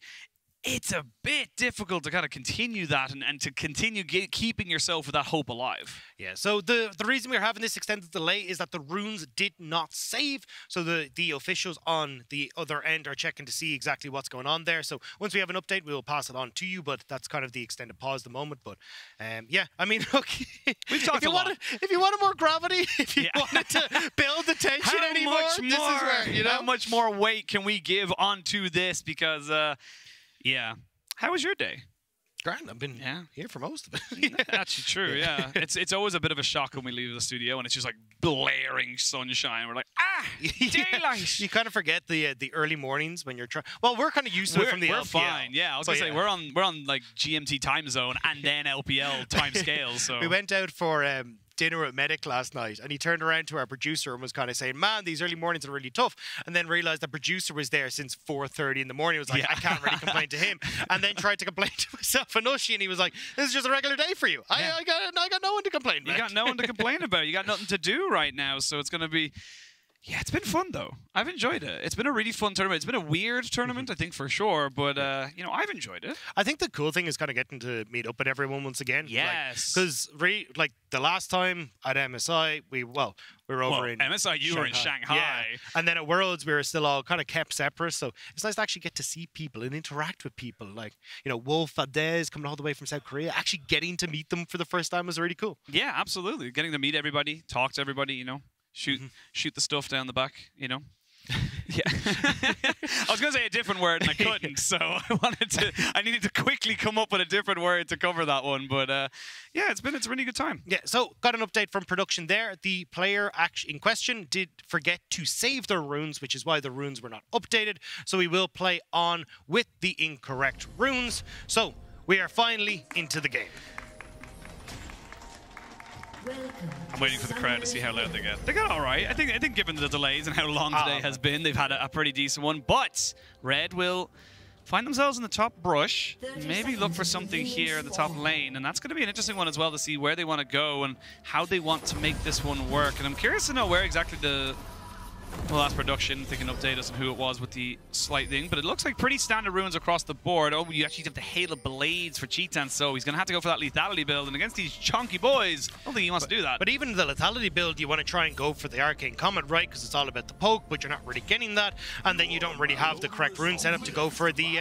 it's a bit difficult to kind of continue that and to continue keeping yourself with that hope alive. Yeah, so the reason we're having this extended delay is that the runes did not save. So the officials on the other end are checking to see exactly what's going on there. So once we have an update, we will pass it on to you, but that's kind of the extended pause at the moment. But yeah, I mean, look, we've talked a lot. If you wanted more gravity, if you wanted to build the tension anymore, this is where, you know? How much more weight can we give onto this? Because yeah. How was your day? Grand. I've been here for most of it. Actually true, yeah. It's always a bit of a shock when we leave the studio and it's just like blaring sunshine. We're like, daylight! You kind of forget the early mornings when you're trying. Well, we're kind of used to it from the LPL. We're fine, yeah. I was going to say, we're on like GMT time zone and then LPL time scales. So we went out for dinner at Medic last night, and he turned around to our producer and was kind of saying, man, these early mornings are really tough, and then realized the producer was there since 4:30 in the morning. He was like, I can't really complain to him, and then tried to complain to myself and Ushi, and he was like, this is just a regular day for you. I got no one to complain about. You got no one to complain about. You got nothing to do right now, so it's going to be... Yeah, it's been fun, though. I've enjoyed it. It's been a really fun tournament. It's been a weird tournament, I think, for sure. But, you know, I've enjoyed it. I think the cool thing is kind of getting to meet up with everyone once again. Yes. Because, like, the last time at MSI, we were over in MSI, you were in Shanghai. Yeah. And then at Worlds, we were still all kind of kept separate. So it's nice to actually get to see people and interact with people. Like, you know, Wolf, Adez coming all the way from South Korea. Actually getting to meet them for the first time was really cool. Yeah, absolutely. Getting to meet everybody, talk to everybody, you know. Shoot the stuff down the back, you know. Yeah. I was going to say a different word and I couldn't, so I needed to quickly come up with a different word to cover that one. But yeah, it's a really good time. Yeah, so got an update from production there. The player in question did forget to save their runes, which is why the runes were not updated. So we will play on with the incorrect runes. So we are finally into the game. I'm waiting for the crowd to see how loud they get. They got all right. I think given the delays and how long today has been, they've had a pretty decent one. But Red will find themselves in the top brush, maybe look for something here in the top lane. And that's going to be an interesting one as well to see where they want to go and how they want to make this one work. And I'm curious to know where exactly the Well, that's production. They can update us on who it was with the slight thing, but it looks like pretty standard runes across the board. Oh, you actually have the Hail of Blades for Cheetan, so he's going to have to go for that lethality build, and against these chunky boys, I don't think he wants to do that. But even the lethality build, you want to try and go for the Arcane Comet, right? Because it's all about the poke, but you're not really getting that, and then you don't really have the correct rune setup to go for the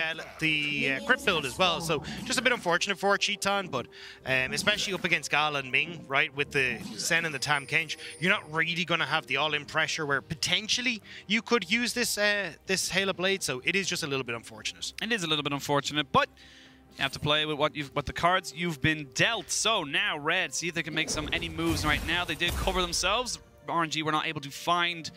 crit build as well. So just a bit unfortunate for Cheetan, but especially up against Gala and Ming, right, with the Sen and the Tam Kench, you're not really going to have the all-in pressure where potentially you could use this this Hail of Blade, so it is just a little bit unfortunate. It is a little bit unfortunate, but you have to play with what the cards you've been dealt. So now Red, see if they can make any moves right now. They did cover themselves. RNG were not able to find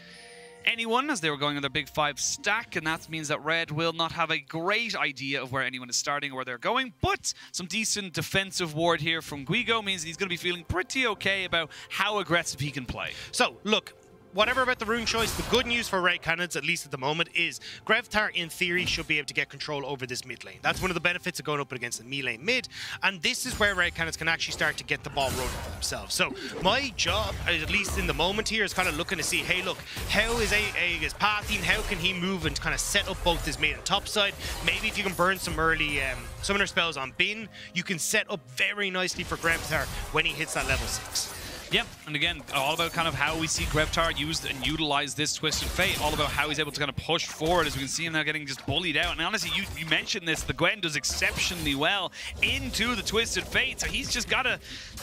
anyone as they were going on their big 5 stack, and that means that Red will not have a great idea of where anyone is starting or where they're going, but some decent defensive ward here from Guigo means he's going to be feeling pretty okay about how aggressive he can play. So, look, whatever about the rune choice, the good news for Red Cannons, at least at the moment, is Grevtar, in theory, should be able to get control over this mid lane. That's one of the benefits of going up against the melee mid, and this is where Red Cannons can actually start to get the ball rolling for themselves. So my job, at least in the moment here, is kind of looking to see, hey, look, how is Aegis pathing? How can he move and kind of set up both his mid and top side? Maybe if you can burn some early summoner spells on Bin, you can set up very nicely for Grevtar when he hits that level 6. Yep, and again, all about kind of how we see Grevtar used and utilize this Twisted Fate, all about how he's able to kind of push forward as we can see him now getting just bullied out. And honestly, you mentioned this, the Gwen does exceptionally well into the Twisted Fate, so he's just got to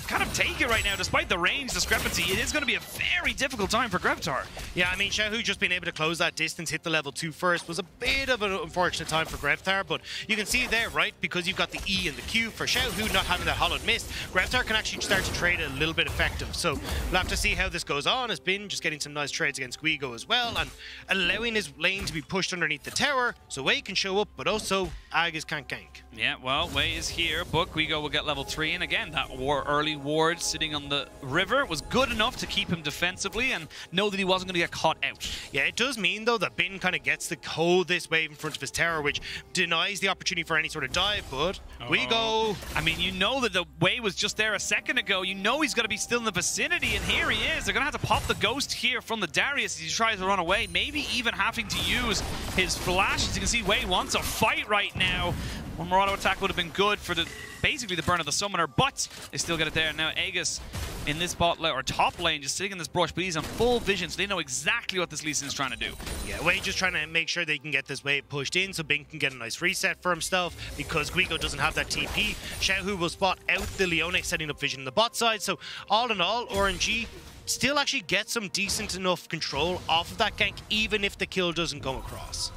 kind of take it right now. Despite the range discrepancy, it is going to be a very difficult time for Grevtar. Yeah, I mean, Xiaohu just being able to close that distance, hit the level 2 first, was a bit of an unfortunate time for Grevtar, but you can see there, right, because you've got the E and the Q, for Xiaohu not having that hollowed mist, Grevtar can actually start to trade a little bit effective. So we'll have to see how this goes on. Has been just getting some nice trades against Guigo as well, and allowing his lane to be pushed underneath the tower, so Wei can show up, but also Aegis can't gank. Yeah, well, Wei is here, but Guigo will get level 3, and again, that early ward sitting on the river was good enough to keep him defensively and know that he wasn't going to get caught out. Yeah, it does mean, though, that Bin kind of gets to hold this wave in front of his tower, which denies the opportunity for any sort of dive, but Guigo... I mean, you know that the Wei was just there a second ago. You know he's going to be still in the vicinity, and here he is. They're going to have to pop the ghost here from the Darius as he tries to run away, maybe even having to use his flash. As you can see, Wei wants a fight right now. One more auto attack would have been good for basically the burn of the summoner, but they still get it there. Now Aegis in this bot lane or top lane just sitting in this brush, but he's on full vision, so they know exactly what this Lee Sin is trying to do. Yeah, Wei just trying to make sure they can get this wave pushed in so Bing can get a nice reset for himself because Guigo doesn't have that TP. Xiaohu will spot out the Leone setting up vision on the bot side, so all in all, RNG still actually get some decent enough control off of that gank, even if the kill doesn't go across.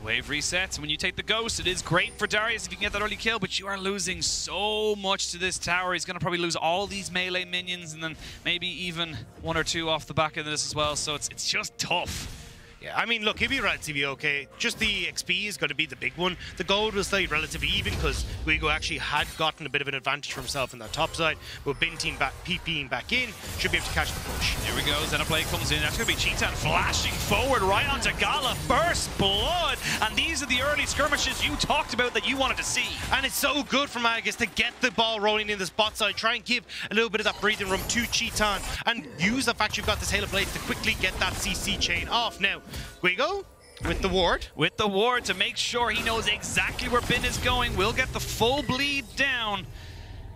Wave resets. When you take the ghost, it is great for Darius if you can get that early kill, but you are losing so much to this tower. He's going to probably lose all these melee minions and then maybe even 1 or 2 off the back of this as well, so it's just tough. Yeah, I mean, look, he'll be relatively okay. Just the XP is going to be the big one. The gold will stay relatively even because Guigo actually had gotten a bit of an advantage for himself in that top side, but Bin team PPing back in should be able to catch the push. Here we go, Xenoblade comes in. That's going to be Cheetan flashing forward right onto Gala. First blood, and these are the early skirmishes you talked about that you wanted to see. And it's so good from Aegis to get the ball rolling in the spot side, try and give a little bit of that breathing room to Cheetan, and use the fact you've got this Hail of Blades to quickly get that CC chain off. Now, Guigo with the ward. With the ward to make sure he knows exactly where Bin is going. We'll get the full bleed down.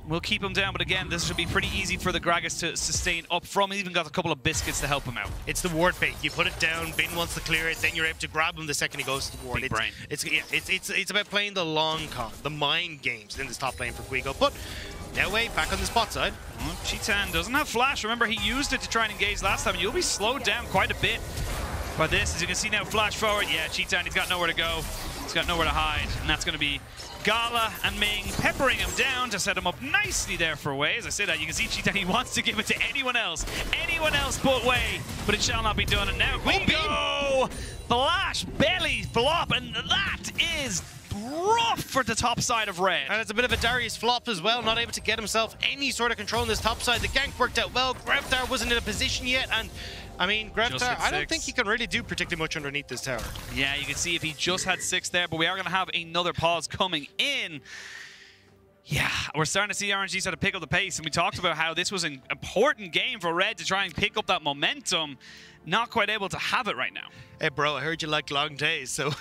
We'll keep him down, but again, this should be pretty easy for the Gragas to sustain up from. He even got a couple of biscuits to help him out. It's the ward bait. You put it down, Bin wants to clear it, then you're able to grab him the second he goes to the ward. Big brain. It's about playing the long con, the mind games in this top lane for Guigo. But now Wei back on the spot side. Well, Cheetan doesn't have flash. Remember, he used it to try and engage last time. You'll be slowed down quite a bit by this. As you can see now, flash forward. Yeah, Cheetan, he's got nowhere to go. He's got nowhere to hide. And that's going to be Gala and Ming peppering him down to set him up nicely there for Wei. As I say that, you can see Cheetan, he wants to give it to anyone else but Wei. But it shall not be done. And now Guigo! Flash, belly flop, and that is rough for the top side of Red. And it's a bit of a Darius flop as well, not able to get himself any sort of control on this top side. The gank worked out well. Grevtar wasn't in a position yet, and I mean, Grevtar, I don't think he can really do particularly much underneath this tower. Yeah, you can see if he just had 6 there, but we are going to have another pause coming in. Yeah, we're starting to see RNG start to pick up the pace, and we talked about how this was an important game for Red to try and pick up that momentum. not quite able to have it right now. Hey, bro, I heard you like long days, so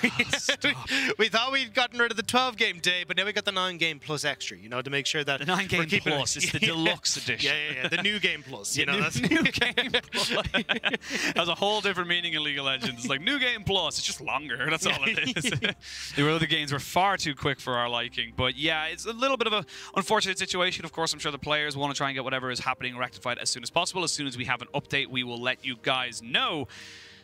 we thought we'd gotten rid of the 12-game day, but now we got the 9-game plus extra, you know, to make sure that the 9-game we're keeping plus is the deluxe edition. Yeah, the new game plus. You know, that's new game plus has a whole different meaning in League of Legends. It's like new game plus. It's just longer. That's all it is. The other games were far too quick for our liking, but yeah, it's a little bit of an unfortunate situation. Of course, I'm sure the players want to try and get whatever is happening rectified as soon as possible. As soon as we have an update, we will let you guys know.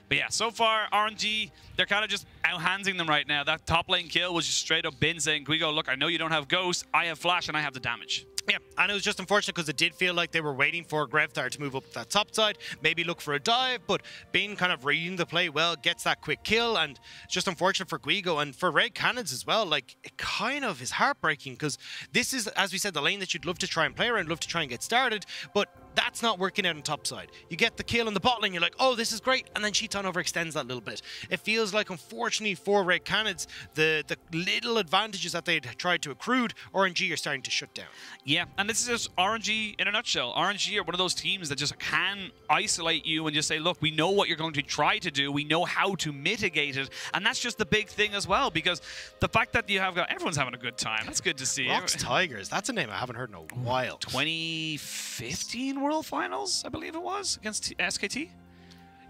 But yeah, so far, RNG, they're kind of just outhandsing them right now. That top lane kill was just straight up Bin saying, Guigo, look, I know you don't have Ghost, I have Flash, and I have the damage. Yeah, and it was just unfortunate because it did feel like they were waiting for Grevthar to move up that top side, maybe look for a dive, but Bin kind of reading the play well, gets that quick kill, and it's just unfortunate for Guigo and for Red Cannons as well. Like, it kind of is heartbreaking because this is, as we said, the lane that you'd love to try and play around, love to try and get started, but that's not working out on top side. You get the kill on the bot lane, you're like, oh, this is great, and then Cheaton overextends that little bit. It feels like, unfortunately, for Red Cannons, the little advantages that they'd tried to accrue, RNG are starting to shut down. Yeah, and this is just RNG in a nutshell. RNG are one of those teams that just can isolate you and just say, look, we know what you're going to try to do. We know how to mitigate it. And that's just the big thing as well, because the fact that you have got everyone's having a good time. That's good to see. Rocks Tigers, that's a name I haven't heard in a while. 2015 World Finals, I believe it was, against SKT?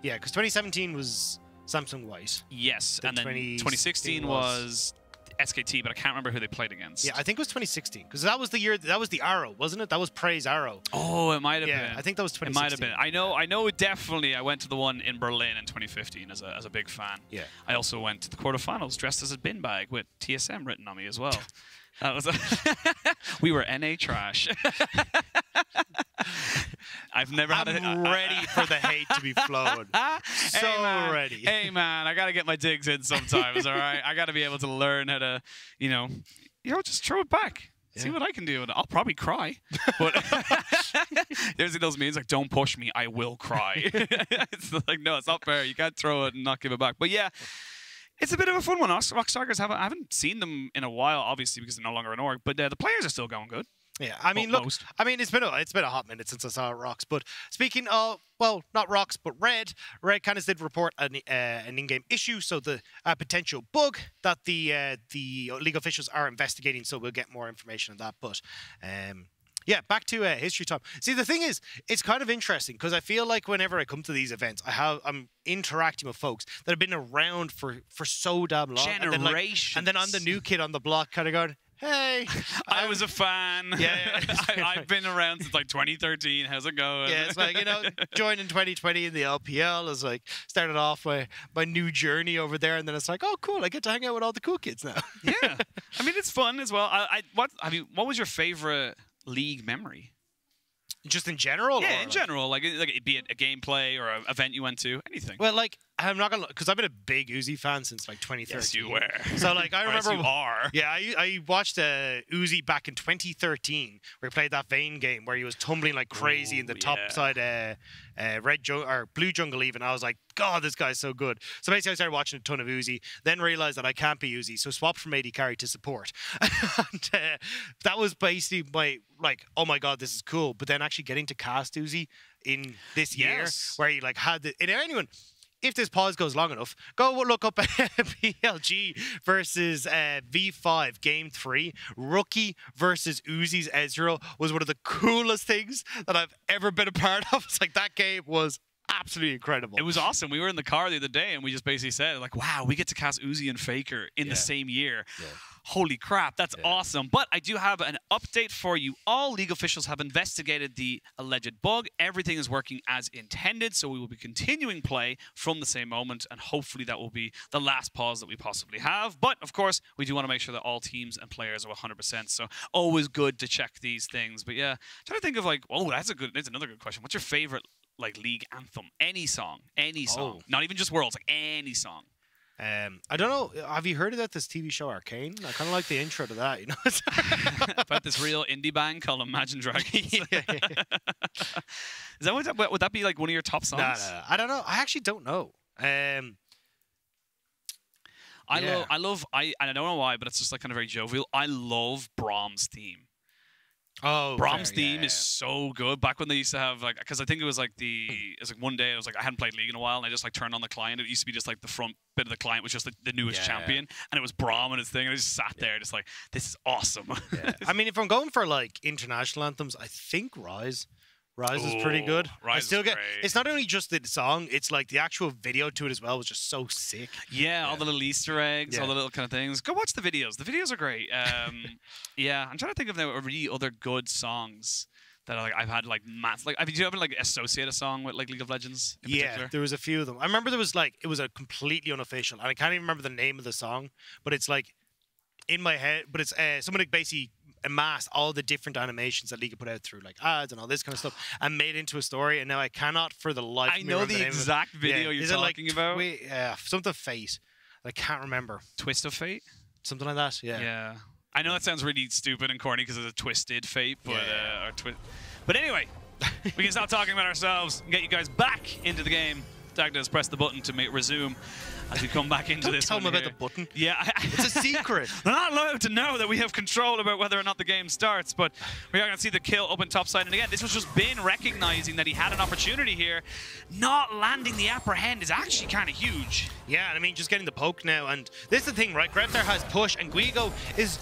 Yeah, because 2017 was Samsung White. Yes, and then 2016 was SKT, but I can't remember who they played against. Yeah, I think it was 2016, because that was the year, that was the Arrow, wasn't it? That was Praise Arrow. Oh, it might have been. Yeah, I think that was 2016. It might have been. I know definitely I went to the one in Berlin in 2015 as a big fan. Yeah. I also went to the quarterfinals dressed as a bin bag with TSM written on me as well. That was we were NA trash. I've never had I'm ready for the hate to be flown. So hey, ready. Hey, man, I got to get my digs in sometimes, all right? I got to be able to learn how to, just throw it back. Yeah. See what I can do. I'll probably cry. But there's those memes like, don't push me, I will cry. It's like, no, it's not fair. You can't throw it and not give it back. But yeah, it's a bit of a fun one. Rockstarkers, I haven't seen them in a while, obviously, because they're no longer an org, but the players are still going good. Yeah, I mean, look, it's been a hot minute since I saw Rocks. But speaking of, well, not Rocks, but Red Cannons did report an in-game issue, so the potential bug that the league officials are investigating. So we'll get more information on that. But yeah, back to history time. See, the thing is, it's kind of interesting because I feel like whenever I come to these events, I'm interacting with folks that have been around for so damn long, generations, and then I'm the new kid on the block, kind of going, hey, I was a fan. Yeah. I've been around since like 2013. How's it going? Yeah, it's like, joined in 2020 in the LPL. Is like started off my new journey over there, and then it's like, oh, cool, I get to hang out with all the cool kids now. Yeah, I mean, it's fun as well. What was your favorite league memory? Just in general? Yeah, in general, like be it a gameplay or an event you went to, anything. Well, like, I'm not gonna, because I've been a big Uzi fan since like 2013. Yes, you were. So like, I remember. Yes, you are. Yeah, I watched Uzi back in 2013, where he played that Vayne game where he was tumbling like crazy in the top side blue jungle even. I was like, God, this guy's so good. So basically, I started watching a ton of Uzi, then realized that I can't be Uzi, so swapped from AD carry to support. And that was basically my oh my God, this is cool. But then actually getting to cast Uzi in this year, where he like had the, and anyone. If this pause goes long enough, go look up PLG versus V5 Game 3. Rookie versus Uzi's Ezreal was one of the coolest things that I've ever been a part of. It's like, that game was absolutely incredible. It was awesome. We were in the car the other day, and we just basically said, like, wow, we get to cast Uzi and Faker in the same year. Yeah. Holy crap, that's awesome. But I do have an update for you all. League officials have investigated the alleged bug. Everything is working as intended, so we will be continuing play from the same moment, and hopefully that will be the last pause that we possibly have. But, of course, we do want to make sure that all teams and players are 100%, so always good to check these things. But, yeah, trying to think of, like, that's another good question. What's your favorite, like, league anthem? Any song. Not even just Worlds, like any song. I don't know. Have you heard of this TV show Arcane? I kind of like the intro to that. About this real indie band called Imagine Dragons. Is that would that be like one of your top songs? No. I don't know. I actually don't know. I don't know why, but it's just like kind of very jovial. I love Brahms' theme. Oh, Brom's theme is so good. Back when they used to have like, because I think it was like one day I was like, I hadn't played League in a while, and I just like turned on the client. It used to be just like the front bit of the client was just the newest champion, and it was Brom and his thing, and I just sat there just like, this is awesome. I mean, if I'm going for like international anthems, I think Rise is pretty good. Rise it's not only just the song, it's like the actual video to it as well was just so sick. Yeah, all the little Easter eggs, all the little kind of things. Go watch the videos. The videos are great. Yeah, I'm trying to think of there really other good songs that I've had like mass. Like, do you ever like associate a song with like League of Legends? In particular? There was a few of them. I remember there was like, it was a completely unofficial, and I can't even remember the name of the song, but it's like in my head. But it's someone like basically amassed all the different animations that League put out through like ads and all this kind of stuff and made into a story, and now I cannot for the life of me remember the name exact video you're talking about. Something Fate. I can't remember. Twist of Fate? Something like that, Yeah. I know that sounds really stupid and corny because it's a twisted Fate, but but anyway, we can stop talking about ourselves and get you guys back into the game. Dagdas, press the button to resume as we come back into this. Tell one them about here. the button. Yeah, it's a secret. They're not allowed to know that we have control about whether or not the game starts, but we are going to see the kill up in top side. And again, this was just Bin recognizing that he had an opportunity here. Not landing the apprehend is actually kind of huge. Yeah, and I mean, just getting the poke now. And this is the thing, right? Grevtar has push, and Guigo is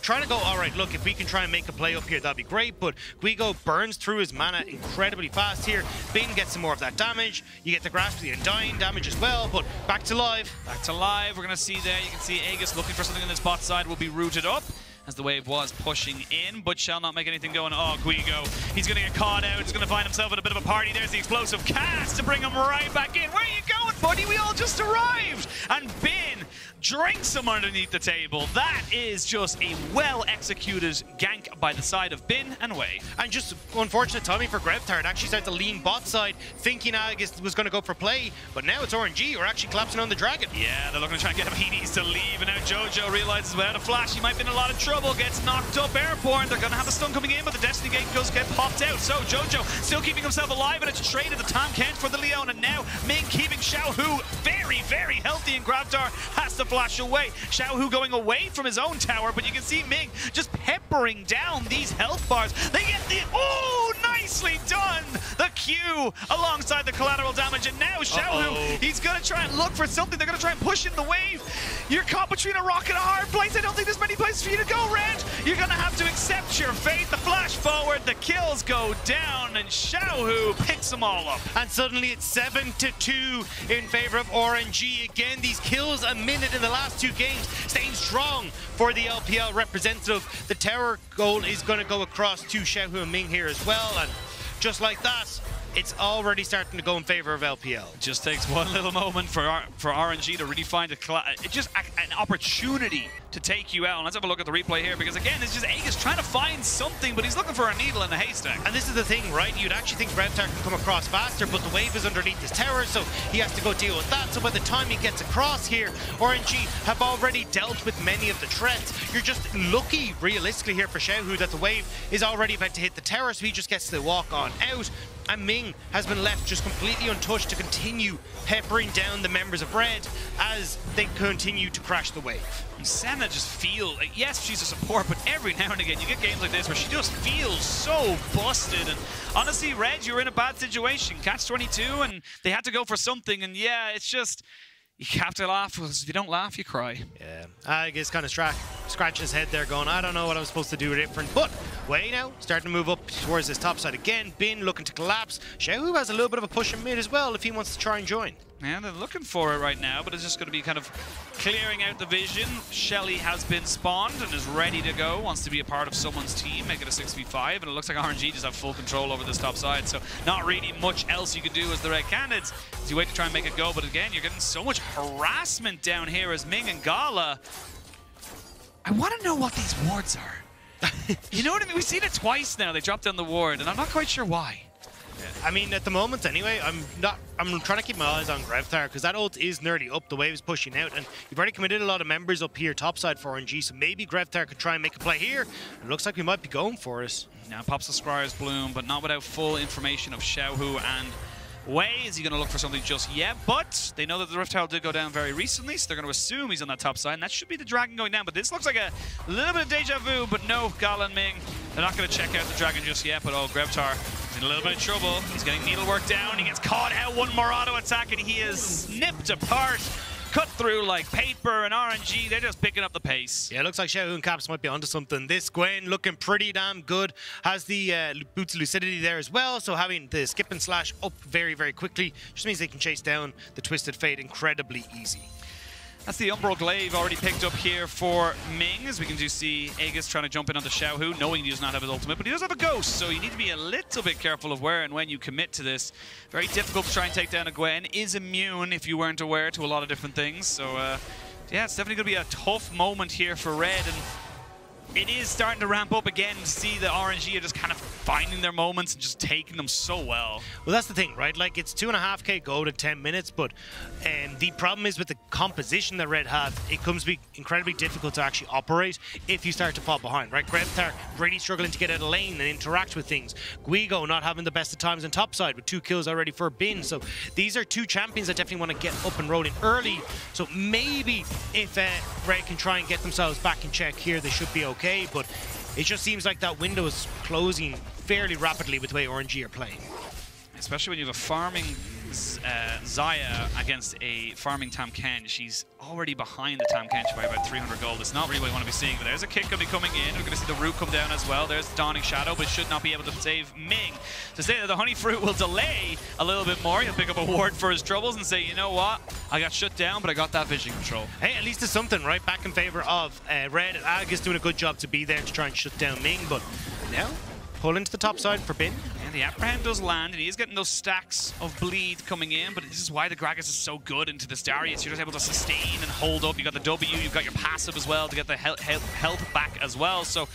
trying to go, all right, look, if we can try and make a play up here, that'd be great, but Guigo burns through his mana incredibly fast here. Bin gets some more of that damage. You get the grasp of the Undying damage as well, but back to live. Back to live, we're going to see there, you can see Aegis looking for something in this bot side, will be rooted up as the wave was pushing in, but shall not make anything going. Oh, Guigo, he's going to get caught out, he's going to find himself in a bit of a party. There's the explosive cast to bring him right back in. Where are you going, buddy? We all just arrived. And Bin drinks him underneath the table. That is just a well-executed gank by the side of Bin and Wei. And just unfortunate timing for Grevtar. It actually started to lean bot side, thinking Aegis was going to go for play, but now it's RNG. We're actually collapsing on the Dragon. Yeah, they're looking to try and get him. He needs to leave, and now Jojo realizes without a flash, he might be in a lot of trouble. Gets knocked up airborne. They're going to have the stun coming in, but the Destiny Gate does get popped out. So Jojo still keeping himself alive, and it's traded to Tom Kent for the Leon, and now Ming keeping Xiaohu very, very healthy, and Grabdar has to flash away. Xiaohu going away from his own tower, but you can see Ming just peppering down these health bars. They get the, oh, nicely done! The Q alongside the collateral damage, and now Xiaohu, he's going to try and look for something. They're going to try and push in the wave. You're caught between a rock and a hard place. I don't think there's many places for you to go, Red. You're going to have to accept your fate. The flash forward, the kills go down, and Xiaohu picks them all up. And suddenly it's 7-2 in favor of RNG. Again, these kills a minute in the last two games, staying strong for the LPL representative. The tower goal is going to go across to Xiaohu and Ming here as well, and just like that, it's already starting to go in favor of LPL. It just takes one little moment for RNG to really find an opportunity to take you out. And let's have a look at the replay here, because again, it's just Aegis trying to find something, but he's looking for a needle in a haystack. And this is the thing, right? You'd actually think Grevtar can come across faster, but the wave is underneath his tower, so he has to go deal with that. So by the time he gets across here, RNG have already dealt with many of the threats. You're just lucky, realistically here for Xiaohu, that the wave is already about to hit the tower, so he just gets to walk on out. And Ming has been left just completely untouched to continue peppering down the members of Red as they continue to crash the wave. And Senna just feels, like, yes, she's a support, but every now and again you get games like this where she just feels so busted. And honestly, Red, you're in a bad situation. Catch 22, and they had to go for something. And yeah, it's just, you have to laugh, because if you don't laugh, you cry. Yeah, I guess kind of scratching his head there going, I don't know what I'm supposed to do different. But Wei now starting to move up towards this top side again. Bin looking to collapse. Xiaohu has a little bit of a push in mid as well if he wants to try and join. Yeah, they're looking for it right now, but it's just going to be kind of clearing out the vision. Shelly has been spawned and is ready to go, wants to be a part of someone's team, make it a 6v5, and it looks like RNG just have full control over this top side, so not really much else you could do as the Red Candidates as you wait to try and make it go. But again, you're getting so much harassment down here as Ming and Gala. I want to know what these wards are. You know what I mean? We've seen it twice now. They dropped down the ward, and I'm not quite sure why. I mean, at the moment anyway, I'm trying to keep my eyes on Grevtar, because that ult is nearly up, the wave is pushing out, and you've already committed a lot of members up here topside for RNG, so maybe Grevtar could try and make a play here. It looks like we might be going for it. Now pops the Scryer's Bloom, but not without full information of Xiaohu and Wei. Is he going to look for something just yet? But they know that the Rift Tower did go down very recently, so they're going to assume he's on that top side, and that should be the Dragon going down. But this looks like a little bit of deja vu, but no, Gala and Ming They're not going to check out the Dragon just yet, but Grevtar is in a little bit of trouble. He's getting needlework down. He gets caught out. One more auto attack, and he is snipped apart. Cut through like paper, and RNG, they're just picking up the pace. Yeah, it looks like Xiaohu and Caps might be onto something. This Gwen looking pretty damn good. Has the boots of lucidity there as well, so having the skip and slash up very, very quickly just means they can chase down the Twisted Fate incredibly easy. That's the Umbral Glaive already picked up here for Ming, as we can just see Aegis trying to jump in onto Xiaohu, knowing he does not have his ultimate, but he does have a Ghost, so you need to be a little bit careful of where and when you commit to this. Very difficult to try and take down a Gwen. Is immune, if you weren't aware, to a lot of different things, so yeah, it's definitely going to be a tough moment here for Red, and it is starting to ramp up again to see the RNG are just kind of finding their moments and just taking them so well. Well, that's the thing, right? Like, it's 2.5k gold in 10 minutes, but the problem is with the composition that Red have, it comes to be incredibly difficult to actually operate if you start to fall behind, right? Grevtar really struggling to get out of lane and interact with things. Guigo not having the best of times on top side with 2 kills already for Bin. So these are 2 champions that definitely want to get up and rolling early. So maybe if Red can try and get themselves back in check here, they should be okay. But it just seems like that window is closing fairly rapidly with the way RNG are playing. Especially when you have a farming Zaya against a farming Tahm Kench. She's already behind the Tahm Kench by about 300 gold. It's not really what you want to be seeing, but there's a kick going to be coming in. We're going to see the root come down as well. There's Dawning Shadow, but should not be able to save Ming. To say that the Honey Fruit will delay a little bit more, he'll pick up a ward for his troubles and say, you know what, I got shut down, but I got that vision control. Hey, at least it's something, right? Back in favor of Red. Ag is doing a good job to be there to try and shut down Ming, but now pull into the top side for Bin. And the Apprehend does land, and he is getting those stacks of bleed coming in, but this is why the Gragas is so good into this Darius. You're just able to sustain and hold up. You got the W, you've got your passive as well to get the health back as well. So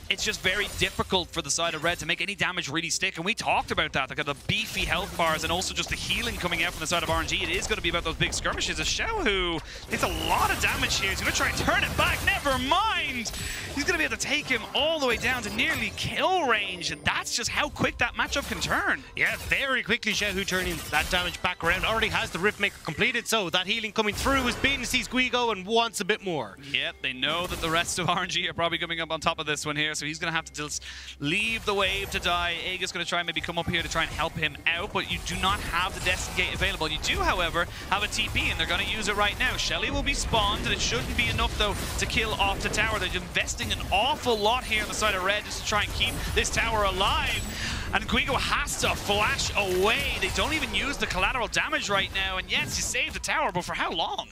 it's just very difficult for the side of Red to make any damage really stick, and we talked about that. They got the beefy health bars and also just the healing coming out from the side of RNG. It is going to be about those big skirmishes. A Xiaohu takes a lot of damage here. He's going to try and turn it back. Never mind! He's going to be able to take him all the way down to nearly kill range, and that's just how quick that matchup can turn. Yeah, very quickly Xiaohu turning that damage back around. Already has the Riftmaker completed, so that healing coming through is Bin sees Guigo and wants a bit more. Yep, they know that the rest of RNG are probably coming up on top of this one here, so he's going to have to just leave the wave to die. Aegis going to try and maybe come up here to try and help him out, but you do not have the Destiny Gate available. You do, however, have a TP, and they're going to use it right now. Shelly will be spawned, and it shouldn't be enough, though, to kill off the tower. They're investing an awful lot here on the side of Red just to try and keep this tower alive. And Guigo has to flash away. They don't even use the collateral damage right now, and yes, you saved the tower, but for how long?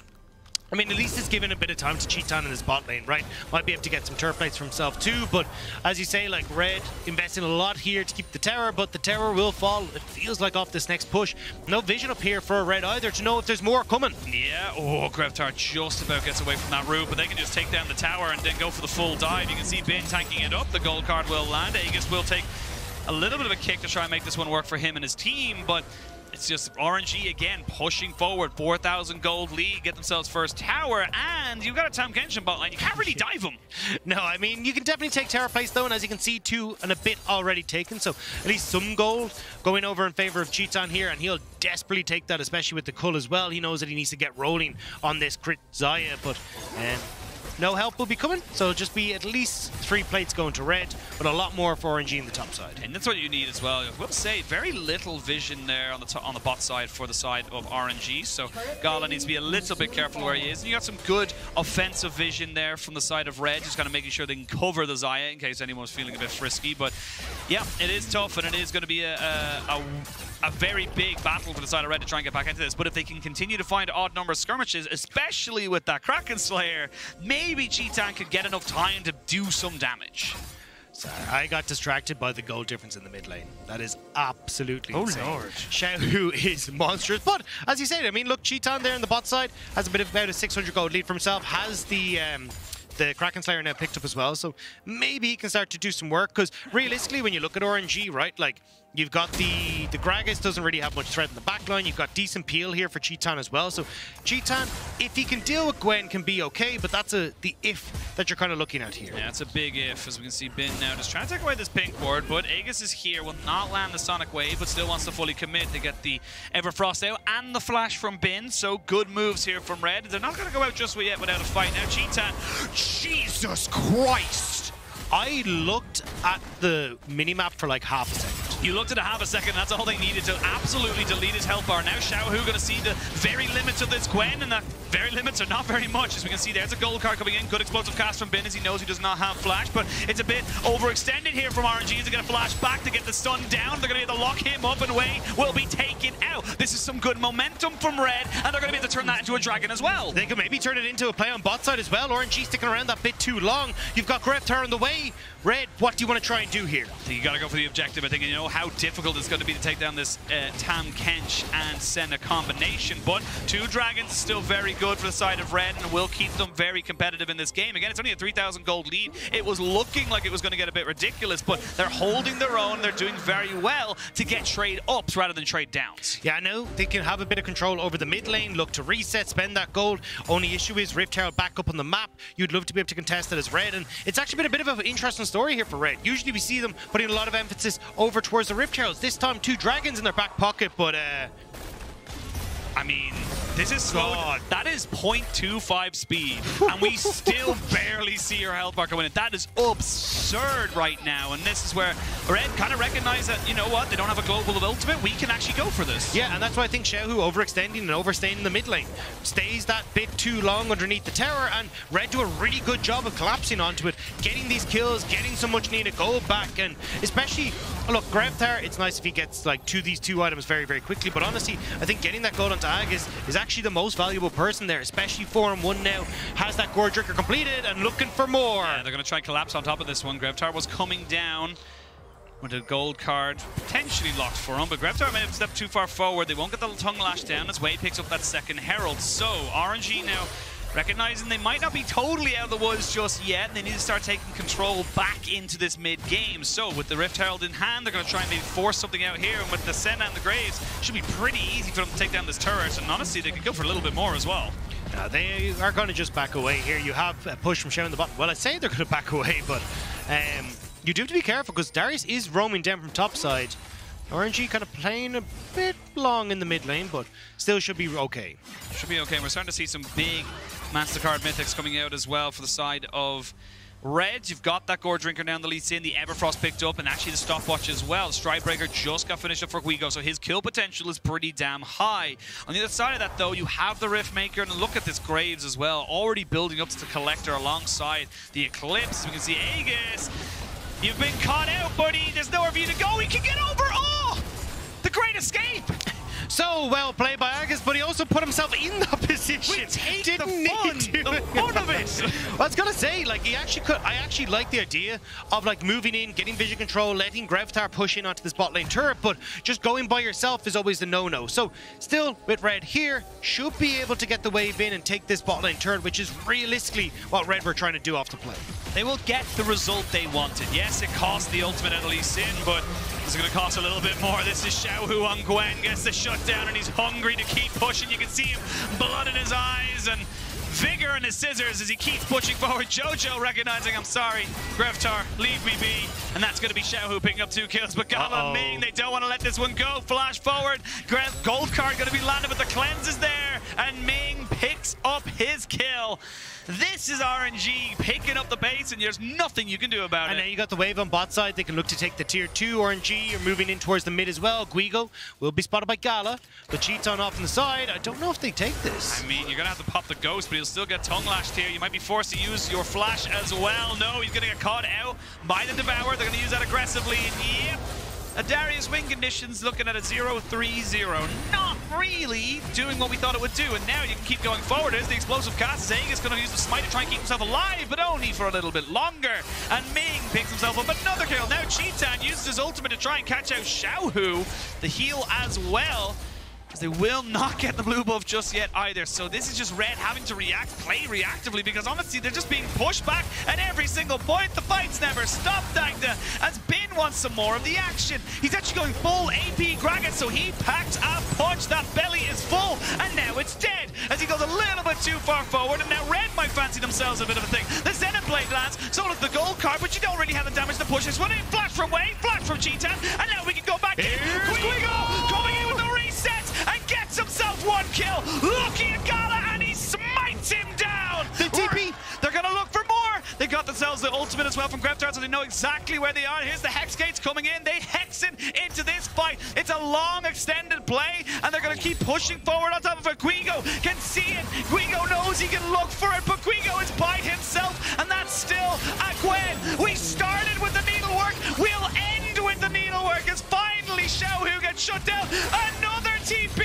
I mean, at least it's given a bit of time to Cheetan in his bot lane, right? Might be able to get some turret plates for himself too, but as you say, like, Red investing a lot here to keep the tower, but the tower will fall, it feels like, off this next push. No vision up here for Red either to know if there's more coming. Yeah, Grevtar just about gets away from that root, but they can just take down the tower and then go for the full dive. You can see Bin tanking it up. The gold card will land. Aegis will take a little bit of a kick to try and make this one work for him and his team, but it's just RNG again pushing forward. 4,000 gold lead, get themselves first tower, and you've got a Tahm Kench bot lane. You can't really dive them. No, I mean, you can definitely take Terra Place though, and as you can see, 2 and a bit already taken, so at least some gold going over in favor of Cheetan here, and he'll desperately take that, especially with the Cull as well. He knows that he needs to get rolling on this crit Zaya, but no help will be coming, so it'll just be at least 3 plates going to Red, but a lot more for RNG in the top side. And that's what you need as well. I will say, very little vision there on the bot side for the side of RNG, so Gala needs to be a little bit careful where he is. And you got some good offensive vision there from the side of Red, just kind of making sure they can cover the Zaya in case anyone's feeling a bit frisky. But yeah, it is tough, and it is going to be a very big battle for the side of Red to try and get back into this. But if they can continue to find odd number of skirmishes, especially with that Kraken Slayer, maybe Cheetan could get enough time to do some damage. Sorry, I got distracted by the gold difference in the mid lane. That is absolutely insane. Oh, Lord. Xiaohu is monstrous. But, as you said, I mean, look, Cheetan there on the bot side has about a 600 gold lead for himself, has the Kraken Slayer now picked up as well, so maybe he can start to do some work, because realistically, when you look at RNG, right, like, you've got the Gragas doesn't really have much threat in the backline. You've got decent peel here for Cheetan as well. So Cheetan, if he can deal with Gwen, can be okay, but that's the if that you're kind of looking at here. Yeah, it's a big if, as we can see Bin now just trying to take away this pink ward, but Aegis is here, will not land the Sonic Wave, but still wants to fully commit. They get the Everfrost out and the flash from Bin, so good moves here from Red. They're not going to go out just yet without a fight. Now Cheetan, Jesus Christ! I looked at the minimap for like half a second. You looked at a half a second, that's all they needed to absolutely delete his health bar. Now Xiaohu going to see the very limits of this Gwen, and the very limits are not very much. As we can see, there's a gold card coming in. Good explosive cast from Bin, as he knows he does not have flash, but it's a bit overextended here from RNG. They're going to flash back to get the stun down. They're going to be able to lock him up, and Wei will be taken out. This is some good momentum from Red, and they're going to be able to turn that into a dragon as well. They could maybe turn it into a play on bot side as well. RNG sticking around that bit too long. You've got Greftar on the way. Red, what do you want to try and do here? You got to go for the objective. I think you know how difficult it's going to be to take down this Tam Kench and Senna combination, but 2 dragons is still very good for the side of Red and will keep them very competitive in this game. Again, it's only a 3,000 gold lead. It was looking like it was going to get a bit ridiculous, but they're holding their own. They're doing very well to get trade ups rather than trade downs. Yeah, I know they can have a bit of control over the mid lane, look to reset, spend that gold. Only issue is Rift Herald back up on the map. You'd love to be able to contest it as Red, and it's actually been a bit of an interesting story here for Red. Usually we see them putting a lot of emphasis over towards the Rift Heralds. This time 2 dragons in their back pocket, but I mean, this is slow. That is 0.25 speed, and we still barely see her health bar coming in. That is absurd right now, and this is where Red kind of recognize that, you know what, they don't have a global ultimate. We can actually go for this. Yeah, and that's why I think Xiaohu overextending and overstaying in the mid lane. Stays that bit too long underneath the tower, and Red do a really good job of collapsing onto it, getting these kills, getting some much needed gold back, and especially, look, Greftar, it's nice if he gets like these 2 items very, very quickly, but honestly, I think getting that gold onto Aegis is actually the most valuable person there, especially 4-on-1 now. Has that Gore Drinker completed and looking for more. Yeah, they're going to try and collapse on top of this one. Greftar was coming down with a gold card potentially locked for him, but Greftar may have stepped too far forward. They won't get the tongue lash down as Wei picks up that second Herald. So RNG now recognizing they might not be totally out of the woods just yet, and they need to start taking control back into this mid-game. So with the Rift Herald in hand, they're going to try and maybe force something out here, and with the Senna and the Graves, it should be pretty easy for them to take down this turret, and honestly, they could go for a little bit more as well. They are going to just back away here. You have a push from Xiao in the bottom. Well, I say they're going to back away, but you do have to be careful because Darius is roaming down from top side. RNG kind of playing a bit long in the mid lane, but still should be okay. Should be okay. We're starting to see some big MasterCard Mythics coming out as well for the side of Red. You've got that Gore Drinker down the lead scene, the Everfrost picked up, and actually the stopwatch as well. Stridebreaker just got finished up for Guigo, so his kill potential is pretty damn high. On the other side of that, though, you have the Riftmaker, and look at this Graves as well, already building up to the Collector alongside the Eclipse. We can see Aegis. You've been caught out, buddy. There's nowhere for you to go. He can get over. Oh! The Great Escape! So well played by Aegis, but he also put himself in that position. Didn't need to. The fun of it. I was gonna say, like, he actually could. I actually like the idea of like moving in, getting vision control, letting Greftar push in onto this bot lane turret, but just going by yourself is always the no-no. So still with Red here, should be able to get the wave in and take this bot lane turret, which is realistically what Red were trying to do off the play. They will get the result they wanted. Yes, it cost the ultimate at Lee Sin, but it's going to cost a little bit more. This is Xiaohu on Gwen, gets the shutdown, and he's hungry to keep pushing. You can see him, blood in his eyes, and vigor in his scissors as he keeps pushing forward. Jojo recognizing, I'm sorry, Greftar, leave me be. And that's going to be Xiaohu picking up 2 kills. But Gala and Ming, they don't want to let this one go. Flash forward. Gold card going to be landed, but the cleanse is there. And Ming picks up his kill. This is RNG picking up the pace, and there's nothing you can do about it. And now you got the wave on bot side. They can look to take the tier 2. RNG are moving in towards the mid as well. Guigo will be spotted by Gala, but Cheaton off on the side. I don't know if they take this. I mean, you're going to have to pop the ghost, but he'll still get tongue lashed here. You might be forced to use your flash as well. No, he's going to get caught out by the Devourer. They're going to use that aggressively, and yep. Darius win conditions looking at a 0-3-0. Not really doing what we thought it would do, and now you can keep going forward. There's the explosive cast. Zang is going to use the smite to try and keep himself alive, but only for a little bit longer. And Ming picks himself up another kill. Now Cheaton uses his ultimate to try and catch out Xiaohu, the heal as well. They will not get the blue buff just yet either. So this is just Red having to play reactively, because honestly, they're just being pushed back at every single point. The fight's never stopped, Dagda, as Bin wants some more of the action. He's actually going full AP Gragas, so he packs a punch. That belly is full, and now it's dead, as he goes a little bit too far forward, and now Red might fancy themselves a bit of a thing. The Xenoblade lands, so does the gold card, but you don't really have the damage to push this one in. Flash from Wei, flash from Cheaton, and now we can go back in. Guigo coming in with the reset, and gets himself 1 kill. Looking at Gala, and he smites him down. The TP. They're going to look for more. They got the themselves the ultimate as well from Greptar, so they know exactly where they are. Here's the Hex Gates coming in. They hex it into this fight. It's a long, extended play, and they're going to keep pushing forward on top of it. Guigo can see it. Guigo knows he can look for it, but Guigo is by himself, and that's still a Gwen. We started with the needlework. We'll end with the needlework as finally Xiaohu gets shut down. Another TP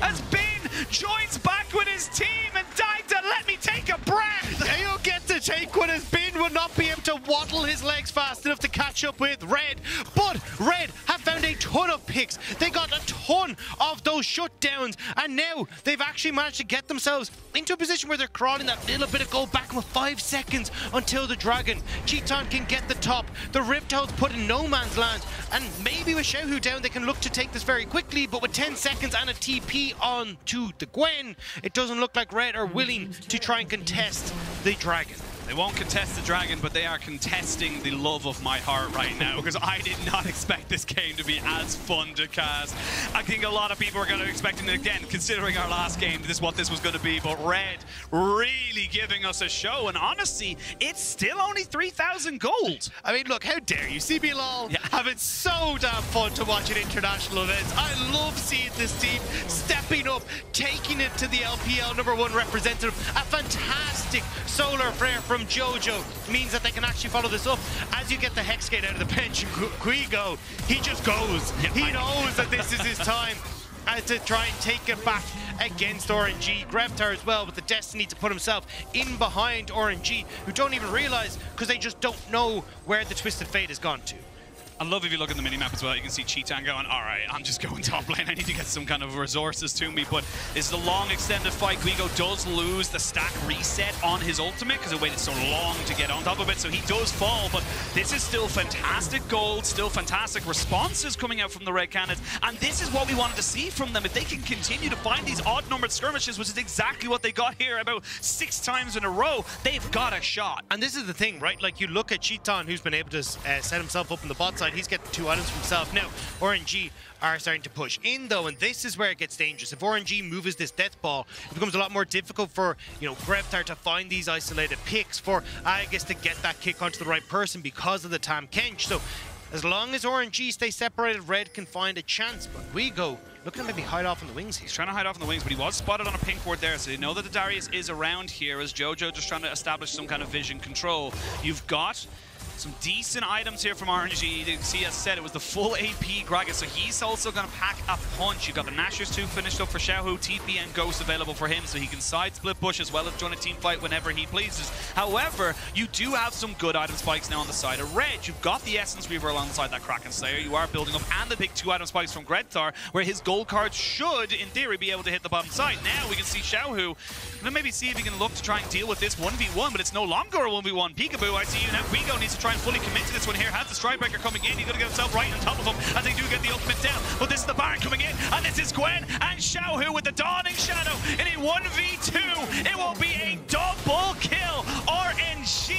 has been joins back with his team and died to let me take a breath. He'll get to take what has been, will not be able to waddle his legs fast enough to catch up with Red. But Red have found a ton of picks. They got a ton of those shutdowns, and now they've actually managed to get themselves into a position where they're crawling that little bit of gold back with 5 seconds until the Dragon. Cheaton can get the top. The Riptide's put in no man's land, and maybe with Xiaohu down, they can look to take this very quickly, but with 10 seconds and a TP on to the Gwen, it doesn't look like Red are willing to try and contest the Dragon. They won't contest the Dragon, but they are contesting the love of my heart right now, because I did not expect this game to be as fun to cast. I think a lot of people are going to expect it again, considering our last game, this is what this was going to be, but Red really giving us a show, and honestly, it's still only 3,000 gold. I mean, look, how dare you? CB LOL having so damn fun to watch at international events. I love seeing this team stepping up, taking it to the LPL #1 representative. A fantastic solar flare from Jojo means that they can actually follow this up. As you get the Hexgate out of the bench, Guigo, he just goes. He knows that this is his time to try and take it back against RNG. Greptar as well with the destiny to put himself in behind RNG, who don't even realize because they just don't know where the Twisted Fate has gone to. I love if you look at the minimap as well, you can see Cheetan going, all right, I'm just going top lane. I need to get some kind of resources to me. But it's a long extended fight. Guigo does lose the stack reset on his ultimate because it waited so long to get on top of it. So he does fall, but this is still fantastic gold, still fantastic responses coming out from the Red Cannons. And this is what we wanted to see from them. If they can continue to find these odd-numbered skirmishes, which is exactly what they got here about 6 times in a row, they've got a shot. And this is the thing, right? Like, you look at Cheetan, who's been able to set himself up in the bot side. He's getting 2 items for himself. Now, RNG are starting to push in, though, and this is where it gets dangerous. If RNG moves this death ball, it becomes a lot more difficult for, you know, Greptar to find these isolated picks, for Aegis to get that kick onto the right person because of the Tam Kench. So, as long as RNG stay separated, Red can find a chance, but Guigo looking to maybe hide off on the wings here. He's trying to hide off on the wings, but he was spotted on a pink ward there, so they know that the Darius is around here, as Jojo just trying to establish some kind of vision control. You've got some decent items here from RNG. You can see, as I said, it was the full AP Gragas, so he's also going to pack a punch. You've got the Nashers 2 finished up for Xiaohu, TP and Ghost available for him, so he can side split push as well as join a team fight whenever he pleases. However, you do have some good item spikes now on the side of Red. You've got the Essence Weaver alongside that Kraken Slayer. You are building up, and the big 2 item spikes from Greptar, where his gold cards should, in theory, be able to hit the bottom side. Now we can see Xiaohu. We'll maybe see if he can look to try and deal with this 1v1, but it's no longer a 1v1. Peekaboo, I see you now. Guigo needs to try and fully commit to this one here. Has the Strikebreaker coming in. He's going to get himself right on top of him as they do get the ultimate down. But this is the Baron coming in, and this is Gwen and Xiaohu with the Dawning Shadow in a 1v2. It will be a double kill. RNG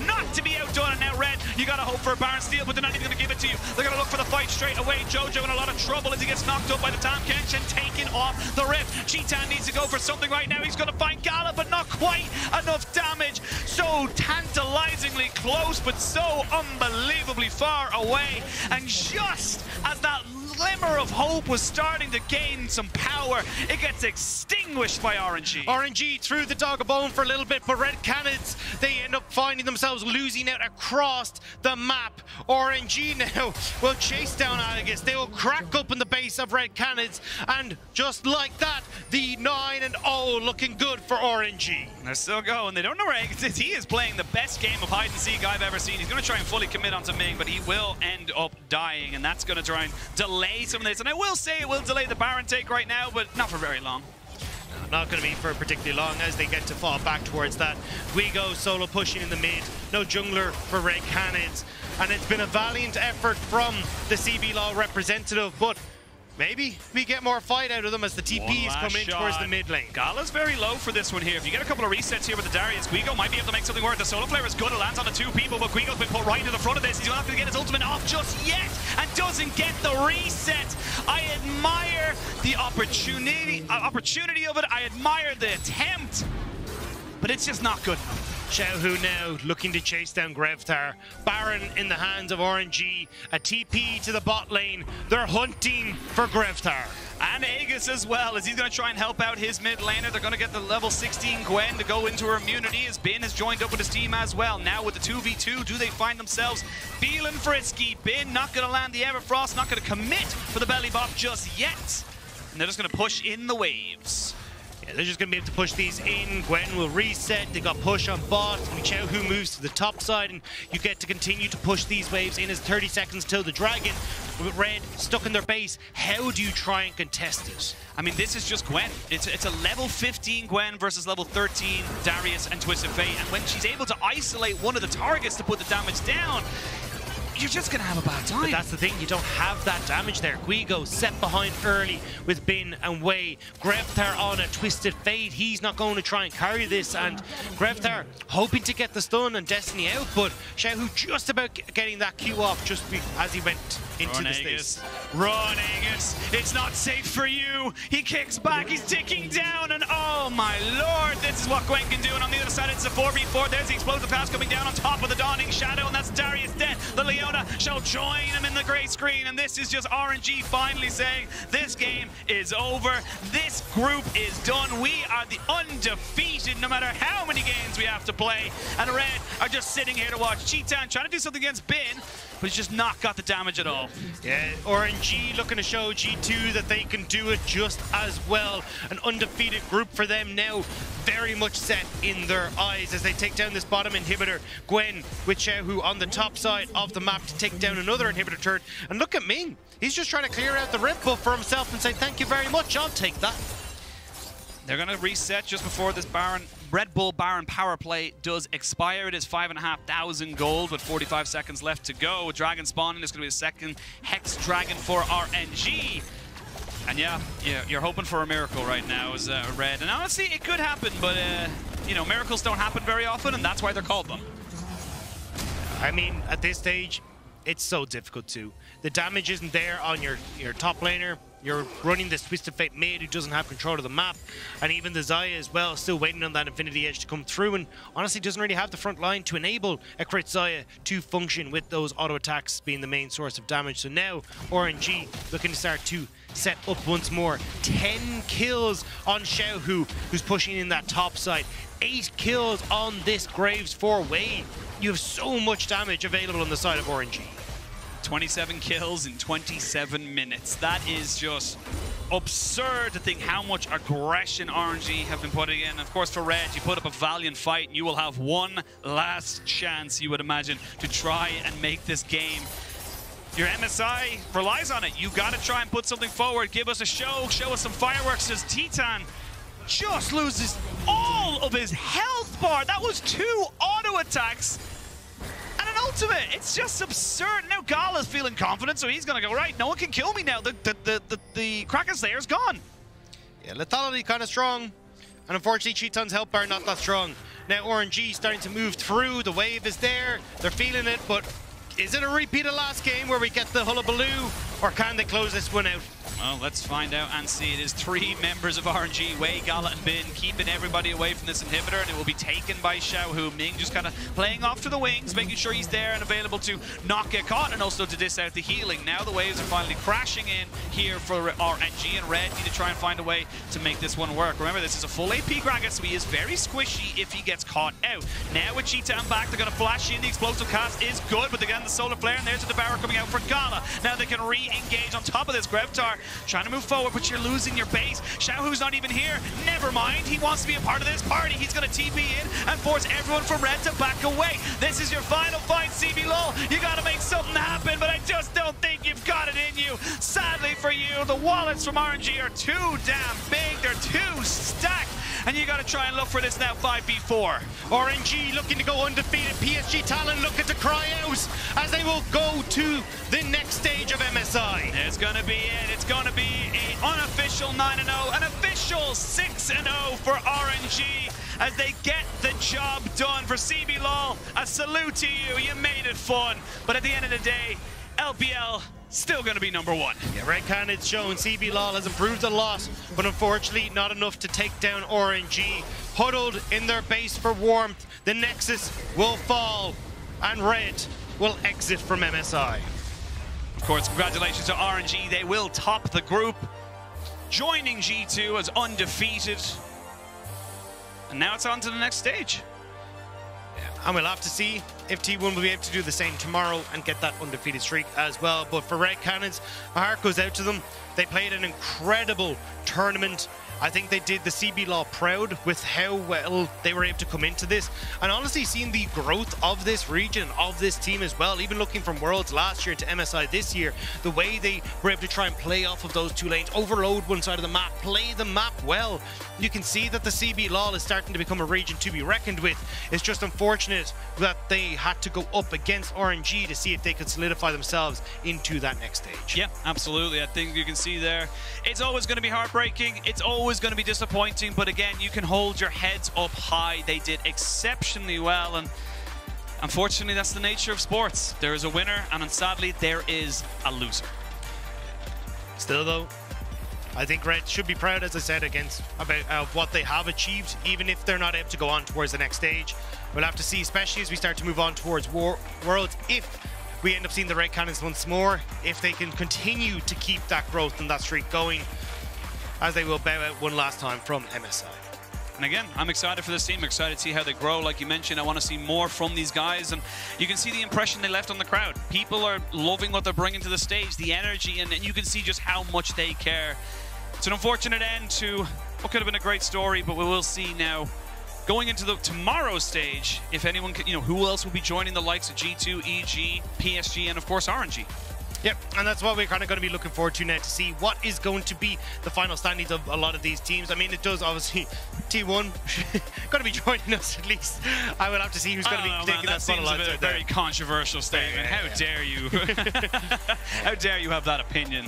not to be outdone. And now Red, you got to hope for a Baron steal, but they're not even going to give it to you. They're going to look for the fight straight away. Jojo in a lot of trouble as he gets knocked up by the Tam Kench and taken off the Rift. Cheetan needs to go for something right now. He's going to find Gala, but not quite enough damage. So tantalizingly close, but so unbelievably far away. And just as that glimmer of hope was starting to gain some power, it gets extinguished by RNG. RNG threw the dog a bone for a little bit, but Red Cannons, they end up finding themselves losing out across the map. RNG now will chase down Aegis. They will crack up in the base of Red Cannons, and just like that, the 9-0 looking good for RNG. They're still going. They don't know where Aegis is. He is playing the best game of hide and seek I've ever seen. He's going to try and fully commit onto Ming, but he will end up dying, and that's going to try and delay some of this. And I will say it will delay the Baron take right now, but not for very long. Not going to be for particularly long as they get to fall back towards that. Guigo solo pushing in the mid. No jungler for Red Cannons. And it's been a valiant effort from the CB Law representative, but maybe we get more fight out of them as the TPs come in towards the mid lane. Gala's very low for this one here. If you get a couple of resets here with the Darius, Guigo might be able to make something work. The solo player is good. It lands on the 2 people, but Guigo's been put right into the front of this. He's not going to get his ultimate off just yet and doesn't get the reset. I admire the opportunity of it. I admire the attempt. but it's just not good enough. Xiaohu now looking to chase down Grevtar. Baron in the hands of RNG. A TP to the bot lane. They're hunting for Grevtar. And Aegis as well, as he's going to try and help out his mid laner. They're going to get the level 16 Gwen to go into her immunity, as Bin has joined up with his team as well. Now with the 2v2, do they find themselves feeling frisky? Bin not going to land the Everfrost, not going to commit for the belly bop just yet. And they're just going to push in the waves. Yeah, they're just going to be able to push these in. Gwen will reset. They got push on bot. Xiaohu moves to the top side, and you get to continue to push these waves in as 30 seconds till the dragon. With Red stuck in their base, how do you try and contest it? I mean, this is just Gwen. It's a level 15 Gwen versus level 13 Darius and Twisted Fate. And when she's able to isolate one of the targets to put the damage down, you're just going to have a bad time. But that's the thing, you don't have that damage there. Guigo set behind early with Bin and Wei. Grevtar on a Twisted Fate. He's not going to try and carry this, and Grevtar hoping to get the stun and Destiny out, but Xiaohu just about getting that Q off just as he went into the space. Run, Aegis. It's not safe for you. He kicks back. He's ticking down, and oh my lord, this is what Gwen can do. And on the other side, it's a 4v4. There's the explosive pass coming down on top of the Dawning Shadow, and that's Darius dead. The Leona shall join him in the grey screen, and this is just RNG finally saying this game is over. This group is done. We are the undefeated no matter how many games we have to play. And Red are just sitting here to watch. Cheetan trying to do something against Bin, but he's just not got the damage at all. Yeah, RNG looking to show G2 that they can do it just as well. An undefeated group for them now, very much set in their eyes as they take down this bottom inhibitor. Gwen with Xiaohu on the top side of the map to take down another inhibitor turret. And look at Ming. He's just trying to clear out the red buff for himself and say, thank you very much, I'll take that. They're going to reset just before this Red Bull Baron power play does expire. It is 5,500 gold with 45 seconds left to go. With Dragon spawning, it's going to be the second Hex Dragon for RNG. And yeah, you're hoping for a miracle right now as Red. And honestly, it could happen, but you know, miracles don't happen very often, and that's why they're called them. I mean, at this stage, it's so difficult to. The damage isn't there on your top laner. You're running this Twisted Fate mid who doesn't have control of the map, and even the Xayah as well, still waiting on that Infinity Edge to come through, and honestly doesn't really have the front line to enable a crit Xayah to function with those auto attacks being the main source of damage. So now RNG looking to start to set up once more. 10 kills on Xiaohu, who's pushing in that top side. 8 kills on this Graves for Wei. You have so much damage available on the side of RNG. 27 kills in 27 minutes. That is just absurd to think how much aggression RNG have been putting in. Of course, for Red, you put up a valiant fight, and you will have one last chance, you would imagine, to try and make this game. Your MSI relies on it. You got to try and put something forward. Give us a show us some fireworks as Titan just loses all of his health bar. That was 2 auto attacks. And an ultimate. It's just absurd. Now Gala's feeling confident, so he's going to go, right, no one can kill me now. The Kraken Slayer's gone. Yeah, lethality kind of strong. And unfortunately, Cheaton's health bar not that strong. Now RNG starting to move through. The wave is there. They're feeling it, but is it a repeat of last game where we get the hullabaloo, or can they close this one out? Well, let's find out and see. It is 3 members of RNG, Wei, Gala, and Bin, keeping everybody away from this inhibitor, and it will be taken by Xiaohu. Ming just kind of playing off to the wings, making sure he's there and available to not get caught, and also to diss out the healing. Now the waves are finally crashing in here for RNG, and Red need to try and find a way to make this one work. Remember, this is a full AP Gragas, so he is very squishy if he gets caught out. Now with Cheetah back, they're going to flash in. The explosive cast is good, but they're getting the solar flare, and there's the Devourer coming out for Gala. Now they can re-engage on top of this. Grevtar trying to move forward, but you're losing your base. Xiaohu's not even here. Never mind. He wants to be a part of this party. He's going to TP in and force everyone from Red to back away. This is your final fight, CBLOL. You got to make something happen, but I just don't think you've got it in you. Sadly for you, the wallets from RNG are too damn big. They're too stacked. And you got to try and look for this now 5v4. RNG looking to go undefeated. PSG Talon looking to cry out as they will go to the next stage of MSI. It's going to be it. It's going to be an unofficial 9-0, an official 6-0 for RNG as they get the job done. For CBLOL, a salute to you. You made it fun. But at the end of the day, LPL still going to be number one. Yeah, Red Cannon's shown CB Lol has improved a lot, but unfortunately not enough to take down RNG. Huddled in their base for warmth, the Nexus will fall, and Red will exit from MSI. Of course, congratulations to RNG. They will top the group, joining G2 as undefeated. And now it's on to the next stage. And we'll have to see if T1 will be able to do the same tomorrow and get that undefeated streak as well. But for Red Cannons, my heart goes out to them. They played an incredible tournament. I think they did the CB Law proud with how well they were able to come into this. And honestly, seeing the growth of this region, of this team as well, even looking from Worlds last year to MSI this year, the way they were able to try and play off of those two lanes, overload one side of the map, play the map well. You can see that the CB Law is starting to become a region to be reckoned with. It's just unfortunate that they had to go up against RNG to see if they could solidify themselves into that next stage. Yeah, absolutely. I think you can see there, it's always going to be heartbreaking. It's always going to be disappointing, but again, you can hold your heads up high. They did exceptionally well, and unfortunately, that's the nature of sports. There is a winner, and sadly, there is a loser. Still, though, I think Red should be proud, as I said, about what they have achieved, even if they're not able to go on towards the next stage. We'll have to see, especially as we start to move on towards Worlds, if we end up seeing the Red Cannons once more, if they can continue to keep that growth and that streak going, as they will bow out one last time from MSI. And again, I'm excited for this team. I'm excited to see how they grow. Like you mentioned, I want to see more from these guys. And you can see the impression they left on the crowd. People are loving what they're bringing to the stage, the energy, and you can see just how much they care. It's an unfortunate end to what could have been a great story, but we will see now. Going into the tomorrow's stage, if anyone can, who else will be joining the likes of G2, EG, PSG, and of course RNG. Yep, and that's what we're kind of going to be looking forward to now, to see what is going to be the final standings of a lot of these teams. I mean, it does obviously, T1 going to be joining us at least. I will have to see who's going to be taking that spot. That seems a very controversial statement. How dare you? How dare you have that opinion?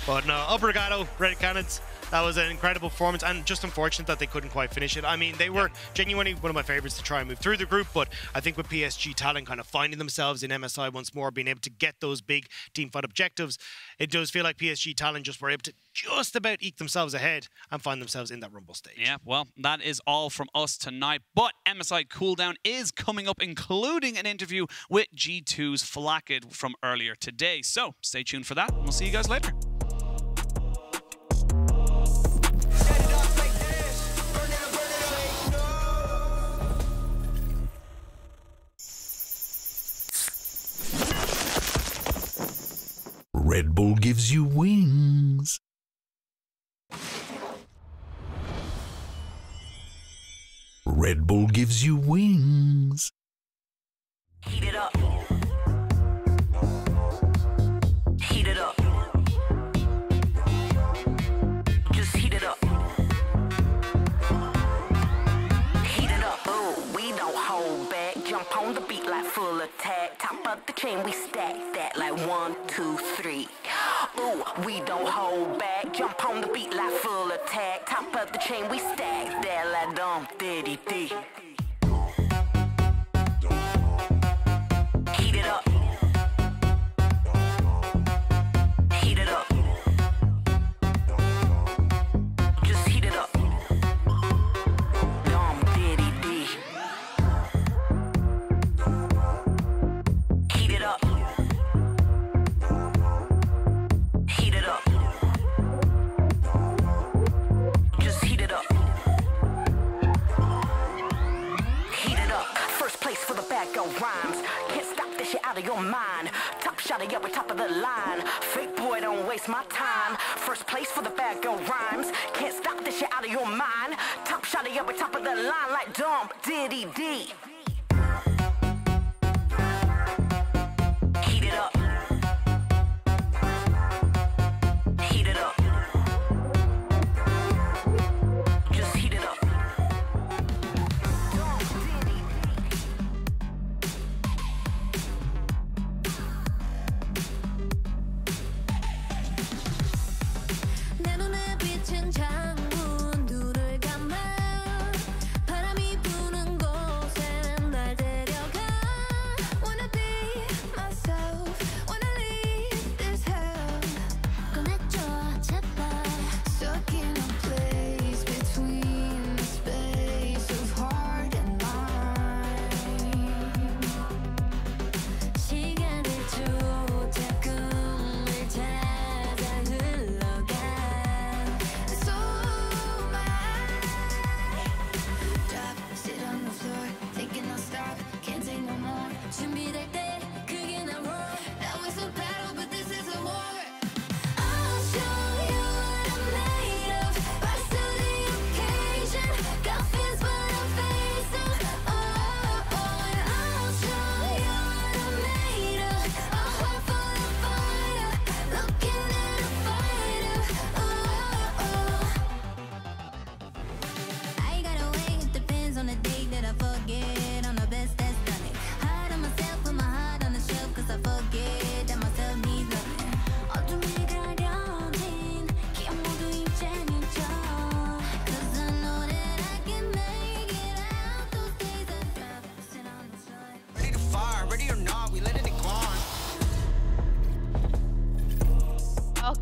But no, obrigado, Red Cannons. That was an incredible performance, and just unfortunate that they couldn't quite finish it. I mean, they were genuinely one of my favorites to try and move through the group, but I think with PSG Talent kind of finding themselves in MSI once more, being able to get those big team fight objectives, it does feel like PSG Talent just were able to just about eke themselves ahead and find themselves in that Rumble stage. Yeah, well, that is all from us tonight, but MSI Cooldown is coming up, including an interview with G2's Flackid from earlier today. So stay tuned for that, and we'll see you guys later. Red Bull gives you wings. Red Bull gives you wings. Heat it up. Heat it up. Just heat it up. Heat it up. Oh, we don't hold back. Jump on the beat like full attack. Top of the chain, we stack that like 1, 2, 3. Ooh, we don't hold back. Jump on the beat like full attack. Top of the chain, we stack that like dum diddy dee. Heat it up. Heat it up. Just heat it up. Dum diddy dee. Heat it up. Heat it up. Just heat it up. Heat it up. First place for the bag of rhymes. Can't stop this shit out of your mind. Top shot of, yeah, we top of the line. Fake boy, don't waste my time. First place for the bag of rhymes. Can't stop this shit out of your mind. Top shot of, yeah, we top of the line like Dum Diddy D. Heat it up. Heat it up. Just heat it up. 내 눈에 비친 창문 눈을 감아 바람이 부는 곳에는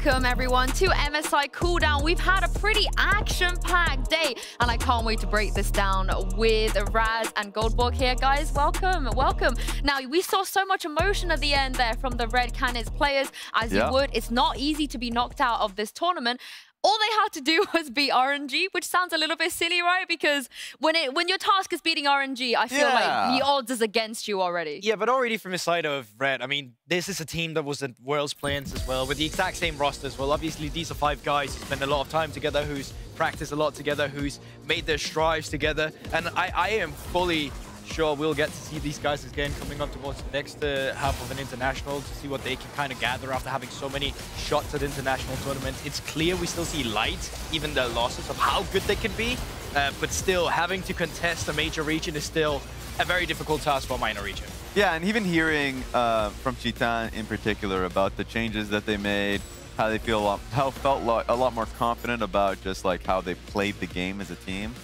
welcome everyone to MSI Cooldown. We've had a pretty action-packed day, and I can't wait to break this down with Raz and Goldborg here. Guys, welcome, welcome. Now, we saw so much emotion at the end there from the Red Canids players, as you would. It's not easy to be knocked out of this tournament. All they had to do was beat RNG, which sounds a little bit silly, right? Because when your task is beating RNG, I feel like the odds is against you already. Yeah, but already from the side of Red, I mean, this is a team that was at Worlds Play-ins as well, with the exact same roster as well. Obviously, these are 5 guys who spend a lot of time together, who's practiced a lot together, who's made their strives together. And I am fully sure we'll get to see these guys again coming up towards the next half of an international to see what they can kind of gather after having so many shots at international tournaments. It's clear we still see light, even the losses of how good they can be, but still having to contest a major region is still a very difficult task for a minor region. Yeah, and even hearing from Chitan in particular about the changes that they made, how they feel, felt a lot more confident about just like how they played the game as a team.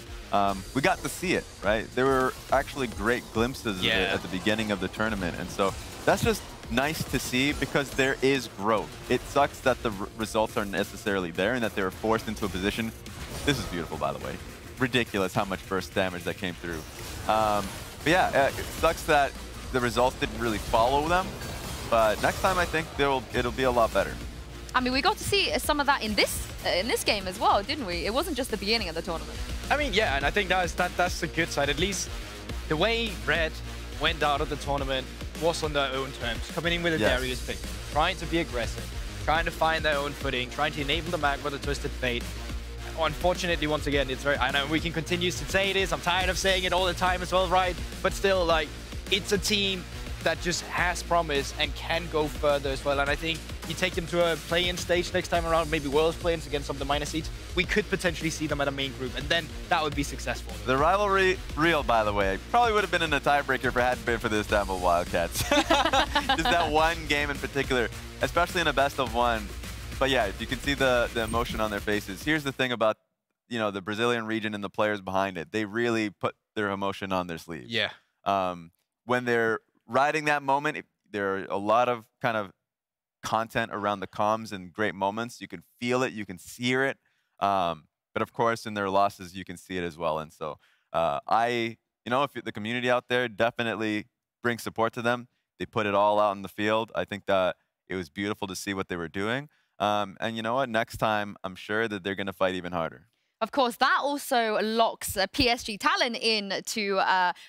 We got to see it, right? There were actually great glimpses of it at the beginning of the tournament. And so that's just nice to see because there is growth. It sucks that the results aren't necessarily there and that they were forced into a position. This is beautiful, by the way. Ridiculous how much burst damage that came through. But yeah, it sucks that the results didn't really follow them. But next time, I think it'll be a lot better. I mean, we got to see some of that in this game as well, didn't we? It wasn't just the beginning of the tournament. I mean, yeah, and I think that's the good side. At least the way Red went out of the tournament was on their own terms, coming in with a Darius pick, trying to be aggressive, trying to find their own footing, trying to enable the map with a Twisted Fate. Unfortunately, once again, it's very... I know we can continue to say this. I'm tired of saying it all the time as well, right? But still, like, it's a team that just has promise and can go further as well. And I think you take them to a play-in stage next time around, maybe Worlds play-ins against some of the minor seeds, we could potentially see them at a main group, and then that would be successful. The rivalry real, by the way, probably would have been in a tiebreaker if it hadn't been for the Istanbul Wildcats. Just that one game in particular, especially in a best-of-1. But yeah, you can see the emotion on their faces. Here's the thing about, you know, the Brazilian region and the players behind it. They really put their emotion on their sleeve. Yeah. When they're riding that moment, there are a lot of kind of content around the comms and great moments. You can feel it, you can hear it. But of course, in their losses, you can see it as well. And so you know, if the community out there definitely brings support to them, they put it all out in the field. I think that it was beautiful to see what they were doing. And you know what? Next time, I'm sure that they're going to fight even harder. Of course, that also locks PSG Talon in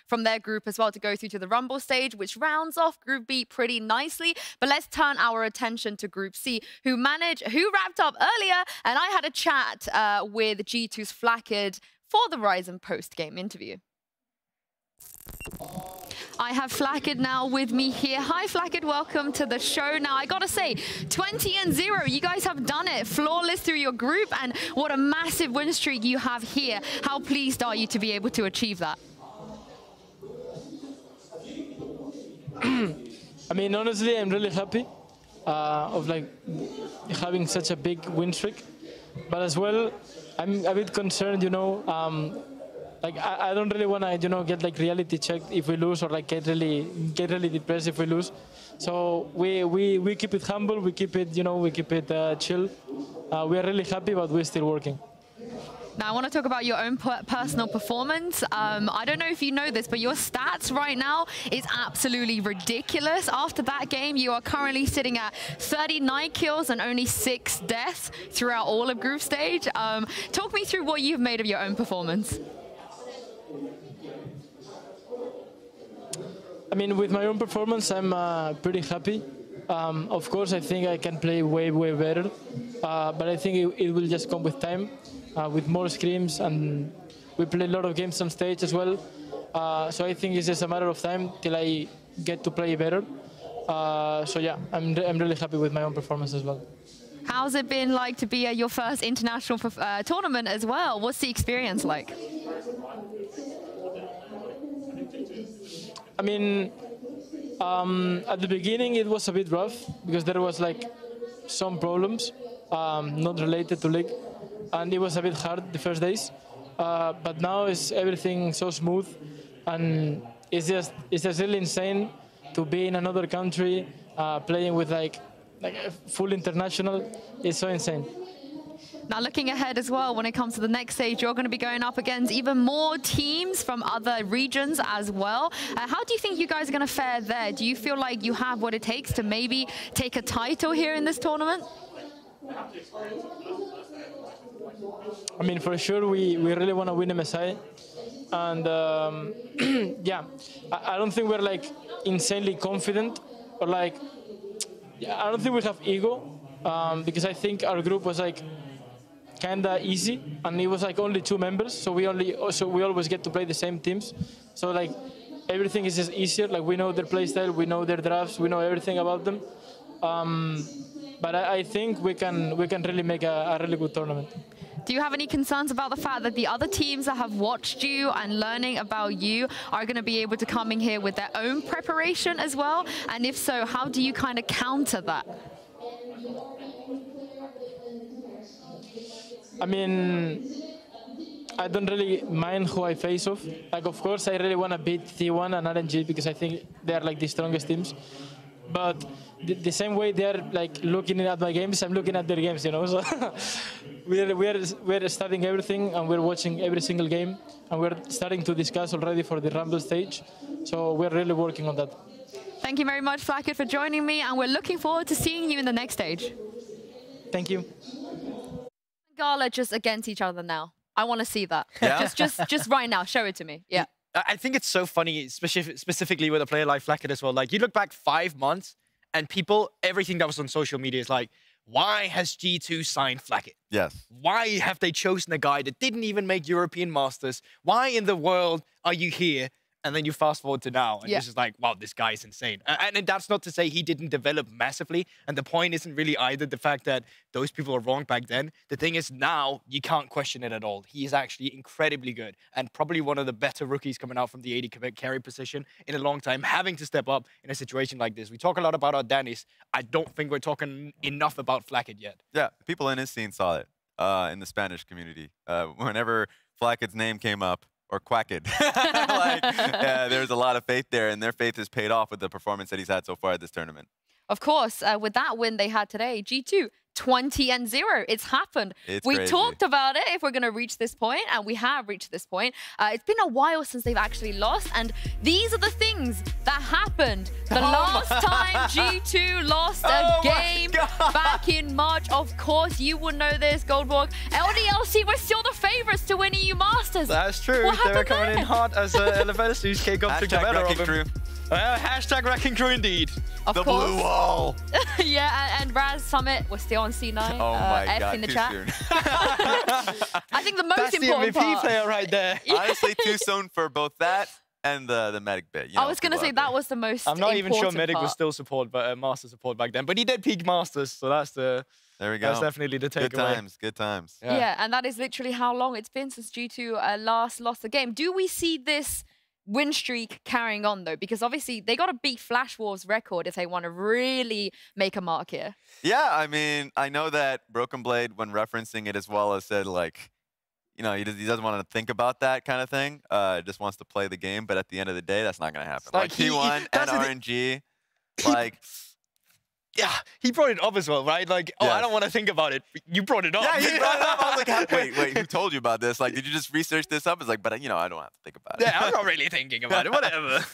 from their group as well to go through to the Rumble stage, which rounds off Group B pretty nicely. But let's turn our attention to Group C, who wrapped up earlier. And I had a chat with G2's Flackid for the Ryzen post-game interview. I have Flackid now with me here. Hi, Flackid. Welcome to the show. Now, I gotta say, 20-0. You guys have done it. Flawless through your group, and what a massive win streak you have here. How pleased are you to be able to achieve that? I mean, honestly, I'm really happy of like having such a big win streak. But as well, I'm a bit concerned, you know, like I don't really want to, you know, get like reality checked if we lose, or like get really depressed if we lose. So we keep it humble, we keep it, you know, we keep it chill. We are really happy, but we're still working. Now, I want to talk about your own personal performance. I don't know if you know this, but your stats right now is absolutely ridiculous. After that game, you are currently sitting at 39 kills and only 6 deaths throughout all of group stage. Talk me through what you've made of your own performance. I mean, with my own performance, I'm pretty happy. Of course, I think I can play way better, but I think it will just come with time, with more scrims, and we play a lot of games on stage as well. So I think it's just a matter of time till I get to play better. So yeah, I'm really happy with my own performance as well. How's it been like to be at your first international tournament as well? What's the experience like? I mean, at the beginning it was a bit rough because there was like some problems not related to league, and it was a bit hard the first days. But now is everything so smooth, and it's just really insane to be in another country playing with like like full international. It's so insane. Now, looking ahead as well, when it comes to the next stage, you're going to be going up against even more teams from other regions as well. How do you think you guys are going to fare there? Do you feel like you have what it takes to maybe take a title here in this tournament? I mean, for sure, we really want to win MSI. And yeah, I don't think we're like insanely confident or like, I don't think we have ego because I think our group was like kinda easy, and it was like only 2 members, so we always get to play the same teams. So like everything is just easier. Like we know their playstyle, we know their drafts, we know everything about them. But I think we can really make a really good tournament. Do you have any concerns about the fact that the other teams that have watched you and learning about you are going to be able to come in here with their own preparation as well? And if so, how do you kind of counter that? I mean, I don't really mind who I face off. Like, of course, I really want to beat T1 and RNG because I think they are like the strongest teams. But the same way they are like looking at my games, I'm looking at their games, you know. So we're studying everything and we're watching every single game, and we're starting to discuss already for the Rumble stage. So we're really working on that. Thank you very much, Flacket, for joining me, and we're looking forward to seeing you in the next stage. Thank you. Gala just against each other now. I want to see that. Yeah? Just right now. Show it to me. Yeah. I think it's so funny, specifically with a player like Flacket as well. Like, you look back 5 months, and everything that was on social media is like, why has G2 signed Flacket? Yes. Why have they chosen a guy that didn't even make European Masters? Why in the world are you here? And then you fast forward to now, and it's just like, wow, this guy is insane. And that's not to say he didn't develop massively. And the point isn't really either the fact that those people were wrong back then. The thing is, now you can't question it at all. He is actually incredibly good, and probably one of the better rookies coming out from the AD carry position in a long time, having to step up in a situation like this. We talk a lot about our Danis. I don't think we're talking enough about Flacket yet. Yeah, people in his scene saw it in the Spanish community. Whenever Flacket's name came up, or Quacked. There's a lot of faith there, and their faith is paid off with the performance that he's had so far at this tournament. Of course, with that win they had today, G2 20-0. It's happened. We talked about it if we're going to reach this point, and we have reached this point. It's been a while since they've actually lost, and these are the things that happened. The last time G2 lost a game back in March. Of course, you would know this, Goldborg. LDLC were still the favorites to win EU Masters. That's true. They were coming in hot as Elevatus kick up to Gavetta. Hashtag Wrecking Crew indeed. Of course. Blue wall. Yeah, and Raz Summit was still on C9. Oh my F God, in the too chat. soon. I think the most That's important the MVP part. player right there. Honestly, too soon for both that and the medic bit. You know, I was going to say that was the most I'm not even sure Medic part. was still support, but Master support back then. But he did peak Masters, so that's the... There we go. That's definitely the takeaway. Good times, good times. Yeah, and that is literally how long it's been since G2 last lost the game. Do we see this win streak carrying on, though? Because obviously they got to beat Flash Wolves' record if they want to really make a mark here. Yeah, I mean, I know that Broken Blade, when referencing it as well, has said, like, you know, he doesn't want to think about that kind of thing. Just wants to play the game. But at the end of the day, that's not going to happen. Like T1 and RNG, like... Yeah, he brought it up as well, right? Like, oh, I don't want to think about it. You brought it up. Yeah, he brought it up. I was like, wait, who told you about this? Like, did you just research this up? It's like, but, you know, I don't have to think about it. Yeah, I'm not really thinking about it. Whatever.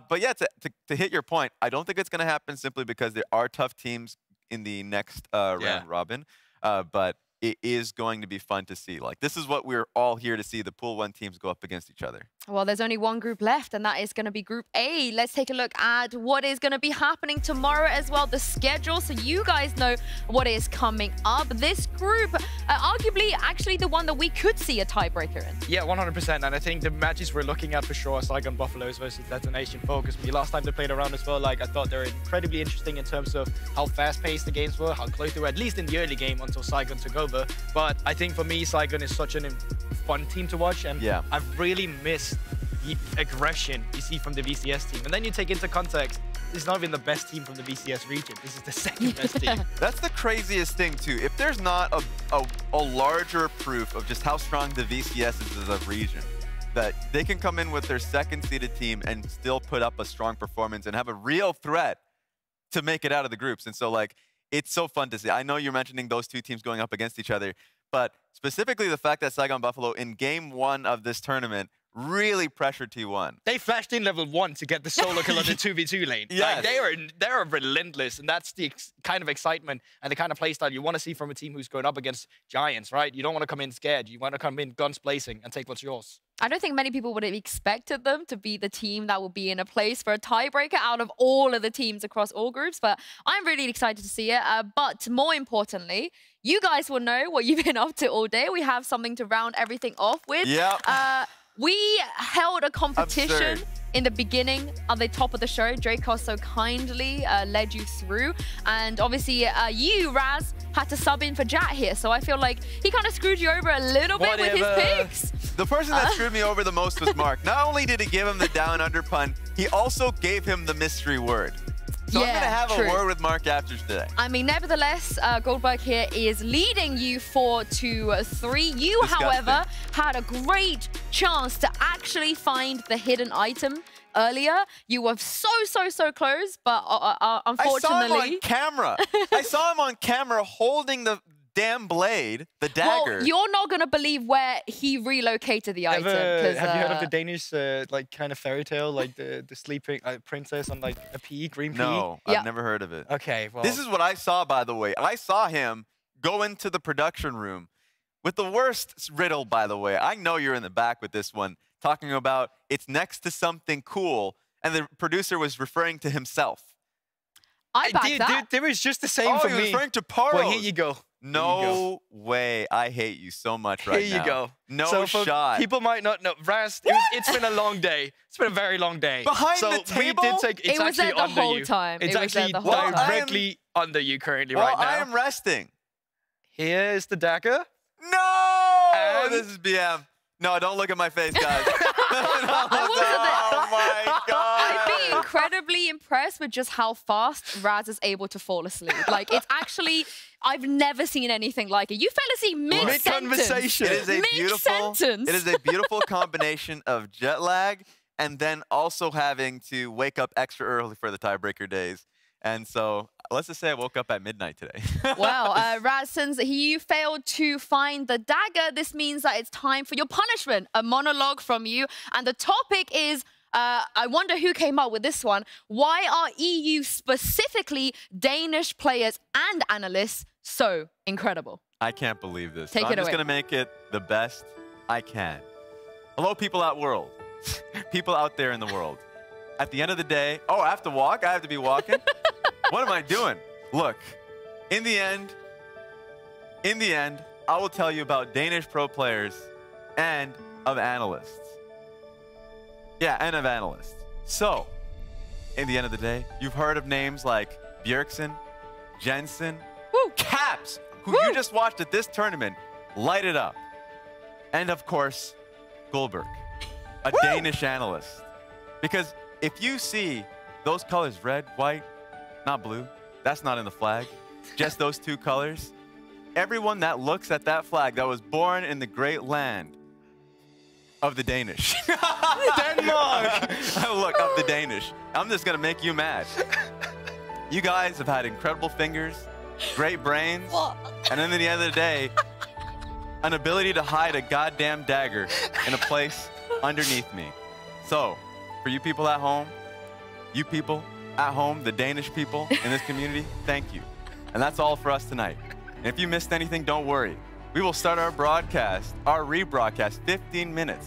But yeah, to hit your point, I don't think it's going to happen simply because there are tough teams in the next round robin. But it is going to be fun to see. Like, this is what we're all here to see, the Pool 1 teams go up against each other. Well, there's only one group left, and that is going to be Group A. Let's take a look at what is going to be happening tomorrow as well, the schedule, so you guys know what is coming up. This group, arguably, actually the one that we could see a tiebreaker in. Yeah, 100%. And I think the matches we're looking at for sure are Saigon Buffaloes versus Detonation Focus. Last time they played around as well, like, I thought they were incredibly interesting in terms of how fast-paced the games were, how close they were, at least in the early game until Saigon took over. But I think for me, Saigon is such a fun team to watch, and I've really missed the aggression you see from the VCS team. And then you take into context, this is not even the best team from the VCS region. This is the second best team. That's the craziest thing, too. If there's not a larger proof of just how strong the VCS is as a region, that they can come in with their second-seeded team and still put up a strong performance and have a real threat to make it out of the groups. And so, like, it's so fun to see. I know you're mentioning those two teams going up against each other, but specifically the fact that Saigon Buffalo in game 1 of this tournament really pressured T1. They flashed in level 1 to get the solo kill on the 2v2 lane. Yes. Like, they're relentless, and that's the kind of excitement and the kind of playstyle you want to see from a team who's going up against giants, right? You don't want to come in scared. You want to come in guns blazing and take what's yours. I don't think many people would have expected them to be the team that will be in a place for a tiebreaker out of all of the teams across all groups, but I'm really excited to see it. But more importantly, you guys will know what you've been up to all day. We have something to round everything off with. Yeah. We held a competition Absurd. in the beginning, at the top of the show. Dracos so kindly led you through. And obviously, you, Raz, had to sub in for Jat here. So I feel like he kind of screwed you over a little bit with his picks. The person that screwed me over the most was Mark. Not only did he give him the down under pun, he also gave him the mystery word. So I'm going to have a word with Mark after today. I mean, nevertheless, Goldberg here is leading you 4-3. You, however, had a great chance to actually find the hidden item earlier. You were so close, but unfortunately... I saw him on camera. I saw him on camera holding the damn blade, the dagger. Well, you're not going to believe where he relocated the item. Have you heard of the Danish like kind of fairy tale, like the sleeping princess on like a pea, green pea? No, I've never heard of it. Okay, well. This is what I saw, by the way. I saw him go into the production room with the worst riddle, by the way. I know you're in the back with this one, talking about it's next to something cool, and the producer was referring to himself. I back that. There was just the same for me. Oh, he was referring to Paros. Well, here you go. No way. I hate you so much right now. Here you go. No so shot. People might not know. Raz, it's been a long day. It's been a very long day. Behind so the table? We did take, it's it was actually there the under whole you. time. It's it was actually there the whole time. directly under you currently right now. I am resting. Here is the dagger. No! And this is BM. No, don't look at my face, guys. Oh my God. I've been incredibly impressed with just how fast Raz is able to fall asleep. Like, it's actually, I've never seen anything like it. You fell asleep mid-sentence. Mid-conversation. It is a beautiful combination of jet lag and then also having to wake up extra early for the tiebreaker days. And so let's just say I woke up at midnight today. Well, Raz, since you failed to find the dagger, this means that it's time for your punishment, a monologue from you. And the topic is, I wonder who came up with this one. Why are EU, specifically Danish players and analysts, so incredible? I can't believe this. Take so it I'm just away. going to make it the best I can. Hello, people out world. People out there in the world. At the end of the day, oh, I have to walk? I have to be walking? What am I doing? Look, in the end, I will tell you about Danish pro players and of analysts. Yeah, and of analysts. So, in the end of the day, you've heard of names like Bjergsen, Jensen, Caps, who you just watched at this tournament light it up. And of course, Goldberg, a Danish analyst. Because if you see those colors, red, white, not blue, that's not in the flag, just those two colors, everyone that looks at that flag that was born in the great land of the Danish. Denmark! Look, of the Danish. I'm just going to make you mad. You guys have had incredible fingers, great brains, and then at the end of the day, an ability to hide a goddamn dagger in a place underneath me. So, for you people at home, the Danish people in this community, thank you. And that's all for us tonight. And if you missed anything, don't worry. We will start our broadcast, our rebroadcast, 15 minutes.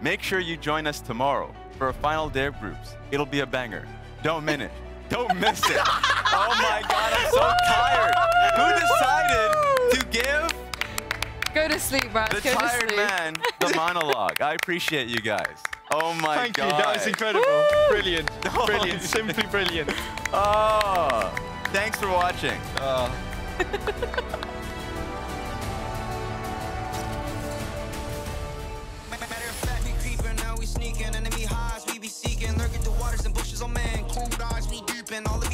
Make sure you join us tomorrow for a final day of groups. It'll be a banger. Don't miss it. Don't miss it. Oh my God, I'm so tired. Who decided to give Go to sleep, Raz. the Go to tired sleep. man the monologue? I appreciate you guys. Oh my Thank God. you. That was incredible. Brilliant. Brilliant. Simply brilliant. Oh, thanks for watching. Enemy highs, we be seeking, lurking the waters and bushes, oh man, cold eyes, we deep in all the